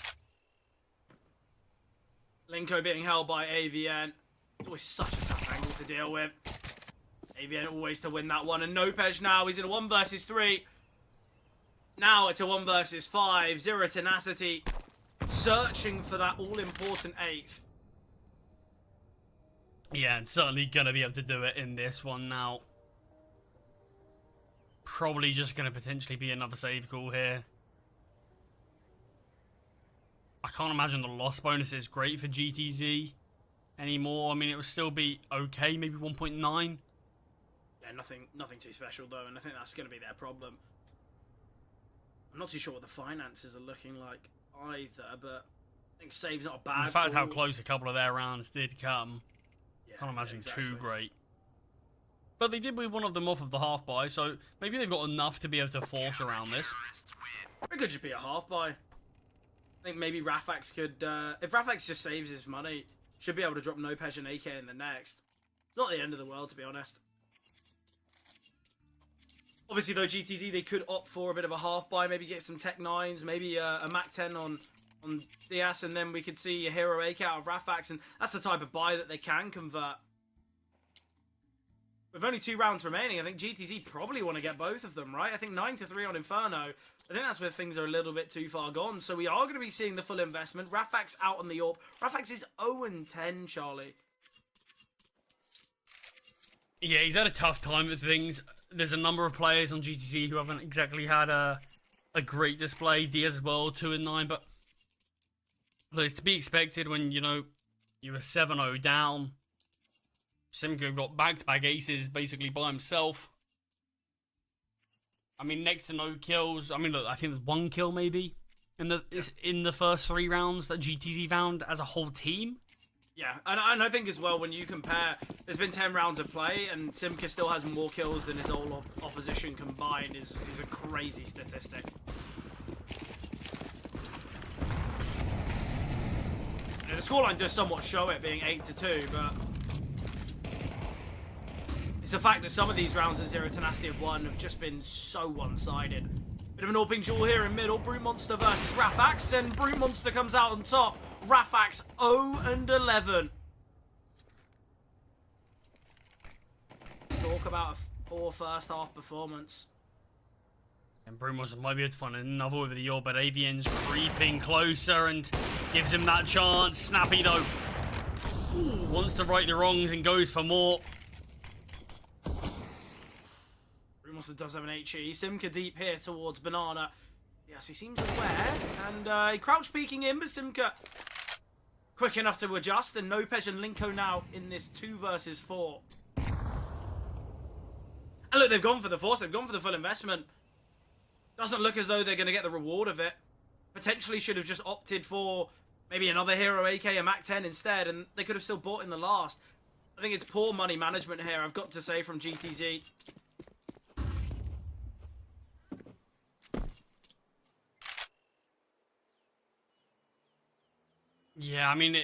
Linko being held by AVN. It's always such a tough angle to deal with. AVN always to win that one. And Nopej now, he's in a 1 versus 3. Now it's a 1 versus 5. Zero Tenacity searching for that all-important 8th. Yeah, and certainly gonna be able to do it in this one now. Probably just gonna potentially be another save call here. I can't imagine the loss bonus is great for GTZ anymore. I mean, it would still be okay, maybe 1.9. Yeah, nothing too special though, and I think that's gonna be their problem. I'm not too sure what the finances are looking like either, but I think save's not a bad the fact call. how close a couple of their rounds did come. Yeah, Can't imagine exactly. too great. But they did win one of them off of the half buy, so maybe they've got enough to be able to force around this. It could just be a half buy. I think maybe Rafax could, if Rafax just saves his money, should be able to drop Nopej and AK in the next. It's not the end of the world, to be honest. Obviously, though, GTZ, they could opt for a bit of a half buy, maybe get some Tech 9s, maybe a Mac 10 on DS, and then we could see a Hero AK out of Rafax, and that's the type of buy that they can convert. With only 2 rounds remaining, I think GTZ probably want to get both of them, right? I think 9-3 on Inferno. I think that's where things are a little bit too far gone. So we are going to be seeing the full investment. Rafax out on the AWP. Rafax is 0-10, Charlie. Yeah, he's had a tough time with things. There's a number of players on GTC who haven't exactly had a great display. Diaz as well, 2-9, but it's to be expected when, you know, you were 7-0 down. Simco got back-to-back aces basically by himself. I mean, next to no kills. I mean, look, I think there's 1 kill maybe in the first 3 rounds that GTZ found as a whole team. Yeah, and I think as well, when you compare, there's been 10 rounds of play, and Simka still has more kills than his whole opposition combined is a crazy statistic. You know, the scoreline does somewhat show it being 8-2, but it's the fact that some of these rounds that Zero Tenacity have won have just been so one-sided. Bit of an all-ping duel here in middle. Brute Monster versus Rafax, and Brute Monster comes out on top. Rafax 0-11. about a poor first half performance. And Brumos might be able to find another over the yaw, but AVN's creeping closer and gives him that chance. Snappy, though, wants to right the wrongs and goes for more. Brumos does have an HE. Simka deep here towards Banana. Yes, he seems aware, and he crouch peeking in, but Simka quick enough to adjust, and Nopej and Linko now in this 2 versus 4. And look, they've gone for the force, they've gone for the full investment. Doesn't look as though they're going to get the reward of it. Potentially should have just opted for maybe another hero AK, a Mac 10 instead, and they could have still bought in the last. I think it's poor money management here, I've got to say, from GTZ. Yeah, I mean,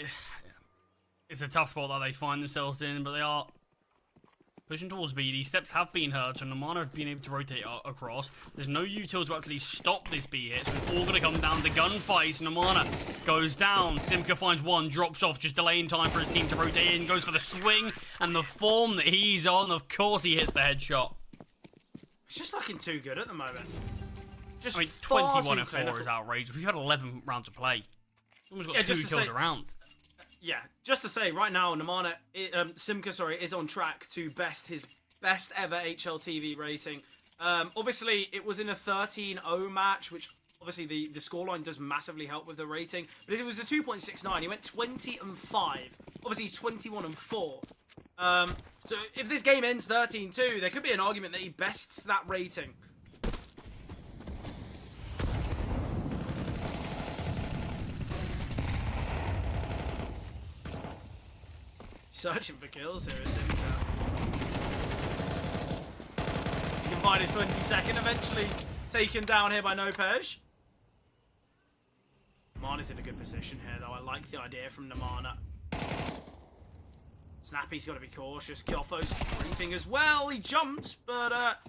it's a tough spot that they find themselves in, but they are pushing towards B. These steps have been heard, so Namana have been able to rotate across. There's no util to actually stop this B hit, so it's all going to come down to gunfights. Namana goes down. Simka finds one, drops off, just delaying time for his team to rotate in, goes for the swing, and the form that he's on, of course he hits the headshot. It's just looking too good at the moment. Just I mean, far 21 too and 4 clinical. is outrageous. We've had 11 rounds to play. Someone's got 2 just to kills say- around. Yeah, just to say, right now, Simka, is on track to his best ever HLTV rating. Obviously, it was in a 13-0 match, which obviously the scoreline does massively help with the rating. But it was a 2.69. He went 20 and 5. Obviously, he's 21 and 4. So if this game ends 13-2, there could be an argument that he bests that rating. Searching for kills here is Simka. He can find his 22nd, eventually taken down here by Nopej. Namana's in a good position here, though. I like the idea from Namana. Snappy's got to be cautious. Kyofo's creeping as well. He jumps, but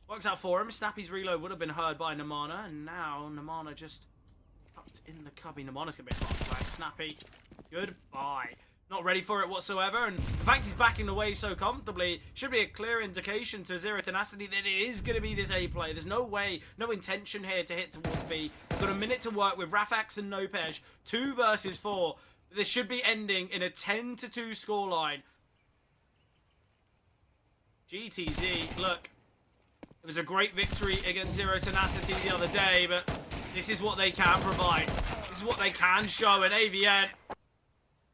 works out for him. Snappy's reload would have been heard by Namana, and now Namana just tucked in the cubby. Namana's going to be a flashback. Snappy, goodbye. Not ready for it whatsoever, and the fact he's backing away so comfortably should be a clear indication to Zero Tenacity that it is going to be this A play. There's no way, no intention here to hit towards B. They've got a minute to work with Rafax and Nopej. 2 versus 4. This should be ending in a 10-2 scoreline. GTZ, look, it was a great victory against Zero Tenacity the other day, but this is what they can provide. This is what they can show, and AVN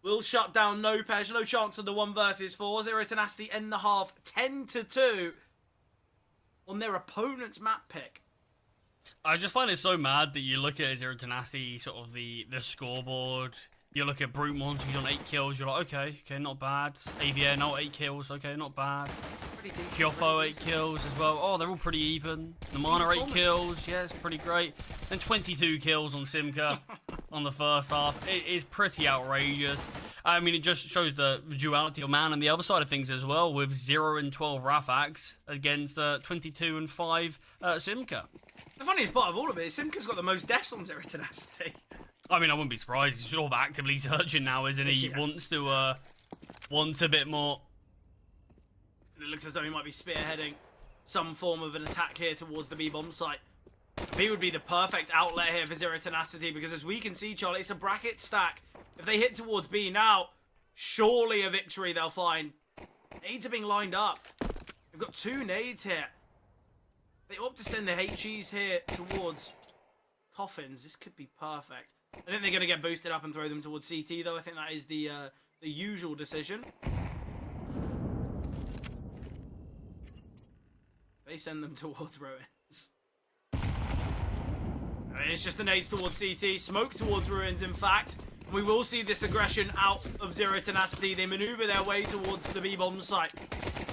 will shut down Nopej. No chance of the 1 versus 4. Zero Tenacity end the half 10-2 on their opponent's map pick. I just find it so mad that you look at Zero Tenacity, sort of the scoreboard. You look at Brute Monster, he's on 8 kills. You're like, okay, not bad. AVN, no 8 kills, okay, not bad. Pretty decent. Kyofo 8 kills as well. Oh, they're all pretty even. Namana 8 kills, yeah, it's pretty great. And 22 kills on Simka on the first half. It is pretty outrageous. I mean, it just shows the duality of man and the other side of things as well, with 0 and 12 Rafax against 22 and 5 Simka. The funniest part of all of it is Simka's got the most deaths on Zero Tenacity. I mean, I wouldn't be surprised. He's sort of actively searching now, isn't he? Yeah. He wants a bit more. And it looks as though he might be spearheading some form of an attack here towards the B-bomb site. B would be the perfect outlet here for Zero Tenacity, because as we can see, Charlie, it's a bracket stack. If they hit towards B now, surely a victory they'll find. Nades are being lined up. We've got 2 nades here. They opt to send the HEs here towards coffins. This could be perfect. I think they're going to get boosted up and throw them towards CT, though. I think that is the usual decision. They send them towards Ruins. I mean, it's just the nades towards CT. Smoke towards Ruins, in fact. And we will see this aggression out of Zero Tenacity. They maneuver their way towards the B-bomb site.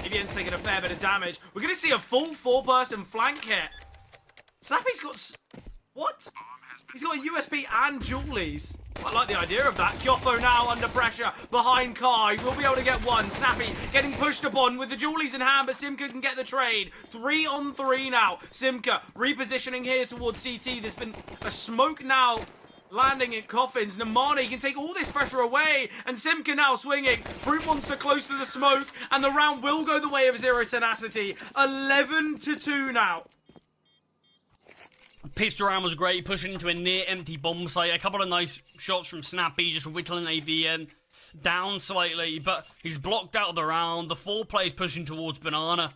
AVN's taking a fair bit of damage. We're going to see a full 4-person flank here. Snappy's got... What? He's got a USP and Julies. I like the idea of that. Kyofo now under pressure behind Kai. We'll be able to get one. Snappy getting pushed upon with the Julies in hand, but Simka can get the trade. 3 on 3 now. Simka repositioning here towards CT. There's been a smoke now landing in coffins. Namani can take all this pressure away, and Simka now swinging. Brute Monster close to the smoke, and the round will go the way of Zero Tenacity. 11-2 now. Pissed around was great, pushing into a near empty bomb site. A couple of nice shots from Snappy, just whittling AVN down slightly, but he's blocked out of the round. The 4 players pushing towards Banana.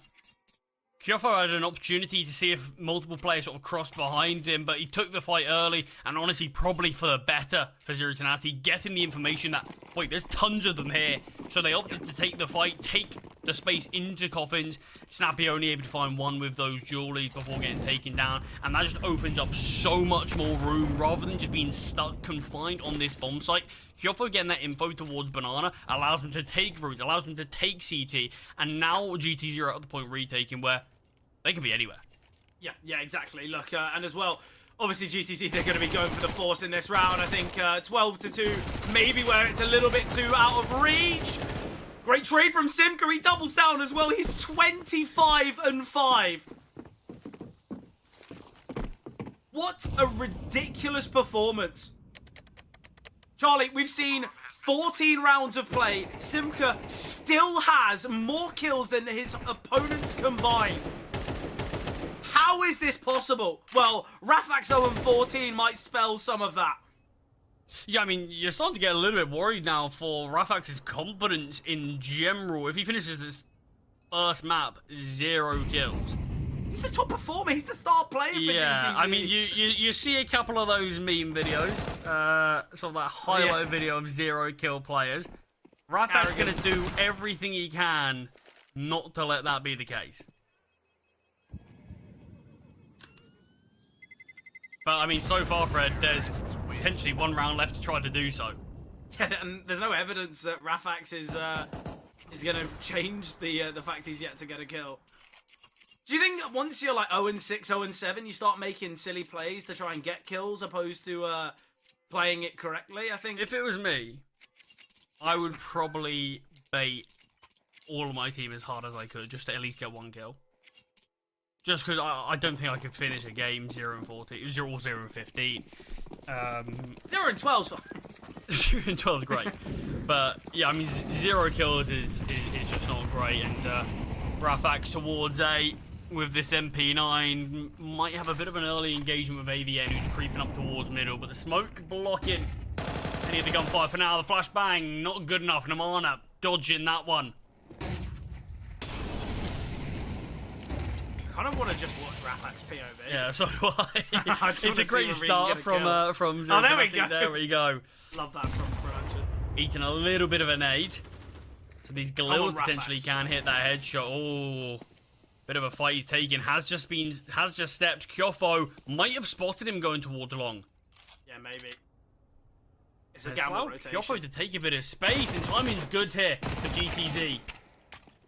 Kyofo had an opportunity to see if multiple players sort of crossed behind him, but he took the fight early, and honestly, probably for the better for Zero Tenacity, getting the information that, wait, there's tons of them here. So they opted to take the fight, take the space into coffins. Snappy only able to find one with those jewelries before getting taken down, and that just opens up so much more room, rather than just being stuck, confined on this bomb site. Kyofo getting that info towards Banana allows them to take routes, allows them to take CT, and now GTZ are at the point retaking where they can be anywhere. Yeah, exactly. Look, and as well, obviously GTC, they're going to be going for the force in this round. I think 12-2, maybe where it's a little bit too out of reach. Great trade from Simka. He doubles down as well. He's 25-5. What a ridiculous performance. Charlie, we've seen 14 rounds of play. Simka still has more kills than his opponents combined. How is this possible? Well, Rafak's 0-14 might spell some of that. Yeah, I mean, you're starting to get a little bit worried now for Rafax's confidence in general. If he finishes this first map, 0 kills. He's the top performer. He's the star player for Yeah, GTZ. I mean, you see a couple of those meme videos, sort of that highlight video of 0 kill players. Rafak's going to do everything he can not to let that be the case. But, I mean, so far, Fred, there's potentially 1 round left to try to do so. Yeah, and there's no evidence that Rafax is going to change the fact he's yet to get a kill. Do you think once you're like 0-6, 0-7, you start making silly plays to try and get kills opposed to playing it correctly? I think if it was me, I would probably bait all of my team as hard as I could just to at least get 1 kill. Just because I don't think I could finish a game 0-14 or 0-15. 0-12's fine. 0-12 is great. But yeah, I mean, 0 kills is just not great. And Rafax towards A with this MP9 might have a bit of an early engagement with AVN, who's creeping up towards middle. But the smoke blocking any of the gunfire for now. The flashbang not good enough. Namana dodging that one. I kind of want to just watch Rafax POV. Yeah, so do I. It's a great start from Oh, there we go. There we go. Love that from production. Eating a little bit of a nade. So these Galils Rafax. potentially can hit that headshot. Oh, bit of a fight he's taken. Has just stepped. Kyofo might have spotted him going towards long. Yeah, maybe. It's a gamble rotation. Kyofo to take a bit of space, and timing's good here for GTZ.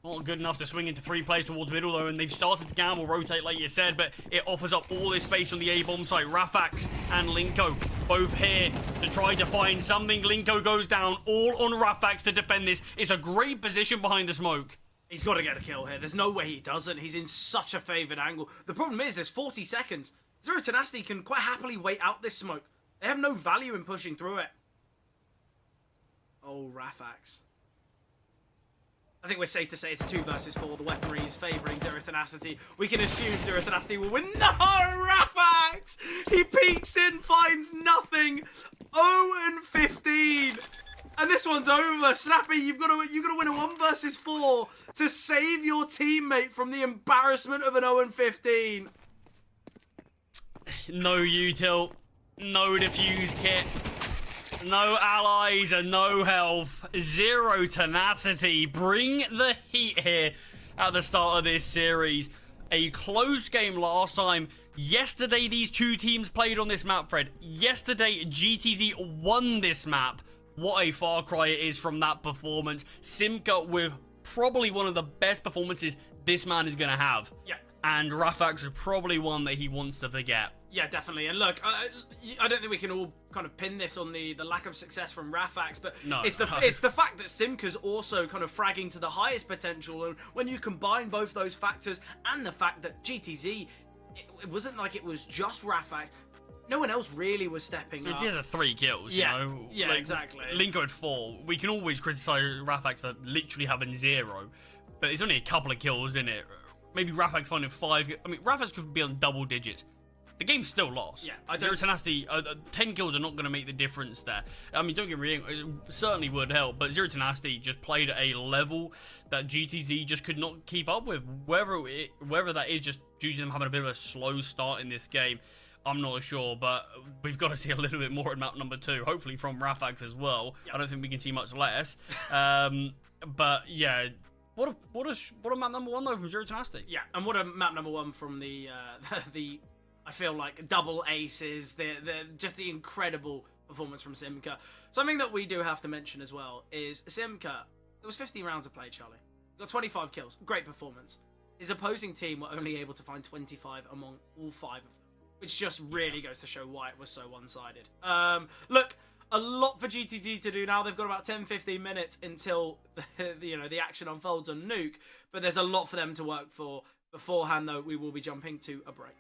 Not good enough to swing into 3 players towards middle, though, and they've started to gamble, rotate, like you said, but it offers up all this space on the A-bomb site. Rafax and Linko both here to try to find something. Linko goes down, all on Rafax to defend this. It's a great position behind the smoke. He's got to get a kill here. There's no way he doesn't. He's in such a favoured angle. The problem is there's 40 seconds. Zero Tenacity can quite happily wait out this smoke. They have no value in pushing through it. Oh, Rafax. I think we're safe to say it's 2 versus 4. The weaponry is favouring Zero Tenacity. We can assume Zero Tenacity will win. No, Rafax! He peeks in, finds nothing. 0-15. And this one's over. Snappy, you've got to win a 1 versus 4 to save your teammate from the embarrassment of an 0-15. No util, no defuse kit. No allies and no health. Zero Tenacity. Bring the heat here at the start of this series. A close game last time. Yesterday, these 2 teams played on this map, Fred. Yesterday, GTZ won this map. What a far cry it is from that performance. Simka with probably one of the best performances this man is going to have. Yeah. And Rafax is probably one that he wants to forget. Yeah, definitely. And look, I don't think we can all kind of pin this on the lack of success from Rafax, but no, it's the fact that Simka's also kind of fragging to the highest potential, and when you combine both those factors and the fact that GTZ, it wasn't like it was just Rafax. no one else really was stepping up. These are 3 kills, Yeah, you know? yeah, exactly. Linko had 4. We can always criticize Rafax for literally having 0, but it's only a couple of kills in it. Maybe Rafax finding 5. I mean, Rafax could be on double digits. The game's still lost. Yeah, I Zero don't... Tenacity, 10 kills are not going to make the difference there. I mean, don't get me wrong, it certainly would help, but Zero Tenacity just played at a level that GTZ just could not keep up with. Whether that is just due to them having a bit of a slow start in this game, I'm not sure, but we've got to see a little bit more in map number 2, hopefully from Rafax as well. Yep. I don't think we can see much less. But yeah, what a map number 1 though from Zero Tenacity. Yeah, and what a map number 1 from the I feel like double aces, just the incredible performance from Simka. Something that we do have to mention as well is Simka. It was 15 rounds of play, Charlie. Got 25 kills, great performance. His opposing team were only able to find 25 among all 5 of them, which just really goes to show why it was so one-sided. Look, a lot for GTT to do now. They've got about 10-15 minutes until the action unfolds on Nuke, but there's a lot for them to work for. Beforehand, though, we will be jumping to a break.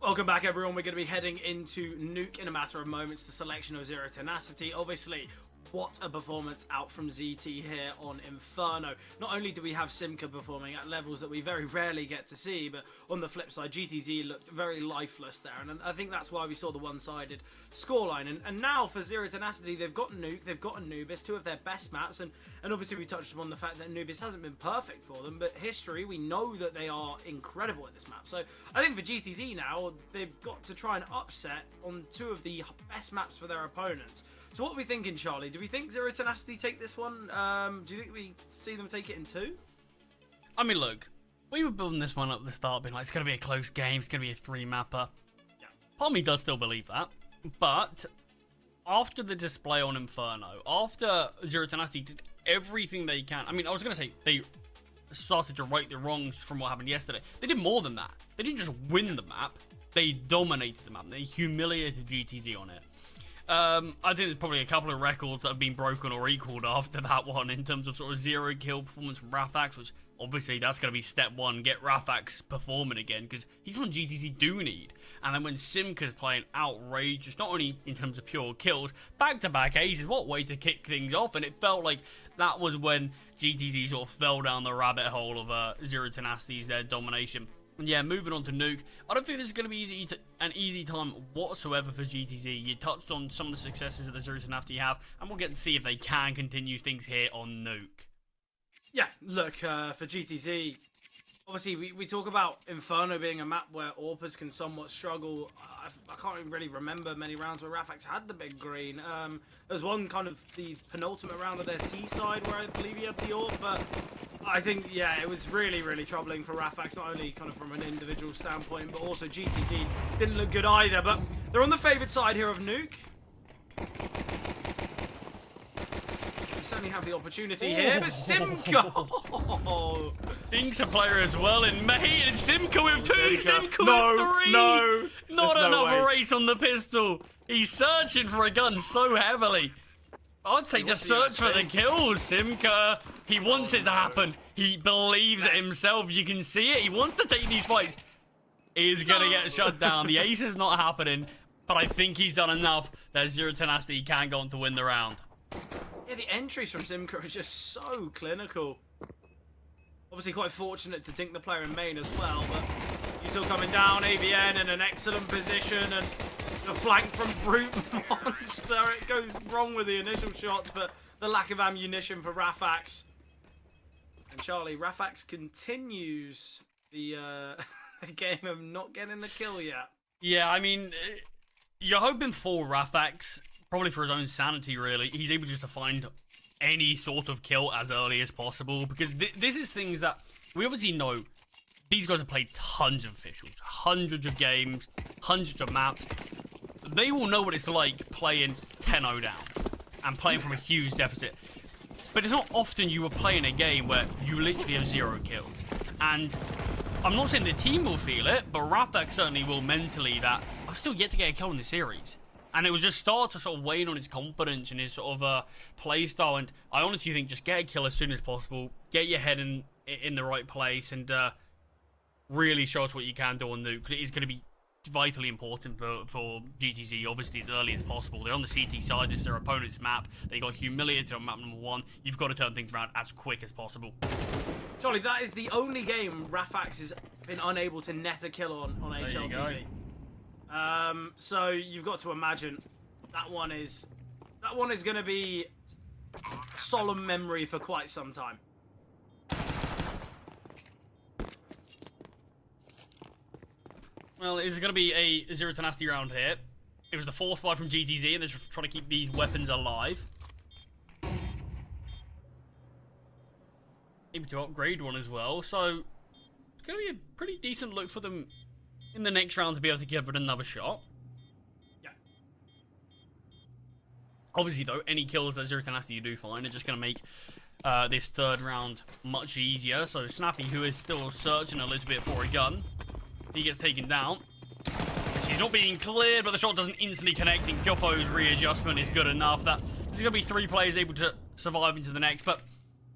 Welcome back, everyone. We're going to be heading into Nuke in a matter of moments. The selection of Zero Tenacity. Obviously, what a performance out from ZT here on Inferno. Not only do we have Simka performing at levels that we very rarely get to see, but on the flip side, GTZ looked very lifeless there. And I think that's why we saw the one-sided scoreline. And now for Zero Tenacity, they've got Nuke, they've got Anubis, two of their best maps. And obviously we touched upon the fact that Anubis hasn't been perfect for them, but history, we know that they are incredible at this map. So I think for GTZ now, they've got to try and upset on two of the best maps for their opponents. So what are we thinking, Charlie? Do we think Zero Tenacity take this one? Do you think we see them take it in 2? I mean, look, we were building this one up at the start, being like, it's going to be a close game, it's going to be a 3-mapper. Yeah. Part of me does still believe that, but after the display on Inferno, after Zero Tenacity did everything they can, I mean, I was going to say they started to right the wrongs from what happened yesterday. They did more than that. They didn't just win the map, they dominated the map. They humiliated GTZ on it. I think there's probably a couple of records that have been broken or equaled after that one in terms of sort of 0 kill performance from Rafax, which obviously that's going to be step 1, get Rafax performing again, because he's what GTZ do need. And then when Simka's playing outrageous, not only in terms of pure kills, back-to-back aces, what way to kick things off, and it felt like that was when GTZ sort of fell down the rabbit hole of Zero Tenacity's their domination. And yeah, moving on to Nuke, I don't think this is going to be an easy time whatsoever for GTZ. You touched on some of the successes that the Zero Tenacity have, and we'll get to see if they can continue things here on Nuke. Yeah, look, for GTZ, obviously we talk about Inferno being a map where AWPers can somewhat struggle. I can't even really remember many rounds where Rafax had the big green. There was one kind of the penultimate round of their T side where I believe he had the AWP, but I think, yeah, it was really, really troubling for Rafax, not only kind of from an individual standpoint, but also GTZ didn't look good either. But they're on the favoured side here of Nuke. Certainly have the opportunity here, but Simka! Thinks a player as well in May, and Simka with 2, Simka with 3! No! Not There's no another way. race on the pistol. He's searching for a gun so heavily. I'd say just search for the kills, Simka. He wants it to happen. He believes it himself. You can see it. He wants to take these fights. He's going to get shut down. The ace is not happening, but I think he's done enough that Zero Tenacity can go on to win the round. Yeah, the entries from Simka are just so clinical. Obviously quite fortunate to dink the player in main as well, but he's still coming down. AVN in an excellent position, and the flank from Brute Monster. It goes wrong with the initial shots, but the lack of ammunition for Rafax. And Charlie, Rafax continues the game of not getting the kill yet. Yeah, I mean, you're hoping for Rafax, probably for his own sanity, really. He's able just to find any sort of kill as early as possible, because this is things that we obviously know. These guys have played tons of officials, hundreds of games, hundreds of maps. They will know what it's like playing 10-0 down and playing from a huge deficit. But it's not often you are playing a game where you literally have 0 kills. And I'm not saying the team will feel it, but Rafax certainly will mentally, that I've still yet to get a kill in this series. And it will just start to sort of wane on his confidence and his sort of play style. And I honestly think just get a kill as soon as possible, get your head in the right place, and really show us what you can do on Nuke. It is going to be vitally important for GTZ, obviously, as early as possible. They're on the CT side. This is their opponent's map. They got humiliated on map number 1. You've got to turn things around as quick as possible. Charlie, that is the only game Rafax has been unable to net a kill on HLTV. So you've got to imagine that one is going to be a solemn memory for quite some time. Well, it's going to be a Zero Tenacity round here. It was the 4th buy from GTZ, and they're just trying to keep these weapons alive. Able to upgrade one as well, so it's going to be a pretty decent look for them in the next round to be able to give it another shot. Yeah. Obviously, though, any kills that Zero Tenacity you do find are just going to make this 3rd round much easier. So Snappy, who is still searching a little bit for a gun, he gets taken down. He's not being cleared, but the shot doesn't instantly connect, and Kyofo's readjustment is good enough that there's going to be 3 players able to survive into the next. But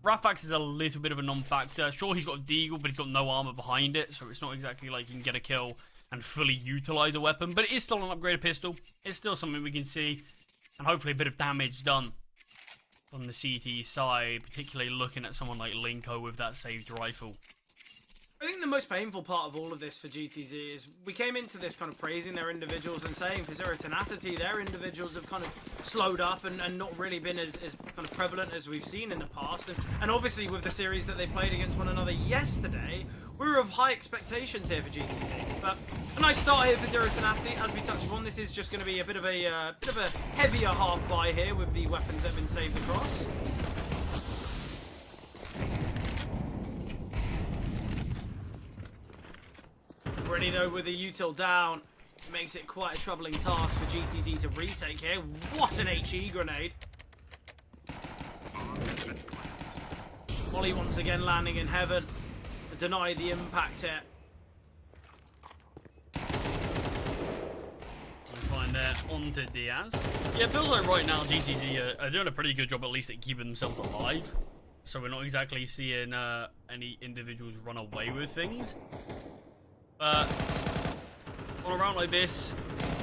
Rafax is a little bit of a non-factor. Sure, he's got a deagle, but he's got no armor behind it, so it's not exactly like he can get a kill and fully utilize a weapon, but it is still an upgraded pistol. It's still something we can see, and hopefully a bit of damage done on the CT side, particularly looking at someone like Linko with that saved rifle. I think the most painful part of all of this for GTZ is we came into this kind of praising their individuals and saying for Zero Tenacity, their individuals have kind of slowed up and not really been as kind of prevalent as we've seen in the past. And obviously with the series that they played against one another yesterday, we were of high expectations here for GTZ. But a nice start here for Zero Tenacity. As we touched upon, this is just going to be a bit of a heavier half buy here with the weapons that have been saved across. Already though, with the util down, makes it quite a troubling task for GTZ to retake here. What an HE grenade! Molly once again landing in heaven. Deny the impact here. Find there onto Diaz. Yeah, it feels like right now GTZ are doing a pretty good job at least at keeping themselves alive. So we're not exactly seeing any individuals run away with things. But on a round like this,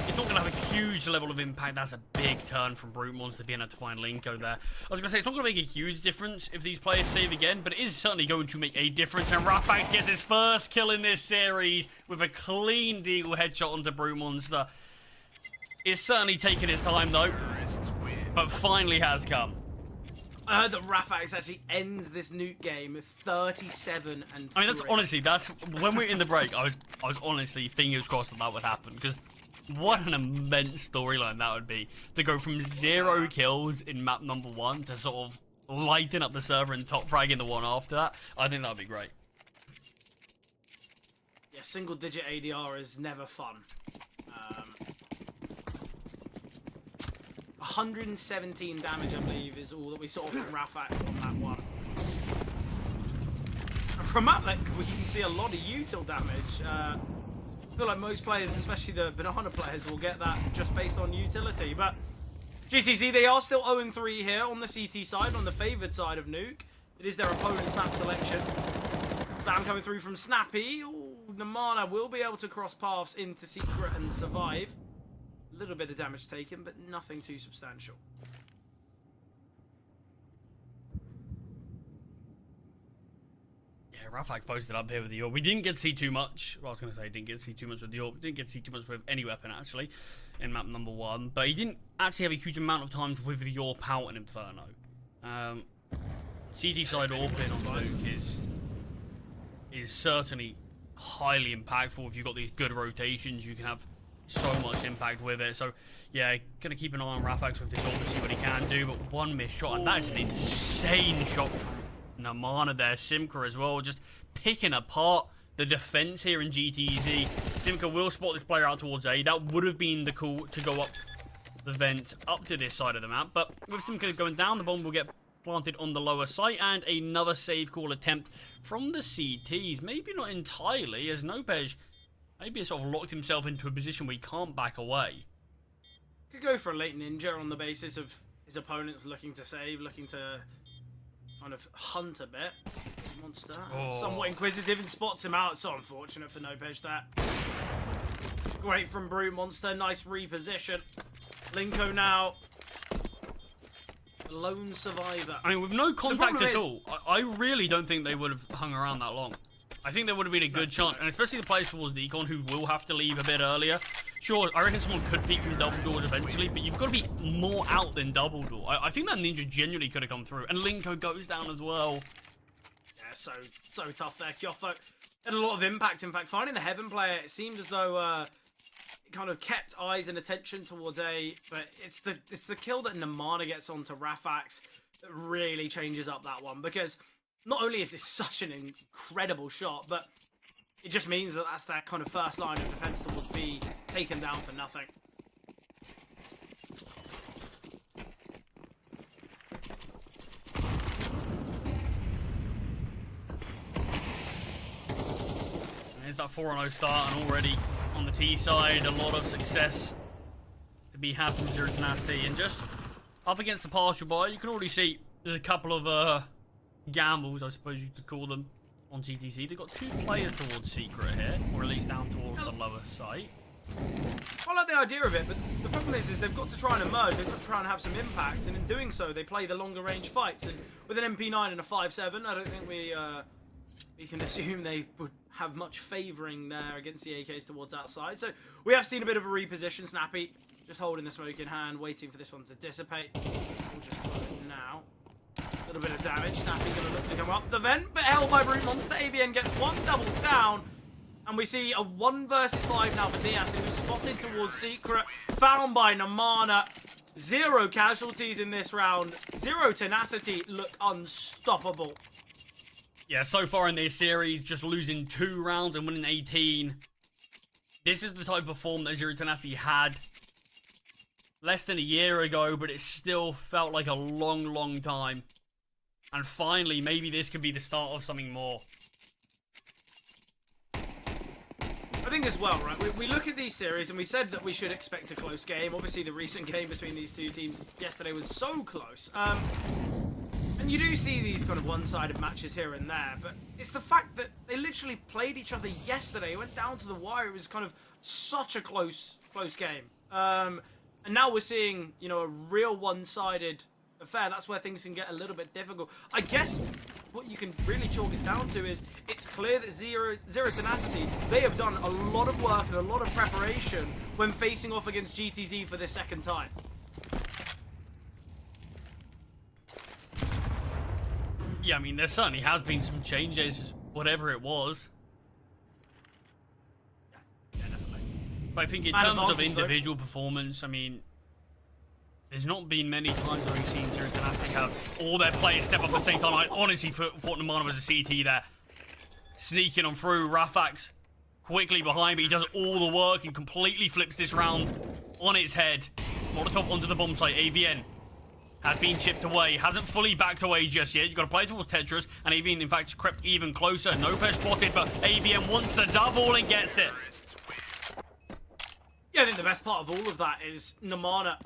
it's not going to have a huge level of impact. That's a big turn from Brute Monster being able to find Linko there. I was going to say, it's not going to make a huge difference if these players save again, but it is certainly going to make a difference. And Rafax gets his first kill in this series with a clean deagle headshot onto Brute Monster. It's certainly taken its time though, but finally has come. I heard that Rafax actually ends this Nuke game with 37 and 3. I mean, that's honestly, that's when we're in the break. I was honestly fingers crossed that would happen, because what an immense storyline that would be to go from 0 kills in map number 1 to sort of lighting up the server and top fragging the one after that. I think that would be great. Yeah, single-digit ADR is never fun. 117 damage, I believe, is all that we saw from Rafax on that one. And from Matlek, we can see a lot of util damage. I feel like most players, especially the Banana players, will get that just based on utility. But GTZ, they are still 0-3 here on the CT side, on the favoured side of Nuke. It is their opponent's map selection. Spam coming through from Snappy. Ooh, Namana will be able to cross paths into Secret and survive. A little bit of damage taken, but nothing too substantial. Yeah, Rafak posted up here with the AWP. We didn't get to see too much. Well, I was going to say didn't get to see too much with the AWP. Didn't get to see too much with any weapon, actually, in map number 1. But he didn't actually have a huge amount of times with the AWP out in Inferno. CT side AWP on Nuke is certainly highly impactful. If you've got these good rotations, you can have so much impact with it. So yeah, gonna keep an eye on Rafax with this AWP to see what he can do. But one missed shot, and that is an insane shot from Namana there. Simka as well, just picking apart the defense here in GTZ. Simka will spot this player out towards A. That would have been the call to go up the vent up to this side of the map, but with Simka going down, the bomb will get planted on the lower site, and another save call attempt from the CTs. Maybe not entirely, as Nopej maybe has sort of locked himself into a position where he can't back away. Could go for a late ninja on the basis of his opponents looking to save, looking to kind of hunt a bit. Monster, somewhat inquisitive, and spots him out. So unfortunate for Nopej that. Great from Brute Monster, nice reposition. Linko now. Lone survivor. I mean, with no contact at all, I really don't think they would have hung around that long. I think there would have been a good chance, and especially the players towards the Econ who will have to leave a bit earlier. Sure, I reckon someone could peek from double doors eventually, but you've got to be more out than double door. I think that ninja genuinely could have come through, and Linko goes down as well. Yeah, so tough there. Kyofo had a lot of impact. In fact, finding the Heaven player, it seemed as though it kind of kept eyes and attention towards A, but it's the kill that Namana gets onto Rafax that really changes up that one, because not only is this such an incredible shot, but it just means that that's that kind of first line of defense towards B taken down for nothing. There's that 4-0 start, and already on the T side, a lot of success to be had from Zero Tenacity, and just up against the partial buy, you can already see there's a couple of gambles, I suppose you could call them, on GTC. They've got 2 players towards Secret here, or at least down towards the lower site. I like the idea of it, but the problem is they've got to try and emerge, they've got to try and have some impact, and in doing so, they play the longer range fights. And with an MP9 and a 5.7, I don't think we can assume they would have much favouring there against the AKs towards outside. So we have seen a bit of a reposition. Snappy just holding the smoke in hand, waiting for this one to dissipate. We'll just throw it now. A little bit of damage. Snappy going to look to come up the vent, but held by Brute Monster. AVN gets one, doubles down. And we see a 1 versus 5 now for Diaz, who's spotted towards Secret, found by Namana. 0 casualties in this round. 0 Tenacity look unstoppable. Yeah, so far in this series, just losing 2 rounds and winning 18. This is the type of form that Zero Tenacity had less than a year ago, but it still felt like a long, long time. And finally, maybe this could be the start of something more. I think as well, right, we look at these series and we said that we should expect a close game. Obviously, the recent game between these two teams yesterday was so close. And you do see these kind of one-sided matches here and there, but it's the fact that they literally played each other yesterday. It went down to the wire. It was kind of such a close game. And now we're seeing, you know, a real one-sided affair. That's where things can get a little bit difficult. I guess what you can really chalk it down to is it's clear that Zero Tenacity, they have done a lot of work and a lot of preparation when facing off against GTZ for the second time. Yeah, I mean, there certainly has been some changes, whatever it was. Yeah, definitely. But I think in terms of individual performance, I mean, there's not been many times where we've seen Zero Tenacity have all their players step up at the same time. I honestly thought Namana was a CT there. Sneaking on through, Rafax quickly behind, but he does all the work and completely flips this round on its head. Molotov onto the bomb site. AVN has been chipped away, hasn't fully backed away just yet. You've got to play towards Tetris, and AVN, in fact, crept even closer. Nopesh spotted, but AVN wants the double and gets it. Yeah, I think the best part of all of that is Namana.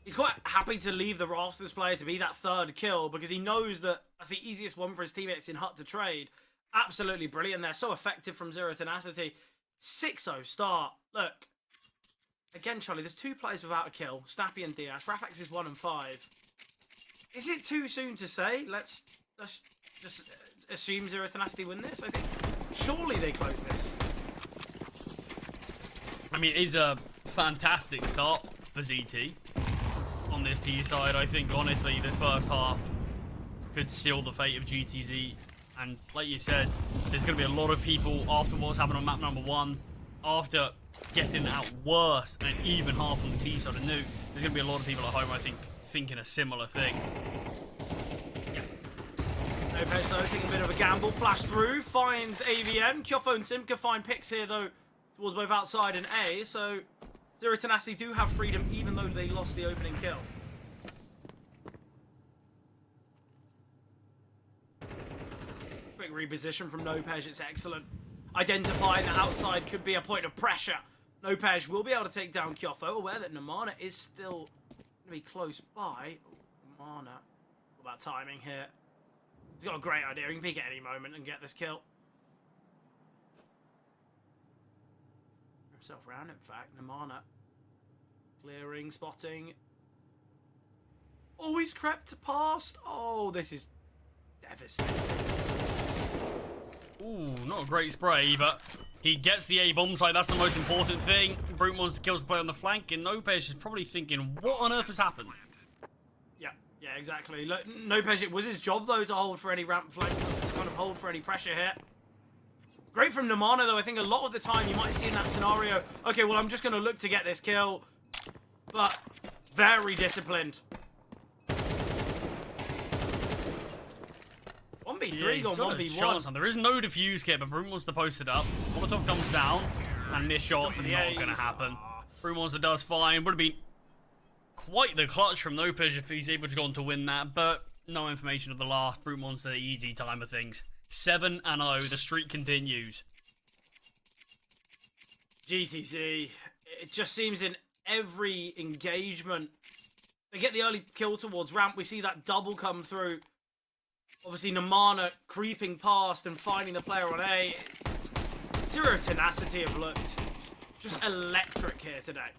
He's quite happy to leave the Rosters player to be that 3rd kill because he knows that that's the easiest one for his teammates in Hut to trade. Absolutely brilliant. They're so effective from Zero Tenacity. 6-0 start. Look, again, Charlie, there's 2 players without a kill. Snappy and Diaz. Rafax is 1 and 5. Is it too soon to say? Let's just assume Zero Tenacity win this, I think. Surely they close this. I mean, it is a fantastic start for ZT. On this T side, I think, honestly, this first half could seal the fate of GTZ. And like you said, there's going to be a lot of people after what's happened on map number 1, after getting out worse and an even half on the T side of Nuke, there's going to be a lot of people at home, I think, thinking a similar thing. Nopesh, though, taking a bit of a gamble. Flash through, finds AVN. Kyofo and Simka find picks here, though, towards both outside and A. So Zero Tenacity do have freedom, even though they lost the opening kill. Quick reposition from Nopesh, it's excellent. Identifying that outside could be a point of pressure. Nopesh will be able to take down Kyofo, aware that Namana is still going to be close by. Oh, Namana, all about timing here. He's got a great idea, he can peek at any moment and get this kill. Himself around, in fact. Namana clearing, spotting. Oh, he's crept past. Oh, this is devastating. Ooh, not a great spray, but he gets the A bomb site. That's the most important thing. Brute Monster kills the player on the flank, and Nopesh is probably thinking, what on earth has happened? Yeah, exactly. Look, Nopesh, it was his job, though, to hold for any ramp flank, to kind of hold for any pressure here. Great from Namana, though. I think a lot of the time you might see in that scenario, okay, well, I'm just going to look to get this kill. But very disciplined. 1v3 gone 1v1. There is no defuse kit, but Brute Monster posted up. Molotov comes down, and this shot is not going to happen. Brute Monster does fine. Would have been quite the clutch from Nopesh if he's able to go on to win that, but no information of the last. Brute Monster, easy time of things. 7-0, the streak continues. GTC, it just seems in every engagement, they get the early kill towards ramp. We see that double come through of Obviously, Namana creeping past and finding the player on A. Zero Tenacity have looked just electric here today.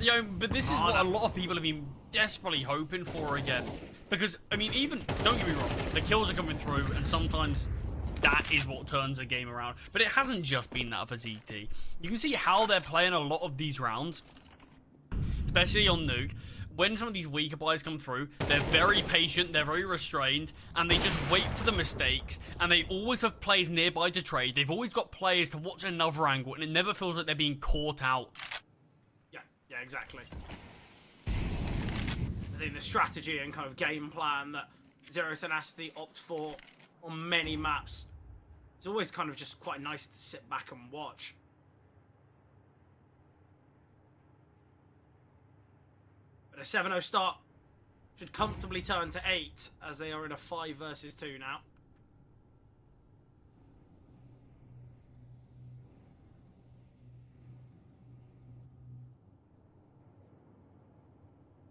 Yeah, but this is what a lot of people have been desperately hoping for again. Because, I mean, even, don't get me wrong, the kills are coming through, and sometimes that is what turns a game around. But it hasn't just been that for CT. You can see how they're playing a lot of these rounds, especially on Nuke. When some of these weaker buys come through, they're very patient, they're very restrained, and they just wait for the mistakes, and they always have players nearby to trade. They've always got players to watch another angle, and it never feels like they're being caught out. Yeah, exactly. I think the strategy and kind of game plan that Zero Tenacity opt for on many maps is always kind of just quite nice to sit back and watch. But a 7-0 start should comfortably turn to 8 as they are in a 5 versus 2 now.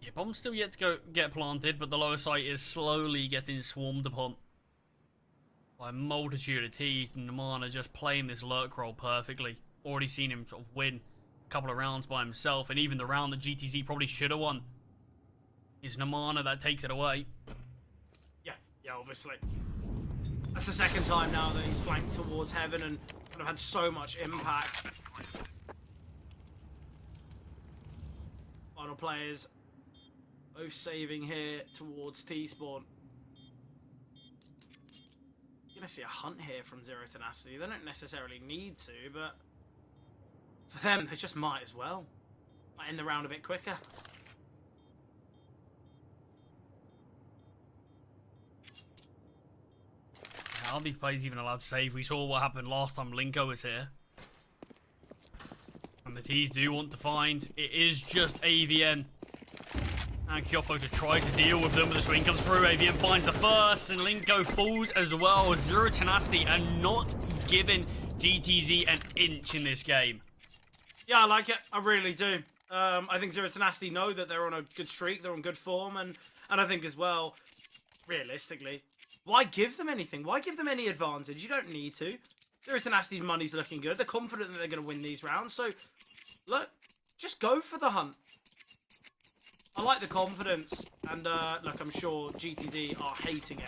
Yeah, bomb's still yet to get planted, but the lower site is slowly getting swarmed upon by a multitude of T's, and Namana just playing this lurk role perfectly. Already seen him sort of win a couple of rounds by himself, and even the round that GTZ probably should have won. It's Namana that takes it away. Yeah, obviously. That's the second time now that he's flanked towards Heaven and kind of had so much impact. Final players both saving here towards T-spawn. You're going to see a hunt here from Zero Tenacity. They don't necessarily need to, but for them, they just might as well. Might end the round a bit quicker. How are these players even allowed to save? We saw what happened last time Linko was here. And the T's do want to find. It is just AVN. And Kyofo to try to deal with them, but the swing comes through. AVN finds the first, and Linko falls as well. Zero Tenacity and not giving GTZ an inch in this game. Yeah, I like it. I really do. I think Zero Tenacity know that they're on a good streak, they're on good form, and I think as well, realistically, why give them anything? Why give them any advantage? You don't need to. Zero Tenacity's money's looking good. They're confident that they're going to win these rounds, so look, just go for the hunt. I like the confidence, and look, I'm sure GTZ are hating it.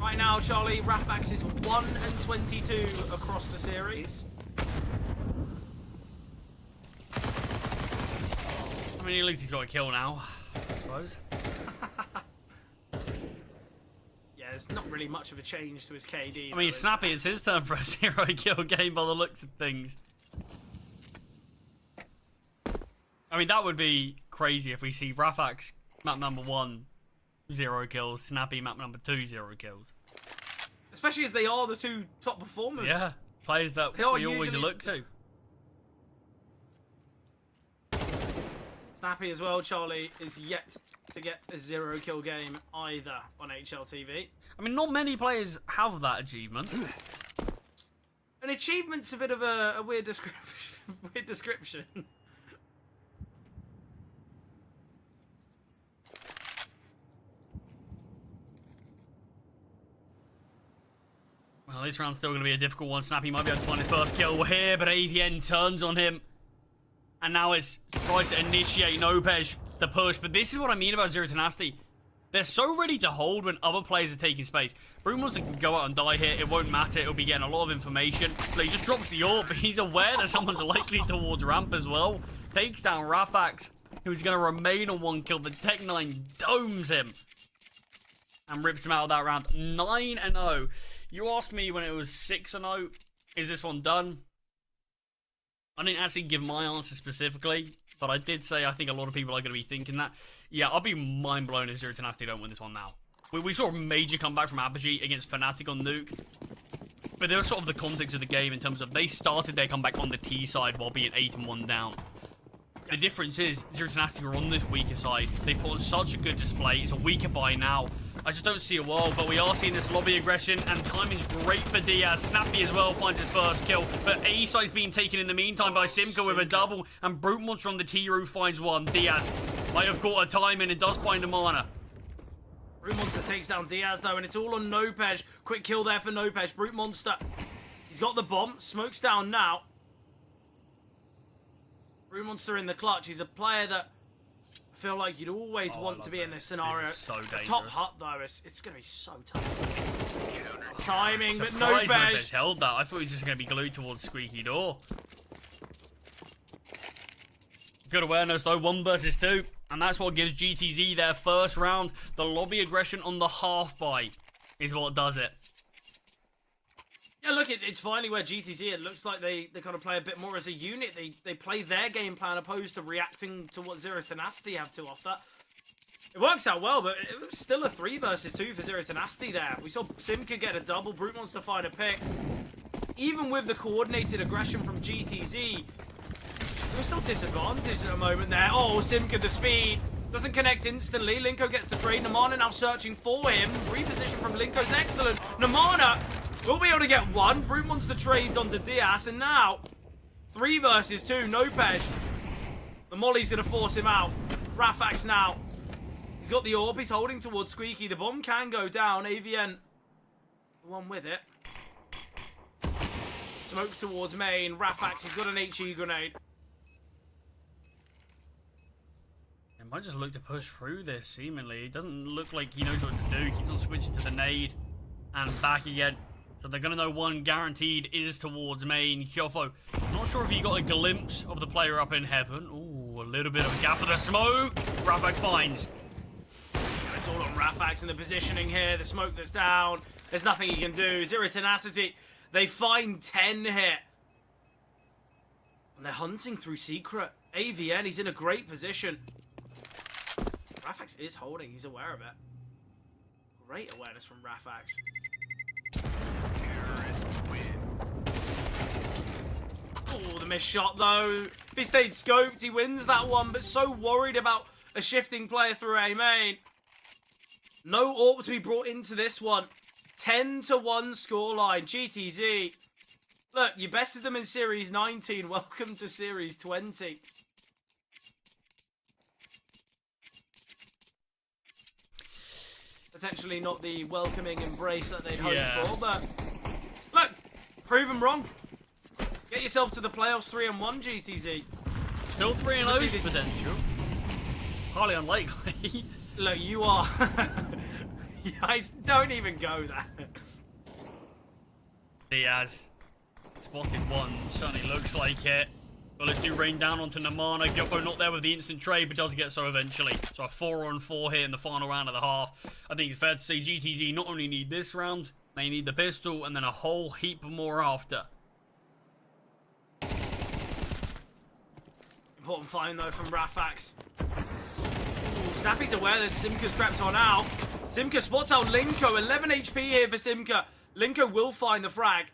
Right now, Charlie, Rafax is 1-22 across the series. I mean, at least he's got a kill now, I suppose. Yeah, there's not really much of a change to his KD. I mean, Snappy, it's his turn for a 0-kill game by the looks of things. I mean, that would be crazy if we see Rafax, map number 1, 0 kills, Snappy, map number 2, 0 kills. Especially as they are the two top performers. Yeah, players that we always look to. Snappy as well, Charlie, is yet to get a 0-kill game either on HLTV. I mean, not many players have that achievement. An achievement's a bit of a weird description. Well, this round's still going to be a difficult one. Snappy might be able to find his first kill here, but AVN turns on him. And now it's tries to initiate Nopej, the push. But this is what I mean about Zero Tenacity. They're so ready to hold when other players are taking space. Broom wants to go out and die here. It won't matter. It'll be getting a lot of information. So he just drops the AWP, but he's aware that someone's likely towards ramp as well. Takes down Rafax, who's going to remain on 1 kill. The Tech-9 domes him. And rips him out of that round. 9-0. You asked me when it was 6-0, is this one done? I didn't actually give my answer specifically, but I did say I think a lot of people are going to be thinking that. Yeah, I'll be mind blown if Zero Tenacity don't win this one now. We saw a major comeback from Apogee against Fnatic on Nuke, but there was sort of the context of the game in terms of they started their comeback on the T side while being 8-1 down. The difference is Zero Tenacity were on this weaker side. They put on such a good display. It's a weaker buy now. I just don't see a world, but we are seeing this lobby aggression, and timing's great for Diaz. Snappy as well finds his first kill, but A site's being taken in the meantime by Simka with a double, and Brute Monster on the T-roof finds one. Diaz might have caught a timing and does find a mana. Brute Monster takes down Diaz though, and it's all on Nopej. Quick kill there for Nopej. Brute Monster, he's got the bomb. Smoke's down now. Brute Monster in the clutch. He's a player that I feel like you'd always want to be in this scenario. This is so the dangerous. top hut though, it's going to be so tough. Timing, but Surprised Nopej. Nopej held that. I thought he was just going to be glued towards Squeaky Door. Good awareness though, 1 versus 2. And that's what gives GTZ their first round. The lobby aggression on the half buy is what does it. Yeah, look, it's finally where GTZ, it looks like they kind of play a bit more as a unit. They play their game plan opposed to reacting to what Zero Tenacity have to offer. It works out well, but it was still a 3 versus 2 for Zero Tenacity there. We saw Simka get a double, Brute Monster find a pick. Even with the coordinated aggression from GTZ, we're still disadvantaged at the moment there. Oh, Simka, the speed. Doesn't connect instantly. Linko gets the trade. Namana now searching for him. Reposition from Linko's excellent. Namana will be able to get 1. Brute Monster trades onto Diaz. And now, 3 versus 2. Nopej. The Molly's going to force him out. Rafax now. He's got the orb. He's holding towards Squeaky. The bomb can go down. AVN, the one with it. Smokes towards main. Rafax, he's got an HE grenade. He might just look to push through this, seemingly. It doesn't look like he knows what to do. He keeps on switching to the nade and back again. So they're going to know 1 guaranteed is towards main. Kyofo, not sure if he got a glimpse of the player up in heaven. Ooh, a little bit of a gap of the smoke. Rafax finds. It's all on Rafax in the positioning here. The smoke that's down. There's nothing he can do. Zero Tenacity. They find 10 here. And they're hunting through secret. AVN, he's in a great position. Rafax is holding. He's aware of it. Great awareness from Rafax. Terrorists win. Oh, the missed shot though. If he stayed scoped, he wins that one, but so worried about a shifting player through A main. No AWP to be brought into this one. 10-1 scoreline. GTZ. Look, you bested them in Series 19. Welcome to Series 20. Potentially not the welcoming embrace that they'd hoped for, but look, prove them wrong. Get yourself to the playoffs 3-1, GTZ. Still 3-0 potential. Highly unlikely. Look, you are. Don't even go there. Diaz spotted 1. Certainly looks like it. Well, let's do rain down onto Namana. Gyoppo not there with the instant trade, but does get so eventually. So a 4-on-4 here in the final round of the half. I think it's fair to say GTZ not only need this round, they need the pistol, and then a whole heap more after. Important find though from Rafax. Ooh, Snappy's aware that Simka's crept on out. Simka spots out Linko. 11 HP here for Simka. Linko will find the frag.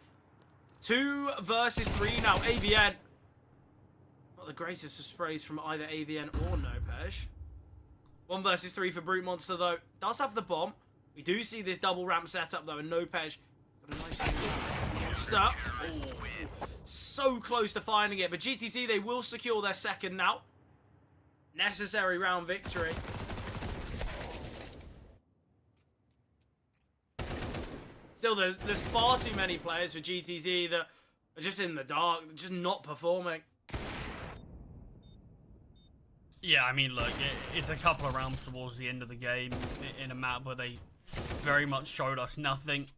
2 versus 3 now. AVN. Not the greatest of sprays from either AVN or Nopej. 1 versus 3 for Brute Monster though. Does have the bomb. We do see this double ramp setup though, and Nopej got a nice Monster. Oh, so close to finding it, but GTC, they will secure their second now. Necessary round victory. Still, there's far too many players for GTZ that are just in the dark, just not performing. Yeah, I mean, look, it's a couple of rounds towards the end of the game in a map where they very much showed us nothing.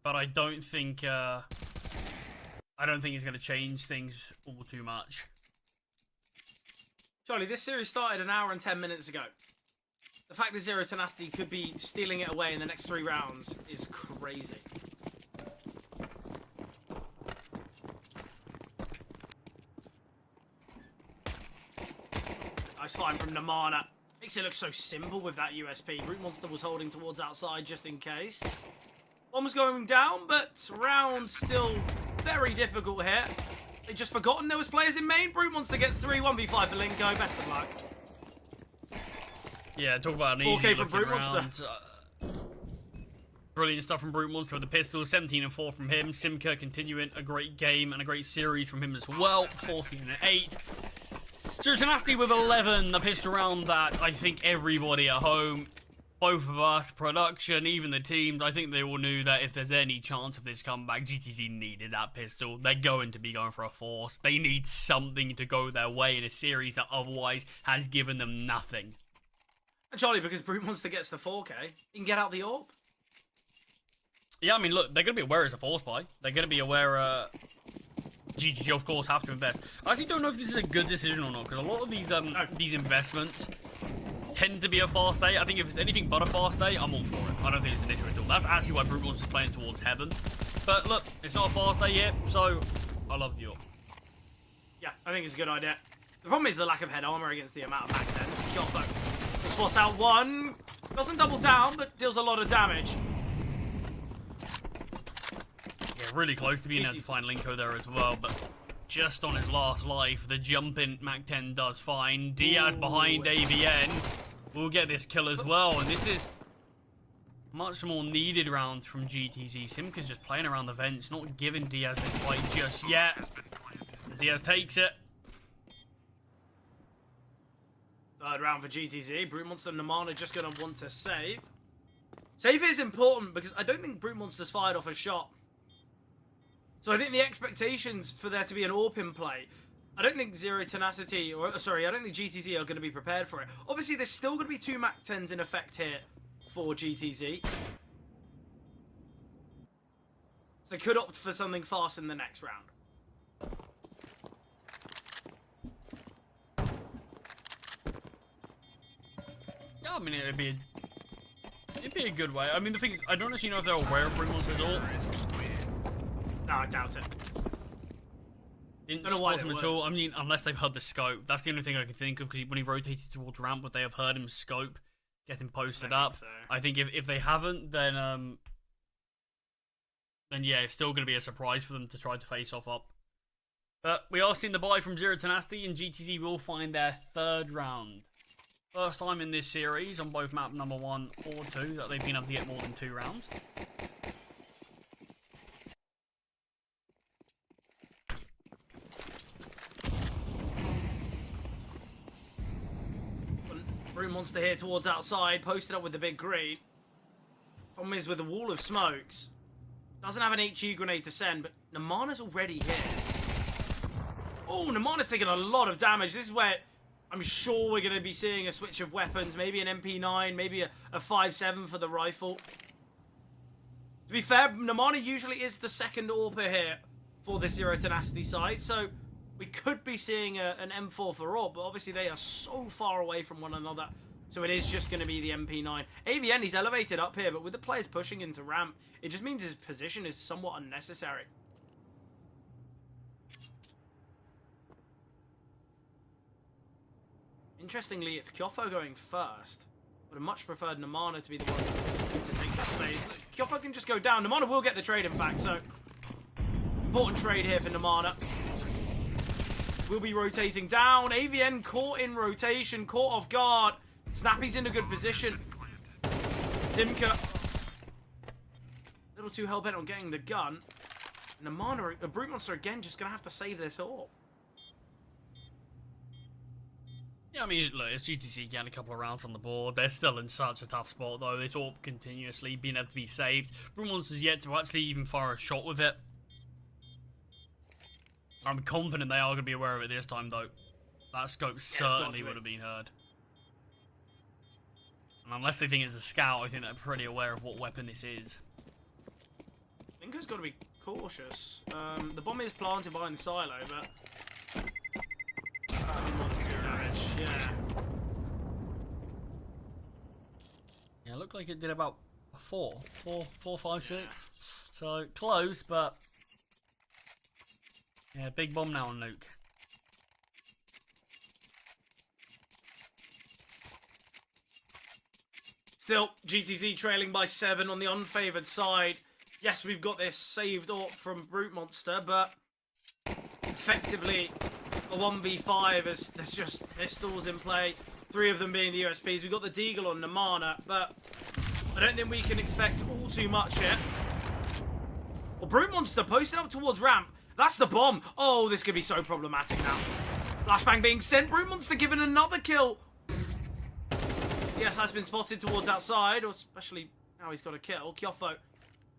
But I don't think it's going to change things all too much. Charlie, this series started an hour and 10 minutes ago. The fact that Zero Tenacity could be stealing it away in the next 3 rounds is crazy. Nice find from Namana. Makes it look so simple with that USP. Brute Monster was holding towards outside just in case. Bomb's going down, but round still very difficult here. They just forgotten there was players in main. Brute Monster gets 3, 1v5 for Linko. Best of luck. Yeah, talk about an easy 4K for looking Brute round. Monster. Brilliant stuff from Brute Monster with the pistol, 17 and 4 from him. Simka continuing a great game and a great series from him as well, 14 and 8. So Tenacity with 11, the pistol round that I think everybody at home, both of us, production, even the teams, I think they all knew that if there's any chance of this comeback, GTZ needed that pistol. They're going to be going for a force. They need something to go their way in a series that otherwise has given them nothing. And Charlie, because Brute Monster gets the 4K, he can get out the AWP. Yeah, I mean, look, they're going to be aware it's a force buy. They're going to be aware GTC, of course, have to invest. I actually don't know if this is a good decision or not, because a lot of these investments tend to be a fast day. I think if it's anything but a fast day, I'm all for it. I don't think it's an issue at all. That's actually why Brute Monster's playing towards heaven. But look, it's not a fast day yet, so I love the AWP. Yeah, I think it's a good idea. The problem is the lack of head armor against the amount of max 10. Goffo. He spots out one. Doesn't double down, but deals a lot of damage. Yeah, really close to being able to find Linko there as well, but just on his last life, the jump in Mac 10 does fine. Diaz behind AVN will get this kill as well, and this is much more needed rounds from GTZ. Simka's just playing around the vents, not giving Diaz this fight just yet. Diaz takes it. Third round for GTZ. Brute Monster and Namana just going to want to save. Save is important because I don't think Brute Monster's fired off a shot. So I think the expectations for there to be an AWP in play, I don't think Tenacity, or sorry, I don't think GTZ are going to be prepared for it. Obviously, there's still going to be 2 Mac 10s in effect here for GTZ. So they could opt for something fast in the next round. Yeah, I mean, it'd be a good way. I mean, the thing is, I don't actually know if they're aware of Brute Monster's AWP. No, I doubt it. Didn't spot him at all. I mean, unless they've heard the scope. That's the only thing I can think of, because when he rotated towards ramp, would they have heard him scope, get him posted up? So. I think if they haven't, then yeah, it's still going to be a surprise for them to try to face off up. But we are seeing the buy from Tenacity, and GTZ will find their 3rd round. First time in this series on both map number 1 or 2 that they've been able to get more than 2 rounds. Brute Monster here towards outside, posted up with the big green. Problem is with the wall of smokes. Doesn't have an HE grenade to send, but Namana's already here. Oh, Namana's taking a lot of damage. This is where I'm sure we're going to be seeing a switch of weapons. Maybe an MP9, maybe a 5.7 for the rifle. To be fair, Namana usually is the second AWP here for this Tenacity side, so we could be seeing an M4 for AWP, but obviously they are so far away from one another, so it is just going to be the MP9. AVN, he's elevated up here, but with the players pushing into ramp, it just means his position is somewhat unnecessary. Interestingly, it's Kyofo going first. Would have much preferred Namana to be the one to take the space. Look, Kyofo can just go down. Namana will get the trade, in fact, so important trade here for Namana. We'll be rotating down. AVN caught in rotation, caught off guard. Snappy's in a good position. Simka, a little too hell-bent on getting the gun. Namana, a Brute Monster again, just going to have to save this all. Yeah, I mean, look, it's GTC getting a couple of rounds on the board. They're still in such a tough spot, though. This AWP continuously being able to be saved. Brute Monster's yet to actually even fire a shot with it. I'm confident they are going to be aware of it this time, though. That scope certainly would have been heard. And unless they think it's a scout, I think they're pretty aware of what weapon this is. Linko's got to be cautious. The bomb is planted behind the silo, but more than 2 damage. Yeah. Yeah, it looked like it did about 4, 5, 6. So close, but yeah, big bomb now on Nuke. Still, GTZ trailing by 7 on the unfavoured side. Yes, we've got this saved AWP from Brute Monster, but effectively a 1v5 as there's just pistols in play. 3 of them being the USPs. We've got the Deagle on Namana, but I don't think we can expect all too much here. Well, Brute Monster posting up towards ramp. That's the bomb. Oh, this could be so problematic now. Flashbang being sent. Brute Monster given another kill. Yes, that's been spotted towards outside, or especially now he's got a kill. Kyofo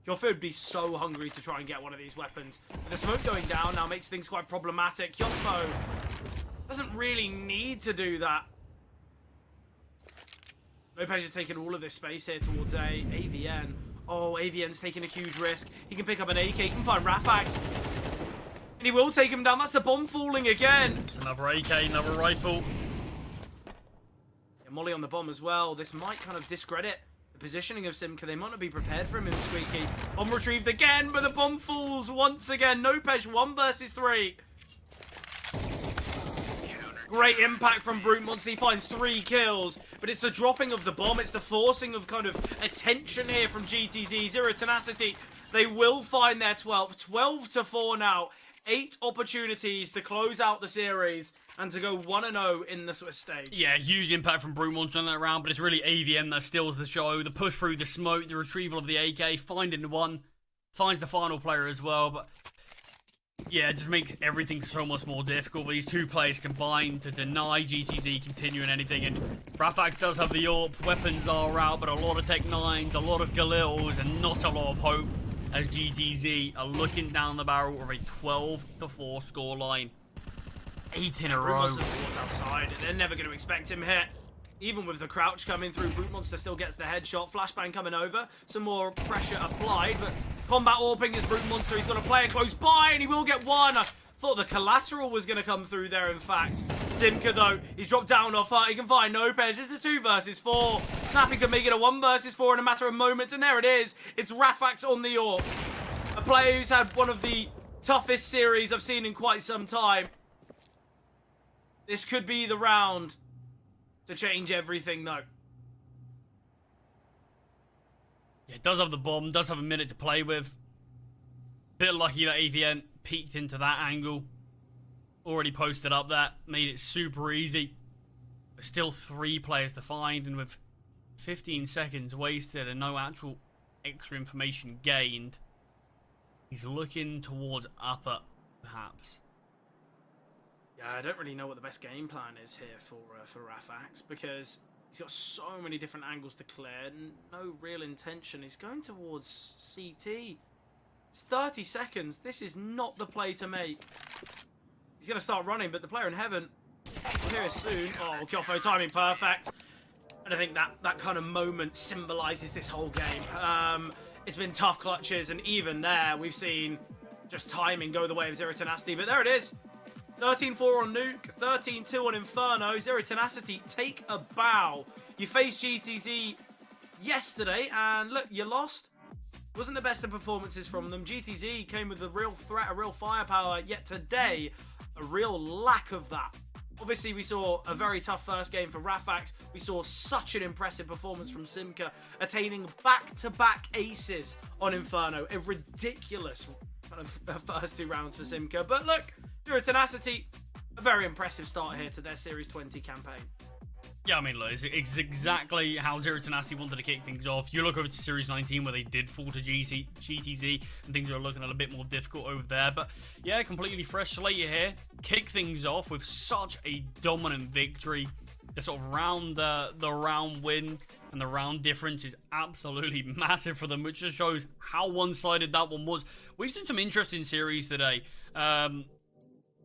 would be so hungry to try and get one of these weapons. But the smoke going down now makes things quite problematic. Kyofo doesn't really need to do that. Lopez is taking all of this space here towards AVN. Oh, AVN's taking a huge risk. He can pick up an AK, he can find Rafax. And he will take him down. That's the bomb falling again. It's another AK, another rifle. Yeah, Molly on the bomb as well. This might kind of discredit the positioning of Simka. They might not be prepared for him in Squeaky. Bomb retrieved again, but the bomb falls once again. Nopej 1 versus 3. Great impact from Brute Monster. He finds 3 kills, but it's the dropping of the bomb. It's the forcing of kind of attention here from GTZ. Zero Tenacity. They will find their 12. 12-4 now. 8 opportunities to close out the series and to go 1-0 in the Swiss stage. Yeah, huge impact from Brute Monster on that round, but it's really AVM that steals the show. The push through the smoke, the retrieval of the AK, finding one, finds the final player as well, but yeah, it just makes everything so much more difficult. These two players combined to deny GTZ continuing anything, and Rafax does have the AWP, weapons are out, but a lot of Tech 9s, a lot of Galils, and not a lot of hope, as GTZ are looking down the barrel of a 12-4 scoreline. 8 in a row. Brute Monster outside. They're never going to expect him here. Even with the crouch coming through, Brute Monster still gets the headshot. Flashbang coming over. Some more pressure applied, but combat AWPing is Brute Monster. He's got a player close by, and he will get one. I thought the collateral was going to come through there, in fact. Simka, though, he's dropped down off. He can find Nopej. It's a 2 versus 4. Snappy can make it a 1 versus 4 in a matter of moments, and there it is. It's Rafax on the AWP. A player who's had one of the toughest series I've seen in quite some time. This could be the round to change everything, though. Yeah, it does have the bomb, does have a minute to play with. Bit lucky that AVN peeked into that angle. Already posted up that, made it super easy. But still 3 players to find, and with 15 seconds wasted and no actual extra information gained, he's looking towards upper, perhaps. Yeah, I don't really know what the best game plan is here for Rafax, because he's got so many different angles to clear, no real intention. He's going towards CT. It's 30 seconds. This is not the play to make. He's going to start running, but the player in heaven will hear it soon. Oh, Kyofo timing perfect. And I think that kind of moment symbolises this whole game. It's been tough clutches, and even there, we've seen just timing go the way of Zero Tenacity, but there it is. 13-4 on Nuke, 13-2 on Inferno. Zero Tenacity, take a bow. You faced GTZ yesterday, and look, you lost. Wasn't the best of performances from them. GTZ came with a real threat, a real firepower, yet today, a real lack of that. Obviously, we saw a very tough first game for Rafax. We saw such an impressive performance from Simka, attaining back-to-back aces on Inferno. A ridiculous kind of first 2 rounds for Simka. But look, Zero Tenacity, a very impressive start here to their Series 20 campaign. Yeah, I mean, look, it's exactly how Zero Tenacity wanted to kick things off. You look over to Series 19 where they did fall to GTZ, and things are looking a little bit more difficult over there. But yeah, completely fresh slate here. Kick things off with such a dominant victory. The sort of the round win and the round difference is absolutely massive for them, which just shows how one-sided that one was. We've seen some interesting series today.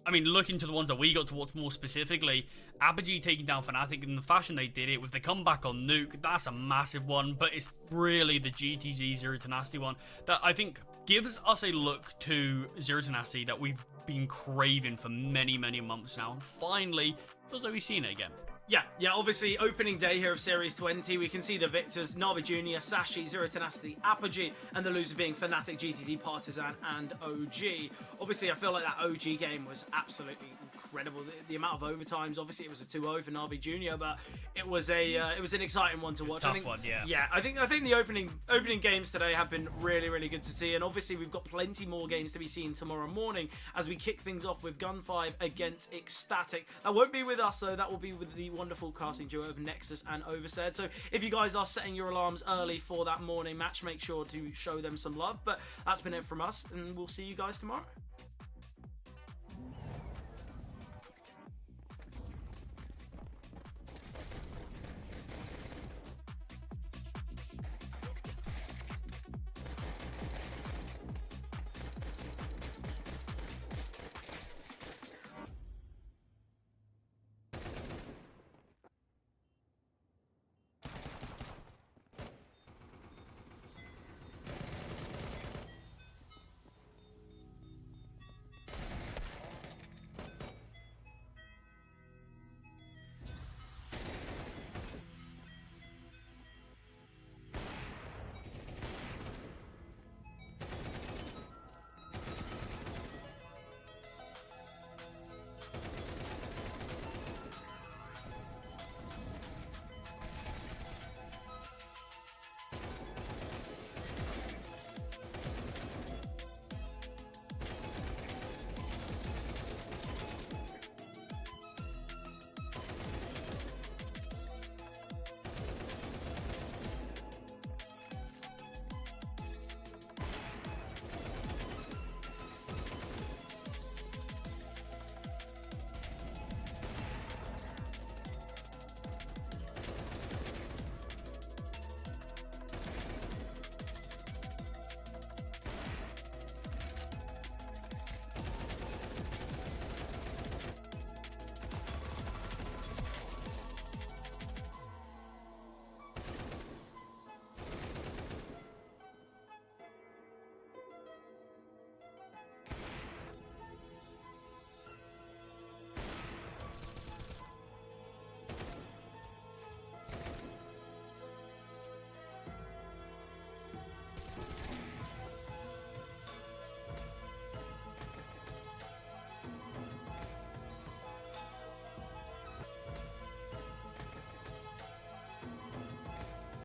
I mean, looking to the ones that we got to watch more specifically, Apogee taking down Fnatic in the fashion they did it, with the comeback on Nuke, that's a massive one, but it's really the GTZ Zero Tenacity one that I think gives us a look to Zero Tenacity that we've been craving for many, many months now, and finally, feels like we've seen it again. Yeah, obviously, opening day here of Series 20, we can see the victors, Navi Jr, Sashi, Zero Tenacity, Apogee, and the loser being Fnatic, GTZ, Partisan, and OG. Obviously, I feel like that OG game was absolutely incredible. The amount of overtimes, obviously, it was a 2-0 for Navi Jr, but it was an exciting one to watch. Tough one, yeah. Yeah, I think the opening games today have been really, really good to see, and obviously, we've got plenty more games to be seen tomorrow morning as we we kick things off with Gun 5 against Ecstatic. That won't be with us though, that will be with the wonderful casting duo of Nexus and Oversaid. So if you guys are setting your alarms early for that morning match, make sure to show them some love. But that's been it from us, and we'll see you guys tomorrow.